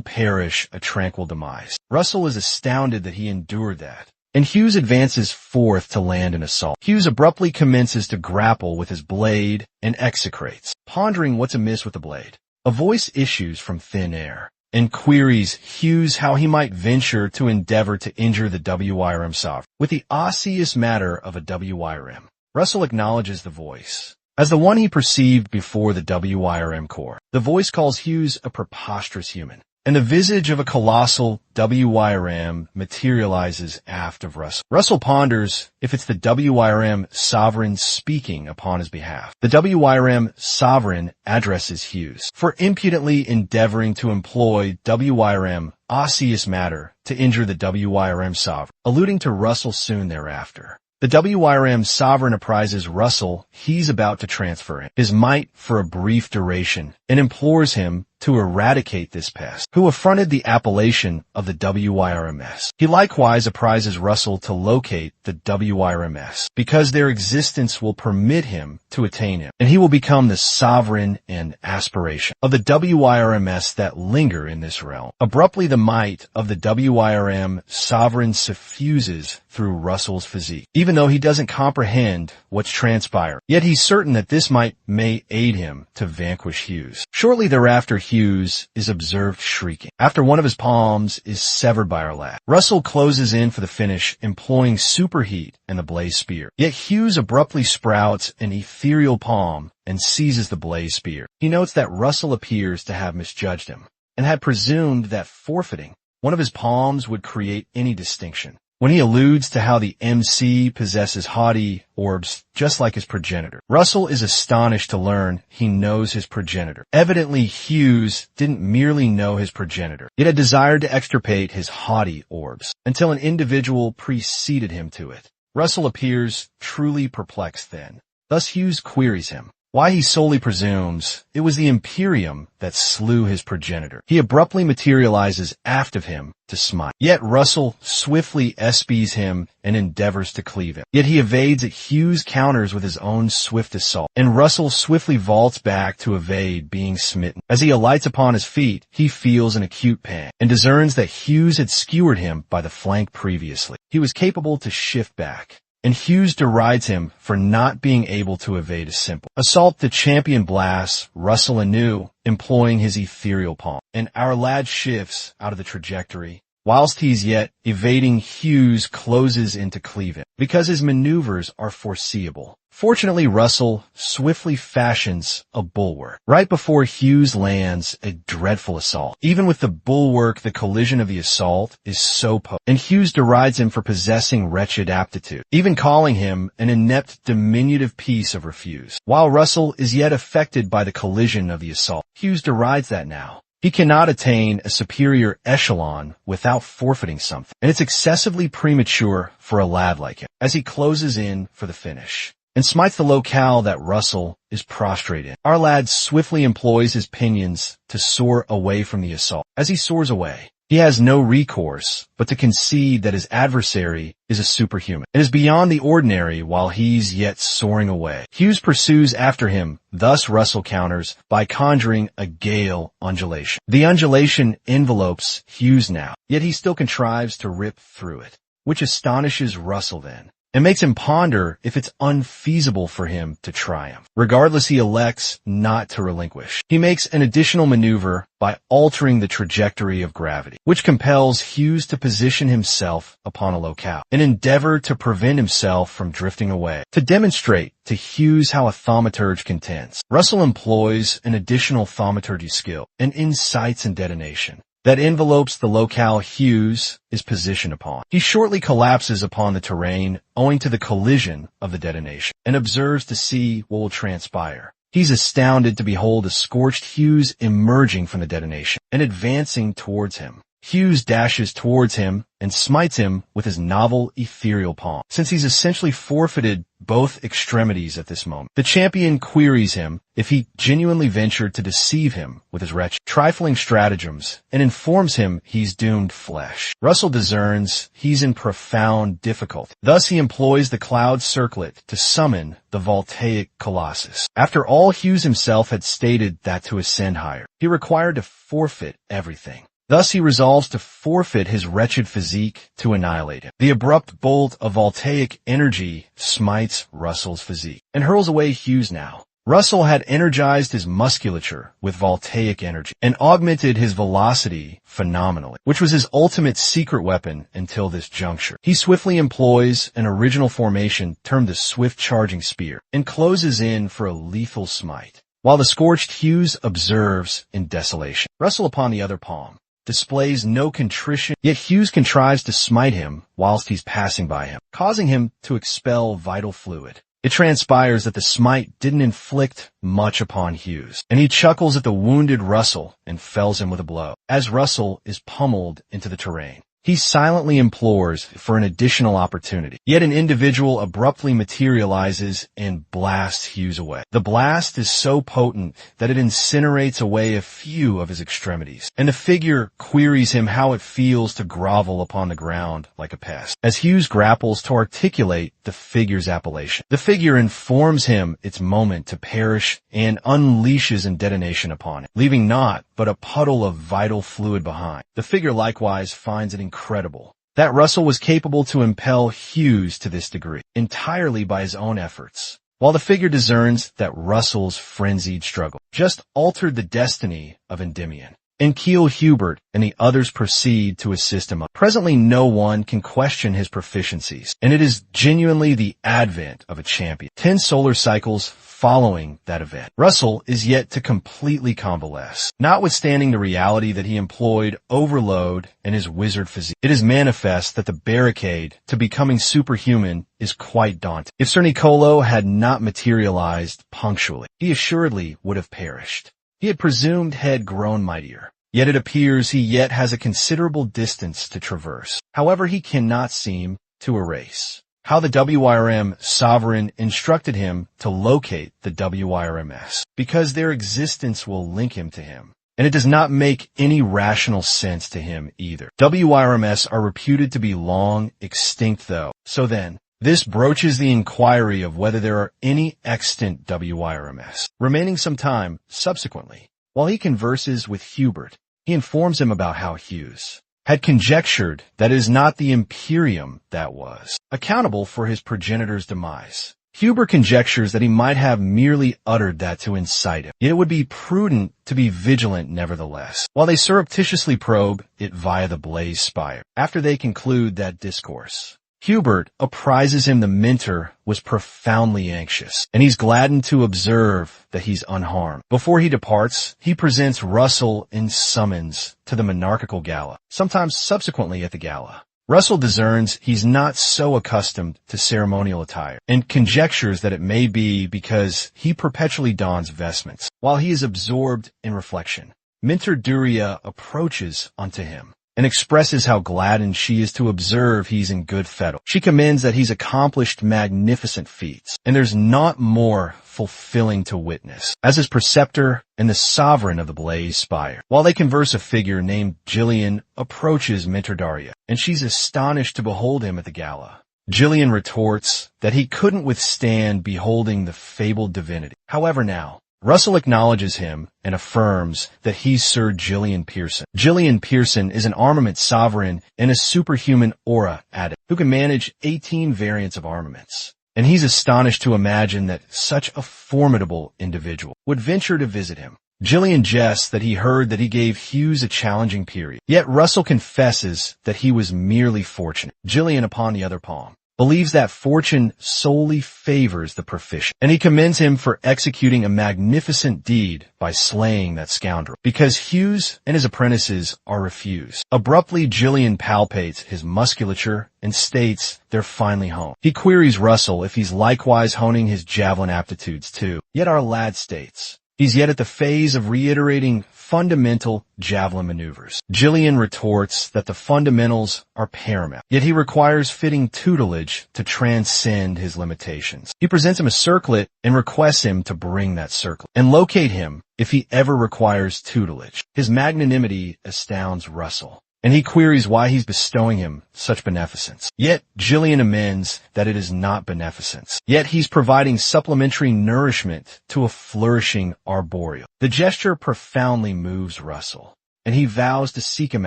A: perish a tranquil demise. Russell is astounded that he endured that, and Hughes advances forth to land an assault. Hughes abruptly commences to grapple with his blade and execrates, pondering what's amiss with the blade. A voice issues from thin air and queries Hughes how he might venture to endeavor to injure the WIRM sovereign with the osseous matter of a WIRM. Russell acknowledges the voice as the one he perceived before the WIRM core. The voice calls Hughes a preposterous human, and the visage of a colossal WIRM materializes aft of Russell. Russell ponders if it's the WIRM sovereign speaking upon his behalf. The WIRM sovereign addresses Hughes for impudently endeavoring to employ WIRM osseous matter to injure the WIRM sovereign, alluding to Russell soon thereafter. The WIRM sovereign apprises Russell he's about to transfer his might for a brief duration and implores him to eradicate this pest, who affronted the appellation of the WIRMS. He likewise apprises Russell to locate the WIRMS, because their existence will permit him to attain him, and he will become the sovereign and aspiration of the WIRMS that linger in this realm. Abruptly, the might of the WIRM sovereign suffuses through Russell's physique, even though he doesn't comprehend what's transpired. Yet he's certain that this might may aid him to vanquish Hughes. Shortly thereafter, Hughes is observed shrieking after one of his palms is severed by our lad. Russell closes in for the finish, employing superheat and the blaze spear. Yet Hughes abruptly sprouts an ethereal palm and seizes the blaze spear. He notes that Russell appears to have misjudged him and had presumed that forfeiting one of his palms would create any distinction, when he alludes to how the MC possesses haughty orbs just like his progenitor. Russell is astonished to learn he knows his progenitor. Evidently, Hughes didn't merely know his progenitor, yet had desired to extirpate his haughty orbs until an individual preceded him to it. Russell appears truly perplexed then. Thus Hughes queries him why he solely presumes it was the Imperium that slew his progenitor. He abruptly materializes aft of him to smite. Yet Russell swiftly espies him and endeavors to cleave him. Yet he evades it. Hughes counters with his own swift assault, and Russell swiftly vaults back to evade being smitten. As he alights upon his feet, he feels an acute pang and discerns that Hughes had skewered him by the flank previously. He was capable to shift back, and Hughes derides him for not being able to evade a simple assault. The champion blasts Russell anew, employing his ethereal palm, and our lad shifts out of the trajectory. Whilst he's yet evading, Hughes closes in to cleave him, because his maneuvers are foreseeable. Fortunately, Russell swiftly fashions a bulwark right before Hughes lands a dreadful assault. Even with the bulwark, the collision of the assault is so potent, and Hughes derides him for possessing wretched aptitude, even calling him an inept diminutive piece of refuse. While Russell is yet affected by the collision of the assault, Hughes derides that now he cannot attain a superior echelon without forfeiting something, and it's excessively premature for a lad like him, as he closes in for the finish and smites the locale that Russell is prostrate in. Our lad swiftly employs his pinions to soar away from the assault. As he soars away, he has no recourse but to concede that his adversary is a superhuman and is beyond the ordinary while he's yet soaring away. Hughes pursues after him. Thus Russell counters by conjuring a gale undulation. The undulation envelopes Hughes now, yet he still contrives to rip through it, which astonishes Russell then, and makes him ponder if it's unfeasible for him to triumph. Regardless, he elects not to relinquish. He makes an additional maneuver by altering the trajectory of gravity, which compels Hughes to position himself upon a locale, and endeavor to prevent himself from drifting away. To demonstrate to Hughes how a thaumaturge contends, Russell employs an additional thaumaturgy skill, and incites and detonation. that envelopes the locale Hughes is positioned upon. He shortly collapses upon the terrain owing to the collision of the detonation and observes to see what will transpire. He's astounded to behold a scorched Hughes emerging from the detonation and advancing towards him. Hughes dashes towards him and smites him with his novel ethereal palm. Since he's essentially forfeited both extremities at this moment, the champion queries him if he genuinely ventured to deceive him with his wretched, trifling stratagems and informs him he's doomed flesh. Russell discerns he's in profound difficulty. Thus he employs the cloud circlet to summon the voltaic colossus. After all, Hughes himself had stated that to ascend higher, he required to forfeit everything. Thus he resolves to forfeit his wretched physique to annihilate him. The abrupt bolt of voltaic energy smites Russell's physique and hurls away Hughes now. Russell had energized his musculature with voltaic energy and augmented his velocity phenomenally, which was his ultimate secret weapon until this juncture. He swiftly employs an original formation termed the swift charging spear and closes in for a lethal smite, while the scorched Hughes observes in desolation. Russell upon the other palm displays no contrition, yet Hughes contrives to smite him whilst he's passing by him, causing him to expel vital fluid. It transpires that the smite didn't inflict much upon Hughes, and he chuckles at the wounded Russell and fells him with a blow. As Russell is pummeled into the terrain, he silently implores for an additional opportunity. Yet an individual abruptly materializes and blasts Hughes away. The blast is so potent that it incinerates away a few of his extremities, and the figure queries him how it feels to grovel upon the ground like a pest. As Hughes grapples to articulate the figure's appellation, the figure informs him its moment to perish and unleashes a detonation upon it, leaving naught but a puddle of vital fluid behind. The figure likewise finds it incredible that Russell was capable to impel Hughes to this degree entirely by his own efforts, while the figure discerns that Russell's frenzied struggle just altered the destiny of Endymion. Enkiel Hubert and the others proceed to assist him. Presently no one can question his proficiencies, and it is genuinely the advent of a champion. 10 solar cycles following that event, Russell is yet to completely convalesce. Notwithstanding the reality that he employed overload and his wizard physique, it is manifest that the barricade to becoming superhuman is quite daunting. If Sir Nicolo had not materialized punctually, he assuredly would have perished. He had presumed had grown mightier, yet it appears he yet has a considerable distance to traverse. However, he cannot seem to erase how the WIRM sovereign instructed him to locate the WIRMS, because their existence will link him to him, and it does not make any rational sense to him either. WIRMS are reputed to be long extinct though, so then, this broaches the inquiry of whether there are any extant WIRMS remaining some time subsequently. While he converses with Hubert, he informs him about how Hughes had conjectured that it is not the Imperium that was accountable for his progenitor's demise. Hubert conjectures that he might have merely uttered that to incite him, yet it would be prudent to be vigilant nevertheless, while they surreptitiously probe it via the blaze spire. After they conclude that discourse, Hubert apprises him the mentor was profoundly anxious, and he's gladdened to observe that he's unharmed. Before he departs, he presents Russell in summons to the monarchical gala, sometimes subsequently at the gala. Russell discerns he's not so accustomed to ceremonial attire, and conjectures that it may be because he perpetually dons vestments. While he is absorbed in reflection, Mentor Duria approaches unto him and expresses how gladdened she is to observe he's in good fettle. She commends that he's accomplished magnificent feats, and there's naught more fulfilling to witness, as his preceptor and the sovereign of the Blaze Spire. While they converse, a figure named Jillian approaches Mentor Daria, and she's astonished to behold him at the gala. Jillian retorts that he couldn't withstand beholding the fabled divinity. However now, Russell acknowledges him and affirms that he's Sir Gillian Pearson. Gillian Pearson is an armament sovereign and a superhuman aura adept who can manage 18 variants of armaments. And he's astonished to imagine that such a formidable individual would venture to visit him. Gillian jests that he heard that he gave Hughes a challenging period. Yet Russell confesses that he was merely fortunate. Gillian upon the other palm believes that fortune solely favors the proficient, and he commends him for executing a magnificent deed by slaying that scoundrel. Because Hughes and his apprentices are refused. Abruptly, Jillian palpates his musculature and states they're finally home. He queries Russell if he's likewise honing his javelin aptitudes too. Yet our lad states he's yet at the phase of reiterating fundamental javelin maneuvers. Jillian retorts that the fundamentals are paramount, yet he requires fitting tutelage to transcend his limitations. He presents him a circlet and requests him to bring that circlet and locate him if he ever requires tutelage. His magnanimity astounds Russell, and he queries why he's bestowing him such beneficence. Yet Jillian amends that it is not beneficence. Yet he's providing supplementary nourishment to a flourishing arboreal. The gesture profoundly moves Russell, and he vows to seek him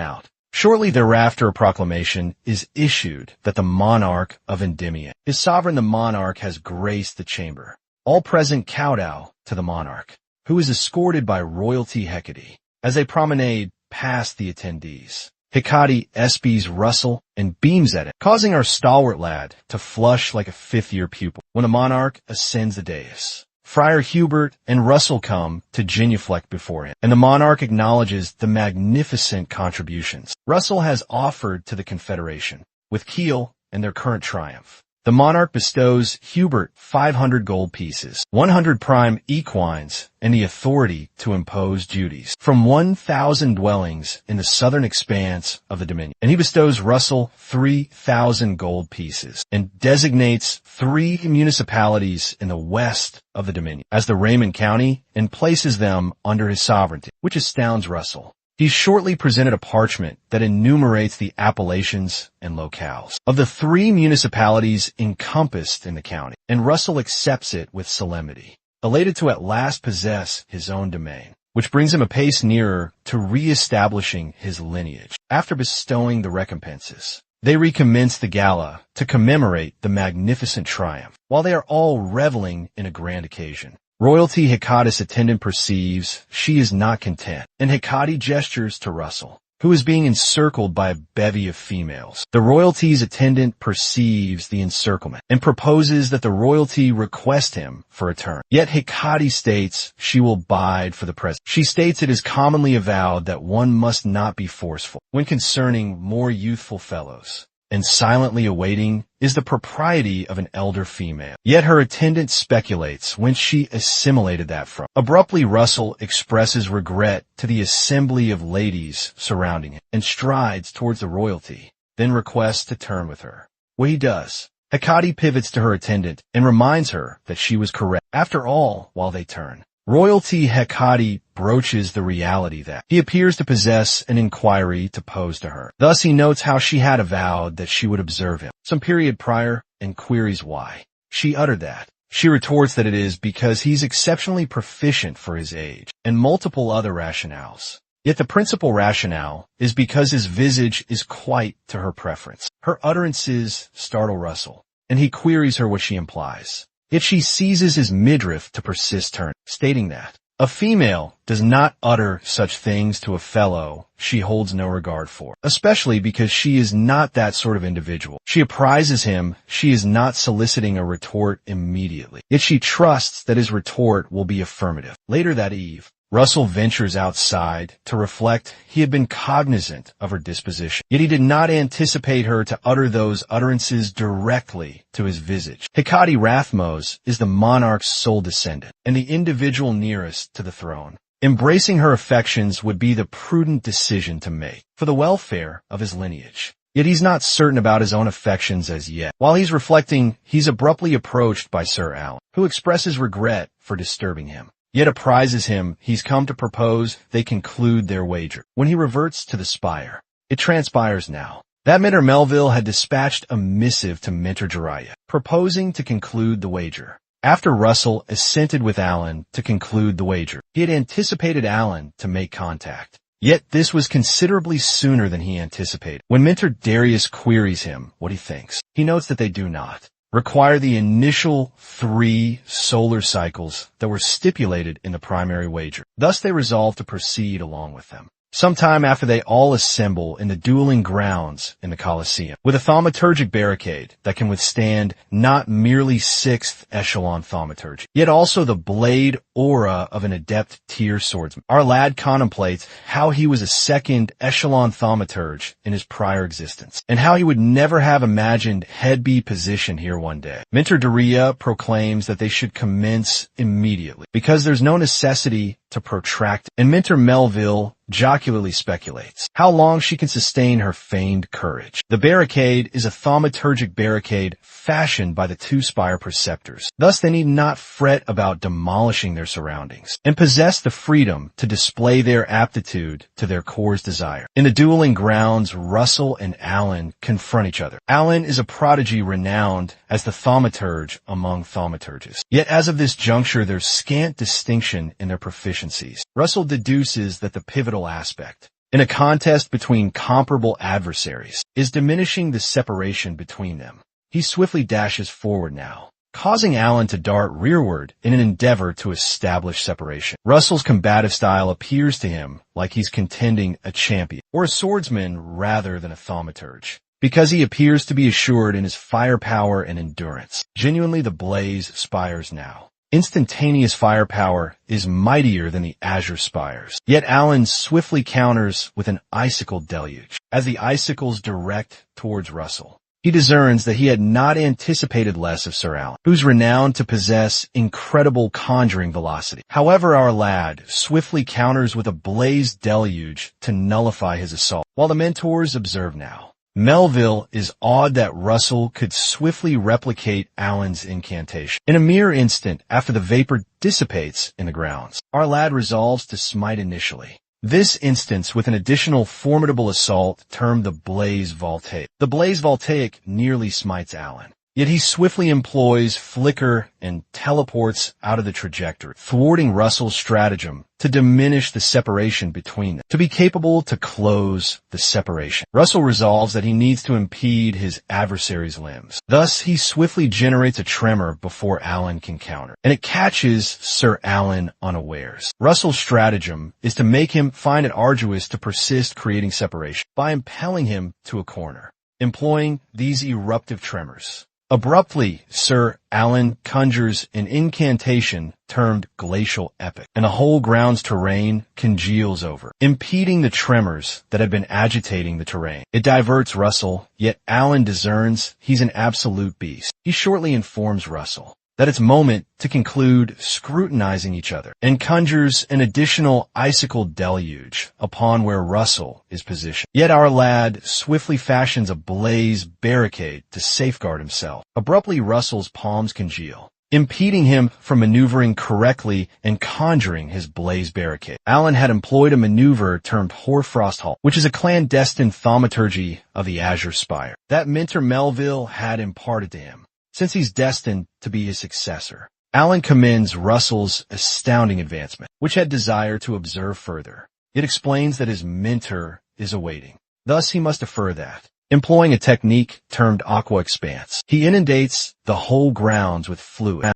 A: out. Shortly thereafter, a proclamation is issued that the monarch of Endymion, his sovereign the monarch, has graced the chamber. All present kowtow to the monarch, who is escorted by royalty Hecate. As they promenade past the attendees, Hecate espies Russell and beams at him, causing our stalwart lad to flush like a fifth-year pupil. When the monarch ascends the dais, Friar Hubert and Russell come to genuflect before him, and the monarch acknowledges the magnificent contributions Russell has offered to the Confederation. With Kiel and their current triumph, the monarch bestows Hubert 500 gold pieces, 100 prime equines, and the authority to impose duties from 1,000 dwellings in the southern expanse of the Dominion. And he bestows Russell 3,000 gold pieces and designates 3 municipalities in the west of the Dominion as the Raymond County and places them under his sovereignty, which astounds Russell. He shortly presented a parchment that enumerates the appellations and locales of the 3 municipalities encompassed in the county, and Russell accepts it with solemnity, elated to at last possess his own domain, which brings him a pace nearer to re-establishing his lineage. After bestowing the recompenses, they recommence the gala to commemorate the magnificent triumph. While they are all reveling in a grand occasion, royalty Hecate's attendant perceives she is not content, and Hecate gestures to Russell, who is being encircled by a bevy of females. The royalty's attendant perceives the encirclement and proposes that the royalty request him for a turn. Yet Hecate states she will bide for the present. She states it is commonly avowed that one must not be forceful when concerning more youthful fellows, and silently awaiting is the propriety of an elder female. Yet her attendant speculates whence she assimilated that from. Abruptly, Russell expresses regret to the assembly of ladies surrounding him and strides towards the royalty, then requests to turn with her. What he does, Hecate pivots to her attendant and reminds her that she was correct. After all, while they turn, royalty Hecate broaches the reality that he appears to possess an inquiry to pose to her. Thus he notes how she had avowed that she would observe him some period prior and queries why she uttered that. She retorts that it is because he's exceptionally proficient for his age, and multiple other rationales. Yet the principal rationale is because his visage is quite to her preference. Her utterances startle Russell, and he queries her what she implies. Yet she seizes his midriff to persist turn, stating that a female does not utter such things to a fellow she holds no regard for, especially because she is not that sort of individual. She apprises him she is not soliciting a retort immediately, yet she trusts that his retort will be affirmative. Later that eve, Russell ventures outside to reflect he had been cognizant of her disposition, yet he did not anticipate her to utter those utterances directly to his visage. Hecate Rathmos is the monarch's sole descendant, and the individual nearest to the throne. Embracing her affections would be the prudent decision to make for the welfare of his lineage. Yet he's not certain about his own affections as yet. While he's reflecting, he's abruptly approached by Sir Alan, who expresses regret for disturbing him, yet apprises him he's come to propose they conclude their wager. When he reverts to the spire, it transpires now that Mentor Melville had dispatched a missive to Mentor Jiraiya, proposing to conclude the wager. After Russell assented with Alan to conclude the wager, he had anticipated Alan to make contact. Yet this was considerably sooner than he anticipated. When Mentor Darius queries him what he thinks, he notes that they do not require the initial 3 solar cycles that were stipulated in the primary wager. Thus they resolve to proceed along with them. sometime after they all assemble in the dueling grounds in the Colosseum, with a thaumaturgic barricade that can withstand not merely 6th echelon thaumaturgy, yet also the blade aura of an adept tier swordsman. Our lad contemplates how he was a 2nd echelon thaumaturge in his prior existence, and how he would never have imagined he'd be positioned here one day. Mentor Daria proclaims that they should commence immediately, because there's no necessity to protract, and Mentor Melville jocularly speculates how long she can sustain her feigned courage. The barricade is a thaumaturgic barricade fashioned by the two Spire Preceptors. Thus they need not fret about demolishing their surroundings, and possess the freedom to display their aptitude to their core's desire. In the dueling grounds, Russell and Alan confront each other. Alan is a prodigy renowned as the thaumaturge among thaumaturges. Yet as of this juncture, there's scant distinction in their proficiencies. Russell deduces that the pivotal aspect in a contest between comparable adversaries is diminishing the separation between them. He swiftly dashes forward now, causing Alan to dart rearward in an endeavor to establish separation. Russell's combative style appears to him like he's contending a champion, or a swordsman rather than a thaumaturge, because he appears to be assured in his firepower and endurance. Genuinely, the blaze spires now. Instantaneous firepower is mightier than the azure spires. Yet Alan swiftly counters with an icicle deluge. As the icicles direct towards Russell, he discerns that he had not anticipated less of Sir Alan, who's renowned to possess incredible conjuring velocity. However, our lad swiftly counters with a blaze deluge to nullify his assault. While the mentors observe now, Melville is awed that Russell could swiftly replicate Alan's incantation. In a mere instant after the vapor dissipates in the grounds, our lad resolves to smite initially. This instance with an additional formidable assault termed the Blaze Voltaic. The Blaze Voltaic nearly smites Alan, yet he swiftly employs Flicker and teleports out of the trajectory, thwarting Russell's stratagem to diminish the separation between them, to be capable to close the separation. Russell resolves that he needs to impede his adversary's limbs. Thus, he swiftly generates a tremor before Alan can counter, and it catches Sir Alan unawares. Russell's stratagem is to make him find it arduous to persist creating separation by impelling him to a corner, employing these eruptive tremors. Abruptly, Sir Alan conjures an incantation termed Glacial Epic, and the whole ground's terrain congeals over, impeding the tremors that had been agitating the terrain. It diverts Russell, yet Alan discerns he's an absolute beast. He shortly informs Russell that it's moment to conclude scrutinizing each other, and conjures an additional icicle deluge upon where Russell is positioned. Yet our lad swiftly fashions a blaze barricade to safeguard himself. Abruptly, Russell's palms congeal, impeding him from maneuvering correctly and conjuring his blaze barricade. Alan had employed a maneuver termed Hoarfrost Halt, which is a clandestine thaumaturgy of the Azure Spire that Mentor Melville had imparted to him, since he's destined to be his successor. Alan commends Russell's astounding advancement, which had desire to observe further. It explains that his mentor is awaiting. Thus he must defer that. Employing a technique termed Aqua Expanse, he inundates the whole grounds with fluid.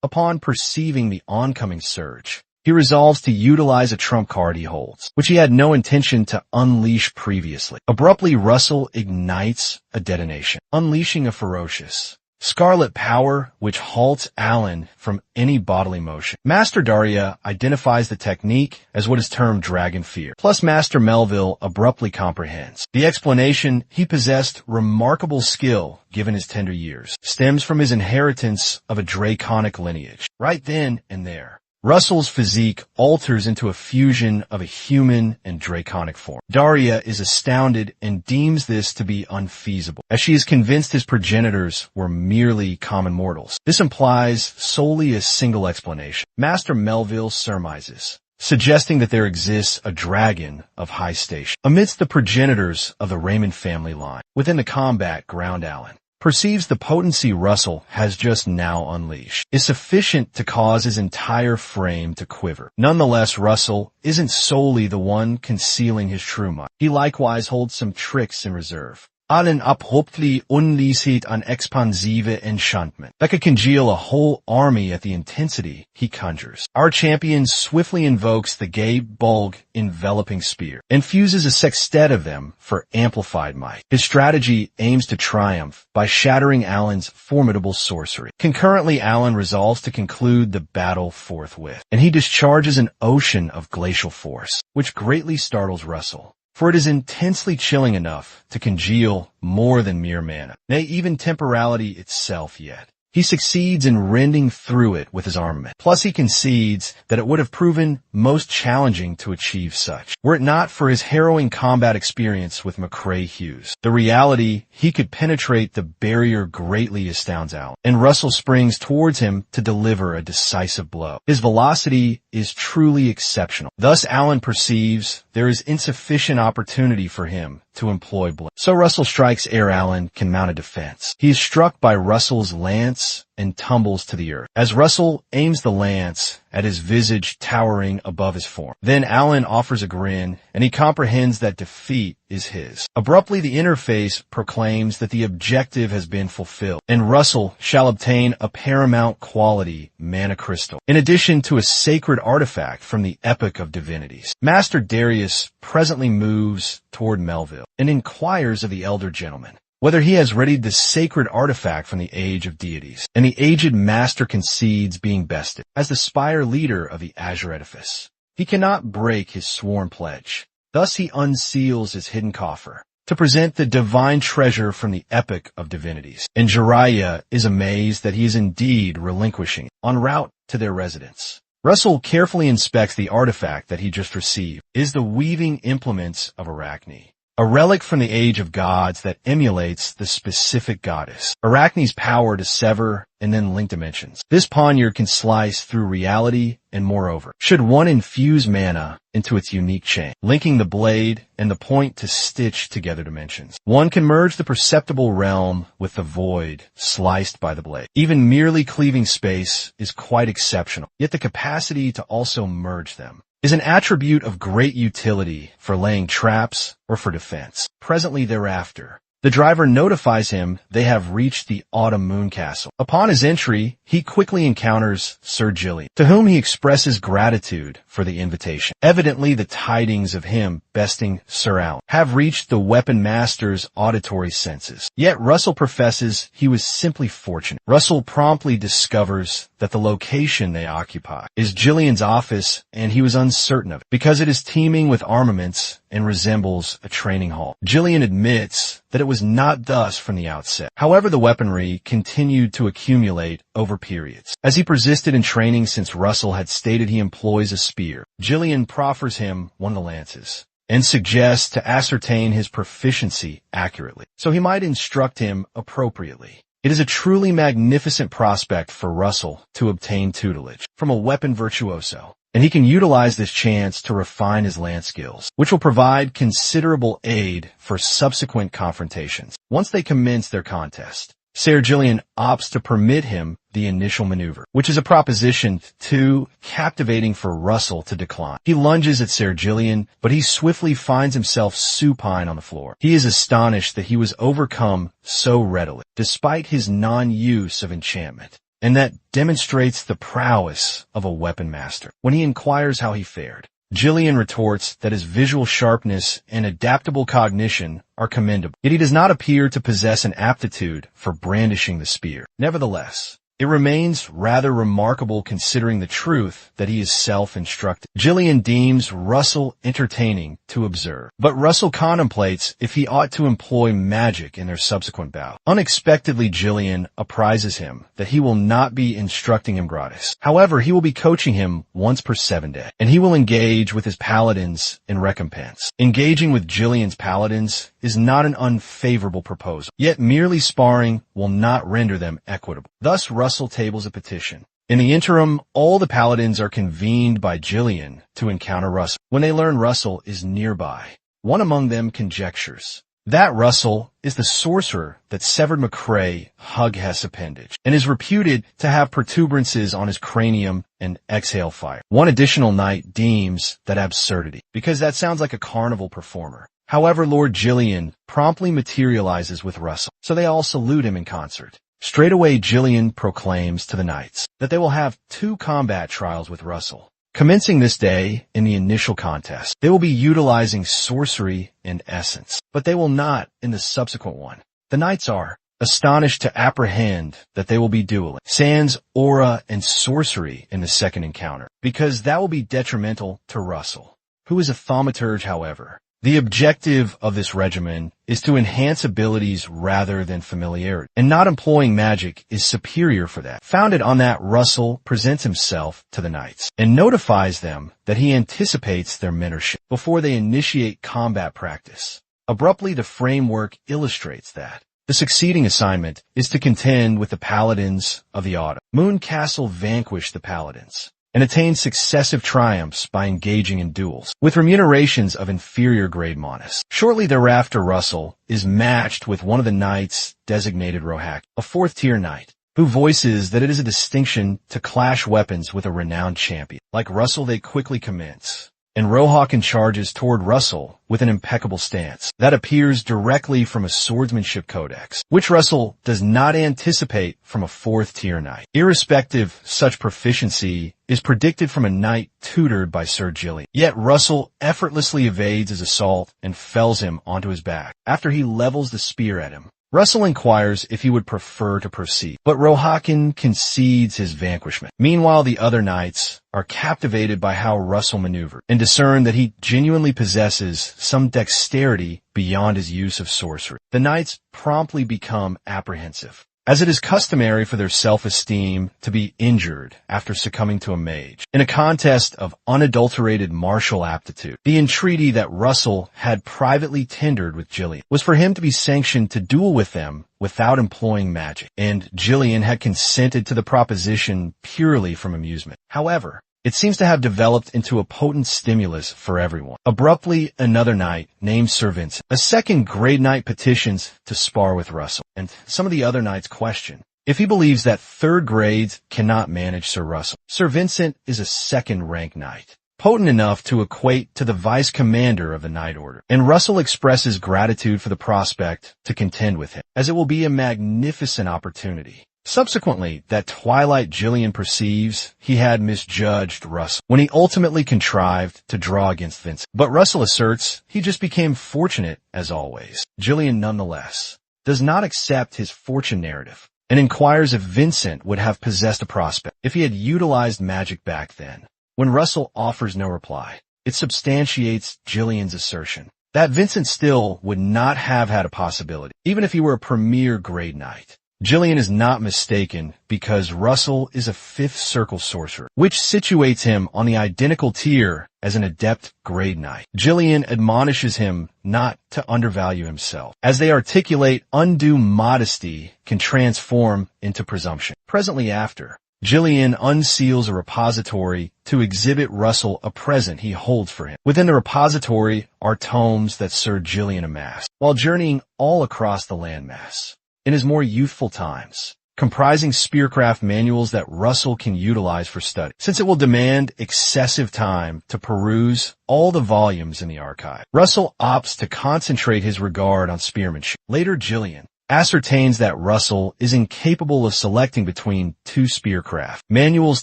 A: Upon perceiving the oncoming surge, he resolves to utilize a trump card he holds, which he had no intention to unleash previously. Abruptly, Russell ignites a detonation, unleashing a ferocious scarlet power which halts Alan from any bodily motion. Master Daria identifies the technique as what is termed Dragon Fear, plus Master Melville abruptly comprehends. The explanation, he possessed remarkable skill given his tender years, stems from his inheritance of a draconic lineage. Right then and there, Russell's physique alters into a fusion of a human and draconic form. Daria is astounded and deems this to be unfeasible, as she is convinced his progenitors were merely common mortals. This implies solely a single explanation. Master Melville surmises, suggesting that there exists a dragon of high station amidst the progenitors of the Raymond family line. Within the combat ground, Alan perceives the potency Russell has just now unleashed is sufficient to cause his entire frame to quiver. Nonetheless, Russell isn't solely the one concealing his true might. He likewise holds some tricks in reserve. allen abruptly unleashed an expansive enchantment that could congeal a whole army at the intensity he conjures. Our champion swiftly invokes the gay bulk enveloping spear and fuses a sextet of them for amplified might. His strategy aims to triumph by shattering Alan's formidable sorcery. Concurrently, Alan resolves to conclude the battle forthwith, and he discharges an ocean of glacial force, which greatly startles Russell, for it is intensely chilling enough to congeal more than mere mana, nay, even temporality itself yet. He succeeds in rending through it with his armament. Plus he concedes that it would have proven most challenging to achieve such, were it not for his harrowing combat experience with McCrae Hughes. The reality he could penetrate the barrier greatly astounds Alan, and Russell springs towards him to deliver a decisive blow. His velocity is truly exceptional. Thus Alan perceives there is insufficient opportunity for him to employ blow. So Russell strikes ere Alan can mount a defense. He is struck by Russell's lance and tumbles to the earth, as Russell aims the lance at his visage towering above his form. Then Alan offers a grin, and he comprehends that defeat is his. Abruptly, the interface proclaims that the objective has been fulfilled, and Russell shall obtain a paramount quality mana crystal, in addition to a sacred artifact from the Epic of Divinities. Master Darius presently moves toward Melville and inquires of the elder gentleman whether he has readied the sacred artifact from the Age of Deities, and the aged master concedes being bested as the spire leader of the Azure Edifice. He cannot break his sworn pledge. Thus he unseals his hidden coffer to present the divine treasure from the Epic of Divinities, and Jiraiya is amazed that he is indeed relinquishing it en route to their residence. Russell carefully inspects the artifact that he just received. It is the weaving implements of Arachne, a relic from the Age of Gods that emulates the specific goddess. Arachne's power to sever and then link dimensions. This poniard can slice through reality, and moreover, should one infuse mana into its unique chain, linking the blade and the point to stitch together dimensions. One can merge the perceptible realm with the void sliced by the blade. Even merely cleaving space is quite exceptional, yet the capacity to also merge them is an attribute of great utility for laying traps or for defense. Presently thereafter, the driver notifies him they have reached the Autumn Moon Castle. Upon his entry, he quickly encounters Sir Gillian, to whom he expresses gratitude for the invitation. Evidently, the tidings of him besting Sir Alan have reached the weapon master's auditory senses. Yet Russell professes he was simply fortunate. Russell promptly discovers that the location they occupy is Gillian's office, and he was uncertain of it because it is teeming with armaments and resembles a training hall. Gillian admits that it was not thus from the outset. However, the weaponry continued to accumulate over periods. As he persisted in training since Russell had stated he employs a spear, Gillian proffers him one of the lances and suggests to ascertain his proficiency accurately, so he might instruct him appropriately. It is a truly magnificent prospect for Russell to obtain tutelage from a weapon virtuoso, and he can utilize this chance to refine his lance skills, which will provide considerable aid for subsequent confrontations. Once they commence their contest, Sir Gillian opts to permit him the initial maneuver, which is a proposition too captivating for Russell to decline. He lunges at Sir Gillian, but he swiftly finds himself supine on the floor. He is astonished that he was overcome so readily, despite his non-use of enchantment, and that demonstrates the prowess of a weapon master. When he inquires how he fared, Gillian retorts that his visual sharpness and adaptable cognition are commendable, yet he does not appear to possess an aptitude for brandishing the spear. Nevertheless, it remains rather remarkable considering the truth that he is self-instructed. Gillian deems Russell entertaining to observe, but Russell contemplates if he ought to employ magic in their subsequent bout. Unexpectedly, Gillian apprises him that he will not be instructing him gratis. However, he will be coaching him once per 7 days, and he will engage with his paladins in recompense. Engaging with Gillian's paladins is not an unfavorable proposal, yet merely sparring will not render them equitable. Thus, Russell tables a petition. In the interim, all the paladins are convened by Gillian to encounter Russell. When they learn Russell is nearby, one among them conjectures that Russell is the sorcerer that severed McCrae Hughes' appendage, and is reputed to have protuberances on his cranium and exhale fire. One additional knight deems that absurdity, because that sounds like a carnival performer. However, Lord Jillian promptly materializes with Russell, so they all salute him in concert. Straight away, Jillian proclaims to the knights that they will have 2 combat trials with Russell. Commencing this day in the initial contest, they will be utilizing sorcery and essence, but they will not in the subsequent one. The knights are astonished to apprehend that they will be dueling sans aura and sorcery in the second encounter, because that will be detrimental to Russell, who is a thaumaturge. However, the objective of this regimen is to enhance abilities rather than familiarity, and not employing magic is superior for that. Founded on that, Russell presents himself to the knights and notifies them that he anticipates their mentorship before they initiate combat practice. Abruptly, the framework illustrates that the succeeding assignment is to contend with the paladins of the autumn. Moon Castle vanquished the paladins and attained successive triumphs by engaging in duels, with remunerations of inferior grade monas. Shortly thereafter, Russell is matched with one of the knights designated Rohak, a 4th-tier knight, who voices that it is a distinction to clash weapons with a renowned champion. Like Russell, they quickly commence, and Rohawken charges toward Russell with an impeccable stance that appears directly from a swordsmanship codex, which Russell does not anticipate from a 4th-tier knight. Irrespective, such proficiency is predicted from a knight tutored by Sir Jillian. Yet Russell effortlessly evades his assault and fells him onto his back. After he levels the spear at him, Russell inquires if he would prefer to proceed, but Rohawken concedes his vanquishment. Meanwhile, the other knights are captivated by how Russell maneuvered and discern that he genuinely possesses some dexterity beyond his use of sorcery. The knights promptly become apprehensive, as it is customary for their self-esteem to be injured after succumbing to a mage in a contest of unadulterated martial aptitude. The entreaty that Russell had privately tendered with Jillian was for him to be sanctioned to duel with them without employing magic, and Jillian had consented to the proposition purely from amusement. However, it seems to have developed into a potent stimulus for everyone. Abruptly, another knight named Sir Vincent, a 2nd grade knight, petitions to spar with Russell, and some of the other knights question if he believes that 3rd grades cannot manage Sir Russell. Sir Vincent is a 2nd rank knight, potent enough to equate to the vice commander of the Knight Order, and Russell expresses gratitude for the prospect to contend with him, as it will be a magnificent opportunity. Subsequently, that twilight Jillian perceives he had misjudged Russell when he ultimately contrived to draw against Vincent. But Russell asserts he just became fortunate as always. Jillian, nonetheless, does not accept his fortune narrative and inquires if Vincent would have possessed a prospect if he had utilized magic back then. When Russell offers no reply, it substantiates Jillian's assertion that Vincent still would not have had a possibility, even if he were a premier grade knight. Jillian is not mistaken because Russell is a 5th circle sorcerer, which situates him on the identical tier as an adept grade knight. Jillian admonishes him not to undervalue himself, as they articulate undue modesty can transform into presumption. Presently after, Jillian unseals a repository to exhibit Russell a present he holds for him. Within the repository are tomes that Sir Jillian amassed while journeying all across the landmass in his more youthful times, comprising spearcraft manuals that Russell can utilize for study, since it will demand excessive time to peruse all the volumes in the archive. Russell opts to concentrate his regard on spearmanship. Later, Jillian ascertains that Russell is incapable of selecting between 2 spearcraft manuals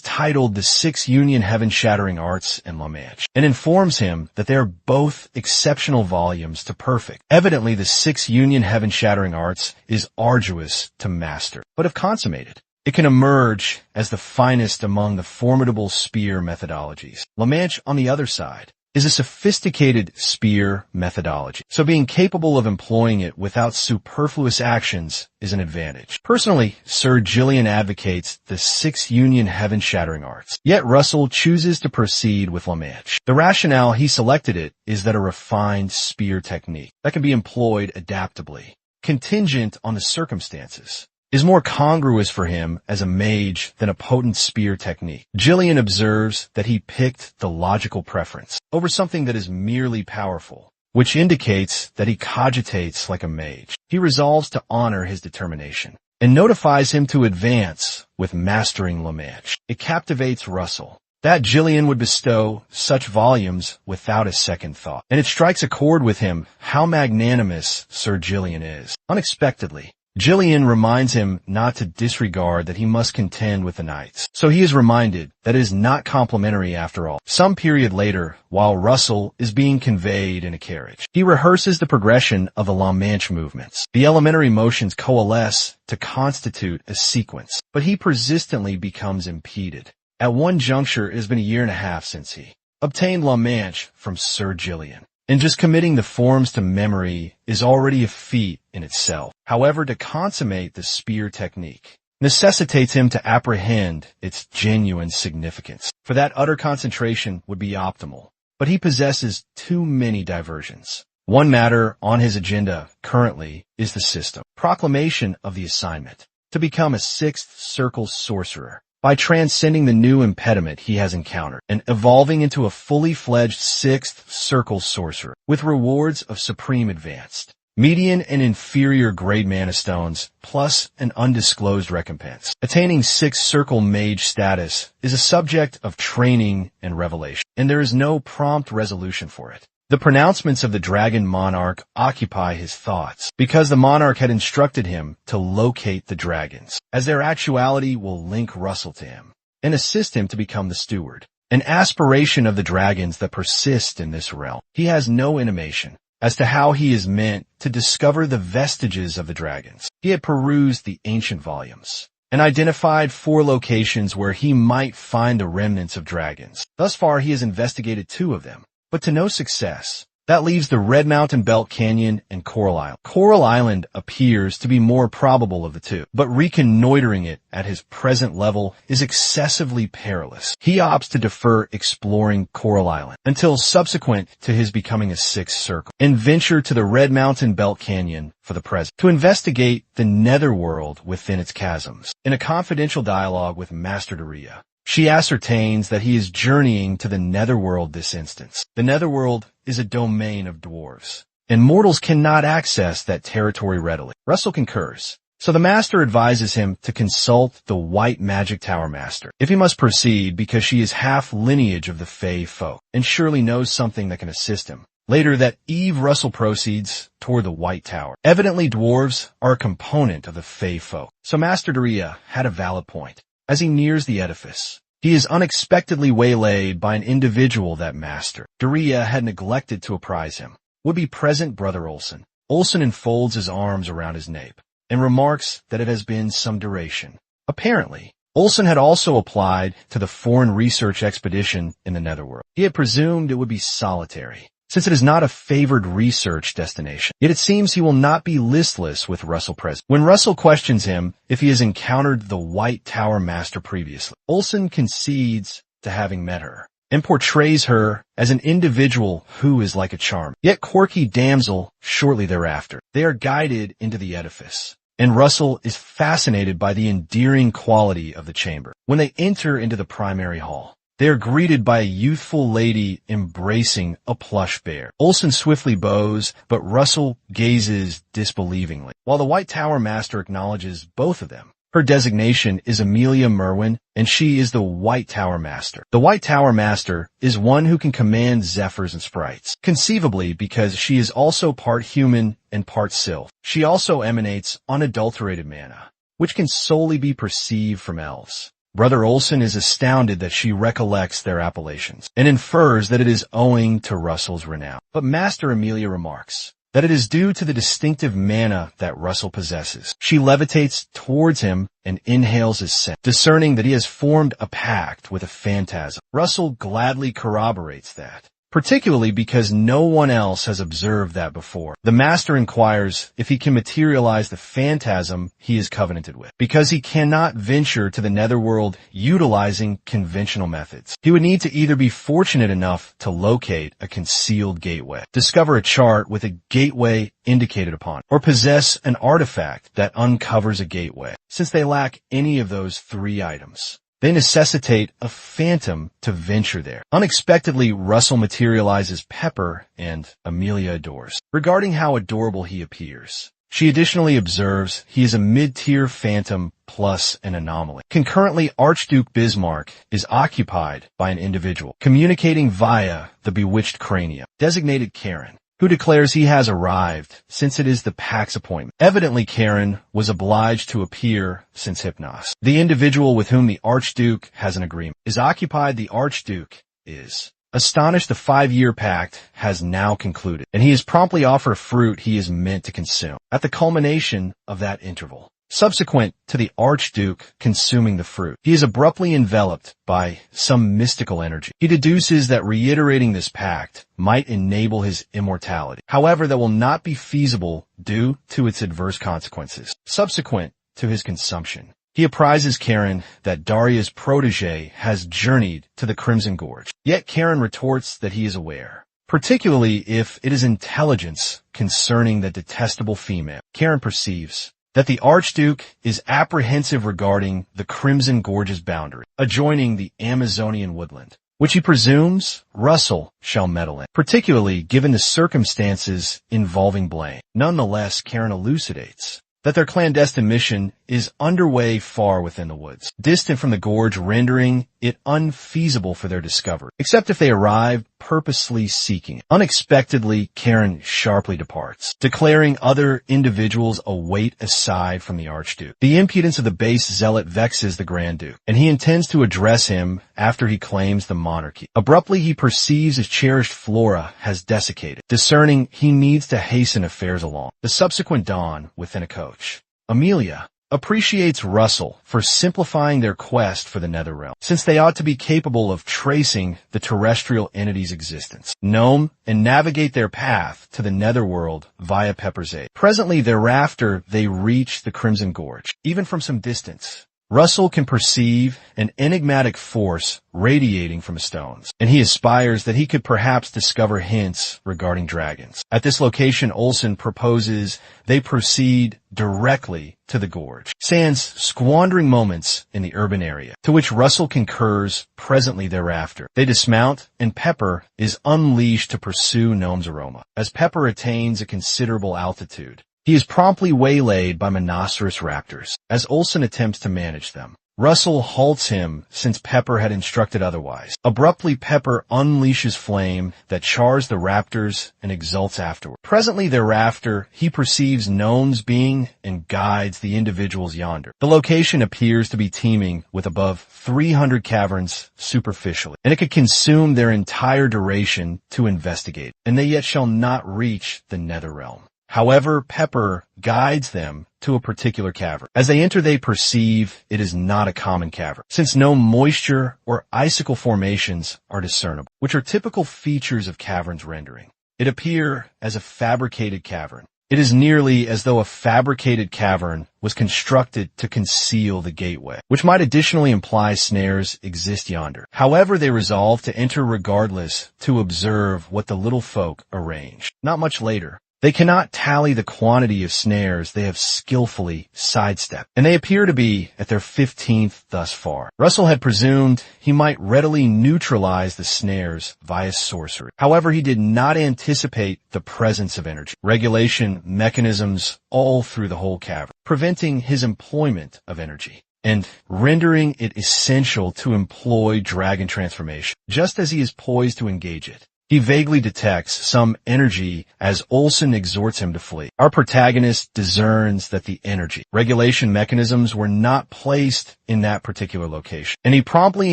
A: titled The 6 Union Heaven-Shattering Arts and La Manche, and informs him that they are both exceptional volumes to perfect. Evidently, the 6 Union Heaven-Shattering Arts is arduous to master, but if consummated, it can emerge as the finest among the formidable spear methodologies. La Manche, on the other side, is a sophisticated spear methodology, so being capable of employing it without superfluous actions is an advantage. Personally, Sir Jillian advocates the 6 Union Heaven-Shattering Arts, yet Russell chooses to proceed with La Manche. The rationale he selected it is that a refined spear technique that can be employed adaptably, contingent on the circumstances, is more congruous for him as a mage than a potent spear technique. Jillian observes that he picked the logical preference over something that is merely powerful, which indicates that he cogitates like a mage. He resolves to honor his determination and notifies him to advance with mastering La Manche. It captivates Russell, that Jillian would bestow such volumes without a second thought. And it strikes a chord with him how magnanimous Sir Jillian is. Unexpectedly, Jillian reminds him not to disregard that he must contend with the knights. So he is reminded that it is not complimentary after all. Some period later, while Russell is being conveyed in a carriage, he rehearses the progression of the La Manche movements. The elementary motions coalesce to constitute a sequence, but he persistently becomes impeded. At one juncture, it has been a year and a half since he obtained La Manche from Sir Jillian. And just committing the forms to memory is already a feat in itself. However, to consummate the spear technique necessitates him to apprehend its genuine significance. For that utter concentration would be optimal, but he possesses too many diversions. One matter on his agenda currently is the system. Proclamation of the assignment to become a sixth circle sorcerer. By transcending the new impediment he has encountered and evolving into a fully fledged sixth circle sorcerer with rewards of supreme advanced, median and inferior grade mana stones plus an undisclosed recompense. Attaining sixth circle mage status is a subject of training and revelation, and there is no prompt resolution for it. The pronouncements of the dragon monarch occupy his thoughts, because the monarch had instructed him to locate the dragons, as their actuality will link Russell to him, and assist him to become the steward. An aspiration of the dragons that persist in this realm. He has no intimation as to how he is meant to discover the vestiges of the dragons. He had perused the ancient volumes and identified 4 locations where he might find the remnants of dragons. Thus far, he has investigated 2 of them, but to no success. That leaves the Red Mountain Belt Canyon and Coral Island. Coral Island appears to be more probable of the 2, but reconnoitering it at his present level is excessively perilous. He opts to defer exploring Coral Island until subsequent to his becoming a sixth circle, and venture to the Red Mountain Belt Canyon for the present to investigate the netherworld within its chasms. In a confidential dialogue with Master Doria, she ascertains that he is journeying to the netherworld this instance. The netherworld is a domain of dwarves, and mortals cannot access that territory readily. Russell concurs, so the master advises him to consult the White Magic Tower Master if he must proceed, because she is half lineage of the Fey folk and surely knows something that can assist him. Later that eve, Russell proceeds toward the White Tower. Evidently, dwarves are a component of the Fey folk, so Master Doria had a valid point. As he nears the edifice, he is unexpectedly waylaid by an individual that Master Doria had neglected to apprise him would be present brother Olsen. Olsen enfolds his arms around his nape and remarks that it has been some duration. Apparently, Olsen had also applied to the foreign research expedition in the netherworld. He had presumed it would be solitary, since it is not a favored research destination. Yet it seems he will not be listless with Russell present. When Russell questions him if he has encountered the White Tower Master previously, Olsen concedes to having met her and portrays her as an individual who is like a charm, yet quirky damsel shortly thereafter. They are guided into the edifice, and Russell is fascinated by the endearing quality of the chamber. When they enter into the primary hall, they are greeted by a youthful lady embracing a plush bear. Olsen swiftly bows, but Russell gazes disbelievingly, while the White Tower Master acknowledges both of them. Her designation is Amelia Merwin, and she is the White Tower Master. The White Tower Master is one who can command zephyrs and sprites, conceivably because she is also part human and part sylph. She also emanates unadulterated mana, which can solely be perceived from elves. Brother Olsen is astounded that she recollects their appellations and infers that it is owing to Russell's renown. But Master Amelia remarks that it is due to the distinctive mana that Russell possesses. She levitates towards him and inhales his scent, discerning that he has formed a pact with a phantasm. Russell gladly corroborates that, particularly because no one else has observed that before. The master inquires if he can materialize the phantasm he is covenanted with, because he cannot venture to the netherworld utilizing conventional methods. He would need to either be fortunate enough to locate a concealed gateway, discover a chart with a gateway indicated upon, or possess an artifact that uncovers a gateway. Since they lack any of those 3 items, they necessitate a phantom to venture there. Unexpectedly, Russell materializes Pepper, and Amelia adores. Regarding how adorable he appears, She additionally observes he is a mid-tier phantom plus an anomaly. Concurrently, Archduke Bismarck is occupied by an individual, communicating via the bewitched cranium, designated Karen, who declares he has arrived since it is the Pax appointment. Evidently, Karen was obliged to appear since Hypnos. The individual with whom the Archduke has an agreement is occupied. The Archduke is astonished the 5-year pact has now concluded, and he is promptly offered a fruit he is meant to consume at the culmination of that interval. Subsequent to the Archduke consuming the fruit, he is abruptly enveloped by some mystical energy. He deduces that reiterating this pact might enable his immortality. However, that will not be feasible due to its adverse consequences. Subsequent to his consumption, he apprises Karen that Daria's protege has journeyed to the Crimson Gorge. Yet Karen retorts that he is aware, particularly if it is intelligence concerning the detestable female. Karen perceives that the Archduke is apprehensive regarding the Crimson Gorge's boundary, adjoining the Amazonian woodland, which he presumes Russell shall meddle in, particularly given the circumstances involving Blaine. Nonetheless, Karen elucidates that their clandestine mission is underway far within the woods, distant from the gorge, rendering it unfeasible for their discovery, except if they arrive purposely seeking it. Unexpectedly, Karen sharply departs, declaring other individuals await aside from the Archduke. The impudence of the base zealot vexes the Grand Duke, and he intends to address him after he claims the monarchy. Abruptly, he perceives his cherished Flora has desiccated, discerning he needs to hasten affairs along. The subsequent dawn within a coach. Amelia appreciates Russell for simplifying their quest for the Netherrealm, since they ought to be capable of tracing the terrestrial entity's existence, know and navigate their path to the Netherworld via Pepper's aid. Presently thereafter, they reach the Crimson Gorge. Even from some distance, Russell can perceive an enigmatic force radiating from the stones, and he aspires that he could perhaps discover hints regarding dragons. At this location, Olsen proposes they proceed directly to the gorge, sans squandering moments in the urban area, to which Russell concurs presently thereafter. They dismount, and Pepper is unleashed to pursue Gnome's aroma. As Pepper attains a considerable altitude, he is promptly waylaid by monocerous raptors. As Olsen attempts to manage them, Russell halts him since Pepper had instructed otherwise. Abruptly, Pepper unleashes flame that chars the raptors and exults afterward. Presently thereafter, he perceives Gnome's being and guides the individuals yonder. The location appears to be teeming with above 300 caverns superficially, and it could consume their entire duration to investigate, and they yet shall not reach the Netherrealm. However, Pepper guides them to a particular cavern. As they enter, they perceive it is not a common cavern, since no moisture or icicle formations are discernible, which are typical features of caverns rendering. It appears as a fabricated cavern. It is nearly as though a fabricated cavern was constructed to conceal the gateway, which might additionally imply snares exist yonder. However, they resolve to enter regardless to observe what the little folk arrange. Not much later, they cannot tally the quantity of snares they have skillfully sidestepped, and they appear to be at their 15th thus far. Russell had presumed he might readily neutralize the snares via sorcery. However, he did not anticipate the presence of energy regulation mechanisms all through the whole cavern, preventing his employment of energy and rendering it essential to employ dragon transformation, just as he is poised to engage it. He vaguely detects some energy as Olsen exhorts him to flee. Our protagonist discerns that the energy regulation mechanisms were not placed in that particular location, and he promptly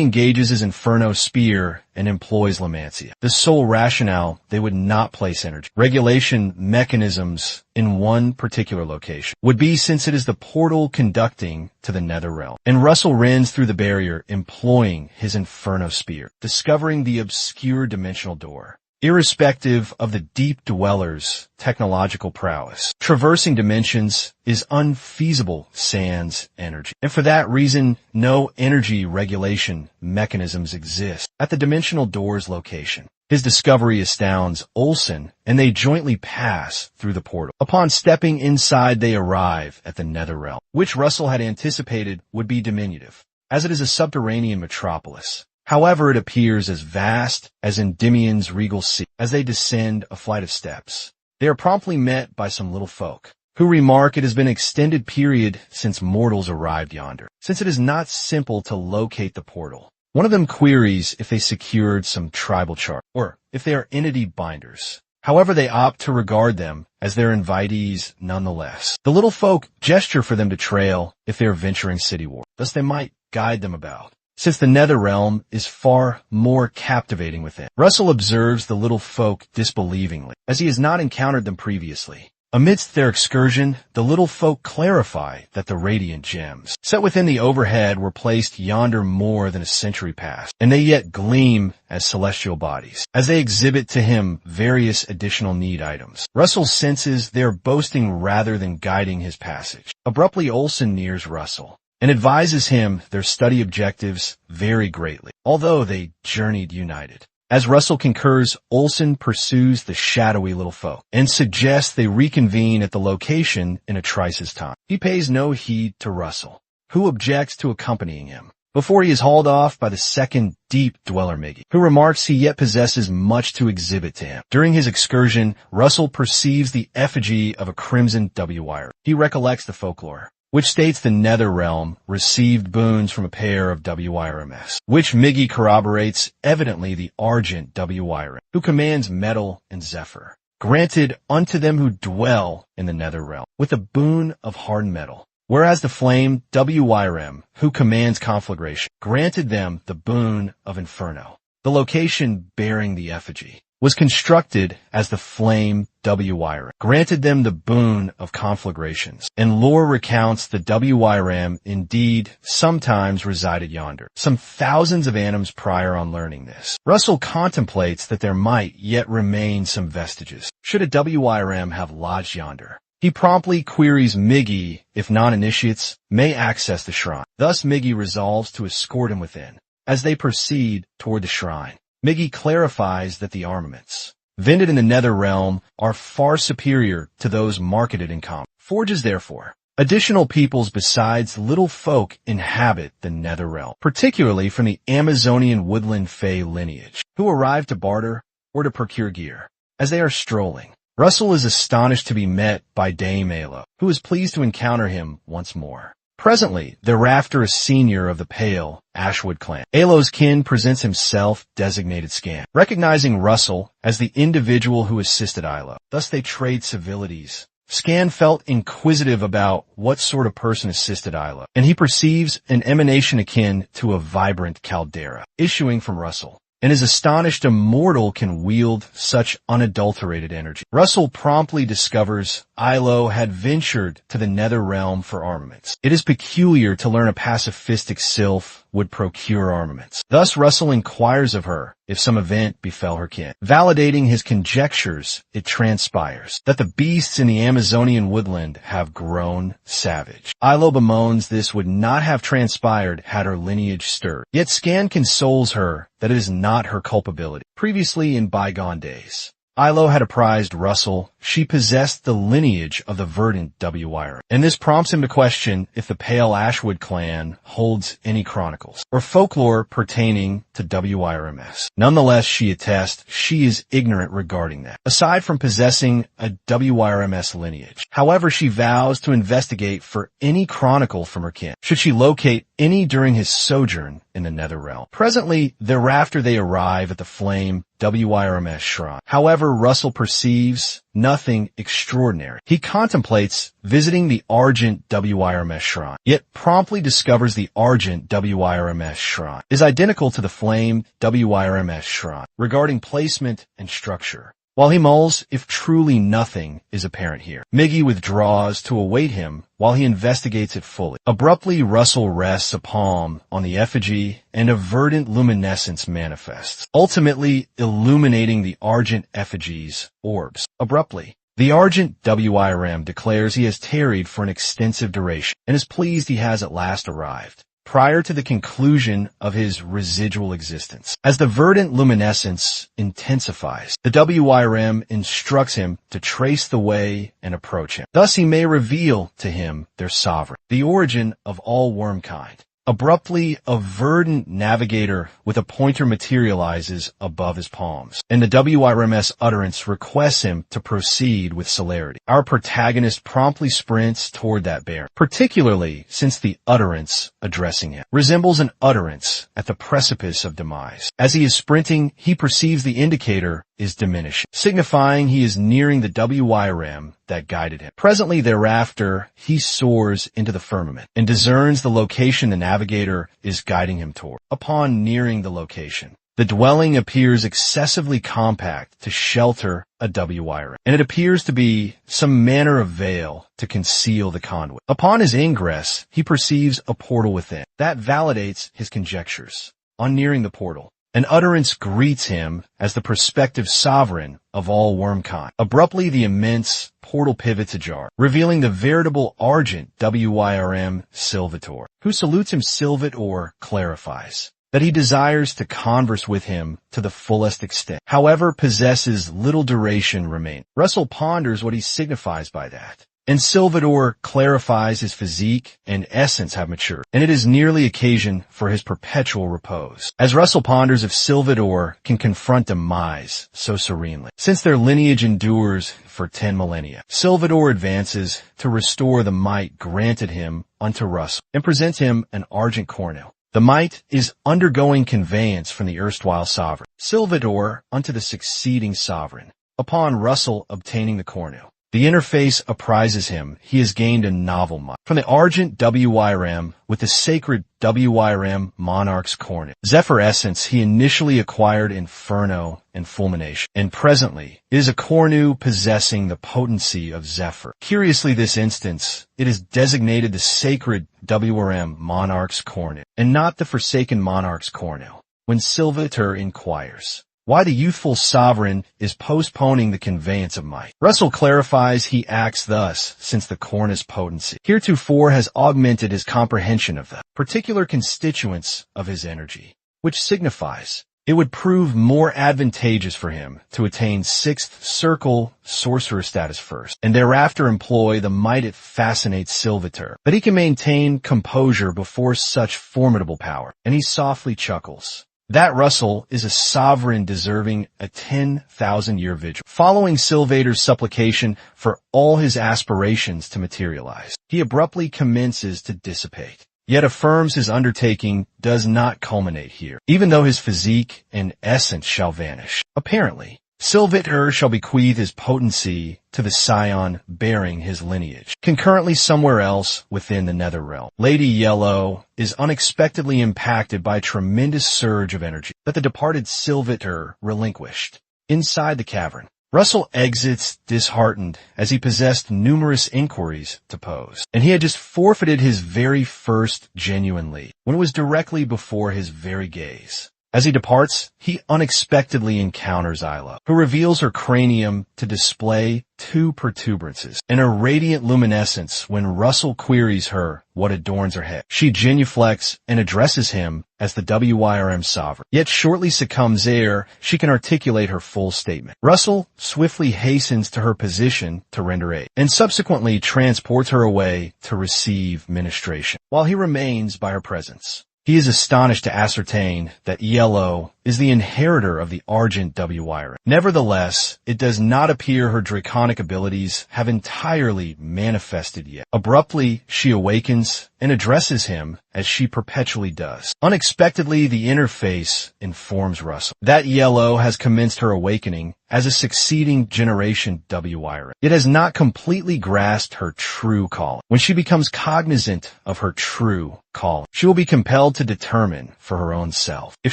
A: engages his Inferno Spear and employs Lamancia. The sole rationale they would not place energy regulation mechanisms in one particular location would be since it is the portal conducting to the Netherrealm. And Russell rends through the barrier employing his Inferno Spear, discovering the obscure dimensional door. Irrespective of the deep dweller's technological prowess, traversing dimensions is unfeasible sans energy. And for that reason, no energy regulation mechanisms exist at the dimensional door's location. His discovery astounds Olsen, and they jointly pass through the portal. Upon stepping inside, they arrive at the Netherrealm, which Russell had anticipated would be diminutive, as it is a subterranean metropolis. However, it appears as vast as Endymion's regal sea. As they descend a flight of steps, they are promptly met by some little folk, who remark it has been an extended period since mortals arrived yonder, since it is not simple to locate the portal. One of them queries if they secured some tribal chart, or if they are entity binders. However, they opt to regard them as their invitees nonetheless. The little folk gesture for them to trail if they are venturing cityward, thus they might guide them about, since the nether realm is far more captivating within. Russell observes the little folk disbelievingly, as he has not encountered them previously. Amidst their excursion, the little folk clarify that the radiant gems set within the overhead were placed yonder more than a century past, and they yet gleam as celestial bodies, as they exhibit to him various additional need items. Russell senses they are boasting rather than guiding his passage. Abruptly, Olsen nears Russell and advises him their study objectives vary greatly, although they journeyed united. As Russell concurs, Olsen pursues the shadowy little folk and suggests they reconvene at the location in a trice's time. He pays no heed to Russell, who objects to accompanying him, before he is hauled off by the second deep dweller Miggy, who remarks he yet possesses much to exhibit to him. During his excursion, Russell perceives the effigy of a crimson W-wire. He recollects the folklore, which states the nether realm received boons from a pair of WYRMS, which Miggy corroborates, evidently the argent WYRM, who commands metal and zephyr, granted unto them who dwell in the nether realm, with a boon of hard metal, whereas the flame WYRM, who commands conflagration, granted them the boon of inferno. The location bearing the effigy was constructed as the flame WYRM, granted them the boon of conflagrations, and lore recounts the WYRM indeed sometimes resided yonder, some thousands of annums prior on learning this. Russell contemplates that there might yet remain some vestiges, should a WYRM have lodged yonder. He promptly queries Miggy if non-initiates may access the shrine. Thus Miggy resolves to escort him within. As they proceed toward the shrine, Miggy clarifies that the armaments vended in the nether realm are far superior to those marketed in common forges. Therefore, additional peoples besides little folk inhabit the nether realm, particularly from the Amazonian woodland fae lineage, who arrive to barter or to procure gear. As they are strolling, Russell is astonished to be met by Dame Yahello, who is pleased to encounter him once more. Presently, thereafter a senior of the pale Ashwood clan. Yahello's kin presents himself designated Scan, recognizing Russell as the individual who assisted Yahello. Thus they trade civilities. Scan felt inquisitive about what sort of person assisted Yahello, and he perceives an emanation akin to a vibrant caldera issuing from Russell, and is astonished a mortal can wield such unadulterated energy. Russell promptly discovers Yahello had ventured to the nether realm for armaments. It is peculiar to learn a pacifistic sylph would procure armaments. Thus Russell inquires of her if some event befell her kin. Validating his conjectures, it transpires that the beasts in the Amazonian woodland have grown savage. Yahello bemoans this would not have transpired had her lineage stirred. Yet Scan consoles her that it is not her culpability. Previously in bygone days, Yahello had apprised Russell she possessed the lineage of the verdant W-wire, and this prompts him to question if the Pale Ashwood clan holds any chronicles or folklore pertaining to WYRMS. Nonetheless, she attests she is ignorant regarding that, aside from possessing a WYRMS lineage. However, she vows to investigate for any chronicle from her kin, should she locate any during his sojourn in the nether realm. Presently, thereafter they arrive at the flame WYRMS shrine. However, Russell perceives nothing extraordinary. He contemplates visiting the Argent WYRMS shrine, yet promptly discovers the Argent WYRMS shrine is identical to the Flame WYRMS shrine regarding placement and structure. While he mulls if truly nothing is apparent here, Miggy withdraws to await him while he investigates it fully. Abruptly, Russell rests a palm on the effigy and a verdant luminescence manifests, ultimately illuminating the argent effigy's orbs. Abruptly, the Argent WYRM declares he has tarried for an extensive duration and is pleased he has at last arrived, prior to the conclusion of his residual existence. As the verdant luminescence intensifies, the WYRM instructs him to trace the way and approach him. Thus he may reveal to him their sovereign, the origin of all wormkind. Abruptly, a verdant navigator with a pointer materializes above his palms, and the WIRM's utterance requests him to proceed with celerity. Our protagonist promptly sprints toward that bear, particularly since the utterance addressing him resembles an utterance at the precipice of demise. As he is sprinting, he perceives the indicator is diminishing, signifying he is nearing the WIRM that guided him. Presently thereafter, he soars into the firmament and discerns the location the navigator is guiding him toward. Upon nearing the location, the dwelling appears excessively compact to shelter a WIRM, and it appears to be some manner of veil to conceal the conduit. Upon his ingress, he perceives a portal within. That validates his conjectures. On nearing the portal, an utterance greets him as the prospective sovereign of all wormkind. Abruptly, the immense portal pivots ajar, revealing the veritable Argent WIRM Silvator, who salutes him. Silvator clarifies that he desires to converse with him to the fullest extent, however possesses little duration remaining. Russell ponders what he signifies by that, and Silvator clarifies his physique and essence have matured, and it is nearly occasion for his perpetual repose. As Russell ponders if Silvator can confront demise so serenely, since their lineage endures for 10 millennia, Silvator advances to restore the might granted him unto Russell, and presents him an argent cornel. The might is undergoing conveyance from the erstwhile sovereign, Silvator, unto the succeeding sovereign. Upon Russell obtaining the cornel, the interface apprises him he has gained a novel might from the Argent WIRM with the sacred WIRM Monarch's cornet. Zephyr essence he initially acquired Inferno and Fulmination, and presently is a cornu possessing the potency of Zephyr. Curiously, this instance, it is designated the sacred WIRM Monarch's cornet, and not the forsaken Monarch's cornel. When Silvator inquires why the youthful sovereign is postponing the conveyance of might, Russell clarifies he acts thus since the cornet's potency heretofore has augmented his comprehension of the particular constituents of his energy, which signifies it would prove more advantageous for him to attain 6th circle sorcerer status first, and thereafter employ the might it fascinates Silvator. But he can maintain composure before such formidable power, and he softly chuckles. That Russell is a sovereign deserving a 10,000-year vigil. Following Silvator's supplication for all his aspirations to materialize, he abruptly commences to dissipate, yet affirms his undertaking does not culminate here, even though his physique and essence shall vanish. Apparently, Silvator shall bequeath his potency to the scion bearing his lineage, concurrently somewhere else within the nether realm. Lady Yahello is unexpectedly impacted by a tremendous surge of energy that the departed Silvator relinquished. Inside the cavern, Russell exits disheartened as he possessed numerous inquiries to pose, and he had just forfeited his very first genuine lead when it was directly before his very gaze. As he departs, he unexpectedly encounters Yahello, who reveals her cranium to display 2 protuberances and a radiant luminescence when Russell queries her what adorns her head. She genuflects and addresses him as the WIRM sovereign, yet shortly succumbs ere she can articulate her full statement. Russell swiftly hastens to her position to render aid, and subsequently transports her away to receive ministration, while he remains by her presence. He is astonished to ascertain that Yahello is the inheritor of the Argent WIRM. Nevertheless, it does not appear her draconic abilities have entirely manifested yet. Abruptly, she awakens and addresses him as she perpetually does. Unexpectedly, the interface informs Russell that Yahello has commenced her awakening as a succeeding generation WIRM. It has not completely grasped her true calling. When she becomes cognizant of her true calling, she will be compelled to determine for her own self if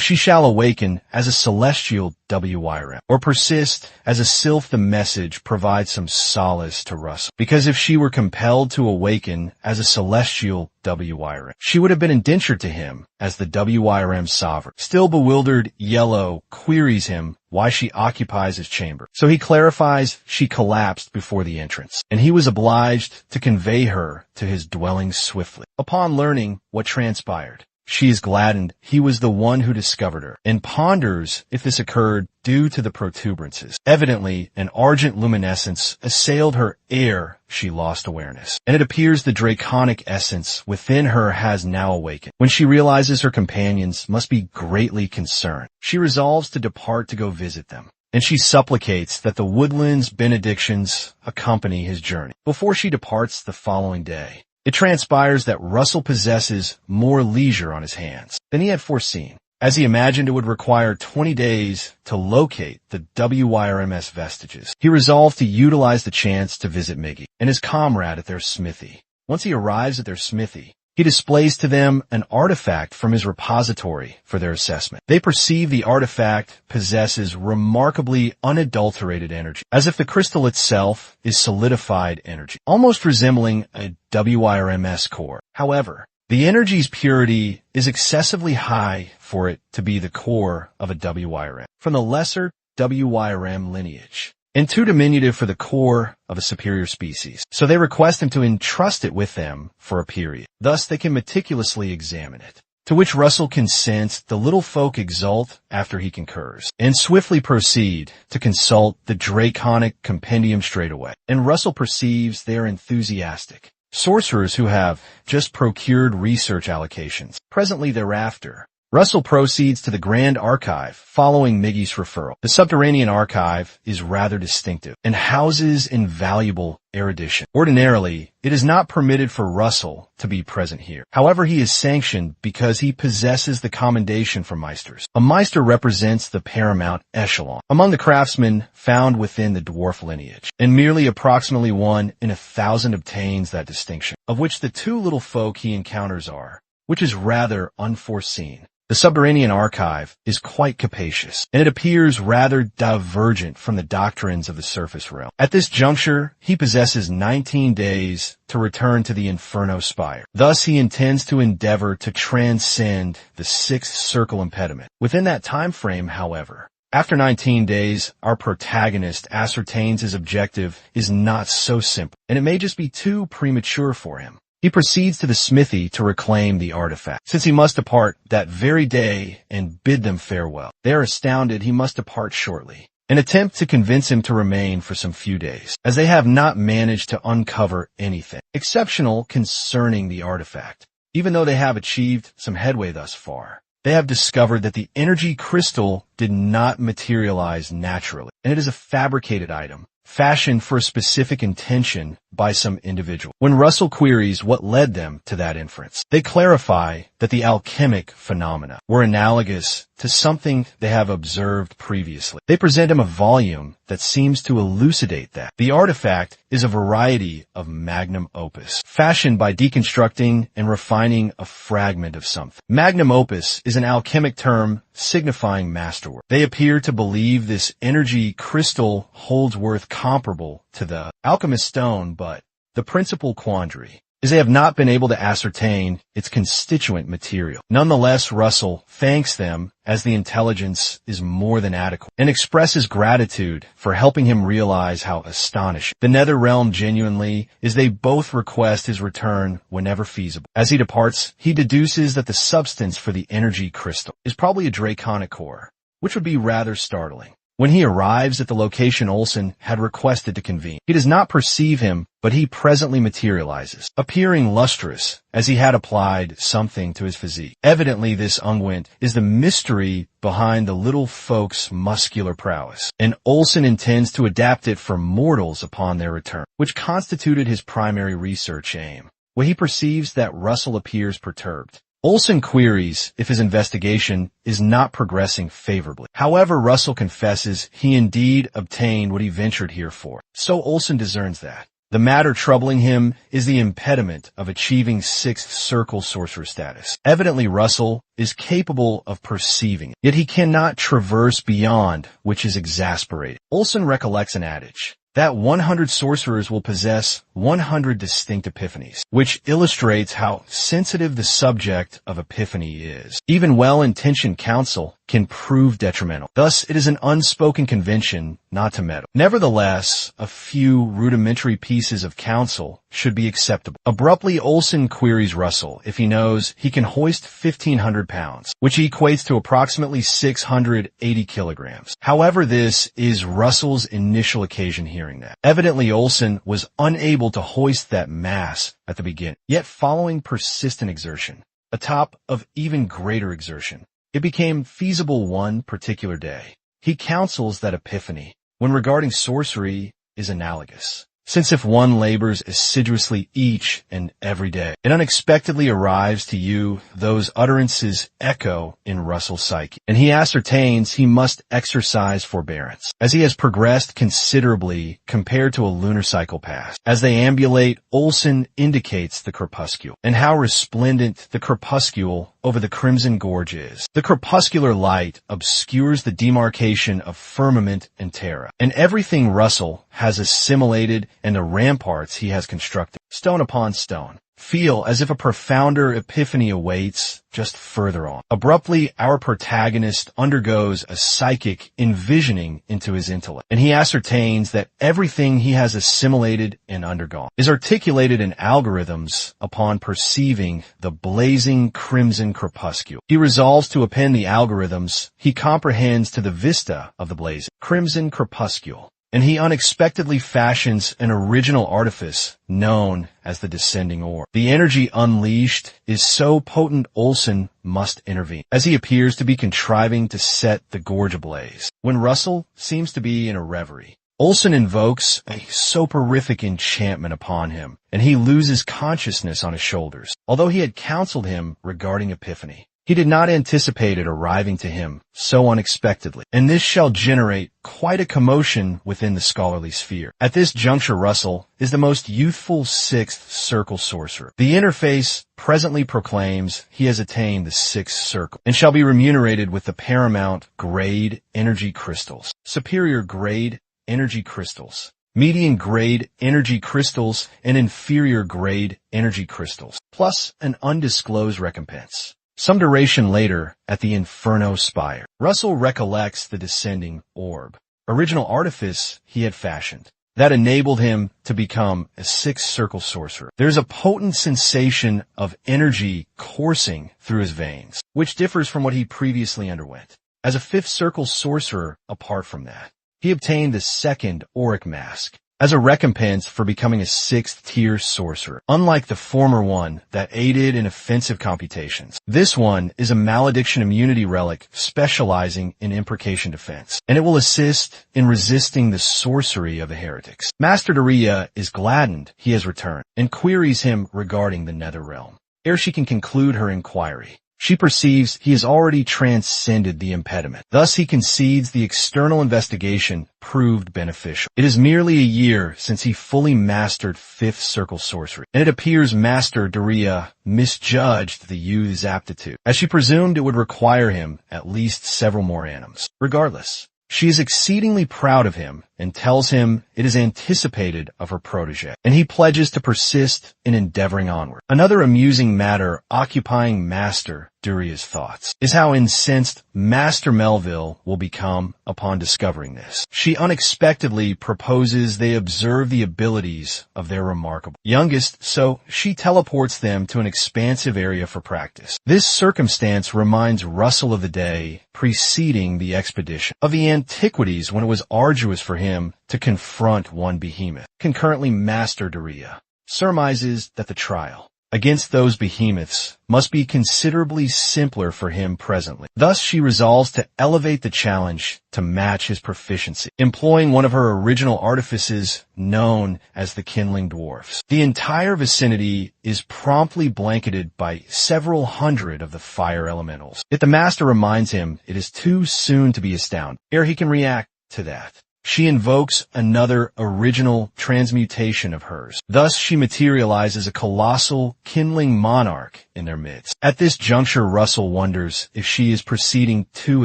A: she shall awaken as a celestial WIRM or persist as a sylph. The message provides some solace to Russell, because if she were compelled to awaken as a celestial WIRM, she would have been indentured to him as the WIRM sovereign. Still bewildered, Yahello queries him why she occupies his chamber. So he clarifies she collapsed before the entrance, and he was obliged to convey her to his dwelling swiftly. Upon learning what transpired, she is gladdened he was the one who discovered her, and ponders if this occurred due to the protuberances. Evidently, an argent luminescence assailed her ere she lost awareness, and it appears the draconic essence within her has now awakened. When she realizes her companions must be greatly concerned, she resolves to depart to go visit them, and she supplicates that the woodland's benedictions accompany his journey. Before she departs the following day, it transpires that Russell possesses more leisure on his hands than he had foreseen, as he imagined it would require 20 days to locate the WYRMS vestiges. He resolved to utilize the chance to visit Miggy and his comrade at their smithy. Once he arrives at their smithy, he displays to them an artifact from his repository for their assessment. They perceive the artifact possesses remarkably unadulterated energy, as if the crystal itself is solidified energy, almost resembling a WYRMS core. However, the energy's purity is excessively high for it to be the core of a WYRM from the lesser WYRM lineage, and too diminutive for the core of a superior species. So they request him to entrust it with them for a period. Thus they can meticulously examine it. To which Russell consents, the little folk exult after he concurs, and swiftly proceed to consult the draconic compendium straightaway. And Russell perceives they are enthusiastic sorcerers who have just procured research allocations. Presently thereafter, Russell proceeds to the Grand Archive following Miggy's referral. The subterranean archive is rather distinctive and houses invaluable erudition. Ordinarily, it is not permitted for Russell to be present here. However, he is sanctioned because he possesses the commendation from Meisters. A Meister represents the paramount echelon among the craftsmen found within the dwarf lineage, and merely approximately 1 in 1,000 obtains that distinction, of which the 2 little folk he encounters are, which is rather unforeseen. The subterranean archive is quite capacious, and it appears rather divergent from the doctrines of the surface realm. At this juncture, he possesses 19 days to return to the Inferno Spire. Thus, he intends to endeavor to transcend the 6th circle impediment. Within that time frame, however, after 19 days, our protagonist ascertains his objective is not so simple, and it may just be too premature for him. He proceeds to the smithy to reclaim the artifact, since he must depart that very day and bid them farewell. They are astounded he must depart shortly, and attempt to convince him to remain for some few days, as they have not managed to uncover anything exceptional concerning the artifact. Even though they have achieved some headway thus far, they have discovered that the energy crystal did not materialize naturally, and it is a fabricated item, fashioned for a specific intention by some individual. When Russell queries what led them to that inference, they clarify that the alchemic phenomena were analogous to something they have observed previously. They present him a volume that seems to elucidate that. The artifact is a variety of magnum opus, fashioned by deconstructing and refining a fragment of something. Magnum opus is an alchemic term signifying masterwork. They appear to believe this energy crystal holds worth comparable to the alchemist's stone, but the principal quandary is they have not been able to ascertain its constituent material. Nonetheless, Russell thanks them as the intelligence is more than adequate, and expresses gratitude for helping him realize how astonishing the nether realm genuinely is. They both request his return whenever feasible. As he departs, he deduces that the substance for the energy crystal is probably a draconic core, which would be rather startling. When he arrives at the location Olsen had requested to convene, he does not perceive him, but he presently materializes, appearing lustrous as he had applied something to his physique. Evidently, this unguent is the mystery behind the little folk's muscular prowess, and Olsen intends to adapt it for mortals upon their return, which constituted his primary research aim. When he perceives that Russell appears perturbed, Olsen queries if his investigation is not progressing favorably. However, Russell confesses he indeed obtained what he ventured here for. So Olsen discerns that the matter troubling him is the impediment of achieving 6th circle sorcerer status. Evidently, Russell is capable of perceiving it, yet he cannot traverse beyond, which is exasperating. Olsen recollects an adage that 100 sorcerers will possess 100 distinct epiphanies, which illustrates how sensitive the subject of epiphany is. Even well-intentioned counsel can prove detrimental. Thus, it is an unspoken convention not to meddle. Nevertheless, a few rudimentary pieces of counsel should be acceptable. Abruptly, Olsen queries Russell if he knows he can hoist 1,500 pounds, which equates to approximately 680 kilograms. However, this is Russell's initial occasion hearing that. Evidently, Olsen was unable to hoist that mass at the beginning. Yet following persistent exertion, atop of even greater exertion, it became feasible one particular day. He counsels that epiphany, when regarding sorcery, is analogous. Since if one labors assiduously each and every day, it unexpectedly arrives to you, those utterances echo in Russell's psyche, and he ascertains he must exercise forbearance. As he has progressed considerably compared to a lunar cycle past, as they ambulate, Olsen indicates the crepuscule, and how resplendent the crepuscule over the crimson gorge is. The crepuscular light obscures the demarcation of firmament and terra, and everything Russell has assimilated and the ramparts he has constructed, stone upon stone, feel as if a profounder epiphany awaits just further on. Abruptly, our protagonist undergoes a psychic envisioning into his intellect, and he ascertains that everything he has assimilated and undergone is articulated in algorithms upon perceiving the blazing crimson crepuscule. He resolves to append the algorithms he comprehends to the vista of the blazing crimson crepuscule, and he unexpectedly fashions an original artifice known as the descending orb. The energy unleashed is so potent Olsen must intervene, as he appears to be contriving to set the gorge ablaze. When Russell seems to be in a reverie, Olsen invokes a soporific enchantment upon him, and he loses consciousness on his shoulders. Although he had counseled him regarding epiphany, he did not anticipate it arriving to him so unexpectedly, and this shall generate quite a commotion within the scholarly sphere. At this juncture, Russell is the most youthful sixth circle sorcerer. The interface presently proclaims he has attained the sixth circle, and shall be remunerated with the paramount grade energy crystals, superior grade energy crystals, median grade energy crystals, and inferior grade energy crystals, plus an undisclosed recompense. Some duration later, at the Inferno Spire, Russell recollects the descending orb, original artifice he had fashioned, that enabled him to become a sixth circle sorcerer. There's a potent sensation of energy coursing through his veins, which differs from what he previously underwent. As a fifth circle sorcerer, apart from that, he obtained the second auric mask, as a recompense for becoming a sixth-tier sorcerer. Unlike the former one that aided in offensive computations, this one is a malediction immunity relic specializing in imprecation defense, and it will assist in resisting the sorcery of the heretics. Master Daria is gladdened he has returned, and queries him regarding the nether realm. Ere she can conclude her inquiry, she perceives he has already transcended the impediment. Thus he concedes the external investigation proved beneficial. It is merely a year since he fully mastered fifth circle sorcery, and it appears Master Daria misjudged the youth's aptitude, as she presumed it would require him at least several more annums. Regardless, she is exceedingly proud of him and tells him it is anticipated of her protege, and he pledges to persist in endeavoring onward. Another amusing matter occupying Master Daria's thoughts is how incensed Master Melville will become upon discovering this. She unexpectedly proposes they observe the abilities of their remarkable youngest, so she teleports them to an expansive area for practice. This circumstance reminds Russell of the day preceding the expedition, of the antiquities when it was arduous for him to confront one behemoth. Concurrently, Master Daria surmises that the trial against those behemoths must be considerably simpler for him presently. Thus she resolves to elevate the challenge to match his proficiency, employing one of her original artifices known as the kindling dwarfs. The entire vicinity is promptly blanketed by several hundred of the fire elementals. Yet the master reminds him it is too soon to be astounded. Ere he can react to that, she invokes another original transmutation of hers. Thus she materializes a colossal kindling monarch in their midst. At this juncture, Russell wonders if she is proceeding too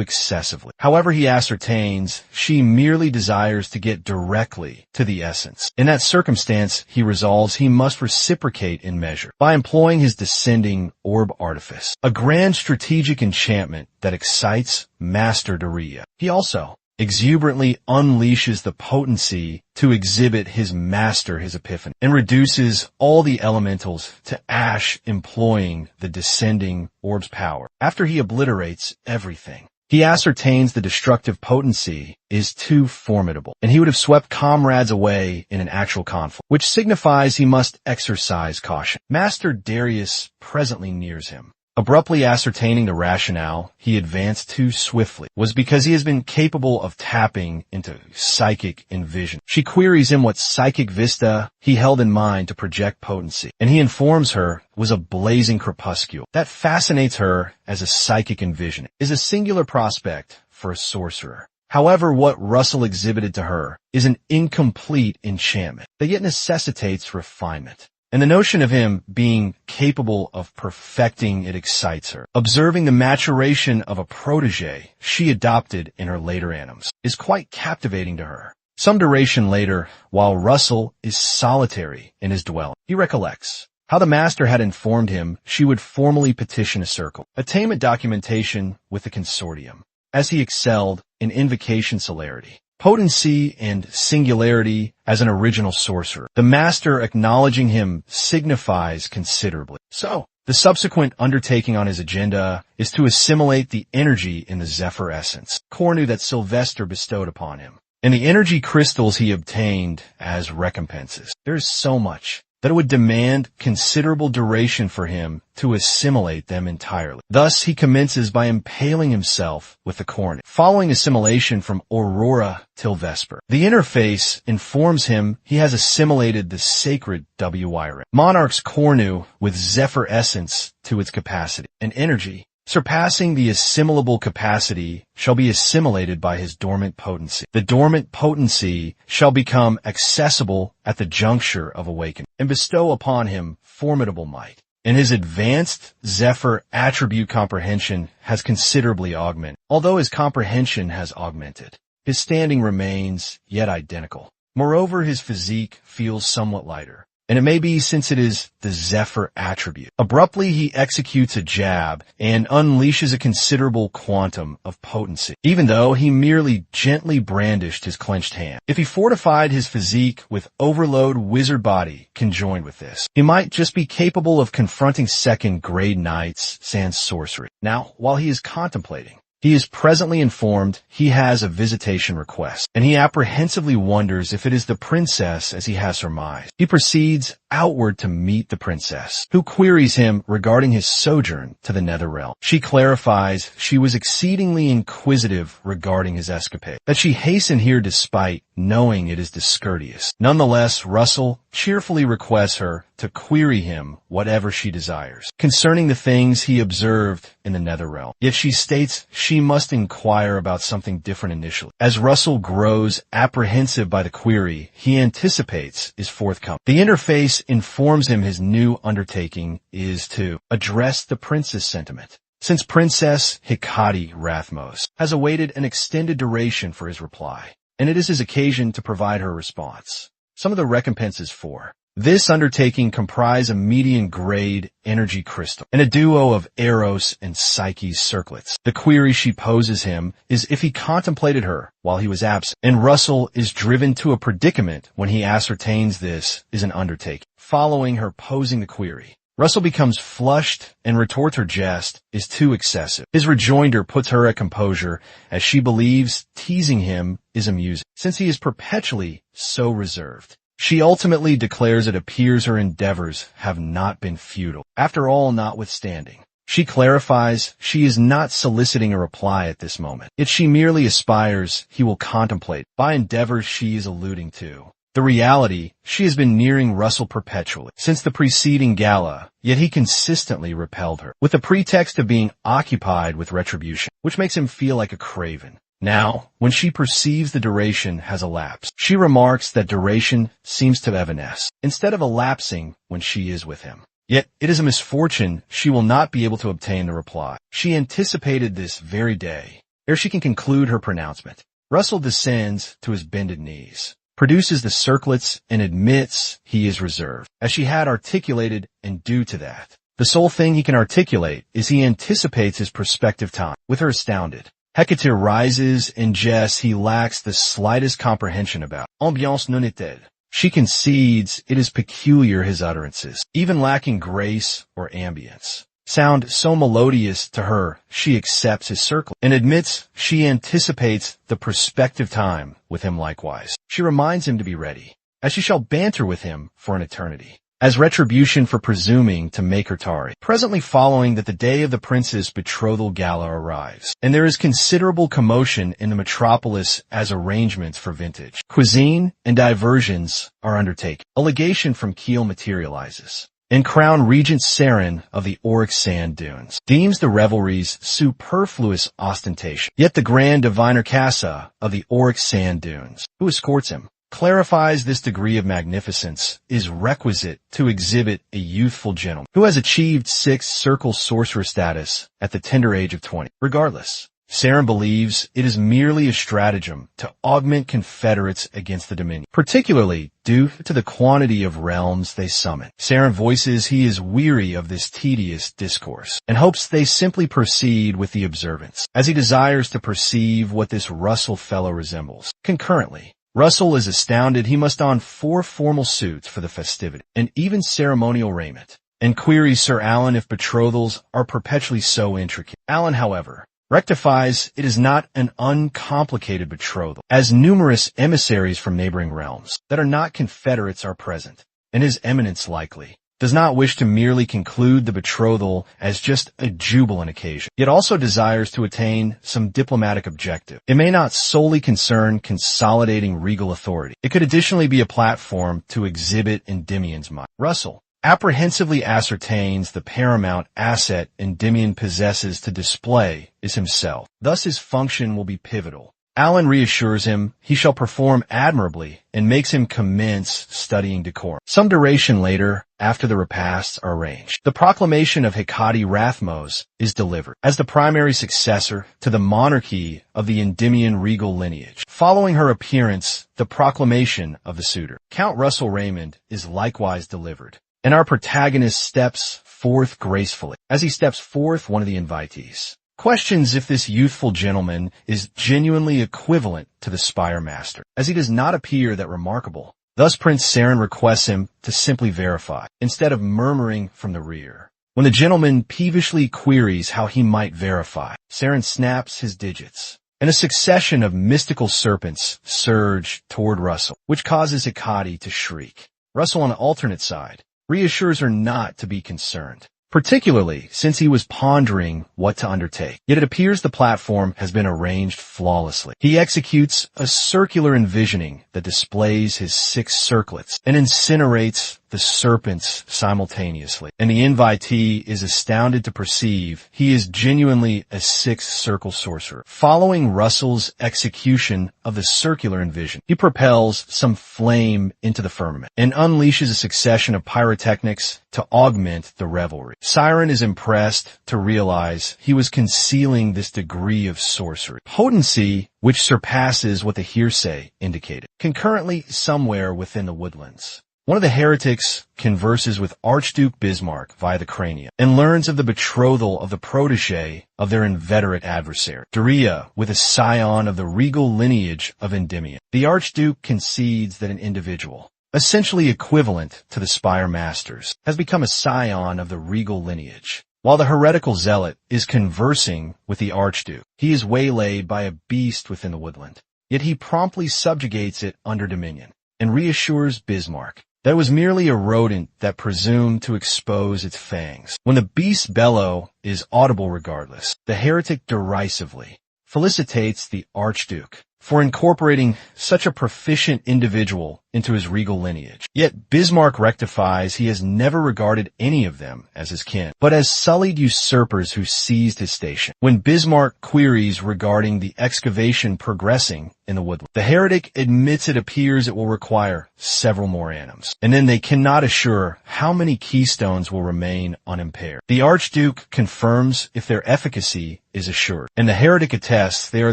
A: excessively. However, he ascertains she merely desires to get directly to the essence. In that circumstance, he resolves he must reciprocate in measure by employing his descending orb artifice, a grand strategic enchantment that excites Master Daria. He also exuberantly unleashes the potency to exhibit his master his epiphany, and reduces all the elementals to ash, employing the descending orb's power. After he obliterates everything, he ascertains the destructive potency is too formidable, and he would have swept comrades away in an actual conflict, which signifies he must exercise caution. Master Darius presently nears him. Abruptly ascertaining the rationale he advanced too swiftly was because he has been capable of tapping into psychic envision. She queries him what psychic vista he held in mind to project potency, and he informs her was a blazing crepuscule. That fascinates her as a psychic envisioning is a singular prospect for a sorcerer. However, what Russell exhibited to her is an incomplete enchantment that yet necessitates refinement. And the notion of him being capable of perfecting it excites her. Observing the maturation of a protege she adopted in her later anims is quite captivating to her. Some duration later, while Russell is solitary in his dwelling, he recollects how the master had informed him she would formally petition a circle, attainment documentation with the consortium, as he excelled in invocation celerity, potency, and singularity as an original sorcerer. The master acknowledging him signifies considerably. So, the subsequent undertaking on his agenda is to assimilate the energy in the Zephyr essence, Cornu that Sylvester bestowed upon him, and the energy crystals he obtained as recompenses. There is so much that it would demand considerable duration for him to assimilate them entirely. Thus, he commences by impaling himself with the cornet, following assimilation from Aurora till Vesper. The interface informs him he has assimilated the sacred WI Monarch's Cornu with Zephyr essence to its capacity, and energy surpassing the assimilable capacity shall be assimilated by his dormant potency. The dormant potency shall become accessible at the juncture of awakening, and bestow upon him formidable might. And his advanced Zephyr attribute comprehension has considerably augmented. Although his comprehension has augmented, his standing remains yet identical. Moreover, his physique feels somewhat lighter, and it may be since it is the Zephyr attribute. Abruptly, he executes a jab and unleashes a considerable quantum of potency, even though he merely gently brandished his clenched hand. If he fortified his physique with overload wizard body conjoined with this, he might just be capable of confronting second-grade knights sans sorcery. Now, while he is contemplating, he is presently informed he has a visitation request, and he apprehensively wonders if it is the princess as he has surmised. He proceeds outward to meet the princess, who queries him regarding his sojourn to the nether realm. She clarifies she was exceedingly inquisitive regarding his escapade, that she hastened here despite knowing it is discourteous. Nonetheless, Russell cheerfully requests her to query him whatever she desires concerning the things he observed in the nether realm. Yet she states she must inquire about something different initially. As Russell grows apprehensive by the query he anticipates is forthcoming, the interface informs him his new undertaking is to address the princess sentiment, since Princess Hikati Rathmos has awaited an extended duration for his reply, and it is his occasion to provide her response. Some of the recompenses for this undertaking comprise a median-grade energy crystal and a duo of Eros and Psyche's circlets. The query she poses him is if he contemplated her while he was absent, and Russell is driven to a predicament when he ascertains this is an undertaking. Following her posing the query, Russell becomes flushed and retorts her jest is too excessive. His rejoinder puts her at composure as she believes teasing him is amusing, since he is perpetually so reserved. She ultimately declares it appears her endeavors have not been futile. After all, notwithstanding, she clarifies she is not soliciting a reply at this moment, yet she merely aspires he will contemplate. By endeavors she is alluding to the reality she has been nearing Russell perpetually since the preceding gala, yet he consistently repelled her, with the pretext of being occupied with retribution, which makes him feel like a craven. Now, when she perceives the duration has elapsed, she remarks that duration seems to evanesce, instead of elapsing when she is with him. Yet, it is a misfortune she will not be able to obtain the reply. She anticipated this very day, ere she can conclude her pronouncement. Russell descends to his bended knees, produces the circlets, and admits he is reserved, as she had articulated, and due to that, the sole thing he can articulate is he anticipates his prospective time. With her astounded, Hecate rises and jests he lacks the slightest comprehension about. Ambiance non est-elle. She concedes it is peculiar his utterances, even lacking grace or ambience, sound so melodious to her she accepts his circle, and admits she anticipates the prospective time with him likewise. She reminds him to be ready, as she shall banter with him for an eternity, as retribution for presuming to make her tarry. Presently following that the day of the prince's betrothal gala arrives, and there is considerable commotion in the metropolis as arrangements for vintage, cuisine, and diversions are undertaken. A legation from Kiel materializes, and Crown Regent Saren of the Auric Sand Dunes deems the revelries superfluous ostentation. Yet the Grand Diviner Casa of the Auric Sand Dunes, who escorts him, clarifies this degree of magnificence is requisite to exhibit a youthful gentleman who has achieved sixth circle sorcerer status at the tender age of 20. Regardless, Saren believes it is merely a stratagem to augment confederates against the Dominion, particularly due to the quantity of realms they summon. Saren voices he is weary of this tedious discourse and hopes they simply proceed with the observance, as he desires to perceive what this Russell fellow resembles. Concurrently, Russell is astounded he must don 4 formal suits for the festivity, and even ceremonial raiment, and queries Sir Alan if betrothals are perpetually so intricate. Alan, however, rectifies it is not an uncomplicated betrothal, as numerous emissaries from neighboring realms that are not confederates are present, and His Eminence likely does not wish to merely conclude the betrothal as just a jubilant occasion, yet also desires to attain some diplomatic objective. It may not solely concern consolidating regal authority. It could additionally be a platform to exhibit Endymion's mind. Russell apprehensively ascertains the paramount asset Endymion possesses to display is himself. Thus his function will be pivotal. Alan reassures him he shall perform admirably and makes him commence studying decorum. Some duration later, after the repasts are arranged, the proclamation of Hecate Rathmos is delivered as the primary successor to the monarchy of the Endymion regal lineage. Following her appearance, the proclamation of the suitor, Count Russell Raymond, is likewise delivered, and our protagonist steps forth gracefully. As he steps forth, one of the invitees questions if this youthful gentleman is genuinely equivalent to the Spire Master, as he does not appear that remarkable. Thus Prince Saren requests him to simply verify, instead of murmuring from the rear. When the gentleman peevishly queries how he might verify, Saren snaps his digits, and a succession of mystical serpents surge toward Russell, which causes Hecate to shriek. Russell, on the alternate side, reassures her not to be concerned, particularly since he was pondering what to undertake. Yet it appears the platform has been arranged flawlessly. He executes a circular envisioning that displays his 6 circlets and incinerates the serpents simultaneously, and the invitee is astounded to perceive he is genuinely a 6th circle sorcerer. Following Russell's execution of the circular envision, he propels some flame into the firmament and unleashes a succession of pyrotechnics to augment the revelry. Siren is impressed to realize he was concealing this degree of sorcery, potency which surpasses what the hearsay indicated. Concurrently, somewhere within the woodlands, one of the heretics converses with Archduke Bismarck via the cranium and learns of the betrothal of the protege of their inveterate adversary, Doria, with a scion of the regal lineage of Endymion. The Archduke concedes that an individual, essentially equivalent to the Spire Masters, has become a scion of the regal lineage. While the heretical zealot is conversing with the Archduke, he is waylaid by a beast within the woodland. Yet he promptly subjugates it under dominion and reassures Bismarck that it was merely a rodent that presumed to expose its fangs. When the beast's bellow is audible regardless, the heretic derisively felicitates the Archduke for incorporating such a proficient individual into his regal lineage. Yet Bismarck rectifies he has never regarded any of them as his kin, but as sullied usurpers who seized his station. When Bismarck queries regarding the excavation progressing in the woodland, the heretic admits it appears it will require several more annums, and then they cannot assure how many keystones will remain unimpaired. The Archduke confirms if their efficacy is assured, and the heretic attests they are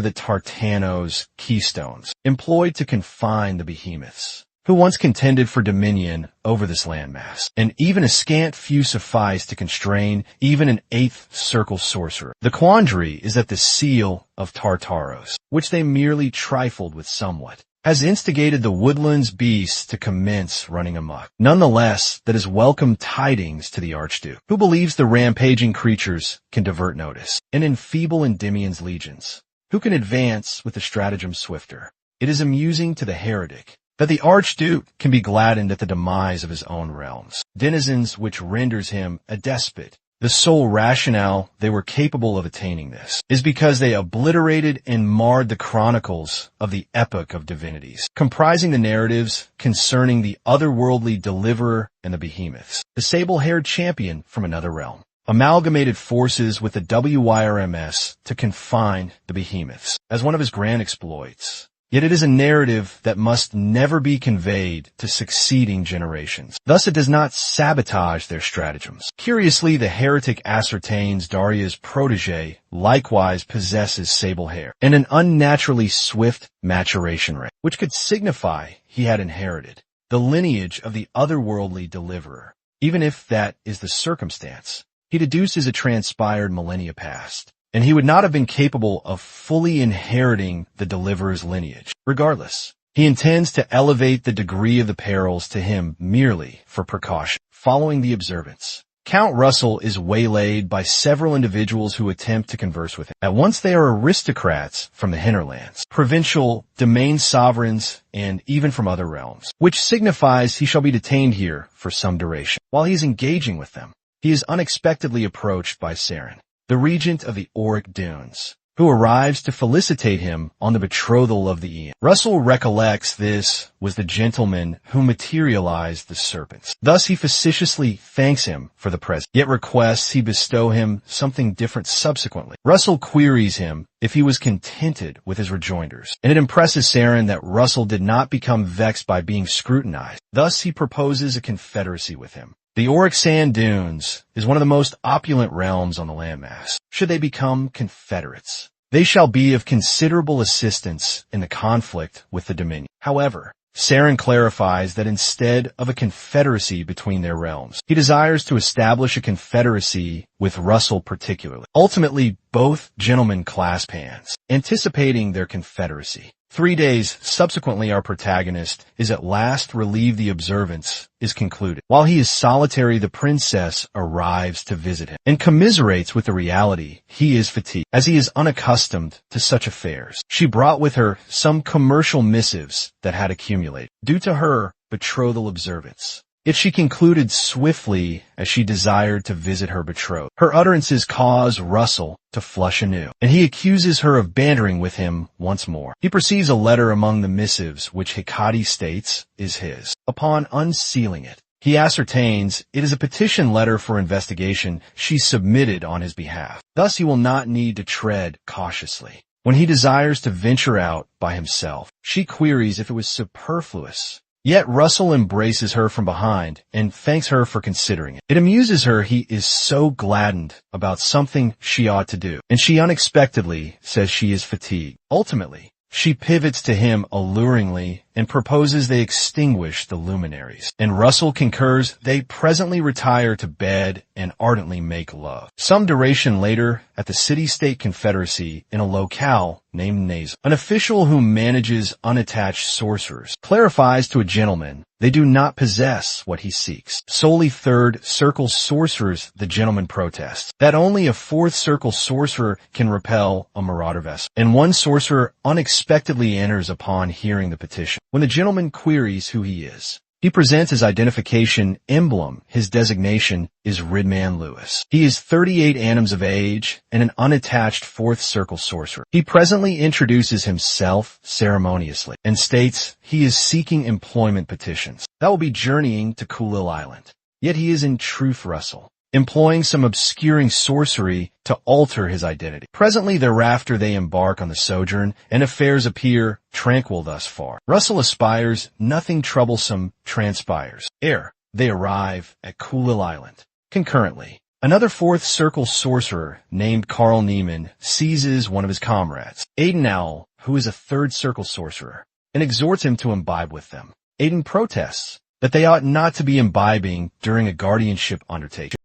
A: the Tartano's keystones, employed to confine the behemoths. who once contended for dominion over this landmass, and even a scant few suffice to constrain even an eighth circle sorcerer. The quandary is that the seal of Tartaros, which they merely trifled with somewhat, has instigated the woodlands beasts to commence running amok. Nonetheless, that is welcome tidings to the Archduke, who believes the rampaging creatures can divert notice, and enfeeble Endymion's legions, who can advance with the stratagem swifter. It is amusing to the heretic that the Archduke can be gladdened at the demise of his own realms, denizens which renders him a despot. The sole rationale they were capable of attaining this is because they obliterated and marred the chronicles of the epoch of divinities, comprising the narratives concerning the otherworldly deliverer and the behemoths, the sable-haired champion from another realm, amalgamated forces with the WYRMS to confine the behemoths as one of his grand exploits. Yet it is a narrative that must never be conveyed to succeeding generations. Thus it does not sabotage their stratagems. Curiously, the heretic ascertains Daria's protege likewise possesses sable hair and an unnaturally swift maturation rate, which could signify he had inherited the lineage of the otherworldly deliverer. Even if that is the circumstance, he deduces a transpired millennia past, and he would not have been capable of fully inheriting the deliverer's lineage. Regardless, he intends to elevate the degree of the perils to him merely for precaution. Following the observance, Count Russell is waylaid by several individuals who attempt to converse with him. At once they are aristocrats from the hinterlands, provincial, domain sovereigns, and even from other realms, which signifies he shall be detained here for some duration. While he is engaging with them, he is unexpectedly approached by Saren, the regent of the Auric Dunes, who arrives to felicitate him on the betrothal of the Aeon. Russell recollects this was the gentleman who materialized the serpents. Thus he facetiously thanks him for the present, yet requests he bestow him something different subsequently. Russell queries him if he was contented with his rejoinders, and it impresses Saren that Russell did not become vexed by being scrutinized. Thus he proposes a confederacy with him. The Auric Sand Dunes is one of the most opulent realms on the landmass. Should they become confederates, they shall be of considerable assistance in the conflict with the Dominion. However, Saren clarifies that instead of a confederacy between their realms, he desires to establish a confederacy with Russell particularly. Ultimately, both gentlemen clasp hands, anticipating their confederacy. 3 days subsequently, our protagonist is at last relieved. The observance is concluded. While he is solitary, the princess arrives to visit him and commiserates with the reality he is fatigued, as he is unaccustomed to such affairs. She brought with her some commercial missives that had accumulated due to her betrothal observance. Yet she concluded swiftly as she desired to visit her betrothed. Her utterances cause Russell to flush anew, and he accuses her of bantering with him once more. He perceives a letter among the missives which Hecate states is his. Upon unsealing it, he ascertains it is a petition letter for investigation she submitted on his behalf. Thus he will not need to tread cautiously when he desires to venture out by himself. She queries if it was superfluous. Yet Russell embraces her from behind and thanks her for considering it. It amuses her he is so gladdened about something she ought to do, and she unexpectedly says she is fatigued. Ultimately, she pivots to him alluringly and proposes they extinguish the luminaries, and Russell concurs. They presently retire to bed and ardently make love. Some duration later, at the city-state confederacy in a locale named Nasal, an official who manages unattached sorcerers clarifies to a gentleman they do not possess what he seeks. Solely third circle sorcerers, the gentleman protests that only a fourth circle sorcerer can repel a marauder vessel, and one sorcerer unexpectedly enters upon hearing the petition. When the gentleman queries who he is, he presents his identification emblem. His designation is Ridman Lewis. He is 38 annums of age and an unattached fourth circle sorcerer. He presently introduces himself ceremoniously and states he is seeking employment petitions that will be journeying to Kulil Island. Yet he is in truth Russell, employing some obscuring sorcery to alter his identity. Presently thereafter they embark on the sojourn, and affairs appear tranquil thus far. Russell aspires, nothing troublesome transpires, ere they arrive at Kulil Island. Concurrently, another fourth circle sorcerer named Carl Neiman seizes one of his comrades, Aiden Owl, who is a third circle sorcerer, and exhorts him to imbibe with them. Aiden protests that they ought not to be imbibing during a guardianship undertaking,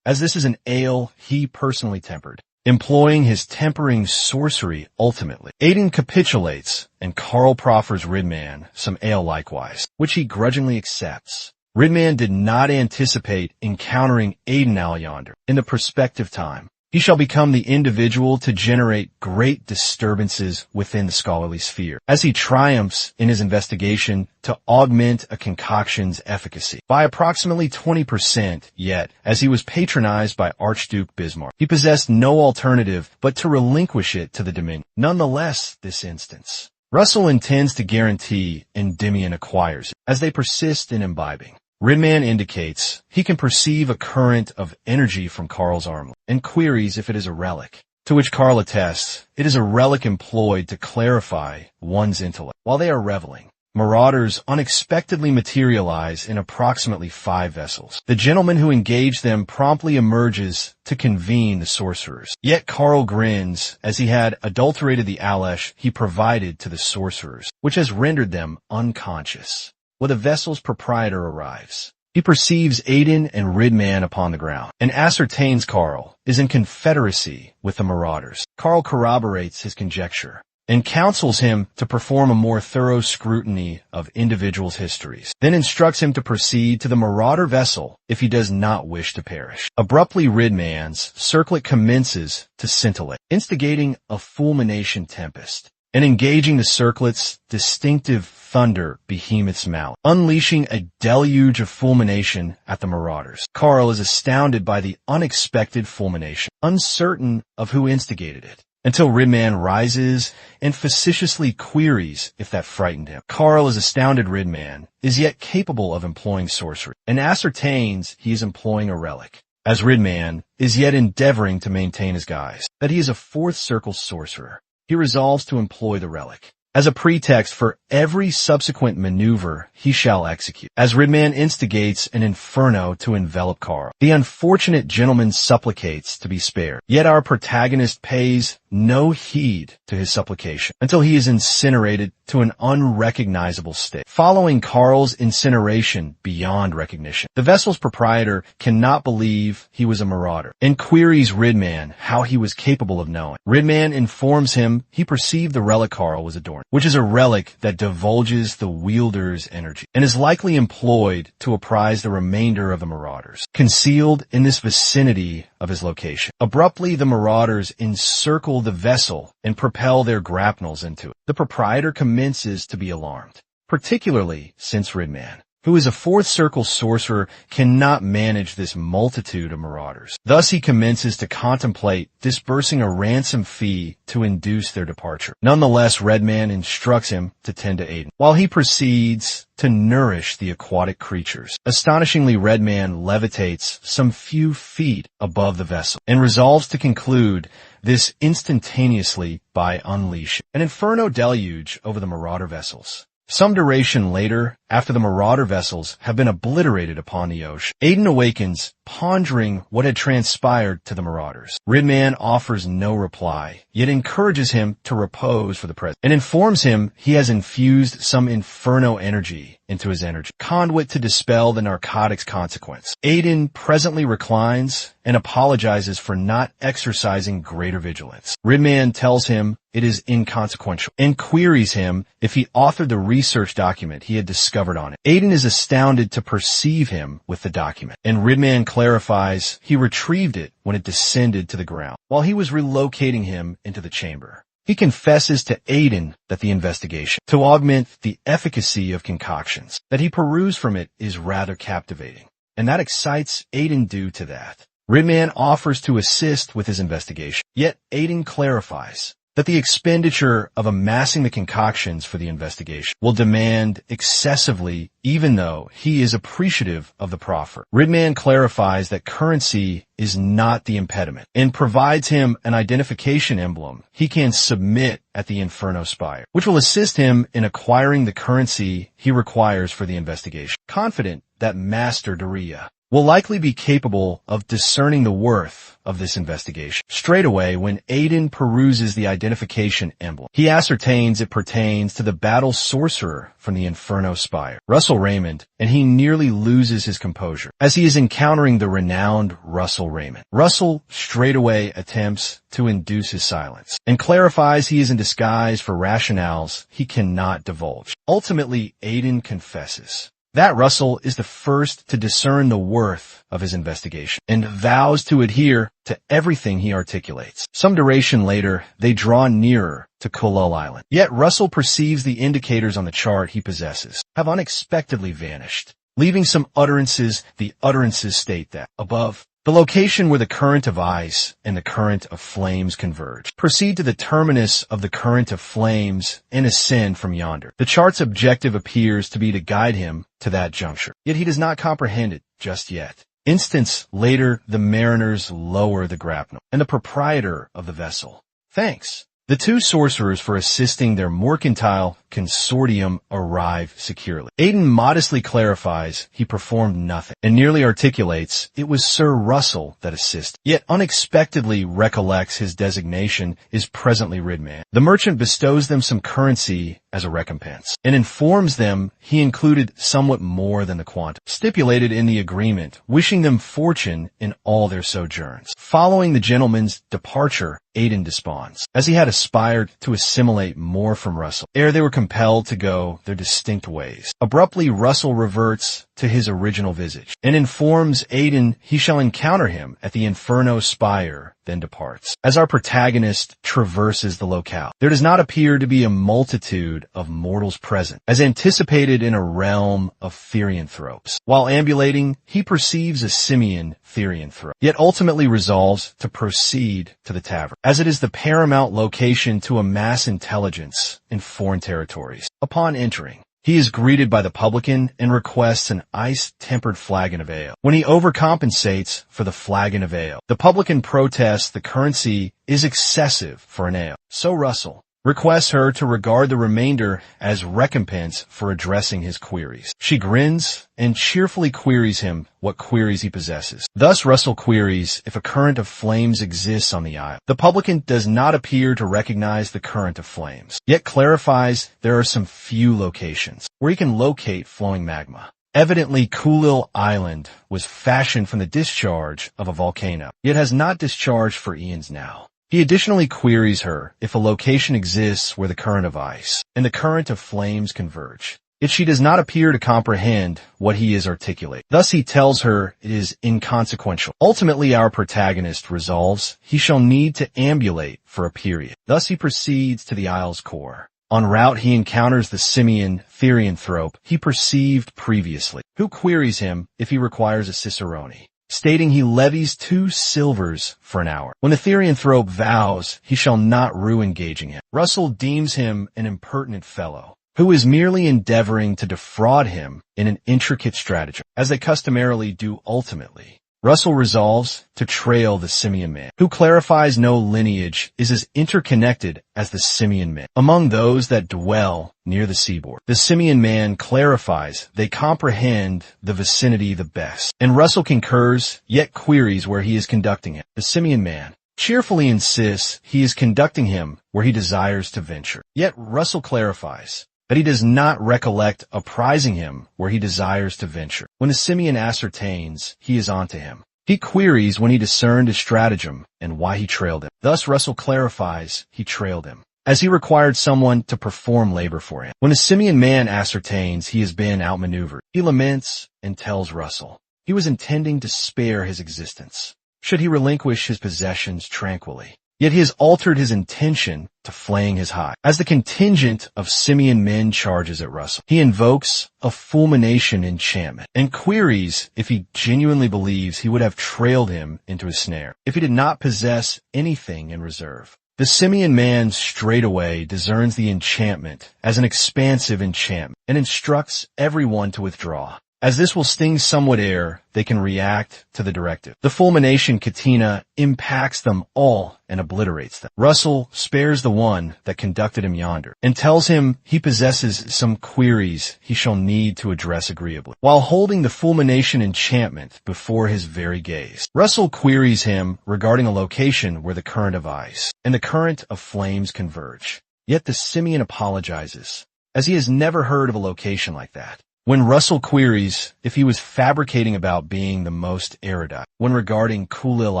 A: as this is an ale he personally tempered, employing his tempering sorcery ultimately. Aiden capitulates, and Carl proffers Ridman some ale likewise, which he grudgingly accepts. Ridman did not anticipate encountering Aiden out yonder in the prospective time. He shall become the individual to generate great disturbances within the scholarly sphere, as he triumphs in his investigation to augment a concoction's efficacy by approximately 20%, yet, as he was patronized by Archduke Bismarck, he possessed no alternative but to relinquish it to the Dominion. Nonetheless, this instance, Russell intends to guarantee Endymion acquires it, as they persist in imbibing. Ridman indicates he can perceive a current of energy from Carl's armlet, and queries if it is a relic, to which Carl attests it is a relic employed to clarify one's intellect. While they are reveling, marauders unexpectedly materialize in approximately 5 vessels. The gentleman who engaged them promptly emerges to convene the sorcerers. Yet Carl grins as he had adulterated the Alesh he provided to the sorcerers, which has rendered them unconscious. When the vessel's proprietor arrives, he perceives Aiden and Ridman upon the ground, and ascertains Carl is in confederacy with the marauders. Carl corroborates his conjecture, and counsels him to perform a more thorough scrutiny of individuals' histories, then instructs him to proceed to the marauder vessel if he does not wish to perish. Abruptly Ridman's circlet commences to scintillate, instigating a fulmination tempest, and engaging the circlet's distinctive thunder behemoth's mouth, unleashing a deluge of fulmination at the marauders. Carl is astounded by the unexpected fulmination, uncertain of who instigated it, until Ridman rises and facetiously queries if that frightened him. Carl is astounded Ridman is yet capable of employing sorcery, and ascertains he is employing a relic, as Ridman is yet endeavoring to maintain his guise, that he is a fourth circle sorcerer. He resolves to employ the relic as a pretext for every subsequent maneuver he shall execute, as Ridman instigates an inferno to envelop Carl. The unfortunate gentleman supplicates to be spared, yet our protagonist pays no heed to his supplication until he is incinerated to an unrecognizable state. Following Carl's incineration beyond recognition, the vessel's proprietor cannot believe he was a marauder, and queries Ridman how he was capable of knowing. Ridman informs him he perceived the relic Carl was adorned, which is a relic that divulges the wielder's energy, and is likely employed to apprise the remainder of the marauders, concealed in this vicinity of his location. Abruptly, the marauders encircle the vessel and propel their grapnels into it. The proprietor commences to be alarmed, particularly since Ridman, who is a fourth circle sorcerer, cannot manage this multitude of marauders. Thus he commences to contemplate disbursing a ransom fee to induce their departure. Nonetheless, Redman instructs him to tend to Aiden, while he proceeds to nourish the aquatic creatures. Astonishingly, Redman levitates some few feet above the vessel, and resolves to conclude this instantaneously by unleashing an inferno deluge over the marauder vessels. Some duration later, after the marauder vessels have been obliterated upon the ocean, Aiden awakens, pondering what had transpired to the marauders. Ridman offers no reply, yet encourages him to repose for the present, and informs him he has infused some inferno energy into his energy, conduit to dispel the narcotic's consequence. Aiden presently reclines and apologizes for not exercising greater vigilance. Ridman tells him it is inconsequential, and queries him if he authored the research document he had discovered on it. Aiden is astounded to perceive him with the document, and Ridman clarifies he retrieved it when it descended to the ground, while he was relocating him into the chamber. He confesses to Aiden that the investigation, to augment the efficacy of concoctions, that he perused from it is rather captivating, and that excites Aiden due to that. Ridman offers to assist with his investigation, yet Aiden clarifies that the expenditure of amassing the concoctions for the investigation will demand excessively, even though he is appreciative of the proffer. Ridman clarifies that currency is not the impediment, and provides him an identification emblem he can submit at the Inferno Spire, which will assist him in acquiring the currency he requires for the investigation. Confident that Master Daria will likely be capable of discerning the worth of this investigation. Straight away, when Aiden peruses the identification emblem, he ascertains it pertains to the battle sorcerer from the Inferno Spire, Russell Raymond, and he nearly loses his composure as he is encountering the renowned Russell Raymond. Russell straightaway attempts to induce his silence and clarifies he is in disguise for rationales he cannot divulge. Ultimately, Aiden confesses that Russell is the first to discern the worth of his investigation and vows to adhere to everything he articulates. Some duration later, they draw nearer to Kulul Island. Yet Russell perceives the indicators on the chart he possesses have unexpectedly vanished, leaving some utterances. The utterances state that above, the location where the current of ice and the current of flames converge. Proceed to the terminus of the current of flames and ascend from yonder. The chart's objective appears to be to guide him to that juncture, yet he does not comprehend it just yet. Instance later, the mariners lower the grapnel, and the proprietor of the vessel thanks the two sorcerers for assisting their mercantile consortium arrive securely. Aiden modestly clarifies he performed nothing and nearly articulates it was Sir Russell that assisted, yet unexpectedly recollects his designation is presently Ridman. The merchant bestows them some currency as a recompense and informs them he included somewhat more than the quantum stipulated in the agreement, wishing them fortune in all their sojourns. Following the gentleman's departure, Aiden desponds, as he had aspired to assimilate more from Russell, ere they were compelled to go their distinct ways. Abruptly, Russell reverts to his original visage, and informs Aiden he shall encounter him at the Inferno Spire, then departs. As our protagonist traverses the locale, there does not appear to be a multitude of mortals present, as anticipated in a realm of therianthropes. While ambulating, he perceives a simian therianthrope, yet ultimately resolves to proceed to the tavern, as it is the paramount location to amass intelligence in foreign territories. Upon entering, he is greeted by the publican and requests an ice-tempered flagon of ale. When he overcompensates for the flagon of ale, the publican protests the currency is excessive for an ale. So Russell requests her to regard the remainder as recompense for addressing his queries. She grins and cheerfully queries him what queries he possesses. Thus Russell queries if a current of flames exists on the isle. The publican does not appear to recognize the current of flames, yet clarifies there are some few locations where he can locate flowing magma. Evidently, Kulul Island was fashioned from the discharge of a volcano, yet has not discharged for eons now. He additionally queries her if a location exists where the current of ice and the current of flames converge. Yet she does not appear to comprehend what he is articulating. Thus he tells her it is inconsequential. Ultimately, our protagonist resolves he shall need to ambulate for a period. Thus he proceeds to the isle's core. En route, he encounters the simian therianthrope he perceived previously, who queries him if he requires a cicerone, stating he levies 2 silvers for an hour. When the therianthrope vows he shall not rue engaging him, Russell deems him an impertinent fellow who is merely endeavoring to defraud him in an intricate stratagem, as they customarily do ultimately. Russell resolves to trail the simian man, who clarifies no lineage is as interconnected as the simian men among those that dwell near the seaboard. The simian man clarifies they comprehend the vicinity the best, and Russell concurs, yet queries where he is conducting him. The simian man cheerfully insists he is conducting him where he desires to venture, yet Russell clarifies that he does not recollect apprising him where he desires to venture. When the simian ascertains he is onto him, he queries when he discerned his stratagem and why he trailed him. Thus Russell clarifies he trailed him, as he required someone to perform labor for him. When the simian man ascertains he has been outmaneuvered, he laments and tells Russell he was intending to spare his existence should he relinquish his possessions tranquilly. Yet he has altered his intention to flaying his hide. As the contingent of simian men charges at Russell, he invokes a fulmination enchantment and queries if he genuinely believes he would have trailed him into a snare if he did not possess anything in reserve. The simian man straightway discerns the enchantment as an expansive enchantment and instructs everyone to withdraw. As this will sting somewhat ere they can react to the directive. The fulmination katina impacts them all and obliterates them. Russell spares the one that conducted him yonder, and tells him he possesses some queries he shall need to address agreeably, while holding the fulmination enchantment before his very gaze. Russell queries him regarding a location where the current of ice and the current of flames converge. Yet the simian apologizes, as he has never heard of a location like that. When Russell queries if he was fabricating about being the most erudite when regarding Kulil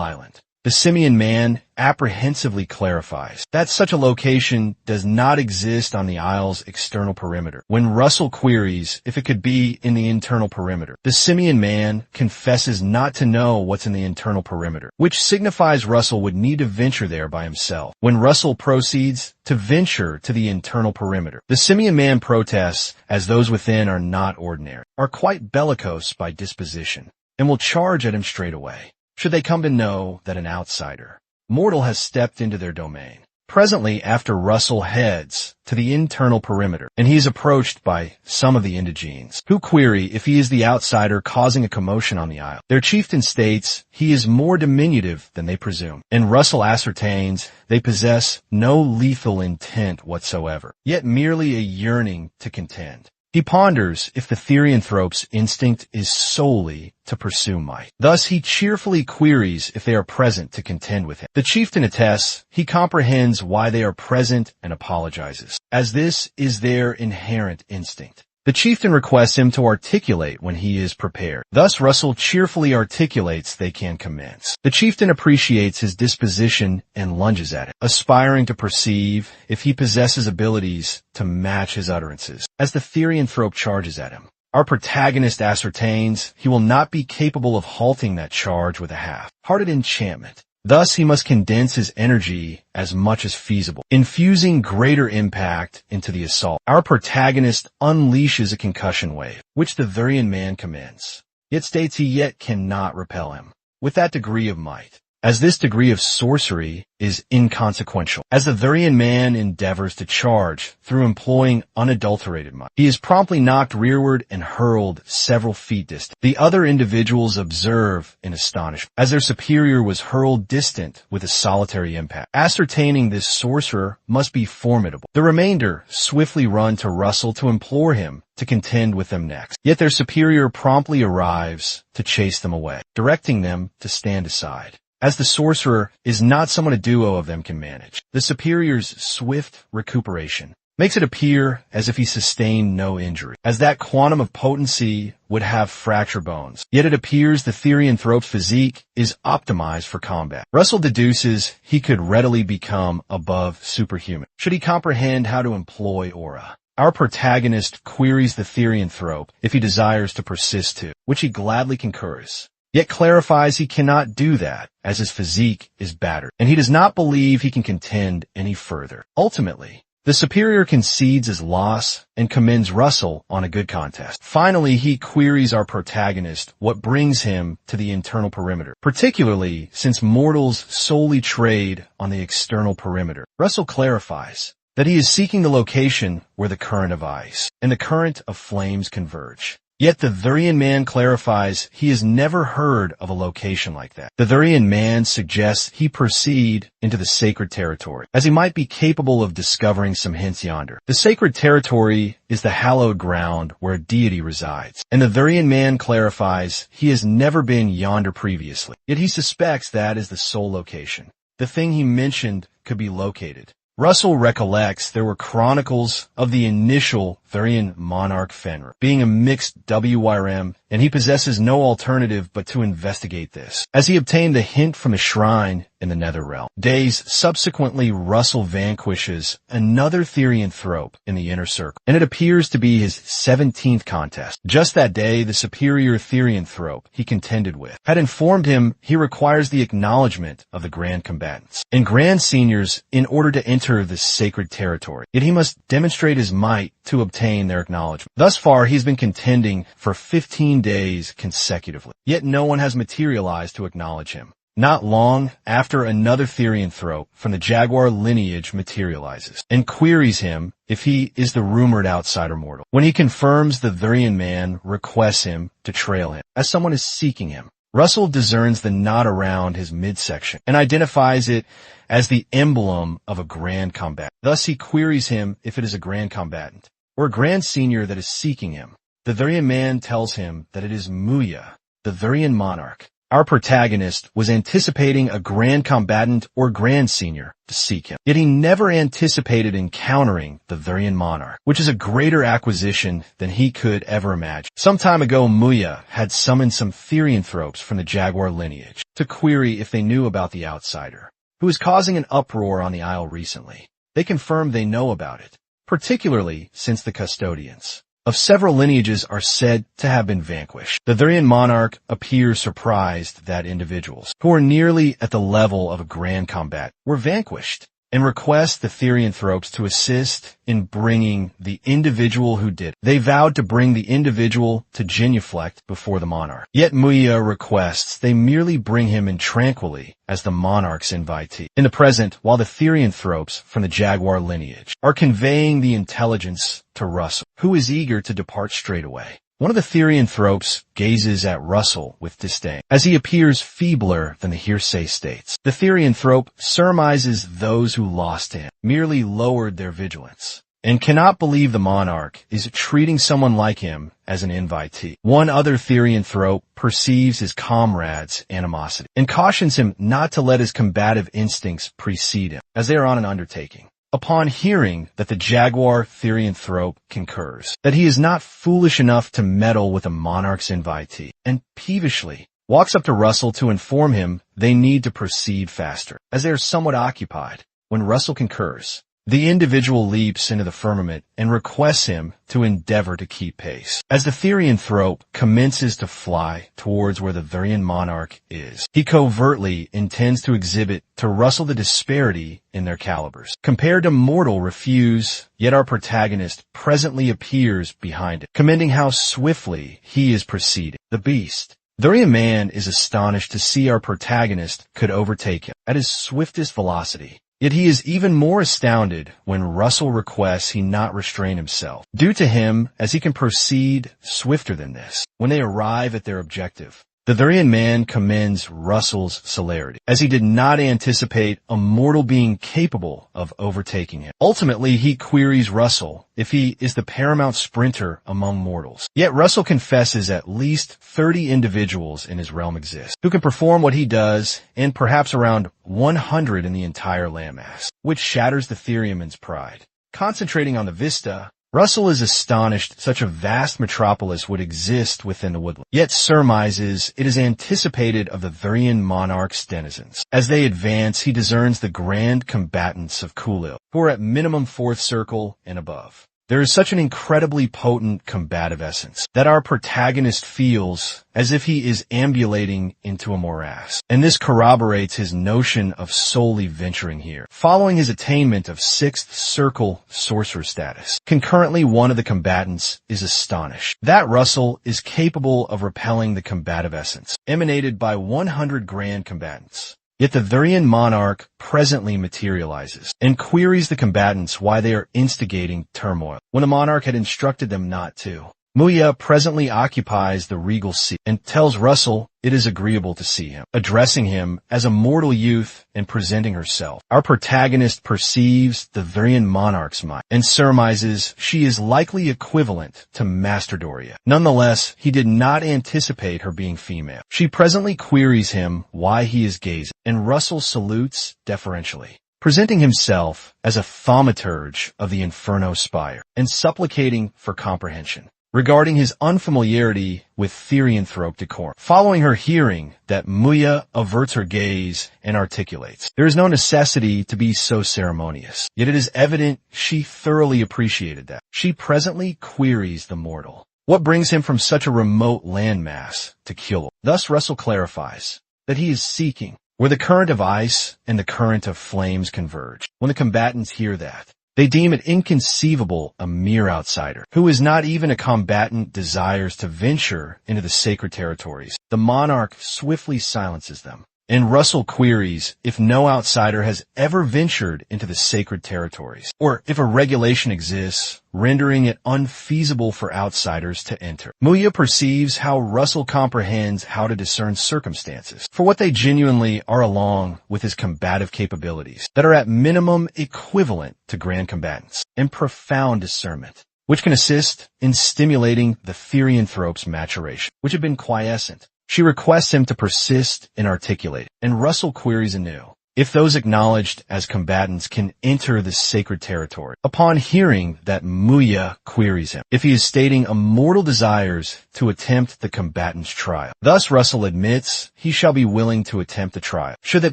A: Island, the simian man apprehensively clarifies that such a location does not exist on the isle's external perimeter. When Russell queries if it could be in the internal perimeter, the simian man confesses not to know what's in the internal perimeter, which signifies Russell would need to venture there by himself. When Russell proceeds to venture to the internal perimeter, the simian man protests, as those within are not ordinary, are quite bellicose by disposition, and will charge at him straight away, should they come to know that an outsider, mortal, has stepped into their domain. Presently, after Russell heads to the internal perimeter, and he is approached by some of the indigenes, who query if he is the outsider causing a commotion on the isle. Their chieftain states he is more diminutive than they presume, and Russell ascertains they possess no lethal intent whatsoever, yet merely a yearning to contend. He ponders if the therianthrope's instinct is solely to pursue might. Thus he cheerfully queries if they are present to contend with him. The chieftain attests he comprehends why they are present and apologizes, as this is their inherent instinct. The chieftain requests him to articulate when he is prepared. Thus Russell cheerfully articulates they can commence. The chieftain appreciates his disposition and lunges at it, aspiring to perceive if he possesses abilities to match his utterances, as the therianthrope charges at him. Our protagonist ascertains he will not be capable of halting that charge with a half-hearted enchantment. Thus he must condense his energy as much as feasible, infusing greater impact into the assault. Our protagonist unleashes a concussion wave, which the Therian man commends, yet states he yet cannot repel him with that degree of might, as this degree of sorcery is inconsequential. As the Therian man endeavors to charge through employing unadulterated might, he is promptly knocked rearward and hurled several feet distant. The other individuals observe in astonishment, as their superior was hurled distant with a solitary impact. Ascertaining this sorcerer must be formidable, the remainder swiftly run to Russell to implore him to contend with them next. Yet their superior promptly arrives to chase them away, directing them to stand aside, as the sorcerer is not someone a duo of them can manage. The superior's swift recuperation makes it appear as if he sustained no injury, as that quantum of potency would have fracture bones. Yet it appears the therianthrope's physique is optimized for combat. Russell deduces he could readily become above superhuman, should he comprehend how to employ aura. Our protagonist queries the therianthrope if he desires to persist to, which he gladly concurs, yet clarifies he cannot do that, as his physique is battered, and he does not believe he can contend any further. Ultimately, the superior concedes his loss and commends Russell on a good contest. Finally, he queries our protagonist what brings him to the internal perimeter, particularly since mortals solely trade on the external perimeter. Russell clarifies that he is seeking the location where the current of ice and the current of flames converge. Yet the Therian man clarifies he has never heard of a location like that. The Therian man suggests he proceed into the sacred territory, as he might be capable of discovering some hints yonder. The sacred territory is the hallowed ground where a deity resides, and the Therian man clarifies he has never been yonder previously. Yet he suspects that is the sole location. The thing he mentioned could be located. Russell recollects there were chronicles of the initial Therian monarch Fenrir being a mixed WRM, and he possesses no alternative but to investigate this, as he obtained the hint from a shrine in the nether realm. Days subsequently, Russell vanquishes another therianthrope in the inner circle, and it appears to be his 17th contest. Just that day, the superior therianthrope he contended with had informed him he requires the acknowledgement of the grand combatants and grand seniors in order to enter this sacred territory. Yet he must demonstrate his might to obtain their acknowledgement. Thus far, he's been contending for 15 days consecutively, yet no one has materialized to acknowledge him. Not long after, another Therianthrope from the jaguar lineage materializes and queries him if he is the rumored outsider mortal. When he confirms, the Therian man requests him to trail him, as someone is seeking him. Russell discerns the knot around his midsection and identifies it as the emblem of a grand combatant. Thus he queries him if it is a grand combatant or a grand senior that is seeking him. The Therian man tells him that it is Muya, the Therian monarch. Our protagonist was anticipating a grand combatant or grand senior to seek him, yet he never anticipated encountering the Therian monarch, which is a greater acquisition than he could ever imagine. Some time ago, Muya had summoned some Therianthropes from the jaguar lineage to query if they knew about the outsider, who was causing an uproar on the Isle recently. They confirmed they know about it, particularly since the custodians of several lineages are said to have been vanquished. The Therian monarch appears surprised that individuals who are nearly at the level of a grand combat were vanquished, and requests the Therianthropes to assist in bringing the individual who did it. They vowed to bring the individual to genuflect before the monarch. Yet Muya requests they merely bring him in tranquilly as the monarch's invitee. In the present, while the Therianthropes from the jaguar lineage are conveying the intelligence to Russell, who is eager to depart straight away, one of the Therianthropes gazes at Russell with disdain, as he appears feebler than the hearsay states. The Therianthrope surmises those who lost to him merely lowered their vigilance, and cannot believe the monarch is treating someone like him as an invitee. One other Therianthrope perceives his comrade's animosity, and cautions him not to let his combative instincts precede him, as they are on an undertaking. Upon hearing that the jaguar Therianthrope concurs that he is not foolish enough to meddle with a monarch's invitee, and peevishly walks up to Russell to inform him they need to proceed faster, as they are somewhat occupied. When Russell concurs, the individual leaps into the firmament and requests him to endeavor to keep pace. As the Therianthrope commences to fly towards where the Therian monarch is, he covertly intends to exhibit to Russell the disparity in their calibers. Compared to mortal refuse, yet our protagonist presently appears behind it, commending how swiftly he is proceeding. The beast. Therian man is astonished to see our protagonist could overtake him at his swiftest velocity. Yet he is even more astounded when Russell requests he not restrain himself, due to him, as he can proceed swifter than this. When they arrive at their objective, the Therian man commends Russell's celerity, as he did not anticipate a mortal being capable of overtaking him. Ultimately, he queries Russell if he is the paramount sprinter among mortals. Yet Russell confesses at least 30 individuals in his realm exist, who can perform what he does, and perhaps around 100 in the entire landmass, which shatters the Therianman's pride. Concentrating on the vista, Russell is astonished such a vast metropolis would exist within the woodland, yet surmises it is anticipated of the Therian monarch's denizens. As they advance, he discerns the grand combatants of Kulil, who are at minimum 4th circle and above. There is such an incredibly potent combative essence that our protagonist feels as if he is ambulating into a morass, and this corroborates his notion of solely venturing here. Following his attainment of 6th circle sorcerer status, concurrently one of the combatants is astonished that Russell is capable of repelling the combative essence emanated by 100 grand combatants. Yet the Therian monarch presently materializes and queries the combatants why they are instigating turmoil, when the monarch had instructed them not to. Muya presently occupies the regal seat and tells Russell it is agreeable to see him, addressing him as a mortal youth and presenting herself. Our protagonist perceives the Therian monarch's might and surmises she is likely equivalent to Master Doria. Nonetheless, he did not anticipate her being female. She presently queries him why he is gazing, and Russell salutes deferentially, presenting himself as a thaumaturge of the Inferno Spire and supplicating for comprehension regarding his unfamiliarity with Therianthrope decorum. Following her hearing that Muya averts her gaze and articulates, there is no necessity to be so ceremonious, yet it is evident she thoroughly appreciated that. She presently queries the mortal, what brings him from such a remote landmass to Kulil? Thus Russell clarifies that he is seeking where the current of ice and the current of flames converge. When the combatants hear that, they deem it inconceivable a mere outsider, who is not even a combatant, desires to venture into the sacred territories. The monarch swiftly silences them, and Russell queries if no outsider has ever ventured into the sacred territories, or if a regulation exists, rendering it unfeasible for outsiders to enter. Muya perceives how Russell comprehends how to discern circumstances for what they genuinely are, along with his combative capabilities that are at minimum equivalent to grand combatants, and profound discernment, which can assist in stimulating the therianthrope's maturation, which had been quiescent. She requests him to persist in articulating, and Russell queries anew if those acknowledged as combatants can enter the sacred territory. Upon hearing that, Muya queries him if he is stating immortal desires to attempt the combatant's trial. Thus Russell admits he shall be willing to attempt the trial, should that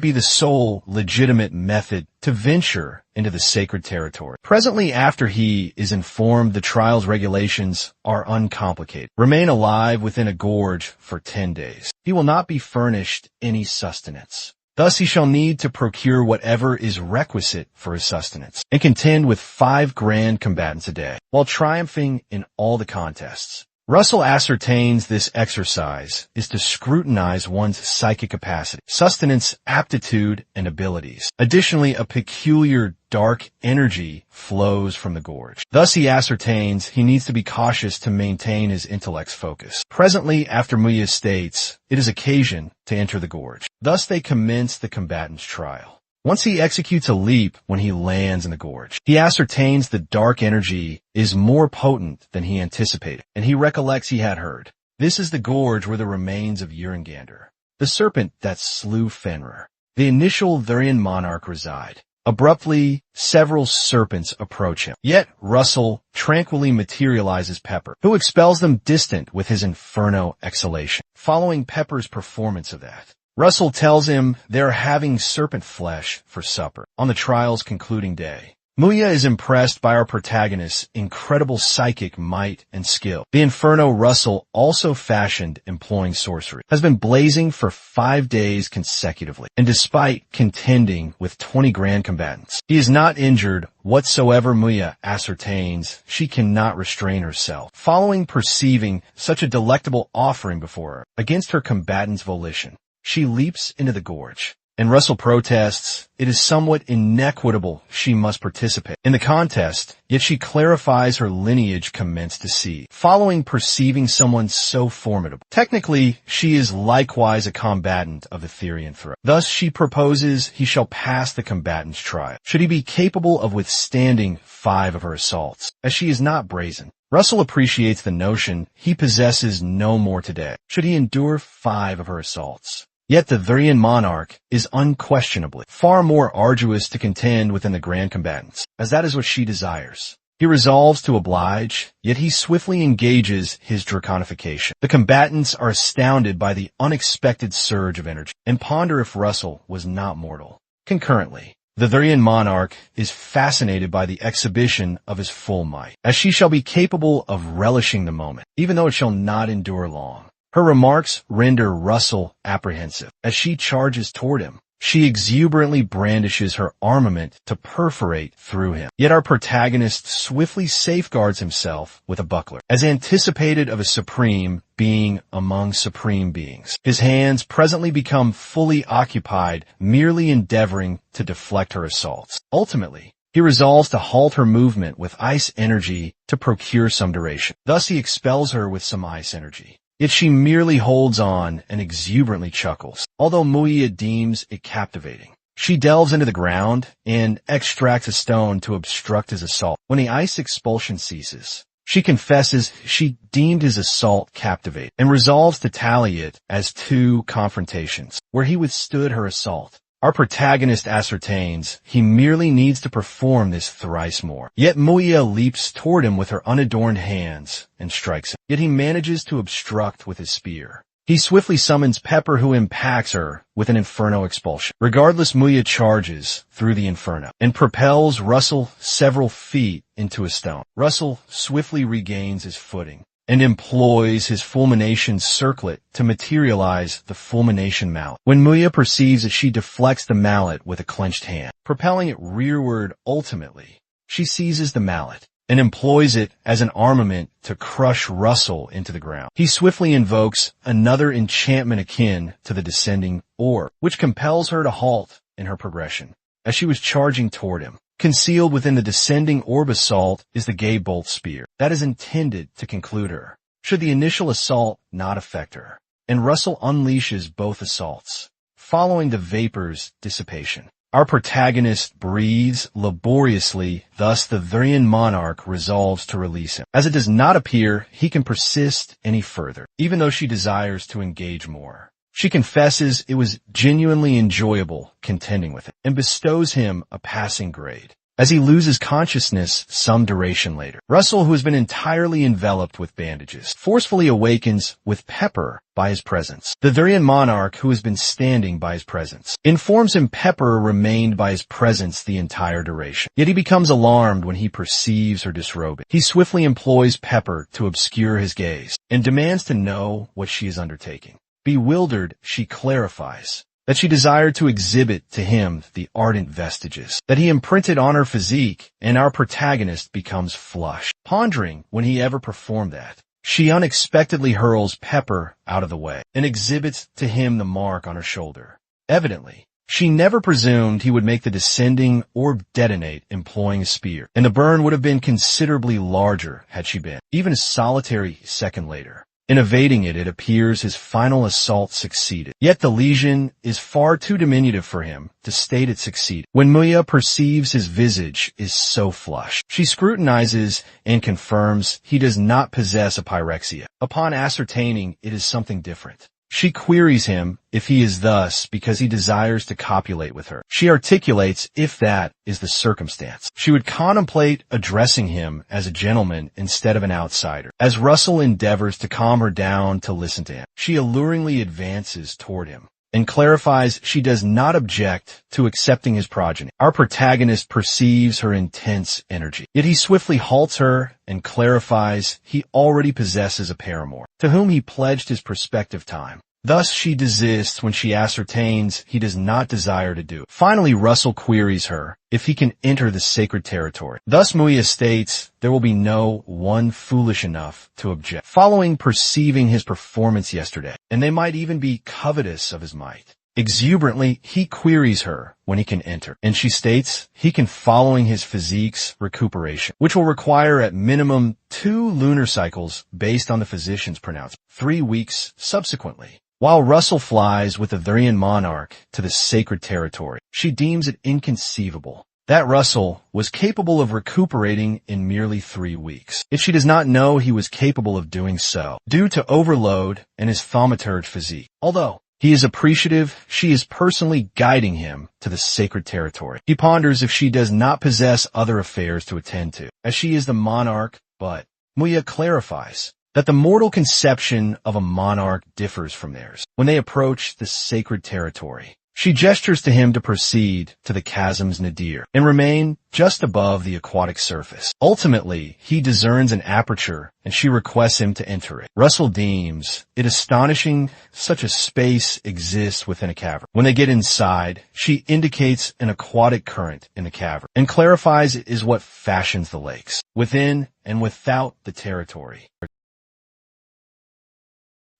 A: be the sole legitimate method to venture into the sacred territory. Presently, after he is informed the trial's regulations are uncomplicated, remain alive within a gorge for 10 days. He will not be furnished any sustenance. Thus he shall need to procure whatever is requisite for his sustenance, and contend with 5 grand combatants a day, while triumphing in all the contests. Russell ascertains this exercise is to scrutinize one's psychic capacity, sustenance, aptitude, and abilities. Additionally, a peculiar dark energy flows from the gorge. Thus he ascertains he needs to be cautious to maintain his intellect's focus. Presently, after Muya states, it is occasion to enter the gorge. Thus they commence the combatant's trial. Once he executes a leap when he lands in the gorge, he ascertains the dark energy is more potent than he anticipated, and he recollects he had heard. This is the gorge where the remains of Urangander, the serpent that slew Fenrir, the initial Thurian monarch, reside. Abruptly, several serpents approach him. Yet Russell tranquilly materializes Pepper, who expels them distant with his inferno exhalation. Following Pepper's performance of that, Russell tells him they're having serpent flesh for supper on the trial's concluding day. Muya is impressed by our protagonist's incredible psychic might and skill. The inferno Russell also fashioned employing sorcery has been blazing for 5 days consecutively, and despite contending with 20 grand combatants, he is not injured whatsoever. Muya ascertains she cannot restrain herself, following perceiving such a delectable offering before her against her combatant's volition. She leaps into the gorge, and Russell protests it is somewhat inequitable she must participate in the contest, yet she clarifies her lineage commenced to seed, following perceiving someone so formidable. Technically, she is likewise a combatant of the therianthrope. Thus she proposes he shall pass the combatant's trial, should he be capable of withstanding 5 of her assaults, as she is not brazen. Russell appreciates the notion he possesses no more today, should he endure 5 of her assaults. Yet the Thurian monarch is unquestionably far more arduous to contend within the grand combatants, as that is what she desires. He resolves to oblige, yet he swiftly engages his draconification. The combatants are astounded by the unexpected surge of energy, and ponder if Russell was not mortal. Concurrently, the Thurian monarch is fascinated by the exhibition of his full might, as she shall be capable of relishing the moment, even though it shall not endure long. Her remarks render Russell apprehensive. As she charges toward him, she exuberantly brandishes her armament to perforate through him. Yet our protagonist swiftly safeguards himself with a buckler, as anticipated of a supreme being among supreme beings. His hands presently become fully occupied, merely endeavoring to deflect her assaults. Ultimately, he resolves to halt her movement with ice energy to procure some duration. Thus he expels her with some ice energy. Yet she merely holds on and exuberantly chuckles, although Muya deems it captivating. She delves into the ground and extracts a stone to obstruct his assault. When the ice expulsion ceases, she confesses she deemed his assault captivating and resolves to tally it as 2 confrontations, where he withstood her assault. Our protagonist ascertains he merely needs to perform this thrice more. Yet Muya leaps toward him with her unadorned hands and strikes him. Yet he manages to obstruct with his spear. He swiftly summons Pepper, who impacts her with an inferno expulsion. Regardless, Muya charges through the inferno and propels Russell several feet into a stone. Russell swiftly regains his footing and employs his fulmination circlet to materialize the fulmination mallet. When Muya perceives that she deflects the mallet with a clenched hand, propelling it rearward ultimately, she seizes the mallet and employs it as an armament to crush Russell into the ground. He swiftly invokes another enchantment akin to the descending orb, which compels her to halt in her progression as she was charging toward him. Concealed within the descending orb assault is the gay bolt spear that is intended to conclude her, should the initial assault not affect her. And Russell unleashes both assaults, following the vapor's dissipation. Our protagonist breathes laboriously, thus the Therian monarch resolves to release him, as it does not appear he can persist any further, even though she desires to engage more. She confesses it was genuinely enjoyable contending with him, and bestows him a passing grade, as he loses consciousness some duration later. Russell, who has been entirely enveloped with bandages, forcefully awakens with Pepper by his presence. The Therian monarch, who has been standing by his presence, informs him Pepper remained by his presence the entire duration. Yet he becomes alarmed when he perceives her disrobing. He swiftly employs Pepper to obscure his gaze, and demands to know what she is undertaking. Bewildered, she clarifies that she desired to exhibit to him the ardent vestiges that he imprinted on her physique, and our protagonist becomes flushed, pondering when he ever performed that. She unexpectedly hurls Pepper out of the way and exhibits to him the mark on her shoulder. Evidently, she never presumed he would make the descending orb detonate employing a spear, and the burn would have been considerably larger had she been, even a solitary second later. In evading it, it appears his final assault succeeded. Yet the lesion is far too diminutive for him to state it succeeded. When Muya perceives his visage is so flushed, she scrutinizes and confirms he does not possess a pyrexia. Upon ascertaining it is something different, she queries him if he is thus because he desires to copulate with her. She articulates if that is the circumstance, she would contemplate addressing him as a gentleman instead of an outsider. As Russell endeavors to calm her down to listen to him, she alluringly advances toward him and clarifies she does not object to accepting his progeny. Our protagonist perceives her intense energy, yet he swiftly halts her and clarifies he already possesses a paramour, to whom he pledged his prospective time. Thus she desists when she ascertains he does not desire to do it. Finally, Russell queries her if he can enter the sacred territory. Thus Muya states there will be no one foolish enough to object, following perceiving his performance yesterday, and they might even be covetous of his might. Exuberantly, he queries her when he can enter, and she states he can following his physique's recuperation, which will require at minimum 2 lunar cycles based on the physician's pronouncement, 3 weeks subsequently. While Russell flies with the Therian monarch to the sacred territory, she deems it inconceivable that Russell was capable of recuperating in merely 3 weeks. Yet she does not know he was capable of doing so, due to overload and his thaumaturge physique. Although he is appreciative, she is personally guiding him to the sacred territory. He ponders if she does not possess other affairs to attend to, as she is the monarch, but Muya clarifies that the mortal conception of a monarch differs from theirs when they approach the sacred territory. She gestures to him to proceed to the chasm's nadir and remain just above the aquatic surface. Ultimately, he discerns an aperture and she requests him to enter it. Russell deems it astonishing such a space exists within a cavern. When they get inside, she indicates an aquatic current in the cavern and clarifies it is what fashions the lakes within and without the territory.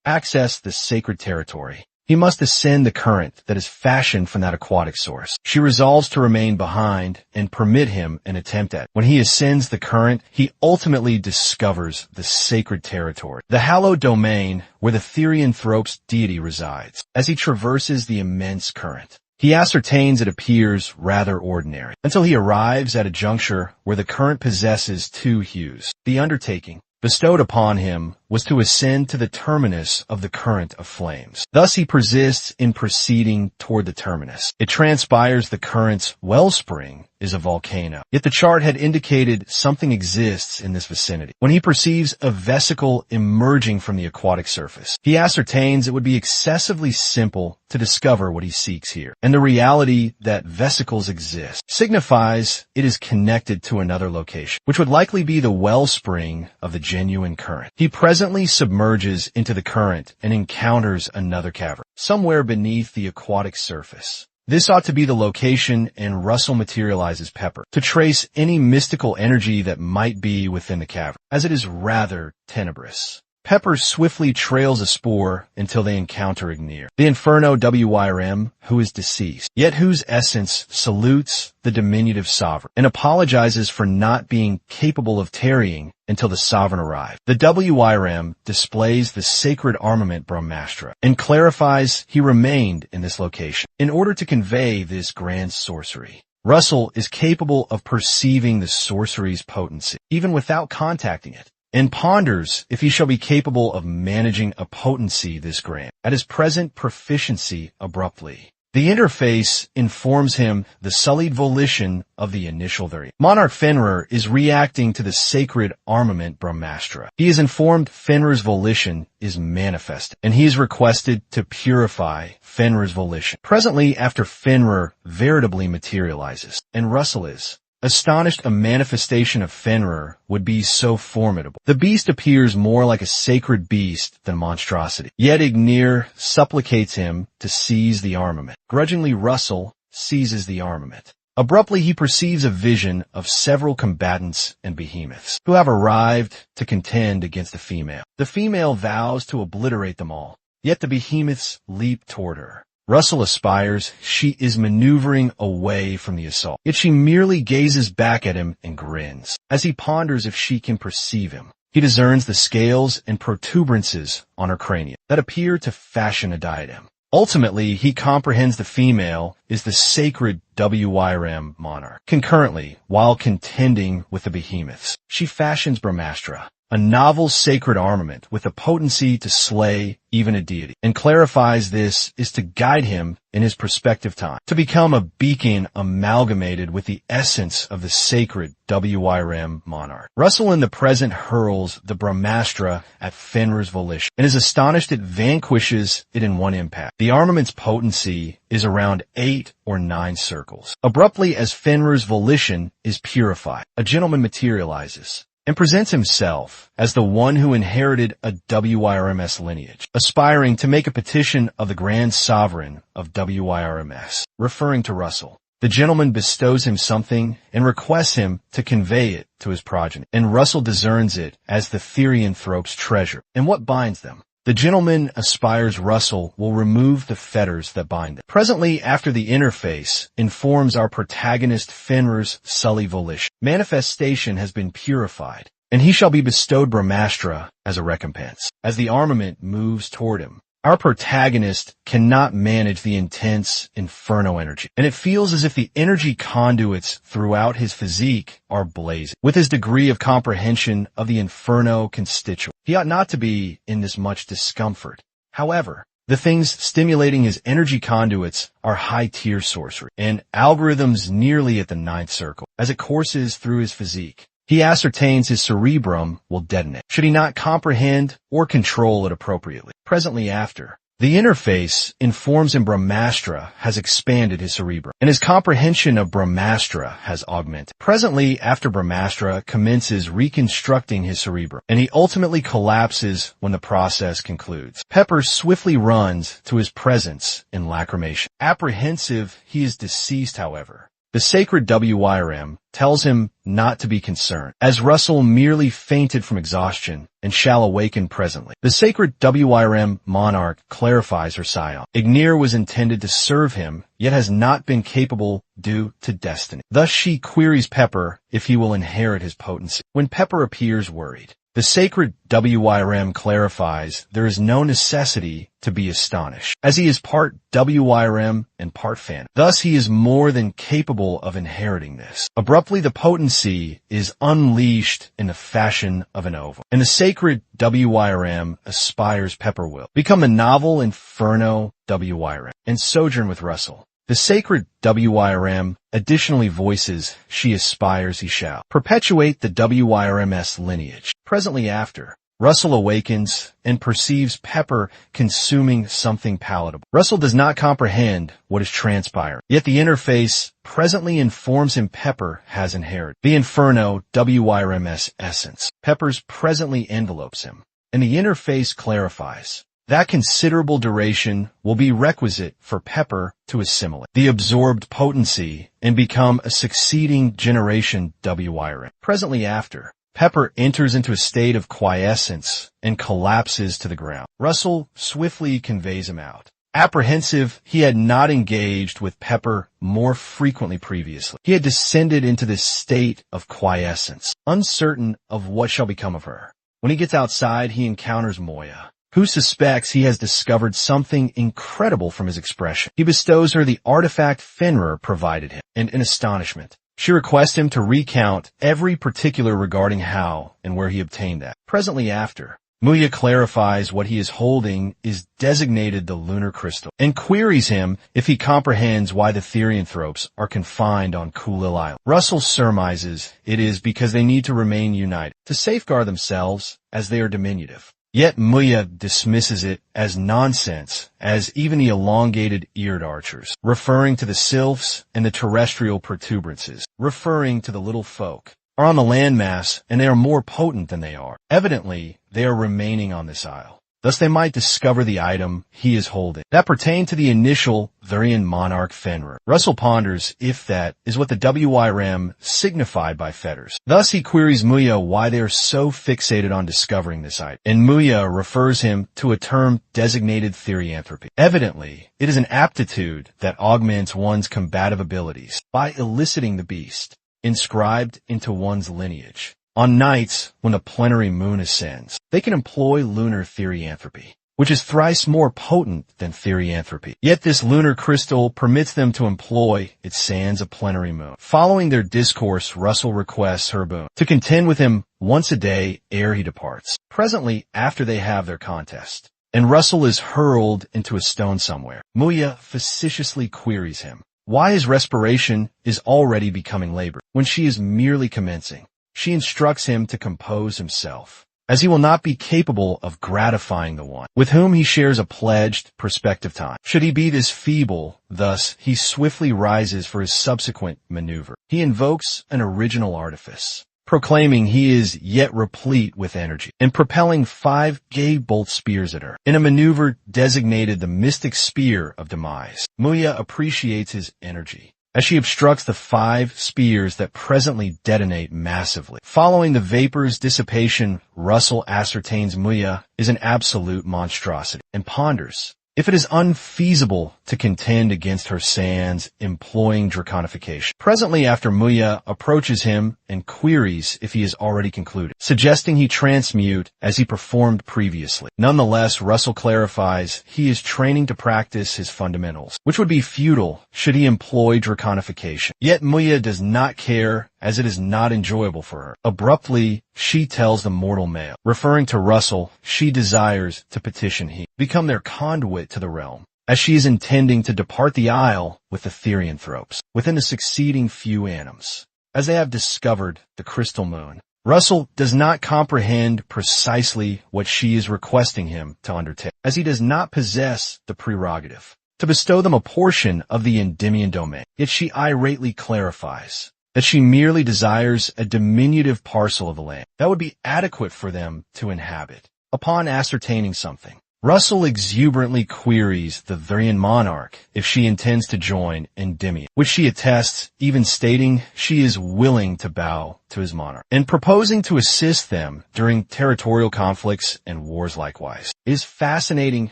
A: Access the sacred territory. He must ascend the current that is fashioned from that aquatic source. She resolves to remain behind and permit him an attempt at it. When he ascends the current, he ultimately discovers the sacred territory, the hallowed domain where the Therianthrope's deity resides. As he traverses the immense current, he ascertains it appears rather ordinary, until he arrives at a juncture where the current possesses 2 hues. The undertaking bestowed upon him was to ascend to the terminus of the current of flames. Thus he persists in proceeding toward the terminus. It transpires the current's wellspring is a volcano, yet the chart had indicated something exists in this vicinity. When he perceives a vesicle emerging from the aquatic surface, he ascertains it would be excessively simple to discover what he seeks here, and the reality that vesicles exist signifies it is connected to another location, which would likely be the wellspring of the genuine current. He presently submerges into the current and encounters another cavern, somewhere beneath the aquatic surface. This ought to be the location, and Russell materializes Pepper to trace any mystical energy that might be within the cavern, as it is rather tenebrous. Pepper swiftly trails a spore until they encounter Ignir, the Inferno WYRM, who is deceased, yet whose essence salutes the diminutive sovereign and apologizes for not being capable of tarrying until the sovereign arrived. The WYRM displays the sacred armament Brahmastra and clarifies he remained in this location in order to convey this grand sorcery. Russell is capable of perceiving the sorcery's potency, even without contacting it, and ponders if he shall be capable of managing a potency this grand at his present proficiency abruptly. The interface informs him the sullied volition of the initial variant. Monarch Fenrir is reacting to the sacred armament Brahmastra. He is informed Fenrir's volition is manifested, and he is requested to purify Fenrir's volition. Presently, after Fenrir veritably materializes, and Russell is astonished a manifestation of Fenrir would be so formidable. The beast appears more like a sacred beast than a monstrosity. Yet Ignir supplicates him to seize the armament. Grudgingly, Russell seizes the armament. Abruptly, he perceives a vision of several combatants and behemoths who have arrived to contend against the female. The female vows to obliterate them all, yet the behemoths leap toward her. Russell aspires she is maneuvering away from the assault, yet she merely gazes back at him and grins. As he ponders if she can perceive him, he discerns the scales and protuberances on her cranium that appear to fashion a diadem. Ultimately, he comprehends the female is the sacred WYRM monarch. Concurrently, while contending with the behemoths, she fashions Brahmastra, a novel sacred armament with the potency to slay even a deity, and clarifies this is to guide him in his prospective time, to become a beacon amalgamated with the essence of the sacred WYRM monarch. Russell in the present hurls the Brahmastra at Fenrir's volition, and is astonished it vanquishes it in one impact. The armament's potency is around 8 or 9 circles. Abruptly, as Fenrir's volition is purified, a gentleman materializes and presents himself as the one who inherited a WYRMS lineage, aspiring to make a petition of the Grand Sovereign of WYRMS. Referring to Russell, the gentleman bestows him something and requests him to convey it to his progeny, and Russell discerns it as the Therianthrope's treasure. And what binds them? The gentleman aspires Russell will remove the fetters that bind them. Presently, after the interface informs our protagonist Fenrir's sully volition, manifestation has been purified, and he shall be bestowed Brahmastra as a recompense. As the armament moves toward him, our protagonist cannot manage the intense inferno energy, and it feels as if the energy conduits throughout his physique are blazing. With his degree of comprehension of the inferno constituent, he ought not to be in this much discomfort. However, the things stimulating his energy conduits are high-tier sorcery, and algorithms nearly at the 9th circle. As it courses through his physique, he ascertains his cerebrum will detonate, should he not comprehend or control it appropriately. Presently after, the interface informs him Brahmastra has expanded his cerebrum, and his comprehension of Brahmastra has augmented. Presently after, Brahmastra commences reconstructing his cerebrum, and he ultimately collapses when the process concludes. Pepper swiftly runs to his presence in lacrimation. Apprehensive he is deceased, however, the sacred WYRM tells him not to be concerned, as Russell merely fainted from exhaustion and shall awaken presently. The sacred WYRM monarch clarifies her scion. Ignir was intended to serve him, yet has not been capable due to destiny. Thus she queries Pepper if he will inherit his potency. When Pepper appears worried, the sacred WYRM clarifies there is no necessity to be astonished, as he is part WYRM and part fan. Thus he is more than capable of inheriting this. Abruptly, the potency is unleashed in the fashion of an ovum, and the sacred WYRM aspires Pepper will become the novel Inferno WYRM and sojourn with Russell. The sacred WYRM additionally voices she aspires he shall perpetuate the WYRMS lineage. Presently after, Russell awakens and perceives Pepper consuming something palatable. Russell does not comprehend what is transpiring, yet the interface presently informs him Pepper has inherited the Inferno WYRMS essence. Pepper's presently envelopes him, and the interface clarifies That considerable duration will be requisite for Pepper to assimilate the absorbed potency and become a succeeding generation WIRM. Presently after, Pepper enters into a state of quiescence and collapses to the ground. Russell swiftly conveys him out. Apprehensive, he had not engaged with Pepper more frequently previously. He had descended into this state of quiescence, uncertain of what shall become of her. When he gets outside, he encounters Moya, who suspects he has discovered something incredible from his expression. He bestows her the artifact Fenrir provided him, and in astonishment, she requests him to recount every particular regarding how and where he obtained that. Presently after, Muya clarifies what he is holding is designated the lunar crystal, and queries him if he comprehends why the Therianthropes are confined on Kulil Island. Russell surmises it is because they need to remain united, to safeguard themselves as they are diminutive. Yet Muya dismisses it as nonsense, as even the elongated eared archers, referring to the sylphs and the terrestrial protuberances, referring to the little folk, are on the landmass, and they are more potent than they are. Evidently, they are remaining on this isle. Thus they might discover the item he is holding that pertained to the initial Therian monarch Fenrir. Russell ponders if that is what the WIRM signified by fetters. Thus he queries Muya why they are so fixated on discovering this item, and Muya refers him to a term designated therianthropy. Evidently, it is an aptitude that augments one's combative abilities by eliciting the beast inscribed into one's lineage. On nights when the plenary moon ascends, they can employ lunar therianthropy, which is thrice more potent than therianthropy. Yet this lunar crystal permits them to employ its sans a plenary moon. Following their discourse, Russell requests her boon to contend with him once a day ere he departs. Presently, after they have their contest, and Russell is hurled into a stone somewhere, Muya facetiously queries him why his respiration is already becoming labored when she is merely commencing. She instructs him to compose himself, as he will not be capable of gratifying the one with whom he shares a pledged prospective time. Should he be this feeble, thus he swiftly rises for his subsequent maneuver. He invokes an original artifice, proclaiming he is yet replete with energy, and propelling 5 gay bolt spears at her, in a maneuver designated the Mystic Spear of Demise. Muya appreciates his energy, as she obstructs the 5 spears that presently detonate massively. Following the vapor's dissipation, Russell ascertains Muya is an absolute monstrosity, and ponders if it is unfeasible to contend against her sans employing draconification. Presently after, Muya approaches him and queries if he has already concluded, suggesting he transmute as he performed previously. Nonetheless, Russell clarifies he is training to practice his fundamentals, which would be futile should he employ draconification. Yet Muya does not care, as it is not enjoyable for her. Abruptly, she tells the mortal male, referring to Russell, she desires to petition he become their conduit to the realm, as she is intending to depart the isle with the Therianthropes within the succeeding few annums, as they have discovered the crystal moon. Russell does not comprehend precisely what she is requesting him to undertake, as he does not possess the prerogative to bestow them a portion of the Endymion domain. Yet she irately clarifies that she merely desires a diminutive parcel of the land that would be adequate for them to inhabit. Upon ascertaining something, Russell exuberantly queries the Therian monarch if she intends to join Endymion, which she attests, even stating she is willing to bow to his monarch, and proposing to assist them during territorial conflicts and wars likewise. It is fascinating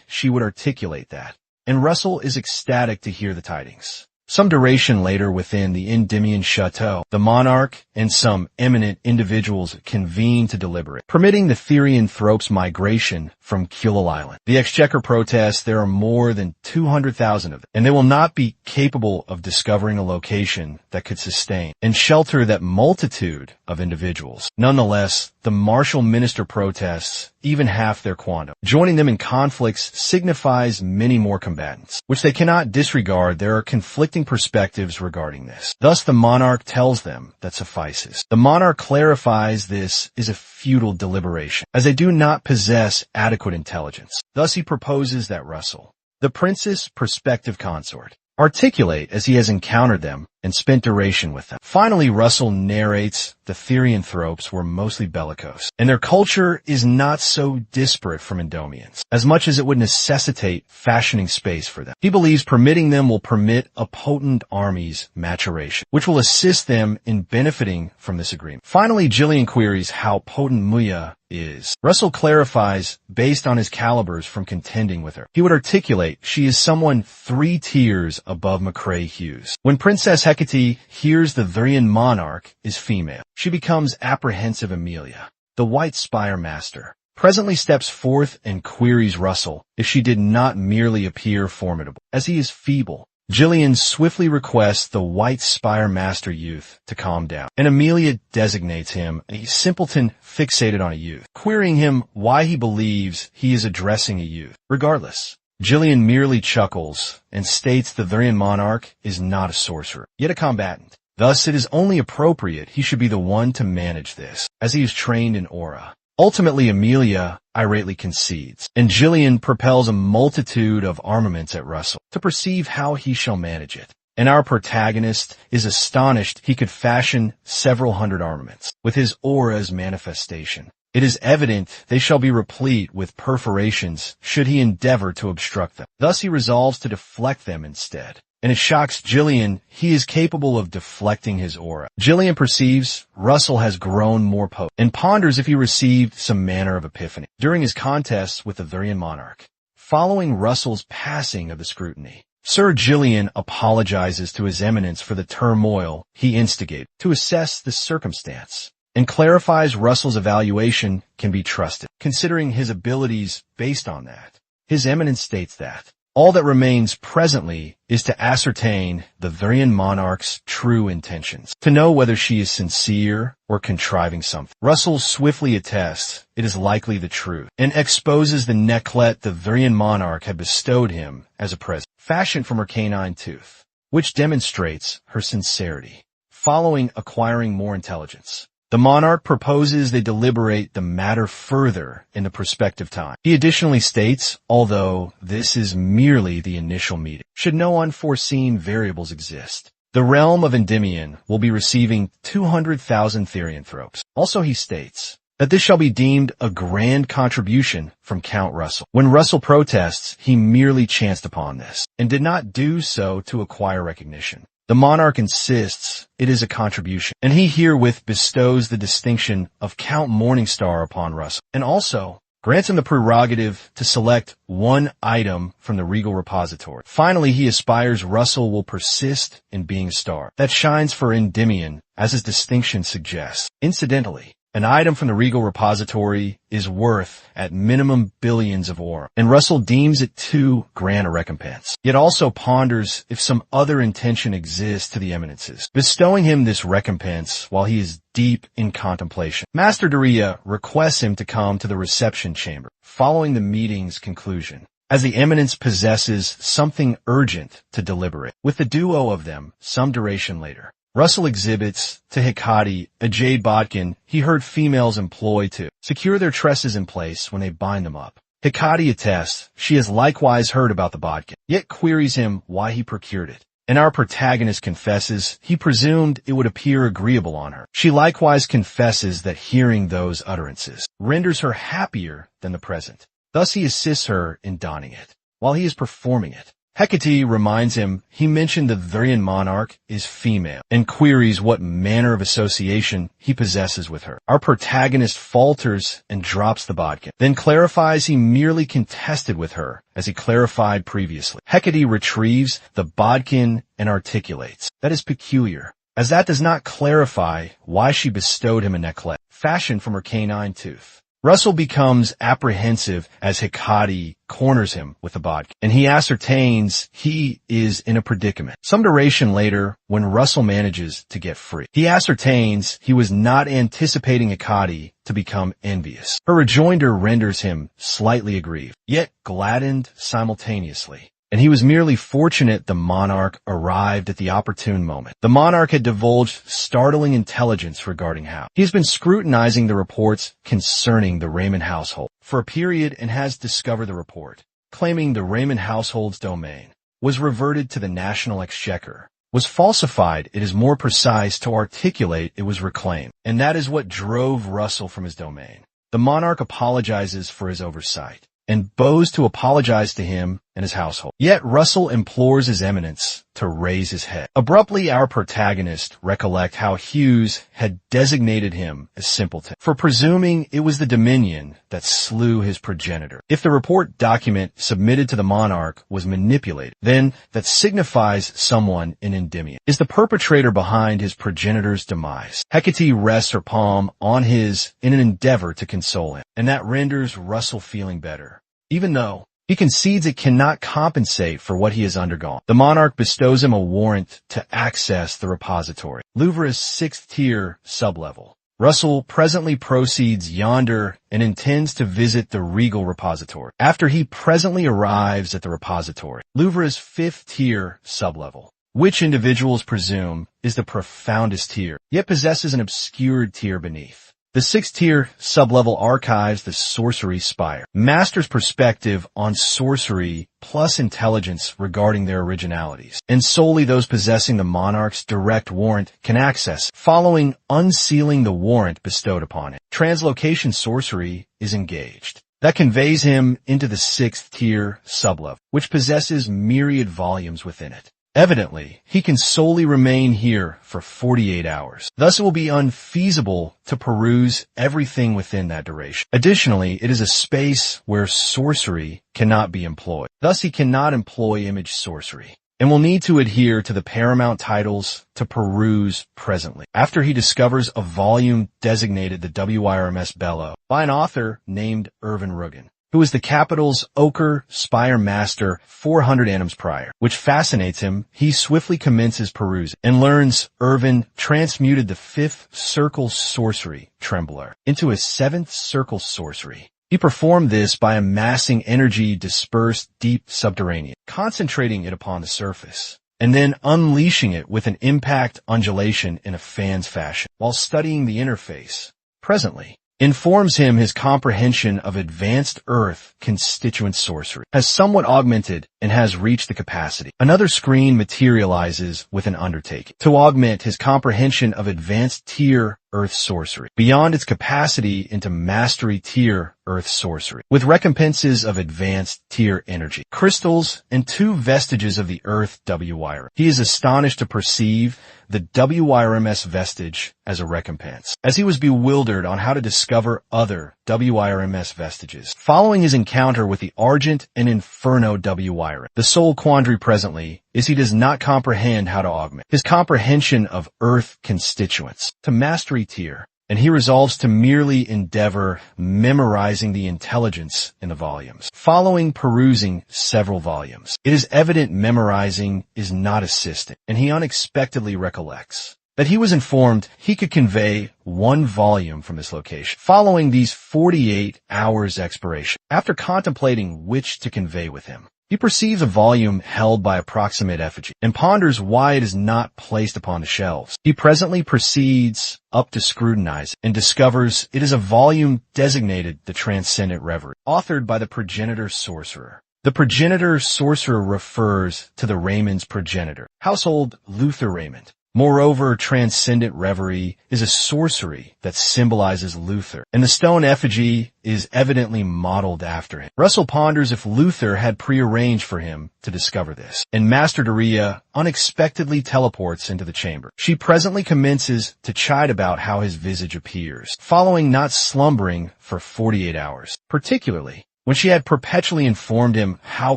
A: she would articulate that, and Russell is ecstatic to hear the tidings. Some duration later, within the Endymion chateau, the monarch and some eminent individuals convene to deliberate, permitting the Therianthropes' migration from Kulil Island. The Exchequer protests there are more than 200,000 of them, and they will not be capable of discovering a location that could sustain and shelter that multitude of individuals. Nonetheless, the martial minister protests even half their quantum. Joining them in conflicts signifies many more combatants, which they cannot disregard. There are conflicting perspectives regarding this. Thus the monarch tells them that suffices. The monarch clarifies this is a futile deliberation, as they do not possess adequate intelligence. Thus he proposes that Russell, the prince's prospective consort, articulate as he has encountered them and spent duration with them. Finally, Russell narrates the Therianthropes were mostly bellicose, and their culture is not so disparate from Endomians, as much as it would necessitate fashioning space for them. He believes permitting them will permit a potent army's maturation, which will assist them in benefiting from this agreement. Finally, Jillian queries how potent Muya is. Russell clarifies based on his calibers from contending with her. He would articulate she is someone 3 tiers above McCrae Hughes. When Princess Hecate hears the Therian monarch is female, she becomes apprehensive. Amelia, the White Spire Master, presently steps forth and queries Russell if she did not merely appear formidable, as he is feeble. Jillian swiftly requests the White Spire Master youth to calm down, and Amelia designates him a simpleton fixated on a youth, querying him why he believes he is addressing a youth. Regardless, Jillian merely chuckles and states the Therian monarch is not a sorcerer, yet a combatant. Thus, it is only appropriate he should be the one to manage this, as he is trained in aura. Ultimately, Amelia irately concedes, and Jillian propels a multitude of armaments at Russell to perceive how he shall manage it. And our protagonist is astonished he could fashion several hundred armaments with his aura's manifestation. It is evident they shall be replete with perforations should he endeavor to obstruct them. Thus he resolves to deflect them instead. And it shocks Jillian he is capable of deflecting his aura. Jillian perceives Russell has grown more potent and ponders if he received some manner of epiphany during his contests with the Therian monarch. Following Russell's passing of the scrutiny, Sir Jillian apologizes to His Eminence for the turmoil he instigated to assess the circumstance, and clarifies Russell's evaluation can be trusted, considering his abilities based on that. His Eminence states that all that remains presently is to ascertain the Therian monarch's true intentions, to know whether she is sincere or contriving something. Russell swiftly attests it is likely the truth, and exposes the necklet the Therian monarch had bestowed him as a present, fashioned from her canine tooth, which demonstrates her sincerity. Following acquiring more intelligence, the monarch proposes they deliberate the matter further in the prospective time. He additionally states, although this is merely the initial meeting, should no unforeseen variables exist, the realm of Endymion will be receiving 200,000 Therianthropes. Also he states that this shall be deemed a grand contribution from Count Russell. When Russell protests, he merely chanced upon this, and did not do so to acquire recognition. The monarch insists it is a contribution, and he herewith bestows the distinction of Count Morningstar upon Russell, and also grants him the prerogative to select one item from the regal repository. Finally, he aspires Russell will persist in being a star that shines for Endymion, as his distinction suggests. Incidentally, an item from the regal repository is worth at minimum billions of aura, and Russell deems it too grand a recompense, yet also ponders if some other intention exists to the eminences, bestowing him this recompense while he is deep in contemplation. Master Daria requests him to come to the reception chamber following the meeting's conclusion, as the eminence possesses something urgent to deliberate. With the duo of them some duration later, Russell exhibits to Hecate a jade bodkin he heard females employ to secure their tresses in place when they bind them up. Hecate attests she has likewise heard about the bodkin, yet queries him why he procured it. And our protagonist confesses he presumed it would appear agreeable on her. She likewise confesses that hearing those utterances renders her happier than the present. Thus he assists her in donning it, while he is performing it. Hecate reminds him he mentioned the Therian monarch is female, and queries what manner of association he possesses with her. Our protagonist falters and drops the bodkin, then clarifies he merely contested with her, as he clarified previously. Hecate retrieves the bodkin and articulates that is peculiar, as that does not clarify why she bestowed him a necklet fashioned from her canine tooth. Russell becomes apprehensive as Hecate corners him with the bodkin, and he ascertains he is in a predicament. Some duration later, when Russell manages to get free, he ascertains he was not anticipating Hecate to become envious. Her rejoinder renders him slightly aggrieved, yet gladdened simultaneously. And he was merely fortunate the monarch arrived at the opportune moment. The monarch had divulged startling intelligence regarding how he has been scrutinizing the reports concerning the Raymond household for a period and has discovered the report, claiming the Raymond household's domain was reverted to the National Exchequer was falsified, it is more precise to articulate it was reclaimed. And that is what drove Russell from his domain. The monarch apologizes for his oversight and bows to apologize to him and his household. Yet Russell implores his eminence to raise his head. Abruptly, our protagonist recollect how Hughes had designated him as simpleton for presuming it was the Dominion that slew his progenitor. If the report document submitted to the monarch was manipulated, then that signifies someone in Endymion is the perpetrator behind his progenitor's demise. Hecate rests her palm on his in an endeavor to console him, and that renders Russell feeling better, even though he concedes it cannot compensate for what he has undergone. The monarch bestows him a warrant to access the repository, Louvre's 6th tier sublevel. Russell presently proceeds yonder and intends to visit the regal repository. After he presently arrives at the repository, Louvre's 5th tier sublevel, which individuals presume is the profoundest tier, yet possesses an obscured tier beneath. The 6th tier sublevel archives the sorcery spire. Master's perspective on sorcery plus intelligence regarding their originalities, and solely those possessing the monarch's direct warrant can access, following unsealing the warrant bestowed upon it. Translocation sorcery is engaged. That conveys him into the 6th tier sublevel, which possesses myriad volumes within it. Evidently, he can solely remain here for 48 hours. Thus, it will be unfeasible to peruse everything within that duration. Additionally, it is a space where sorcery cannot be employed. Thus, he cannot employ image sorcery, and will need to adhere to the paramount titles to peruse presently. After he discovers a volume designated the WIRMS Bellow by an author named Irvin Rugen, who is the capital's Ochre Spire Master 400 annums prior, which fascinates him, he swiftly commences perusing and learns Irvin transmuted the 5th circle sorcery, Trembler, into a 7th circle sorcery. He performed this by amassing energy dispersed deep subterranean, concentrating it upon the surface, and then unleashing it with an impact undulation in a fan's fashion, while studying the interface. Presently, informs him his comprehension of advanced earth constituent sorcery has somewhat augmented and has reached the capacity. Another screen materializes with an undertaking to augment his comprehension of advanced tier earth sorcery beyond its capacity into mastery tier earth sorcery, with recompenses of advanced tier energy, crystals, and 2 vestiges of the earth WIRM. He is astonished to perceive the WIRMS vestige as a recompense, as he was bewildered on how to discover other WIRMS vestiges. Following his encounter with the Argent and Inferno WIRM, the sole quandary presently is he does not comprehend how to augment his comprehension of earth constituents to mastery tier, and he resolves to merely endeavor memorizing the intelligence in the volumes. Following perusing several volumes, it is evident memorizing is not assistant, and he unexpectedly recollects that he was informed he could convey 1 volume from this location. Following these 48 hours expiration, after contemplating which to convey with him, he perceives a volume held by a proximate effigy and ponders why it is not placed upon the shelves. He presently proceeds up to scrutinize it and discovers it is a volume designated the Transcendent Reverie, authored by the progenitor sorcerer. The progenitor sorcerer refers to the Raymond's progenitor, household Luther Raymond. Moreover, Transcendent Reverie is a sorcery that symbolizes Luther, and the stone effigy is evidently modeled after him. Russell ponders if Luther had prearranged for him to discover this, and Master Doria unexpectedly teleports into the chamber. She presently commences to chide about how his visage appears, following not slumbering for 48 hours, particularly when she had perpetually informed him how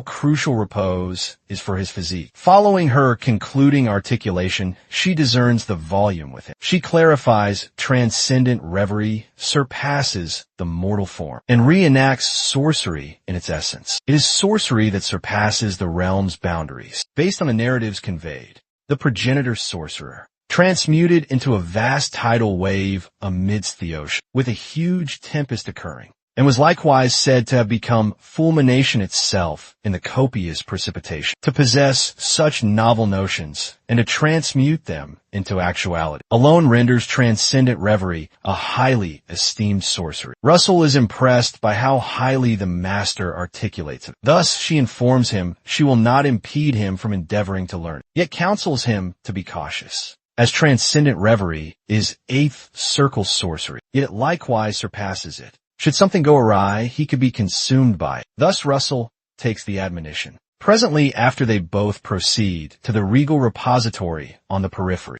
A: crucial repose is for his physique. Following her concluding articulation, she discerns the volume with him. She clarifies Transcendent Reverie surpasses the mortal form and reenacts sorcery in its essence. It is sorcery that surpasses the realm's boundaries. Based on the narratives conveyed, the progenitor sorcerer transmuted into a vast tidal wave amidst the ocean, with a huge tempest occurring, and was likewise said to have become fulmination itself in the copious precipitation, to possess such novel notions and to transmute them into actuality, alone renders transcendent reverie a highly esteemed sorcery. Russell is impressed by how highly the master articulates it. Thus, she informs him she will not impede him from endeavoring to learn, yet counsels him to be cautious, as transcendent reverie is 8th circle sorcery, yet it likewise surpasses it. Should something go awry, he could be consumed by it. Thus Russell takes the admonition. Presently, after they both proceed to the regal repository on the periphery.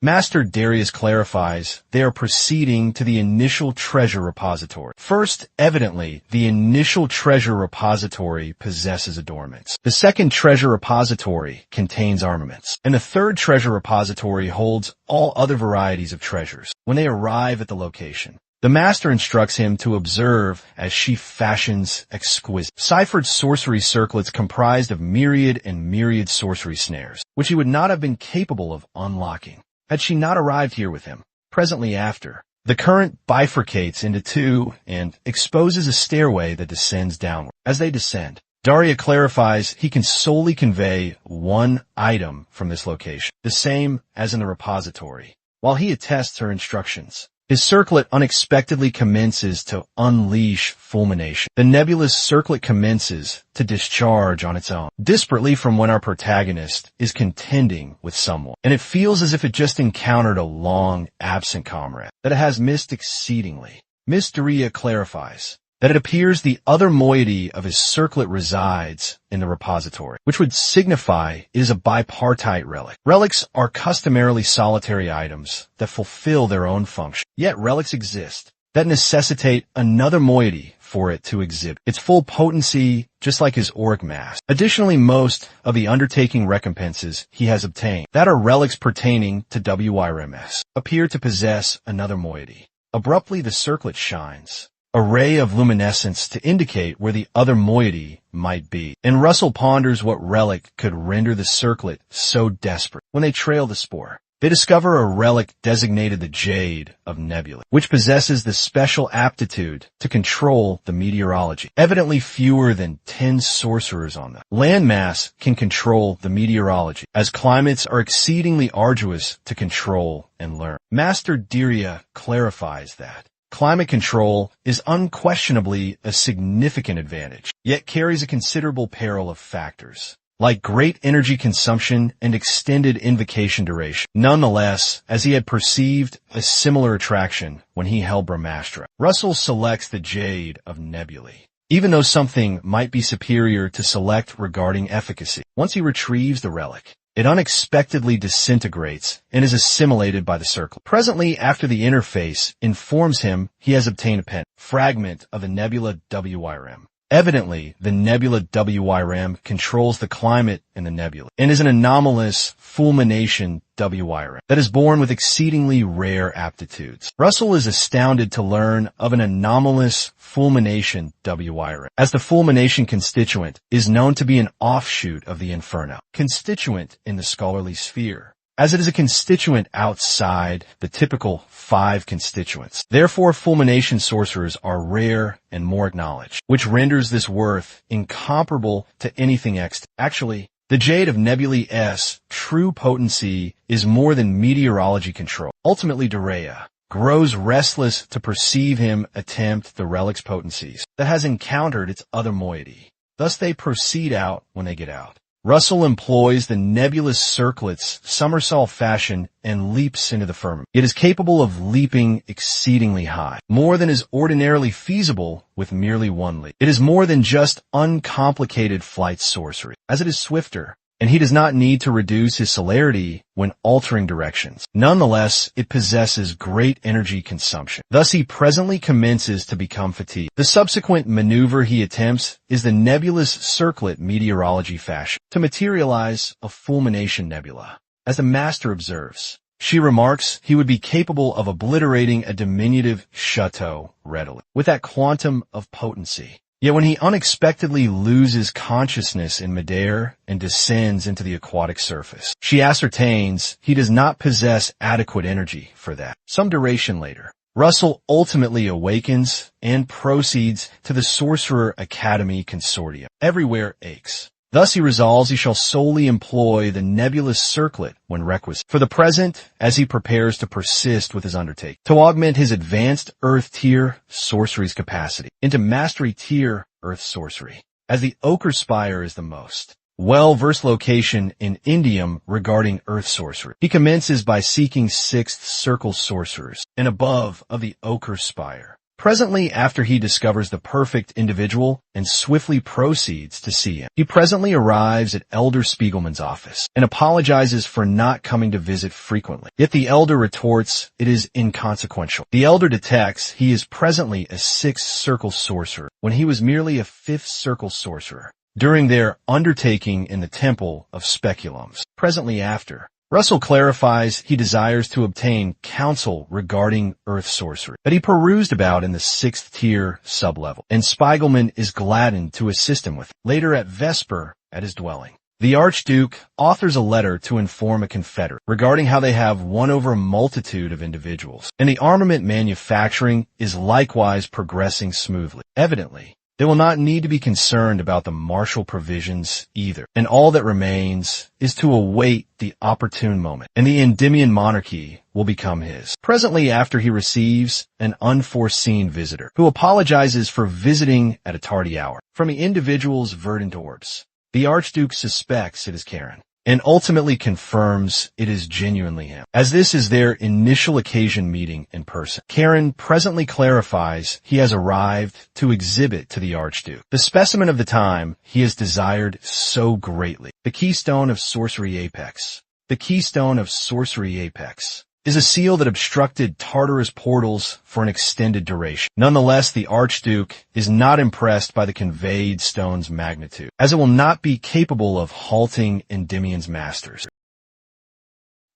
A: Master Darius clarifies they are proceeding to the initial treasure repository. First, evidently, the initial treasure repository possesses adornments. The second treasure repository contains armaments. And the third treasure repository holds all other varieties of treasures. When they arrive at the location, the master instructs him to observe as she fashions exquisite, ciphered sorcery circlets comprised of myriad and myriad sorcery snares, which he would not have been capable of unlocking had she not arrived here with him. Presently after, the current bifurcates into two and exposes a stairway that descends downward. As they descend, Daria clarifies he can solely convey one item from this location, the same as in the repository, while he attests her instructions. His circlet unexpectedly commences to unleash fulmination. The nebulous circlet commences to discharge on its own, disparately from when our protagonist is contending with someone, and it feels as if it just encountered a long absent comrade that it has missed exceedingly. Miss Daria clarifies that it appears the other moiety of his circlet resides in the repository, which would signify it is a bipartite relic. Relics are customarily solitary items that fulfill their own function, yet relics exist that necessitate another moiety for it to exhibit its full potency, just like his auric mass. Additionally, most of the undertaking recompenses he has obtained, that are relics pertaining to WIRMS, appear to possess another moiety. Abruptly, the circlet shines, a ray of luminescence to indicate where the other moiety might be. And Russell ponders what relic could render the circlet so desperate. When they trail the spoor, they discover a relic designated the Jade of Nebula, which possesses the special aptitude to control the meteorology. Evidently fewer than 10 sorcerers on the landmass can control the meteorology, as climates are exceedingly arduous to control and learn. Master Daria clarifies that climate control is unquestionably a significant advantage, yet carries a considerable peril of factors, like great energy consumption and extended invocation duration. Nonetheless, as he had perceived a similar attraction when he held Brahmastra, Russell selects the Jade of Nebulae, even though something might be superior to select regarding efficacy. Once he retrieves the relic, it unexpectedly disintegrates and is assimilated by the circle. Presently, after the interface informs him he has obtained a fragment of the nebula WIRM. Evidently, the nebula WIRM controls the climate in the nebula and is an anomalous fulmination WIRM that is born with exceedingly rare aptitudes. Russell is astounded to learn of an anomalous fulmination WIRM, as the fulmination constituent is known to be an offshoot of the inferno, constituent in the scholarly sphere, as it is a constituent outside the typical 5 constituents. Therefore, fulmination sorcerers are rare and more acknowledged, which renders this worth incomparable to anything extant. Actually, the Jade of Nebulae's true potency is more than meteorology control. Ultimately, Daria grows restless to perceive him attempt the relic's potencies that has encountered its other moiety. Thus they proceed out when they get out. Russell employs the nebulous circlet's somersault fashion and leaps into the firmament. It is capable of leaping exceedingly high, more than is ordinarily feasible with merely one leap. It is more than just uncomplicated flight sorcery, as it is swifter, and he does not need to reduce his celerity when altering directions. Nonetheless, it possesses great energy consumption. Thus he presently commences to become fatigued. The subsequent maneuver he attempts is the nebulous circlet meteorology fashion, to materialize a fulmination nebula. As the master observes, she remarks he would be capable of obliterating a diminutive chateau readily, with that quantum of potency. Yet when he unexpectedly loses consciousness in midair and descends into the aquatic surface, she ascertains he does not possess adequate energy for that. Some duration later, Russell ultimately awakens and proceeds to the Sorcerer Academy Consortium. Everywhere aches. Thus he resolves he shall solely employ the nebulous circlet when requisite. For the present, as he prepares to persist with his undertaking, to augment his advanced Earth Tier sorcery's capacity into Mastery Tier Earth Sorcery, as the Ochre Spire is the most well-versed location in Indium regarding Earth Sorcery. He commences by seeking Sixth Circle Sorcerers and above of the Ochre Spire. Presently, after he discovers the perfect individual and swiftly proceeds to see him, he presently arrives at Elder Spiegelman's office and apologizes for not coming to visit frequently. Yet the Elder retorts it is inconsequential. The Elder detects he is presently a Sixth Circle Sorcerer when he was merely a Fifth Circle Sorcerer during their undertaking in the Temple of Speculums. Presently after, Russell clarifies he desires to obtain counsel regarding Earth Sorcery that he perused about in the 6th tier sublevel, and Spiegelman is gladdened to assist him with it. Later at Vesper, at his dwelling, the Archduke authors a letter to inform a confederate regarding how they have won over a multitude of individuals, and the armament manufacturing is likewise progressing smoothly. Evidently, they will not need to be concerned about the martial provisions either, and all that remains is to await the opportune moment, and the Endymion monarchy will become his. Presently after he receives an unforeseen visitor, who apologizes for visiting at a tardy hour. From the individual's verdant orbs, the Archduke suspects it is Karen, and ultimately confirms it is genuinely him, as this is their initial occasion meeting in person. Karen presently clarifies he has arrived to exhibit to the Archduke the specimen of the time he has desired so greatly. The Keystone of Sorcery Apex. The Keystone of Sorcery Apex is a seal that obstructed Tartarus portals for an extended duration. Nonetheless, the Archduke is not impressed by the conveyed stone's magnitude, as it will not be capable of halting Endymion's masters.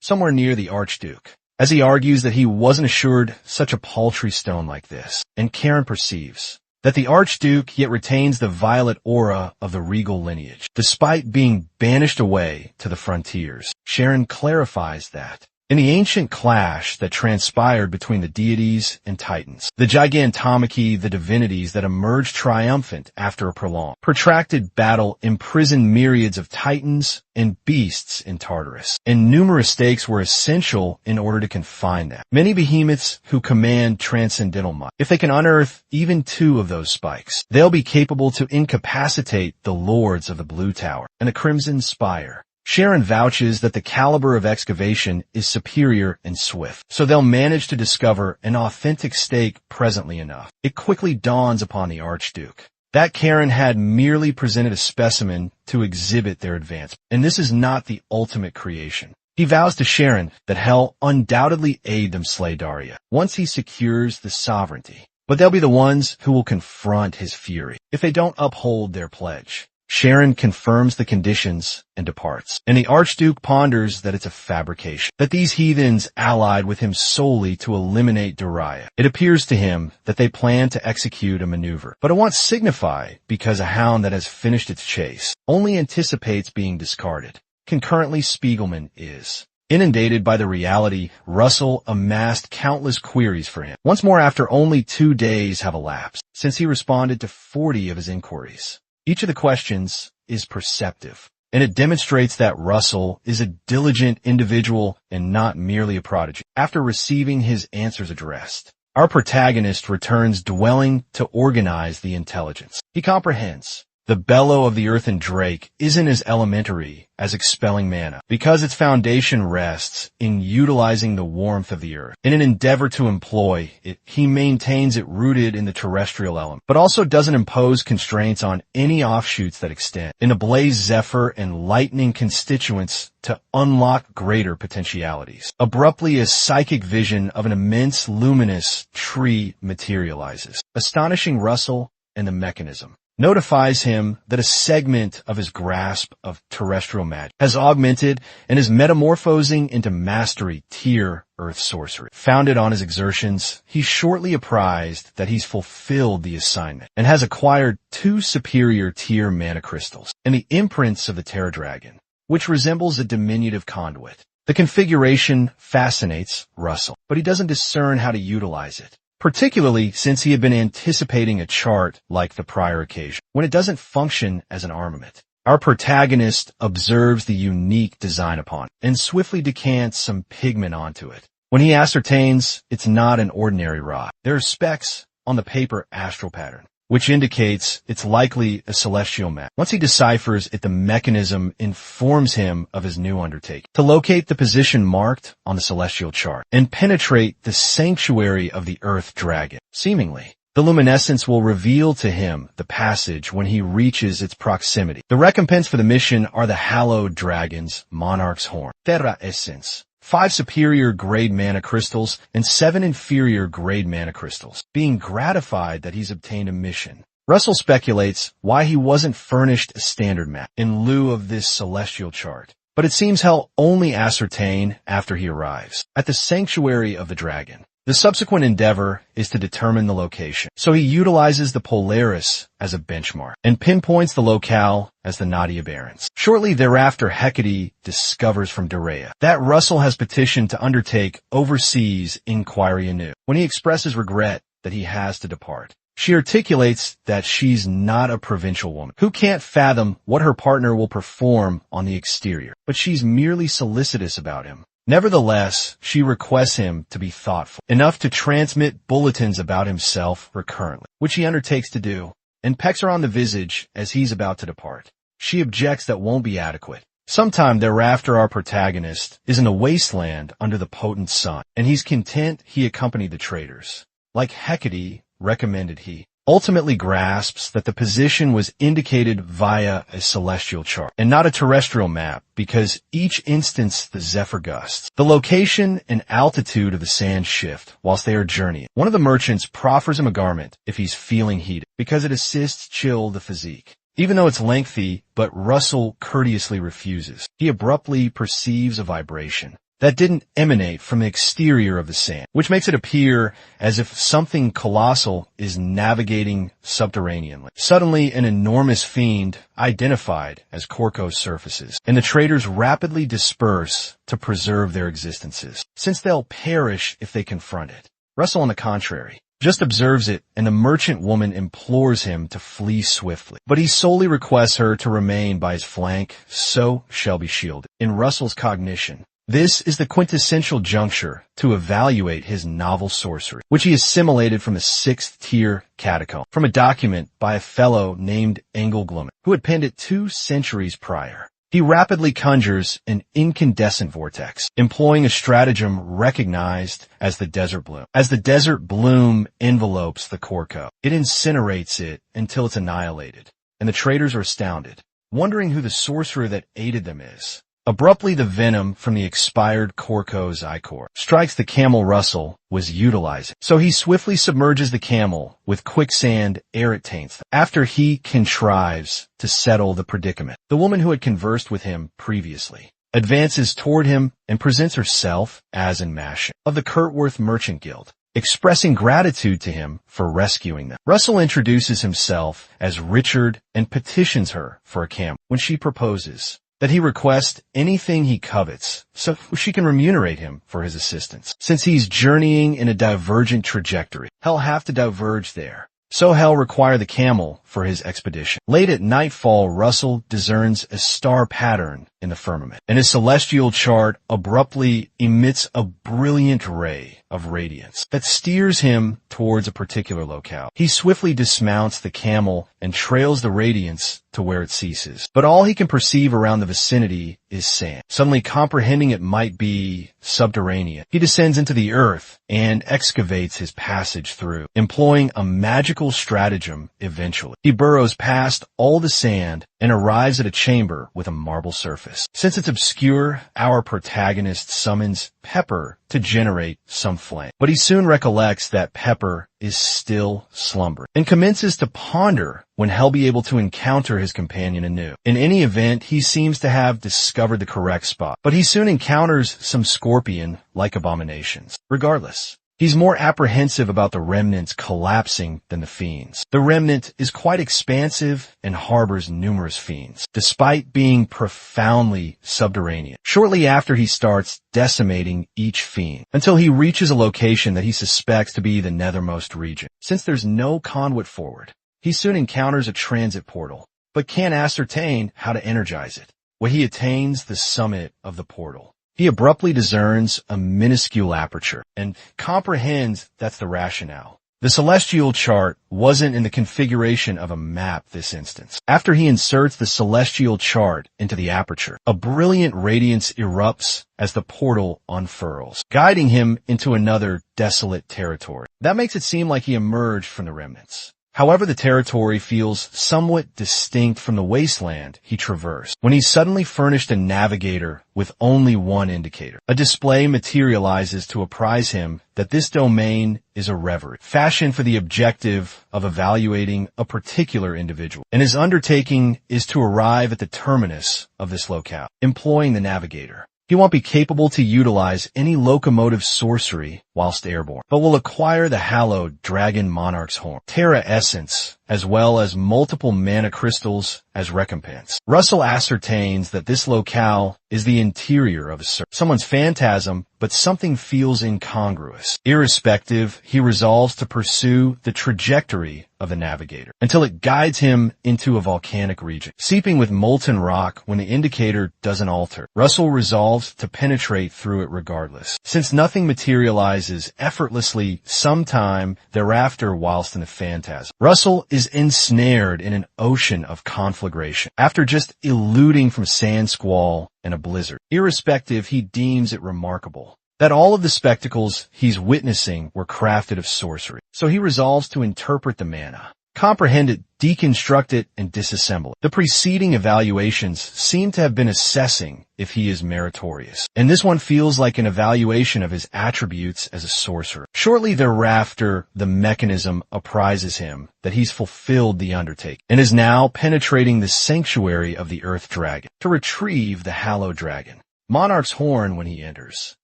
A: Somewhere near the Archduke, as he argues that he wasn't assured such a paltry stone like this, and Karen perceives that the Archduke yet retains the violet aura of the regal lineage, despite being banished away to the frontiers. Sharon clarifies that in the ancient clash that transpired between the deities and titans, the gigantomachy, the divinities that emerged triumphant after a prolonged, protracted battle imprisoned myriads of titans and beasts in Tartarus, and numerous stakes were essential in order to confine them. Many behemoths who command transcendental might, if they can unearth even 2 of those spikes, they'll be capable to incapacitate the lords of the Blue Tower and the Crimson Spire. Sharon vouches that the caliber of excavation is superior and swift, so they'll manage to discover an authentic stake presently enough. It quickly dawns upon the Archduke that Karen had merely presented a specimen to exhibit their advancement, and this is not the ultimate creation. He vows to Sharon that Hell undoubtedly aid them slay Daria once he secures the sovereignty, but they'll be the ones who will confront his fury if they don't uphold their pledge. Sharon confirms the conditions and departs, and the Archduke ponders that it's a fabrication, that these heathens allied with him solely to eliminate Daria. It appears to him that they plan to execute a maneuver, but it won't signify because a hound that has finished its chase only anticipates being discarded. Concurrently, Spiegelman is inundated by the reality. Russell amassed countless queries for him. Once more, after only 2 days have elapsed since he responded to 40 of his inquiries. Each of the questions is perceptive, and it demonstrates that Russell is a diligent individual and not merely a prodigy. After receiving his answers addressed, our protagonist returns dwelling to organize the intelligence. He comprehends the bellow of the earthen drake isn't as elementary as expelling mana, because its foundation rests in utilizing the warmth of the earth. In an endeavor to employ it, he maintains it rooted in the terrestrial element, but also doesn't impose constraints on any offshoots that extend in a blaze zephyr and lightning constituents to unlock greater potentialities. Abruptly, a psychic vision of an immense luminous tree materializes, astonishing Russell, and the mechanism notifies him that a segment of his grasp of terrestrial magic has augmented and is metamorphosing into mastery tier earth sorcery. Founded on his exertions, he's shortly apprised that he's fulfilled the assignment and has acquired 2 superior tier mana crystals and the imprints of the Terra Dragon, which resembles a diminutive conduit. The configuration fascinates Russell, but he doesn't discern how to utilize it, particularly since he had been anticipating a chart like the prior occasion, when it doesn't function as an armament. Our protagonist observes the unique design upon it and swiftly decants some pigment onto it. When he ascertains it's not an ordinary rod, there are specks on the paper astral pattern, which indicates it's likely a celestial map. Once he deciphers it, the mechanism informs him of his new undertaking: to locate the position marked on the celestial chart and penetrate the sanctuary of the Earth Dragon. Seemingly, the luminescence will reveal to him the passage when he reaches its proximity. The recompense for the mission are the hallowed dragon's monarch's horn, Terra Essence, 5 superior grade mana crystals and 7 inferior grade mana crystals. Being gratified that he's obtained a mission, Russell speculates why he wasn't furnished a standard map in lieu of this celestial chart. But it seems he'll only ascertain after he arrives at the sanctuary of the dragon. The subsequent endeavor is to determine the location, so he utilizes the Polaris as a benchmark and pinpoints the locale as the Nadia Barrens. Shortly thereafter, Hecate discovers from Dorea that Russell has petitioned to undertake overseas inquiry anew. When he expresses regret that he has to depart, she articulates that she's not a provincial woman who can't fathom what her partner will perform on the exterior, but she's merely solicitous about him. Nevertheless, she requests him to be thoughtful enough to transmit bulletins about himself recurrently, which he undertakes to do, and pecks her on the visage as he's about to depart. She objects that won't be adequate. Sometime thereafter, our protagonist is in a wasteland under the potent sun, and he's content he accompanied the traders. Like Hecate recommended, he ultimately grasps that the position was indicated via a celestial chart and not a terrestrial map, because each instance the zephyr gusts, the location and altitude of the sand shift whilst they are journeying. One of the merchants proffers him a garment if he's feeling heated, because it assists chill the physique. Even though it's lengthy, but Russell courteously refuses. He abruptly perceives a vibration that didn't emanate from the exterior of the sand, which makes it appear as if something colossal is navigating subterraneanly. Suddenly, an enormous fiend, identified as Korko, surfaces, and the traders rapidly disperse to preserve their existences, since they'll perish if they confront it. Russell, on the contrary, just observes it, and the merchant woman implores him to flee swiftly. But he solely requests her to remain by his flank, so shall be shielded. In Russell's cognition, this is the quintessential juncture to evaluate his novel sorcery, which he assimilated from the 6th-tier catacomb, from a document by a fellow named Aniclimax, who had penned it 2 centuries prior. He rapidly conjures an incandescent vortex, employing a stratagem recognized as the desert bloom. As the desert bloom envelopes the Korko, it incinerates it until it's annihilated, and the traders are astounded, wondering who the sorcerer that aided them is. Abruptly, the venom from the expired Korko's ichor strikes the camel Russell was utilizing, so he swiftly submerges the camel with quicksand ere it taints them. After he contrives to settle the predicament, the woman who had conversed with him previously advances toward him and presents herself as in Mashin of the Kurtworth Merchant Guild, expressing gratitude to him for rescuing them. Russell introduces himself as Richard and petitions her for a camel when she proposes that he request anything he covets so she can remunerate him for his assistance. Since he's journeying in a divergent trajectory, he'll have to diverge there, so he'll require the camel for his expedition. Late at nightfall, Russell discerns a star pattern in the firmament, and his celestial chart abruptly emits a brilliant ray of radiance that steers him towards a particular locale. He swiftly dismounts the camel and trails the radiance to where it ceases, but all he can perceive around the vicinity is sand. Suddenly comprehending it might be subterranean, he descends into the earth and excavates his passage through, employing a magical stratagem eventually. He burrows past all the sand and arrives at a chamber with a marble surface. Since it's obscure, our protagonist summons Pepper to generate some flame, but he soon recollects that Pepper is still slumbering and commences to ponder when he'll be able to encounter his companion anew. In any event, he seems to have discovered the correct spot, but he soon encounters some scorpion-like abominations. Regardless, He's more apprehensive about the remnants collapsing than the fiends. The remnant is quite expansive and harbors numerous fiends, despite being profoundly subterranean. Shortly after, he starts decimating each fiend until he reaches a location that he suspects to be the nethermost region. Since there's no conduit forward, he soon encounters a transit portal, but can't ascertain how to energize it. When he attains the summit of the portal, he abruptly discerns a minuscule aperture and comprehends that's the rationale. The celestial chart wasn't in the configuration of a map this instance. After he inserts the celestial chart into the aperture, a brilliant radiance erupts as the portal unfurls, guiding him into another desolate territory. That makes it seem like he emerged from the remnants. However, the territory feels somewhat distinct from the wasteland he traversed when he's suddenly furnished a navigator with only one indicator. A display materializes to apprise him that this domain is a reverie, fashioned for the objective of evaluating a particular individual, and his undertaking is to arrive at the terminus of this locale. Employing the navigator, he won't be capable to utilize any locomotive sorcery whilst airborne, but will acquire the hallowed Dragon Monarch's Horn, Terra Essence, as well as multiple mana crystals as recompense. Russell ascertains that this locale is the interior of someone's phantasm, but something feels incongruous. Irrespective, he resolves to pursue the trajectory of the navigator until it guides him into a volcanic region, seeping with molten rock when the indicator doesn't alter. Russell resolves to penetrate through it regardless, since nothing materializes effortlessly sometime thereafter whilst in the phantasm. Russell is ensnared in an ocean of conflagration after just eluding from sand squall and a blizzard. Irrespective, he deems it remarkable that all of the spectacles he's witnessing were crafted of sorcery. So he resolves to interpret the mana, comprehend it, deconstruct it, and disassemble it. The preceding evaluations seem to have been assessing if he is meritorious, and this one feels like an evaluation of his attributes as a sorcerer. Shortly thereafter, the mechanism apprises him that he's fulfilled the undertaking and is now penetrating the sanctuary of the Earth Dragon to retrieve the hallowed dragon Monarch's Horn. When he enters,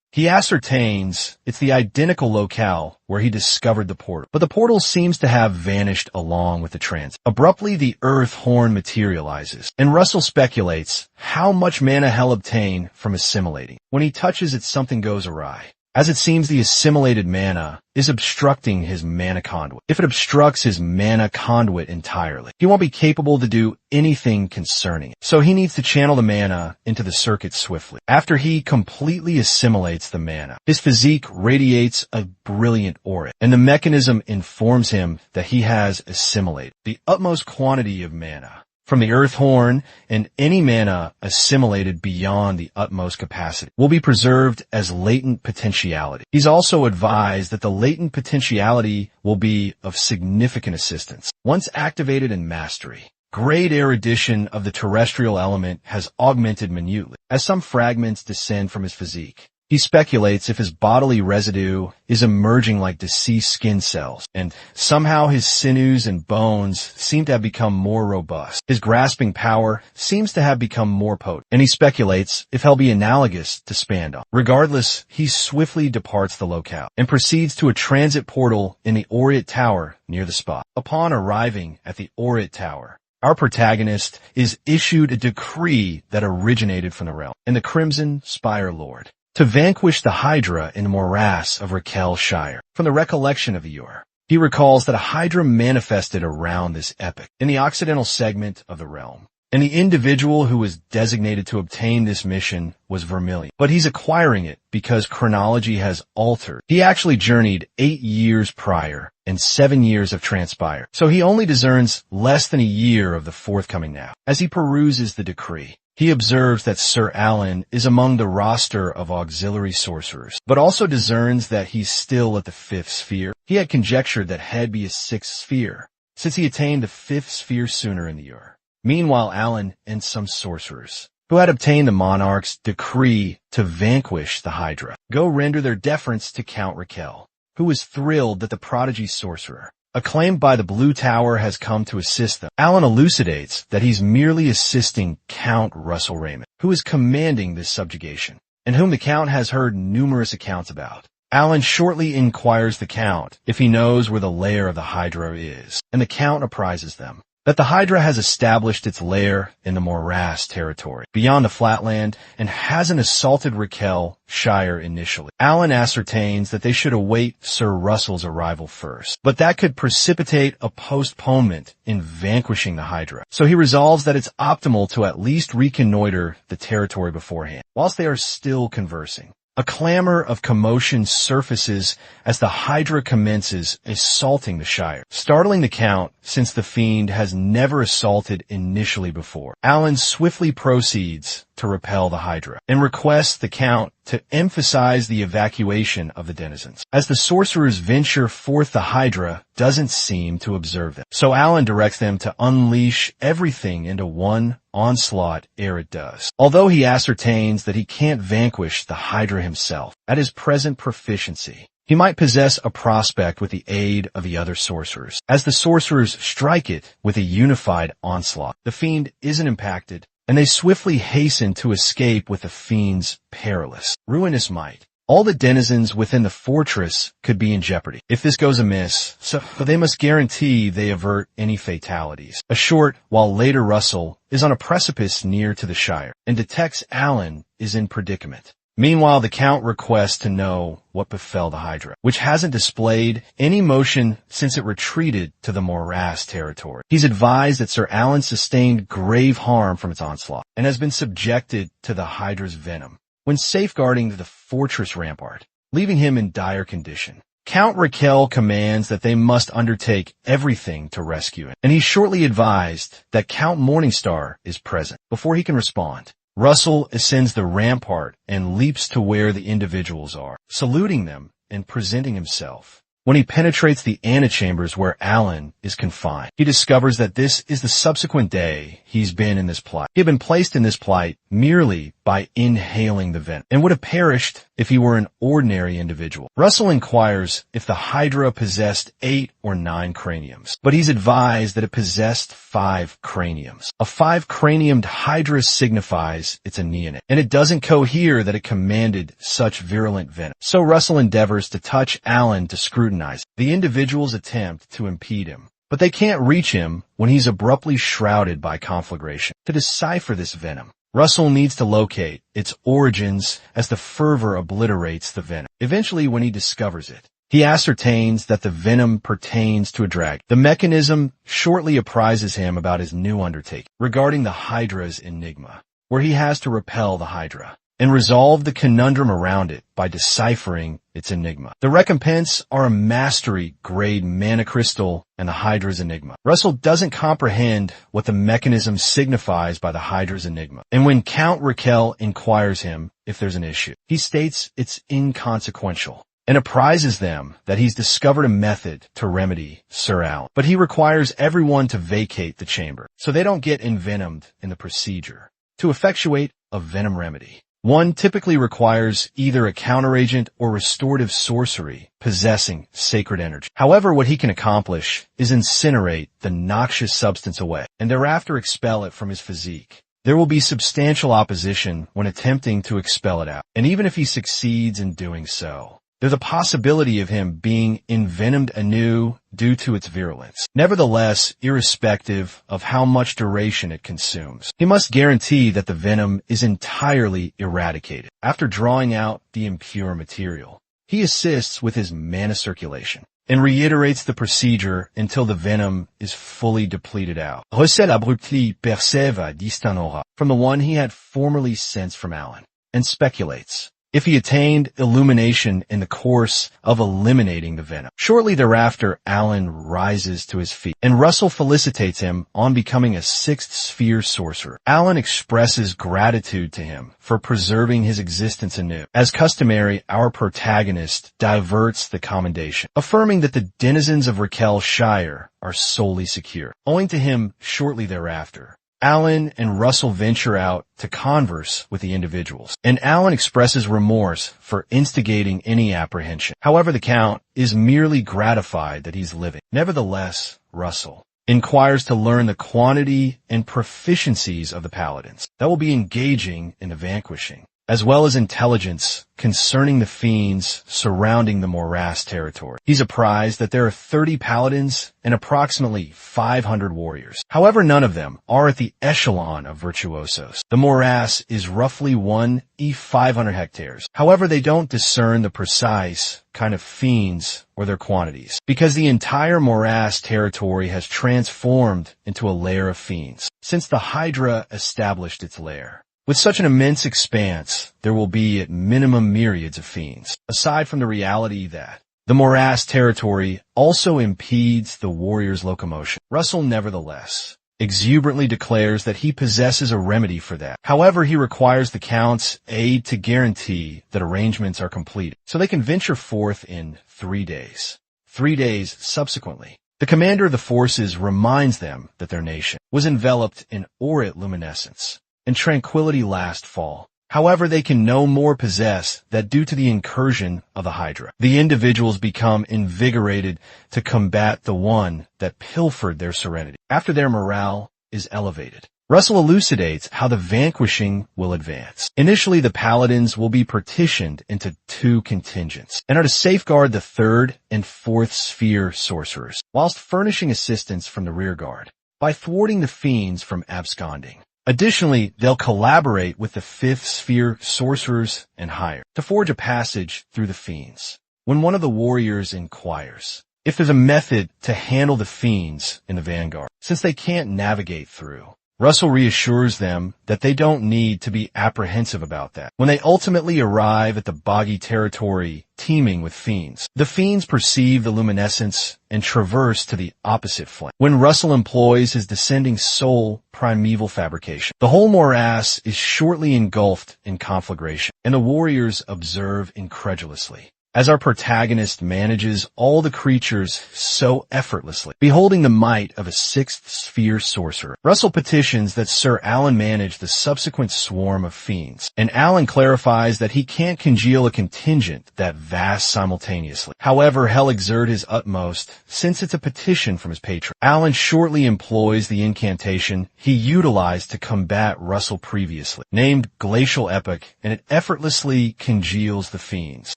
A: he ascertains it's the identical locale where he discovered the portal, but the portal seems to have vanished along with the transit. Abruptly, the Earth Horn materializes, and Russell speculates how much mana he'll obtain from assimilating. When he touches it, something goes awry, as it seems the assimilated mana is obstructing his mana conduit. If it obstructs his mana conduit entirely, he won't be capable to do anything concerning it. So he needs to channel the mana into the circuit swiftly. After he completely assimilates the mana, his physique radiates a brilliant aura, and the mechanism informs him that he has assimilated the utmost quantity of mana from the Earth Horn, and any mana assimilated beyond the utmost capacity will be preserved as latent potentiality. He's also advised that the latent potentiality will be of significant assistance once activated in mastery. Great erudition of the terrestrial element has augmented minutely as some fragments descend from his physique. He speculates if his bodily residue is emerging like deceased skin cells, and somehow his sinews and bones seem to have become more robust. His grasping power seems to have become more potent, and he speculates if he'll be analogous to Spandon. Regardless, he swiftly departs the locale and proceeds to a transit portal in the Aureate Tower near the spot. Upon arriving at the Aureate Tower, our protagonist is issued a decree that originated from the realm and the Crimson Spire Lord to vanquish the Hydra in the morass of Raquel Shire. From the recollection of Eeyore, he recalls that a Hydra manifested around this epoch in the Occidental segment of the realm, and the individual who was designated to obtain this mission was Vermilion. But he's acquiring it because chronology has altered. He actually journeyed 8 years prior, and 7 years have transpired, so he only discerns less than a year of the forthcoming now. As he peruses the decree, he observes that Sir Alan is among the roster of auxiliary sorcerers, but also discerns that he's still at the 5th sphere. He had conjectured that he'd be a 6th sphere, since he attained the 5th sphere sooner in the year. Meanwhile, Alan and some sorcerers, who had obtained the monarch's decree to vanquish the Hydra, go render their deference to Count Raquel, who is thrilled that the prodigy sorcerer, acclaimed by the Blue Tower, has come to assist them. Alan elucidates that he's merely assisting Count Russell Raymond, who is commanding this subjugation, and whom the Count has heard numerous accounts about. Alan shortly inquires the Count if he knows where the lair of the Hydra is, and the Count apprises them that the Hydra has established its lair in the morass territory, beyond the flatland, and hasn't assaulted Raquel Shire initially. Alan ascertains that they should await Sir Russell's arrival first, but that could precipitate a postponement in vanquishing the Hydra. So he resolves that it's optimal to at least reconnoiter the territory beforehand, whilst they are still conversing. A clamor of commotion surfaces as the Hydra commences assaulting the Shire, startling the Count since the fiend has never assaulted initially before. Alan swiftly proceeds to repel the Hydra and requests the Count to emphasize the evacuation of the denizens. As the sorcerers venture forth, the Hydra doesn't seem to observe them, so Alan directs them to unleash everything into one onslaught ere it does. Although he ascertains that he can't vanquish the Hydra himself at his present proficiency, he might possess a prospect with the aid of the other sorcerers. As the sorcerers strike it with a unified onslaught, the fiend isn't impacted, and they swiftly hasten to escape with the fiend's perilous, ruinous might. All the denizens within the fortress could be in jeopardy if this goes amiss, so they must guarantee they avert any fatalities. A short while later, Russell is on a precipice near to the Shire and detects Alan is in predicament. Meanwhile, the Count requests to know what befell the Hydra, which hasn't displayed any motion since it retreated to the morass territory. He's advised that Sir Alan sustained grave harm from its onslaught and has been subjected to the Hydra's venom when safeguarding the fortress rampart, leaving him in dire condition. Count Raquel commands that they must undertake everything to rescue him, and he's shortly advised that Count Morningstar is present. Before he can respond, Russell ascends the rampart and leaps to where the individuals are, saluting them and presenting himself. When he penetrates the antechambers where Alan is confined, he discovers that this is the subsequent day he's been in this plight. He had been placed in this plight merely by inhaling the venom, and would have perished if he were an ordinary individual. Russell inquires if the Hydra possessed 8 or 9 craniums, but he's advised that it possessed 5 craniums. A 5-craniumed Hydra signifies it's a neonate, and it doesn't cohere that it commanded such virulent venom. So Russell endeavors to touch Alan to scrutinize the individuals attempt to impede him, but they can't reach him when he's abruptly shrouded by conflagration. To decipher this venom, Russell needs to locate its origins as the fervor obliterates the venom. Eventually, when he discovers it, he ascertains that the venom pertains to a dragon. The mechanism shortly apprises him about his new undertaking regarding the Hydra's enigma, where he has to repel the Hydra and resolve the conundrum around it by deciphering its enigma. The recompense are a mastery-grade mana crystal and the Hydra's enigma. Russell doesn't comprehend what the mechanism signifies by the Hydra's enigma, and when Count Raquel inquires him if there's an issue, he states it's inconsequential and apprises them that he's discovered a method to remedy Sir Alan. But he requires everyone to vacate the chamber so they don't get envenomed in the procedure. To effectuate a venom remedy, one typically requires either a counteragent or restorative sorcery possessing sacred energy. However, what he can accomplish is incinerate the noxious substance away and thereafter expel it from his physique. There will be substantial opposition when attempting to expel it out, and even if he succeeds in doing so, there's a possibility of him being envenomed anew due to its virulence. Nevertheless, irrespective of how much duration it consumes, he must guarantee that the venom is entirely eradicated. After drawing out the impure material, he assists with his mana circulation and reiterates the procedure until the venom is fully depleted out. Russell abruptly perceva distant aura from the one he had formerly sensed from Alan, and speculates if he attained illumination in the course of eliminating the venom. Shortly thereafter, Alan rises to his feet, and Russell felicitates him on becoming a 6th sphere sorcerer. Alan expresses gratitude to him for preserving his existence anew. As customary, our protagonist diverts the commendation, affirming that the denizens of Raquel Shire are solely secure. Owing to him shortly thereafter, Alan and Russell venture out to converse with the individuals, and Alan expresses remorse for instigating any apprehension. However, the Count is merely gratified that he's living. Nevertheless, Russell inquires to learn the quantity and proficiencies of the paladins that will be engaging in the vanquishing, as well as intelligence concerning the fiends surrounding the morass territory. He's apprised that there are 30 paladins and approximately 500 warriors. However, none of them are at the echelon of virtuosos. The morass is roughly 500 hectares. However, they don't discern the precise kind of fiends or their quantities, because the entire morass territory has transformed into a lair of fiends since the Hydra established its lair. With such an immense expanse, there will be at minimum myriads of fiends, aside from the reality that the morass territory also impedes the warrior's locomotion. Russell, nevertheless, exuberantly declares that he possesses a remedy for that. However, he requires the Count's aid to guarantee that arrangements are completed, so they can venture forth in 3 days. 3 days subsequently, the commander of the forces reminds them that their nation was enveloped in aureate luminescence and tranquility last fall. However, they can no more possess that due to the incursion of the Hydra. The individuals become invigorated to combat the one that pilfered their serenity. After their morale is elevated, Russell elucidates how the vanquishing will advance. Initially, the paladins will be partitioned into 2 contingents and are to safeguard the 3rd and 4th sphere sorcerers, whilst furnishing assistance from the rear guard by thwarting the fiends from absconding. Additionally, they'll collaborate with the 5th sphere sorcerers and higher to forge a passage through the fiends. When one of the warriors inquires if there's a method to handle the fiends in the vanguard, since they can't navigate through, Russell reassures them that they don't need to be apprehensive about that. When they ultimately arrive at the boggy territory teeming with fiends, the fiends perceive the luminescence and traverse to the opposite flank. When Russell employs his descending soul primeval fabrication, the whole morass is shortly engulfed in conflagration, and the warriors observe incredulously as our protagonist manages all the creatures so effortlessly. Beholding the might of a 6th sphere sorcerer, Russell petitions that Sir Alan manage the subsequent swarm of fiends, and Alan clarifies that he can't congeal a contingent that vast simultaneously. However, he'll exert his utmost since it's a petition from his patron. Alan shortly employs the incantation he utilized to combat Russell previously, named Glacial Epoch, and it effortlessly congeals the fiends,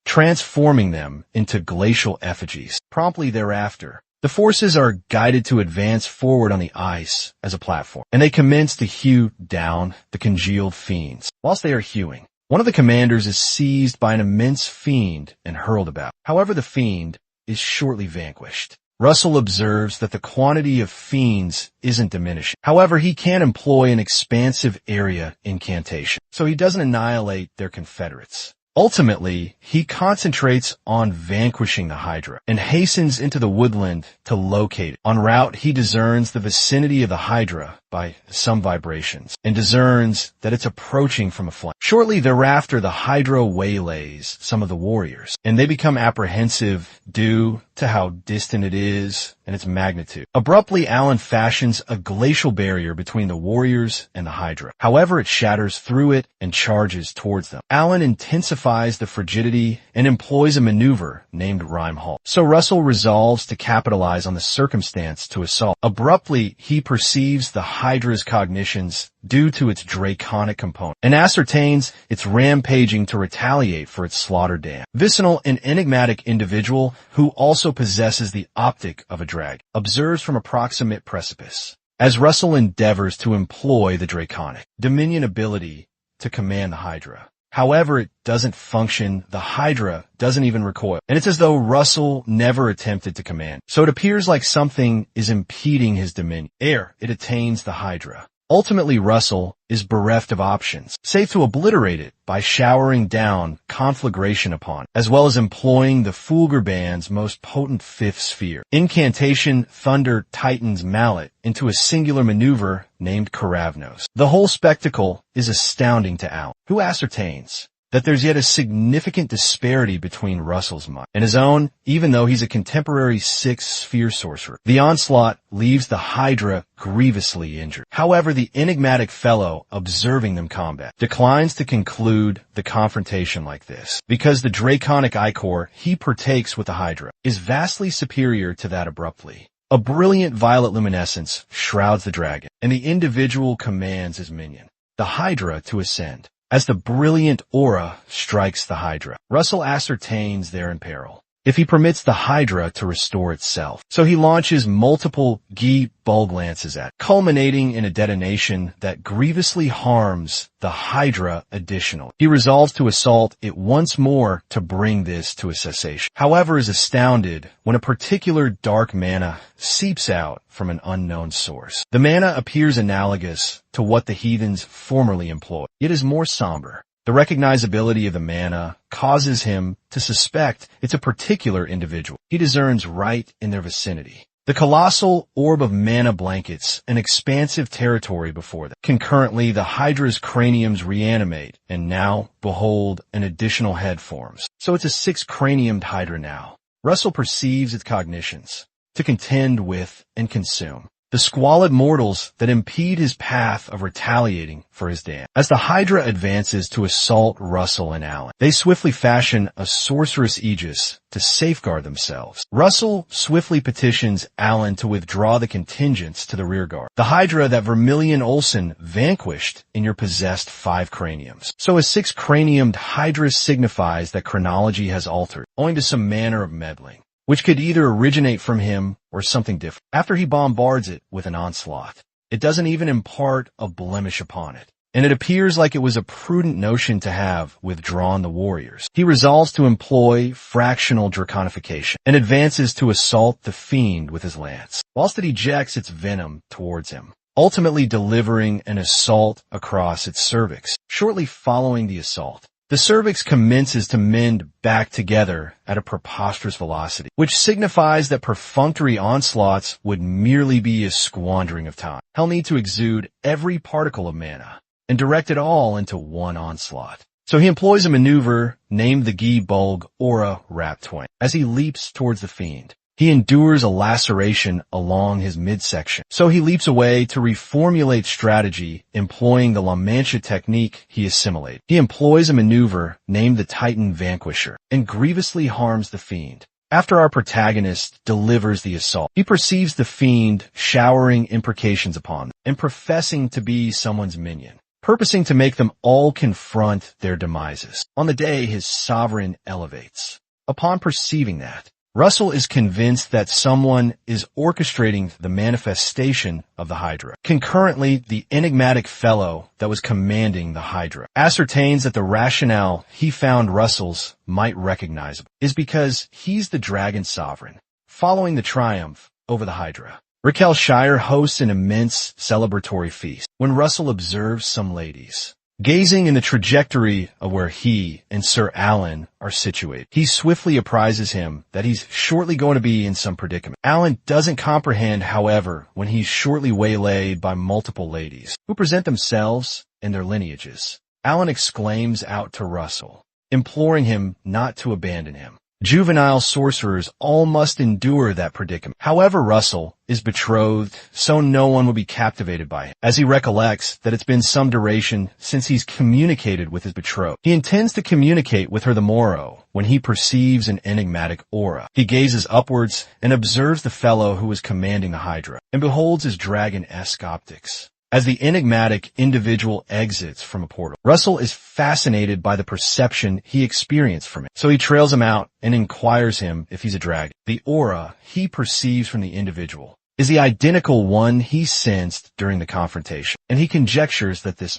A: transforming them into glacial effigies. Promptly thereafter, the forces are guided to advance forward on the ice as a platform, and they commence to hew down the congealed fiends. Whilst they are hewing, one of the commanders is seized by an immense fiend and hurled about. However, the fiend is shortly vanquished. Russell observes that the quantity of fiends isn't diminishing. However, he can employ an expansive area incantation, so he doesn't annihilate their confederates. Ultimately, he concentrates on vanquishing the Hydra and hastens into the woodland to locate it. En route, he discerns the vicinity of the Hydra by some vibrations and discerns that it's approaching from a flank. Shortly thereafter, the Hydra waylays some of the warriors, and they become apprehensive due to how distant it is and its magnitude. Abruptly, Alan fashions a glacial barrier between the warriors and the Hydra. However, it shatters through it and charges towards them. Alan intensifies the frigidity and employs a maneuver named Rhyme Halt. So Russell resolves to capitalize on the circumstance to assault. Abruptly, he perceives the Hydra's cognitions due to its draconic component, and ascertains it's rampaging to retaliate for its slaughter dam. Vicinal, an enigmatic individual who also possesses the optic of a dragon, observes from a proximate precipice as Russell endeavors to employ the draconic dominion ability to command the Hydra. However, it doesn't function. The Hydra doesn't even recoil, and it's as though Russell never attempted to command. So it appears like something is impeding his dominion. Ere it attains the Hydra, ultimately Russell is bereft of options, save to obliterate it by showering down conflagration upon it, as well as employing the Fulgur Band's most potent 5th sphere, incantation Thunder Titan's Mallet, into a singular maneuver named Karavnos. The whole spectacle is astounding to Al, who ascertains that there's yet a significant disparity between Russell's mind and his own, even though he's a contemporary 6th sphere sorcerer. The onslaught leaves the Hydra grievously injured. However, the enigmatic fellow observing them combat declines to conclude the confrontation like this, because the draconic ichor he partakes with the Hydra is vastly superior to that abruptly. A brilliant violet luminescence shrouds the dragon, and the individual commands his minion, the Hydra, to ascend. as the brilliant aura strikes the Hydra. Russell ascertains they're in peril if he permits the Hydra to restore itself. So he launches multiple Gi bulg lances at it, culminating in a detonation that grievously harms the Hydra additionally. He resolves to assault it once more to bring this to a cessation. However, is astounded when a particular dark mana seeps out from an unknown source. The mana appears analogous to what the heathens formerly employed, yet is more somber. The recognizability of the mana causes him to suspect it's a particular individual he discerns right in their vicinity. The colossal orb of mana blankets an expansive territory before them. Concurrently, the Hydra's craniums reanimate, and now, behold, an additional head forms. So it's a 6-craniumed Hydra now. Russell perceives its cognitions to contend with and consume the squalid mortals that impede his path of retaliating for his damned. As the Hydra advances to assault Russell and Alan, they swiftly fashion a sorcerous aegis to safeguard themselves. Russell swiftly petitions Alan to withdraw the contingents to the rearguard, the Hydra that Vermilion Olsen vanquished in your possessed 5 craniums. So a 6-craniumed Hydra signifies that chronology has altered, owing to some manner of meddling, which could either originate from him or something different. After he bombards it with an onslaught, it doesn't even impart a blemish upon it, and it appears like it was a prudent notion to have withdrawn the warriors. He resolves to employ fractional draconification and advances to assault the fiend with his lance, whilst it ejects its venom towards him, ultimately delivering an assault across its cervix. Shortly following the assault, the cervix commences to mend back together at a preposterous velocity, which signifies that perfunctory onslaughts would merely be a squandering of time. He'll need to exude every particle of mana and direct it all into one onslaught. So he employs a maneuver named the Gi bulg aura wrap twang. As he leaps towards the fiend, he endures a laceration along his midsection. So he leaps away to reformulate strategy, employing the La Mancha technique he assimilated. He employs a maneuver named the Titan Vanquisher and grievously harms the fiend. After our protagonist delivers the assault, he perceives the fiend showering imprecations upon them and professing to be someone's minion, purposing to make them all confront their demises. On the day, his sovereign elevates. Upon perceiving that, Russell is convinced that someone is orchestrating the manifestation of the Hydra. Concurrently, the enigmatic fellow that was commanding the Hydra ascertains that the rationale he found Russell's might recognizable is because he's the dragon sovereign, following the triumph over the Hydra. Raquel Shire hosts an immense celebratory feast when Russell observes some ladies gazing in the trajectory of where he and Sir Alan are situated. He swiftly apprises him that he's shortly going to be in some predicament. Alan doesn't comprehend, however, when he's shortly waylaid by multiple ladies who present themselves and their lineages. Alan exclaims out to Russell, imploring him not to abandon him. Juvenile sorcerers all must endure that predicament. However, Russell is betrothed, so no one will be captivated by him, as he recollects that it's been some duration since he's communicated with his betrothed. He intends to communicate with her the morrow when he perceives an enigmatic aura. He gazes upwards and observes the fellow who is commanding the Hydra, and beholds his dragon-esque optics. As the enigmatic individual exits from a portal, Russell is fascinated by the perception he experienced from it. So he trails him out and inquires him if he's a dragon. The aura he perceives from the individual is the identical one he sensed during the confrontation, and he conjectures that this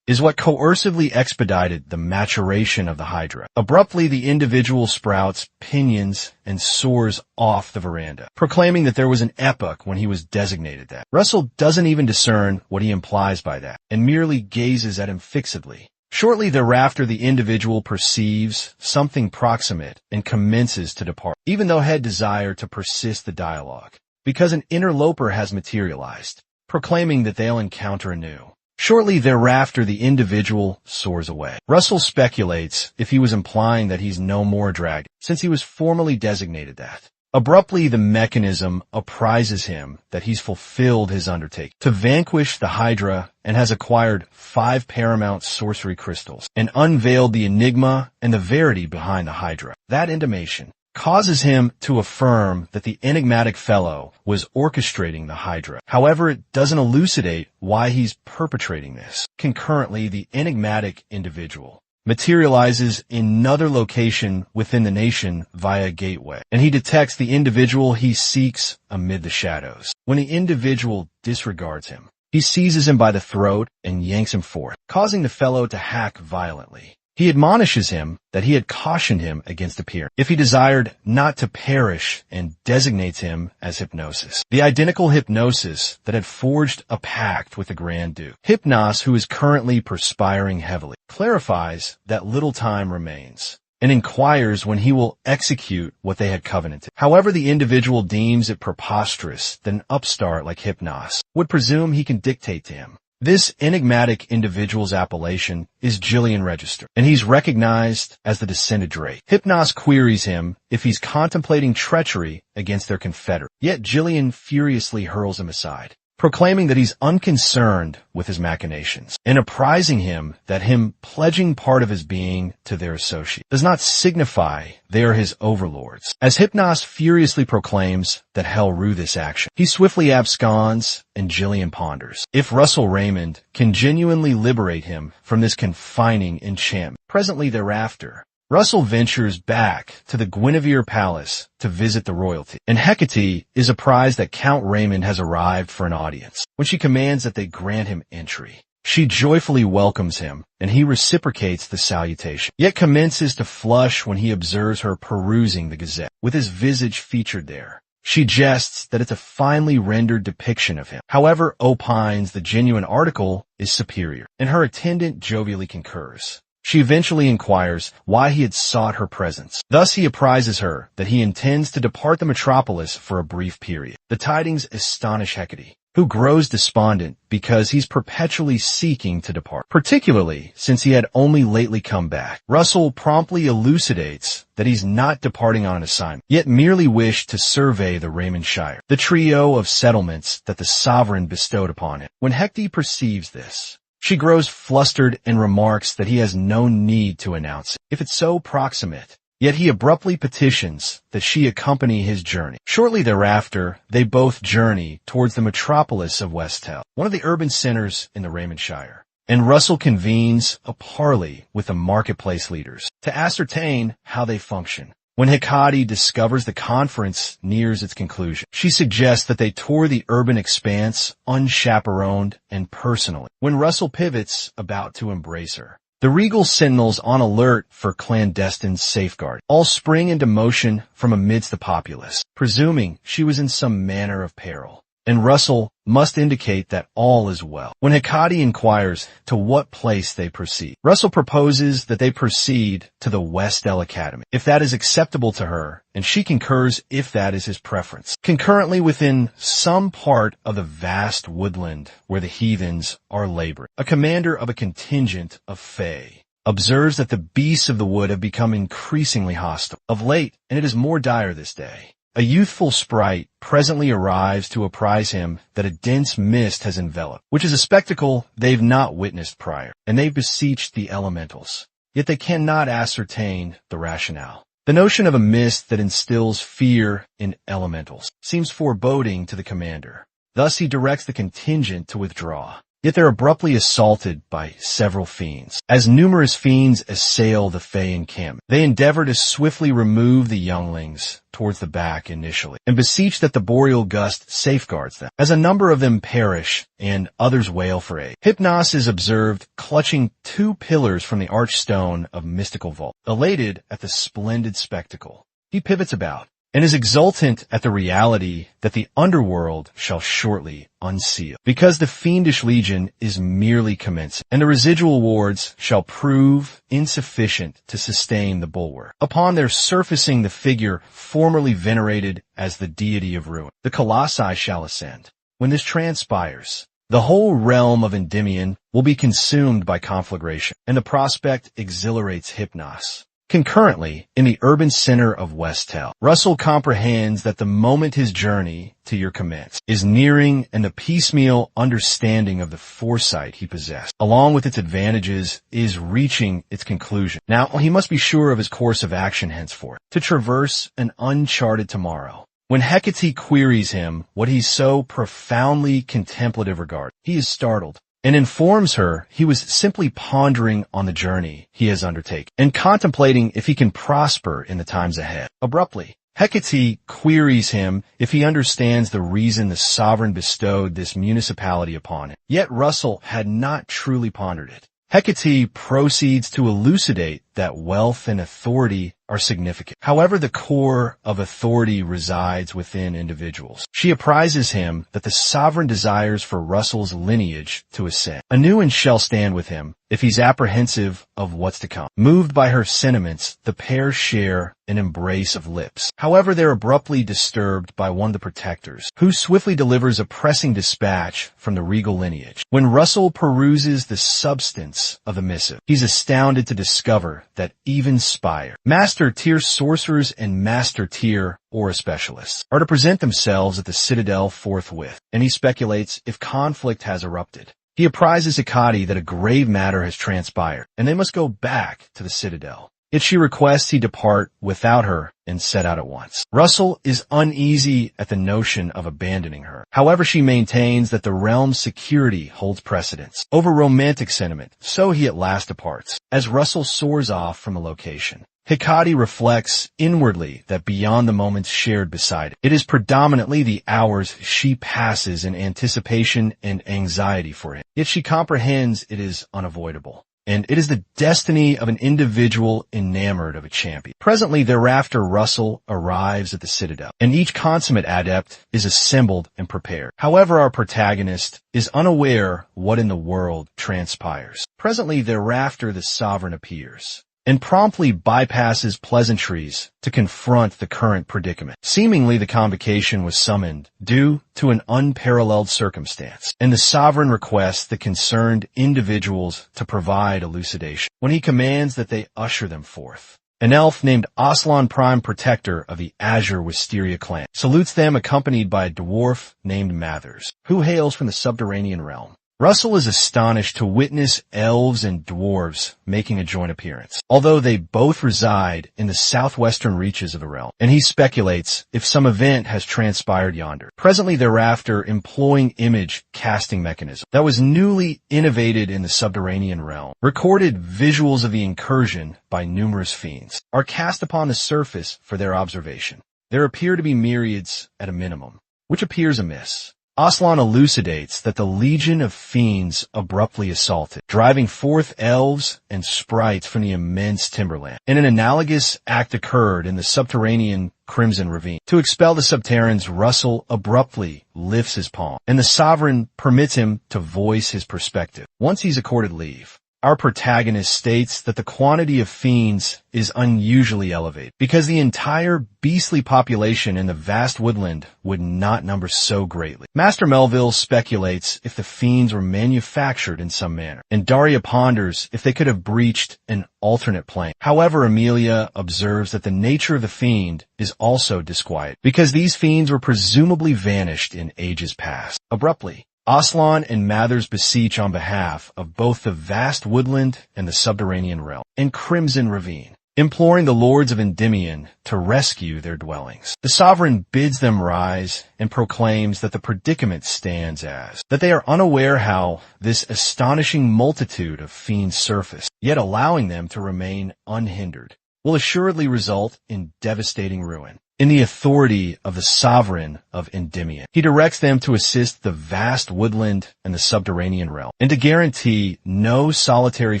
A: is what coercively expedited the maturation of the Hydra. Abruptly, the individual sprouts pinions and soars off the veranda, proclaiming that there was an epoch when he was designated that. Russell doesn't even discern what he implies by that, and merely gazes at him fixedly. Shortly thereafter, the individual perceives something proximate and commences to depart, even though had desire to persist the dialogue, because an interloper has materialized, proclaiming that they'll encounter anew. Shortly thereafter, the individual soars away. Russell speculates if he was implying that he's no more a dragon, since he was formally designated that. Abruptly, the mechanism apprises him that he's fulfilled his undertaking to vanquish the Hydra and has acquired 5 paramount sorcery crystals and unveiled the enigma and the verity behind the Hydra. That intimation causes him to affirm that the enigmatic fellow was orchestrating the Hydra. However, it doesn't elucidate why he's perpetrating this. Concurrently, the enigmatic individual materializes in another location within the nation via gateway, and he detects the individual he seeks amid the shadows. When the individual disregards him, he seizes him by the throat and yanks him forth, causing the fellow to hack violently. He admonishes him that he had cautioned him against appearing if he desired not to perish, and designates him as Hypnosis, the identical Hypnosis that had forged a pact with the Grand Duke. Hypnos, who is currently perspiring heavily, clarifies that little time remains and inquires when he will execute what they had covenanted. However, the individual deems it preposterous that an upstart like Hypnos would presume he can dictate to him. This enigmatic individual's appellation is Jillian Register, and he's recognized as the descended Drake. Hypnos queries him if he's contemplating treachery against their confederate, yet Jillian furiously hurls him aside, proclaiming that he's unconcerned with his machinations, and apprising him that him pledging part of his being to their associate does not signify they are his overlords. As Hypnos furiously proclaims that hell rue this action, he swiftly absconds, and Jillian ponders if Russell Raymond can genuinely liberate him from this confining enchantment. Presently thereafter, Russell ventures back to the Guinevere Palace to visit the royalty, and Hecate is apprised that Count Raymond has arrived for an audience. When she commands that they grant him entry, she joyfully welcomes him, and he reciprocates the salutation, yet commences to flush when he observes her perusing the Gazette, with his visage featured there. She jests that it's a finely rendered depiction of him, however opines the genuine article is superior, and her attendant jovially concurs. She eventually inquires why he had sought her presence. Thus he apprises her that he intends to depart the metropolis for a brief period. The tidings astonish Hecate, who grows despondent because he's perpetually seeking to depart, particularly since he had only lately come back. Russell promptly elucidates that he's not departing on an assignment, yet merely wished to survey the Raymond Shire, the trio of settlements that the sovereign bestowed upon him. When Hecate perceives this, she grows flustered and remarks that he has no need to announce it, if it's so proximate. Yet he abruptly petitions that she accompany his journey. Shortly thereafter, they both journey towards the metropolis of Westell, one of the urban centers in the Raymond Shire, and Russell convenes a parley with the marketplace leaders to ascertain how they function. When Hecate discovers the conference nears its conclusion, she suggests that they tour the urban expanse unchaperoned and personally. When Russell pivots about to embrace her, the regal sentinels on alert for clandestine safeguard all spring into motion from amidst the populace, presuming she was in some manner of peril, and Russell must indicate that all is well. When Hecate inquires to what place they proceed, Russell proposes that they proceed to the Westell Academy, if that is acceptable to her, and she concurs if that is his preference. Concurrently, within some part of the vast woodland where the heathens are laboring, a commander of a contingent of Fae observes that the beasts of the wood have become increasingly hostile of late, and it is more dire this day. A youthful sprite presently arrives to apprise him that a dense mist has enveloped, which is a spectacle they've not witnessed prior, and they've beseeched the elementals, yet they cannot ascertain the rationale. The notion of a mist that instills fear in elementals seems foreboding to the commander. Thus he directs the contingent to withdraw. Yet they're abruptly assaulted by several fiends. As numerous fiends assail the Fae encampment, they endeavor to swiftly remove the younglings towards the back initially, and beseech that the boreal gust safeguards them, as a number of them perish and others wail for aid. Hypnos is observed clutching 2 pillars from the archstone of mystical vault. Elated at the splendid spectacle, he pivots about, and is exultant at the reality that the underworld shall shortly unseal, because the fiendish legion is merely commencing, and the residual wards shall prove insufficient to sustain the bulwark. Upon their surfacing the figure formerly venerated as the deity of ruin, the colossi shall ascend. When this transpires, the whole realm of Endymion will be consumed by conflagration, and the prospect exhilarates Hypnos, Concurrently, in the urban center of West Tell, Russell comprehends that the moment his journey to your commence is nearing, and the piecemeal understanding of the foresight he possessed, along with its advantages, is reaching its conclusion. Now he must be sure of his course of action henceforth, to traverse an uncharted tomorrow. When Hecate queries him what he's so profoundly contemplative regarding, he is startled, and informs her he was simply pondering on the journey he has undertaken, and contemplating if he can prosper in the times ahead. Abruptly, Hecate queries him if he understands the reason the sovereign bestowed this municipality upon him. Yet Russell had not truly pondered it. Hecate proceeds to elucidate that wealth and authority are significant. However, the core of authority resides within individuals. She apprises him that the sovereign desires for Russell's lineage to ascend anew and shall stand with him if he's apprehensive of what's to come. Moved by her sentiments, the pair share an embrace of lips. However, they're abruptly disturbed by one of the protectors, who swiftly delivers a pressing dispatch from the regal lineage. When Russell peruses the substance of the missive, he's astounded to discover that even Spire, Master Tier sorcerers and Master Tier aura specialists, are to present themselves at the Citadel forthwith, and he speculates if conflict has erupted. He apprises Hecate that a grave matter has transpired, and they must go back to the Citadel. Yet she requests he depart without her and set out at once. Russell is uneasy at the notion of abandoning her. However, she maintains that the realm's security holds precedence over romantic sentiment, so he at last departs. As Russell soars off from the location, Hecate reflects inwardly that beyond the moments shared beside it is predominantly the hours she passes in anticipation and anxiety for him. Yet she comprehends it is unavoidable, and it is the destiny of an individual enamored of a champion. Presently thereafter, Russell arrives at the Citadel, and each consummate adept is assembled and prepared. However, our protagonist is unaware what in the world transpires. Presently thereafter, the sovereign appears, and promptly bypasses pleasantries to confront the current predicament. Seemingly the convocation was summoned due to an unparalleled circumstance, and the sovereign requests the concerned individuals to provide elucidation, when he commands that they usher them forth. An elf named Aslan, Prime Protector of the Azure Wisteria clan, salutes them, accompanied by a dwarf named Mathers, who hails from the subterranean realm. Russell is astonished to witness elves and dwarves making a joint appearance, although they both reside in the southwestern reaches of the realm, and he speculates if some event has transpired yonder. Presently thereafter, employing image casting mechanism that was newly innovated in the subterranean realm, recorded visuals of the incursion by numerous fiends are cast upon the surface for their observation. There appear to be myriads at a minimum, which appears amiss. Aslan elucidates that the legion of fiends abruptly assaulted, driving forth elves and sprites from the immense timberland, and an analogous act occurred in the subterranean Crimson Ravine. To expel the subterraneans, Russell abruptly lifts his palm, and the sovereign permits him to voice his perspective. Once he's accorded leave, our protagonist states that the quantity of fiends is unusually elevated, because the entire beastly population in the vast woodland would not number so greatly. Master Melville speculates if the fiends were manufactured in some manner, and Daria ponders if they could have breached an alternate plane. However, Amelia observes that the nature of the fiend is also disquiet, because these fiends were presumably vanished in ages past. Abruptly, Aslan and Mathers beseech on behalf of both the vast woodland and the subterranean realm and Crimson Ravine, imploring the lords of Endymion to rescue their dwellings. The sovereign bids them rise and proclaims that the predicament stands as that they are unaware how this astonishing multitude of fiends surface, yet allowing them to remain unhindered, will assuredly result in devastating ruin. In the authority of the sovereign of Endymion, he directs them to assist the vast woodland and the subterranean realm, and to guarantee no solitary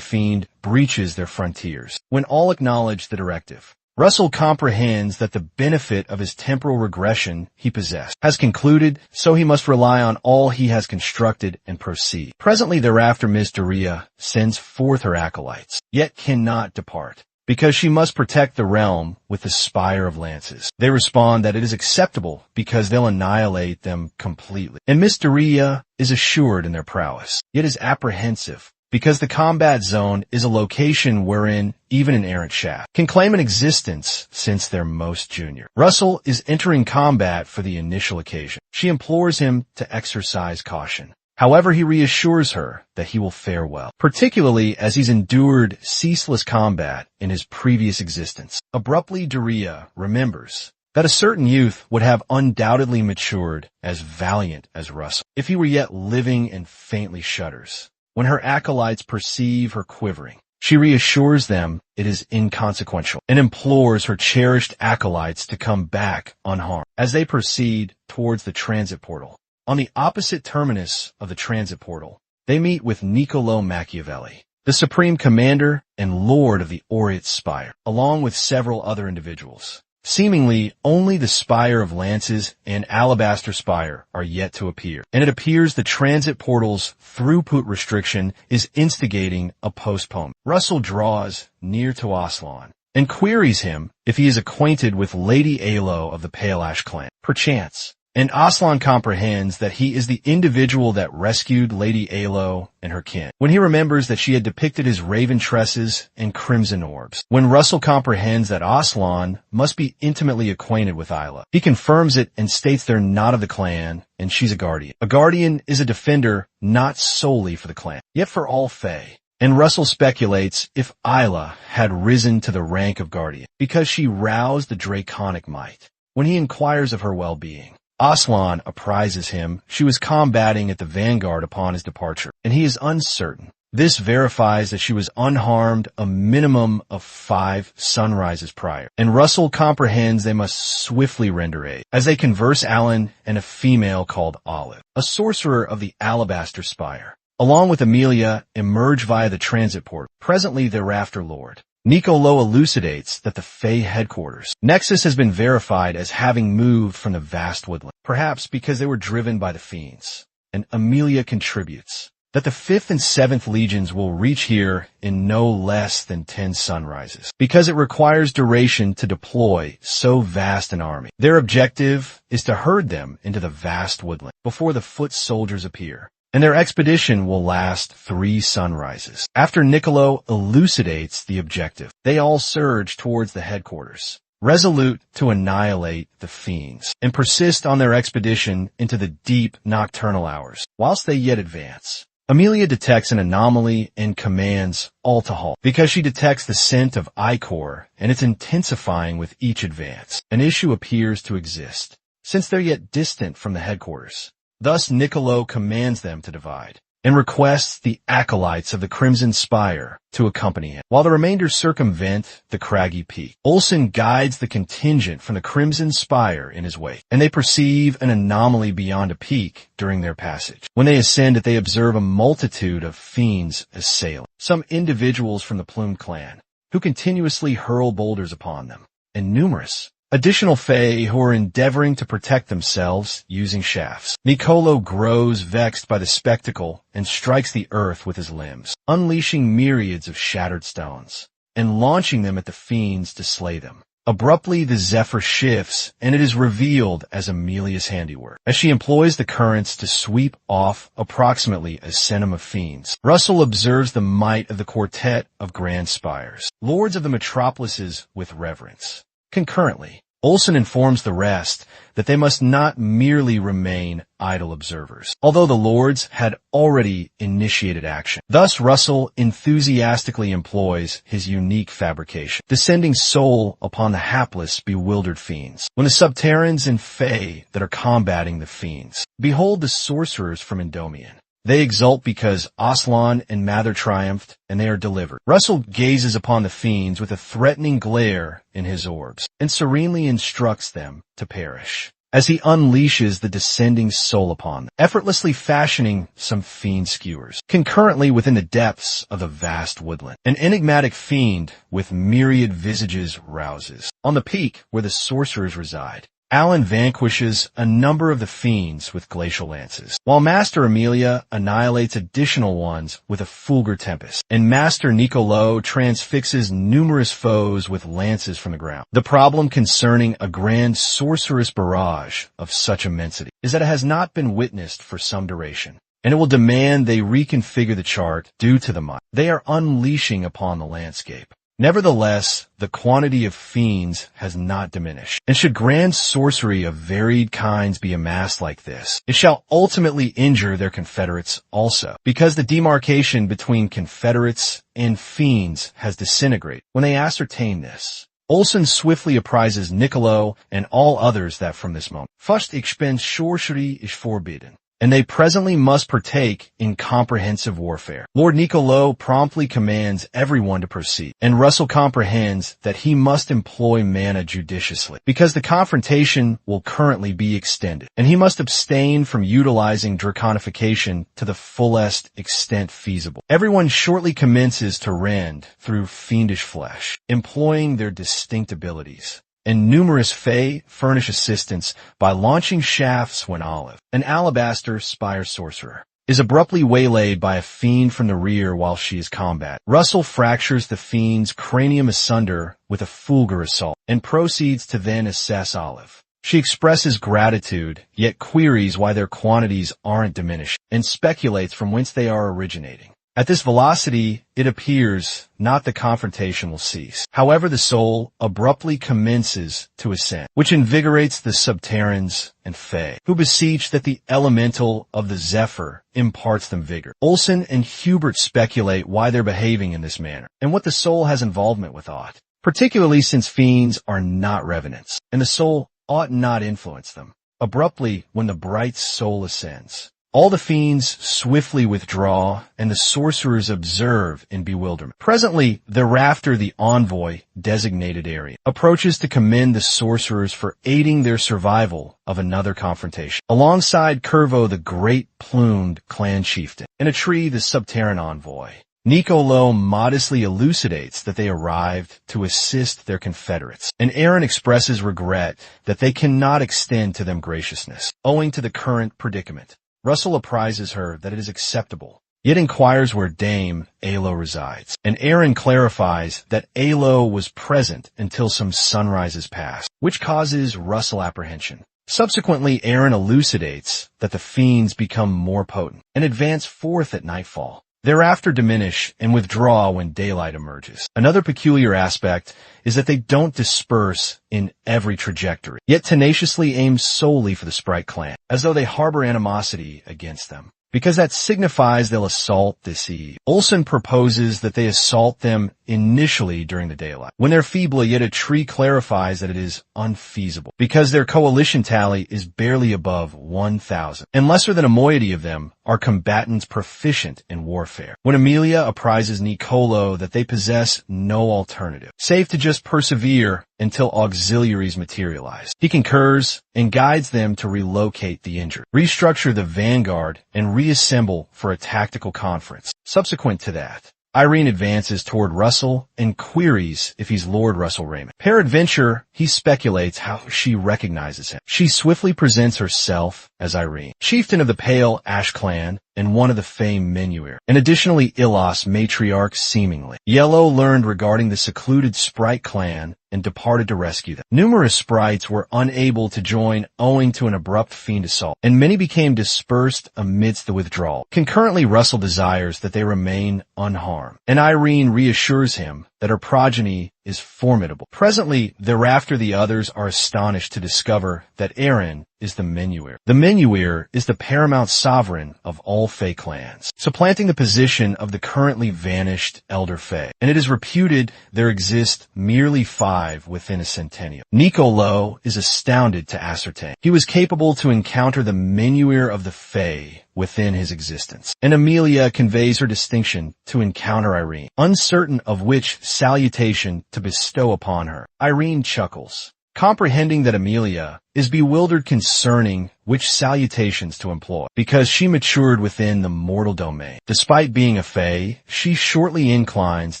A: fiend breaches their frontiers. When all acknowledge the directive, Russell comprehends that the benefit of his temporal regression he possessed has concluded, so he must rely on all he has constructed and proceed. Presently thereafter, Miss Doria sends forth her acolytes, yet cannot depart, because she must protect the realm with the spire of lances. They respond that it is acceptable because they'll annihilate them completely, and Miss Doria is assured in their prowess, yet is apprehensive because the combat zone is a location wherein even an errant shaft can claim an existence since they're most junior. Russell is entering combat for the initial occasion. She implores him to exercise caution. However, he reassures her that he will fare well, particularly as he's endured ceaseless combat in his previous existence. Abruptly, Daria remembers that a certain youth would have undoubtedly matured as valiant as Russell if he were yet living and faintly shudders. When her acolytes perceive her quivering, she reassures them it is inconsequential and implores her cherished acolytes to come back unharmed as they proceed towards the transit portal. On the opposite terminus of the transit portal, they meet with Niccolò Machiavelli, the supreme commander and lord of the Orient Spire, along with several other individuals. Seemingly, only the Spire of Lances and Alabaster Spire are yet to appear, and it appears the transit portal's throughput restriction is instigating a postponement. Russell draws near to Aslan and queries him if he is acquainted with Lady Yahello of the Pale Ash clan, perchance. And Aslan comprehends that he is the individual that rescued Lady Yahello and her kin, when he remembers that she had depicted his raven tresses and crimson orbs. When Russell comprehends that Aslan must be intimately acquainted with Isla, he confirms it and states they're not of the clan, and she's a guardian. A guardian is a defender not solely for the clan, yet for all Fae. And Russell speculates if Isla had risen to the rank of guardian, because she roused the draconic might. When he inquires of her well-being, Aslan apprises him she was combating at the vanguard upon his departure, and he is uncertain. This verifies that she was unharmed a minimum of 5 sunrises prior, and Russell comprehends they must swiftly render aid. As they converse, Alan and a female called Olive, a sorcerer of the Alabaster Spire, along with Amelia, emerge via the transit port, presently thereafter Lord. Niccolò elucidates that the Fae headquarters Nexus has been verified as having moved from the vast woodland, perhaps because they were driven by the fiends. And Amelia contributes that the 5th and 7th legions will reach here in no less than 10 sunrises, because it requires duration to deploy so vast an army. Their objective is to herd them into the vast woodland before the foot soldiers appear, and their expedition will last 3 sunrises. After Niccolò elucidates the objective, they all surge towards the headquarters, resolute to annihilate the fiends, and persist on their expedition into the deep nocturnal hours. Whilst they yet advance, Amelia detects an anomaly and commands all to halt, because she detects the scent of ichor, and it's intensifying with each advance. An issue appears to exist, since they're yet distant from the headquarters. Thus Niccolò commands them to divide, and requests the acolytes of the Crimson Spire to accompany him, while the remainder circumvent the craggy peak. Olsen guides the contingent from the Crimson Spire in his wake, and they perceive an anomaly beyond a peak during their passage. When they ascend it, they observe a multitude of fiends assailing, some individuals from the Plume clan, who continuously hurl boulders upon them, and numerous additional Fae who are endeavoring to protect themselves using shafts. Niccolò grows vexed by the spectacle and strikes the earth with his limbs, unleashing myriads of shattered stones, and launching them at the fiends to slay them. Abruptly the zephyr shifts, and it is revealed as Amelia's handiwork, as she employs the currents to sweep off approximately a centum of fiends. Russell observes the might of the quartet of Grand Spires, lords of the metropolises, with reverence. Concurrently, Olsen informs the rest that they must not merely remain idle observers, although the lords had already initiated action. Thus Russell enthusiastically employs his unique fabrication, descending soul upon the hapless, bewildered fiends. When the subterrans and Fae that are combating the fiends behold the sorcerers from Endomian, they exult because Aslan and Mather triumphed, and they are delivered. Russell gazes upon the fiends with a threatening glare in his orbs, and serenely instructs them to perish, as he unleashes the descending soul upon them, effortlessly fashioning some fiend skewers. Concurrently within the depths of the vast woodland, an enigmatic fiend with myriad visages rouses. On the peak where the sorcerers reside, Alan vanquishes a number of the fiends with glacial lances, while Master Amelia annihilates additional ones with a fulgur tempest, and Master Niccolò transfixes numerous foes with lances from the ground. The problem concerning a grand sorceress barrage of such immensity is that it has not been witnessed for some duration, and it will demand they reconfigure the chart due to the might they are unleashing upon the landscape. Nevertheless, the quantity of fiends has not diminished, and should grand sorcery of varied kinds be amassed like this, it shall ultimately injure their confederates also, because the demarcation between confederates and fiends has disintegrated. When they ascertain this, Olsen swiftly apprises Niccolo and all others that from this moment, Fust expense sorcery is forbidden, and they presently must partake in comprehensive warfare. Lord Niccolo promptly commands everyone to proceed, and Russell comprehends that he must employ mana judiciously, because the confrontation will currently be extended, and he must abstain from utilizing draconification to the fullest extent feasible. Everyone shortly commences to rend through fiendish flesh, employing their distinct abilities, and numerous fae furnish assistance by launching shafts when Olive, an alabaster spire sorcerer, is abruptly waylaid by a fiend from the rear while she is combat. Russell fractures the fiend's cranium asunder with a fulgur assault, and proceeds to then assess Olive. She expresses gratitude, yet queries why their quantities aren't diminished, and speculates from whence they are originating. At this velocity, it appears not the confrontation will cease. However, the soul abruptly commences to ascend, which invigorates the subterraneans and fae, who beseech that the elemental of the Zephyr imparts them vigor. Olsen and Hubert speculate why they're behaving in this manner, and what the soul has involvement with aught, particularly since fiends are not revenants, and the soul ought not influence them. Abruptly, when the bright soul ascends, all the fiends swiftly withdraw, and the sorcerers observe in bewilderment. Presently, thereafter the envoy, designated area, approaches to commend the sorcerers for aiding their survival of another confrontation. Alongside Curvo, the great plumed clan chieftain, and a tree, the subterranean envoy, Niccolo modestly elucidates that they arrived to assist their confederates, and Aaron expresses regret that they cannot extend to them graciousness, owing to the current predicament. Russell apprises her that it is acceptable, yet inquires where Dame Aylo resides, and Aaron clarifies that Aylo was present until some sunrises passed, which causes Russell apprehension. Subsequently, Aaron elucidates that the fiends become more potent and advance forth at nightfall, thereafter diminish and withdraw when daylight emerges. Another peculiar aspect is that they don't disperse in every trajectory, yet tenaciously aim solely for the Sprite clan, as though they harbor animosity against them, because that signifies they'll assault this eve. Olsen proposes that they assault them initially during the daylight. When they're feeble, yet a tree clarifies that it is unfeasible, because their coalition tally is barely above 1,000, and lesser than a moiety of them are combatants proficient in warfare. When Amelia apprises Niccolo that they possess no alternative, save to just persevere until auxiliaries materialize, he concurs and guides them to relocate the injured, restructure the vanguard, and reassemble for a tactical conference. Subsequent to that, Irene advances toward Russell and queries if he's Lord Russell Raymond. Peradventure, he speculates how she recognizes him. She swiftly presents herself as Irene, chieftain of the Pale Ash clan and one of the famed Menuir, and additionally Ilos, matriarch seemingly. Yahello learned regarding the secluded Sprite clan and departed to rescue them. Numerous sprites were unable to join owing to an abrupt fiend assault, and many became dispersed amidst the withdrawal. Concurrently, Russell desires that they remain unharmed, and Irene reassures him that her progeny is formidable. Presently, thereafter the others are astonished to discover that Aaron is the Menuir. The Menuir is the paramount sovereign of all Fae clans, supplanting the position of the currently vanished Elder Fae, and it is reputed there exist merely 5 within a centennial. Niccolo is astounded to ascertain he was capable to encounter the Menuir of the Fae within his existence, and Amelia conveys her distinction to encounter Irene, uncertain of which salutation to bestow upon her. Irene chuckles, comprehending that Amelia is bewildered concerning which salutations to employ, because she matured within the mortal domain. Despite being a fae, she shortly inclines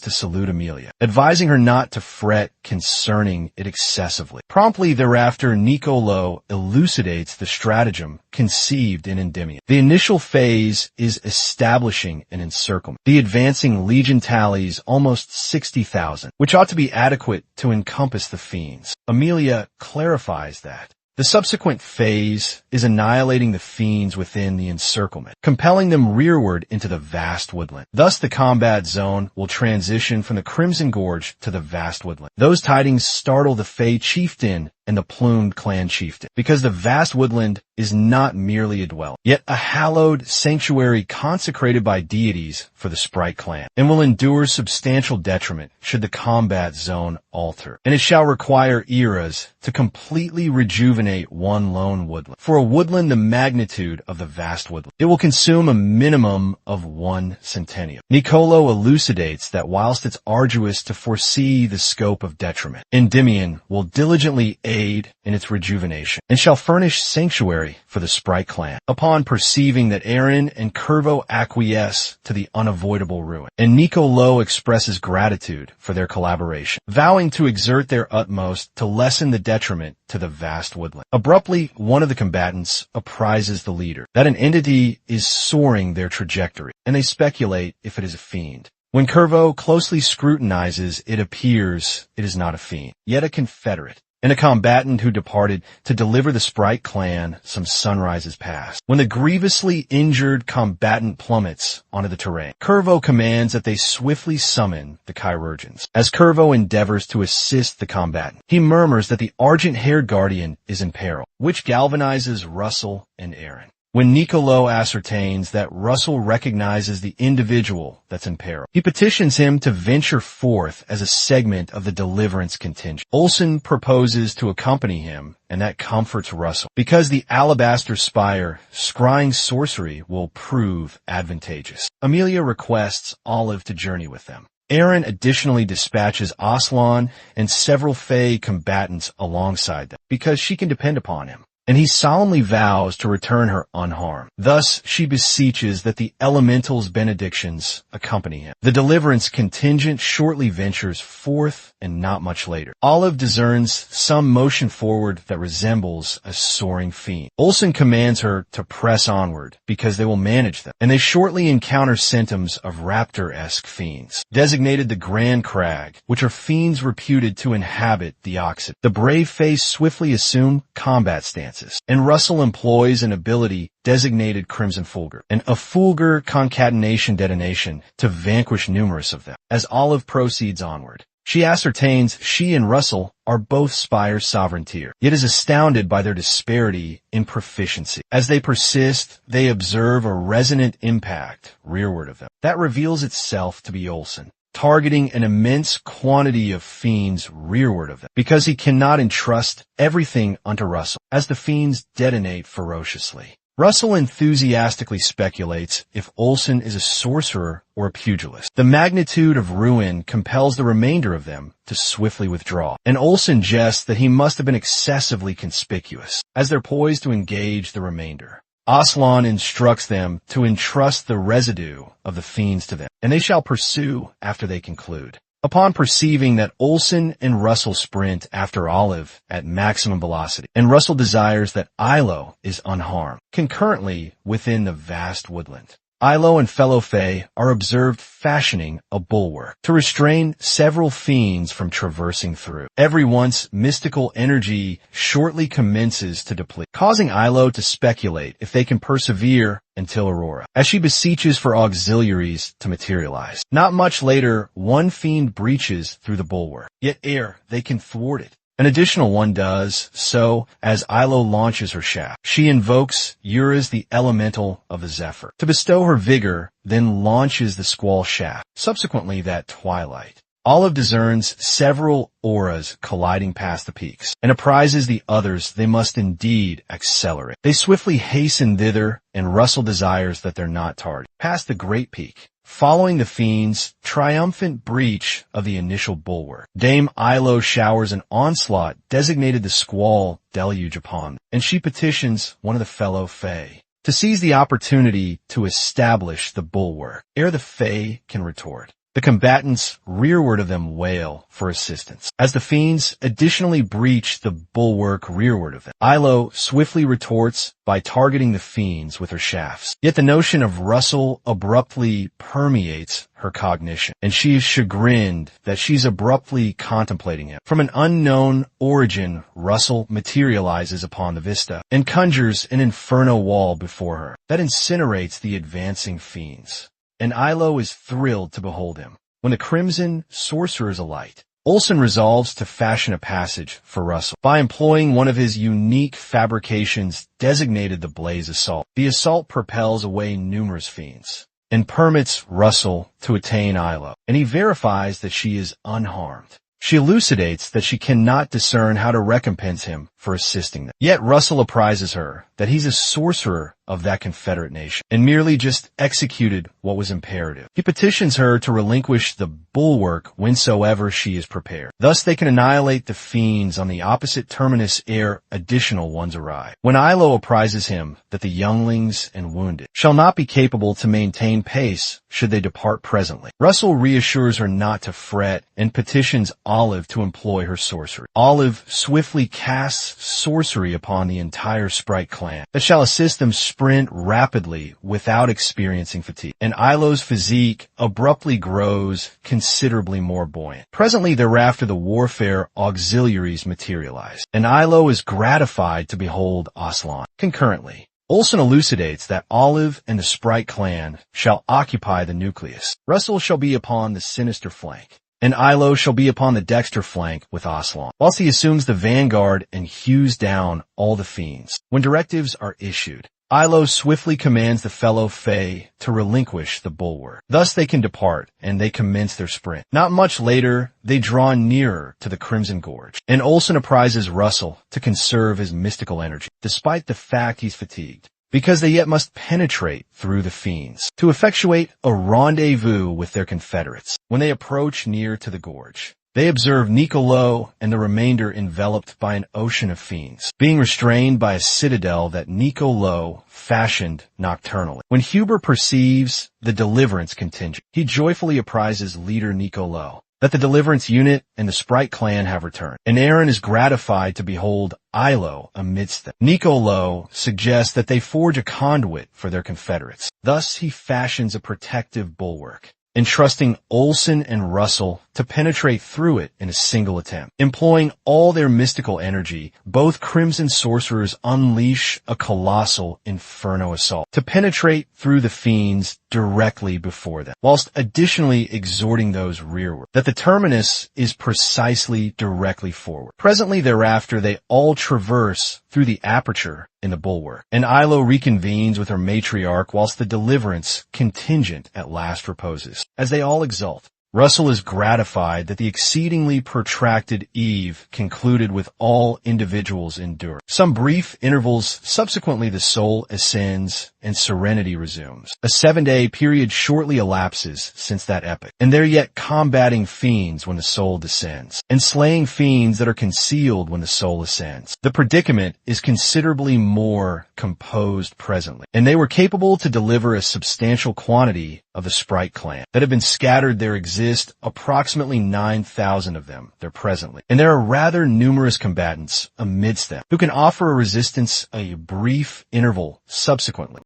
A: to salute Amelia, advising her not to fret concerning it excessively. Promptly thereafter, Niccolo elucidates the stratagem conceived in Endymion. The initial phase is establishing an encirclement. The advancing legion tallies almost 60,000, which ought to be adequate to encompass the fiends. Amelia clarifies that The subsequent phase is annihilating the fiends within the encirclement, compelling them rearward into the vast woodland. Thus the combat zone will transition from the Crimson Gorge to the vast woodland. Those tidings startle the Fey chieftain and the plumed clan chieftain, because the vast woodland is not merely a dwelling, yet a hallowed sanctuary consecrated by deities for the Sprite clan, and will endure substantial detriment should the combat zone alter. And it shall require eras to completely rejuvenate one lone woodland. For a woodland the magnitude of the vast woodland, it will consume a minimum of 1 centennium. Nicolo elucidates that whilst it's arduous to foresee the scope of detriment, Endymion will diligently aid in its rejuvenation, and shall furnish sanctuary for the Sprite clan. Upon perceiving that Aaron and Curvo acquiesce to the unavoidable ruin, and Nicolo expresses gratitude for their collaboration, vowing to exert their utmost to lessen the detriment to the vast woodland. Abruptly, one of the combatants apprises the leader that an entity is soaring their trajectory, and they speculate if it is a fiend. When Curvo closely scrutinizes, it appears it is not a fiend, yet a confederate, and a combatant who departed to deliver the Sprite clan some sunrises past. When the grievously injured combatant plummets onto the terrain, Curvo commands that they swiftly summon the chirurgeons. As Curvo endeavors to assist the combatant, he murmurs that the argent-haired guardian is in peril, which galvanizes Russell and Aaron. When Nicolo ascertains that Russell recognizes the individual that's in peril, he petitions him to venture forth as a segment of the deliverance contingent. Olsen proposes to accompany him, and that comforts Russell, because the alabaster spire scrying sorcery will prove advantageous. Amelia requests Olive to journey with them. Aaron additionally dispatches Aslan and several Fey combatants alongside them, because she can depend upon him, and he solemnly vows to return her unharmed. Thus she beseeches that the elemental's benedictions accompany him. The deliverance contingent shortly ventures forth, and not much later, Olive discerns some motion forward that resembles a soaring fiend. Olsen commands her to press onward, because they will manage them, and they shortly encounter symptoms of raptor-esque fiends, designated the Grand Crag, which are fiends reputed to inhabit the Occident. The brave Fae swiftly assume combat stances, and Russell employs an ability designated Crimson Fulgur, and a Fulgur concatenation detonation to vanquish numerous of them. As Olive proceeds onward, she ascertains she and Russell are both Spire's sovereign tier, yet is astounded by their disparity in proficiency. As they persist, they observe a resonant impact rearward of them that reveals itself to be Olsen, targeting an immense quantity of fiends rearward of them, because he cannot entrust everything unto Russell, as the fiends detonate ferociously. Russell enthusiastically speculates if Olsen is a sorcerer or a pugilist. The magnitude of ruin compels the remainder of them to swiftly withdraw, and Olsen jests that he must have been excessively conspicuous, as they're poised to engage the remainder. Aslan instructs them to entrust the residue of the fiends to them, and they shall pursue after they conclude. Upon perceiving that Olsen and Russell sprint after Olive at maximum velocity, and Russell desires that Ilo is unharmed, concurrently within the vast woodland, Ilo and fellow Fae are observed fashioning a bulwark to restrain several fiends from traversing through. Every once mystical energy shortly commences to deplete, causing Ilo to speculate if they can persevere until Aurora, as she beseeches for auxiliaries to materialize. Not much later, one fiend breaches through the bulwark, yet ere they can thwart it, an additional one does so as Ilo launches her shaft. She invokes Ura's the elemental of the Zephyr to bestow her vigor, then launches the squall shaft, subsequently that twilight. Olive discerns several auras colliding past the peaks, and apprises the others they must indeed accelerate. They swiftly hasten thither, and Russell desires that they're not tardy. Past the great peak, following the fiends' triumphant breach of the initial bulwark, Dame Ilo showers an onslaught designated the Squall deluge upon them, and she petitions one of the fellow Fae to seize the opportunity to establish the bulwark ere the Fae can retort. The combatants rearward of them wail for assistance. As the fiends additionally breach the bulwark rearward of them, Yahello swiftly retorts by targeting the fiends with her shafts. Yet the notion of Russell abruptly permeates her cognition, and she is chagrined that she's abruptly contemplating him. From an unknown origin, Russell materializes upon the vista and conjures an inferno wall before her that incinerates the advancing fiends. And Yahello is thrilled to behold him. When the crimson sorcerers alight, Olsen resolves to fashion a passage for Russell by employing one of his unique fabrications designated the Blaze Assault. The assault propels away numerous fiends and permits Russell to attain Yahello, and he verifies that she is unharmed. She elucidates that she cannot discern how to recompense him for assisting them. Yet Russell apprises her that he's a sorcerer of that Confederate nation and merely just executed what was imperative. He petitions her to relinquish the bulwark whensoever she is prepared. Thus they can annihilate the fiends on the opposite terminus ere additional ones arrive. When Yahello apprises him that the younglings and wounded shall not be capable to maintain pace should they depart presently, Russell reassures her not to fret and petitions Olive to employ her sorcery. Olive swiftly casts sorcery upon the entire sprite clan that shall assist them sprint rapidly without experiencing fatigue, and Yahello's physique abruptly grows considerably more buoyant. Presently thereafter the warfare auxiliaries materialize, and Yahello is gratified to behold Aslan. Concurrently, Olsen elucidates that Olive and the Sprite clan shall occupy the nucleus. Russell shall be upon the sinister flank, and Yahello shall be upon the dexter flank with Aslan, whilst he assumes the vanguard and hews down all the fiends. When directives are issued, Yahello swiftly commands the fellow Fae to relinquish the bulwark. Thus they can depart, and they commence their sprint. Not much later, they draw nearer to the Crimson Gorge, and Olsen apprises Russell to conserve his mystical energy, despite the fact he's fatigued, because they yet must penetrate through the fiends to effectuate a rendezvous with their confederates. When they approach near to the gorge, they observe Nicolo and the remainder enveloped by an ocean of fiends, being restrained by a citadel that Nicolo fashioned nocturnally. When Huber perceives the deliverance contingent, he joyfully apprises leader Nicolo that the deliverance unit and the Sprite clan have returned, and Aaron is gratified to behold Yahello amidst them. Nicolo suggests that they forge a conduit for their confederates. Thus he fashions a protective bulwark, entrusting Olsen and Russell to penetrate through it in a single attempt. Employing all their mystical energy, both Crimson Sorcerers unleash a colossal inferno assault to penetrate through the fiends directly before them, whilst additionally exhorting those rearward that the terminus is precisely directly forward. Presently thereafter they all traverse through the aperture in the bulwark, and Yahello reconvenes with her matriarch whilst the deliverance contingent at last reposes. As they all exult, Russell is gratified that the exceedingly protracted eve concluded with all individuals enduring. Some brief intervals subsequently the soul ascends and serenity resumes. A 7-day period shortly elapses since that epoch, and they're yet combating fiends when the soul descends, and slaying fiends that are concealed when the soul ascends. The predicament is considerably more composed presently, and they were capable to deliver a substantial quantity of the Sprite clan that have been scattered. There exist approximately 9,000 of them there presently, and there are rather numerous combatants amidst them who can offer a resistance a brief interval subsequently.